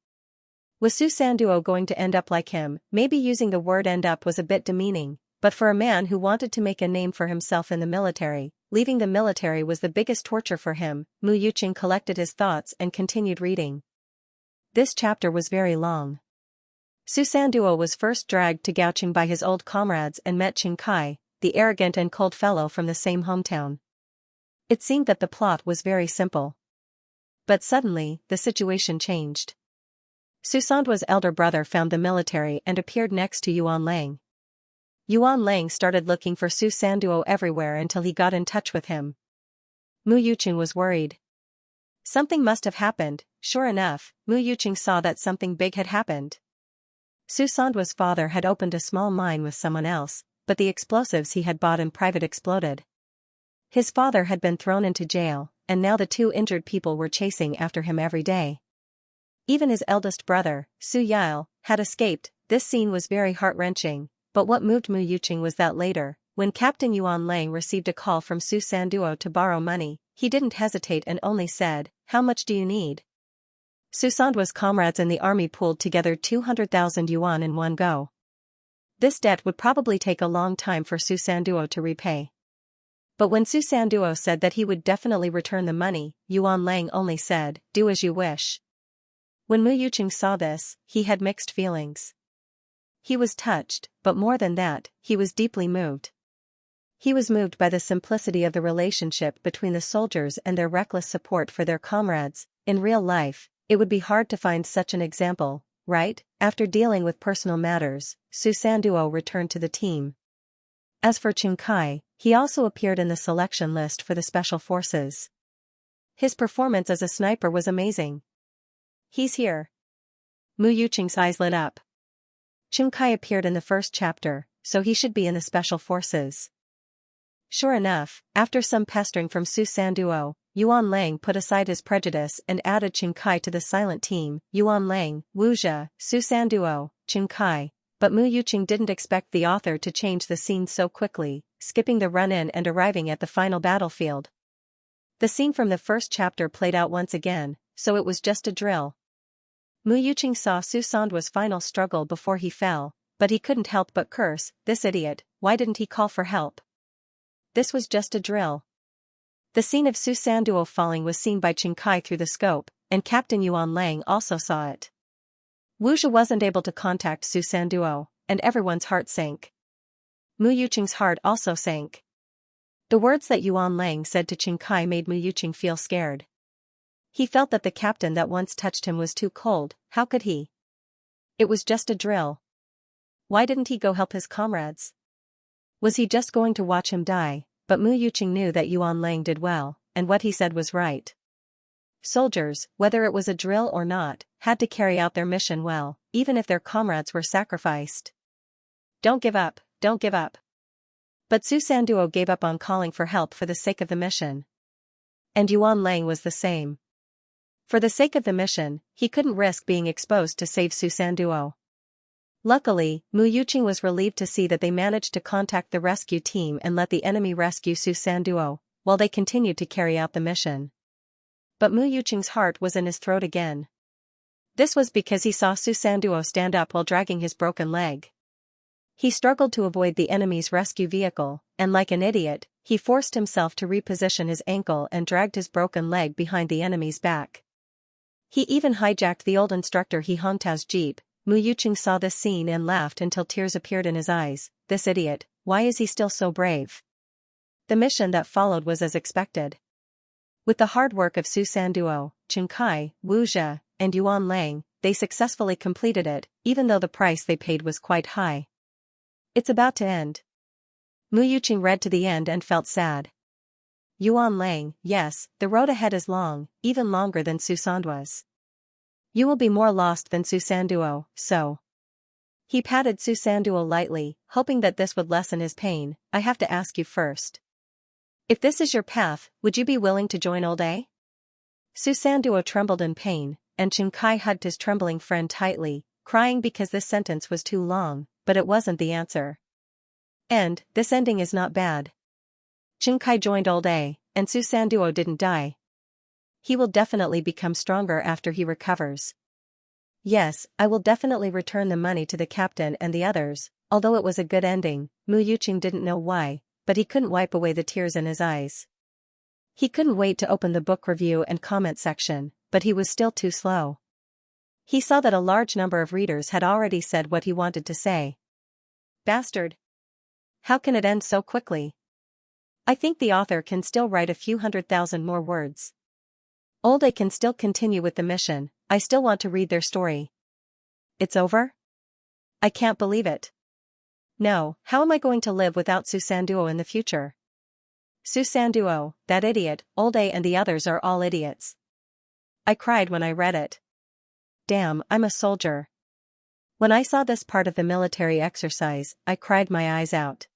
Was Su Sanduo going to end up like him? Maybe using the word end up was a bit demeaning, but for a man who wanted to make a name for himself in the military, leaving the military was the biggest torture for him. Mu Yuqing collected his thoughts and continued reading. This chapter was very long. Su Sanduo was first dragged to Gaoqing by his old comrades and met Qin Kai, the arrogant and cold fellow from the same hometown. It seemed that the plot was very simple. But suddenly, the situation changed. Su Sanduo's elder brother found the military and appeared next to Yuan Lang. Yuan Lang started looking for Su Sanduo everywhere until he got in touch with him. Mu Yuqing was worried. Something must have happened. Sure enough, Mu Yuqing saw that something big had happened. Su Sanduo's father had opened a small mine with someone else, but the explosives he had bought in private exploded. His father had been thrown into jail, and now the two injured people were chasing after him every day. Even his eldest brother, Su Yao, had escaped. This scene was very heart-wrenching, but what moved Mu Yuqing was that later, when Captain Yuan Lang received a call from Su Sanduo to borrow money, he didn't hesitate and only said, "How much do you need?" Su Sanduo's comrades in the army pooled together 200,000 yuan in one go. This debt would probably take a long time for Su Sanduo to repay. But when Su Sanduo said that he would definitely return the money, Yuan Lang only said, "Do as you wish." When Mu Yuqing saw this, he had mixed feelings. He was touched, but more than that, he was deeply moved. He was moved by the simplicity of the relationship between the soldiers and their reckless support for their comrades. In real life, it would be hard to find such an example, right? After dealing with personal matters, Su Sanduo returned to the team. As for Qin Kai, he also appeared in the selection list for the special forces. His performance as a sniper was amazing. He's here. Mu Yuqing's eyes lit up. Qin Kai appeared in the first chapter, so he should be in the special forces. Sure enough, after some pestering from Su Sanduo, Yuan Lang put aside his prejudice and added Qin Kai to the silent team. Yuan Lang, Wu Zhe, Su Sanduo, Qin Kai. But Mu Yuqing didn't expect the author to change the scene so quickly, skipping the run-in and arriving at the final battlefield. The scene from the first chapter played out once again, so it was just a drill. Mu Yuqing saw Su Sanduo's final struggle before he fell, but he couldn't help but curse, "This idiot, why didn't he call for help?" This was just a drill. The scene of Su Sanduo falling was seen by Qin Kai through the scope, and Captain Yuan Lang also saw it. Wu Zhe wasn't able to contact Su Sanduo, and everyone's heart sank. Mu Yuqing's heart also sank. The words that Yuan Lang said to Qin Kai made Mu Yuqing feel scared. He felt that the captain that once touched him was too cold. How could he? It was just a drill. Why didn't he go help his comrades? Was he just going to watch him die? But Mu Yuqing knew that Yuan Lang did well, and what he said was right. Soldiers, whether it was a drill or not, had to carry out their mission well, even if their comrades were sacrificed. Don't give up, don't give up. But Su Sanduo gave up on calling for help for the sake of the mission. And Yuan Lang was the same. For the sake of the mission, he couldn't risk being exposed to save Su Sanduo. Luckily, Mu Yuqing was relieved to see that they managed to contact the rescue team and let the enemy rescue Su Sanduo, while they continued to carry out the mission. But Mu Yuqing's heart was in his throat again. This was because he saw Su Sanduo stand up while dragging his broken leg. He struggled to avoid the enemy's rescue vehicle, and like an idiot, he forced himself to reposition his ankle and dragged his broken leg behind the enemy's back. He even hijacked the old instructor He Hongtao's jeep. Mu Yuqing saw this scene and laughed until tears appeared in his eyes. This idiot, why is he still so brave? The mission that followed was as expected. With the hard work of Su Sanduo, Chen Kai, Wu Zhe, and Yuan Lang, they successfully completed it, even though the price they paid was quite high. It's about to end. Mu Yuqing read to the end and felt sad. Yuan Lang, yes, the road ahead is long, even longer than Su Sanduo's. You will be more lost than Su Sanduo, so. He patted Su Sanduo lightly, hoping that this would lessen his pain. I have to ask you first. If this is your path, would you be willing to join Old A? Su Sanduo trembled in pain, and Chen Kai hugged his trembling friend tightly, crying because this sentence was too long, but it wasn't the answer. And, this ending is not bad. Chen Kai joined Old A, and Su Sanduo didn't die. He will definitely become stronger after he recovers. Yes, I will definitely return the money to the captain and the others. Although it was a good ending, Mu Yuqing didn't know why, but he couldn't wipe away the tears in his eyes. He couldn't wait to open the book review and comment section, but he was still too slow. He saw that a large number of readers had already said what he wanted to say. Bastard! How can it end so quickly? I think the author can still write a few 100,000 more words. Old A can still continue with the mission. I still want to read their story. It's over? I can't believe it. No, how am I going to live without Su Sanduo in the future? Su Sanduo, that idiot, Old A and the others are all idiots. I cried when I read it. Damn, I'm a soldier. When I saw this part of the military exercise, I cried my eyes out.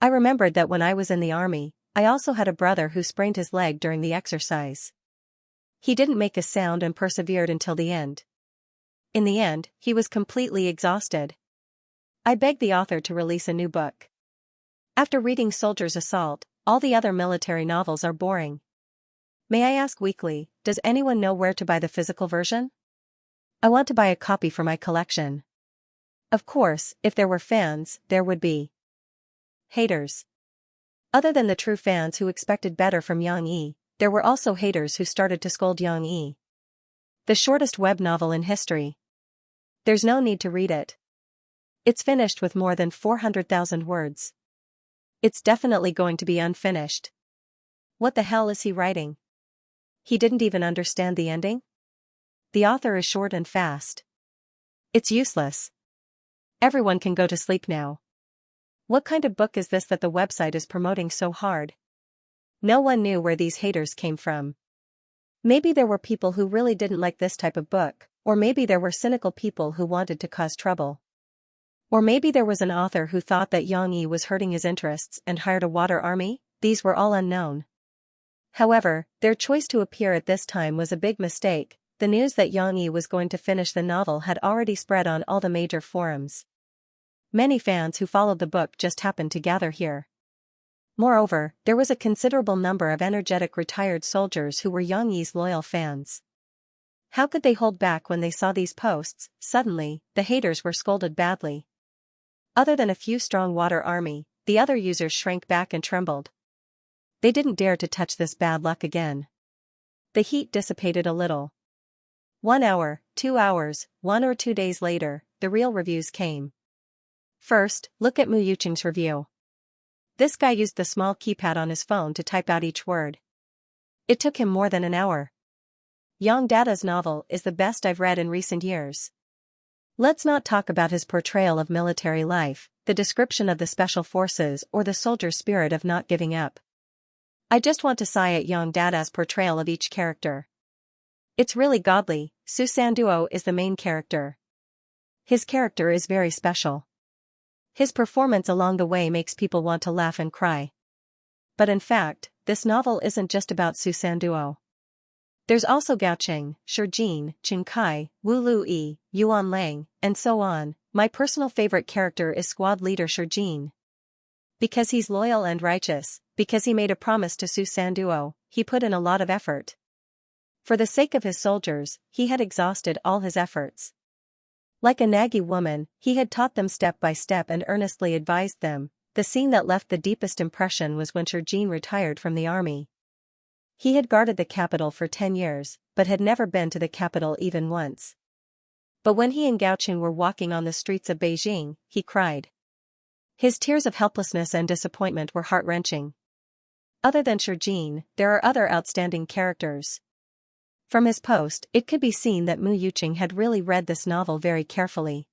I remembered that when I was in the army, I also had a brother who sprained his leg during the exercise. He didn't make a sound and persevered until the end. In the end, he was completely exhausted. I begged the author to release a new book. After reading Soldier's Assault, all the other military novels are boring. May I ask weakly, does anyone know where to buy the physical version? I want to buy a copy for my collection. Of course, if there were fans, there would be haters. Other than the true fans who expected better from Yang Yi, there were also haters who started to scold Yang Yi. The shortest web novel in history. There's no need to read it. It's finished with more than 400,000 words. It's definitely going to be unfinished. What the hell is he writing? He didn't even understand the ending? The author is short and fast. It's useless. Everyone can go to sleep now. What kind of book is this that the website is promoting so hard? No one knew where these haters came from. Maybe there were people who really didn't like this type of book, or maybe there were cynical people who wanted to cause trouble. Or maybe there was an author who thought that Yang Yi was hurting his interests and hired a water army. These were all unknown. However, their choice to appear at this time was a big mistake. The news that Yang Yi was going to finish the novel had already spread on all the major forums. Many fans who followed the book just happened to gather here. Moreover, there was a considerable number of energetic retired soldiers who were Yang Yi's loyal fans. How could they hold back when they saw these posts? Suddenly, the haters were scolded badly. Other than a few strong water army, the other users shrank back and trembled. They didn't dare to touch this bad luck again. The heat dissipated a little. 1 hour, 2 hours, 1 or 2 days later, the real reviews came. First, look at Mu Yuqing's review. This guy used the small keypad on his phone to type out each word. It took him more than an hour. Yang Dada's novel is the best I've read in recent years. Let's not talk about his portrayal of military life, the description of the special forces or the soldier's spirit of not giving up. I just want to sigh at Yang Dada's portrayal of each character. It's really godly. Su Sanduo is the main character. His character is very special. His performance along the way makes people want to laugh and cry. But in fact, this novel isn't just about Su Sanduo. There's also Gao Cheng, Shi Jin, Chen Kai, Wu Luyi, Yuan Lang, and so on. My personal favorite character is squad leader Shi Jin. Because he's loyal and righteous, because he made a promise to Su Sanduo, he put in a lot of effort. For the sake of his soldiers, he had exhausted all his efforts. Like a naggy woman, he had taught them step by step and earnestly advised them. The scene that left the deepest impression was when Shi Jin retired from the army. He had guarded the capital for 10 years, but had never been to the capital even once. But when he and Gaoqing were walking on the streets of Beijing, he cried. His tears of helplessness and disappointment were heart-wrenching. Other than Shijin, there are other outstanding characters. From his post, it could be seen that Mu Yuqing had really read this novel very carefully.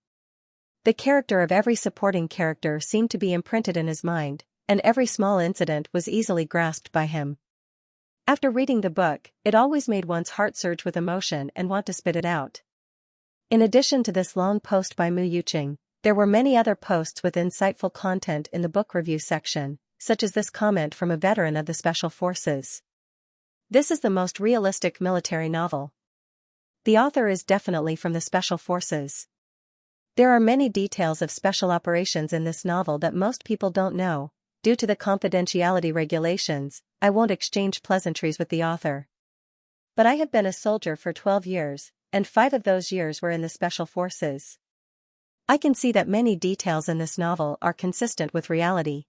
The character of every supporting character seemed to be imprinted in his mind, and every small incident was easily grasped by him. After reading the book, it always made one's heart surge with emotion and want to spit it out. In addition to this long post by Mu Yuqing, there were many other posts with insightful content in the book review section, such as this comment from a veteran of the Special Forces. This is the most realistic military novel. The author is definitely from the Special Forces. There are many details of special operations in this novel that most people don't know. Due to the confidentiality regulations, I won't exchange pleasantries with the author. But I have been a soldier for 12 years, and 5 of those years were in the Special Forces. I can see that many details in this novel are consistent with reality.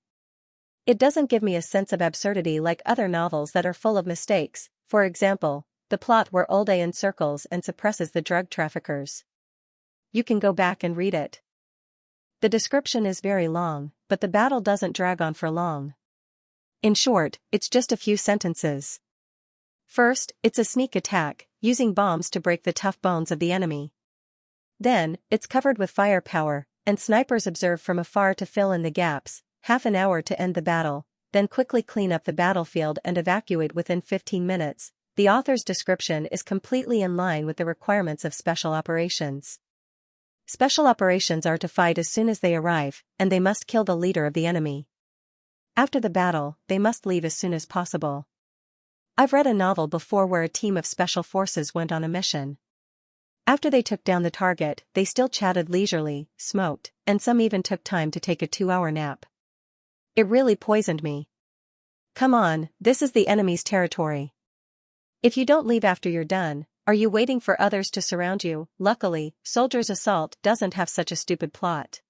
It doesn't give me a sense of absurdity like other novels that are full of mistakes, for example, the plot where Olde encircles and suppresses the drug traffickers. You can go back and read it. The description is very long, but the battle doesn't drag on for long. In short, it's just a few sentences. First, it's a sneak attack, using bombs to break the tough bones of the enemy. Then, it's covered with firepower, and snipers observe from afar to fill in the gaps, half an hour to end the battle, then quickly clean up the battlefield and evacuate within 15 minutes. The author's description is completely in line with the requirements of special operations. Special operations are to fight as soon as they arrive, and they must kill the leader of the enemy. After the battle, they must leave as soon as possible. I've read a novel before where a team of special forces went on a mission. After they took down the target, they still chatted leisurely, smoked, and some even took time to take a 2-hour nap. It really poisoned me. Come on, this is the enemy's territory. If you don't leave after you're done, are you waiting for others to surround you? Luckily, Soldier's Assault doesn't have such a stupid plot.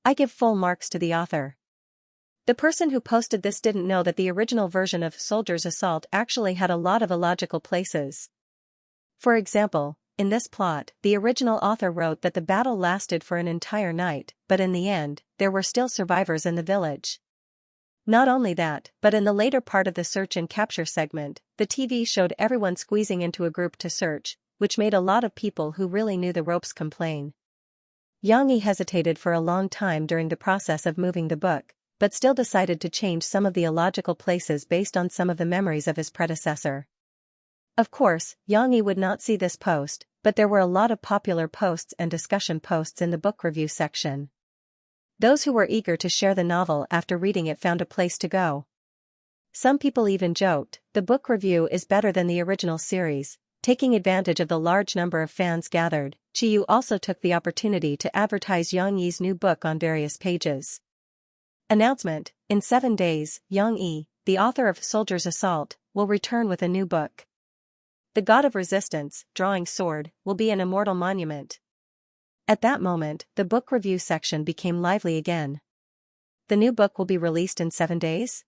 I give full marks to the author. The person who posted this didn't know that the original version of Soldier's Assault actually had a lot of illogical places. For example, in this plot, the original author wrote that the battle lasted for an entire night, but in the end, there were still survivors in the village. Not only that, but in the later part of the search and capture segment, the TV showed everyone squeezing into a group to search, which made a lot of people who really knew the ropes complain. Xianxia hesitated for a long time during the process of moving the book, but still decided to change some of the illogical places based on some of the memories of his predecessor. Of course, Xianxia would not see this post, but there were a lot of popular posts and discussion posts in the book review section. Those who were eager to share the novel after reading it found a place to go. Some people even joked, the book review is better than the original series. Taking advantage of the large number of fans gathered, Chiyu also took the opportunity to advertise Xianxia's new book on various pages. Announcement: in 7 days, Xianxia, the author of Soldier's Assault, will return with a new book. The god of resistance, drawing sword, will be an immortal monument. At that moment, the book review section became lively again. The new book will be released in 7 days?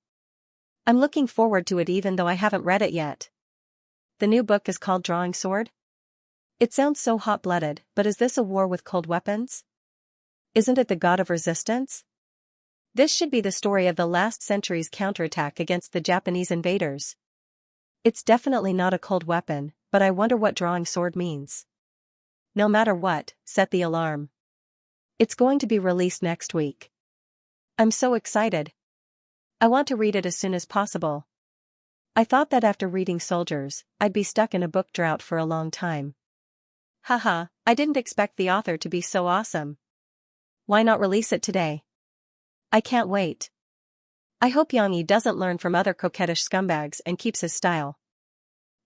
I'm looking forward to it even though I haven't read it yet. The new book is called Drawing Sword? It sounds so hot-blooded, but is this a war with cold weapons? Isn't it the god of resistance? This should be the story of the last century's counterattack against the Japanese invaders. It's definitely not a cold weapon, but I wonder what drawing sword means. No matter what, set the alarm. It's going to be released next week. I'm so excited. I want to read it as soon as possible. I thought that after reading Soldiers, I'd be stuck in a book drought for a long time. Haha, I didn't expect the author to be so awesome. Why not release it today? I can't wait. I hope Xianxia doesn't learn from other coquettish scumbags and keeps his style.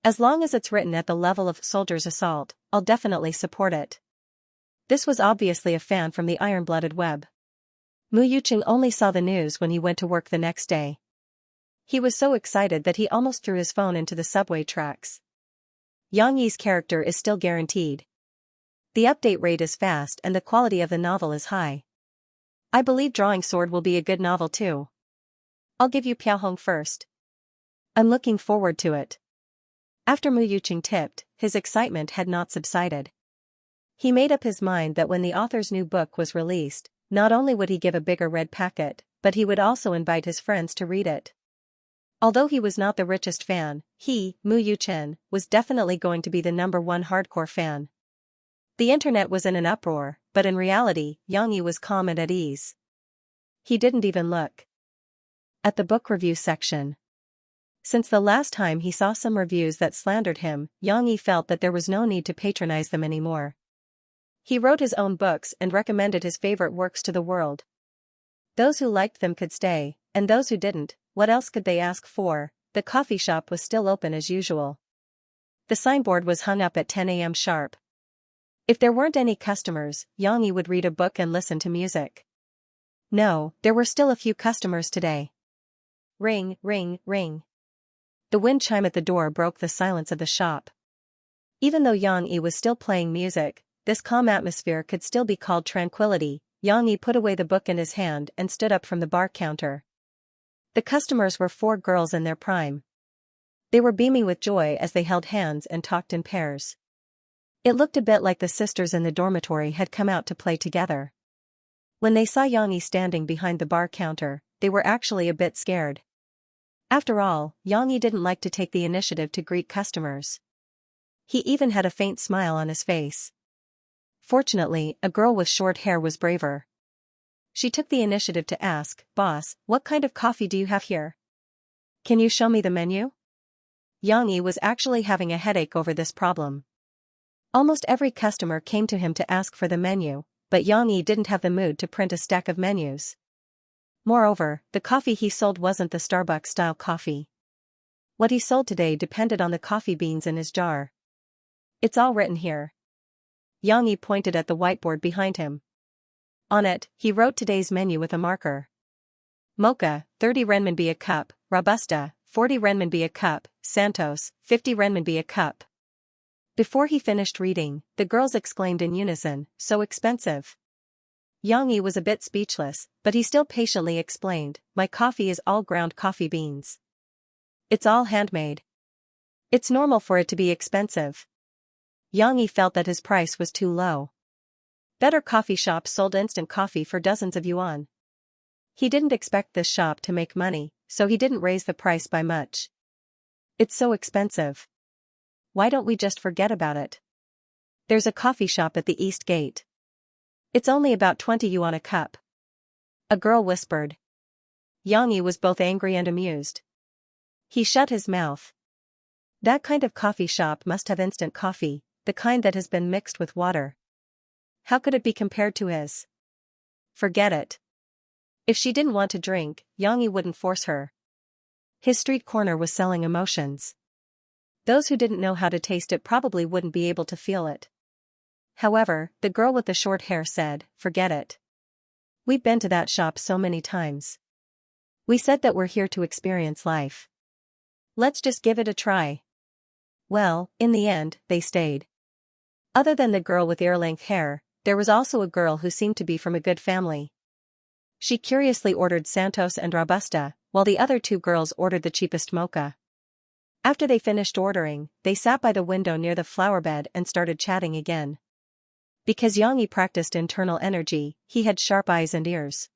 As long as it's written at the level of Soldier's Assault, I'll definitely support it. This was obviously a fan from the iron-blooded web. Mu Yuqing only saw the news when he went to work the next day. He was so excited that he almost threw his phone into the subway tracks. Xianxia's character is still guaranteed. The update rate is fast and the quality of the novel is high. I believe Drawing Sword will be a good novel too. I'll give you Piaohong first. I'm looking forward to it. After Mu Yuqing tipped, his excitement had not subsided. He made up his mind that when the author's new book was released, not only would he give a bigger red packet, but he would also invite his friends to read it. Although he was not the richest fan, he, Mu Yuchen, was definitely going to be the #1 hardcore fan. The internet was in an uproar, but in reality, Xianxia was calm and at ease. He didn't even look at the book review section. Since the last time he saw some reviews that slandered him, Xianxia felt that there was no need to patronize them anymore. He wrote his own books and recommended his favorite works to the world. Those who liked them could stay, and those who didn't, what else could they ask for? The coffee shop was still open as usual. The signboard was hung up at 10 a.m. sharp. If there weren't any customers, Xianxia would read a book and listen to music. No, there were still a few customers today. Ring, ring, ring. The wind chime at the door broke the silence of the shop. Even though Xianxia was still playing music, this calm atmosphere could still be called tranquility. Xianxia put away the book in his hand and stood up from the bar counter. The customers were 4 girls in their prime. They were beaming with joy as they held hands and talked in pairs. It looked a bit like the sisters in the dormitory had come out to play together. When they saw Xianxia standing behind the bar counter, they were actually a bit scared. After all, Xianxia didn't like to take the initiative to greet customers. He even had a faint smile on his face. Fortunately, a girl with short hair was braver. She took the initiative to ask, "Boss, what kind of coffee do you have here? Can you show me the menu?" Xianxia was actually having a headache over this problem. Almost every customer came to him to ask for the menu, but Xianxia didn't have the mood to print a stack of menus. Moreover, the coffee he sold wasn't the Starbucks-style coffee. What he sold today depended on the coffee beans in his jar. "It's all written here." Xianxia pointed at the whiteboard behind him. On it, he wrote today's menu with a marker. Mocha, 30 renminbi a cup, Robusta, 40 renminbi a cup, Santos, 50 renminbi a cup. Before he finished reading, the girls exclaimed in unison, "So expensive." Xianxia was a bit speechless, but he still patiently explained, "My coffee is all ground coffee beans. It's all handmade. It's normal for it to be expensive." Xianxia felt that his price was too low. Better coffee shops sold instant coffee for dozens of yuan. He didn't expect this shop to make money, so he didn't raise the price by much. "It's so expensive. Why don't we just forget about it? There's a coffee shop at the East Gate. It's only about 20 yuan a cup." A girl whispered. Xianxia was both angry and amused. He shut his mouth. That kind of coffee shop must have instant coffee, the kind that has been mixed with water. How could it be compared to his? Forget it. If she didn't want to drink, Xianxia wouldn't force her. His street corner was selling emotions. Those who didn't know how to taste it probably wouldn't be able to feel it. However, the girl with the short hair said, "Forget it. We've been to that shop so many times. We said that we're here to experience life. Let's just give it a try." Well, in the end, they stayed. Other than the girl with ear-length hair, there was also a girl who seemed to be from a good family. She curiously ordered Santos and Robusta, while the other 2 girls ordered the cheapest mocha. After they finished ordering, they sat by the window near the flower bed and started chatting again. Because Xianxia practiced internal energy, he had sharp eyes and ears.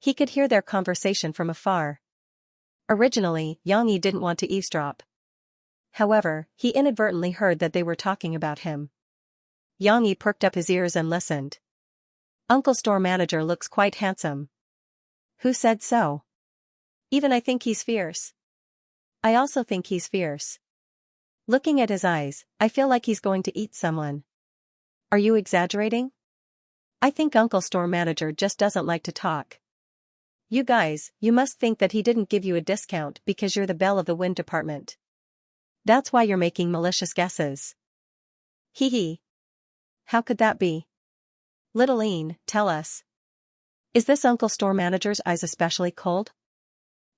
He could hear their conversation from afar. Originally, Xianxia didn't want to eavesdrop. However, he inadvertently heard that they were talking about him. Xianxia perked up his ears and listened. "Uncle store manager looks quite handsome." "Who said so?" "Even I think he's fierce." "I also think he's fierce. Looking at his eyes, I feel like he's going to eat someone." "Are you exaggerating?" "I think Uncle store manager just doesn't like to talk." "You guys, you must think that he didn't give you a discount because you're the belle of the wind department. That's why you're making malicious guesses." "Hee hee. How could that be? Little Een, tell us. Is this Uncle store manager's eyes especially cold?"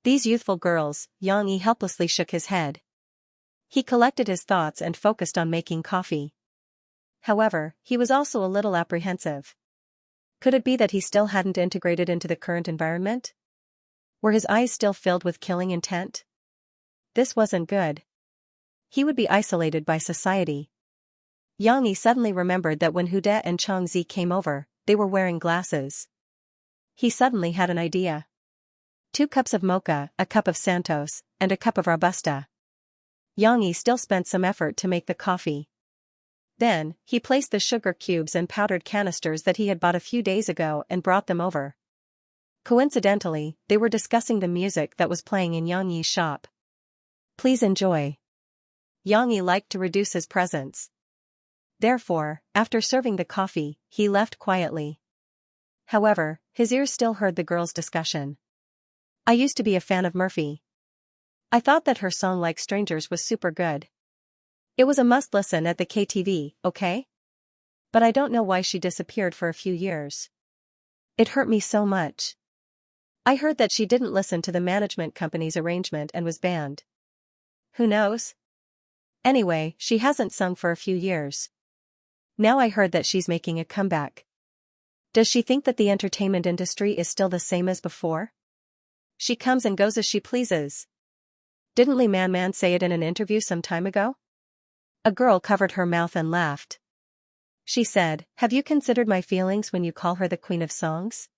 These youthful girls, Xianxia helplessly shook his head. He collected his thoughts and focused on making coffee. However, he was also a little apprehensive. Could it be that he still hadn't integrated into the current environment? Were his eyes still filled with killing intent? This wasn't good. He would be isolated by society. Yang Yi suddenly remembered that when Hude and Changzi came over, they were wearing glasses. He suddenly had an idea. 2 cups of mocha, a cup of Santos, and a cup of Robusta. Yang Yi still spent some effort to make the coffee. Then, he placed the sugar cubes and powdered canisters that he had bought a few days ago and brought them over. Coincidentally, they were discussing the music that was playing in Yang Yi's shop. Please enjoy. Yang Yi liked to reduce his presence. Therefore, after serving the coffee, he left quietly. However, his ears still heard the girls' discussion. I used to be a fan of Murphy. I thought that her song Like Strangers was super good. It was a must listen at the KTV, okay? But I don't know why she disappeared for a few years. It hurt me so much. I heard that she didn't listen to the management company's arrangement and was banned. Who knows? Anyway, she hasn't sung for a few years. Now I heard that she's making a comeback. Does she think that the entertainment industry is still the same as before? She comes and goes as she pleases. Didn't Li Man say it in an interview some time ago? A girl covered her mouth and laughed. She said, have you considered my feelings when you call her the queen of songs?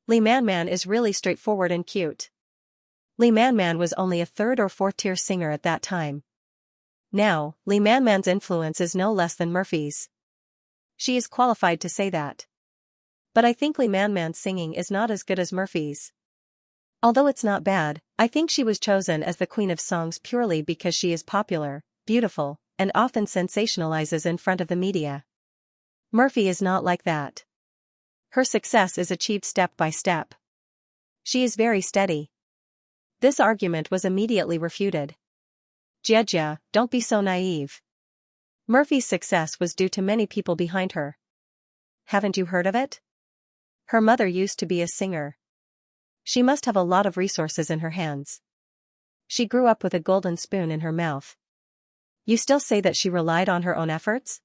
Li Man is really straightforward and cute. Li Man was only a 3rd or 4th tier singer at that time. Now, Li Man's influence is no less than Murphy's. She is qualified to say that. But I think Li Man's singing is not as good as Murphy's. Although it's not bad, I think she was chosen as the queen of songs purely because she is popular, beautiful, and often sensationalizes in front of the media. Murphy is not like that. Her success is achieved step by step. She is very steady. This argument was immediately refuted. Xianxia, don't be so naive. Murphy's success was due to many people behind her. Haven't you heard of it? Her mother used to be a singer. She must have a lot of resources in her hands. She grew up with a golden spoon in her mouth. You still say that she relied on her own efforts?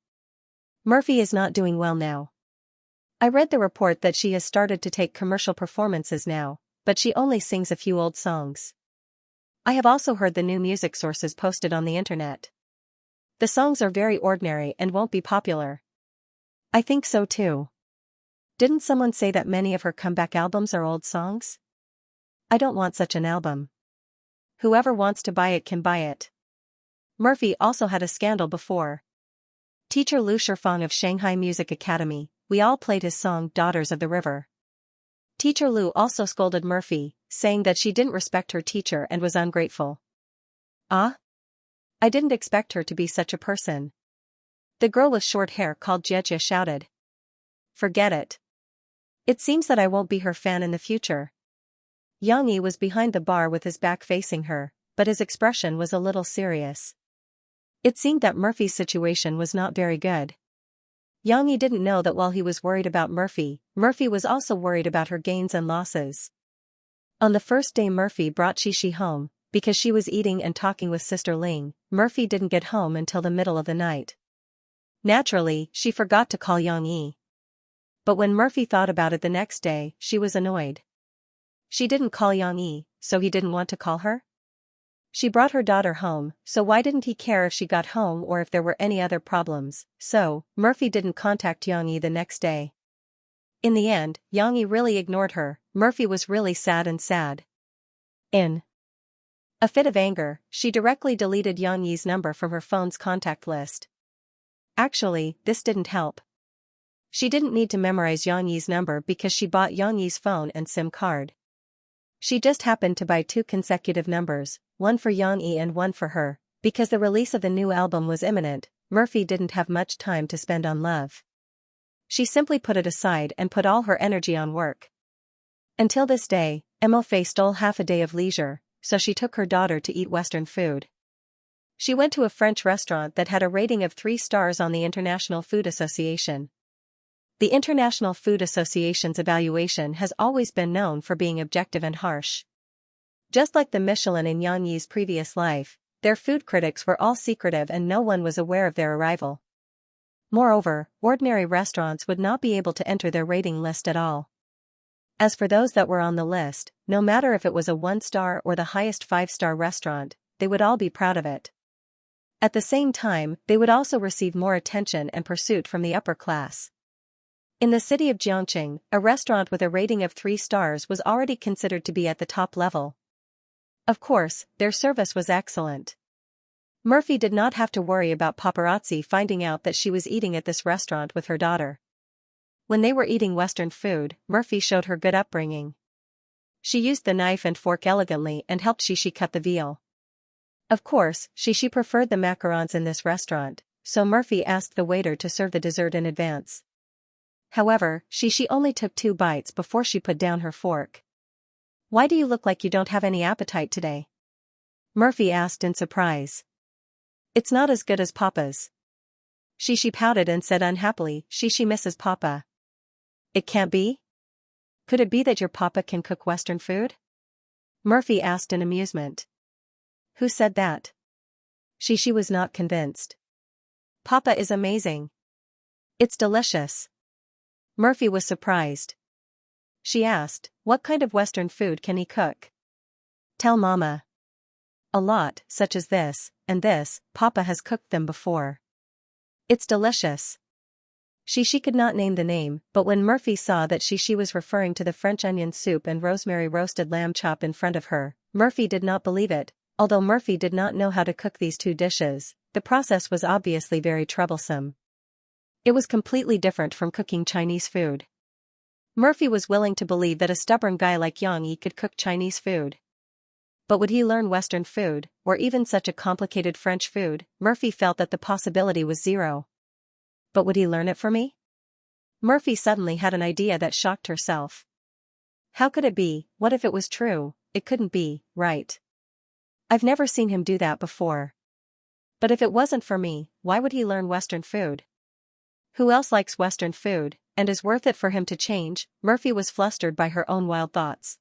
Murphy is not doing well now. I read the report that she has started to take commercial performances now, but she only sings a few old songs. I have also heard the new music sources posted on the internet. The songs are very ordinary and won't be popular. I think so too. Didn't someone say that many of her comeback albums are old songs? I don't want such an album. Whoever wants to buy it can buy it. Murphy also had a scandal before. Teacher Lu Shifang of Shanghai Music Academy, we all played his song Daughters of the River. Teacher Lu also scolded Murphy, saying that she didn't respect her teacher and was ungrateful. Ah? I didn't expect her to be such a person. The girl with short hair called Xianxia shouted. Forget it. It seems that I won't be her fan in the future. Yang Yi was behind the bar with his back facing her, but his expression was a little serious. It seemed that Murphy's situation was not very good. Yang Yi didn't know that while he was worried about Murphy, Murphy was also worried about her gains and losses. On the first day Murphy brought Xixi home, because she was eating and talking with Sister Ling, Murphy didn't get home until the middle of the night. Naturally, she forgot to call Yang Yi. But when Murphy thought about it the next day, she was annoyed. She didn't call Yang Yi, so he didn't want to call her? She brought her daughter home, so why didn't he care if she got home or if there were any other problems? So, Murphy didn't contact Yang Yi the next day. In the end, Yang Yi really ignored her. Murphy was really sad. In a fit of anger, she directly deleted Yang Yi's number from her phone's contact list. Actually, this didn't help. She didn't need to memorize Yang Yi's number because she bought Yang Yi's phone and SIM card. She just happened to buy 2 consecutive numbers, one for Yang Yi and one for her, because the release of the new album was imminent. Murphy didn't have much time to spend on love. She simply put it aside and put all her energy on work. Until this day, Mofei stole half a day of leisure, so she took her daughter to eat Western food. She went to a French restaurant that had a rating of 3 stars on the International Food Association. The International Food Association's evaluation has always been known for being objective and harsh. Just like the Michelin in Yang Yi's previous life, their food critics were all secretive and no one was aware of their arrival. Moreover, ordinary restaurants would not be able to enter their rating list at all. As for those that were on the list, no matter if it was a 1-star or the highest 5-star restaurant, they would all be proud of it. At the same time, they would also receive more attention and pursuit from the upper class. In the city of Jiangqing, a restaurant with a rating of 3 stars was already considered to be at the top level. Of course, their service was excellent. Murphy did not have to worry about paparazzi finding out that she was eating at this restaurant with her daughter. When they were eating Western food, Murphy showed her good upbringing. She used the knife and fork elegantly and helped Xianxia cut the veal. Of course, Xianxia preferred the macarons in this restaurant, so Murphy asked the waiter to serve the dessert in advance. However, Xianxia only took 2 bites before she put down her fork. "Why do you look like you don't have any appetite today?" Murphy asked in surprise. "It's not as good as Papa's." Xianxia pouted and said unhappily, "Xianxia misses Papa." "It can't be? Could it be that your Papa can cook Western food?" Murphy asked in amusement. "Who said that?" Xianxia was not convinced. "Papa is amazing. It's delicious." Murphy was surprised. She asked, "What kind of Western food can he cook?" "Tell Mama." "A lot, such as this, and this, Papa has cooked them before. It's delicious." Xianxia could not name the name, but when Murphy saw that Xianxia was referring to the French onion soup and rosemary roasted lamb chop in front of her, Murphy did not believe it. Although Murphy did not know how to cook these 2 dishes, the process was obviously very troublesome. It was completely different from cooking Chinese food. Murphy was willing to believe that a stubborn guy like Xianxia could cook Chinese food. But would he learn Western food, or even such a complicated French food? Murphy felt that the possibility was 0. But would he learn it for me? Murphy suddenly had an idea that shocked herself. How could it be? What if it was true? It couldn't be, right? I've never seen him do that before. But if it wasn't for me, why would he learn Western food? Who else likes Western food, and is worth it for him to change? Murphy was flustered by her own wild thoughts.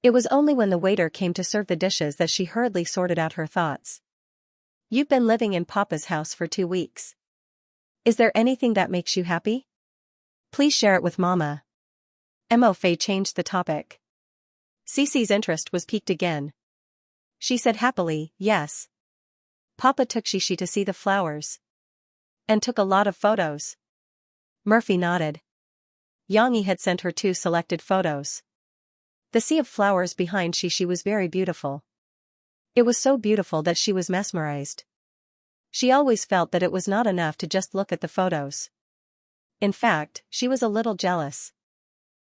It was only when the waiter came to serve the dishes that she hurriedly sorted out her thoughts. "You've been living in Papa's house for 2 weeks. Is there anything that makes you happy? Please share it with Mama." Mo Fei changed the topic. Cece's interest was piqued again. She said happily, "Yes. Papa took Xianxia to see the flowers. And took a lot of photos." Murphy nodded. Xianxia had sent her 2 selected photos. The sea of flowers behind Xianxia was very beautiful. It was so beautiful that she was mesmerized. She always felt that it was not enough to just look at the photos. In fact, she was a little jealous.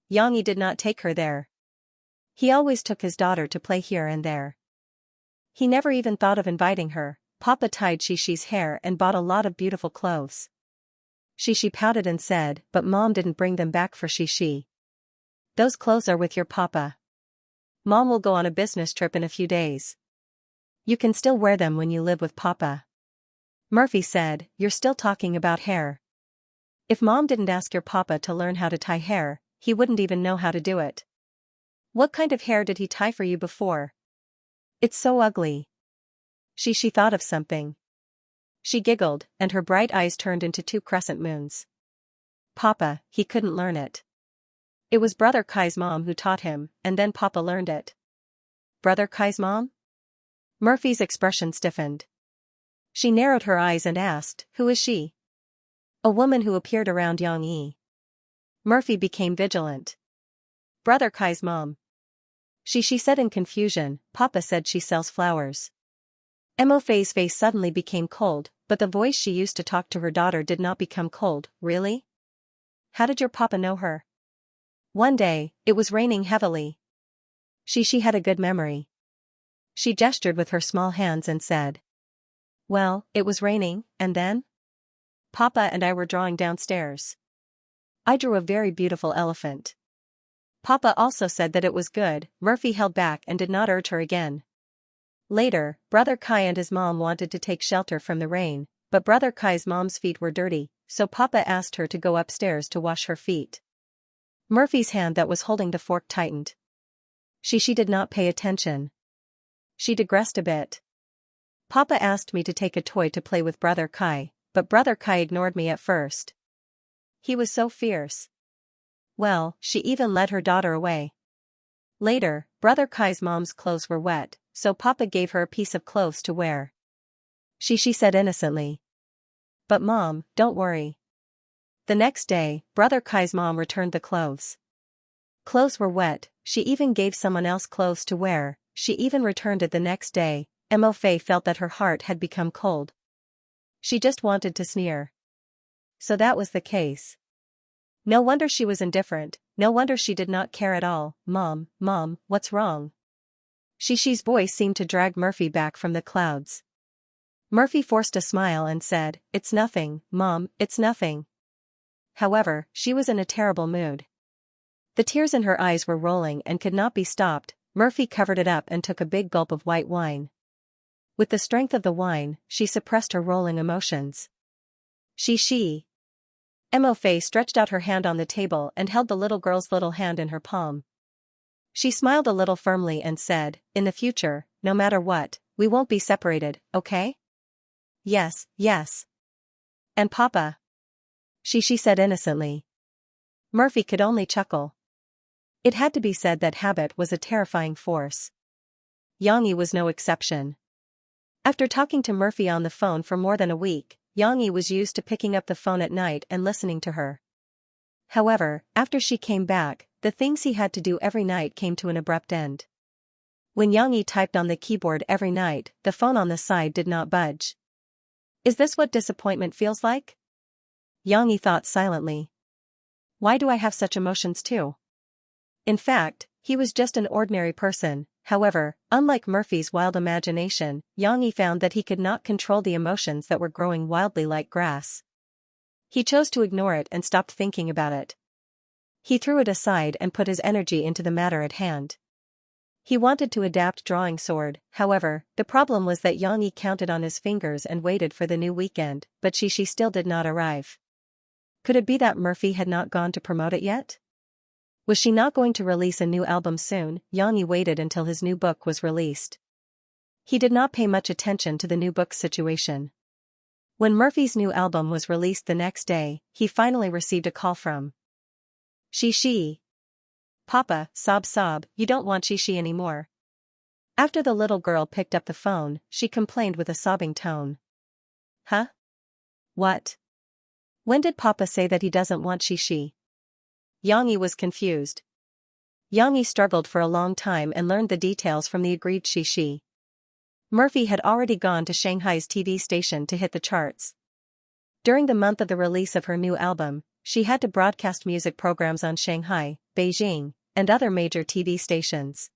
Xianxia did not take her there. He always took his daughter to play here and there. He never even thought of inviting her. Papa tied Xianxia's hair and bought a lot of beautiful clothes. Xianxia pouted and said, "But Mom didn't bring them back for Xianxia." "Those clothes are with your Papa. Mom will go on a business trip in a few days. You can still wear them when you live with Papa." Murphy said, "You're still talking about hair. If Mom didn't ask your Papa to learn how to tie hair, he wouldn't even know how to do it." "What kind of hair did he tie for you before?" "It's so ugly." Xianxia thought of something. She giggled, and her bright eyes turned into 2 crescent moons. "Papa, he couldn't learn it. It was Brother Kai's mom who taught him, and then Papa learned it." "Brother Kai's mom?" Murphy's expression stiffened. She narrowed her eyes and asked, "Who is she?" "A woman who appeared around Xianxia." Murphy became vigilant. "Brother Kai's mom." She said in confusion, "Papa said she sells flowers." Mo Fei's face suddenly became cold, but the voice she used to talk to her daughter did not become cold. "Really? How did your Papa know her?" "One day, it was raining heavily." Xianxia had a good memory. She gestured with her small hands and said, "Well, it was raining, and then? Papa and I were drawing downstairs. I drew a very beautiful elephant. Papa also said that it was good." Murphy held back and did not urge her again. Later, Brother Kai and his mom wanted to take shelter from the rain, but Brother Kai's mom's feet were dirty, so Papa asked her to go upstairs to wash her feet. Murphy's hand that was holding the fork tightened. Xianxia did not pay attention. She digressed a bit. "Papa asked me to take a toy to play with Brother Kai, but Brother Kai ignored me at first. He was so fierce. Well, she even led her daughter away. Later, Brother Kai's mom's clothes were wet, so Papa gave her a piece of clothes to wear. She said innocently. But Mom, don't worry. The next day, Brother Kai's mom returned the clothes. Clothes were wet, she even gave someone else clothes to wear, she even returned it the next day. Mo Fei felt that her heart had become cold. She just wanted to sneer. So that was the case. No wonder she was indifferent, no wonder she did not care at all. Mom, what's wrong? Xi's voice seemed to drag Murphy back from the clouds. Murphy forced a smile and said, "It's nothing, Mom, it's nothing." However, she was in a terrible mood. The tears in her eyes were rolling and could not be stopped. Murphy covered it up and took a big gulp of white wine. With the strength of the wine, she suppressed her rolling emotions. Xi. Mo Fei stretched out her hand on the table and held the little girl's little hand in her palm. She smiled a little firmly and said, "In the future, no matter what, we won't be separated, okay?" Yes. And Papa? She said innocently. Murphy could only chuckle. It had to be said that habit was a terrifying force. Xianxia was no exception. After talking to Murphy on the phone for more than a week, Xianxia was used to picking up the phone at night and listening to her. However, after she came back, the things he had to do every night came to an abrupt end. When Xianxia typed on the keyboard every night, the phone on the side did not budge. Is this what disappointment feels like? Xianxia thought silently. Why do I have such emotions too? In fact, he was just an ordinary person. However, unlike Murphy's wild imagination, Xianxia found that he could not control the emotions that were growing wildly like grass. He chose to ignore it and stopped thinking about it. He threw it aside and put his energy into the matter at hand. He wanted to adapt drawing sword, however, the problem was that Xianxia counted on his fingers and waited for the new weekend, but she still did not arrive. Could it be that Murphy had not gone to promote it yet? Was she not going to release a new album soon? Xianxia waited until his new book was released. He did not pay much attention to the new book's situation. When Murphy's new album was released the next day, he finally received a call from Xi. Papa, sob, you don't want Xi anymore. After the little girl picked up the phone, she complained with a sobbing tone. Huh? What? When did Papa say that he doesn't want Xi? Xianxia was confused. Xianxia struggled for a long time and learned the details from the aggrieved Xi. Murphy had already gone to Shanghai's TV station to hit the charts. During the month of the release of her new album, she had to broadcast music programs on Shanghai, Beijing, and other major TV stations.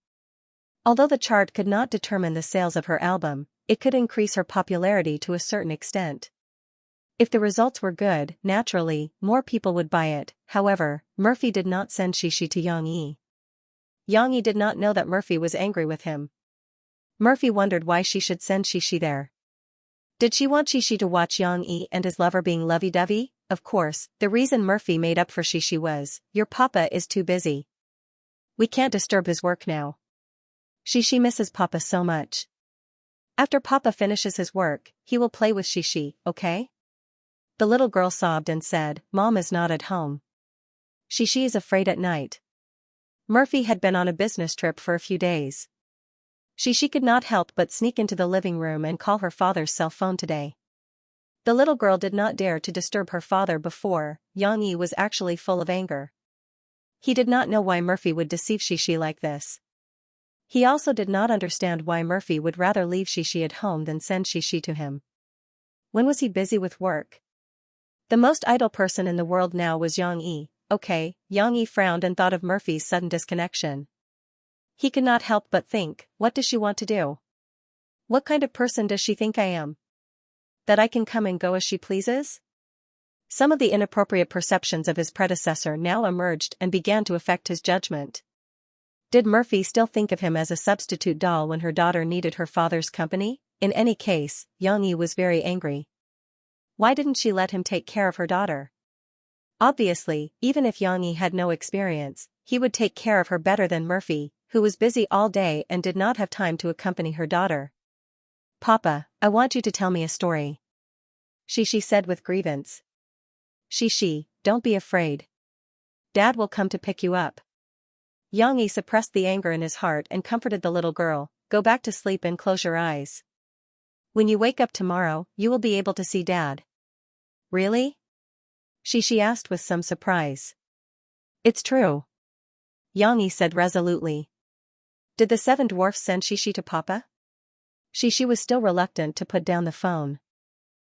Although the chart could not determine the sales of her album, it could increase her popularity to a certain extent. If the results were good, naturally, more people would buy it. However, Murphy did not send Xi to Xianxia. Xianxia did not know that Murphy was angry with him. Murphy wondered why she should send Xi there. Did she want Xi to watch Xianxia and his lover being lovey-dovey? Of course, the reason Murphy made up for Xi was, "Your papa is too busy. We can't disturb his work now. Xi misses Papa so much. After Papa finishes his work, he will play with Xi, okay?" The little girl sobbed and said, "Mom is not at home. Xi is afraid at night." Murphy had been on a business trip for a few days. Xi could not help but sneak into the living room and call her father's cell phone today. The little girl did not dare to disturb her father before. Xianxia was actually full of anger. He did not know why Murphy would deceive Xi like this. He also did not understand why Murphy would rather leave Xi at home than send Xi to him. When was he busy with work? The most idle person in the world now was Xianxia. Okay, Xianxia frowned and thought of Murphy's sudden disconnection. He could not help but think, what does she want to do? What kind of person does she think I am? That I can come and go as she pleases? Some of the inappropriate perceptions of his predecessor now emerged and began to affect his judgment. Did Murphy still think of him as a substitute doll when her daughter needed her father's company? In any case, Xianxia was very angry. Why didn't she let him take care of her daughter? Obviously, even if Xianxia had no experience, he would take care of her better than Murphy, who was busy all day and did not have time to accompany her daughter. "Papa, I want you to tell me a story," Xi said with grievance. Xi, don't be afraid. Dad will come to pick you up." Xianxia suppressed the anger in his heart and comforted the little girl, "Go back to sleep and close your eyes." When you wake up tomorrow, you will be able to see Dad. Really? Xianxia asked with some surprise. It's true. Xianxia said resolutely. Did the seven dwarfs send Xianxia to Papa? Xianxia was still reluctant to put down the phone.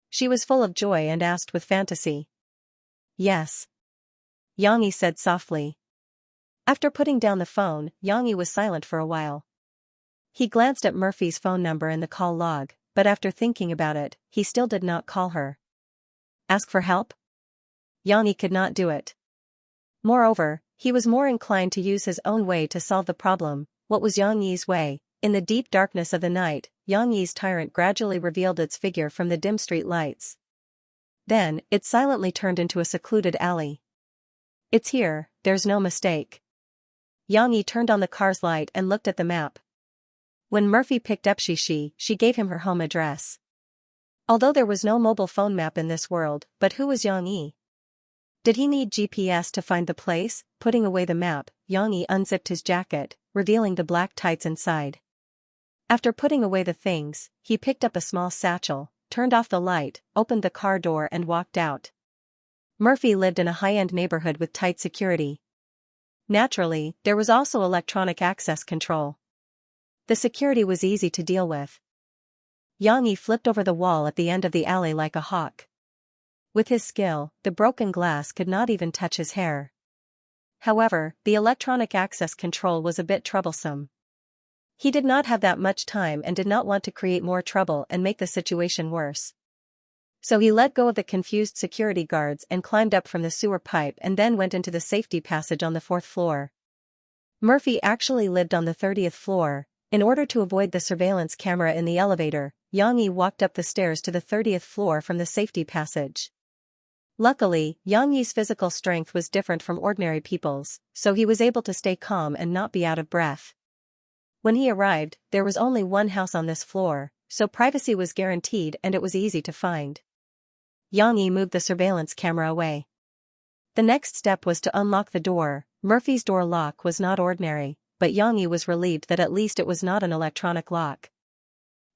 She was full of joy and asked with fantasy. Yes. Xianxia said softly. After putting down the phone, Xianxia was silent for a while. He glanced at Murphy's phone number in the call log, but after thinking about it, he still did not call her. Ask for help? Xianxia could not do it. Moreover, he was more inclined to use his own way to solve the problem. What was Xianxia's way? In the deep darkness of the night, Xianxia's tyrant gradually revealed its figure from the dim street lights. Then, it silently turned into a secluded alley. It's here, there's no mistake. Xianxia turned on the car's light and looked at the map. When Murphy picked up Xianxia, she gave him her home address. Although there was no mobile phone map in this world, but who was Xianxia? Did he need GPS to find the place? Putting away the map, Xianxia unzipped his jacket, revealing the black tights inside. After putting away the things, he picked up a small satchel, turned off the light, opened the car door and walked out. Murphy lived in a high-end neighborhood with tight security. Naturally, there was also electronic access control. The security was easy to deal with. Xianxia flipped over the wall at the end of the alley like a hawk. With his skill, the broken glass could not even touch his hair. However, the electronic access control was a bit troublesome. He did not have that much time and did not want to create more trouble and make the situation worse. So he let go of the confused security guards and climbed up from the sewer pipe and then went into the safety passage on the 4th floor. Murphy actually lived on the 30th floor. In order to avoid the surveillance camera in the elevator, Xianxia walked up the stairs to the 30th floor from the safety passage. Luckily, Xianxia's physical strength was different from ordinary people's, so he was able to stay calm and not be out of breath. When he arrived, there was only one house on this floor, so privacy was guaranteed and it was easy to find. Xianxia moved the surveillance camera away. The next step was to unlock the door. Murphy's door lock was not ordinary, but Xianxia was relieved that at least it was not an electronic lock.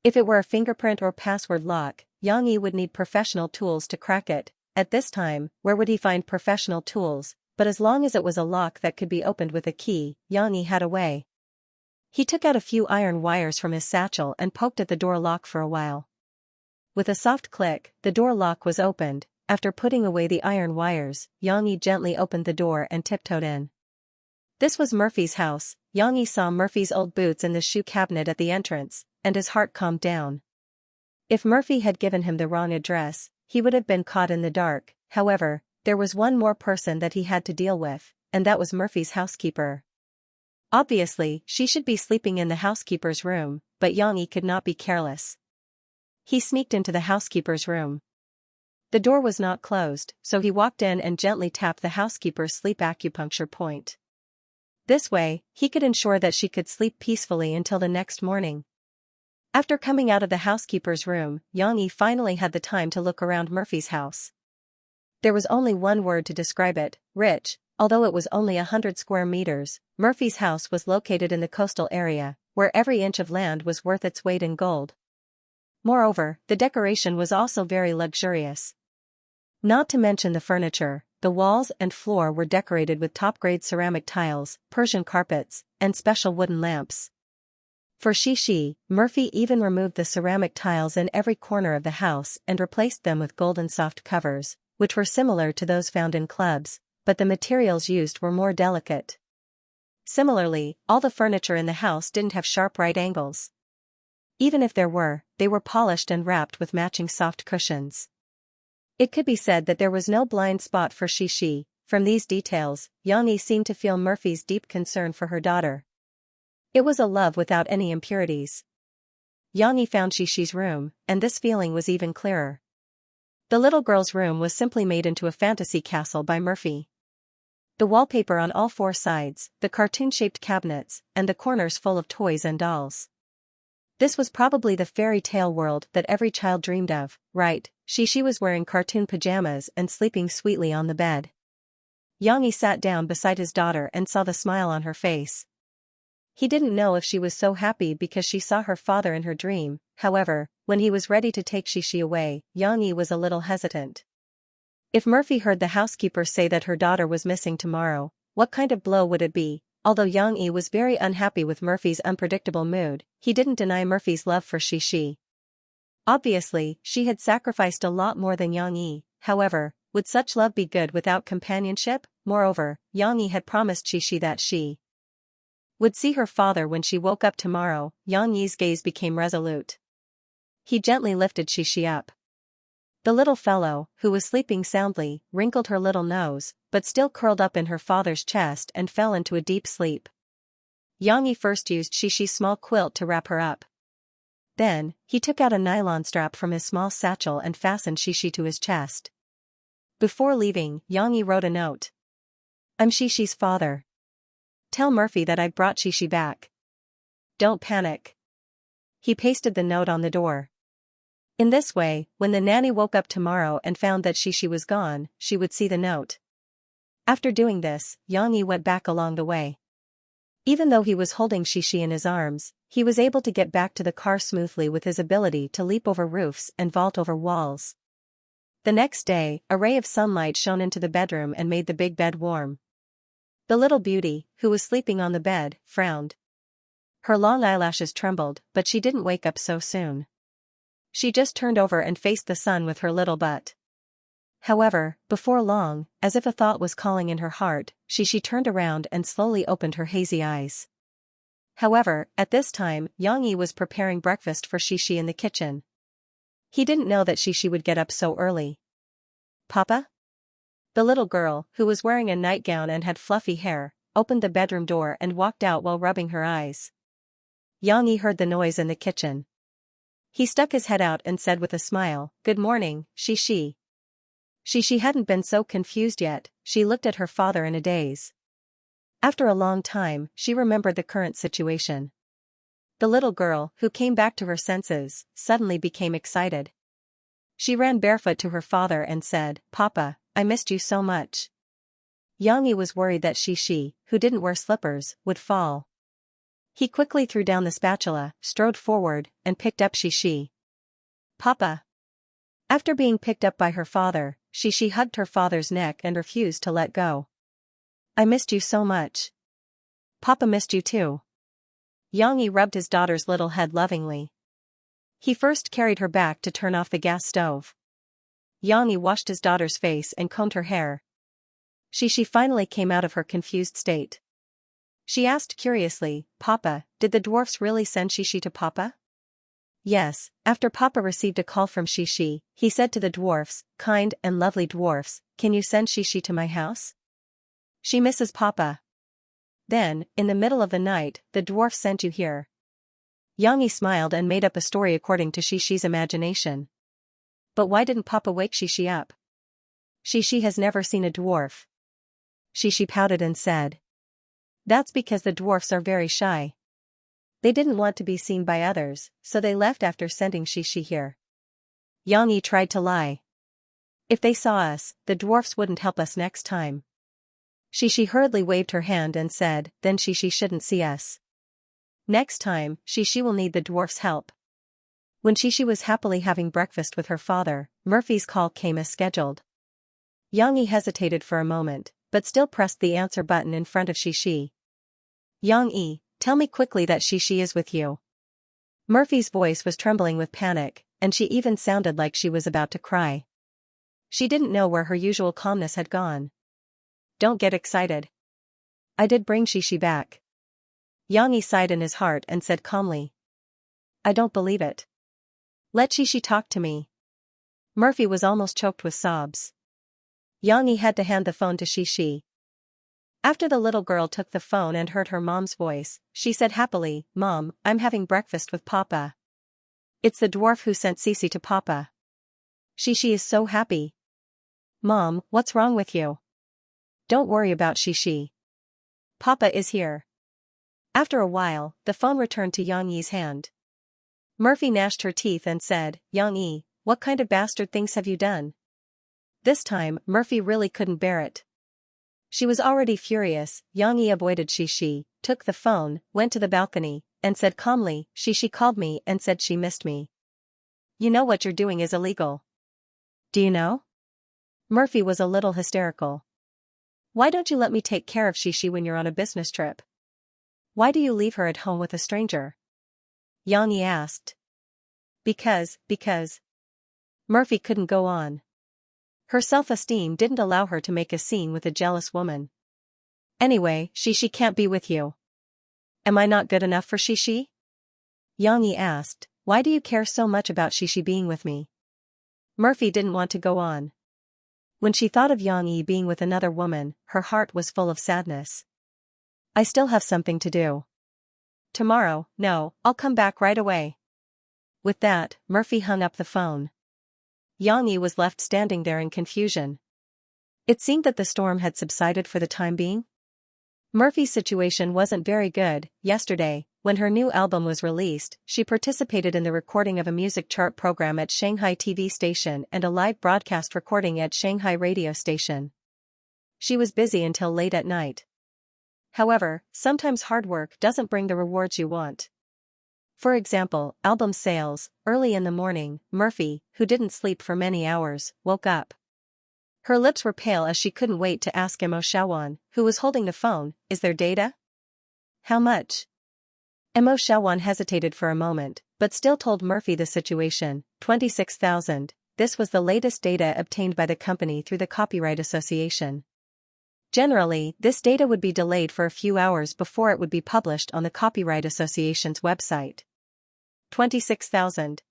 If it were a fingerprint or password lock, Xianxia would need professional tools to crack it. At this time, where would he find professional tools? But as long as it was a lock that could be opened with a key, Xianxia had a way. He took out a few iron wires from his satchel and poked at the door lock for a while. With a soft click, the door lock was opened. After putting away the iron wires, Xianxia gently opened the door and tiptoed in. This was Murphy's house. Xianxia saw Murphy's old boots in the shoe cabinet at the entrance, and his heart calmed down. If Murphy had given him the wrong address, he would have been caught in the dark. However, there was one more person that he had to deal with, and that was Murphy's housekeeper. Obviously, she should be sleeping in the housekeeper's room, but Xianxia could not be careless. He sneaked into the housekeeper's room. The door was not closed, so he walked in and gently tapped the housekeeper's sleep acupuncture point. This way, he could ensure that she could sleep peacefully until the next morning. After coming out of the housekeeper's room, Xianxia finally had the time to look around Murphy's house. There was only one word to describe it: rich. Although it was only 100 square meters, Murphy's house was located in the coastal area, where every inch of land was worth its weight in gold. Moreover, the decoration was also very luxurious. Not to mention the furniture, the walls and floor were decorated with top-grade ceramic tiles, Persian carpets, and special wooden lamps. For Xianxia, Murphy even removed the ceramic tiles in every corner of the house and replaced them with golden soft covers, which were similar to those found in clubs, but the materials used were more delicate. Similarly, all the furniture in the house didn't have sharp right angles. Even if there were, they were polished and wrapped with matching soft cushions. It could be said that there was no blind spot for Xianxia. From these details, Xianxia seemed to feel Murphy's deep concern for her daughter. It was a love without any impurities. Xianxia found Xianxia's room, and this feeling was even clearer. The little girl's room was simply made into a fantasy castle by Murphy. The wallpaper on all four sides, the cartoon-shaped cabinets, and the corners full of toys and dolls. This was probably the fairy tale world that every child dreamed of, right? Xianxia was wearing cartoon pajamas and sleeping sweetly on the bed. Xianxia sat down beside his daughter and saw the smile on her face. He didn't know if she was so happy because she saw her father in her dream. However, when he was ready to take Xianxia away, Xianxia was a little hesitant. If Murphy heard the housekeeper say that her daughter was missing tomorrow, what kind of blow would it be? Although Xianxia was very unhappy with Murphy's unpredictable mood, he didn't deny Murphy's love for Xianxia. Obviously, she had sacrificed a lot more than Xianxia. However, would such love be good without companionship? Moreover, Xianxia had promised Xianxia that she would see her father when she woke up tomorrow. Xianxia's gaze became resolute. He gently lifted Xianxia up. The little fellow, who was sleeping soundly, wrinkled her little nose, but still curled up in her father's chest and fell into a deep sleep. Xianxia first used Xianxia's small quilt to wrap her up. Then, he took out a nylon strap from his small satchel and fastened Xianxia to his chest. Before leaving, Xianxia wrote a note. I'm Xianxia's father. Tell Murphy that I've brought Xianxia back. Don't panic. He pasted the note on the door. In this way, when the nanny woke up tomorrow and found that Xianxia was gone, she would see the note. After doing this, Xianxia went back along the way. Even though he was holding Xianxia in his arms, he was able to get back to the car smoothly with his ability to leap over roofs and vault over walls. The next day, a ray of sunlight shone into the bedroom and made the big bed warm. The little beauty, who was sleeping on the bed, frowned. Her long eyelashes trembled, but she didn't wake up so soon. She just turned over and faced the sun with her little butt. However, before long, as if a thought was calling in her heart, Xianxia turned around and slowly opened her hazy eyes. However, at this time, Xianxia was preparing breakfast for Xianxia in the kitchen. He didn't know that Xianxia would get up so early. Papa? The little girl, who was wearing a nightgown and had fluffy hair, opened the bedroom door and walked out while rubbing her eyes. Xianxia heard the noise in the kitchen. He stuck his head out and said with a smile, "Good morning, Xianxia." Xianxia hadn't been so confused yet. She looked at her father in a daze. After a long time, she remembered the current situation. The little girl, who came back to her senses, suddenly became excited. She ran barefoot to her father and said, "Papa, I missed you so much." Xianxia was worried that Xianxia, who didn't wear slippers, would fall. He quickly threw down the spatula, strode forward, and picked up Xianxia. "Papa." After being picked up by her father, Xianxia hugged her father's neck and refused to let go. "I missed you so much." "Papa missed you too." Xianxia rubbed his daughter's little head lovingly. He first carried her back to turn off the gas stove. Xianxia washed his daughter's face and combed her hair. Xianxia finally came out of her confused state. She asked curiously, "Papa, did the dwarfs really send Xianxia to Papa?" "Yes." After Papa received a call from Xianxia, he said to the dwarfs, "Kind and lovely dwarfs, can you send Xianxia to my house? She misses Papa." Then, in the middle of the night, the dwarfs sent you here. Xianxia smiled and made up a story according to Xianxia's imagination. "But why didn't Papa wake Xianxia up?" "Xianxia has never seen a dwarf." Xianxia pouted and said. "That's because the dwarfs are very shy. They didn't want to be seen by others, so they left after sending Xianxia here." Xianxia tried to lie. "If they saw us, the dwarfs wouldn't help us next time." Xianxia hurriedly waved her hand and said, "Then Xianxia shouldn't see us. Next time, Xianxia will need the dwarfs' help." When Xianxia was happily having breakfast with her father, Murphy's call came as scheduled. Xianxia hesitated for a moment, but still pressed the answer button in front of Xianxia. "Xianxia, tell me quickly that Xianxia is with you." Murphy's voice was trembling with panic, and she even sounded like she was about to cry. She didn't know where her usual calmness had gone. "Don't get excited. I did bring Xianxia back." Xianxia sighed in his heart and said calmly. "I don't believe it. Let Xianxia talk to me." Murphy was almost choked with sobs. Xianxia had to hand the phone to Xianxia. After the little girl took the phone and heard her mom's voice, she said happily, "Mom, I'm having breakfast with Papa. It's the dwarf who sent Xianxia to Papa." Xianxia is so happy. "Mom, what's wrong with you?" "Don't worry about Xianxia. Papa is here." After a while, the phone returned to Xianxia's hand. Murphy gnashed her teeth and said, "Xianxia, what kind of bastard things have you done?" This time, Murphy really couldn't bear it. She was already furious. Xianxia avoided Shishi, took the phone, went to the balcony, and said calmly, Shishi called me and said she missed me. You know what you're doing is illegal. Do you know? Murphy was a little hysterical. Why don't you let me take care of Shishi when you're on a business trip? Why do you leave her at home with a stranger? Xianxia asked. Because. Murphy couldn't go on. Her self-esteem didn't allow her to make a scene with a jealous woman. Anyway, Shishi can't be with you. Am I not good enough for Shishi? Xianxia asked, why do you care so much about Shishi being with me? Murphy didn't want to go on. When she thought of Xianxia being with another woman, her heart was full of sadness. I still have something to do. Tomorrow, no, I'll come back right away. With that, Murphy hung up the phone. Xianxia was left standing there in confusion. It seemed that the storm had subsided for the time being. Murphy's situation wasn't very good. Yesterday, when her new album was released, she participated in the recording of a music chart program at Shanghai TV station and a live broadcast recording at Shanghai radio station. She was busy until late at night. However, sometimes hard work doesn't bring the rewards you want. For example, album sales. Early in the morning, Murphy, who didn't sleep for many hours, woke up. Her lips were pale as she couldn't wait to ask Mo Xiaowan, who was holding the phone, is there data? How much? Mo Xiaowan hesitated for a moment, but still told Murphy the situation, 26,000. This was the latest data obtained by the company through the Copyright Association. Generally, this data would be delayed for a few hours before it would be published on the Copyright Association's website. 26,000.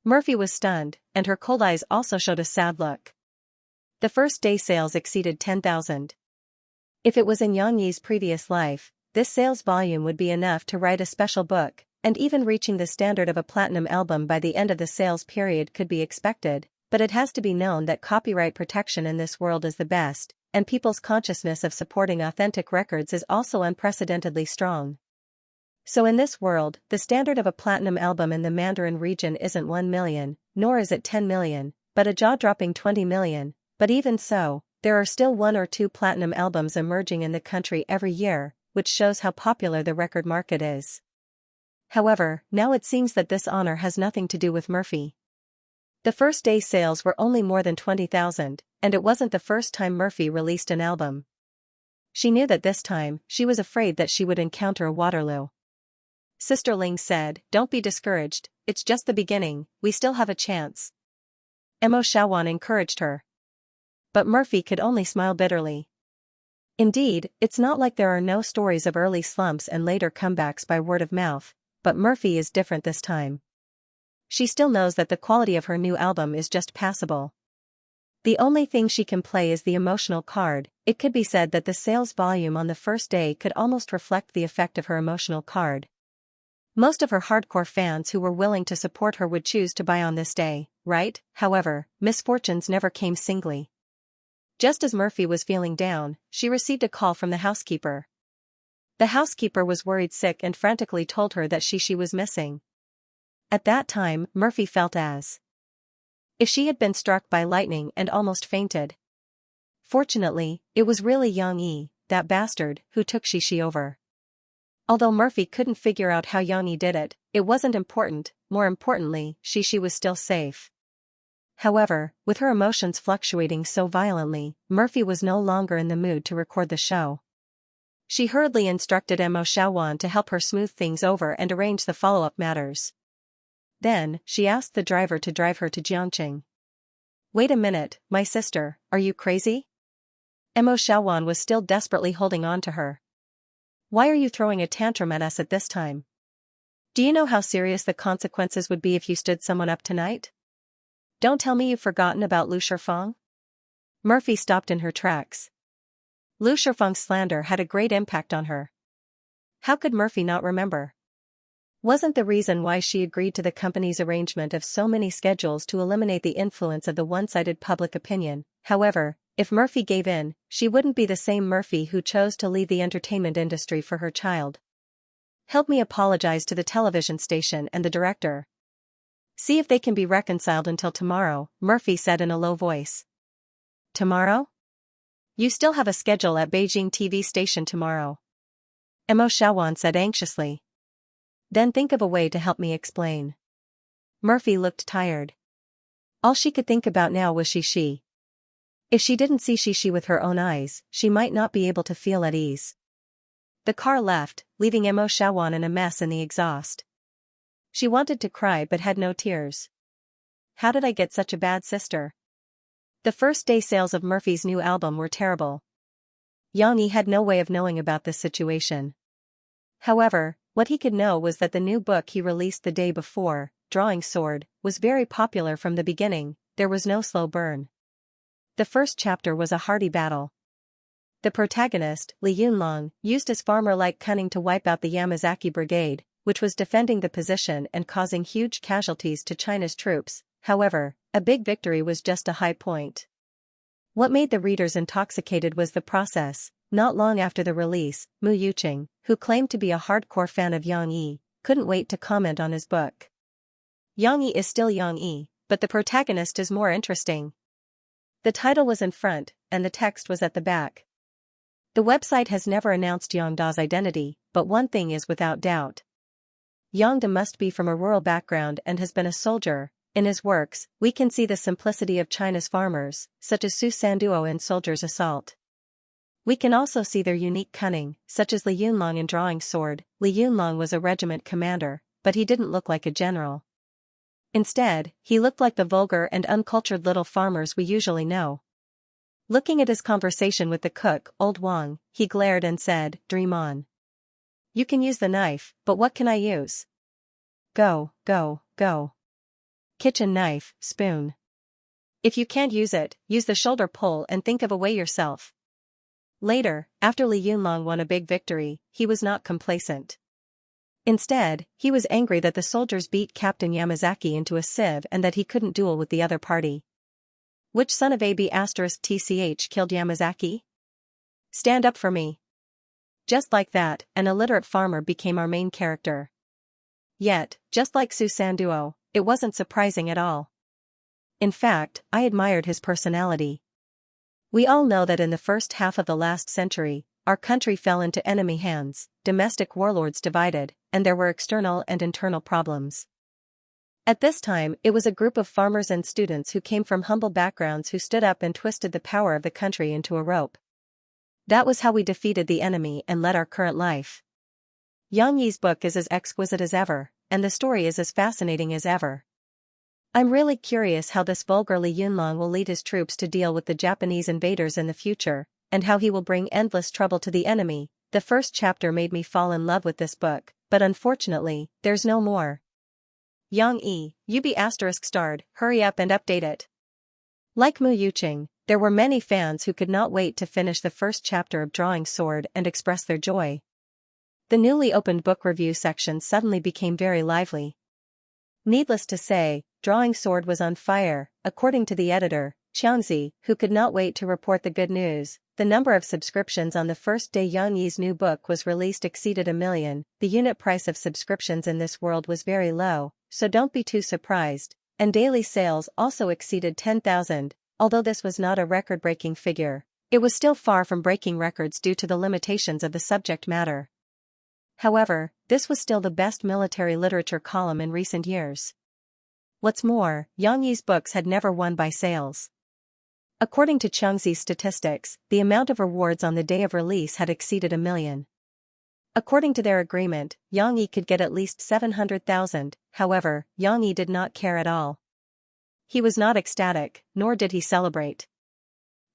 Murphy was stunned, and her cold eyes also showed a sad look. The first day sales exceeded 10,000. If it was in Xianxia's previous life, this sales volume would be enough to write a special book, and even reaching the standard of a platinum album by the end of the sales period could be expected, but it has to be known that copyright protection in this world is the best, and people's consciousness of supporting authentic records is also unprecedentedly strong. So in this world, the standard of a platinum album in the Mandarin region isn't 1 million, nor is it 10 million, but a jaw-dropping 20 million, but even so, there are still 1 or 2 platinum albums emerging in the country every year, which shows how popular the record market is. However, now it seems that this honor has nothing to do with Murphy. The first day sales were only more than 20,000, and it wasn't the first time Murphy released an album. She knew that this time, she was afraid that she would encounter a Waterloo. Sister Ling said, don't be discouraged, it's just the beginning, we still have a chance. Mo Xiaowan encouraged her. But Murphy could only smile bitterly. Indeed, it's not like there are no stories of early slumps and later comebacks by word of mouth, but Murphy is different this time. She still knows that the quality of her new album is just passable. The only thing she can play is the emotional card. It could be said that the sales volume on the first day could almost reflect the effect of her emotional card. Most of her hardcore fans who were willing to support her would choose to buy on this day, right? However, misfortunes never came singly. Just as Murphy was feeling down, she received a call from the housekeeper. The housekeeper was worried sick and frantically told her that Shishi was missing. At that time, Murphy felt as if she had been struck by lightning and almost fainted. Fortunately, it was really Xianxia, that bastard, who took Shishi over. Although Murphy couldn't figure out how Xianxia did it, it wasn't important. More importantly, Shishi was still safe. However, with her emotions fluctuating so violently, Murphy was no longer in the mood to record the show. She hurriedly instructed Mo Xiaowan to help her smooth things over and arrange the follow-up matters. Then, she asked the driver to drive her to Jiangqing. Wait a minute, my sister, are you crazy? Mo Xiaowan was still desperately holding on to her. Why are you throwing a tantrum at us at this time? Do you know how serious the consequences would be if you stood someone up tonight? Don't tell me you've forgotten about Lu Shifeng? Murphy stopped in her tracks. Lu Shifeng's slander had a great impact on her. How could Murphy not remember? Wasn't the reason why she agreed to the company's arrangement of so many schedules to eliminate the influence of the one-sided public opinion? However, if Murphy gave in, she wouldn't be the same Murphy who chose to leave the entertainment industry for her child. Help me apologize to the television station and the director. See if they can be reconciled until tomorrow, Murphy said in a low voice. Tomorrow? You still have a schedule at Beijing TV station tomorrow. Mo Xiaowan said anxiously. Then think of a way to help me explain. Murphy looked tired. All she could think about now was Xi. If she didn't see Xi with her own eyes, she might not be able to feel at ease. The car left, leaving Mo Xiaowan in a mess in the exhaust. She wanted to cry but had no tears. How did I get such a bad sister? The first day sales of Murphy's new album were terrible. Yang Yi had no way of knowing about this situation. However, what he could know was that the new book he released the day before, Drawing Sword, was very popular from the beginning. There was no slow burn. The first chapter was a hearty battle. The protagonist, Li Yunlong, used his farmer-like cunning to wipe out the Yamazaki brigade, which was defending the position and causing huge casualties to China's troops. However, a big victory was just a high point. What made the readers intoxicated was the process. Not long after the release, Mu Yuqing, who claimed to be a hardcore fan of Yang Yi, couldn't wait to comment on his book. Yang Yi is still Yang Yi, but the protagonist is more interesting. The title was in front, and the text was at the back. The website has never announced Yang Da's identity, but one thing is without doubt. Yang Da must be from a rural background and has been a soldier. In his works, we can see the simplicity of China's farmers, such as Su Sanduo in Soldier's Assault. We can also see their unique cunning, such as Li Yunlong in Drawing Sword. Li Yunlong was a regiment commander, but he didn't look like a general. Instead, he looked like the vulgar and uncultured little farmers we usually know. Looking at his conversation with the cook, Old Wang, he glared and said, "Dream on. You can use the knife, but what can I use? Go, go, go. Kitchen knife, spoon. If you can't use it, use the shoulder pull and think of a way yourself." Later, after Li Yunlong won a big victory, he was not complacent. Instead, he was angry that the soldiers beat Captain Yamazaki into a sieve and that he couldn't duel with the other party. Which son of AB*TCH killed Yamazaki? Stand up for me. Just like that, an illiterate farmer became our main character. Yet, just like Su Sanduo, it wasn't surprising at all. In fact, I admired his personality. We all know that in the first half of the last century, our country fell into enemy hands, domestic warlords divided, and there were external and internal problems. At this time, it was a group of farmers and students who came from humble backgrounds who stood up and twisted the power of the country into a rope. That was how we defeated the enemy and led our current life. Yang Yi's book is as exquisite as ever, and the story is as fascinating as ever. I'm really curious how this vulgar Li Yunlong will lead his troops to deal with the Japanese invaders in the future, and how he will bring endless trouble to the enemy. The first chapter made me fall in love with this book, but unfortunately, there's no more. Yang Yi, UB***starred, hurry up and update it. Like Mu Yuqing, there were many fans who could not wait to finish the first chapter of Drawing Sword and express their joy. The newly opened book review section suddenly became very lively. Needless to say, Drawing Sword was on fire, according to the editor, Xianxia, who could not wait to report the good news. The number of subscriptions on the first day Yang Yi's new book was released exceeded 1 million. The unit price of subscriptions in this world was very low, so don't be too surprised, and daily sales also exceeded 10,000. Although this was not a record-breaking figure, it was still far from breaking records due to the limitations of the subject matter. However, this was still the best military literature column in recent years. What's more, Yang Yi's books had never won by sales. According to Xianxia's statistics, the amount of rewards on the day of release had exceeded 1 million. According to their agreement, Yang Yi could get at least 700,000, however, Yang Yi did not care at all. He was not ecstatic, nor did he celebrate.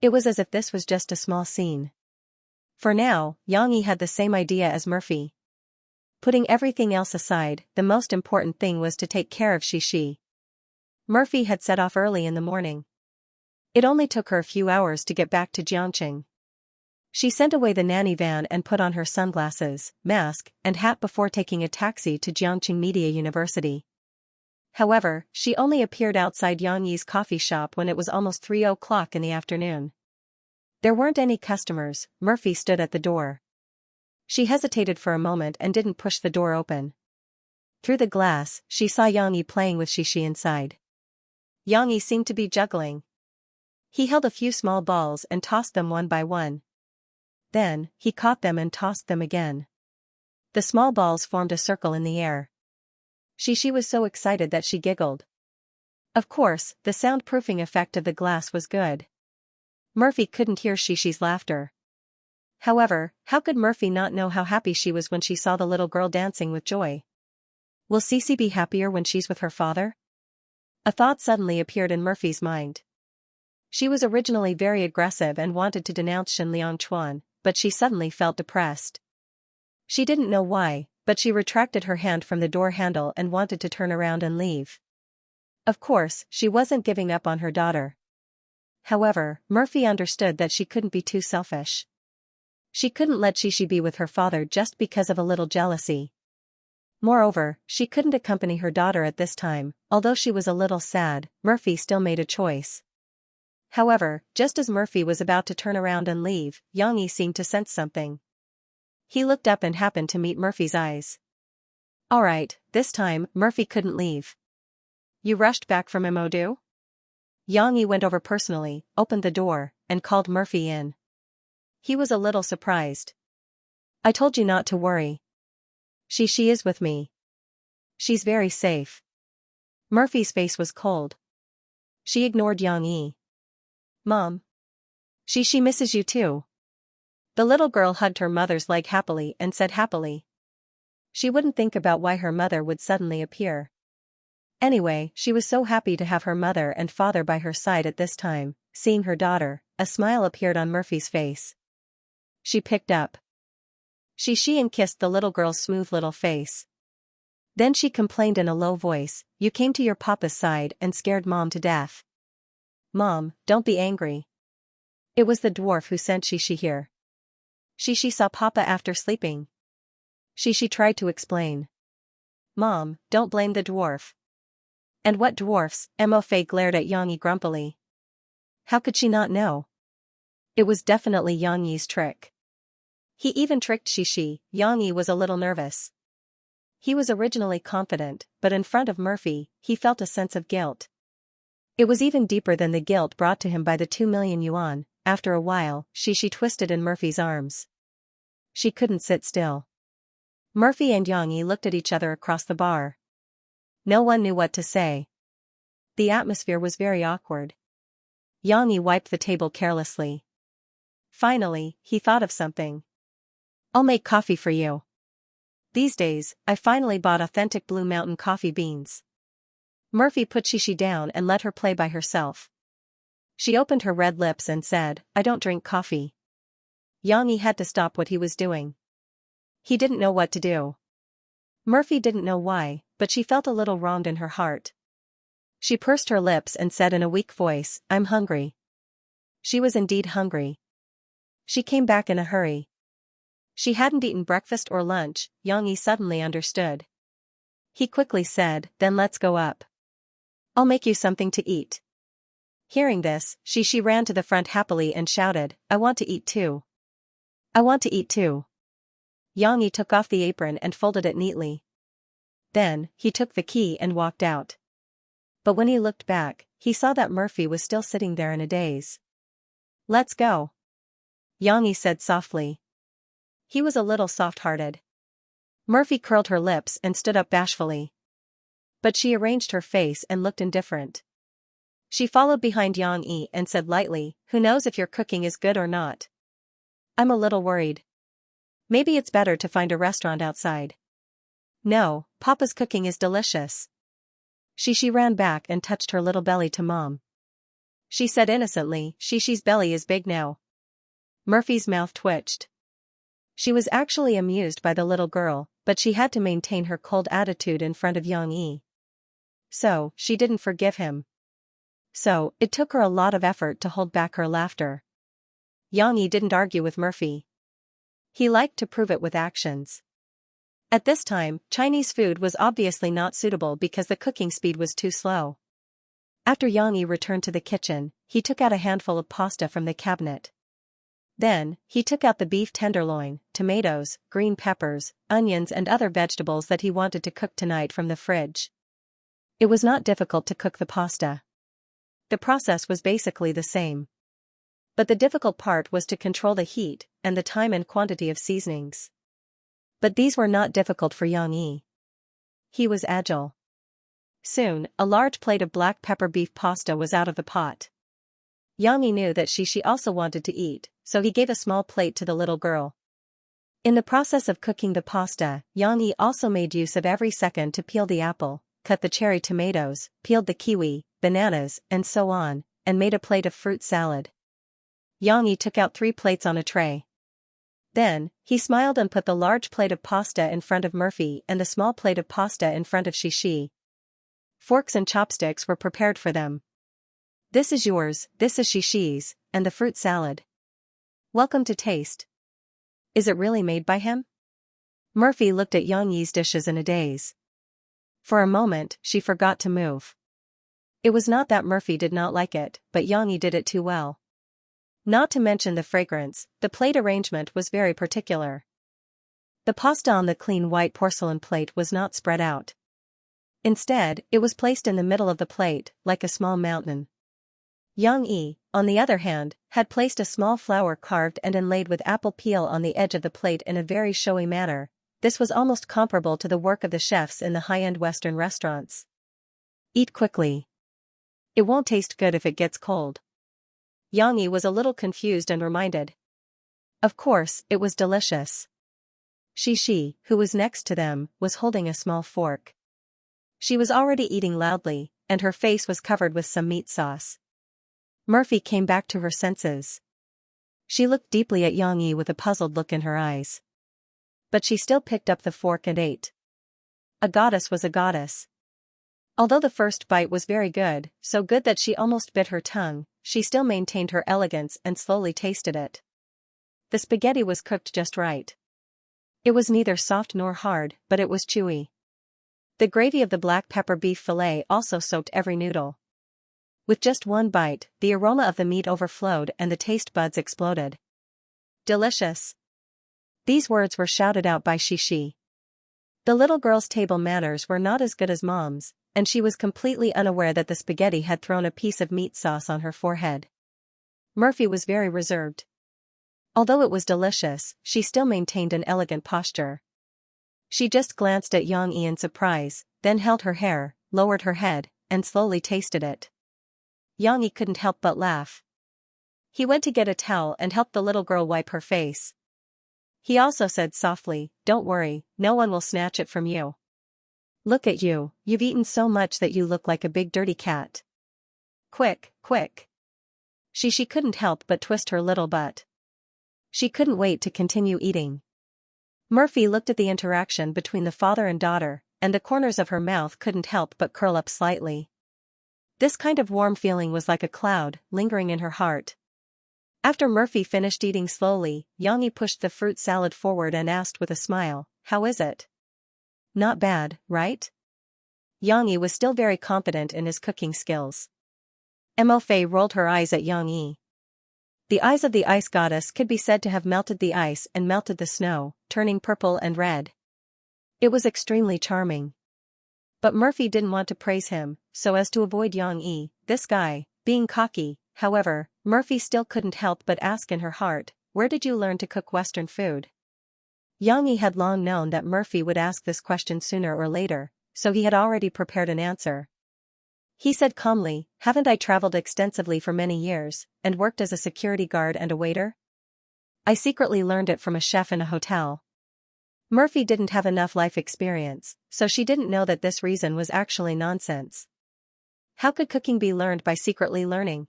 It was as if this was just a small scene. For now, Yang Yi had the same idea as Murphy. Putting everything else aside, the most important thing was to take care of Xi. Murphy had set off early in the morning. It only took her a few hours to get back to Jiangqing. She sent away the nanny van and put on her sunglasses, mask, and hat before taking a taxi to Jiangqing Media University. However, she only appeared outside Yang Yi's coffee shop when it was almost 3 o'clock in the afternoon. There weren't any customers. Murphy stood at the door. She hesitated for a moment and didn't push the door open. Through the glass, she saw Yang Yi playing with Xi inside. Yang Yi seemed to be juggling. He held a few small balls and tossed them one by one. Then, he caught them and tossed them again. The small balls formed a circle in the air. She was so excited that she giggled. Of course, the soundproofing effect of the glass was good. Murphy couldn't hear Shishi's laughter. However, how could Murphy not know how happy she was when she saw the little girl dancing with joy? Will Cece be happier when she's with her father? A thought suddenly appeared in Murphy's mind. She was originally very aggressive and wanted to denounce Shen Liangchuan, but she suddenly felt depressed. She didn't know why, but she retracted her hand from the door handle and wanted to turn around and leave. Of course, she wasn't giving up on her daughter. However, Murphy understood that she couldn't be too selfish. She couldn't let Shishi be with her father just because of a little jealousy. Moreover, she couldn't accompany her daughter at this time. Although she was a little sad, Murphy still made a choice. However, just as Murphy was about to turn around and leave, Yang Yi seemed to sense something. He looked up and happened to meet Murphy's eyes. Alright, this time, Murphy couldn't leave. You rushed back from Imodu? Yang Yi went over personally, opened the door, and called Murphy in. He was a little surprised. I told you not to worry. She is with me. She's very safe. Murphy's face was cold. She ignored Yang Yi. Mom. She misses you too. The little girl hugged her mother's leg happily and said happily. She wouldn't think about why her mother would suddenly appear. Anyway, she was so happy to have her mother and father by her side at this time. Seeing her daughter, a smile appeared on Murphy's face. She picked up Shishi and kissed the little girl's smooth little face. Then she complained in a low voice, you came to your papa's side and scared Mom to death. Mom, don't be angry. It was the dwarf who sent Shishi here. Shishi saw Papa after sleeping. Shishi tried to explain. Mom, don't blame the dwarf. And what dwarfs? Mo-Fei glared at Yang Yi grumpily. How could she not know? It was definitely Yang Yi's trick. He even tricked Shishi. Yang Yi was a little nervous. He was originally confident, but in front of Murphy, he felt a sense of guilt. It was even deeper than the guilt brought to him by the 2 million yuan. After a while, Shishi twisted in Murphy's arms. She couldn't sit still. Murphy and Yang Yi looked at each other across the bar. No one knew what to say. The atmosphere was very awkward. Yang Yi wiped the table carelessly. Finally, he thought of something. I'll make coffee for you. These days, I finally bought authentic Blue Mountain coffee beans. Murphy put Shishi down and let her play by herself. She opened her red lips and said, I don't drink coffee. Yang Yi had to stop what he was doing. He didn't know what to do. Murphy didn't know why, but she felt a little wronged in her heart. She pursed her lips and said in a weak voice, I'm hungry. She was indeed hungry. She came back in a hurry. She hadn't eaten breakfast or lunch. Yang Yi suddenly understood. He quickly said, then let's go up. I'll make you something to eat. Hearing this, she ran to the front happily and shouted, I want to eat too. I want to eat too. Yang Yi took off the apron and folded it neatly. Then, he took the key and walked out. But when he looked back, he saw that Murphy was still sitting there in a daze. Let's go. Yang Yi said softly. He was a little soft-hearted. Murphy curled her lips and stood up bashfully. But she arranged her face and looked indifferent. She followed behind Yang Yi and said lightly, who knows if your cooking is good or not? I'm a little worried. Maybe it's better to find a restaurant outside. No, Papa's cooking is delicious. She ran back and touched her little belly to Mom. She said innocently, Shishi's belly is big now. Murphy's mouth twitched. She was actually amused by the little girl, but she had to maintain her cold attitude in front of Yang Yi. So, she didn't forgive him. So, it took her a lot of effort to hold back her laughter. Yang Yi didn't argue with Murphy. He liked to prove it with actions. At this time, Chinese food was obviously not suitable because the cooking speed was too slow. After Yang Yi returned to the kitchen, he took out a handful of pasta from the cabinet. Then, he took out the beef tenderloin, tomatoes, green peppers, onions and other vegetables that he wanted to cook tonight from the fridge. It was not difficult to cook the pasta. the process was basically the same. But the difficult part was to control the heat and the time and quantity of seasonings. But these were not difficult for Yang Yi. He was agile. Soon, a large plate of black pepper beef pasta was out of the pot. Yang Yi knew that she also wanted to eat, so he gave a small plate to the little girl. In the process of cooking the pasta, Yang Yi also made use of every second to peel the apple, cut the cherry tomatoes, peeled the kiwi, bananas, and so on, and made a plate of fruit salad. Yang Yi took out 3 plates on a tray. Then, he smiled and put the large plate of pasta in front of Murphy and the small plate of pasta in front of Xianxia. Forks and chopsticks were prepared for them. This is yours, this is Xianxia's, and the fruit salad. Welcome to taste. Is it really made by him? Murphy looked at Yang Yi's dishes in a daze. For a moment, she forgot to move. It was not that Murphy did not like it, but Yang Yi did it too well. Not to mention the fragrance, the plate arrangement was very particular. The pasta on the clean white porcelain plate was not spread out. Instead, it was placed in the middle of the plate, like a small mountain. Yang Yi, on the other hand, had placed a small flower carved and inlaid with apple peel on the edge of the plate in a very showy manner. This was almost comparable to the work of the chefs in the high-end Western restaurants. Eat quickly. It won't taste good if it gets cold. Yang Yi was a little confused and reminded. Of course, it was delicious. Xianxia, who was next to them, was holding a small fork. She was already eating loudly, and her face was covered with some meat sauce. Murphy came back to her senses. She looked deeply at Yang Yi with a puzzled look in her eyes. But she still picked up the fork and ate. A goddess was a goddess. Although the first bite was very good, so good that she almost bit her tongue, she still maintained her elegance and slowly tasted it. The spaghetti was cooked just right. It was neither soft nor hard, but it was chewy. The gravy of the black pepper beef fillet also soaked every noodle. With just one bite, the aroma of the meat overflowed and the taste buds exploded. Delicious. These words were shouted out by Xianxia. The little girl's table manners were not as good as Mom's, and she was completely unaware that the spaghetti had thrown a piece of meat sauce on her forehead. Murphy was very reserved. Although it was delicious, she still maintained an elegant posture. She just glanced at Yang Yi in surprise, then held her hair, lowered her head, and slowly tasted it. Yang Yi couldn't help but laugh. He went to get a towel and helped the little girl wipe her face. He also said softly, "Don't worry, no one will snatch it from you. Look at you, you've eaten so much that you look like a big dirty cat. Quick, quick." She couldn't help but twist her little butt. She couldn't wait to continue eating. Murphy looked at the interaction between the father and daughter, and the corners of her mouth couldn't help but curl up slightly. This kind of warm feeling was like a cloud, lingering in her heart. After Murphy finished eating slowly, Yang Yi pushed the fruit salad forward and asked with a smile, "How is it?" "Not bad, right?" Yang Yi was still very confident in his cooking skills. Mo Fei rolled her eyes at Yang Yi. The eyes of the ice goddess could be said to have melted the ice and melted the snow, turning purple and red. It was extremely charming. But Murphy didn't want to praise him, so as to avoid Yang Yi, this guy, being cocky. However, Murphy still couldn't help but ask in her heart, "Where did you learn to cook Western food?" Yang Yi had long known that Murphy would ask this question sooner or later, so he had already prepared an answer. He said calmly, "Haven't I traveled extensively for many years, and worked as a security guard and a waiter? I secretly learned it from a chef in a hotel." Murphy didn't have enough life experience, so she didn't know that this reason was actually nonsense. How could cooking be learned by secretly learning?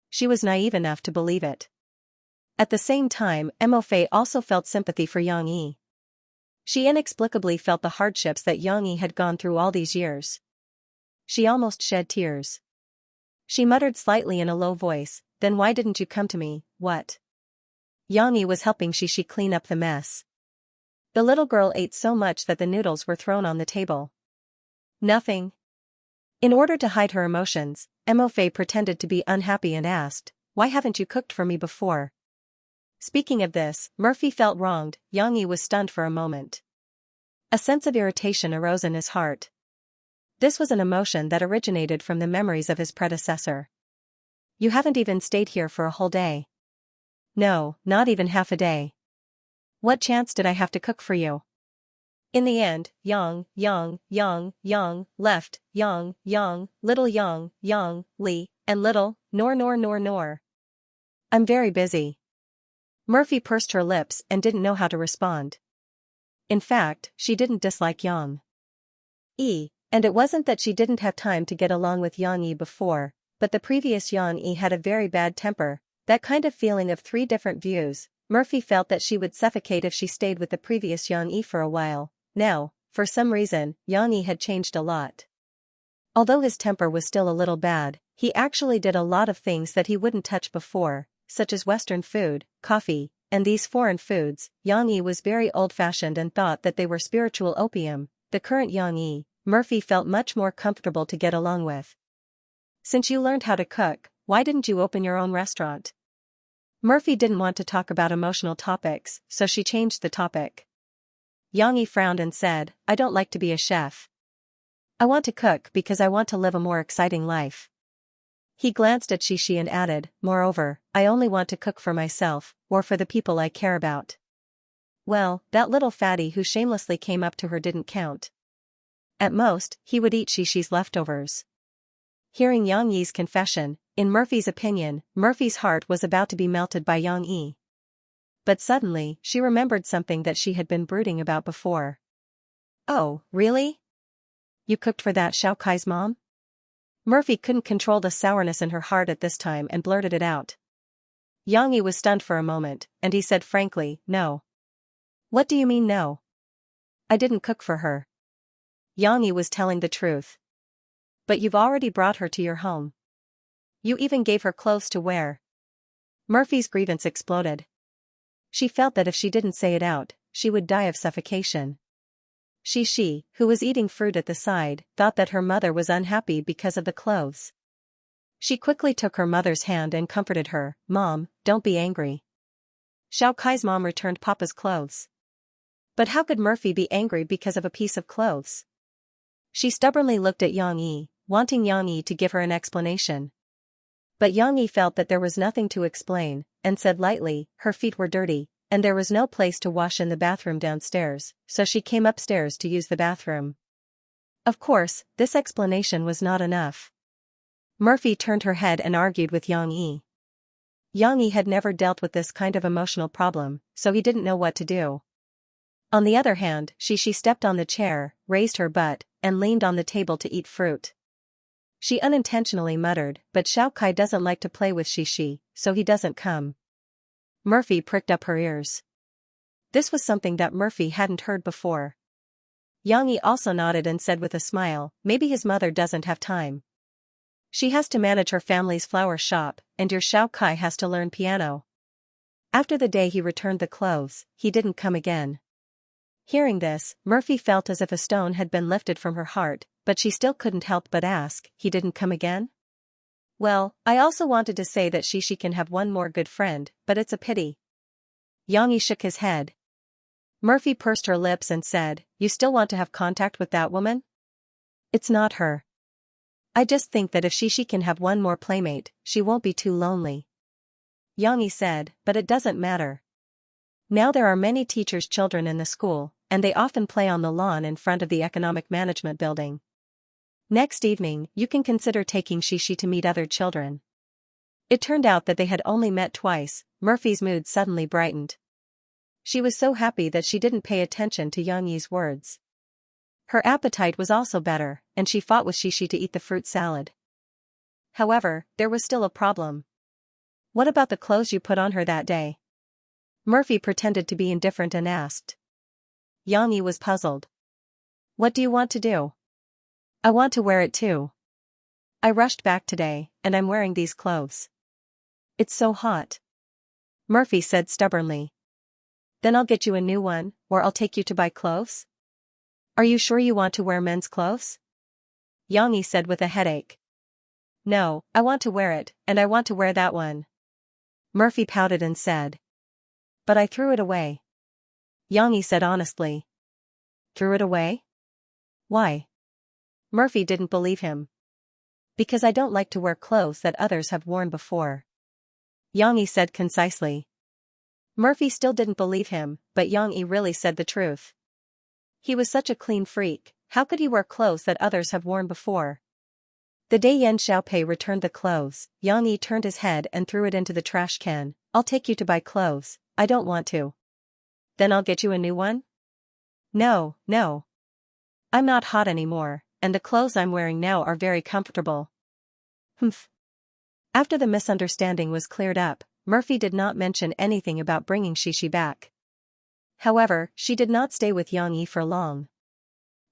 She was naive enough to believe it. At the same time, Mo Fei also felt sympathy for Yang Yi. She inexplicably felt the hardships that Yang Yi had gone through all these years. She almost shed tears. She muttered slightly in a low voice, "Then why didn't you come to me, what?" Yang Yi was helping Xianxia clean up the mess. The little girl ate so much that the noodles were thrown on the table. "Nothing." In order to hide her emotions, Mo Fei pretended to be unhappy and asked, "Why haven't you cooked for me before?" Speaking of this, Murphy felt wronged. Yang Yi was stunned for a moment. A sense of irritation arose in his heart. This was an emotion that originated from the memories of his predecessor. You haven't even stayed here for a whole day. No, not even half a day. What chance did I have to cook for you? In the end, Yang left, little Li, and little, nor. I'm very busy. Murphy pursed her lips and didn't know how to respond. In fact, she didn't dislike Yang Yi, and it wasn't that she didn't have time to get along with Yang Yi before, but the previous Yang Yi had a very bad temper, that kind of feeling of three different views. Murphy felt that she would suffocate if she stayed with the previous Yang Yi for a while. Now, for some reason, Yang Yi had changed a lot. Although his temper was still a little bad, he actually did a lot of things that he wouldn't touch before, such as Western food, coffee, and these foreign foods. Yang Yi was very old-fashioned and thought that they were spiritual opium. The current Yang Yi, Murphy felt much more comfortable to get along with. Since you learned how to cook, why didn't you open your own restaurant? Murphy didn't want to talk about emotional topics, so she changed the topic. Yang Yi frowned and said, I don't like to be a chef. I want to cook because I want to live a more exciting life. He glanced at Xianxia and added, moreover, I only want to cook for myself, or for the people I care about. Well, that little fatty who shamelessly came up to her didn't count. At most, he would eat Xixi's leftovers. Hearing Yang Yi's confession, in Murphy's opinion, Murphy's heart was about to be melted by Yang Yi. But suddenly, she remembered something that she had been brooding about before. Oh, really? You cooked for that Xiaokai's mom? Murphy couldn't control the sourness in her heart at this time and blurted it out. Yang Yi was stunned for a moment, and he said frankly, no. What do you mean no? I didn't cook for her. Yang Yi was telling the truth. But you've already brought her to your home. You even gave her clothes to wear. Murphy's grievance exploded. She felt that if she didn't say it out, she would die of suffocation. Xianxia, who was eating fruit at the side, thought that her mother was unhappy because of the clothes. She quickly took her mother's hand and comforted her, Mom, don't be angry. Xiaokai's mom returned Papa's clothes. But how could Murphy be angry because of a piece of clothes? She stubbornly looked at Yang Yi, wanting Yang Yi to give her an explanation. But Yang Yi felt that there was nothing to explain, and said lightly, her feet were dirty, and there was no place to wash in the bathroom downstairs, so she came upstairs to use the bathroom. Of course, this explanation was not enough. Murphy turned her head and argued with Yang Yi. Yang Yi had never dealt with this kind of emotional problem, so he didn't know what to do. On the other hand, she stepped on the chair, raised her butt, and leaned on the table to eat fruit. She unintentionally muttered, but Xiaokai doesn't like to play with Xianxia, so he doesn't come. Murphy pricked up her ears. This was something that Murphy hadn't heard before. Yang Yi also nodded and said with a smile, maybe his mother doesn't have time. She has to manage her family's flower shop, and your Xiaokai has to learn piano. After the day he returned the clothes, he didn't come again. Hearing this, Murphy felt as if a stone had been lifted from her heart, but she still couldn't help but ask, he didn't come again? Well, I also wanted to say that Xianxia can have one more good friend, but it's a pity. Yang Yi shook his head. Murphy pursed her lips and said, you still want to have contact with that woman? It's not her. I just think that if Xianxia can have one more playmate, she won't be too lonely. Yang Yi said, but it doesn't matter. Now there are many teachers' children in the school, and they often play on the lawn in front of the economic management building. Next evening, you can consider taking Xianxia to meet other children. It turned out that they had only met twice. Murphy's mood suddenly brightened. She was so happy that she didn't pay attention to Yang Yi's words. Her appetite was also better, and she fought with Xianxia to eat the fruit salad. However, there was still a problem. What about the clothes you put on her that day? Murphy pretended to be indifferent and asked. Yang Yi was puzzled. What do you want to do? I want to wear it too. I rushed back today, and I'm wearing these clothes. It's so hot. Murphy said stubbornly. Then I'll get you a new one, or I'll take you to buy clothes? Are you sure you want to wear men's clothes? Yang Yi said with a headache. No, I want to wear it, and I want to wear that one. Murphy pouted and said. But I threw it away. Yang Yi said honestly. Threw it away? Why? Murphy didn't believe him. Because I don't like to wear clothes that others have worn before. Xianxia said concisely. Murphy still didn't believe him, but Xianxia really said the truth. He was such a clean freak, how could he wear clothes that others have worn before? The day Yan Xiaopei returned the clothes, Xianxia turned his head and threw it into the trash can. I'll take you to buy clothes, I don't want to. Then I'll get you a new one? No, no. I'm not hot anymore, and the clothes I'm wearing now are very comfortable. Humph. After the misunderstanding was cleared up, Murphy did not mention anything about bringing Xishi back. However, she did not stay with Xianxia for long.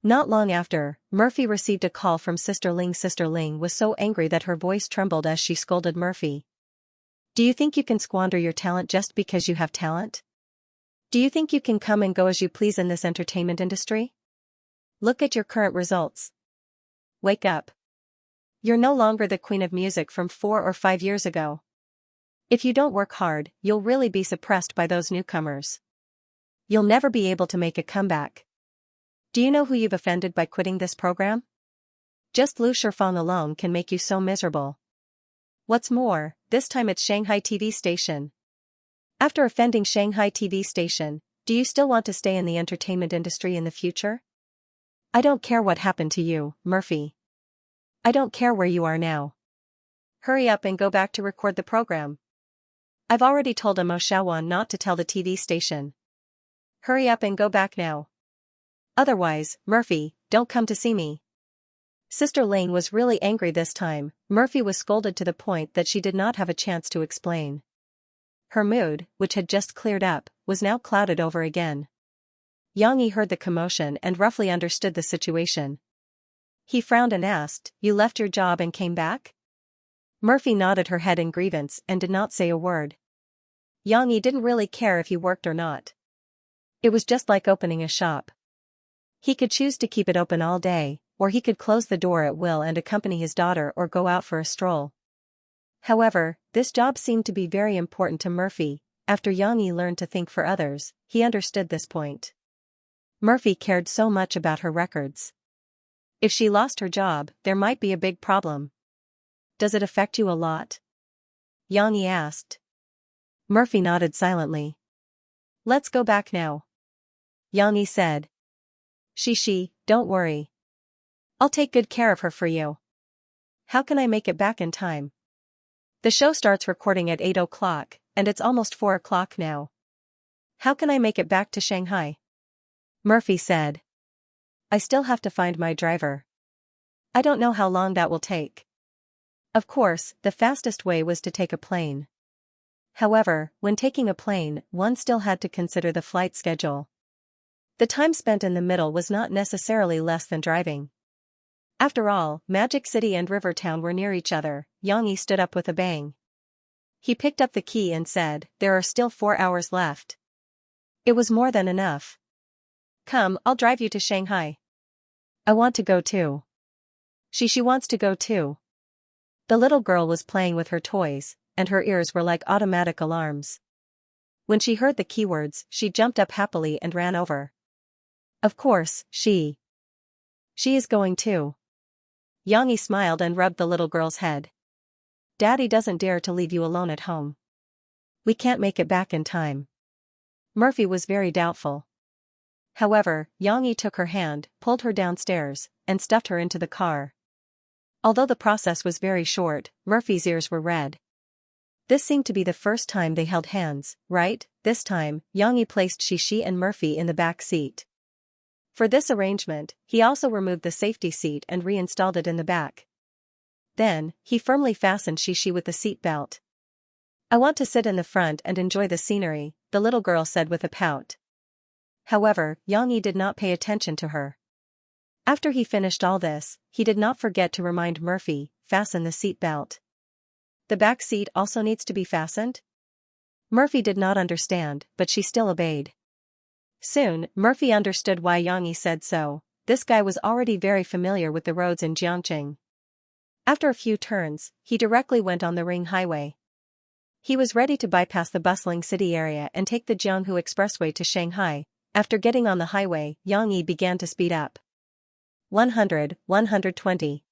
Not long after, Murphy received a call from Sister Ling. Sister Ling was so angry that her voice trembled as she scolded Murphy. Do you think you can squander your talent just because you have talent? Do you think you can come and go as you please in this entertainment industry? Look at your current results. Wake up. You're no longer the queen of music from 4 or 5 years ago. If you don't work hard, you'll really be suppressed by those newcomers. You'll never be able to make a comeback. Do you know who you've offended by quitting this program? Just Lu Shifang alone can make you so miserable. What's more, this time it's Shanghai TV station. After offending Shanghai TV station, do you still want to stay in the entertainment industry in the future? I don't care what happened to you, Murphy. I don't care where you are now. Hurry up and go back to record the program. I've already told Mo Xiaowan not to tell the TV station. Hurry up and go back now. Otherwise, Murphy, don't come to see me. Sister Ling was really angry this time. Murphy was scolded to the point that she did not have a chance to explain. Her mood, which had just cleared up, was now clouded over again. Xianxia heard the commotion and roughly understood the situation. He frowned and asked, "You left your job and came back?" Murphy nodded her head in grievance and did not say a word. Xianxia didn't really care if he worked or not. It was just like opening a shop. He could choose to keep it open all day, or he could close the door at will and accompany his daughter or go out for a stroll. However, this job seemed to be very important to Murphy. After Xianxia learned to think for others, he understood this point. Murphy cared so much about her records. If she lost her job, there might be a big problem. Does it affect you a lot? Xianxia asked. Murphy nodded silently. Let's go back now. Xianxia said. Xishi, don't worry. I'll take good care of her for you. How can I make it back in time? The show starts recording at 8 o'clock, and it's almost 4 o'clock now. How can I make it back to Shanghai? Murphy said. I still have to find my driver. I don't know how long that will take. Of course, the fastest way was to take a plane. However, when taking a plane, one still had to consider the flight schedule. The time spent in the middle was not necessarily less than driving. After all, Magic City and Rivertown were near each other. Xianxia stood up with a bang. He picked up the key and said, there are still 4 hours left. It was more than enough. Come, I'll drive you to Shanghai. I want to go too. She wants to go too. The little girl was playing with her toys, and her ears were like automatic alarms. When she heard the keywords, she jumped up happily and ran over. Of course, she is going too. Xianxia smiled and rubbed the little girl's head. Daddy doesn't dare to leave you alone at home. We can't make it back in time. Murphy was very doubtful. However, Xianxia took her hand, pulled her downstairs, and stuffed her into the car. Although the process was very short, Murphy's ears were red. This seemed to be the first time they held hands, right? This time, Xianxia placed Xishi and Murphy in the back seat. For this arrangement, he also removed the safety seat and reinstalled it in the back. Then, he firmly fastened Xishi with the seat belt. I want to sit in the front and enjoy the scenery, the little girl said with a pout. However, Xianxia did not pay attention to her. After he finished all this, he did not forget to remind Murphy, fasten the seat belt. The back seat also needs to be fastened? Murphy did not understand, but she still obeyed. Soon, Murphy understood why Xianxia said so. This guy was already very familiar with the roads in Jiangqing. After a few turns, he directly went on the Ring Highway. He was ready to bypass the bustling city area and take the Jianghu Expressway to Shanghai. After getting on the highway, Xianxia began to speed up. 100, 120.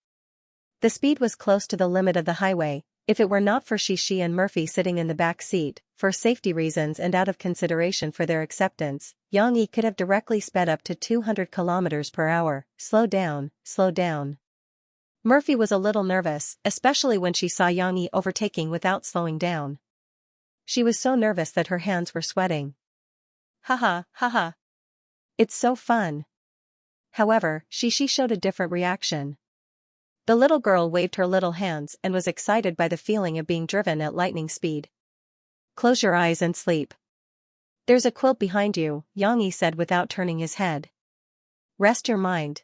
The speed was close to the limit of the highway. If it were not for Xianxia and Murphy sitting in the back seat, for safety reasons and out of consideration for their acceptance, Xianxia could have directly sped up to 200 kilometers per hour. Slow down, slow down. Murphy was a little nervous, especially when she saw Xianxia overtaking without slowing down. She was so nervous that her hands were sweating. Haha, haha. It's so fun. However, Xianxia showed a different reaction. The little girl waved her little hands and was excited by the feeling of being driven at lightning speed. Close your eyes and sleep. There's a quilt behind you, Xianxia said without turning his head. Rest your mind.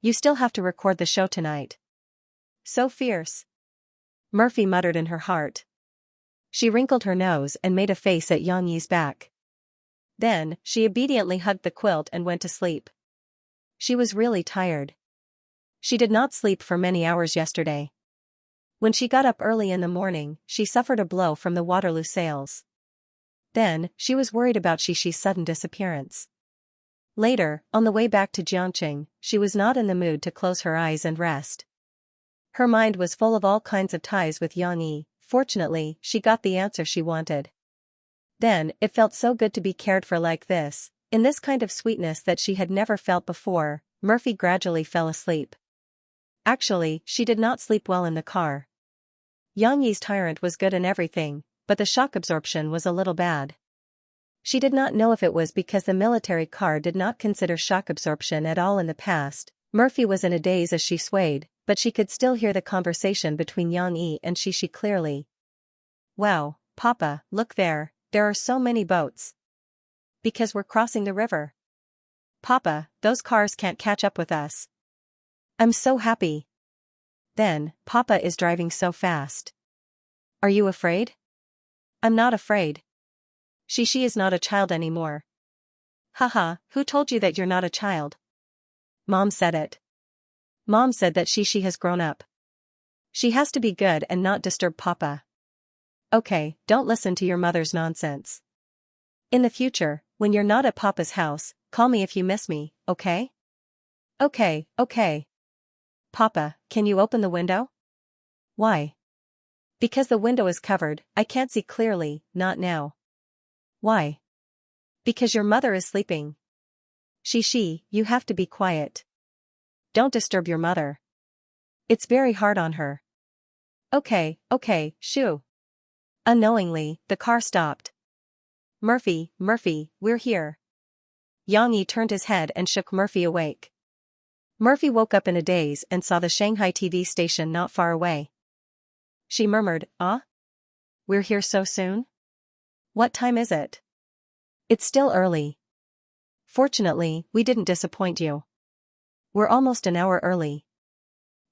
You still have to record the show tonight. So fierce. Murphy muttered in her heart. She wrinkled her nose and made a face at Xianxia's back. Then, she obediently hugged the quilt and went to sleep. She was really tired. She did not sleep for many hours yesterday. When she got up early in the morning, she suffered a blow from the Waterloo sails. Then, she was worried about Xixi's sudden disappearance. Later, on the way back to Jiangqing, she was not in the mood to close her eyes and rest. Her mind was full of all kinds of ties with Xianxia. Fortunately, she got the answer she wanted. Then, it felt so good to be cared for like this, in this kind of sweetness that she had never felt before. Murphy gradually fell asleep. Actually, she did not sleep well in the car. Xianxia's tyrant was good and everything, but the shock absorption was a little bad. She did not know if it was because the military car did not consider shock absorption at all in the past. Murphy was in a daze as she swayed, but she could still hear the conversation between Xianxia and Xixi clearly. Wow, Papa, look there are so many boats. Because we're crossing the river. Papa, those cars can't catch up with us. I'm so happy. Then, Papa is driving so fast. Are you afraid? I'm not afraid. Xixi is not a child anymore. Haha, who told you that you're not a child? Mom said it. Mom said that Xixi has grown up. She has to be good and not disturb Papa. Okay, don't listen to your mother's nonsense. In the future, when you're not at Papa's house, call me if you miss me, okay? Okay, okay. Papa, can you open the window? Why? Because the window is covered, I can't see clearly, not now. Why? Because your mother is sleeping. Xixi, you have to be quiet. Don't disturb your mother. It's very hard on her. Okay, shoo. Unknowingly, the car stopped. Murphy, we're here. Xianxia turned his head and shook Murphy awake. Murphy woke up in a daze and saw the Shanghai TV station not far away. She murmured, "Ah? We're here so soon? What time is it?" It's still early. Fortunately, we didn't disappoint you. We're almost an hour early.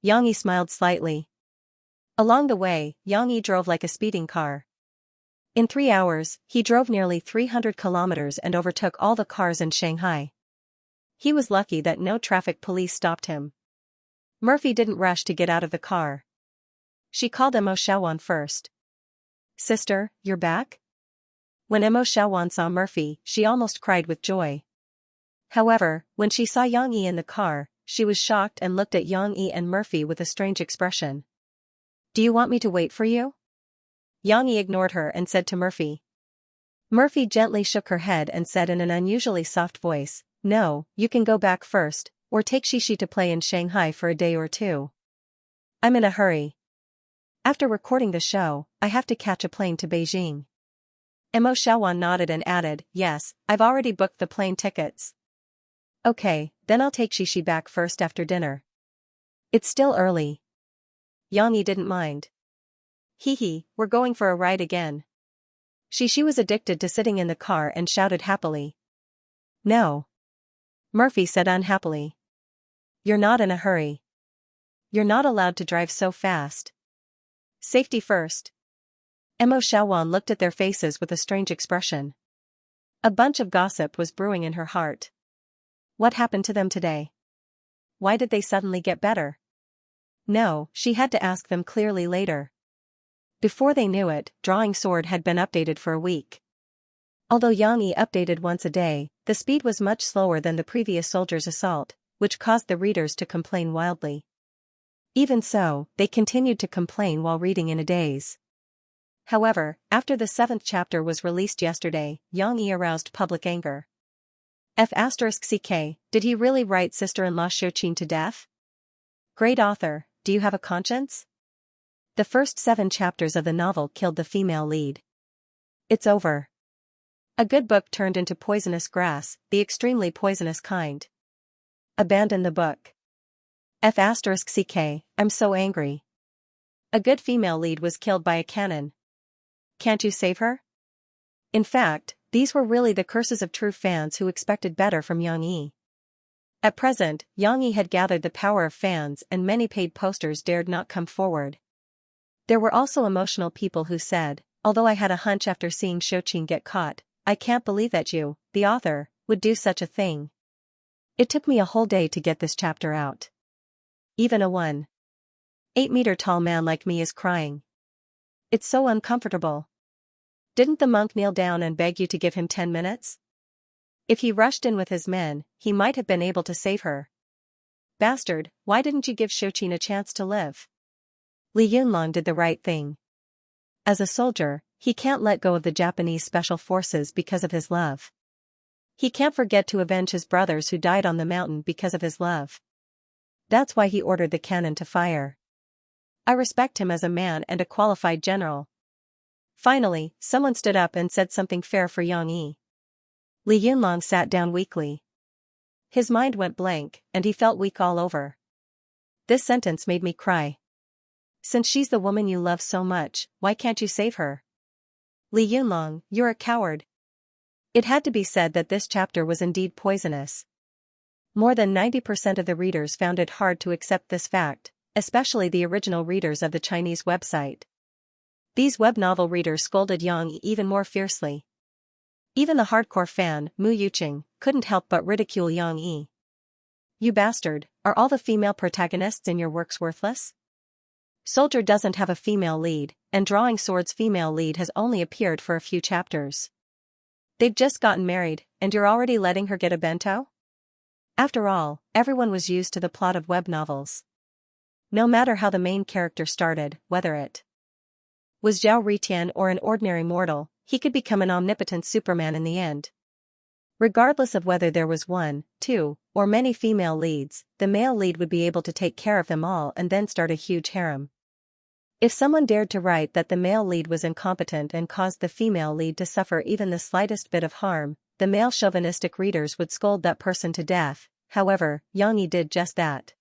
Xianxia smiled slightly. Along the way, Xianxia drove like a speeding car. In 3 hours, he drove nearly 300 kilometers and overtook all the cars in Shanghai. He was lucky that no traffic police stopped him. Murphy didn't rush to get out of the car. She called Emo Xiaowan first. Sister, you're back? When Emo Xiaowan saw Murphy, she almost cried with joy. However, when she saw Xianxia in the car, she was shocked and looked at Xianxia and Murphy with a strange expression. Do you want me to wait for you? Xianxia ignored her and said to Murphy. Murphy gently shook her head and said in an unusually soft voice, No, you can go back first, or take Xixi to play in Shanghai for a day or two. I'm in a hurry. After recording the show, I have to catch a plane to Beijing. Emo Xiaowan nodded and added, Yes, I've already booked the plane tickets. Okay, then I'll take Xixi back first after dinner. It's still early. Xianxia didn't mind. Hee, we're going for a ride again. Xixi was addicted to sitting in the car and shouted happily. No. Murphy said unhappily. You're not in a hurry. You're not allowed to drive so fast. Safety first. Emo Xiaowan looked at their faces with a strange expression. A bunch of gossip was brewing in her heart. What happened to them today? Why did they suddenly get better? No, she had to ask them clearly later. Before they knew it, Drawing Sword had been updated for a week. Although Xianxia updated once a day, the speed was much slower than the previous Soldier's Assault, which caused the readers to complain wildly. Even so, they continued to complain while reading in a daze. However, after the 7th chapter was released yesterday, Xianxia aroused public anger. F***ck, did he really write sister-in-law Xiaoqin to death? Great author, do you have a conscience? The first 7 chapters of the novel killed the female lead. It's over. A good book turned into poisonous grass, the extremely poisonous kind. Abandon the book. F***ck, I'm so angry. A good female lead was killed by a cannon. Can't you save her? In fact, these were really the curses of true fans who expected better from Xianxia. At present, Xianxia had gathered the power of fans and many paid posters dared not come forward. There were also emotional people who said, although I had a hunch after seeing Xiaoqin get caught, I can't believe that you, the author, would do such a thing. It took me a whole day to get this chapter out. Even a 1.8-meter tall man like me is crying. It's so uncomfortable. Didn't the monk kneel down and beg you to give him 10 minutes? If he rushed in with his men, he might have been able to save her. Bastard, why didn't you give Xiaoqin a chance to live? Li Yunlong did the right thing. As a soldier, he can't let go of the Japanese special forces because of his love. He can't forget to avenge his brothers who died on the mountain because of his love. That's why he ordered the cannon to fire. I respect him as a man and a qualified general. Finally, someone stood up and said something fair for Xianxia. Li Yunlong sat down weakly. His mind went blank, and he felt weak all over. This sentence made me cry. Since she's the woman you love so much, why can't you save her? Li Yunlong, you're a coward. It had to be said that this chapter was indeed poisonous. More than 90% of the readers found it hard to accept this fact, especially the original readers of the Chinese website. These web novel readers scolded Xianxia even more fiercely. Even the hardcore fan, Mu Yuqing, couldn't help but ridicule Xianxia. You bastard, are all the female protagonists in your works worthless? Soldier doesn't have a female lead, and Drawing Sword's female lead has only appeared for a few chapters. They've just gotten married, and you're already letting her get a bento? After all, everyone was used to the plot of web novels. No matter how the main character started, whether it was Zhao Ritian or an ordinary mortal, he could become an omnipotent Superman in the end. Regardless of whether there was 1, 2, or many female leads, the male lead would be able to take care of them all and then start a huge harem. If someone dared to write that the male lead was incompetent and caused the female lead to suffer even the slightest bit of harm, the male chauvinistic readers would scold that person to death. However, Xianxia did just that.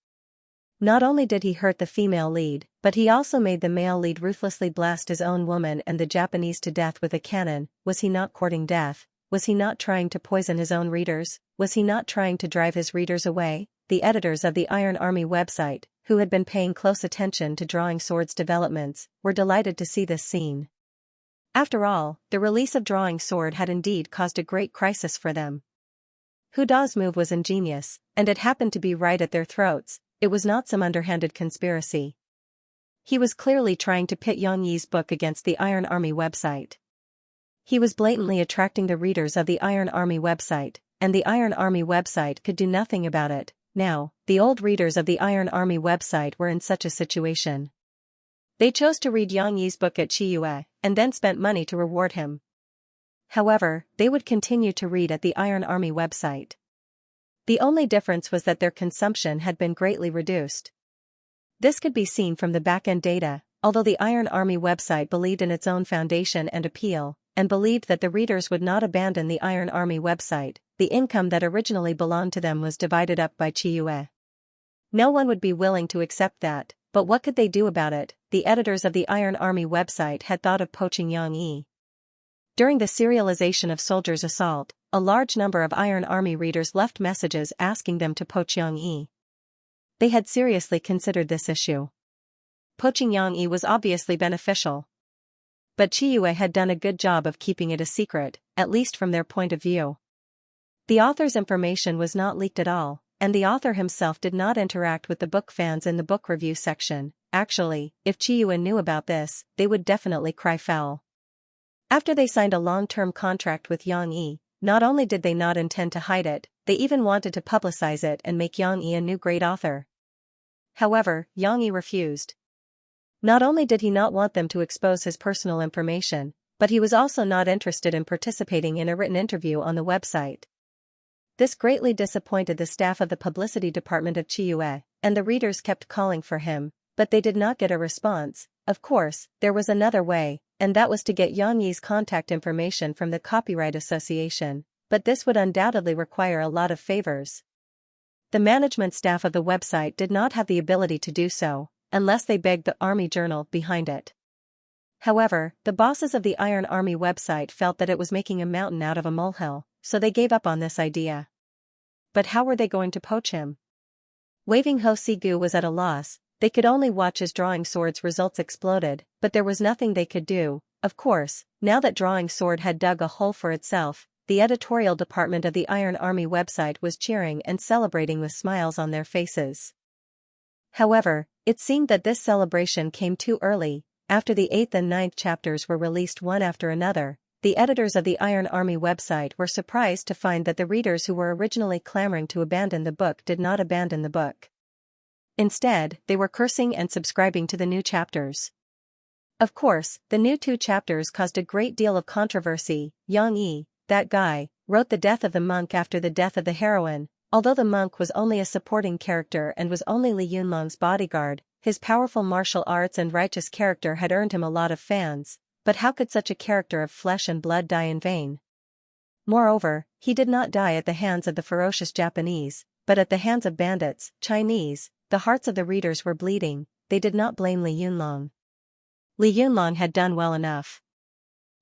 Not only did he hurt the female lead, but he also made the male lead ruthlessly blast his own woman and the Japanese to death with a cannon. Was he not courting death? Was he not trying to poison his own readers? Was he not trying to drive his readers away? The editors of the Iron Army website, who had been paying close attention to Drawing Sword's developments, were delighted to see this scene. After all, the release of Drawing Sword had indeed caused a great crisis for them. Hu Da's move was ingenious, and it happened to be right at their throats. It was not some underhanded conspiracy. He was clearly trying to pit Xianxia's book against the Iron Army website. He was blatantly attracting the readers of the Iron Army website, and the Iron Army website could do nothing about it. Now, the old readers of the Iron Army website were in such a situation. They chose to read Xianxia's book at Qiyue, and then spent money to reward him. However, they would continue to read at the Iron Army website. The only difference was that their consumption had been greatly reduced. This could be seen from the back-end data. Although the Iron Army website believed in its own foundation and appeal, and believed that the readers would not abandon the Iron Army website, the income that originally belonged to them was divided up by Qiyue. No one would be willing to accept that, but what could they do about it? The editors of the Iron Army website had thought of poaching Xianxia. During the serialization of Soldier's Assault, a large number of Iron Army readers left messages asking them to poach Xianxia. They had seriously considered this issue. Poaching Xianxia was obviously beneficial. But Qiyue had done a good job of keeping it a secret, at least from their point of view. The author's information was not leaked at all, and the author himself did not interact with the book fans in the book review section. Actually, if Qiyue knew about this, they would definitely cry foul. After they signed a long-term contract with Xianxia, not only did they not intend to hide it, they even wanted to publicize it and make Xianxia a new great author. However, Yang Yi refused. Not only did he not want them to expose his personal information, but he was also not interested in participating in a written interview on the website. This greatly disappointed the staff of the publicity department of Chiyue, and the readers kept calling for him, but they did not get a response. Of course, there was another way, and that was to get Yang Yi's contact information from the Copyright Association, but this would undoubtedly require a lot of favors. The management staff of the website did not have the ability to do so, unless they begged the Army Journal behind it. However, the bosses of the Iron Army website felt that it was making a mountain out of a molehill, so they gave up on this idea. But how were they going to poach him? Waving Ho Sigu was at a loss. They could only watch as Drawing Sword's results exploded, but there was nothing they could do. Of course, now that Drawing Sword had dug a hole for itself, the editorial department of the Iron Army website was cheering and celebrating with smiles on their faces. However, it seemed that this celebration came too early. After the 8th and 9th chapters were released one after another, the editors of the Iron Army website were surprised to find that the readers who were originally clamoring to abandon the book did not abandon the book. Instead, they were cursing and subscribing to the new chapters. Of course, the new 2 chapters caused a great deal of controversy. Yang Yi, that guy, wrote the death of the monk after the death of the heroine. Although the monk was only a supporting character and was only Li Yunlong's bodyguard, his powerful martial arts and righteous character had earned him a lot of fans, but how could such a character of flesh and blood die in vain? Moreover, he did not die at the hands of the ferocious Japanese, but at the hands of bandits, Chinese. The hearts of the readers were bleeding. They did not blame Li Yunlong. Li Yunlong had done well enough.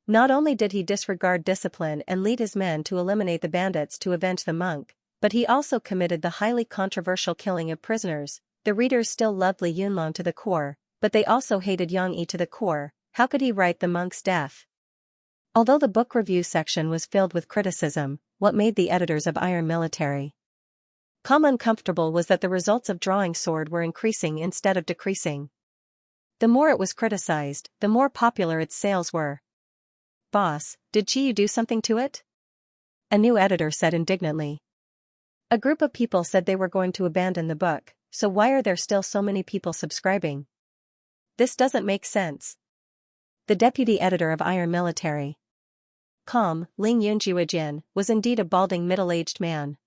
Not only did he disregard discipline and lead his men to eliminate the bandits to avenge the monk, but he also committed the highly controversial killing of prisoners. The readers still loved Li Yunlong to the core, but they also hated Yang Yi to the core. How could he write the monk's death? Although the book review section was filled with criticism, what made the editors of Iron Military uncomfortable was that the results of Drawing Sword were increasing instead of decreasing. The more it was criticized, the more popular its sales were. "Boss, did Chiyu do something to it?" a new editor said indignantly. A group of people said they were going to abandon the book, so why are there still so many people subscribing? This doesn't make sense. The deputy editor of Iron Military, Ling Yunjuijin, was indeed a balding middle-aged man.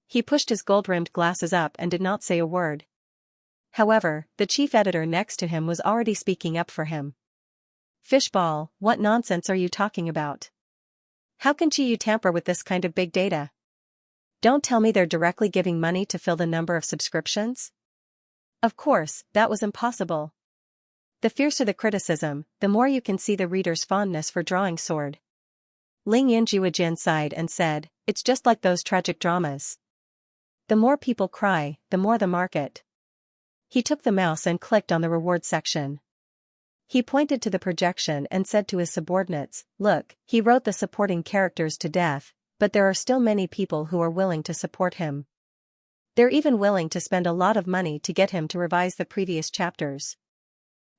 He pushed his gold-rimmed glasses up and did not say a word. However, the chief editor next to him was already speaking up for him. "Fishball, what nonsense are you talking about? How can Chiyu tamper with this kind of big data? Don't tell me they're directly giving money to fill the number of subscriptions?" Of course, that was impossible. The fiercer the criticism, the more you can see the reader's fondness for Drawing Sword. Ling Yunjuijin sighed and said, "It's just like those tragic dramas. The more people cry, the more the market." He took the mouse and clicked on the reward section. He pointed to the projection and said to his subordinates, "Look, he wrote the supporting characters to death, but there are still many people who are willing to support him. They're even willing to spend a lot of money to get him to revise the previous chapters."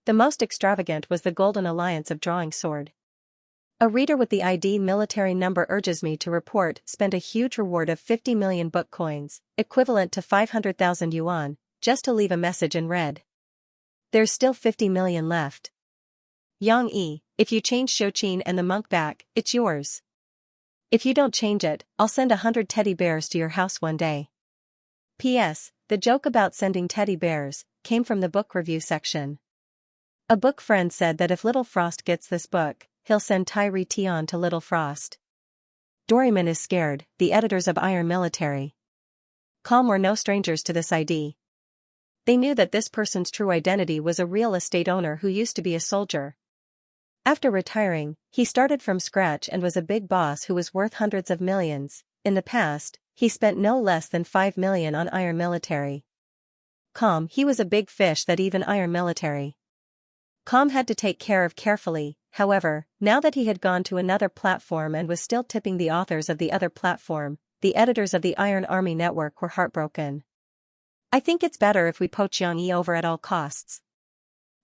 The most extravagant was the Golden Alliance of Drawing Sword. "A reader with the ID military number urges me to report spent a huge reward of 50 million book coins, equivalent to 500,000 yuan, just to leave a message in red. There's still 50 million left. Yang Yi, if you change Shouqin and the monk back, it's yours. If you don't change it, I'll send 100 teddy bears to your house one day." P.S. The joke about sending teddy bears came from the book review section. A book friend said that if Little Frost gets this book, he'll send Tyree Tion to Little Frost. Doryman is scared. The editors of Iron Military were no strangers to this idea. They knew that this person's true identity was a real estate owner who used to be a soldier. After retiring, he started from scratch and was a big boss who was worth hundreds of millions. In the past, he spent no less than 5 million on Iron Military. He was a big fish that even Iron Military had to take care of carefully. However, now that he had gone to another platform and was still tipping the authors of the other platform, the editors of the Iron Army network were heartbroken. "I think it's better if we poach Yang Yi over at all costs."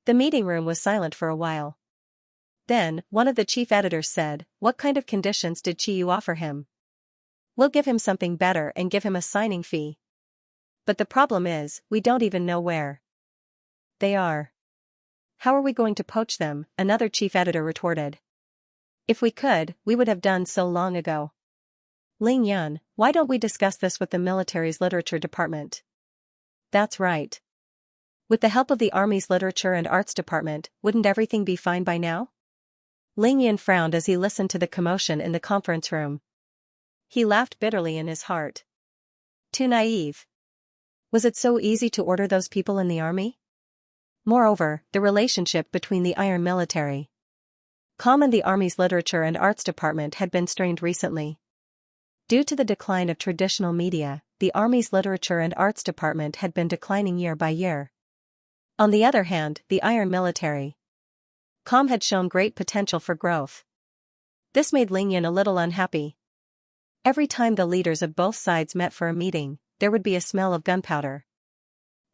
The meeting room was silent for a while. Then, one of the chief editors said, "What kind of conditions did Chiyu offer him?" "We'll give him something better and give him a signing fee." But the problem is, we don't even know where they are. How are we going to poach them? Another chief editor retorted. If we could, we would have done so long ago. Ling Yun, why don't we discuss this with the military's literature department? That's right. With the help of the Army's literature and arts department, wouldn't everything be fine by now? Ling Yun frowned as he listened to the commotion in the conference room. He laughed bitterly in his heart. Too naive. Was it so easy to order those people in the army? Moreover, the relationship between the Iron Military and the Army's literature and arts department had been strained recently. Due to the decline of traditional media, the Army's literature and arts department had been declining year by year. On the other hand, the Iron Military had shown great potential for growth. This made Ling Yun a little unhappy. Every time the leaders of both sides met for a meeting, there would be a smell of gunpowder.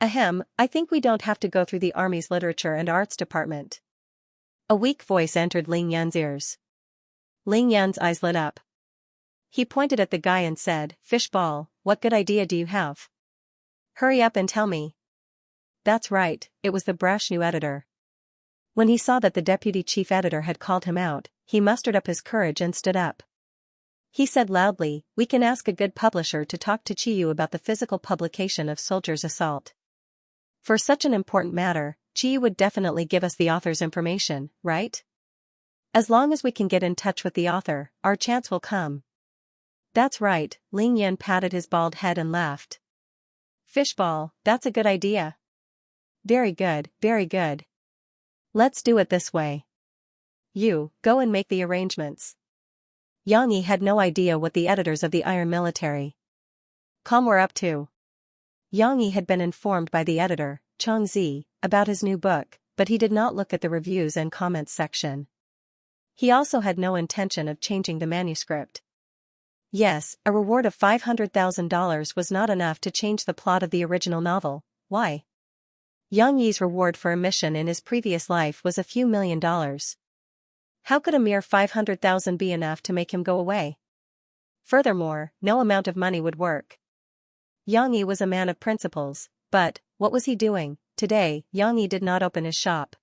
Ahem, I think we don't have to go through the Army's literature and arts department. A weak voice entered Ling Yun's ears. Ling Yun's eyes lit up. He pointed at the guy and said, "Fishball, what good idea do you have? Hurry up and tell me." That's right, it was the brash new editor. When he saw that the deputy chief editor had called him out, he mustered up his courage and stood up. He said loudly, "We can ask a good publisher to talk to Chiyu about the physical publication of Soldier's Assault. For such an important matter, Chiyu would definitely give us the author's information, right? As long as we can get in touch with the author, our chance will come." That's right, Ling Yun patted his bald head and laughed. Fishball, that's a good idea. Very good, very good. Let's do it this way. You, go and make the arrangements. Yang Yi had no idea what the editors of the Iron Military were up to. Yang Yi had been informed by the editor, Chong Zi, about his new book, but he did not look at the reviews and comments section. He also had no intention of changing the manuscript. Yes, a reward of $500,000 was not enough to change the plot of the original novel. Why? Yang Yi's reward for a mission in his previous life was a few $1,000,000. How could a mere $500,000 be enough to make him go away? Furthermore, no amount of money would work. Yang Yi was a man of principles, but, what was he doing? Today, Yang Yi did not open his shop.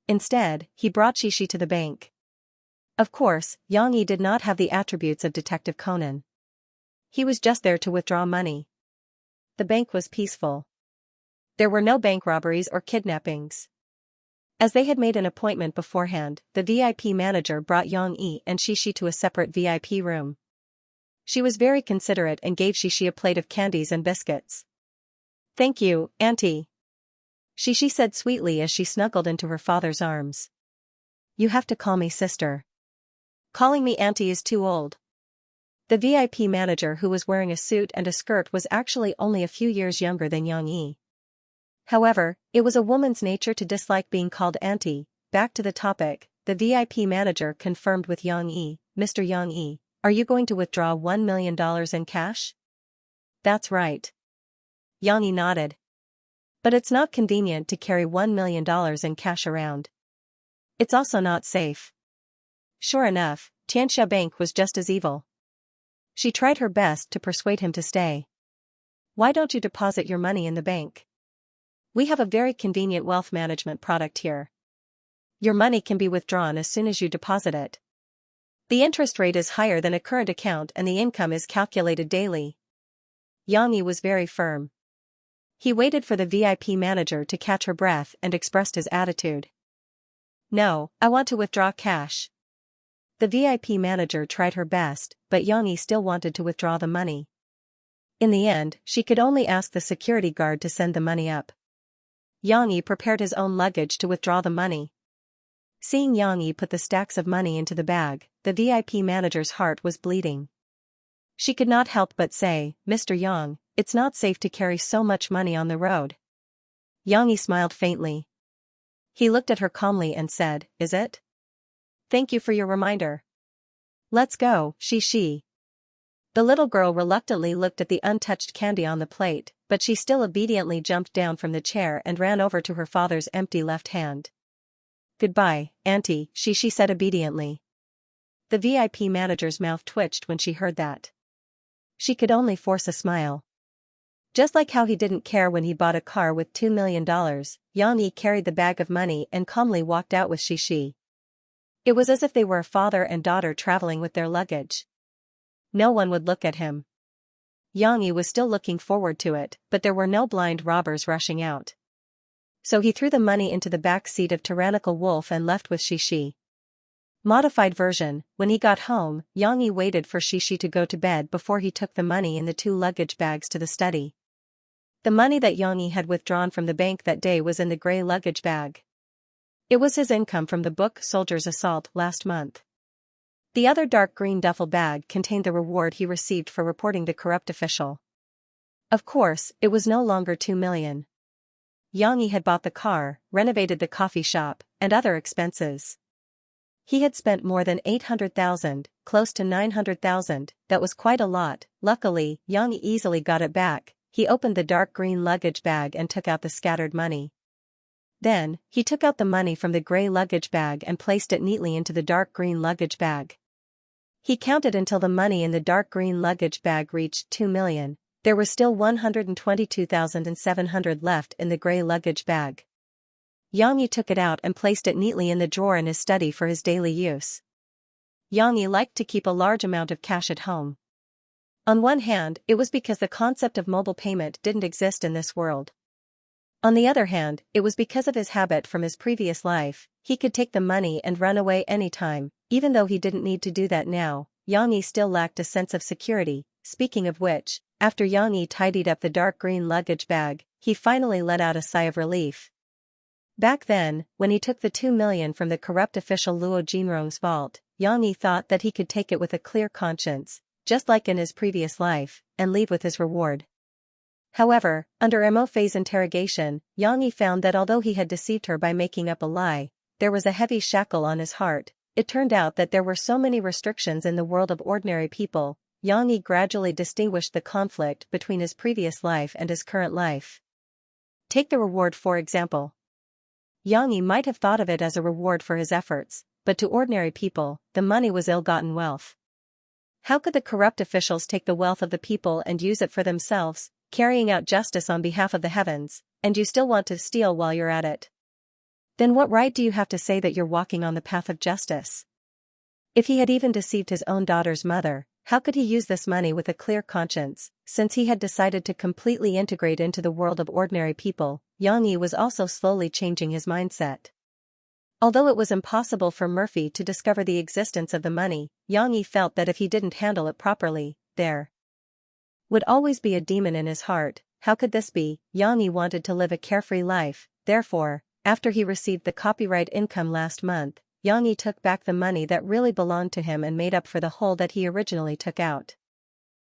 Instead, he brought Shishi to the bank. Of course, Yang Yi did not have the attributes of Detective Conan. He was just there to withdraw money. The bank was peaceful. There were no bank robberies or kidnappings. As they had made an appointment beforehand, the VIP manager brought Yang Yi and Shishi to a separate VIP room. She was very considerate and gave Shishi a plate of candies and biscuits. Thank you, Auntie. Shishi said sweetly as she snuggled into her father's arms. You have to call me sister. Calling me Auntie is too old. The VIP manager, who was wearing a suit and a skirt, was actually only a few years younger than Yang Yi. However, it was a woman's nature to dislike being called Auntie. Back to the topic, the VIP manager confirmed with Yang Yi, Mr. Yang Yi, are you going to withdraw $1 million in cash? That's right. Yang Yi nodded. But it's not convenient to carry $1 million in cash around. It's also not safe. Sure enough, Xianxia Bank was just as evil. She tried her best to persuade him to stay. Why don't you deposit your money in the bank? We have a very convenient wealth management product here. Your money can be withdrawn as soon as you deposit it. The interest rate is higher than a current account and the income is calculated daily. Yang Yi was very firm. He waited for the VIP manager to catch her breath and expressed his attitude. No, I want to withdraw cash. The VIP manager tried her best, but Yang Yi still wanted to withdraw the money. In the end, she could only ask the security guard to send the money up. Yang Yi prepared his own luggage to withdraw the money. Seeing Yang Yi put the stacks of money into the bag, the VIP manager's heart was bleeding. She could not help but say, Mr. Yang, it's not safe to carry so much money on the road. Yang Yi smiled faintly. He looked at her calmly and said, Is it? Thank you for your reminder. Let's go, Shishi. The little girl reluctantly looked at the untouched candy on the plate, but she still obediently jumped down from the chair and ran over to her father's empty left hand. Goodbye, Auntie, Shishi said obediently. The VIP manager's mouth twitched when she heard that. She could only force a smile. Just like how he didn't care when he bought a car with $2 million, Xianxia carried the bag of money and calmly walked out with Xixi. It was as if they were a father and daughter traveling with their luggage. No one would look at him. Xianxia was still looking forward to it, but there were no blind robbers rushing out. So he threw the money into the back seat of Tyrannical Wolf and left with Xixi. Modified version: when he got home, Xianxia waited for Xixi to go to bed before he took the money in the 2 luggage bags to the study. The money that Xianxia had withdrawn from the bank that day was in the gray luggage bag. It was his income from the book Soldier's Assault last month. The other dark green duffel bag contained the reward he received for reporting the corrupt official. Of course, it was no longer 2 million. Xianxia had bought the car, renovated the coffee shop, and other expenses. He had spent more than 800,000, close to 900,000, that was quite a lot. Luckily, Xianxia easily got it back. He opened the dark green luggage bag and took out the scattered money. Then, he took out the money from the gray luggage bag and placed it neatly into the dark green luggage bag. He counted until the money in the dark green luggage bag reached 2 million. There was still 122,700 left in the gray luggage bag. Xianxia took it out and placed it neatly in the drawer in his study for his daily use. Xianxia liked to keep a large amount of cash at home. On one hand, it was because the concept of mobile payment didn't exist in this world. On the other hand, it was because of his habit from his previous life. He could take the money and run away anytime. Even though he didn't need to do that now, Xianxia still lacked a sense of security. Speaking of which, after Xianxia tidied up the dark green luggage bag, he finally let out a sigh of relief. Back then, when he took the 2 million from the corrupt official Luo Jinrong's vault, Xianxia thought that he could take it with a clear conscience, just like in his previous life, and leave with his reward. However, under Mo Fei's interrogation, Xianxia found that although he had deceived her by making up a lie, there was a heavy shackle on his heart. It turned out that there were so many restrictions in the world of ordinary people. Xianxia gradually distinguished the conflict between his previous life and his current life. Take the reward for example. Xianxia might have thought of it as a reward for his efforts, but to ordinary people, the money was ill-gotten wealth. How could the corrupt officials take the wealth of the people and use it for themselves, carrying out justice on behalf of the heavens, and you still want to steal while you're at it? Then what right do you have to say that you're walking on the path of justice? If he had even deceived his own daughter's mother, how could he use this money with a clear conscience? Since he had decided to completely integrate into the world of ordinary people, Xianxia was also slowly changing his mindset. Although it was impossible for Murphy to discover the existence of the money, Xianxia felt that if he didn't handle it properly, there would always be a demon in his heart. How could this be? Xianxia wanted to live a carefree life. Therefore, after he received the copyright income last month, Xianxia took back the money that really belonged to him and made up for the hole that he originally took out.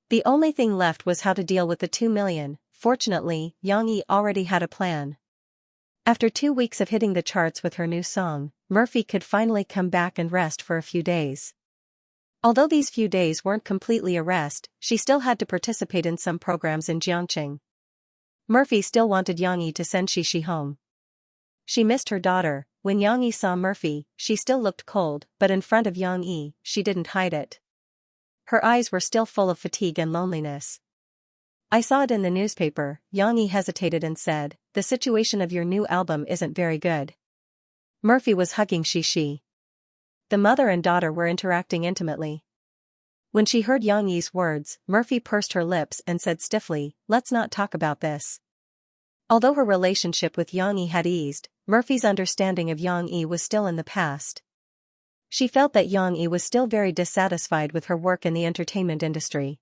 The only thing left was how to deal with the 2 million. Fortunately, Xianxia already had a plan. After 2 weeks of hitting the charts with her new song, Murphy could finally come back and rest for a few days. Although these few days weren't completely a rest, she still had to participate in some programs in Jiangqing. Murphy still wanted Xianxia to send Xixi home. She missed her daughter. When Xianxia saw Murphy, she still looked cold, but in front of Xianxia, she didn't hide it. Her eyes were still full of fatigue and loneliness. I saw it in the newspaper. Xianxia hesitated and said, the situation of your new album isn't very good. Murphy was hugging Xixi. The mother and daughter were interacting intimately. When she heard Xianxia's words, Murphy pursed her lips and said stiffly, let's not talk about this. Although her relationship with Xianxia had eased, Murphy's understanding of Xianxia was still in the past. She felt that Xianxia was still very dissatisfied with her work in the entertainment industry.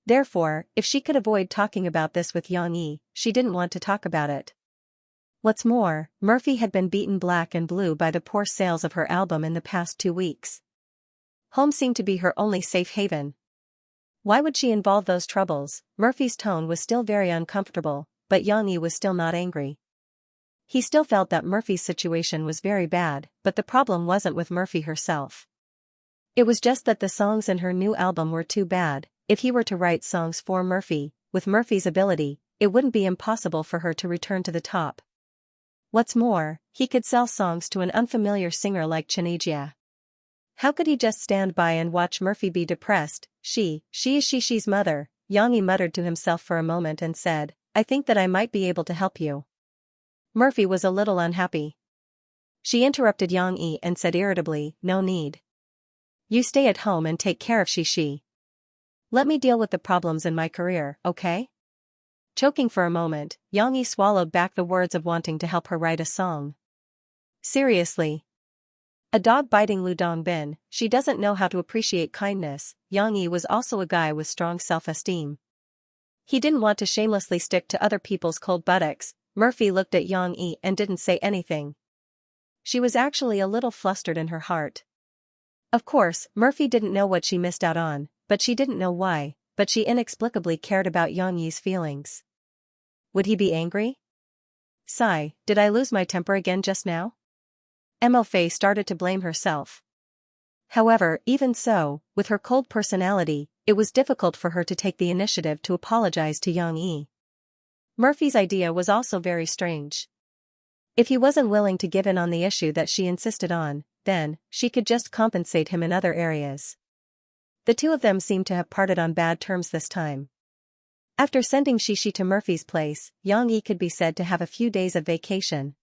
Therefore, if she could avoid talking about this with Xianxia, she didn't want to talk about it. What's more, Murphy had been beaten black and blue by the poor sales of her album in the past 2 weeks. Home seemed to be her only safe haven. Why would she involve those troubles? Murphy's tone was still very uncomfortable, but Xianxia was still not angry. He still felt that Murphy's situation was very bad, but the problem wasn't with Murphy herself. It was just that the songs in her new album were too bad. If he were to write songs for Murphy, with Murphy's ability, it wouldn't be impossible for her to return to the top. What's more, he could sell songs to an unfamiliar singer like Xianxia. How could he just stand by and watch Murphy be depressed? She is Xixi's mother. Yang Yi muttered to himself for a moment and said, I think that I might be able to help you. Murphy was a little unhappy. She interrupted Yang Yi and said irritably, no need. You stay at home and take care of Xi. Let me deal with the problems in my career, okay? Choking for a moment, Yang Yi swallowed back the words of wanting to help her write a song. Seriously. A dog biting Lu Dongbin, she doesn't know how to appreciate kindness. Yang Yi was also a guy with strong self-esteem. He didn't want to shamelessly stick to other people's cold buttocks. Murphy looked at Yang Yi and didn't say anything. She was actually a little flustered in her heart. Of course, Murphy didn't know what she missed out on, but she didn't know why, but she inexplicably cared about Yang Yi's feelings. Would he be angry? Sigh, did I lose my temper again just now? Fei started to blame herself. However, even so, with her cold personality, it was difficult for her to take the initiative to apologize to Yang Yi. Murphy's idea was also very strange. If he wasn't willing to give in on the issue that she insisted on, then, she could just compensate him in other areas. The two of them seemed to have parted on bad terms this time. After sending Xi to Murphy's place, Yang Yi could be said to have a few days of vacation.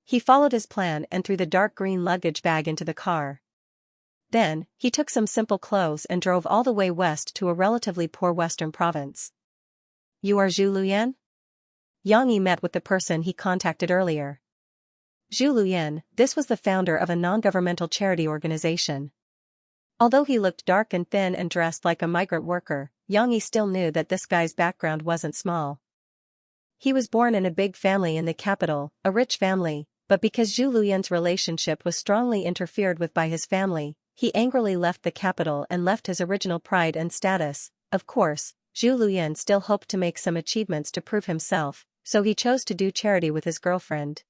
He followed his plan and threw the dark green luggage bag into the car. Then, he took some simple clothes and drove all the way west to a relatively poor western province. You are Zhu Luyan? Yang Yi met with the person he contacted earlier. Zhu Luyan, this was the founder of a non-governmental charity organization. Although he looked dark and thin and dressed like a migrant worker, Yang Yi still knew that this guy's background wasn't small. He was born in a big family in the capital, a rich family, but because Zhu Luyan's relationship was strongly interfered with by his family, he angrily left the capital and left his original pride and status. Of course, Zhu Luyan still hoped to make some achievements to prove himself, so he chose to do charity with his girlfriend.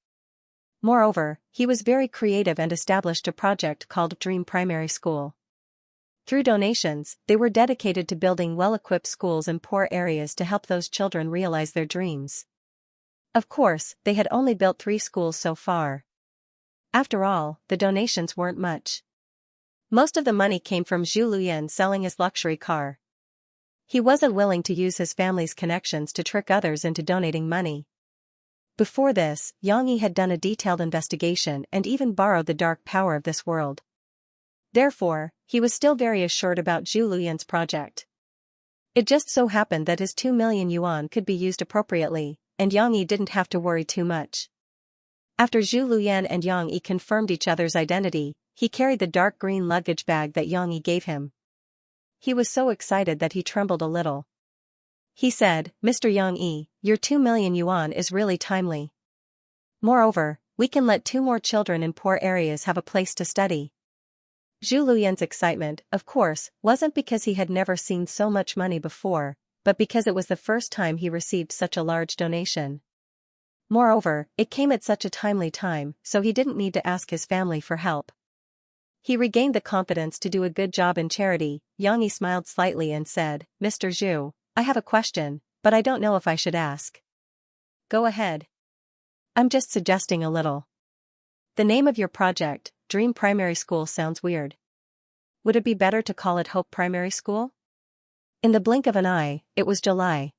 Moreover, he was very creative and established a project called Dream Primary School. Through donations, they were dedicated to building well-equipped schools in poor areas to help those children realize their dreams. Of course, they had only built 3 schools so far. After all, the donations weren't much. Most of the money came from Zhu Luyan selling his luxury car. He wasn't willing to use his family's connections to trick others into donating money. Before this, Yang Yi had done a detailed investigation and even borrowed the dark power of this world. Therefore, he was still very assured about Zhu Luyan's project. It just so happened that his 2 million yuan could be used appropriately, and Yang Yi didn't have to worry too much. After Zhu Luyan and Yang Yi confirmed each other's identity, he carried the dark green luggage bag that Yang Yi gave him. He was so excited that he trembled a little. He said, Mr. Yang Yi, your 2 million yuan is really timely. Moreover, we can let 2 more children in poor areas have a place to study. Zhu Luyan's excitement, of course, wasn't because he had never seen so much money before, but because it was the first time he received such a large donation. Moreover, it came at such a timely time, so he didn't need to ask his family for help. He regained the confidence to do a good job in charity. Yang Yi smiled slightly and said, Mr. Zhu, I have a question, but I don't know if I should ask. Go ahead. I'm just suggesting a little. The name of your project, Dream Primary School, sounds weird. Would it be better to call it Hope Primary School? In the blink of an eye, it was July.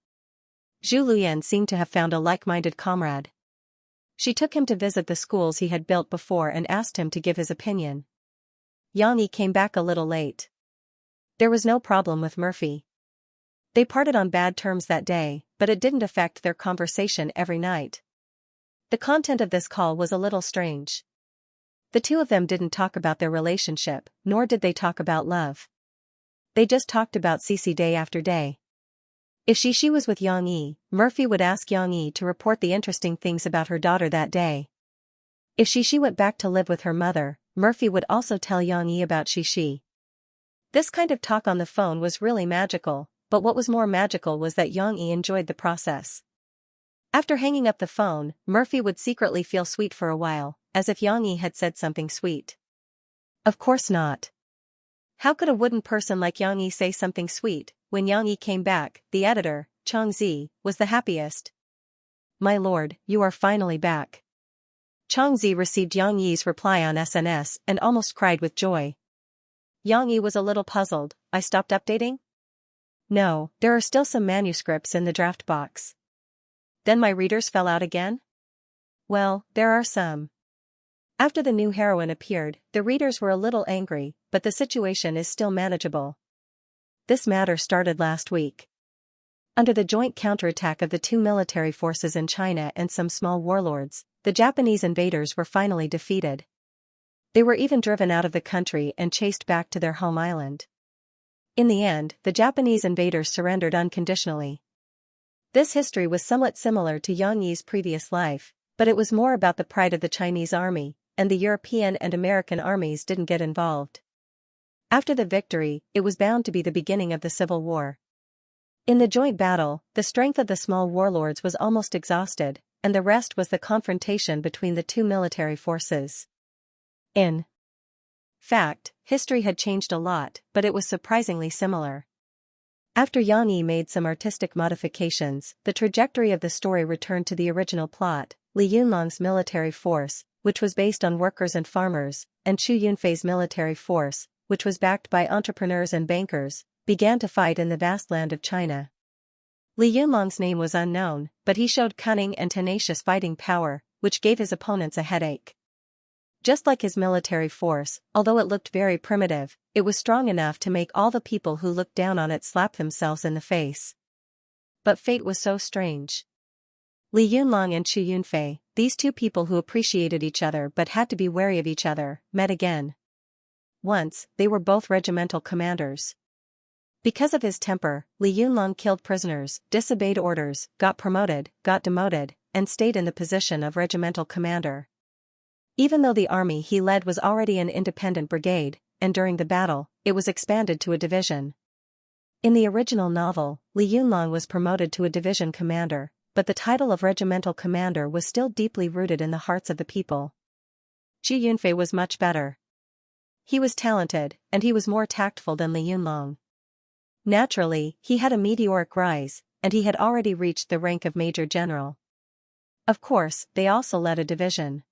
Zhu Luyan seemed to have found a like-minded comrade. She took him to visit the schools he had built before and asked him to give his opinion. Yang Yi came back a little late. There was no problem with Murphy. They parted on bad terms that day, but it didn't affect their conversation every night. The content of this call was a little strange. The two of them didn't talk about their relationship, nor did they talk about love. They just talked about Cici day after day. If Xi was with Yang Yi, Murphy would ask Yang Yi to report the interesting things about her daughter that day. If Xi went back to live with her mother, Murphy would also tell Yang Yi about Xi. This kind of talk on the phone was really magical, but what was more magical was that Yang Yi enjoyed the process. After hanging up the phone, Murphy would secretly feel sweet for a while, as if Yang Yi had said something sweet. Of course not. How could a wooden person like Yang Yi say something sweet? When Yang Yi came back, the editor, Chang Zi, was the happiest. My lord, you are finally back. Chang Zi received Yang Yi's reply on SNS and almost cried with joy. Yang Yi was a little puzzled. I stopped updating? No, there are still some manuscripts in the draft box. Then my readers fell out again? Well, there are some. After the new heroine appeared, the readers were a little angry, but the situation is still manageable. This matter started last week. Under the joint counterattack of the two military forces in China and some small warlords, the Japanese invaders were finally defeated. They were even driven out of the country and chased back to their home island. In the end, the Japanese invaders surrendered unconditionally. This history was somewhat similar to Yang Yi's previous life, but it was more about the pride of the Chinese army, and the European and American armies didn't get involved. After the victory, it was bound to be the beginning of the Civil War. In the joint battle, the strength of the small warlords was almost exhausted, and the rest was the confrontation between the two military forces. In fact, history had changed a lot, but it was surprisingly similar. After Yang Yi made some artistic modifications, the trajectory of the story returned to the original plot. Li Yunlong's military force, which was based on workers and farmers, and Chu Yunfei's military force, which was backed by entrepreneurs and bankers, began to fight in the vast land of China. Li Yunlong's name was unknown, but he showed cunning and tenacious fighting power, which gave his opponents a headache. Just like his military force, although it looked very primitive, it was strong enough to make all the people who looked down on it slap themselves in the face. But fate was so strange. Li Yunlong and Chu Yunfei, these two people who appreciated each other but had to be wary of each other, met again. Once, they were both regimental commanders. Because of his temper, Li Yunlong killed prisoners, disobeyed orders, got promoted, got demoted, and stayed in the position of regimental commander. Even though the army he led was already an independent brigade, and during the battle, it was expanded to a division. In the original novel, Li Yunlong was promoted to a division commander, but the title of regimental commander was still deeply rooted in the hearts of the people. Chu Yunfei was much better. He was talented, and he was more tactful than Li Yunlong. Naturally, he had a meteoric rise, and he had already reached the rank of Major General. Of course, they also led a division.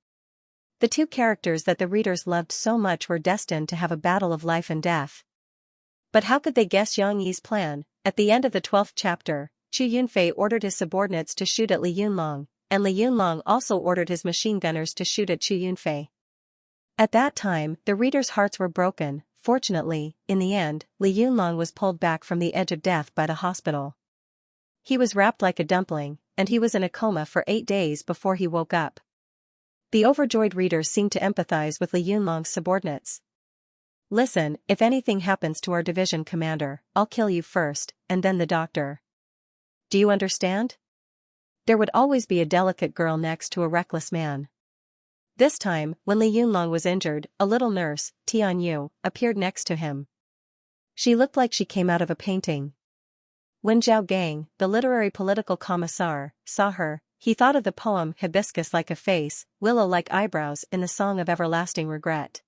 The two characters that the readers loved so much were destined to have a battle of life and death. But how could they guess Yang Yi's plan? At the end of the 12th chapter, Chu Yunfei ordered his subordinates to shoot at Li Yunlong, and Li Yunlong also ordered his machine gunners to shoot at Chu Yunfei. At that time, the readers' hearts were broken. Fortunately, in the end, Li Yunlong was pulled back from the edge of death by the hospital. He was wrapped like a dumpling, and he was in a coma for 8 days before he woke up. The overjoyed readers seemed to empathize with Li Yunlong's subordinates. "Listen, if anything happens to our division commander, I'll kill you first, and then the doctor. Do you understand?" There would always be a delicate girl next to a reckless man. This time, when Li Yunlong was injured, a little nurse, Tianyu, appeared next to him. She looked like she came out of a painting. When Zhao Gang, the literary political commissar, saw her, he thought of the poem Hibiscus like a face, willow like eyebrows in the Song of Everlasting Regret.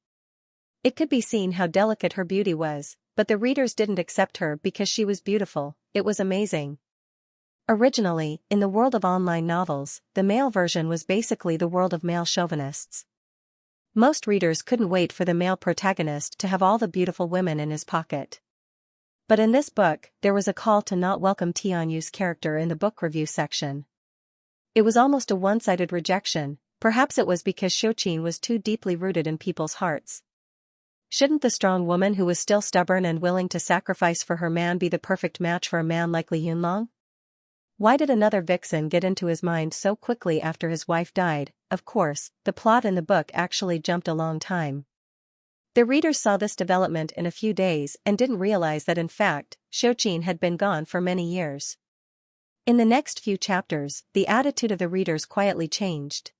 It could be seen how delicate her beauty was, but the readers didn't accept her because she was beautiful. It was amazing. Originally, in the world of online novels, the male version was basically the world of male chauvinists. Most readers couldn't wait for the male protagonist to have all the beautiful women in his pocket. But in this book, there was a call to not welcome Tianyu's character in the book review section. It was almost a one-sided rejection. Perhaps it was because Shouqin was too deeply rooted in people's hearts. Shouldn't the strong woman who was still stubborn and willing to sacrifice for her man be the perfect match for a man like Li Yunlong? Why did another vixen get into his mind so quickly after his wife died? Of course, the plot in the book actually jumped a long time. The readers saw this development in a few days and didn't realize that in fact, Shouqin had been gone for many years. In the next few chapters, the attitude of the readers quietly changed.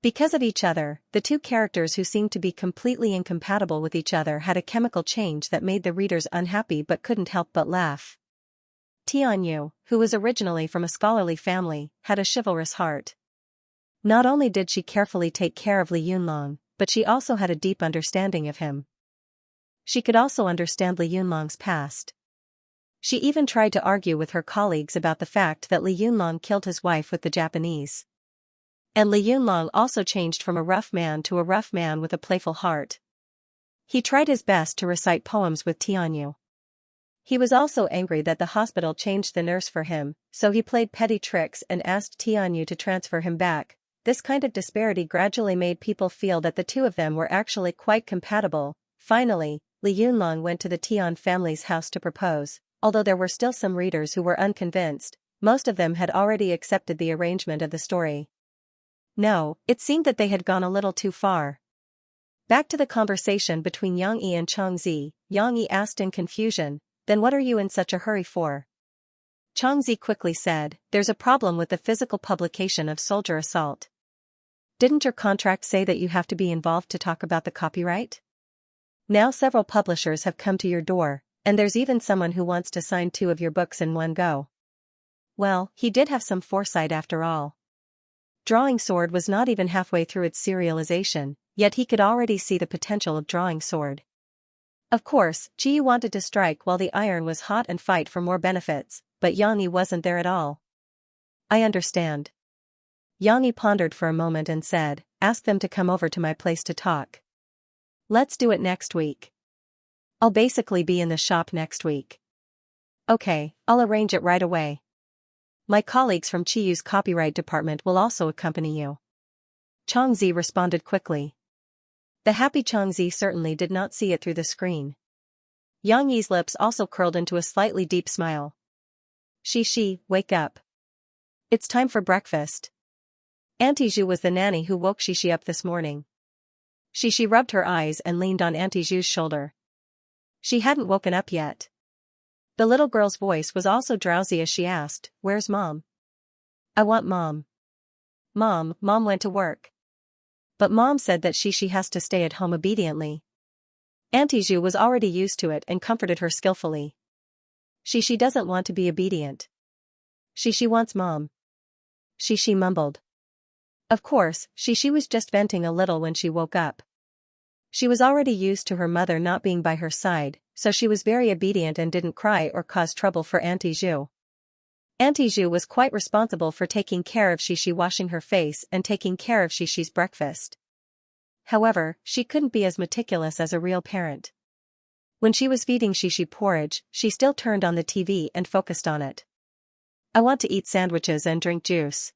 Because of each other, the two characters who seemed to be completely incompatible with each other had a chemical change that made the readers unhappy but couldn't help but laugh. Tianyu, who was originally from a scholarly family, had a chivalrous heart. Not only did she carefully take care of Li Yunlong, but she also had a deep understanding of him. She could also understand Li Yunlong's past. She even tried to argue with her colleagues about the fact that Li Yunlong killed his wife with the Japanese. And Li Yunlong also changed from a rough man to a rough man with a playful heart. He tried his best to recite poems with Tianyu. He was also angry that the hospital changed the nurse for him, so he played petty tricks and asked Tianyu to transfer him back. This kind of disparity gradually made people feel that the two of them were actually quite compatible. Finally, Li Yunlong went to the Tian family's house to propose. Although there were still some readers who were unconvinced, most of them had already accepted the arrangement of the story. No, it seemed that they had gone a little too far. Back to the conversation between Yang Yi and Changzi, Yang Yi asked in confusion, "Then what are you in such a hurry for?" Changzi quickly said, "There's a problem with the physical publication of Soldier Assault. Didn't your contract say that you have to be involved to talk about the copyright? Now several publishers have come to your door, and there's even someone who wants to sign 2 of your books in one go." Well, he did have some foresight after all. Drawing Sword was not even halfway through its serialization, yet he could already see the potential of Drawing Sword. Of course, Ji wanted to strike while the iron was hot and fight for more benefits, but Yang Yi wasn't there at all. "I understand." Yang Yi pondered for a moment and said, "Ask them to come over to my place to talk. Let's do it next week. I'll basically be in the shop next week." "Okay, I'll arrange it right away. My colleagues from Chiyu's copyright department will also accompany you." Changzi responded quickly. The happy Changzi certainly did not see it through the screen. Yang Yi's lips also curled into a slightly deep smile. Shi, wake up. It's time for breakfast." Auntie Zhu was the nanny who woke Shi up this morning. Shi rubbed her eyes and leaned on Auntie Zhu's shoulder. She hadn't woken up yet. The little girl's voice was also drowsy as she asked, "Where's Mom?" "I want Mom." Mom went to work. But Mom said that she has to stay at home obediently." Auntie Zhu was already used to it and comforted her skillfully. She doesn't want to be obedient. She wants Mom." She mumbled. Of course, she was just venting a little when she woke up. She was already used to her mother not being by her side, so she was very obedient and didn't cry or cause trouble for Auntie Zhu. Auntie Zhu was quite responsible for taking care of Shi washing her face and taking care of Shi's breakfast. However, she couldn't be as meticulous as a real parent. When she was feeding Shi porridge, she still turned on the TV and focused on it. "I want to eat sandwiches and drink juice."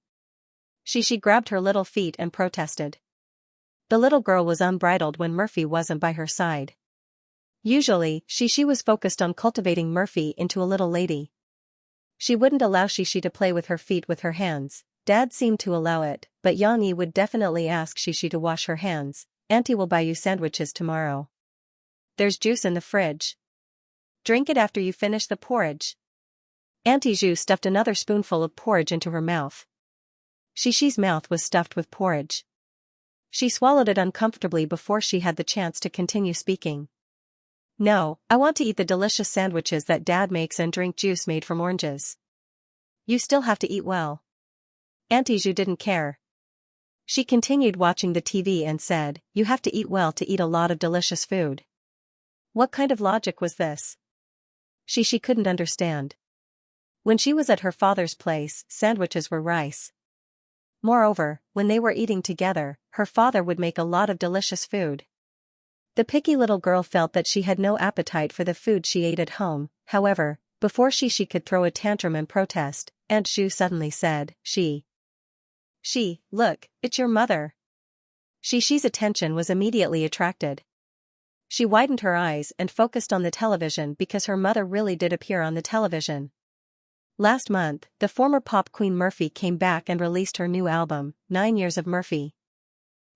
Shi grabbed her little feet and protested. The little girl was unbridled when Murphy wasn't by her side. Usually, Shi was focused on cultivating Murphy into a little lady. She wouldn't allow Shi to play with her feet with her hands. Dad seemed to allow it, but Yang Yi would definitely ask Shi to wash her hands. "Auntie will buy you sandwiches tomorrow. There's juice in the fridge. Drink it after you finish the porridge." Auntie Zhu stuffed another spoonful of porridge into her mouth. Shi's mouth was stuffed with porridge. She swallowed it uncomfortably before she had the chance to continue speaking. "No, I want to eat the delicious sandwiches that Dad makes and drink juice made from oranges." "You still have to eat well." Auntie Zhu didn't care. She continued watching the TV and said, "You have to eat well to eat a lot of delicious food." What kind of logic was this? She couldn't understand. When she was at her father's place, sandwiches were rice. Moreover, when they were eating together, her father would make a lot of delicious food. The picky little girl felt that she had no appetite for the food she ate at home. However, before she could throw a tantrum and protest, Aunt Zhu suddenly said, She, look, it's your mother." Shi's attention was immediately attracted. She widened her eyes and focused on the television because her mother really did appear on the television. Last month, the former pop queen Murphy came back and released her new album, 9 Years of Murphy.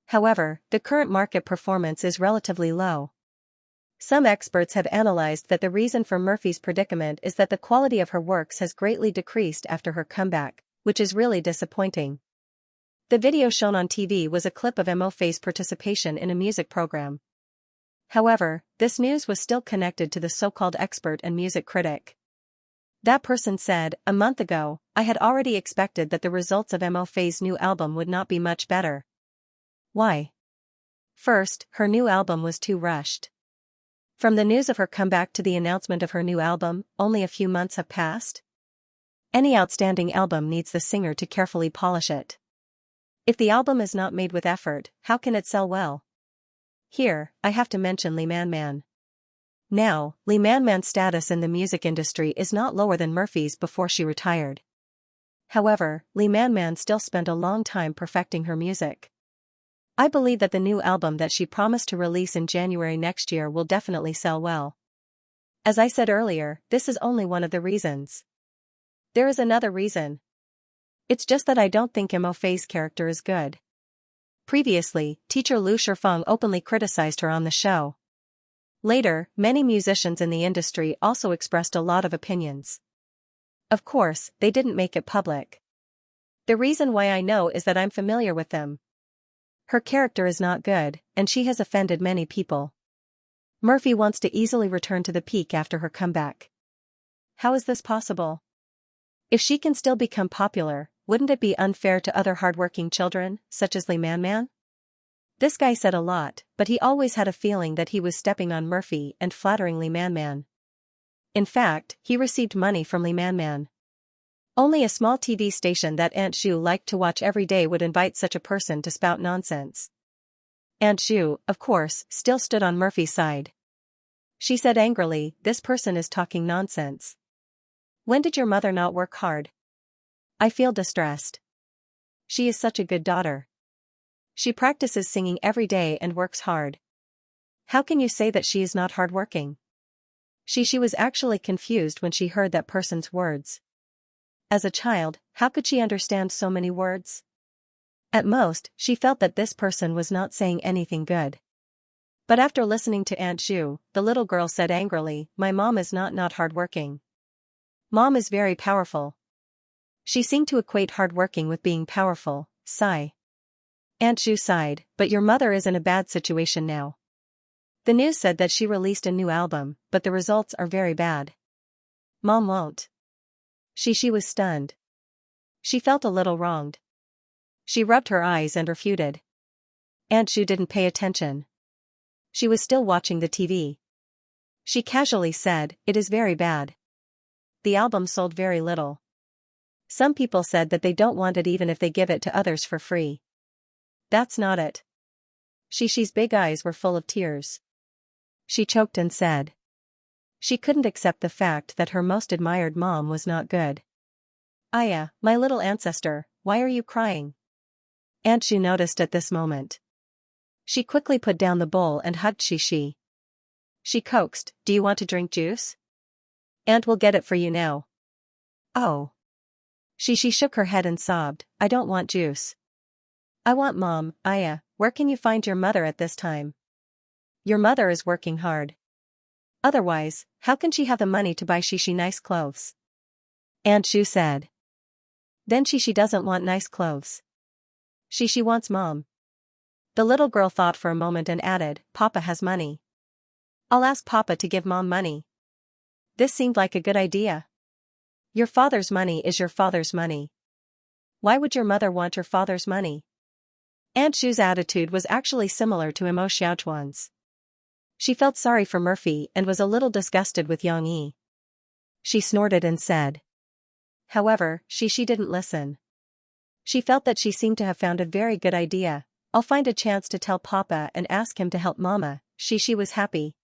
However, the current market performance is relatively low. Some experts have analyzed that the reason for Murphy's predicament is that the quality of her works has greatly decreased after her comeback, which is really disappointing. The video shown on TV was a clip of Mofei's participation in a music program. However, this news was still connected to the so-called expert and music critic. That person said, "A month ago, I had already expected that the results of Mofei's new album would not be much better." Why? First, her new album was too rushed. From the news of her comeback to the announcement of her new album, only a few months have passed. Any outstanding album needs the singer to carefully polish it. If the album is not made with effort, how can it sell well? Here, I have to mention Li Man. Now, Lee Man-man's status in the music industry is not lower than Murphy's before she retired. However, Lee Man-man still spent a long time perfecting her music. I believe that the new album that she promised to release in January next year will definitely sell well. As I said earlier, this is only one of the reasons. There is another reason. It's just that I don't think Mo Fei's character is good. Previously, teacher Lu Shifeng openly criticized her on the show. Later, many musicians in the industry also expressed a lot of opinions. Of course, they didn't make it public. The reason why I know is that I'm familiar with them. Her character is not good, and she has offended many people. Murphy wants to easily return to the peak after her comeback. How is this possible? If she can still become popular, wouldn't it be unfair to other hardworking children, such as Lee Man-man? This guy said a lot, but he always had a feeling that he was stepping on Murphy and flattering Lee Man-man. In fact, he received money from Lee Man-man. Only a small TV station that Aunt Zhu liked to watch every day would invite such a person to spout nonsense. Aunt Zhu, of course, still stood on Murphy's side. She said angrily, "This person is talking nonsense. When did your mother not work hard? I feel distressed. She is such a good daughter. She practices singing every day and works hard. How can you say that she is not hardworking?" She was actually confused when she heard that person's words. As a child, how could she understand so many words? At most, she felt that this person was not saying anything good. But after listening to Aunt Zhu, the little girl said angrily, "My mom is not hardworking. Mom is very powerful." She seemed to equate hardworking with being powerful. Sigh. Aunt Zhu sighed, "But your mother is in a bad situation now. The news said that she released a new album, but the results are very bad. Mom won't." She was stunned. She felt a little wronged. She rubbed her eyes and refuted. Aunt Zhu didn't pay attention. She was still watching the TV. She casually said, "It is very bad. The album sold very little. Some people said that they don't want it even if they give it to others for free." "That's not it." She's big eyes were full of tears. She choked and said. She couldn't accept the fact that her most admired mom was not good. "Aya, my little ancestor, why are you crying?" Aunt Zhu noticed at this moment. She quickly put down the bowl and hugged Shi. She coaxed, "Do you want to drink juice? Aunt will get it for you now." "Oh." She shook her head and sobbed, "I don't want juice. I want Mom." "Aya, where can you find your mother at this time? Your mother is working hard. Otherwise, how can she have the money to buy Shi nice clothes?" Aunt Zhu said. Then she doesn't want nice clothes. She wants Mom. The little girl thought for a moment and added, "Papa has money. I'll ask Papa to give Mom money." This seemed like a good idea. Your father's money is your father's money. Why would your mother want your father's money? Aunt Zhu's attitude was actually similar to Mo Xiaochuan's. She felt sorry for Murphy and was a little disgusted with Yang Yi. She snorted and said. However, she didn't listen. She felt that she seemed to have found a very good idea. "I'll find a chance to tell Papa and ask him to help Mama." She was happy.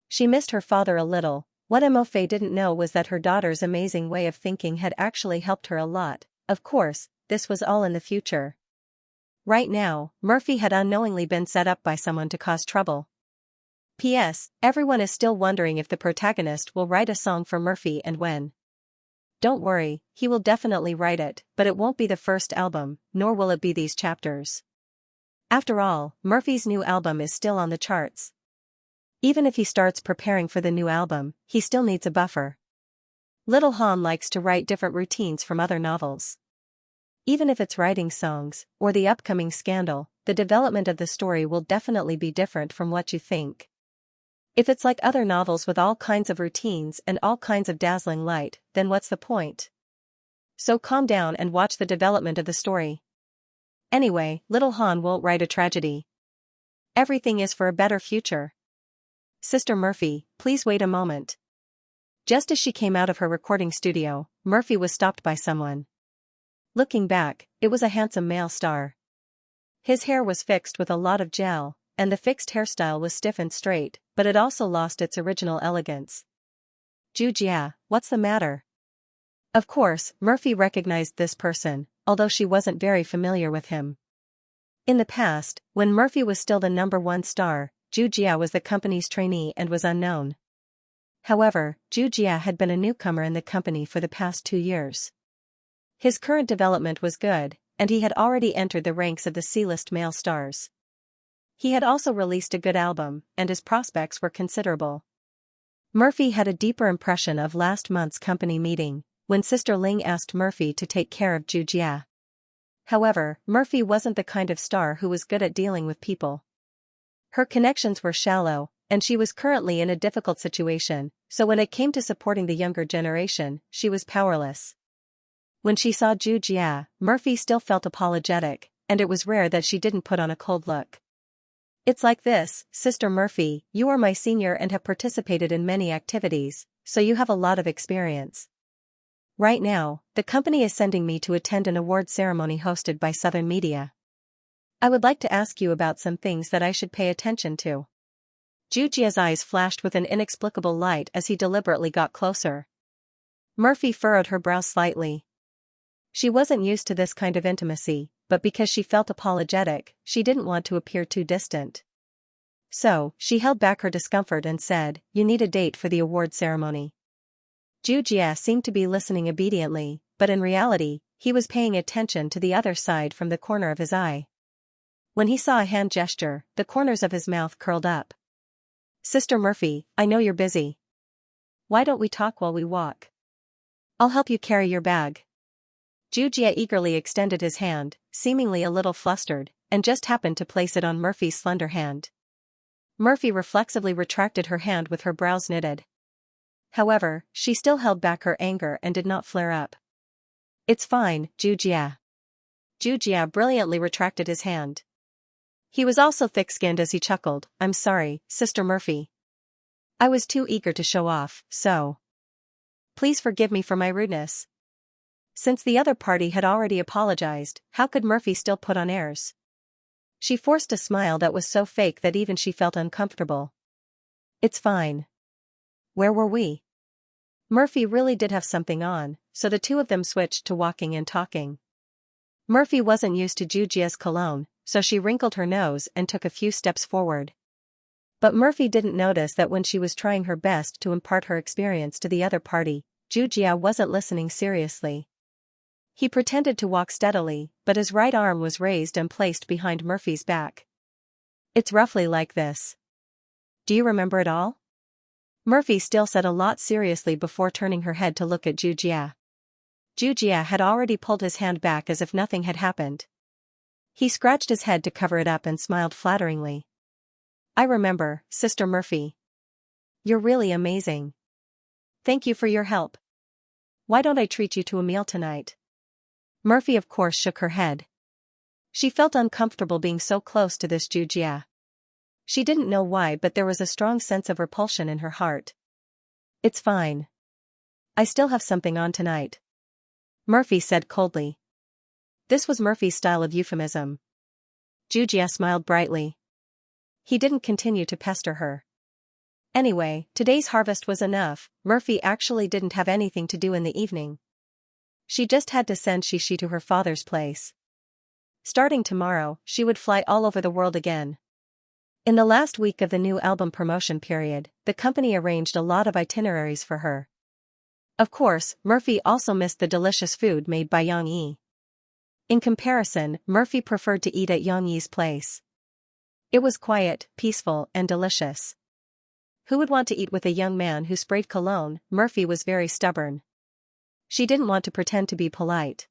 She missed her father a little. What Mo Fei didn't know was that her daughter's amazing way of thinking had actually helped her a lot. Of course, this was all in the future. Right now, Murphy had unknowingly been set up by someone to cause trouble. P.S. Everyone is still wondering if the protagonist will write a song for Murphy and when. Don't worry, he will definitely write it, but it won't be the first album, nor will it be these chapters. After all, Murphy's new album is still on the charts. Even if he starts preparing for the new album, he still needs a buffer. Little Han likes to write different routines from other novels. Even if it's writing songs, or the upcoming scandal, the development of the story will definitely be different from what you think. If it's like other novels with all kinds of routines and all kinds of dazzling light, then what's the point? So calm down and watch the development of the story. Anyway, little Han won't write a tragedy. Everything is for a better future. Sister Murphy, please wait a moment. Just as she came out of her recording studio, Murphy was stopped by someone. Looking back, it was a handsome male star. His hair was fixed with a lot of gel, and the fixed hairstyle was stiff and straight, but it also lost its original elegance. "Xianxia, what's the matter?" Of course, Murphy recognized this person, although she wasn't very familiar with him. In the past, when Murphy was still the #1 star, Xianxia was the company's trainee and was unknown. However, Xianxia had been a newcomer in the company for the past 2 years. His current development was good, and he had already entered the ranks of the C-list male stars. He had also released a good album, and his prospects were considerable. Murphy had a deeper impression of last month's company meeting, when Sister Ling asked Murphy to take care of Xianxia. However, Murphy wasn't the kind of star who was good at dealing with people. Her connections were shallow, and she was currently in a difficult situation, so when it came to supporting the younger generation, she was powerless. When she saw Xianxia, Murphy still felt apologetic, and it was rare that she didn't put on a cold look. "It's like this, Sister Murphy, you are my senior and have participated in many activities, so you have a lot of experience. Right now, the company is sending me to attend an award ceremony hosted by Southern Media. I would like to ask you about some things that I should pay attention to." Xianxia's eyes flashed with an inexplicable light as he deliberately got closer. Murphy furrowed her brow slightly. She wasn't used to this kind of intimacy, but because she felt apologetic, she didn't want to appear too distant. So, she held back her discomfort and said, "You need a date for the award ceremony." Xianxia seemed to be listening obediently, but in reality, he was paying attention to the other side from the corner of his eye. When he saw a hand gesture, the corners of his mouth curled up. "Sister Murphy, I know you're busy. Why don't we talk while we walk? I'll help you carry your bag." Xianxia eagerly extended his hand, seemingly a little flustered, and just happened to place it on Murphy's slender hand. Murphy reflexively retracted her hand with her brows knitted. However, she still held back her anger and did not flare up. "It's fine, Xianxia." Xianxia brilliantly retracted his hand. He was also thick-skinned as he chuckled, "I'm sorry, Sister Murphy. I was too eager to show off, so. Please forgive me for my rudeness." Since the other party had already apologized, how could Murphy still put on airs? She forced a smile that was so fake that even she felt uncomfortable. "It's fine. Where were we?" Murphy really did have something on, so the two of them switched to walking and talking. Murphy wasn't used to Xianxia's cologne, so she wrinkled her nose and took a few steps forward. But Murphy didn't notice that when she was trying her best to impart her experience to the other party, Xianxia wasn't listening seriously. He pretended to walk steadily, but his right arm was raised and placed behind Murphy's back. "It's roughly like this. Do you remember it all?" Murphy still said a lot seriously before turning her head to look at Xianxia. Xianxia had already pulled his hand back as if nothing had happened. He scratched his head to cover it up and smiled flatteringly. "I remember, Sister Murphy. You're really amazing. Thank you for your help. Why don't I treat you to a meal tonight?" Murphy of course shook her head. She felt uncomfortable being so close to this Xianxia. She didn't know why, but there was a strong sense of repulsion in her heart. "It's fine. I still have something on tonight," Murphy said coldly. This was Murphy's style of euphemism. Xianxia smiled brightly. He didn't continue to pester her. Anyway, today's harvest was enough. Murphy actually didn't have anything to do in the evening. She just had to send Xianxia to her father's place. Starting tomorrow, she would fly all over the world again. In the last week of the new album promotion period, the company arranged a lot of itineraries for her. Of course, Murphy also missed the delicious food made by Xianxia. In comparison, Murphy preferred to eat at Xianxia's place. It was quiet, peaceful, and delicious. Who would want to eat with a young man who sprayed cologne? Murphy was very stubborn. She didn't want to pretend to be polite.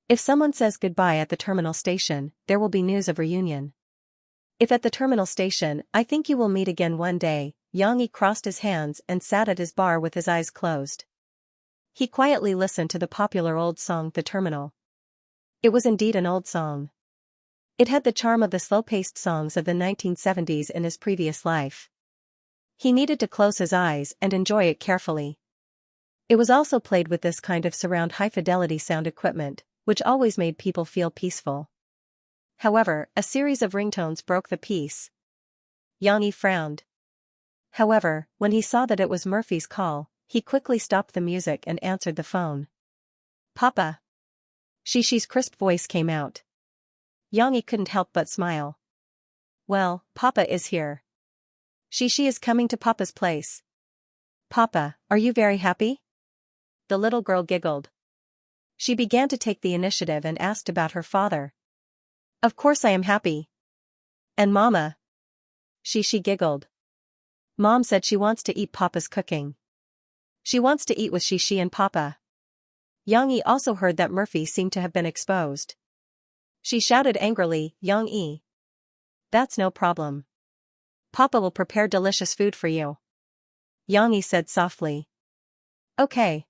If someone says goodbye at the terminal station, there will be news of reunion. If at the terminal station, I think you will meet again one day. Xianxia crossed his hands and sat at his bar with his eyes closed. He quietly listened to the popular old song The Terminal. It was indeed an old song. It had the charm of the slow-paced songs of the 1970s in his previous life. He needed to close his eyes and enjoy it carefully. It was also played with this kind of surround high-fidelity sound equipment, which always made people feel peaceful. However, a series of ringtones broke the peace. Xianxia frowned. However, when he saw that it was Murphy's call, he quickly stopped the music and answered the phone. Papa. Xixi's crisp voice came out. Xianxia couldn't help but smile. Well, Papa is here. Xixi is coming to Papa's place. Papa, are you very happy? The little girl giggled. She began to take the initiative and asked about her father. Of course I am happy. And Mama? Xixi giggled. Mom said she wants to eat Papa's cooking. She wants to eat with Xixi and Papa. Xianxia also heard that Murphy seemed to have been exposed. She shouted angrily, Xianxia. That's no problem. Papa will prepare delicious food for you. Xianxia said softly. Okay.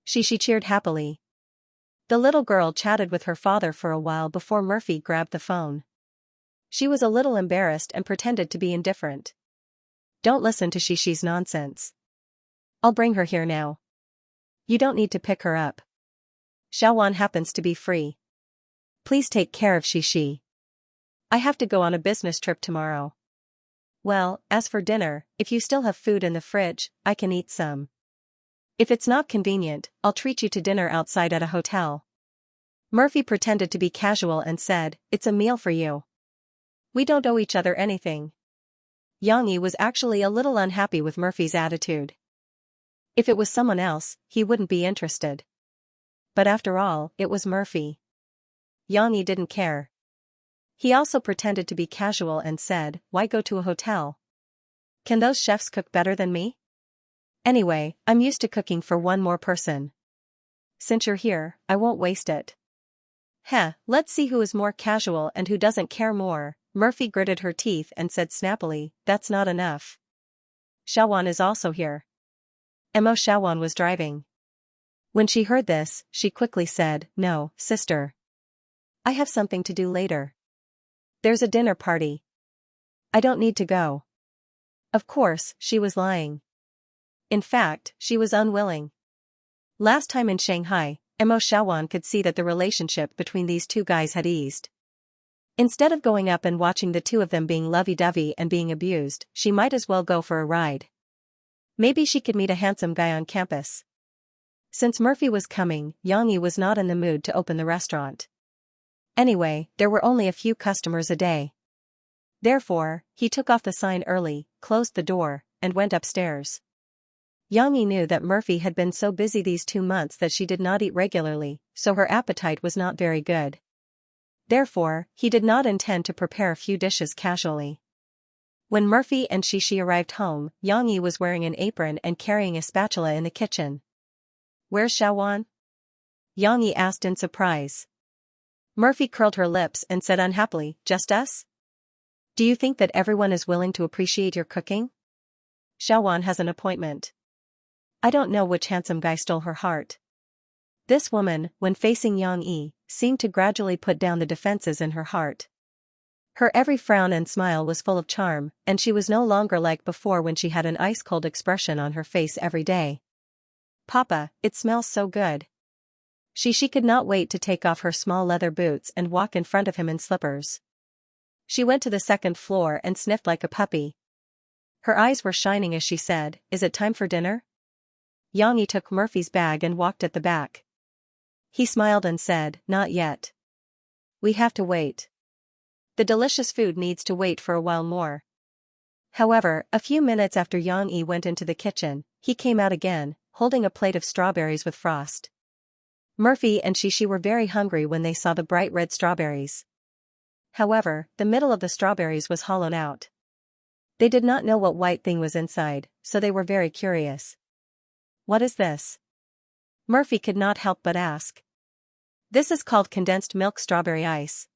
Xixi cheered happily. The little girl chatted with her father for a while before Murphy grabbed the phone. She was a little embarrassed and pretended to be indifferent. Don't listen to Xixi's nonsense. I'll bring her here now. You don't need to pick her up. Xiaowan happens to be free. Please take care of Xixi. I have to go on a business trip tomorrow. Well, as for dinner, if you still have food in the fridge, I can eat some. If it's not convenient, I'll treat you to dinner outside at a hotel. Murphy pretended to be casual and said, It's a meal for you. We don't owe each other anything. Xianxia was actually a little unhappy with Murphy's attitude. If it was someone else, he wouldn't be interested. But after all, it was Murphy. Xianxia didn't care. He also pretended to be casual and said, Why go to a hotel? Can those chefs cook better than me? Anyway, I'm used to cooking for one more person. Since you're here, I won't waste it. Let's see who is more casual and who doesn't care more. Murphy gritted her teeth and said snappily, That's not enough. Xiaowan is also here. Mo Xiaowan was driving. When she heard this, she quickly said, No, sister. I have something to do later. There's a dinner party. I don't need to go. Of course, she was lying. In fact, she was unwilling. Last time in Shanghai, Mo Xiaowan could see that the relationship between these two guys had eased. Instead of going up and watching the two of them being lovey-dovey and being abused, she might as well go for a ride. Maybe she could meet a handsome guy on campus. Since Murphy was coming, Xianxia was not in the mood to open the restaurant. Anyway, there were only a few customers a day. Therefore, he took off the sign early, closed the door, and went upstairs. Xianxia knew that Murphy had been so busy these 2 months that she did not eat regularly, so her appetite was not very good. Therefore, he did not intend to prepare a few dishes casually. When Murphy and Xixi arrived home, Xianxia was wearing an apron and carrying a spatula in the kitchen. Where's Xiaowan? Xianxia asked in surprise. Murphy curled her lips and said unhappily, Just us? Do you think that everyone is willing to appreciate your cooking? Xiaowan has an appointment. I don't know which handsome guy stole her heart. This woman, when facing Xianxia, seemed to gradually put down the defenses in her heart. Her every frown and smile was full of charm, and she was no longer like before when she had an ice-cold expression on her face every day. Papa, it smells so good. Xixi could not wait to take off her small leather boots and walk in front of him in slippers. She went to the second floor and sniffed like a puppy. Her eyes were shining as she said, Is it time for dinner? Xianxia took Murphy's bag and walked at the back. He smiled and said, Not yet. We have to wait. The delicious food needs to wait for a while more. However, a few minutes after Xianxia went into the kitchen, he came out again, holding a plate of strawberries with frost. Murphy and Xixi were very hungry when they saw the bright red strawberries. However, the middle of the strawberries was hollowed out. They did not know what white thing was inside, so they were very curious. What is this? Murphy could not help but ask. This is called condensed milk strawberry ice.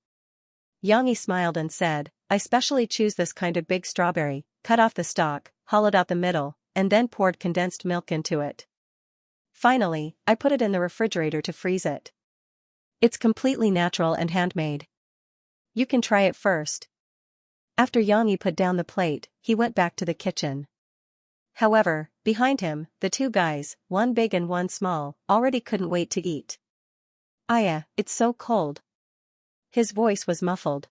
Xianxia smiled and said, I specially choose this kind of big strawberry, cut off the stalk, hollowed out the middle, and then poured condensed milk into it. Finally, I put it in the refrigerator to freeze it. It's completely natural and handmade. You can try it first. After Xianxia put down the plate, he went back to the kitchen. However, behind him, the two guys, one big and one small, already couldn't wait to eat. Aya, it's so cold. His voice was muffled.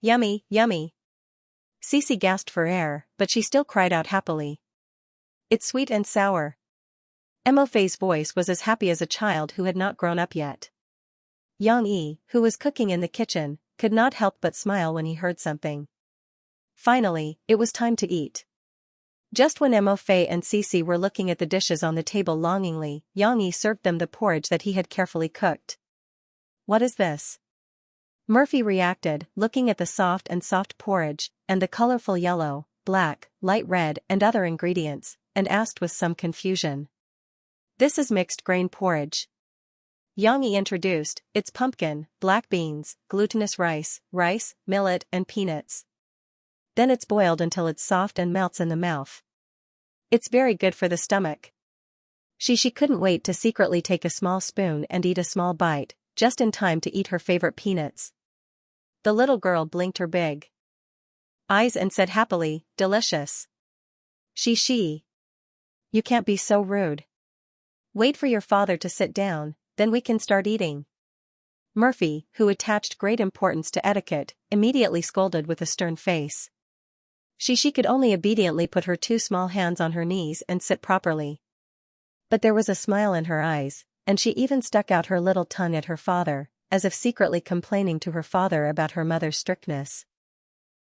Yummy, yummy. Cece gasped for air, but she still cried out happily. It's sweet and sour. Fei's voice was as happy as a child who had not grown up yet. Yang Yi, who was cooking in the kitchen, could not help but smile when he heard something. Finally, it was time to eat. Just when Fei and Cece were looking at the dishes on the table longingly, Yang Yi served them the porridge that he had carefully cooked. What is this? Murphy reacted, looking at the soft porridge, and the colorful yellow, black, light red and other ingredients, and asked with some confusion. This is mixed grain porridge. Yang Yi introduced, it's pumpkin, black beans, glutinous rice, millet and peanuts. Then it's boiled until it's soft and melts in the mouth. It's very good for the stomach. She couldn't wait to secretly take a small spoon and eat a small bite, just in time to eat her favorite peanuts. The little girl blinked her big eyes and said happily, delicious. She. You can't be so rude. Wait for your father to sit down, then we can start eating. Murphy, who attached great importance to etiquette, immediately scolded with a stern face. She could only obediently put her 2 small hands on her knees and sit properly. But there was a smile in her eyes, and she even stuck out her little tongue at her father, as if secretly complaining to her father about her mother's strictness.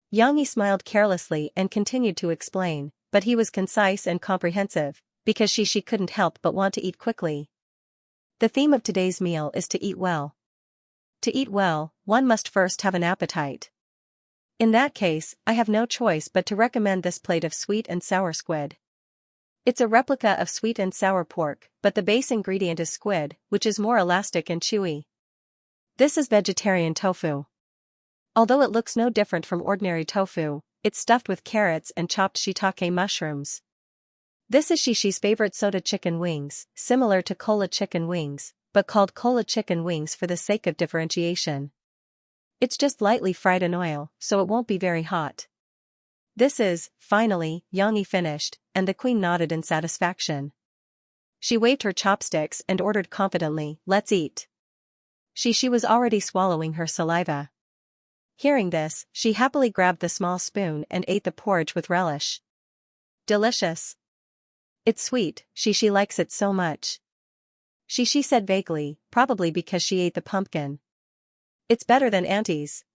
Yang Yi smiled carelessly and continued to explain, but he was concise and comprehensive, because she couldn't help but want to eat quickly. The theme of today's meal is to eat well. To eat well, one must first have an appetite. In that case, I have no choice but to recommend this plate of sweet and sour squid. It's a replica of sweet and sour pork, but the base ingredient is squid, which is more elastic and chewy. This is vegetarian tofu. Although it looks no different from ordinary tofu, it's stuffed with carrots and chopped shiitake mushrooms. This is Shishi's favorite soda chicken wings, similar to cola chicken wings, but called cola chicken wings for the sake of differentiation. It's just lightly fried in oil, so it won't be very hot. This is, finally, Yang Yi finished, and the queen nodded in satisfaction. She waved her chopsticks and ordered confidently, let's eat. She was already swallowing her saliva. Hearing this, she happily grabbed the small spoon and ate the porridge with relish. Delicious. It's sweet, she likes it so much. She said vaguely, probably because she ate the pumpkin. It's better than Auntie's.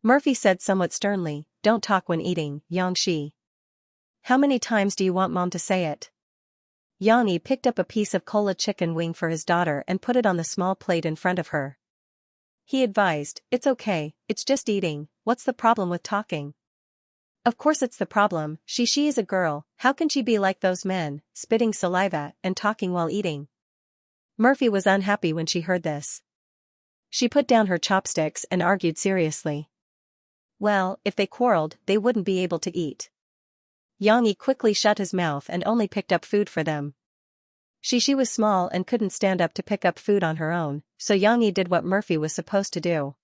Murphy said somewhat sternly, don't talk when eating, Xianxia. How many times do you want Mom to say it? Yang Yi picked up a piece of cola chicken wing for his daughter and put it on the small plate in front of her. He advised, it's okay, it's just eating, what's the problem with talking? Of course it's the problem, she is a girl, how can she be like those men, spitting saliva and talking while eating? Murphy was unhappy when she heard this. She put down her chopsticks and argued seriously. Well, if they quarreled, they wouldn't be able to eat. Yang Yi quickly shut his mouth and only picked up food for them. She was small and couldn't stand up to pick up food on her own, so Yang Yi did what Murphy was supposed to do.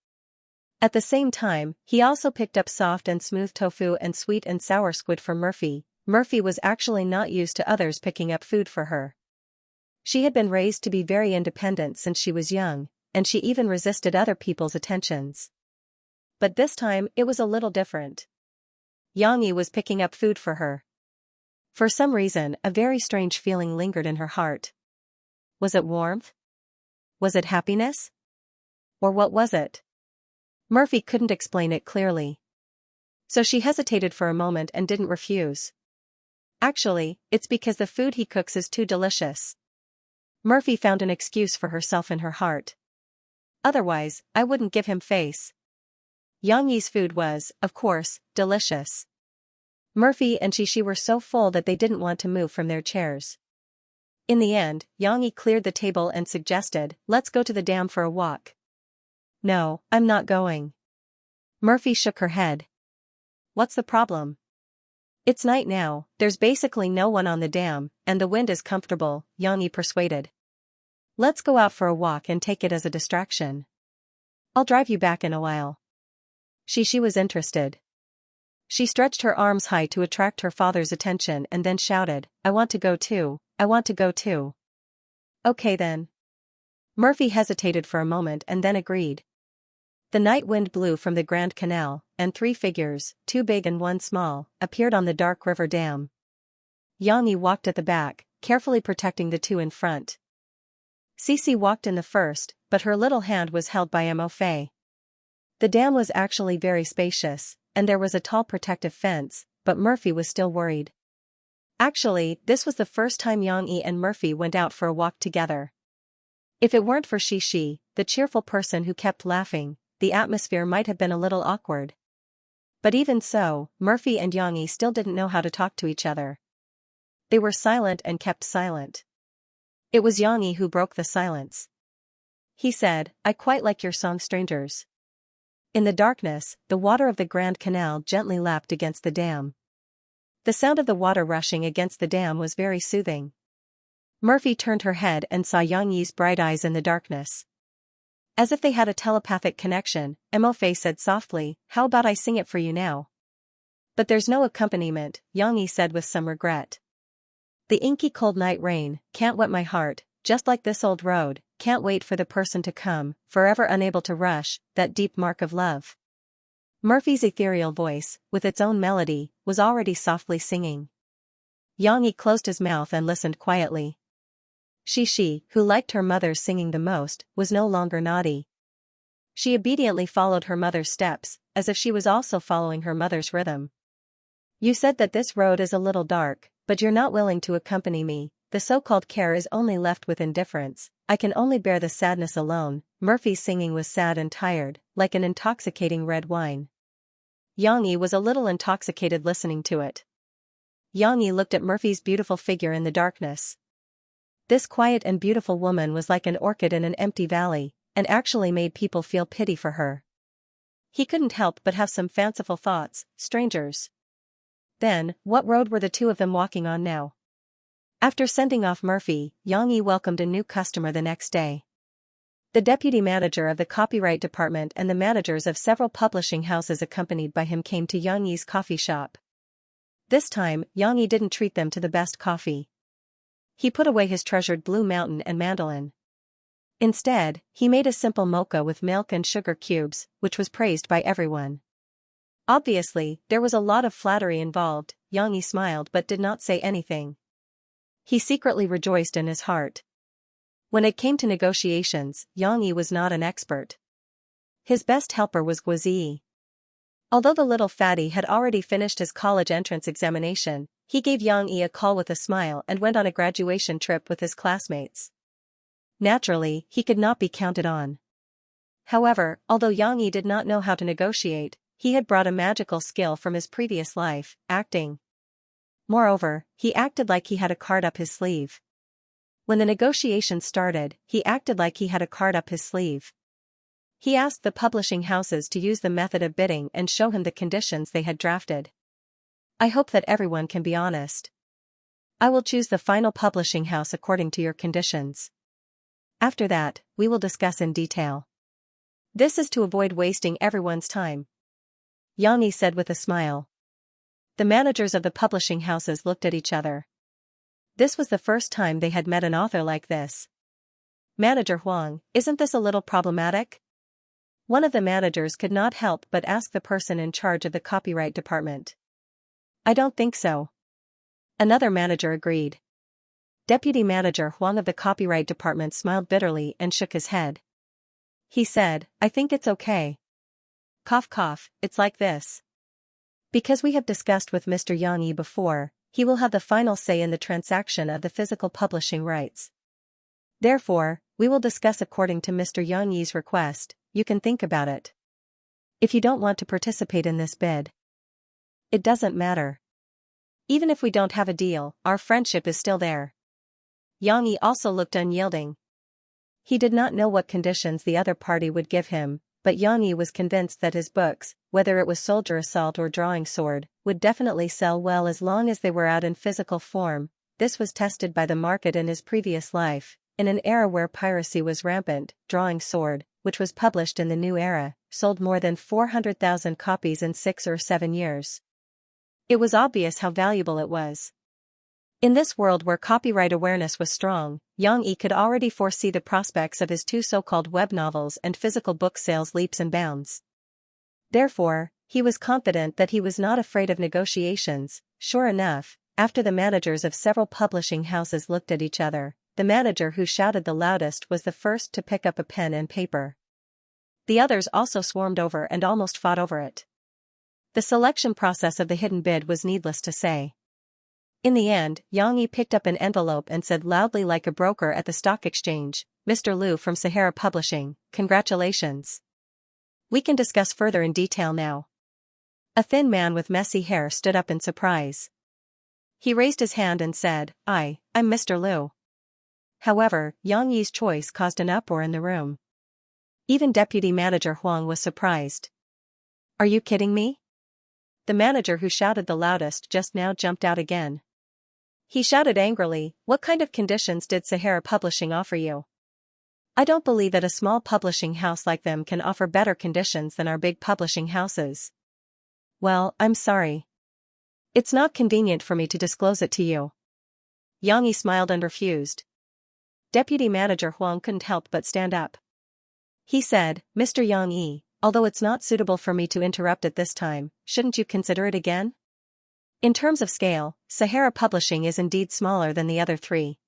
At the same time, he also picked up soft and smooth tofu and sweet and sour squid for Murphy. Murphy was actually not used to others picking up food for her. She had been raised to be very independent since she was young, and she even resisted other people's attentions. But this time, it was a little different. Yang Yi was picking up food for her. For some reason, a very strange feeling lingered in her heart. Was it warmth? Was it happiness? Or what was it? Murphy couldn't explain it clearly. So she hesitated for a moment and didn't refuse. Actually, it's because the food he cooks is too delicious. Murphy found an excuse for herself in her heart. Otherwise, I wouldn't give him face. Yang Yi's food was, of course, delicious. Murphy and she were so full that they didn't want to move from their chairs. In the end, Yang Yi cleared the table and suggested, let's go to the dam for a walk. No, I'm not going. Murphy shook her head. What's the problem? It's night now, there's basically no one on the dam, and the wind is comfortable, Yang Yi persuaded. Let's go out for a walk and take it as a distraction. I'll drive you back in a while. She was interested. She stretched her arms high to attract her father's attention and then shouted, I want to go too, I want to go too. Okay then. Murphy hesitated for a moment and then agreed. The night wind blew from the Grand Canal, and 3 figures, 2 big and 1 small, appeared on the dark river dam. Xianxia walked at the back, carefully protecting the 2 in front. Cici walked in the first, but her little hand was held by Mo Fei. The dam was actually very spacious, and there was a tall protective fence, but Murphy was still worried. Actually, this was the first time Xianxia and Murphy went out for a walk together. If it weren't for Xi, the cheerful person who kept laughing, the atmosphere might have been a little awkward. But even so, Murphy and Xianxia still didn't know how to talk to each other. They were silent and kept silent. It was Xianxia who broke the silence. He said, "I quite like your song, Strangers." In the darkness, the water of the Grand Canal gently lapped against the dam. The sound of the water rushing against the dam was very soothing. Murphy turned her head and saw Xiaoyi's bright eyes in the darkness. As if they had a telepathic connection, Mo Fei said softly, "How about I sing it for you now?" "But there's no accompaniment," Xiaoyi said with some regret. "The inky cold night rain can't wet my heart, just like this old road, can't wait for the person to come, forever unable to rush, that deep mark of love." Murphy's ethereal voice, with its own melody, was already softly singing. Xianxia closed his mouth and listened quietly. Xi, who liked her mother's singing the most, was no longer naughty. She obediently followed her mother's steps, as if she was also following her mother's rhythm. "You said that this road is a little dark, but you're not willing to accompany me. The so-called care is only left with indifference. I can only bear the sadness alone." Murphy's singing was sad and tired, like an intoxicating red wine. Xianxia was a little intoxicated listening to it. Xianxia looked at Murphy's beautiful figure in the darkness. This quiet and beautiful woman was like an orchid in an empty valley, and actually made people feel pity for her. He couldn't help but have some fanciful thoughts. Strangers. Then, what road were the 2 of them walking on now? After sending off Murphy, Xianxia welcomed a new customer the next day. The deputy manager of the copyright department and the managers of several publishing houses accompanied by him came to Xianxi's coffee shop. This time, Xianxia didn't treat them to the best coffee. He put away his treasured Blue Mountain and mandolin. Instead, he made a simple mocha with milk and sugar cubes, which was praised by everyone. Obviously, there was a lot of flattery involved. Xianxia smiled but did not say anything. He secretly rejoiced in his heart. When it came to negotiations, Xianxia was not an expert. His best helper was Guozi. Although the little fatty had already finished his college entrance examination, he gave Xianxia a call with a smile and went on a graduation trip with his classmates. Naturally, he could not be counted on. However, although Xianxia did not know how to negotiate, he had brought a magical skill from his previous life, acting. Moreover, he acted like he had a card up his sleeve. When the negotiations started, he acted like he had a card up his sleeve. He asked the publishing houses to use the method of bidding and show him the conditions they had drafted. "I hope that everyone can be honest. I will choose the final publishing house according to your conditions. After that, we will discuss in detail. This is to avoid wasting everyone's time," Xianxia said with a smile. The managers of the publishing houses looked at each other. This was the first time they had met an author like this. "Manager Huang, isn't this a little problematic?" One of the managers could not help but ask the person in charge of the copyright department. "I don't think so." Another manager agreed. Deputy Manager Huang of the copyright department smiled bitterly and shook his head. He said, "I think it's okay. Cough cough, it's like this. Because we have discussed with Mr. Xianxia before, he will have the final say in the transaction of the physical publishing rights. Therefore, we will discuss according to Mr. Xianxi's request. You can think about it. If you don't want to participate in this bid, it doesn't matter. Even if we don't have a deal, our friendship is still there." Xianxia also looked unyielding. He did not know what conditions the other party would give him, but Xianxia was convinced that his books, whether it was Soldier Assault or Drawing Sword, would definitely sell well as long as they were out in physical form. This was tested by the market in his previous life. In an era where piracy was rampant, Drawing Sword, which was published in the new era, sold more than 400,000 copies in 6 or 7 years. It was obvious how valuable it was. In this world where copyright awareness was strong, Yang Yi could already foresee the prospects of his two so-called web novels and physical book sales leaps and bounds. Therefore, he was confident that he was not afraid of negotiations. Sure enough, after the managers of several publishing houses looked at each other, the manager who shouted the loudest was the first to pick up a pen and paper. The others also swarmed over and almost fought over it. The selection process of the hidden bid was needless to say. In the end, Yang Yi picked up an envelope and said loudly like a broker at the stock exchange, "Mr. Liu from Sahara Publishing, congratulations. We can discuss further in detail now." A thin man with messy hair stood up in surprise. He raised his hand and said, I'm Mr. Liu." However, Yang Yi's choice caused an uproar in the room. Even Deputy Manager Huang was surprised. "Are you kidding me?" The manager who shouted the loudest just now jumped out again. He shouted angrily, "What kind of conditions did Sahara Publishing offer you? I don't believe that a small publishing house like them can offer better conditions than our big publishing houses." "Well, I'm sorry. It's not convenient for me to disclose it to you." Yang Yi smiled and refused. Deputy Manager Huang couldn't help but stand up. He said, "Mr. Yang Yi, although it's not suitable for me to interrupt at this time, shouldn't you consider it again? In terms of scale, Sahara Publishing is indeed smaller than the other three.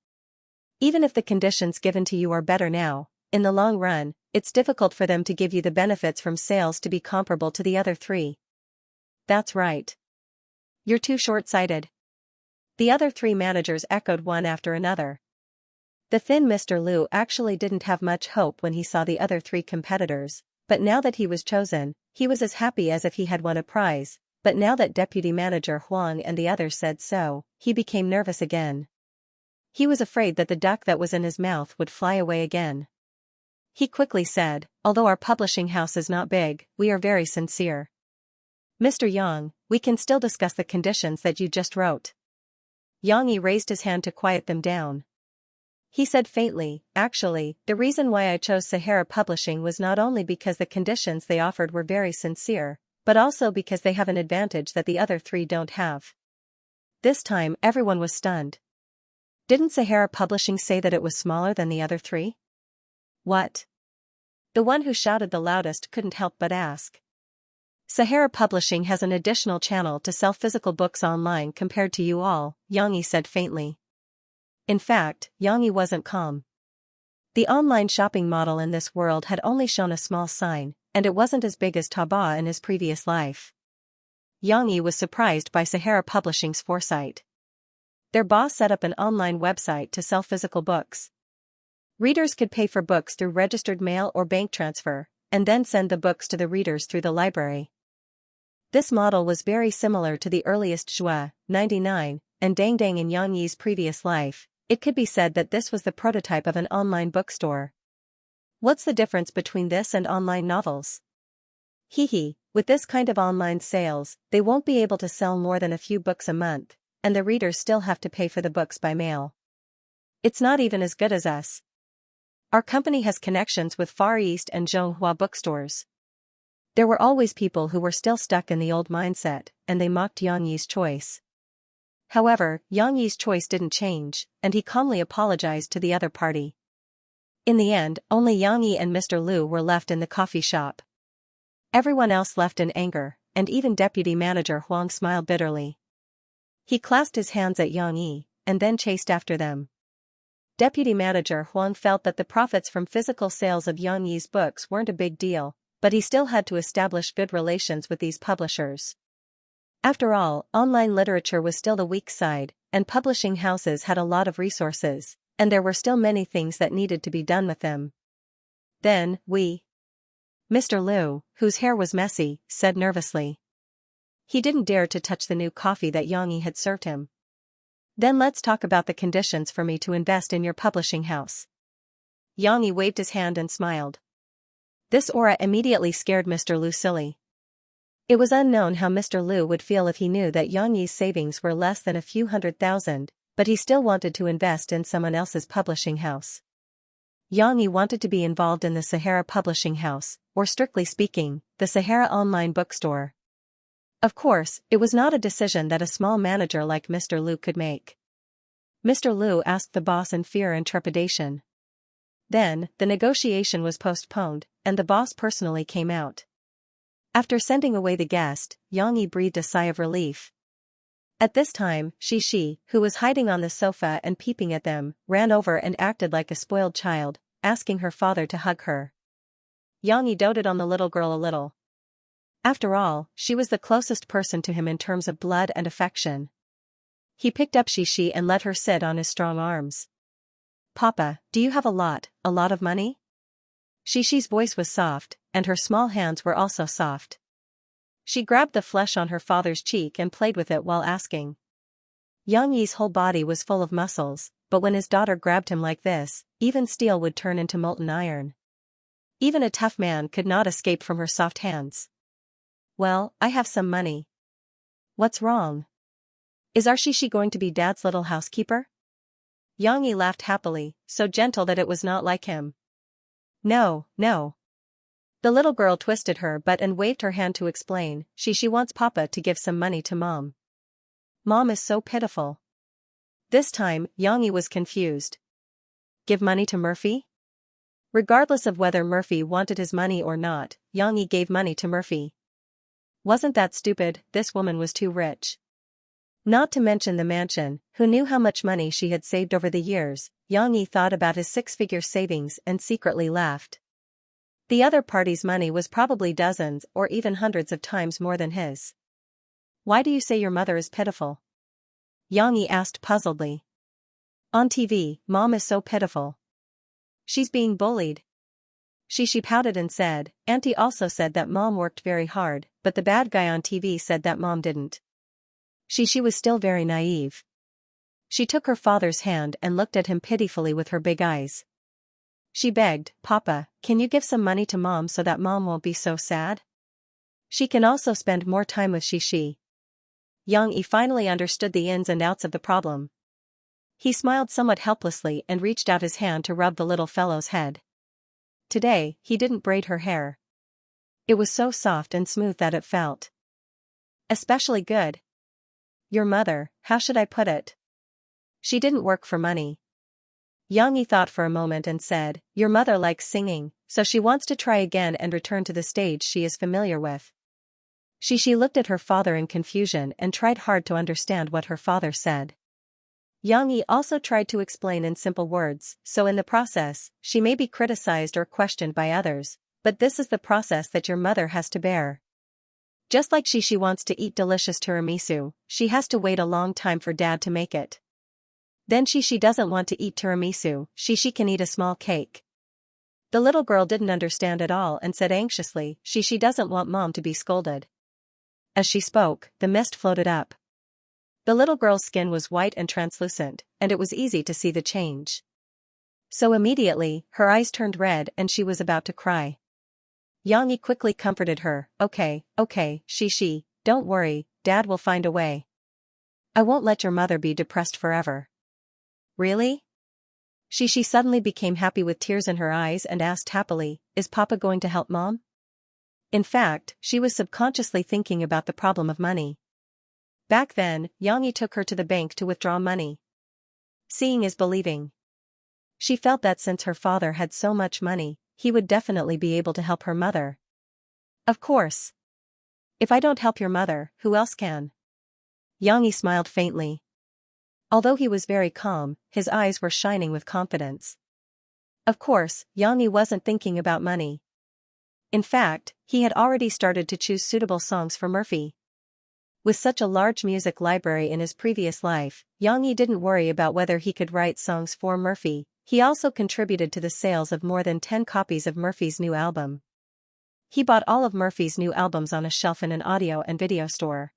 Even if the conditions given to you are better now, in the long run, it's difficult for them to give you the benefits from sales to be comparable to the other three." "That's right. You're too short-sighted." The other three managers echoed one after another. The thin Mr. Liu actually didn't have much hope when he saw the other three competitors, but now that he was chosen, he was as happy as if he had won a prize. But now that Deputy Manager Huang and the others said so, he became nervous again. He was afraid that the duck that was in his mouth would fly away again. He quickly said, "Although our publishing house is not big, we are very sincere. Mr. Yang, we can still discuss the conditions that you just wrote." Yang Yi raised his hand to quiet them down. He said faintly, "Actually, the reason why I chose Sahara Publishing was not only because the conditions they offered were very sincere, but also because they have an advantage that the other three don't have." This time everyone was stunned. Didn't Sahara Publishing say that it was smaller than the other three? What? The one who shouted the loudest couldn't help but ask. "Sahara Publishing has an additional channel to sell physical books online compared to you all," Yang Yi said faintly. In fact, Yang Yi wasn't calm. The online shopping model in this world had only shown a small sign, and it wasn't as big as Taobao in his previous life. Yang Yi was surprised by Sahara Publishing's foresight. Their boss set up an online website to sell physical books. Readers could pay for books through registered mail or bank transfer, and then send the books to the readers through the library. This model was very similar to the earliest Zhua, 99, and Dang Dang in Yang Yi's previous life. It could be said that this was the prototype of an online bookstore. What's the difference between this and online novels? Hee, with this kind of online sales, they won't be able to sell more than a few books a month, and the readers still have to pay for the books by mail. It's not even as good as us. Our company has connections with Far East and Zhonghua bookstores. There were always people who were still stuck in the old mindset, and they mocked Yang Yi's choice. However, Yang Yi's choice didn't change, and he calmly apologized to the other party. In the end, only Yang Yi and Mr. Liu were left in the coffee shop. Everyone else left in anger, and even Deputy Manager Huang smiled bitterly. He clasped his hands at Yang Yi, and then chased after them. Deputy Manager Huang felt that the profits from physical sales of Yang Yi's books weren't a big deal, but he still had to establish good relations with these publishers. After all, online literature was still the weak side, and publishing houses had a lot of resources, and there were still many things that needed to be done with them. Then, Mr. Liu, whose hair was messy, said nervously. He didn't dare to touch the new coffee that Yang Yi had served him. "Then let's talk about the conditions for me to invest in your publishing house." Yang Yi waved his hand and smiled. This aura immediately scared Mr. Liu silly. It was unknown how Mr. Liu would feel if he knew that Yang Yi's savings were less than a few $100,000, but he still wanted to invest in someone else's publishing house. Yang Yi wanted to be involved in the Sahara Publishing House, or strictly speaking, the Sahara Online Bookstore. Of course, it was not a decision that a small manager like Mr. Liu could make. Mr. Liu asked the boss in fear and trepidation. Then, the negotiation was postponed, and the boss personally came out. After sending away the guest, Yang Yi breathed a sigh of relief. At this time, Xianxia, who was hiding on the sofa and peeping at them, ran over and acted like a spoiled child, asking her father to hug her. Yang Yi doted on the little girl a little. After all, she was the closest person to him in terms of blood and affection. He picked up Xianxia and let her sit on his strong arms. "Papa, do you have a lot of money?" Xianxia's voice was soft, and her small hands were also soft. She grabbed the flesh on her father's cheek and played with it while asking. Yang Yi's whole body was full of muscles, but when his daughter grabbed him like this, even steel would turn into molten iron. Even a tough man could not escape from her soft hands. "Well, I have some money." "What's wrong? Is our Xianxia going to be Dad's little housekeeper?" Yang Yi laughed happily, so gentle that it was not like him. "No, no." The little girl twisted her butt and waved her hand to explain. Xianxia wants Papa to give some money to Mom. Mom is so pitiful. This time, Yang Yi was confused. Give money to Murphy? Regardless of whether Murphy wanted his money or not, Yang Yi gave money to Murphy. Wasn't that stupid? This woman was too rich. Not to mention the mansion. Who knew how much money she had saved over the years? Yang Yi thought about his six-figure savings and secretly laughed. The other party's money was probably dozens or even hundreds of times more than his. "Why do you say your mother is pitiful?" Yang Yi asked puzzledly. "On TV, Mom is so pitiful. She's being bullied." Xianxia pouted and said, "Auntie also said that Mom worked very hard, but the bad guy on TV said that Mom didn't." Xianxia was still very naive. She took her father's hand and looked at him pitifully with her big eyes. She begged, "Papa, can you give some money to Mom so that Mom won't be so sad? She can also spend more time with Xianxia." Yang Yi finally understood the ins and outs of the problem. He smiled somewhat helplessly and reached out his hand to rub the little fellow's head. Today, he didn't braid her hair. It was so soft and smooth that it felt especially good. Your mother, how should I put it? She didn't work for money. Yang Yi thought for a moment and said, your mother likes singing, so she wants to try again and return to the stage she is familiar with. Xianxia looked at her father in confusion and tried hard to understand what her father said. Yang Yi also tried to explain in simple words, so in the process, she may be criticized or questioned by others, but this is the process that your mother has to bear. Just like Xianxia wants to eat delicious tiramisu, she has to wait a long time for Dad to make it. Then Xianxia doesn't want to eat tiramisu, Xianxia can eat a small cake. The little girl didn't understand at all and said anxiously, Xianxia doesn't want Mom to be scolded. As she spoke, the mist floated up. The little girl's skin was white and translucent, and it was easy to see the change. So immediately, her eyes turned red and she was about to cry. Yang Yi quickly comforted her, okay, Xianxia, don't worry, Dad will find a way. I won't let your mother be depressed forever. Really? Xianxia suddenly became happy with tears in her eyes and asked happily, is Papa going to help Mom? In fact, she was subconsciously thinking about the problem of money. Back then, Yang Yi took her to the bank to withdraw money. Seeing is believing. She felt that since her father had so much money, he would definitely be able to help her mother. Of course. If I don't help your mother, who else can? Yang Yi smiled faintly. Although he was very calm, his eyes were shining with confidence. Of course, Yang Yi wasn't thinking about money. In fact, he had already started to choose suitable songs for Murphy. With such a large music library in his previous life, Yang Yi didn't worry about whether he could write songs for Murphy. He also contributed to the sales of more than 10 copies of Murphy's new album. He bought all of Murphy's new albums on a shelf in an audio and video store.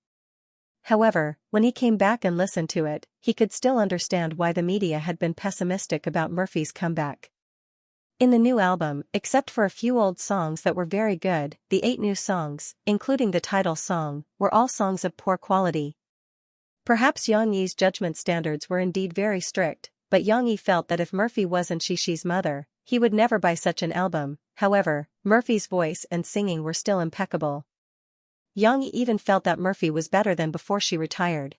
However, when he came back and listened to it, he could still understand why the media had been pessimistic about Murphy's comeback. In the new album, except for a few old songs that were very good, the 8 new songs, including the title song, were all songs of poor quality. Perhaps Yang Yi's judgment standards were indeed very strict, but Yang Yi felt that if Murphy wasn't Xianxia's mother, he would never buy such an album. However, Murphy's voice and singing were still impeccable. Yang Yi even felt that Murphy was better than before she retired.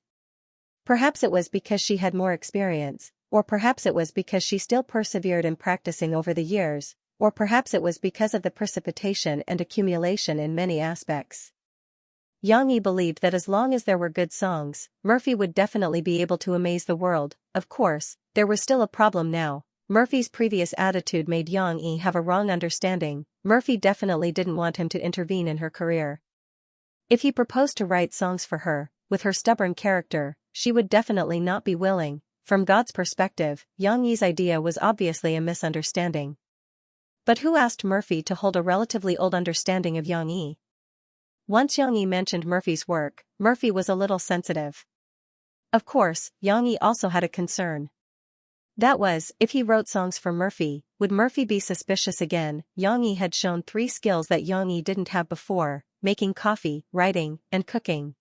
Perhaps it was because she had more experience, or perhaps it was because she still persevered in practicing over the years, or perhaps it was because of the precipitation and accumulation in many aspects. Xianxia believed that as long as there were good songs, Murphy would definitely be able to amaze the world. Of course, there was still a problem now. Murphy's previous attitude made Xianxia have a wrong understanding. Murphy definitely didn't want him to intervene in her career. If he proposed to write songs for her, with her stubborn character, she would definitely not be willing. From God's perspective, Xianxia's idea was obviously a misunderstanding. But who asked Murphy to hold a relatively old understanding of Xianxia? Once Xianxia mentioned Murphy's work, Murphy was a little sensitive. Of course, Xianxia also had a concern. That was, if he wrote songs for Murphy, would Murphy be suspicious again? Xianxia had shown 3 skills that Xianxia didn't have before: making coffee, writing, and cooking.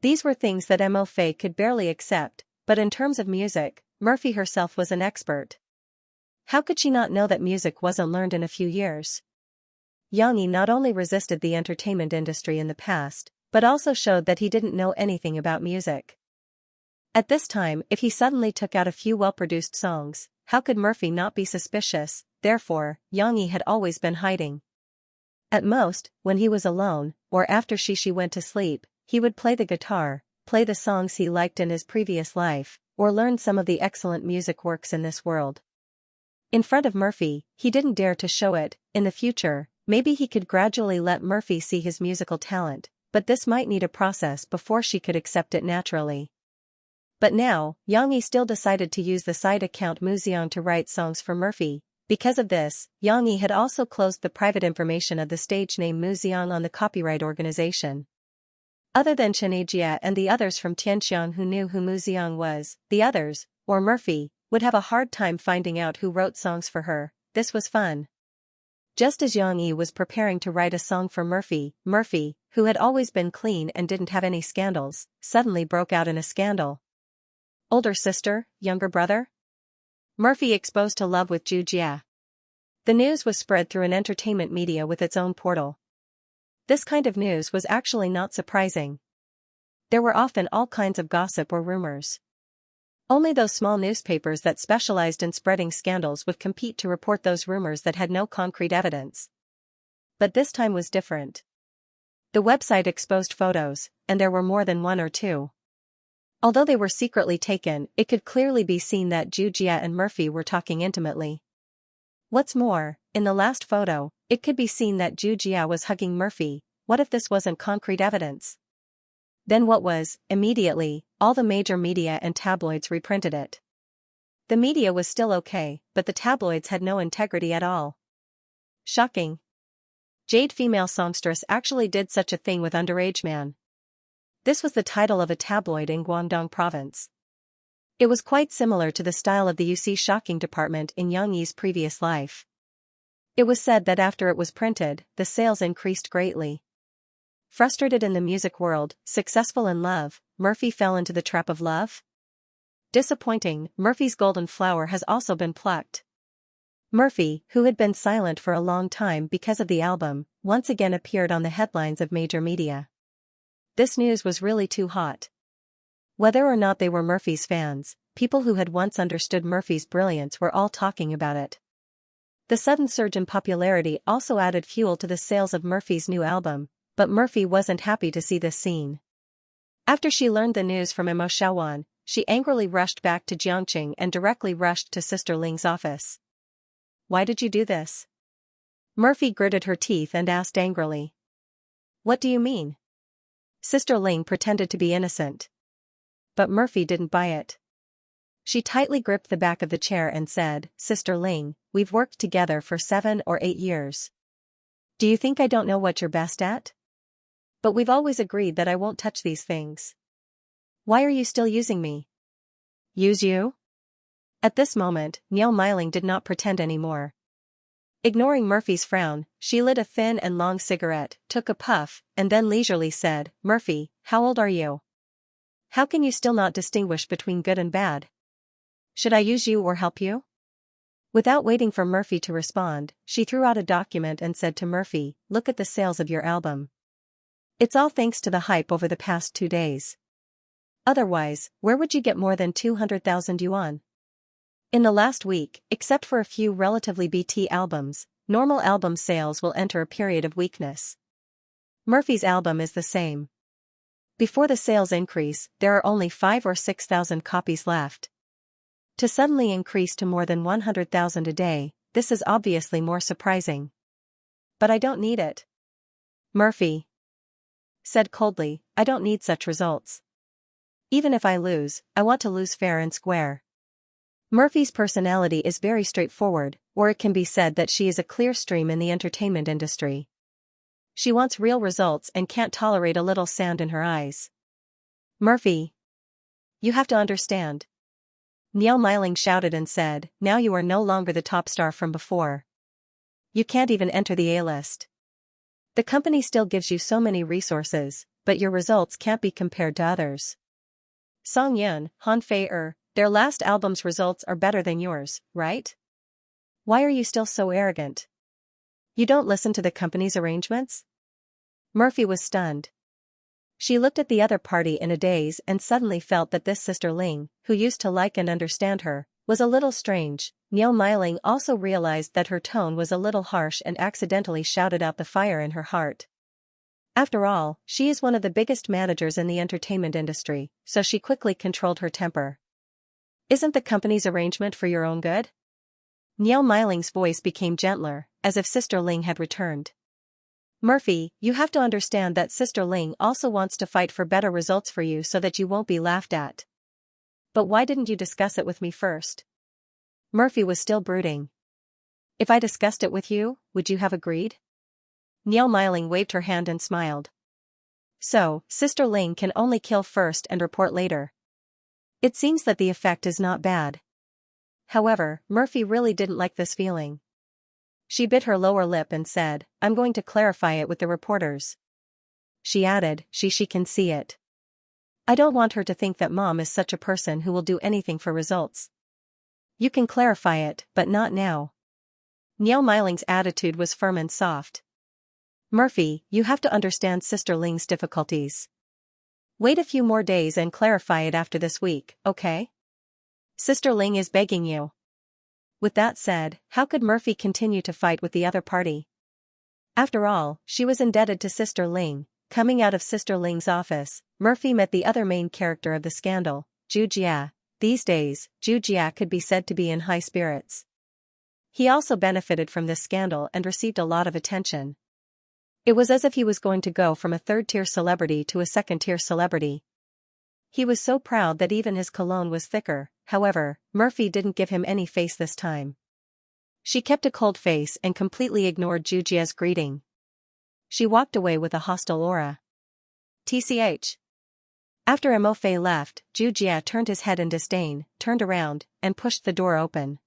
These were things that Mo-Fei could barely accept, but in terms of music, Murphy herself was an expert. How could she not know that music wasn't learned in a few years? Xianxia not only resisted the entertainment industry in the past, but also showed that he didn't know anything about music. At this time, if he suddenly took out a few well-produced songs, how could Murphy not be suspicious? Therefore, Xianxia had always been hiding. At most, when he was alone, or after she went to sleep, he would play the guitar, play the songs he liked in his previous life, or learn some of the excellent music works in this world. In front of Murphy, he didn't dare to show it. In the future, maybe he could gradually let Murphy see his musical talent, but this might need a process before she could accept it naturally. But now, Xianxia still decided to use the side account Muxiang to write songs for Murphy. Because of this, Xianxia had also closed the private information of the stage name Muxiang on the copyright organization. Other than Xianxia and the others from Tianxiang who knew who Muxiang was, the others, or Murphy, would have a hard time finding out who wrote songs for her. This was fun. Just as Xianxia was preparing to write a song for Murphy, Murphy, who had always been clean and didn't have any scandals, suddenly broke out in a scandal. Older sister, younger brother? Murphy exposed to love with Zhu Jia. The news was spread through an entertainment media with its own portal. This kind of news was actually not surprising. There were often all kinds of gossip or rumors. Only those small newspapers that specialized in spreading scandals would compete to report those rumors that had no concrete evidence. But this time was different. The website exposed photos, and there were more than 1 or 2. Although they were secretly taken, it could clearly be seen that Zhu Jia and Murphy were talking intimately. What's more, in the last photo, it could be seen that Zhu Jia was hugging Murphy. What if this wasn't concrete evidence? Then what was? Immediately, all the major media and tabloids reprinted it. The media was still okay, but the tabloids had no integrity at all. Shocking. Jade female songstress actually did such a thing with underage man. This was the title of a tabloid in Guangdong province. It was quite similar to the style of the UC shocking department in Xianxia's previous life. It was said that after it was printed, the sales increased greatly. Frustrated in the music world, successful in love, Murphy fell into the trap of love? Disappointing, Murphy's golden flower has also been plucked. Murphy, who had been silent for a long time because of the album, once again appeared on the headlines of major media. This news was really too hot. Whether or not they were Murphy's fans, people who had once understood Murphy's brilliance were all talking about it. The sudden surge in popularity also added fuel to the sales of Murphy's new album, but Murphy wasn't happy to see this scene. After she learned the news from Mo Shaowan, she angrily rushed back to Jiangqing and directly rushed to Sister Ling's office. Why did you do this? Murphy gritted her teeth and asked angrily. What do you mean? Sister Ling pretended to be innocent. But Murphy didn't buy it. She tightly gripped the back of the chair and said, Sister Ling, we've worked together for 7 or 8 years. Do you think I don't know what you're best at? But we've always agreed that I won't touch these things. Why are you still using me? Use you? At this moment, Niao Meiling did not pretend anymore. Ignoring Murphy's frown, she lit a thin and long cigarette, took a puff, and then leisurely said, Murphy, how old are you? How can you still not distinguish between good and bad? Should I use you or help you? Without waiting for Murphy to respond, she threw out a document and said to Murphy, look at the sales of your album. It's all thanks to the hype over the past 2 days. Otherwise, where would you get more than 200,000 yuan? In the last week, except for a few relatively BT albums, normal album sales will enter a period of weakness. Murphy's album is the same. Before the sales increase, there are only 5 or 6,000 copies left. To suddenly increase to more than 100,000 a day, this is obviously more surprising. But I don't need it. Murphy said coldly, I don't need such results. Even if I lose, I want to lose fair and square. Murphy's personality is very straightforward, or it can be said that she is a clear stream in the entertainment industry. She wants real results and can't tolerate a little sand in her eyes. Murphy, you have to understand. Niall Miling shouted and said, now you are no longer the top star from before. You can't even enter the A-list. The company still gives you so many resources, but your results can't be compared to others. Song Yun, Han Fei their last album's results are better than yours, right? Why are you still so arrogant? You don't listen to the company's arrangements? Murphy was stunned. She looked at the other party in a daze and suddenly felt that this sister Ling, who used to like and understand her, was a little strange. Niall Miling also realized that her tone was a little harsh and accidentally shouted out the fire in her heart. After all, she is one of the biggest managers in the entertainment industry, so she quickly controlled her temper. Isn't the company's arrangement for your own good? Niall Miling's voice became gentler, as if Sister Ling had returned. Murphy, you have to understand that Sister Ling also wants to fight for better results for you so that you won't be laughed at. But why didn't you discuss it with me first? Murphy was still brooding. If I discussed it with you, would you have agreed? Niall Miling waved her hand and smiled. So, Sister Ling can only kill first and report later. It seems that the effect is not bad. However, Murphy really didn't like this feeling. She bit her lower lip and said, I'm going to clarify it with the reporters. She added, she can see it. I don't want her to think that Mom is such a person who will do anything for results. You can clarify it, but not now. Niall Miling's attitude was firm and soft. Murphy, you have to understand Sister Ling's difficulties. Wait a few more days and clarify it after this week, okay? Sister Ling is begging you. With that said, how could Murphy continue to fight with the other party? After all, she was indebted to Sister Ling. Coming out of Sister Ling's office, Murphy met the other main character of the scandal, Zhu Jia. These days, Zhu Jia could be said to be in high spirits. He also benefited from this scandal and received a lot of attention. It was as if he was going to go from a third-tier celebrity to a second-tier celebrity. He was so proud that even his cologne was thicker. However, Murphy didn't give him any face this time. She kept a cold face and completely ignored Zhu Jia's greeting. She walked away with a hostile aura. TCH. After Mo Fei left, Zhu Jia turned his head in disdain, turned around, and pushed the door open.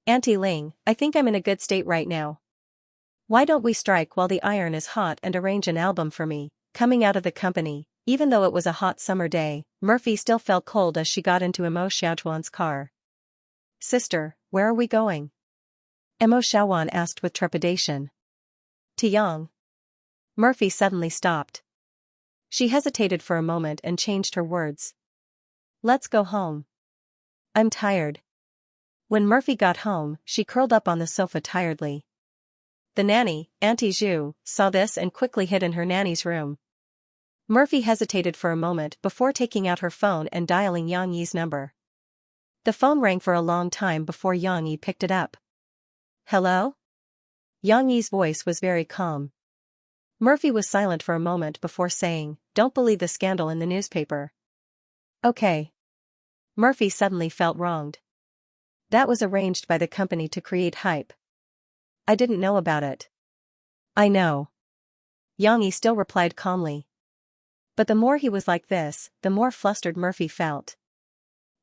Auntie Ling, I think I'm in a good state right now. Why don't we strike while the iron is hot and arrange an album for me? Coming out of the company, even though it was a hot summer day, Murphy still felt cold as she got into Mo Xiaojuan's car. Sister, where are we going? Mo Xiaojuan asked with trepidation. To Yang. Murphy suddenly stopped. She hesitated for a moment and changed her words. Let's go home. I'm tired. When Murphy got home, she curled up on the sofa tiredly. The nanny, Auntie Zhu, saw this and quickly hid in her nanny's room. Murphy hesitated for a moment before taking out her phone and dialing Yang Yi's number. The phone rang for a long time before Yang Yi picked it up. Hello? Yang Yi's voice was very calm. Murphy was silent for a moment before saying, Don't believe the scandal in the newspaper. Okay. Murphy suddenly felt wronged. That was arranged by the company to create hype. I didn't know about it. I know. Yang Yi still replied calmly. But the more he was like this, the more flustered Murphy felt.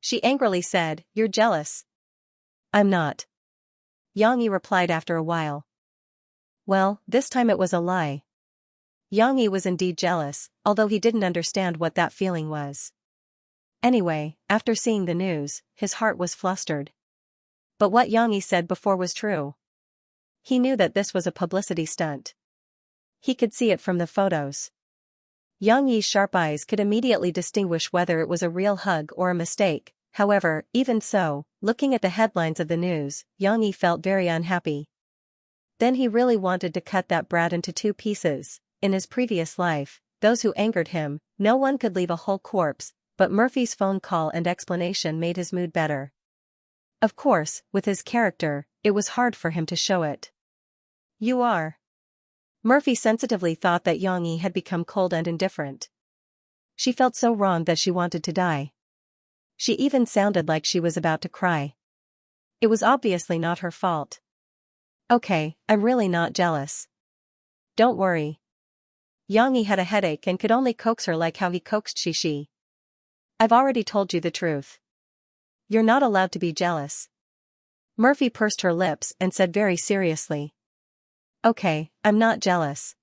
She angrily said, You're jealous. I'm not. Yang Yi replied after a while. Well, this time it was a lie. Yang Yi was indeed jealous, although he didn't understand what that feeling was. Anyway, after seeing the news, his heart was flustered. But what Yang Yi said before was true. He knew that this was a publicity stunt. He could see it from the photos. Yang Yi's sharp eyes could immediately distinguish whether it was a real hug or a mistake. However, even so, looking at the headlines of the news, Yang Yi felt very unhappy. Then he really wanted to cut that brat into two pieces. In his previous life, those who angered him, no one could leave a whole corpse, but Murphy's phone call and explanation made his mood better. Of course, with his character, it was hard for him to show it. You are. Murphy sensitively thought that Yang Yi had become cold and indifferent. She felt so wrong that she wanted to die. She even sounded like she was about to cry. It was obviously not her fault. Okay, I'm really not jealous. Don't worry. Yang Yi had a headache and could only coax her like how he coaxed Shishi. I've already told you the truth. You're not allowed to be jealous. Murphy pursed her lips and said very seriously. Okay, I'm not jealous.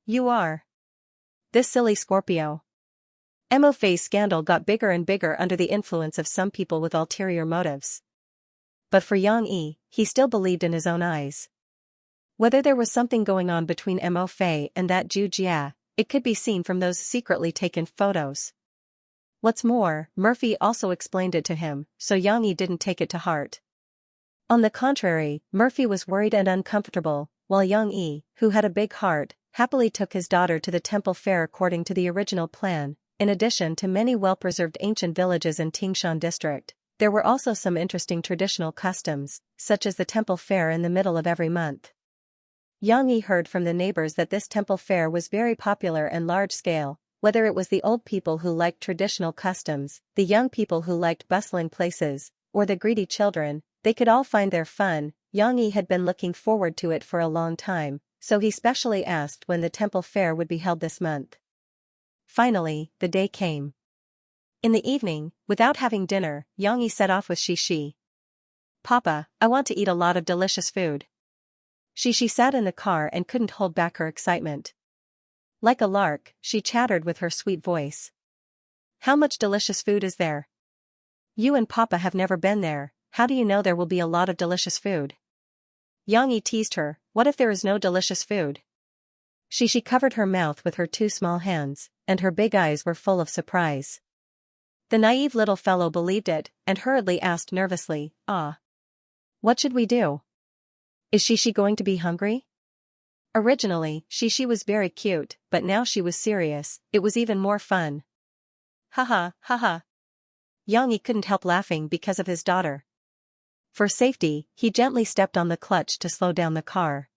You are. This silly Scorpio. MOFA's scandal got bigger and bigger under the influence of some people with ulterior motives. But for Yang Yi, he still believed in his own eyes. Whether there was something going on between MOFA and that Zhu Jia, it could be seen from those secretly taken photos. What's more, Murphy also explained it to him, so Yang Yi didn't take it to heart. On the contrary, Murphy was worried and uncomfortable, while Yang Yi, who had a big heart, happily took his daughter to the temple fair according to the original plan. In addition to many well-preserved ancient villages in Tingshan district, there were also some interesting traditional customs, such as the temple fair in the middle of every month. Yang Yi heard from the neighbors that this temple fair was very popular and large-scale, whether it was the old people who liked traditional customs, the young people who liked bustling places, or the greedy children, they could all find their fun. Yang Yi had been looking forward to it for a long time, so he specially asked when the temple fair would be held this month. Finally, the day came. In the evening, without having dinner, Yang Yi set off with Shishi. Papa, I want to eat a lot of delicious food. Shishi sat in the car and couldn't hold back her excitement. Like a lark, she chattered with her sweet voice. How much delicious food is there? You and Papa have never been there, how do you know there will be a lot of delicious food? Yang Yi teased her, what if there is no delicious food? Shishi covered her mouth with her two small hands, and her big eyes were full of surprise. The naive little fellow believed it, and hurriedly asked nervously, what should we do? Is Shishi going to be hungry? Originally, Shishi was very cute, but now she was serious, it was even more fun. Haha, haha. Yang Yi couldn't help laughing because of his daughter. For safety, he gently stepped on the clutch to slow down the car.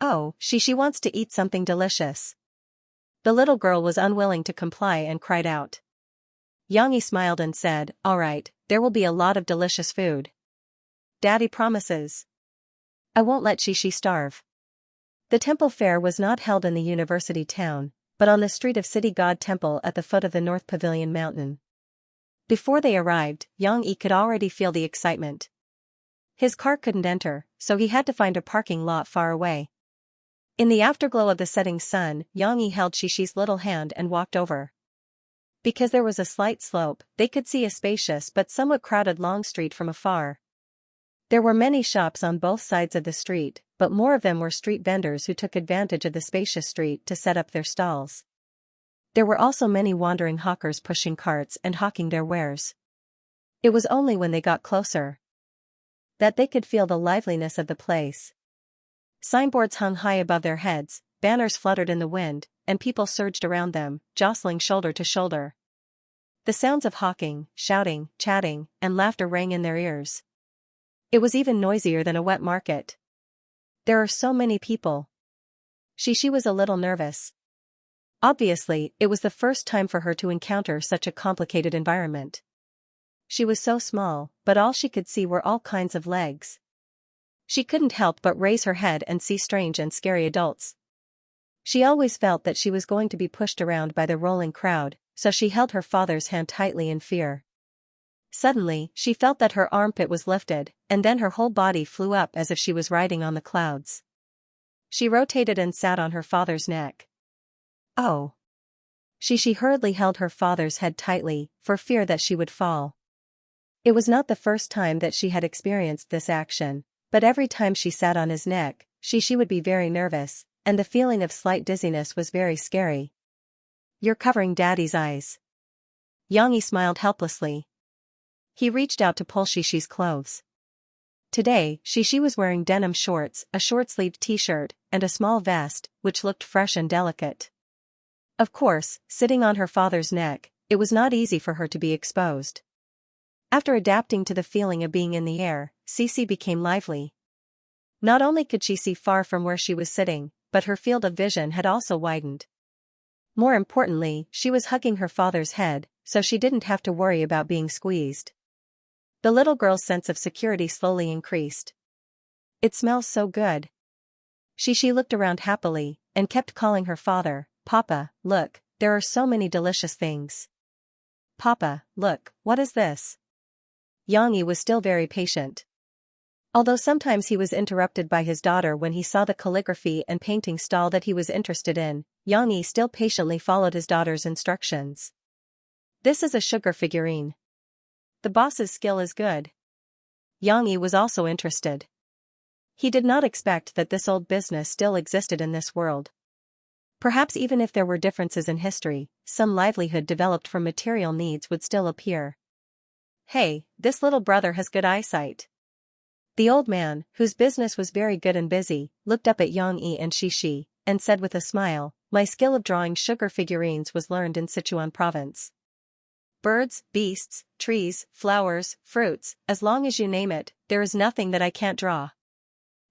Oh, Shishi wants to eat something delicious. The little girl was unwilling to comply and cried out. Yang Yi smiled and said, all right, there will be a lot of delicious food. Daddy promises. I won't let Shishi starve. The temple fair was not held in the university town, but on the street of City God Temple at the foot of the North Pavilion Mountain. Before they arrived, Yang Yi could already feel the excitement. His car couldn't enter, so he had to find a parking lot far away. In the afterglow of the setting sun, Yang Yi held Shishi's little hand and walked over. Because there was a slight slope, they could see a spacious but somewhat crowded long street from afar. There were many shops on both sides of the street, but more of them were street vendors who took advantage of the spacious street to set up their stalls. There were also many wandering hawkers pushing carts and hawking their wares. It was only when they got closer that they could feel the liveliness of the place. Signboards hung high above their heads, banners fluttered in the wind, and people surged around them, jostling shoulder to shoulder. The sounds of hawking, shouting, chatting, and laughter rang in their ears. It was even noisier than a wet market. There are so many people. Shishi was a little nervous. Obviously, it was the first time for her to encounter such a complicated environment. She was so small, but all she could see were all kinds of legs. She couldn't help but raise her head and see strange and scary adults. She always felt that she was going to be pushed around by the rolling crowd, so she held her father's hand tightly in fear. Suddenly, she felt that her armpit was lifted, and then her whole body flew up as if she was riding on the clouds. She rotated and sat on her father's neck. Oh! She hurriedly held her father's head tightly, for fear that she would fall. It was not the first time that she had experienced this action, but every time she sat on his neck, she would be very nervous, and the feeling of slight dizziness was very scary. you're covering Daddy's eyes. Xianxia smiled helplessly. He reached out to pull Xixi's clothes. Today, Xixi was wearing denim shorts, a short-sleeved t-shirt, and a small vest, which looked fresh and delicate. Of course, sitting on her father's neck, it was not easy for her to be exposed. After adapting to the feeling of being in the air, Xixi became lively. Not only could she see far from where she was sitting, but her field of vision had also widened. More importantly, she was hugging her father's head, so she didn't have to worry about being squeezed. The little girl's sense of security slowly increased. It smells so good. Xixi looked around happily, and kept calling her father, Papa, look, there are so many delicious things. Papa, look, what is this? Xianxia was still very patient. Although sometimes he was interrupted by his daughter when he saw the calligraphy and painting stall that he was interested in, Xianxia still patiently followed his daughter's instructions. This is a sugar figurine. The boss's skill is good. Xianxia was also interested. He did not expect that this old business still existed in this world. Perhaps even if there were differences in history, some livelihood developed from material needs would still appear. Hey, this little brother has good eyesight. The old man, whose business was very good and busy, looked up at Xianxia and Xixi, and said with a smile, my skill of drawing sugar figurines was learned in Sichuan province. Birds, beasts, trees, flowers, fruits, as long as you name it, there is nothing that I can't draw.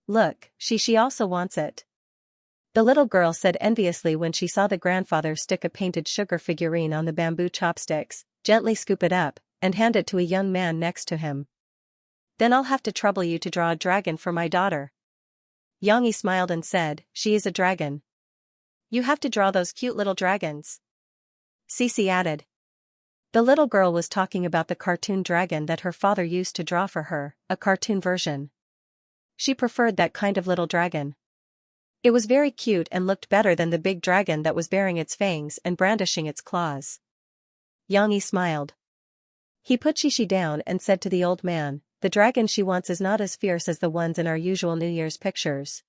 Look, Xixi also wants it. The little girl said enviously when she saw the grandfather stick a painted sugar figurine on the bamboo chopsticks, gently scoop it up, and hand it to a young man next to him. Then I'll have to trouble you to draw a dragon for my daughter. Xianxia smiled and said, she is a dragon. You have to draw those cute little dragons. Xixi added. The little girl was talking about the cartoon dragon that her father used to draw for her, a cartoon version. She preferred that kind of little dragon. It was very cute and looked better than the big dragon that was baring its fangs and brandishing its claws. Xianxia smiled. He put Xixi down and said to the old man, the dragon she wants is not as fierce as the ones in our usual New Year's pictures.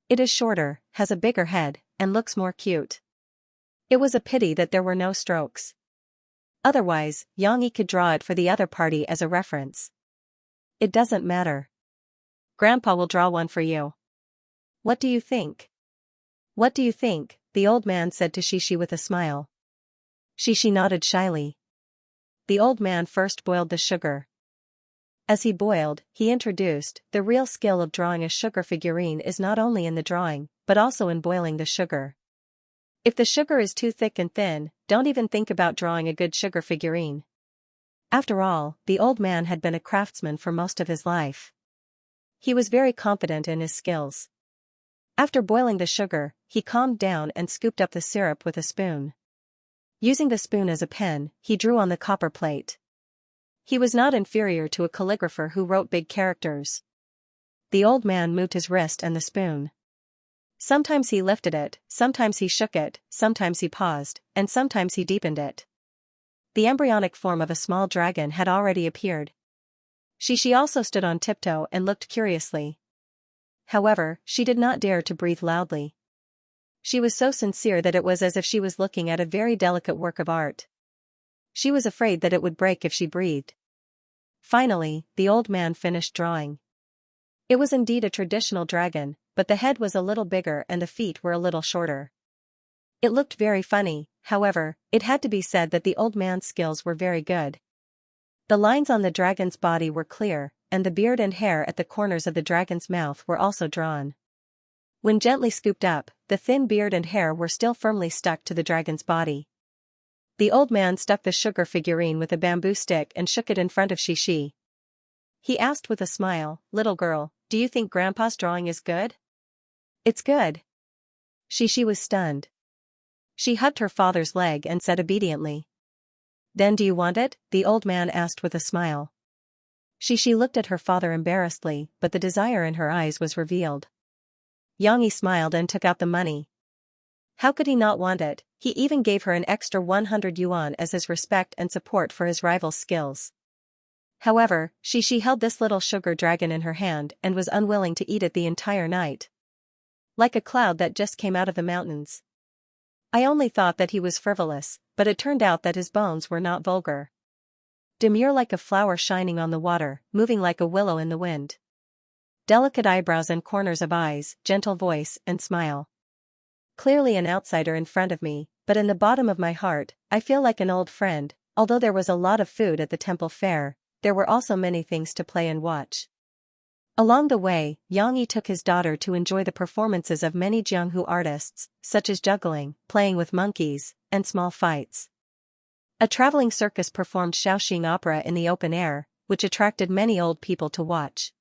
It is shorter, has a bigger head, and looks more cute. It was a pity that there were no strokes. Otherwise, Xianxia could draw it for the other party as a reference. It doesn't matter. Grandpa will draw one for you. What do you think? What do you think? The old man said to Xixi with a smile. Xixi nodded shyly. The old man first boiled the sugar. As he boiled, he introduced, the real skill of drawing a sugar figurine is not only in the drawing, but also in boiling the sugar. If the sugar is too thick and thin, don't even think about drawing a good sugar figurine. After all, the old man had been a craftsman for most of his life. He was very confident in his skills. After boiling the sugar, he calmed down and scooped up the syrup with a spoon. Using the spoon as a pen, he drew on the copper plate. He was not inferior to a calligrapher who wrote big characters. The old man moved his wrist and the spoon. Sometimes he lifted it, sometimes he shook it, sometimes he paused, and sometimes he deepened it. The embryonic form of a small dragon had already appeared. Xixi also stood on tiptoe and looked curiously. However, she did not dare to breathe loudly. She was so sincere that it was as if she was looking at a very delicate work of art. She was afraid that it would break if she breathed. Finally, the old man finished drawing. It was indeed a traditional dragon, but the head was a little bigger and the feet were a little shorter. It looked very funny, however, it had to be said that the old man's skills were very good. The lines on the dragon's body were clear, and the beard and hair at the corners of the dragon's mouth were also drawn. When gently scooped up, the thin beard and hair were still firmly stuck to the dragon's body. The old man stuck the sugar figurine with a bamboo stick and shook it in front of Xixi. He asked with a smile, little girl, do you think Grandpa's drawing is good? It's good. Xixi was stunned. She hugged her father's leg and said obediently. Then do you want it? The old man asked with a smile. Xixi looked at her father embarrassedly, but the desire in her eyes was revealed. Xianxia smiled and took out the money. How could he not want it? He even gave her an extra 100 yuan as his respect and support for his rival's skills. However, Xixi held this little sugar dragon in her hand and was unwilling to eat it the entire night. Like a cloud that just came out of the mountains. I only thought that he was frivolous, but it turned out that his bones were not vulgar. Demure like a flower shining on the water, moving like a willow in the wind. Delicate eyebrows and corners of eyes, gentle voice and smile. Clearly an outsider in front of me, but in the bottom of my heart, I feel like an old friend. Although there was a lot of food at the temple fair, there were also many things to play and watch. Along the way, Xianxia took his daughter to enjoy the performances of many Jianghu artists, such as juggling, playing with monkeys, and small fights. A traveling circus performed Xiaoxing opera in the open air, which attracted many old people to watch.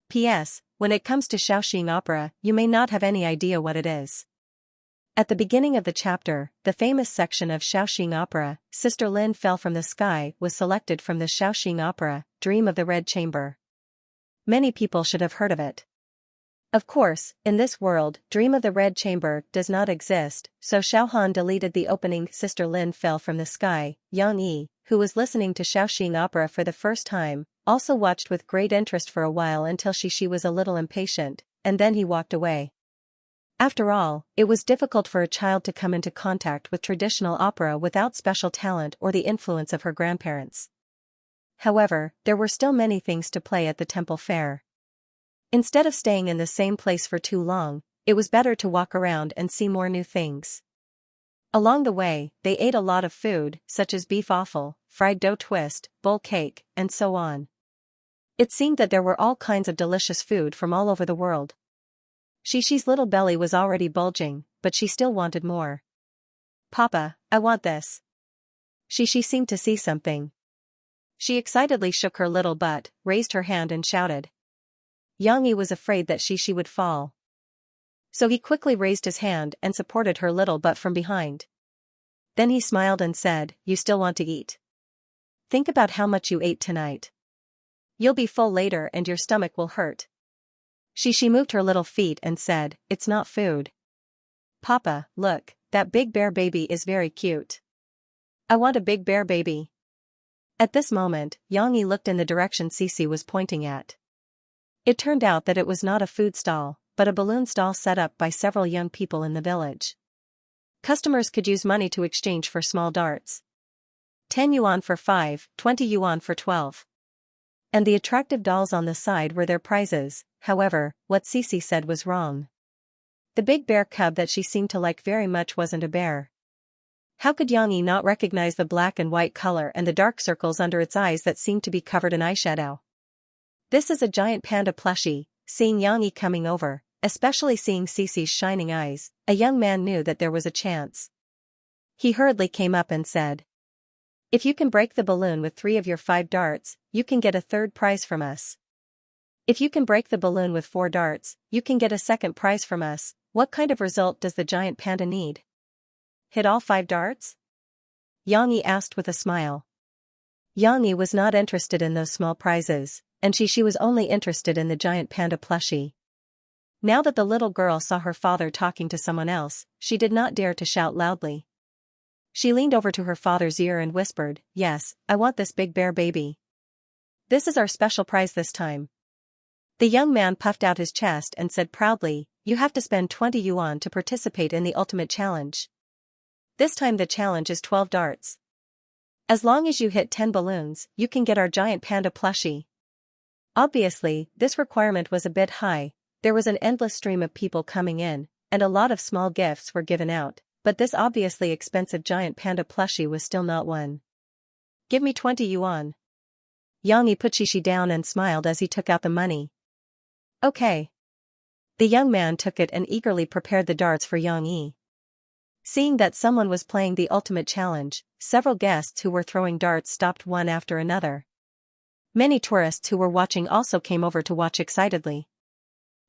P.S. When it comes to Xiaoxing opera, you may not have any idea what it is. At the beginning of the chapter, the famous section of Xiaoxing opera, Sister Lin Fell from the Sky, was selected from the Xiaoxing opera, Dream of the Red Chamber. Many people should have heard of it. Of course, in this world, Dream of the Red Chamber does not exist, so Xiaohan deleted the opening Sister Lin Fell from the Sky. Xianxia, who was listening to Xiaoxing opera for the first time, also watched with great interest for a while until she was a little impatient, and then he walked away. After all, it was difficult for a child to come into contact with traditional opera without special talent or the influence of her grandparents. However, there were still many things to play at the temple fair. Instead of staying in the same place for too long, it was better to walk around and see more new things. Along the way, they ate a lot of food, such as beef offal, fried dough twist, bowl cake, and so on. It seemed that there were all kinds of delicious food from all over the world. Xixi's little belly was already bulging, but she still wanted more. Papa, I want this. Xixi seemed to see something. She excitedly shook her little butt, raised her hand and shouted. Xianxia was afraid that Xixi would fall. So he quickly raised his hand and supported her little butt from behind. Then he smiled and said, "You still want to eat? Think about how much you ate tonight. You'll be full later and your stomach will hurt." Xixi moved her little feet and said, "It's not food. Papa, look, that big bear baby is very cute. I want a big bear baby." At this moment, Xianxia looked in the direction Xixi was pointing at. It turned out that it was not a food stall, but a balloon stall set up by several young people in the village. Customers could use money to exchange for small darts. 10 yuan for 5, 20 yuan for 12. And the attractive dolls on the side were their prizes. However, what Xixi said was wrong. The big bear cub that she seemed to like very much wasn't a bear. How could Xianxia not recognize the black and white color and the dark circles under its eyes that seemed to be covered in eyeshadow? "This is a giant panda plushie." Seeing Xianxia coming over, especially seeing Xixi's shining eyes, a young man knew that there was a chance. He hurriedly came up and said, "If you can break the balloon with 3 of your 5 darts, you can get a third prize from us. If you can break the balloon with 4 darts, you can get a second prize from us." What kind of result does the giant panda need? Hit all 5 darts? Xianxia asked with a smile. Xianxia was not interested in those small prizes, and she was only interested in the giant panda plushie. Now that the little girl saw her father talking to someone else, she did not dare to shout loudly. She leaned over to her father's ear and whispered, "Yes, I want this big bear baby. This is our special prize this time." The young man puffed out his chest and said proudly, "You have to spend 20 yuan to participate in the ultimate challenge. This time the challenge is 12 darts. As long as you hit 10 balloons, you can get our giant panda plushie." Obviously, this requirement was a bit high. There was an endless stream of people coming in, and a lot of small gifts were given out, but this obviously expensive giant panda plushie was still not one. "Give me 20 yuan. Xianxia put Xixi down and smiled as he took out the money. "Okay." The young man took it and eagerly prepared the darts for Xianxia. Seeing that someone was playing the ultimate challenge, several guests who were throwing darts stopped one after another. Many tourists who were watching also came over to watch excitedly.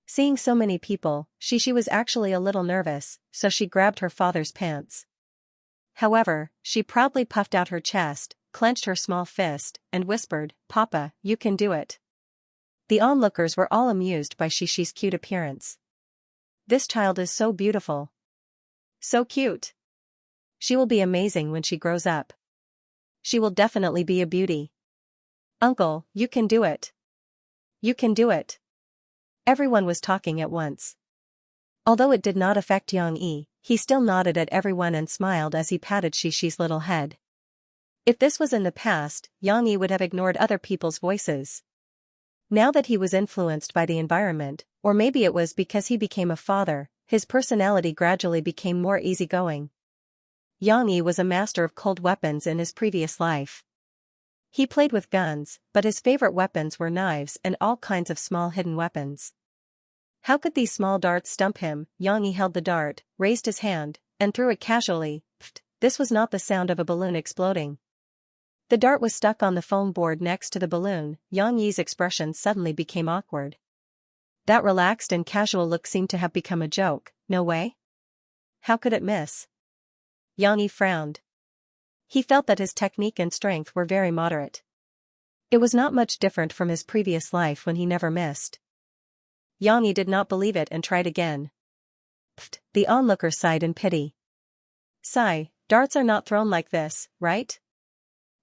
Seeing so many people, Xixi was actually a little nervous, so she grabbed her father's pants. However, she proudly puffed out her chest, clenched her small fist, and whispered, "Papa, you can do it." The onlookers were all amused by Xixi's cute appearance. "This child is so beautiful. So cute. She will be amazing when she grows up. She will definitely be a beauty. Uncle, you can do it. You can do it." Everyone was talking at once. Although it did not affect Xianxia, He still nodded at everyone and smiled as he patted Xixi's little head. If this was in the past, Xianxia would have ignored other people's voices. Now that he was influenced by the environment, or maybe it was because he became a father, his personality gradually became more easygoing. Xianxia was a master of cold weapons in his previous life. He played with guns, but his favorite weapons were knives and all kinds of small hidden weapons. How could these small darts stump him? Xianxia held the dart, raised his hand, and threw it casually. Pfft, this was not the sound of a balloon exploding. The dart was stuck on the foam board next to the balloon. Xianxi's expression suddenly became awkward. That relaxed and casual look seemed to have become a joke. No way? How could it miss? Xianxia frowned. He felt that his technique and strength were very moderate. It was not much different from his previous life when he never missed. Xianxia did not believe it and tried again. Pfft, the onlooker sighed in pity. Sigh, darts are not thrown like this, right?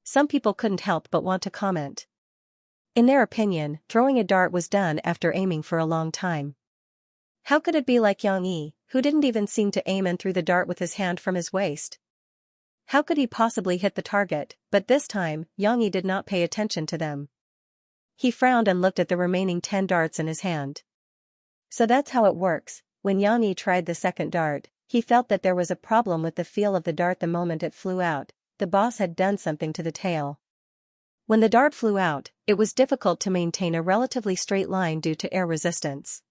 Some people couldn't help but want to comment. In their opinion, throwing a dart was done after aiming for a long time. How could it be like Xianxia, who didn't even seem to aim and threw the dart with his hand from his waist? How could he possibly hit the target? But this time, Xianxia did not pay attention to them. He frowned and looked at the remaining 10 darts in his hand. So that's how it works. When Xianxia tried the second dart, he felt that there was a problem with the feel of the dart the moment it flew out. The boss had done something to the tail. When the dart flew out, it was difficult to maintain a relatively straight line due to air resistance.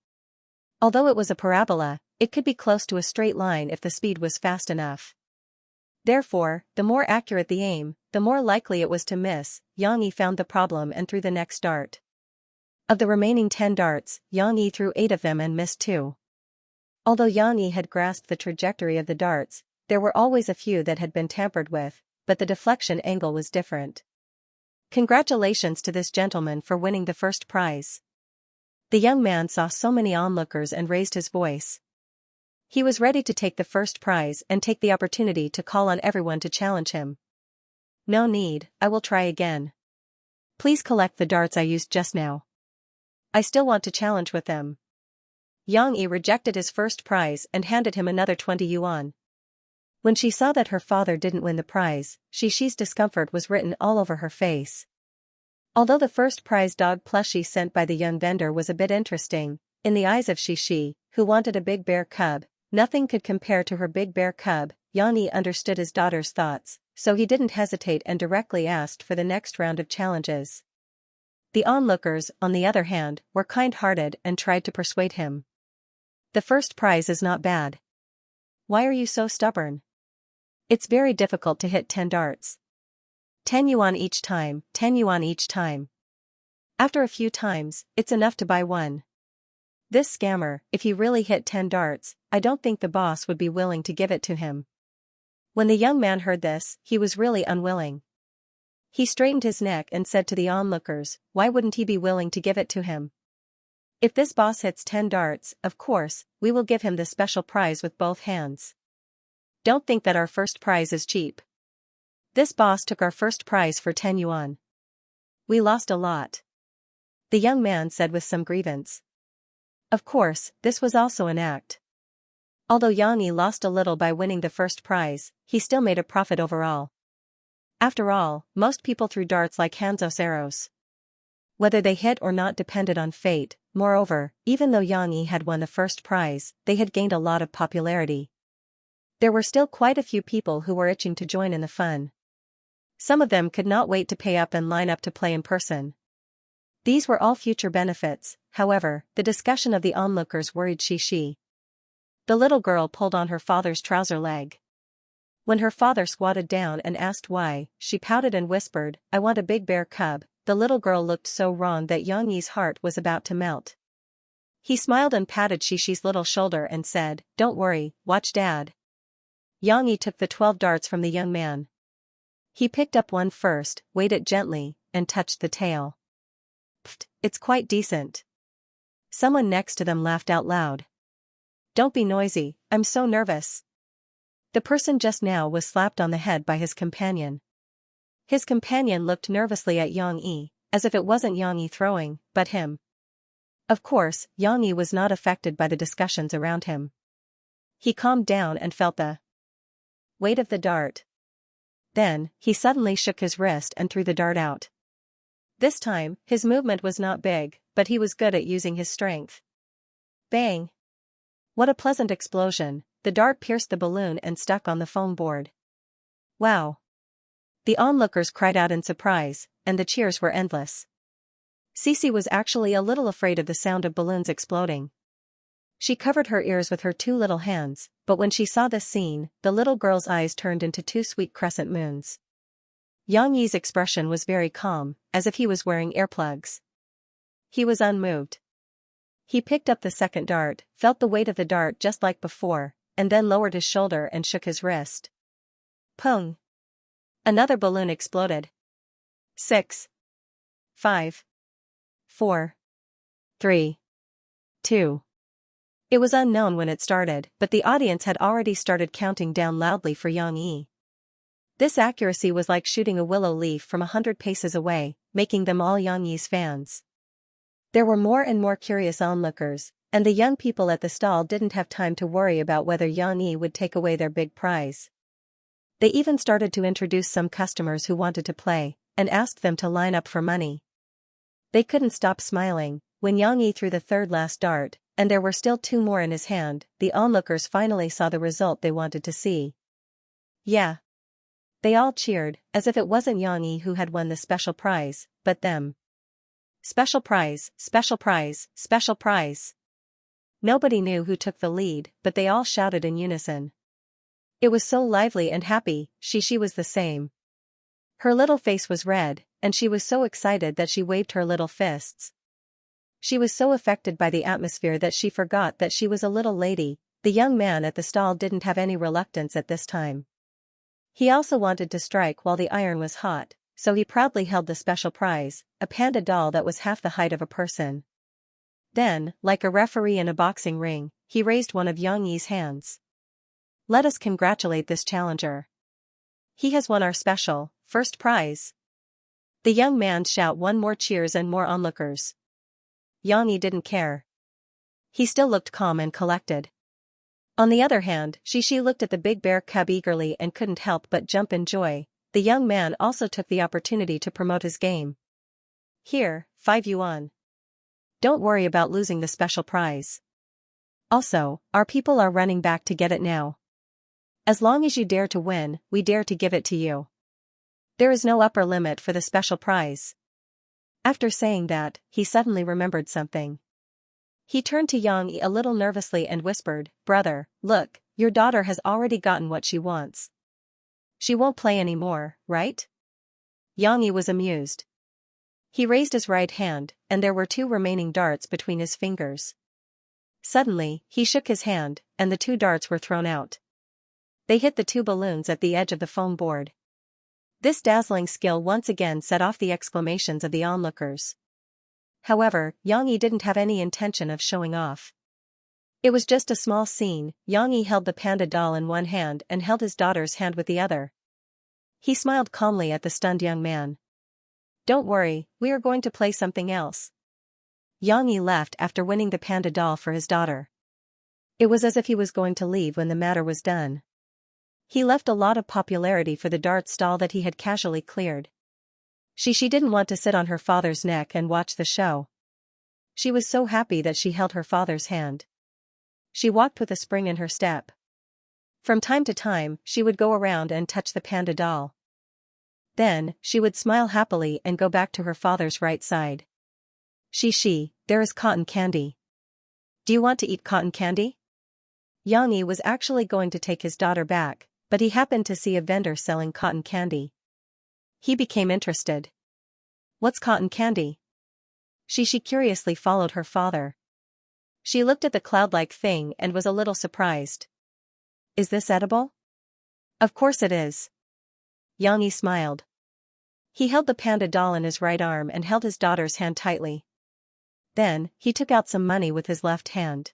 Although it was a parabola, it could be close to a straight line if the speed was fast enough. Therefore, the more accurate the aim, the more likely it was to miss. Xianxia found the problem and threw the next dart. Of the remaining 10 darts, Xianxia threw 8 of them and missed 2. Although Xianxia had grasped the trajectory of the darts, there were always a few that had been tampered with, but the deflection angle was different. Congratulations to this gentleman for winning the first prize. The young man saw so many onlookers and raised his voice. He was ready to take the first prize and take the opportunity to call on everyone to challenge him. No need, I will try again. Please collect the darts I used just now. I still want to challenge with them. Xianxia rejected his first prize and handed him another 20 yuan. When she saw that her father didn't win the prize, Xixi's discomfort was written all over her face. Although the first prize dog plushie sent by the young vendor was a bit interesting, in the eyes of Xiixi, who wanted a big bear cub, nothing could compare to her big bear cub. Xianxia understood his daughter's thoughts, so he didn't hesitate and directly asked for the next round of challenges. The onlookers, on the other hand, were kind-hearted and tried to persuade him. The first prize is not bad. Why are you so stubborn? It's very difficult to hit 10 darts. 10 yuan each time, 10 yuan each time. After a few times, it's enough to buy one. This scammer, if he really hit 10 darts, I don't think the boss would be willing to give it to him. When the young man heard this, he was really unwilling. He straightened his neck and said to the onlookers, why wouldn't he be willing to give it to him? If this boss hits 10 darts, of course, we will give him the special prize with both hands. Don't think that our first prize is cheap. This boss took our first prize for 10 yuan. We lost a lot. The young man said with some grievance. Of course, this was also an act. Although Xianxia lost a little by winning the first prize, he still made a profit overall. After all, most people threw darts like Hanzo's arrows. Whether they hit or not depended on fate. Moreover, even though Xianxia had won the first prize, they had gained a lot of popularity. There were still quite a few people who were itching to join in the fun. Some of them could not wait to pay up and line up to play in person. These were all future benefits. However, the discussion of the onlookers worried Xiixi. The little girl pulled on her father's trouser leg. When her father squatted down and asked why, she pouted and whispered, I want a big bear cub. The little girl looked so wrong that Xianxi's heart was about to melt. He smiled and patted Xixi's little shoulder and said, don't worry, watch Dad. Xianxia took the 12 darts from the young man. He picked up one first, weighed it gently, and touched the tail. Pfft, it's quite decent. Someone next to them laughed out loud. Don't be noisy, I'm so nervous. The person just now was slapped on the head by his companion. His companion looked nervously at Xianxia, as if it wasn't Xianxia throwing, but him. Of course, Xianxia was not affected by the discussions around him. He calmed down and felt the weight of the dart. Then, he suddenly shook his wrist and threw the dart out. This time, his movement was not big, but he was good at using his strength. Bang! What a pleasant explosion, the dart pierced the balloon and stuck on the foam board. Wow! The onlookers cried out in surprise, and the cheers were endless. Cece was actually a little afraid of the sound of balloons exploding. She covered her ears with her two little hands, but when she saw this scene, the little girl's eyes turned into two sweet crescent moons. Yang Yi's expression was very calm, as if he was wearing earplugs. He was unmoved. He picked up the second dart, felt the weight of the dart just like before, and then lowered his shoulder and shook his wrist. Pung! Another balloon exploded. 6, 5, 4, 3, 2. It was unknown when it started, but the audience had already started counting down loudly for Yang Yi. This accuracy was like shooting a willow leaf from 100 paces away, making them all Yang Yi's fans. There were more and more curious onlookers, and the young people at the stall didn't have time to worry about whether Yang Yi would take away their big prize. They even started to introduce some customers who wanted to play, and asked them to line up for money. They couldn't stop smiling. When Yang Yi threw the third last dart, and there were still two more in his hand, the onlookers finally saw the result they wanted to see. Yeah! They all cheered, as if it wasn't Yang Yi who had won the special prize, but them. Special prize, special prize, special prize. Nobody knew who took the lead, but they all shouted in unison. It was so lively and happy. She was the same. Her little face was red, and she was so excited that she waved her little fists. She was so affected by the atmosphere that she forgot that she was a little lady. The young man at the stall didn't have any reluctance at this time. He also wanted to strike while the iron was hot, so he proudly held the special prize, a panda doll that was half the height of a person. Then, like a referee in a boxing ring, he raised one of Yang Yi's hands. Let us congratulate this challenger. He has won our special, first prize. The young man shouted one more cheers and more onlookers. Yang Yi didn't care. He still looked calm and collected. On the other hand, Xi looked at the big bear cub eagerly and couldn't help but jump in joy. The young man also took the opportunity to promote his game. Here, 5 yuan. Don't worry about losing the special prize. Also, our people are running back to get it now. As long as you dare to win, we dare to give it to you. There is no upper limit for the special prize. After saying that, he suddenly remembered something. He turned to Yang Yi a little nervously and whispered, Brother, look, your daughter has already gotten what she wants. She won't play anymore, right? Yang Yi was amused. He raised his right hand, and there were 2 remaining darts between his fingers. Suddenly, he shook his hand, and the 2 darts were thrown out. They hit the 2 balloons at the edge of the foam board. This dazzling skill once again set off the exclamations of the onlookers. However, Yang Yi didn't have any intention of showing off. It was just a small scene. Yang Yi held the panda doll in one hand and held his daughter's hand with the other. He smiled calmly at the stunned young man. Don't worry, we are going to play something else. Yang Yi left after winning the panda doll for his daughter. It was as if he was going to leave when the matter was done. He left a lot of popularity for the dart stall that he had casually cleared. She didn't want to sit on her father's neck and watch the show. She was so happy that she held her father's hand. She walked with a spring in her step. From time to time, she would go around and touch the panda doll. Then, she would smile happily and go back to her father's right side. There is cotton candy. Do you want to eat cotton candy? Yang Yi was actually going to take his daughter back, but he happened to see a vendor selling cotton candy. He became interested. What's cotton candy? She curiously followed her father. She looked at the cloud-like thing and was a little surprised. Is this edible? Of course it is. Yang Yi smiled. He held the panda doll in his right arm and held his daughter's hand tightly. Then, he took out some money with his left hand.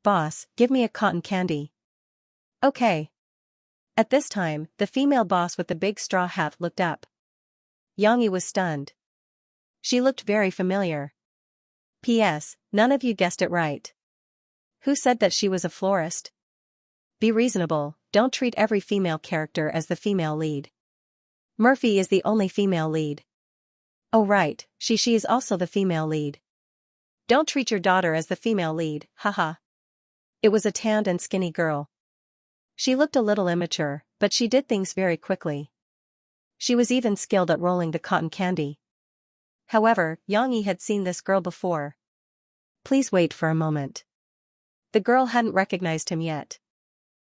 Boss, give me a cotton candy. Okay. At this time, the female boss with the big straw hat looked up. Yang Yi was stunned. She looked very familiar. P.S. None of you guessed it right. Who said that she was a florist? Be reasonable, don't treat every female character as the female lead. Murphy is the only female lead. Oh right, she is also the female lead. Don't treat your daughter as the female lead, haha. It was a tanned and skinny girl. She looked a little immature, but she did things very quickly. She was even skilled at rolling the cotton candy. However, Yang Yi had seen this girl before. Please wait for a moment. The girl hadn't recognized him yet.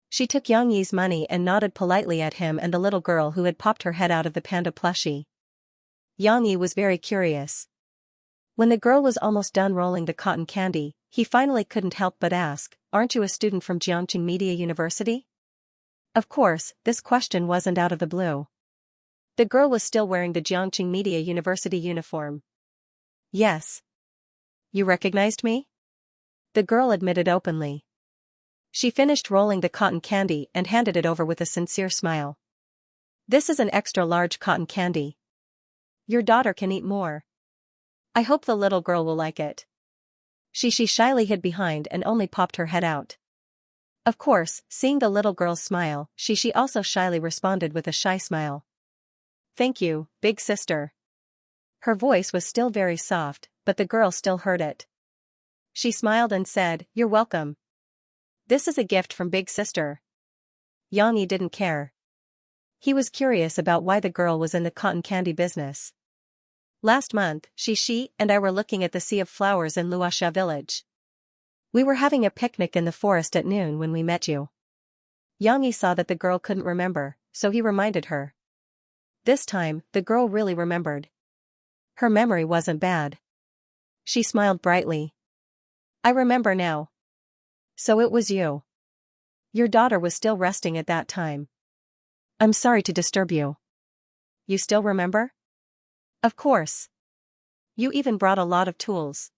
She took Yang Yi's money and nodded politely at him and the little girl who had popped her head out of the panda plushie. Yang Yi was very curious. When the girl was almost done rolling the cotton candy, he finally couldn't help but ask, "Aren't you a student from Jiangqing Media University?" Of course, this question wasn't out of the blue. The girl was still wearing the Jiangqing Media University uniform. Yes. You recognized me? The girl admitted openly. She finished rolling the cotton candy and handed it over with a sincere smile. This is an extra large cotton candy. Your daughter can eat more. I hope the little girl will like it. She shyly hid behind and only popped her head out. Of course, seeing the little girl's smile, she also shyly responded with a shy smile. Thank you, big sister. Her voice was still very soft, but the girl still heard it. She smiled and said, "You're welcome. This is a gift from big sister." Yang Yi didn't care. He was curious about why the girl was in the cotton candy business. Last month, she and I were looking at the sea of flowers in Luoxia village. We were having a picnic in the forest at noon when we met you. Yang Yi saw that the girl couldn't remember, so he reminded her. This time, the girl really remembered. Her memory wasn't bad. She smiled brightly. I remember now. So it was you. Your daughter was still resting at that time. I'm sorry to disturb you. You still remember? Of course. You even brought a lot of tools.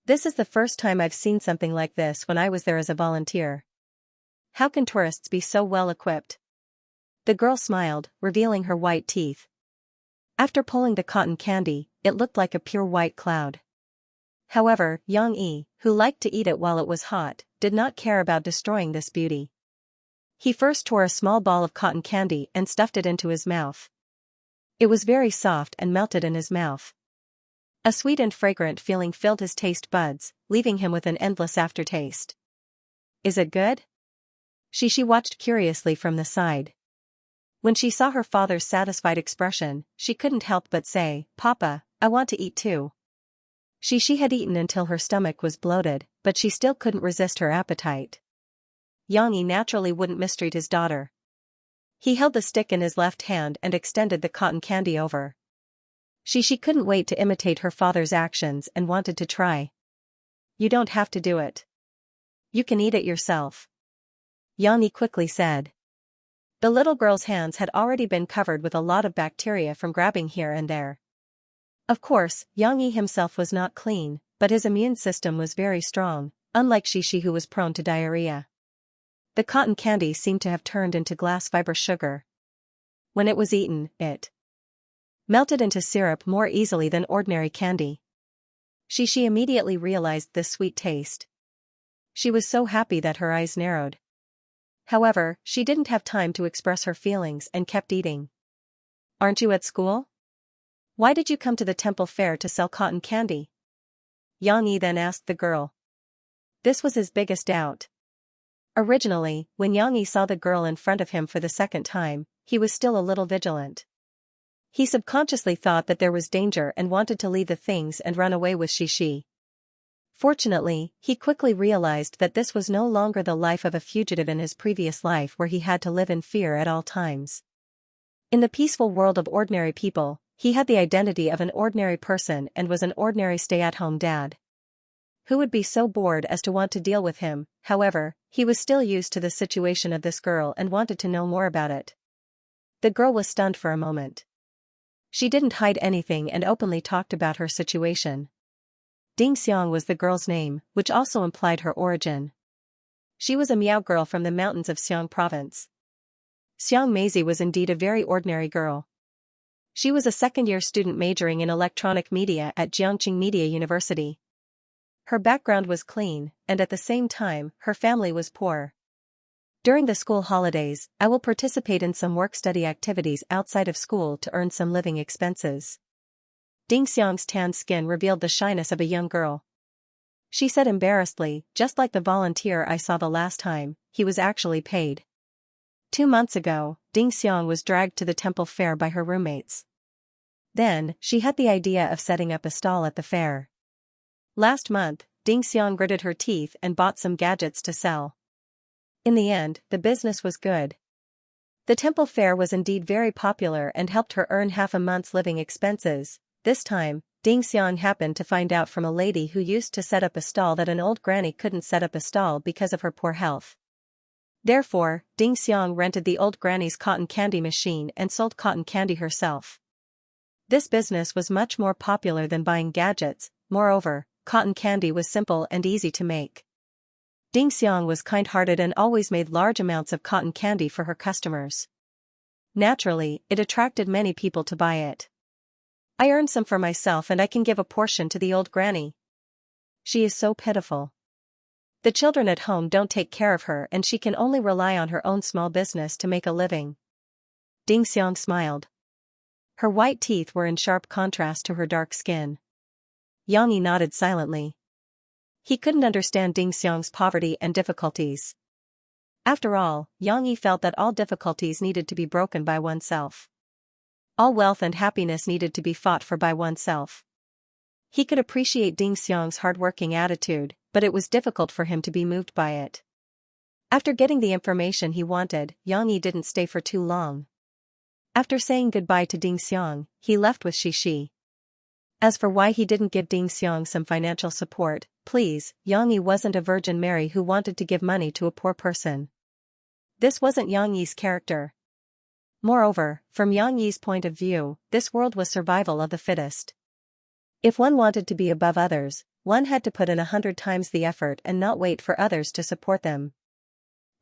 This is the first time I've seen something like this when I was there as a volunteer. How can tourists be so well equipped? The girl smiled, revealing her white teeth. After pulling the cotton candy, it looked like a pure white cloud. However, Yang Yi, who liked to eat it while it was hot, did not care about destroying this beauty. He first tore a small ball of cotton candy and stuffed it into his mouth. It was very soft and melted in his mouth. A sweet and fragrant feeling filled his taste buds, leaving him with an endless aftertaste. Is it good? She watched curiously from the side. When she saw her father's satisfied expression, she couldn't help but say, "Papa, I want to eat too." She had eaten until her stomach was bloated, but she still couldn't resist her appetite. Yang Yi naturally wouldn't mistreat his daughter. He held the stick in his left hand and extended the cotton candy over. She couldn't wait to imitate her father's actions and wanted to try. You don't have to do it. You can eat it yourself. Yang Yi quickly said. The little girl's hands had already been covered with a lot of bacteria from grabbing here and there. Of course, Yang Yi himself was not clean, but his immune system was very strong, unlike Shi who was prone to diarrhea. The cotton candy seemed to have turned into glass fiber sugar. When it was eaten, it melted into syrup more easily than ordinary candy. She immediately realized this sweet taste. She was so happy that her eyes narrowed. However, she didn't have time to express her feelings and kept eating. Aren't you at school? Why did you come to the temple fair to sell cotton candy? Yang Yi then asked the girl. This was his biggest doubt. Originally, when Yang Yi saw the girl in front of him for the second time, he was still a little vigilant. He subconsciously thought that there was danger and wanted to leave the things and run away with Shi. Fortunately, he quickly realized that this was no longer the life of a fugitive in his previous life where he had to live in fear at all times. In the peaceful world of ordinary people, he had the identity of an ordinary person and was an ordinary stay-at-home dad. Who would be so bored as to want to deal with him? However, he was still used to the situation of this girl and wanted to know more about it. The girl was stunned for a moment. She didn't hide anything and openly talked about her situation. Ding Xiang was the girl's name, which also implied her origin. She was a Miao girl from the mountains of Xiang province. Xiang Meizi was indeed a very ordinary girl. She was a second-year student majoring in electronic media at Jiangqing Media University. Her background was clean, and at the same time, her family was poor. During the school holidays, I will participate in some work-study activities outside of school to earn some living expenses. Ding Xiang's tan skin revealed the shyness of a young girl. She said embarrassedly, just like the volunteer I saw the last time, he was actually paid. 2 months ago, Ding Xiang was dragged to the temple fair by her roommates. Then, she had the idea of setting up a stall at the fair. Last month, Ding Xiang gritted her teeth and bought some gadgets to sell. In the end, the business was good. The temple fair was indeed very popular and helped her earn half a month's living expenses. This time, Ding Xiang happened to find out from a lady who used to set up a stall that an old granny couldn't set up a stall because of her poor health. Therefore, Ding Xiang rented the old granny's cotton candy machine and sold cotton candy herself. This business was much more popular than buying gadgets. Moreover, cotton candy was simple and easy to make. Ding Xiang was kind-hearted and always made large amounts of cotton candy for her customers. Naturally, it attracted many people to buy it. I earned some for myself and I can give a portion to the old granny. She is so pitiful. The children at home don't take care of her and she can only rely on her own small business to make a living. Ding Xiang smiled. Her white teeth were in sharp contrast to her dark skin. Yang Yi nodded silently. He couldn't understand Ding Xiang's poverty and difficulties. After all, Yang Yi felt that all difficulties needed to be broken by oneself. All wealth and happiness needed to be fought for by oneself. He could appreciate Ding Xiang's hard-working attitude, but it was difficult for him to be moved by it. After getting the information he wanted, Yang Yi didn't stay for too long. After saying goodbye to Ding Xiang, he left with Xi. As for why he didn't give Ding Xiang some financial support, please, Yang Yi wasn't a Virgin Mary who wanted to give money to a poor person. This wasn't Yang Yi's character. Moreover, from Yang Yi's point of view, this world was survival of the fittest. If one wanted to be above others, one had to put in 100 times the effort and not wait for others to support them.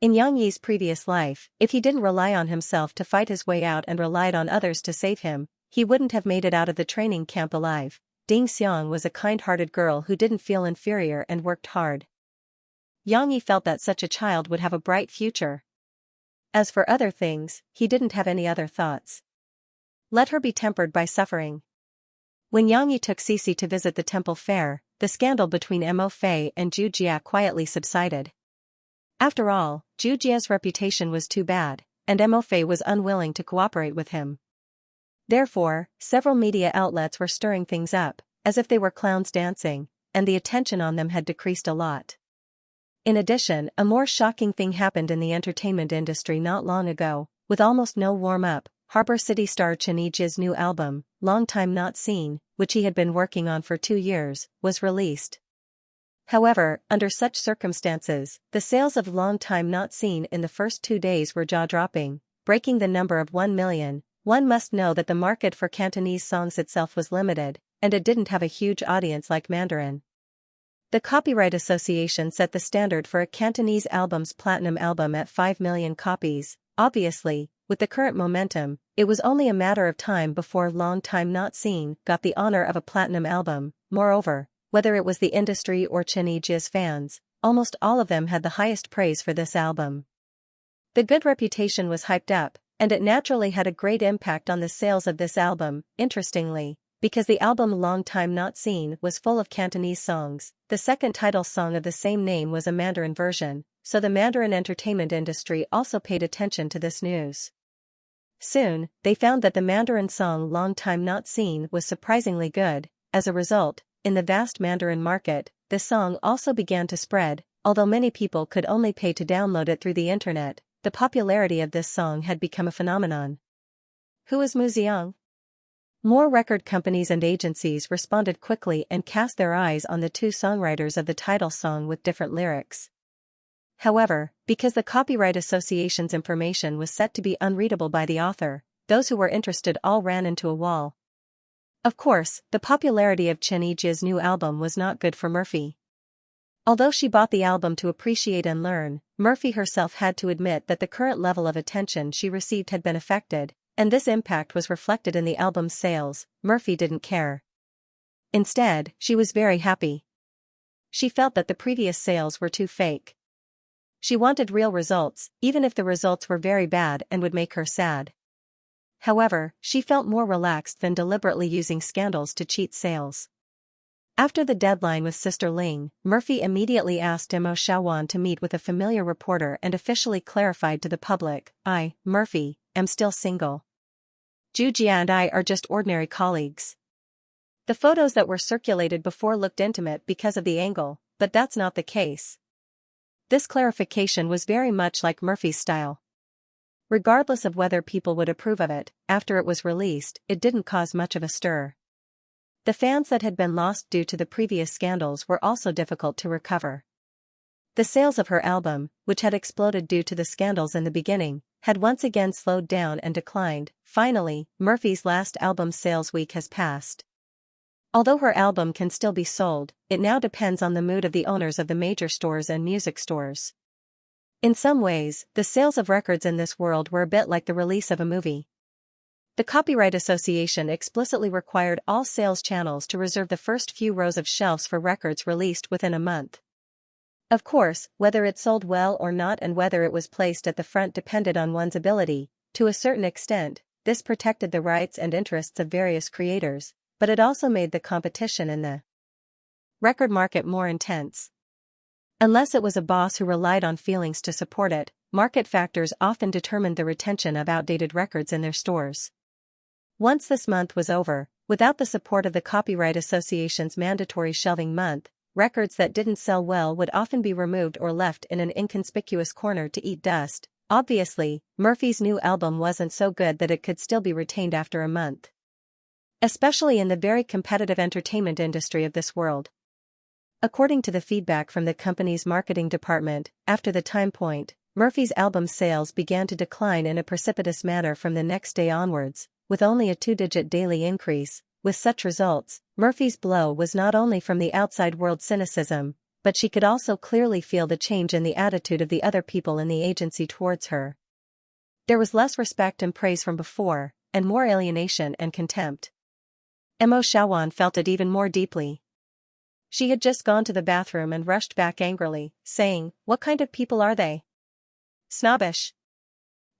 In Yang Yi's previous life, if he didn't rely on himself to fight his way out and relied on others to save him, he wouldn't have made it out of the training camp alive. Ding Xiang was a kind-hearted girl who didn't feel inferior and worked hard. Yang Yi felt that such a child would have a bright future. As for other things, he didn't have any other thoughts. Let her be tempered by suffering. When Yang Yi took Cece to visit the temple fair, the scandal between Mo Fei and Zhu Jia quietly subsided. After all, Zhu Jia's reputation was too bad, and Mo Fei was unwilling to cooperate with him. Therefore, several media outlets were stirring things up, as if they were clowns dancing, and the attention on them had decreased a lot. In addition, a more shocking thing happened in the entertainment industry not long ago. With almost no warm-up, Harbor City star Xianxia's new album, Long Time Not Seen, which he had been working on for 2 years, was released. However, under such circumstances, the sales of Long Time Not Seen in the first 2 days were jaw-dropping, breaking the number of 1 million. One must know that the market for Cantonese songs itself was limited, and it didn't have a huge audience like Mandarin. The Copyright Association set the standard for a Cantonese album's platinum album at 5 million copies. Obviously, with the current momentum, it was only a matter of time before Long Time Not Seen got the honor of a platinum album. Moreover, whether it was the industry or Xianxia's fans, almost all of them had the highest praise for this album. The good reputation was hyped up, and it naturally had a great impact on the sales of this album. Interestingly, because the album Long Time Not Seen was full of Cantonese songs, the second title song of the same name was a Mandarin version, so the Mandarin entertainment industry also paid attention to this news. Soon, they found that the Mandarin song Long Time Not Seen was surprisingly good. As a result, in the vast Mandarin market, the song also began to spread. Although many people could only pay to download it through the internet, the popularity of this song had become a phenomenon. Who is Mu Xiang? More record companies and agencies responded quickly and cast their eyes on the 2 songwriters of the title song with different lyrics. However, because the Copyright Association's information was set to be unreadable by the author, those who were interested all ran into a wall. Of course, the popularity of Xianxia's new album was not good for Murphy. Although she bought the album to appreciate and learn, Murphy herself had to admit that the current level of attention she received had been affected, and this impact was reflected in the album's sales. Murphy didn't care. Instead, she was very happy. She felt that the previous sales were too fake. She wanted real results, even if the results were very bad and would make her sad. However, she felt more relaxed than deliberately using scandals to cheat sales. After the deadline with Sister Ling, Murphy immediately asked Mo Xiaowan to meet with a familiar reporter and officially clarified to the public, "I, Murphy, am still single. Zhu Jia and I are just ordinary colleagues." The photos that were circulated before looked intimate because of the angle, but that's not the case. This clarification was very much like Murphy's style. Regardless of whether people would approve of it, after it was released, it didn't cause much of a stir. The fans that had been lost due to the previous scandals were also difficult to recover. The sales of her album, which had exploded due to the scandals in the beginning, had once again slowed down and declined. Finally, Murphy's last album sales week has passed. Although her album can still be sold, it now depends on the mood of the owners of the major stores and music stores. In some ways, the sales of records in this world were a bit like the release of a movie. The Copyright Association explicitly required all sales channels to reserve the first few rows of shelves for records released within a month. Of course, whether it sold well or not and whether it was placed at the front depended on one's ability. To a certain extent, this protected the rights and interests of various creators, but it also made the competition in the record market more intense. Unless it was a boss who relied on feelings to support it, market factors often determined the retention of outdated records in their stores. Once this month was over, without the support of the Copyright Association's mandatory shelving month, records that didn't sell well would often be removed or left in an inconspicuous corner to eat dust. Obviously, Murphy's new album wasn't so good that it could still be retained after a month. Especially in the very competitive entertainment industry of this world. According to the feedback from the company's marketing department, after the time point, Murphy's album sales began to decline in a precipitous manner from the next day onwards, with only a two-digit daily increase. With such results, Murphy's blow was not only from the outside world cynicism, but she could also clearly feel the change in the attitude of the other people in the agency towards her. There was less respect and praise from before, and more alienation and contempt. Mo Xiaowan felt it even more deeply. She had just gone to the bathroom and rushed back angrily, saying, "What kind of people are they? Snobbish.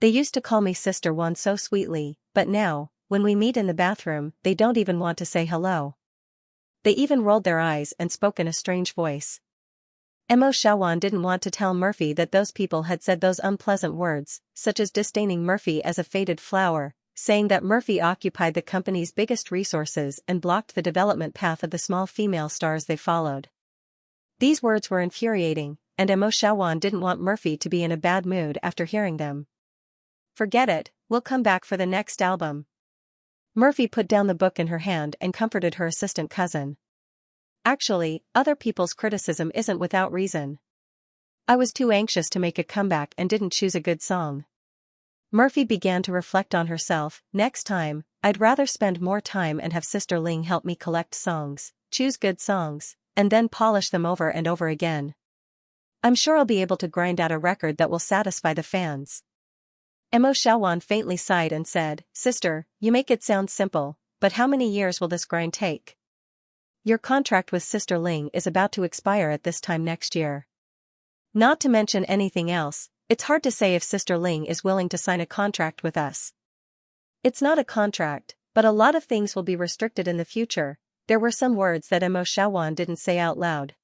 They used to call me Sister One so sweetly, but now, when we meet in the bathroom, they don't even want to say hello. They even rolled their eyes and spoke in a strange voice." Mo Xiaowan didn't want to tell Murphy that those people had said those unpleasant words, such as disdaining Murphy as a faded flower, saying that Murphy occupied the company's biggest resources and blocked the development path of the small female stars they followed. These words were infuriating, and Mo Xiaowan didn't want Murphy to be in a bad mood after hearing them. "Forget it, we'll come back for the next album." Murphy put down the book in her hand and comforted her assistant cousin. "Actually, other people's criticism isn't without reason. I was too anxious to make a comeback and didn't choose a good song." Murphy began to reflect on herself. "Next time, I'd rather spend more time and have Sister Ling help me collect songs, choose good songs, and then polish them over and over again. I'm sure I'll be able to grind out a record that will satisfy the fans." Mo Xiaowan faintly sighed and said, "Sister, you make it sound simple, but how many years will this grind take? Your contract with Sister Ling is about to expire at this time next year. Not to mention anything else, it's hard to say if Sister Ling is willing to sign a contract with us. It's not a contract, but a lot of things will be restricted in the future." There were some words that Mo Xiaowan didn't say out loud.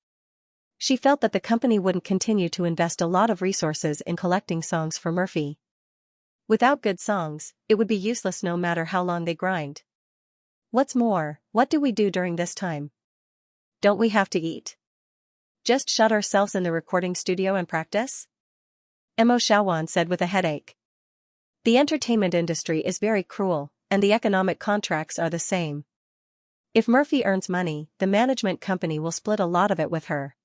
She felt that the company wouldn't continue to invest a lot of resources in collecting songs for Murphy. Without good songs, it would be useless no matter how long they grind. What's more, what do we do during this time? Don't we have to eat? Just shut ourselves in the recording studio and practice? Mo Xiaowan said with a headache. The entertainment industry is very cruel, and the economic contracts are the same. If Murphy earns money, the management company will split a lot of it with her.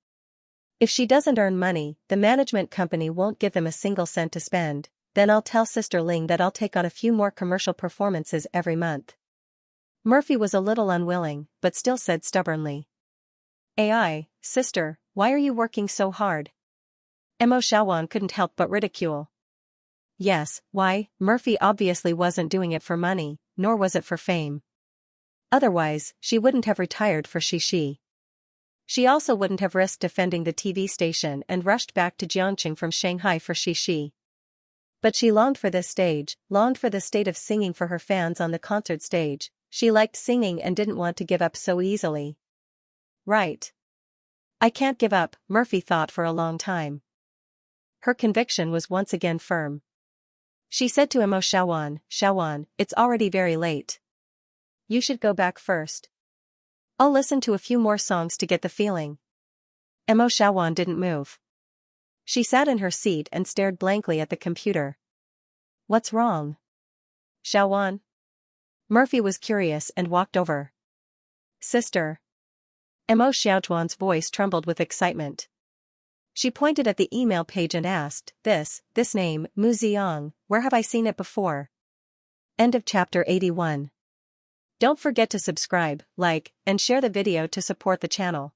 If she doesn't earn money, the management company won't give them a single cent to spend. Then I'll tell Sister Ling that I'll take on a few more commercial performances every month." Murphy was a little unwilling, but still said stubbornly, "Ai, sister, why are you working so hard?" Mo Xiaowan couldn't help but ridicule. Yes, why? Murphy obviously wasn't doing it for money, nor was it for fame. Otherwise, she wouldn't have retired for Shishi. She also wouldn't have risked defending the TV station and rushed back to Jiangqing from Shanghai for Xixi. But she longed for this stage, longed for the state of singing for her fans on the concert stage. She liked singing and didn't want to give up so easily. Right. I can't give up, Murphy thought for a long time. Her conviction was once again firm. She said to Emo Xiaowan, it's already very late. You should go back first. I'll listen to a few more songs to get the feeling. Emo Xiaowan didn't move. She sat in her seat and stared blankly at the computer. What's wrong? Xiaowan? Murphy was curious and walked over. Sister. Emo Xiaochuan's voice trembled with excitement. She pointed at the email page and asked, this name, Mu Ziyang, where have I seen it before? End of chapter 81. Don't forget to subscribe, like, and share the video to support the channel.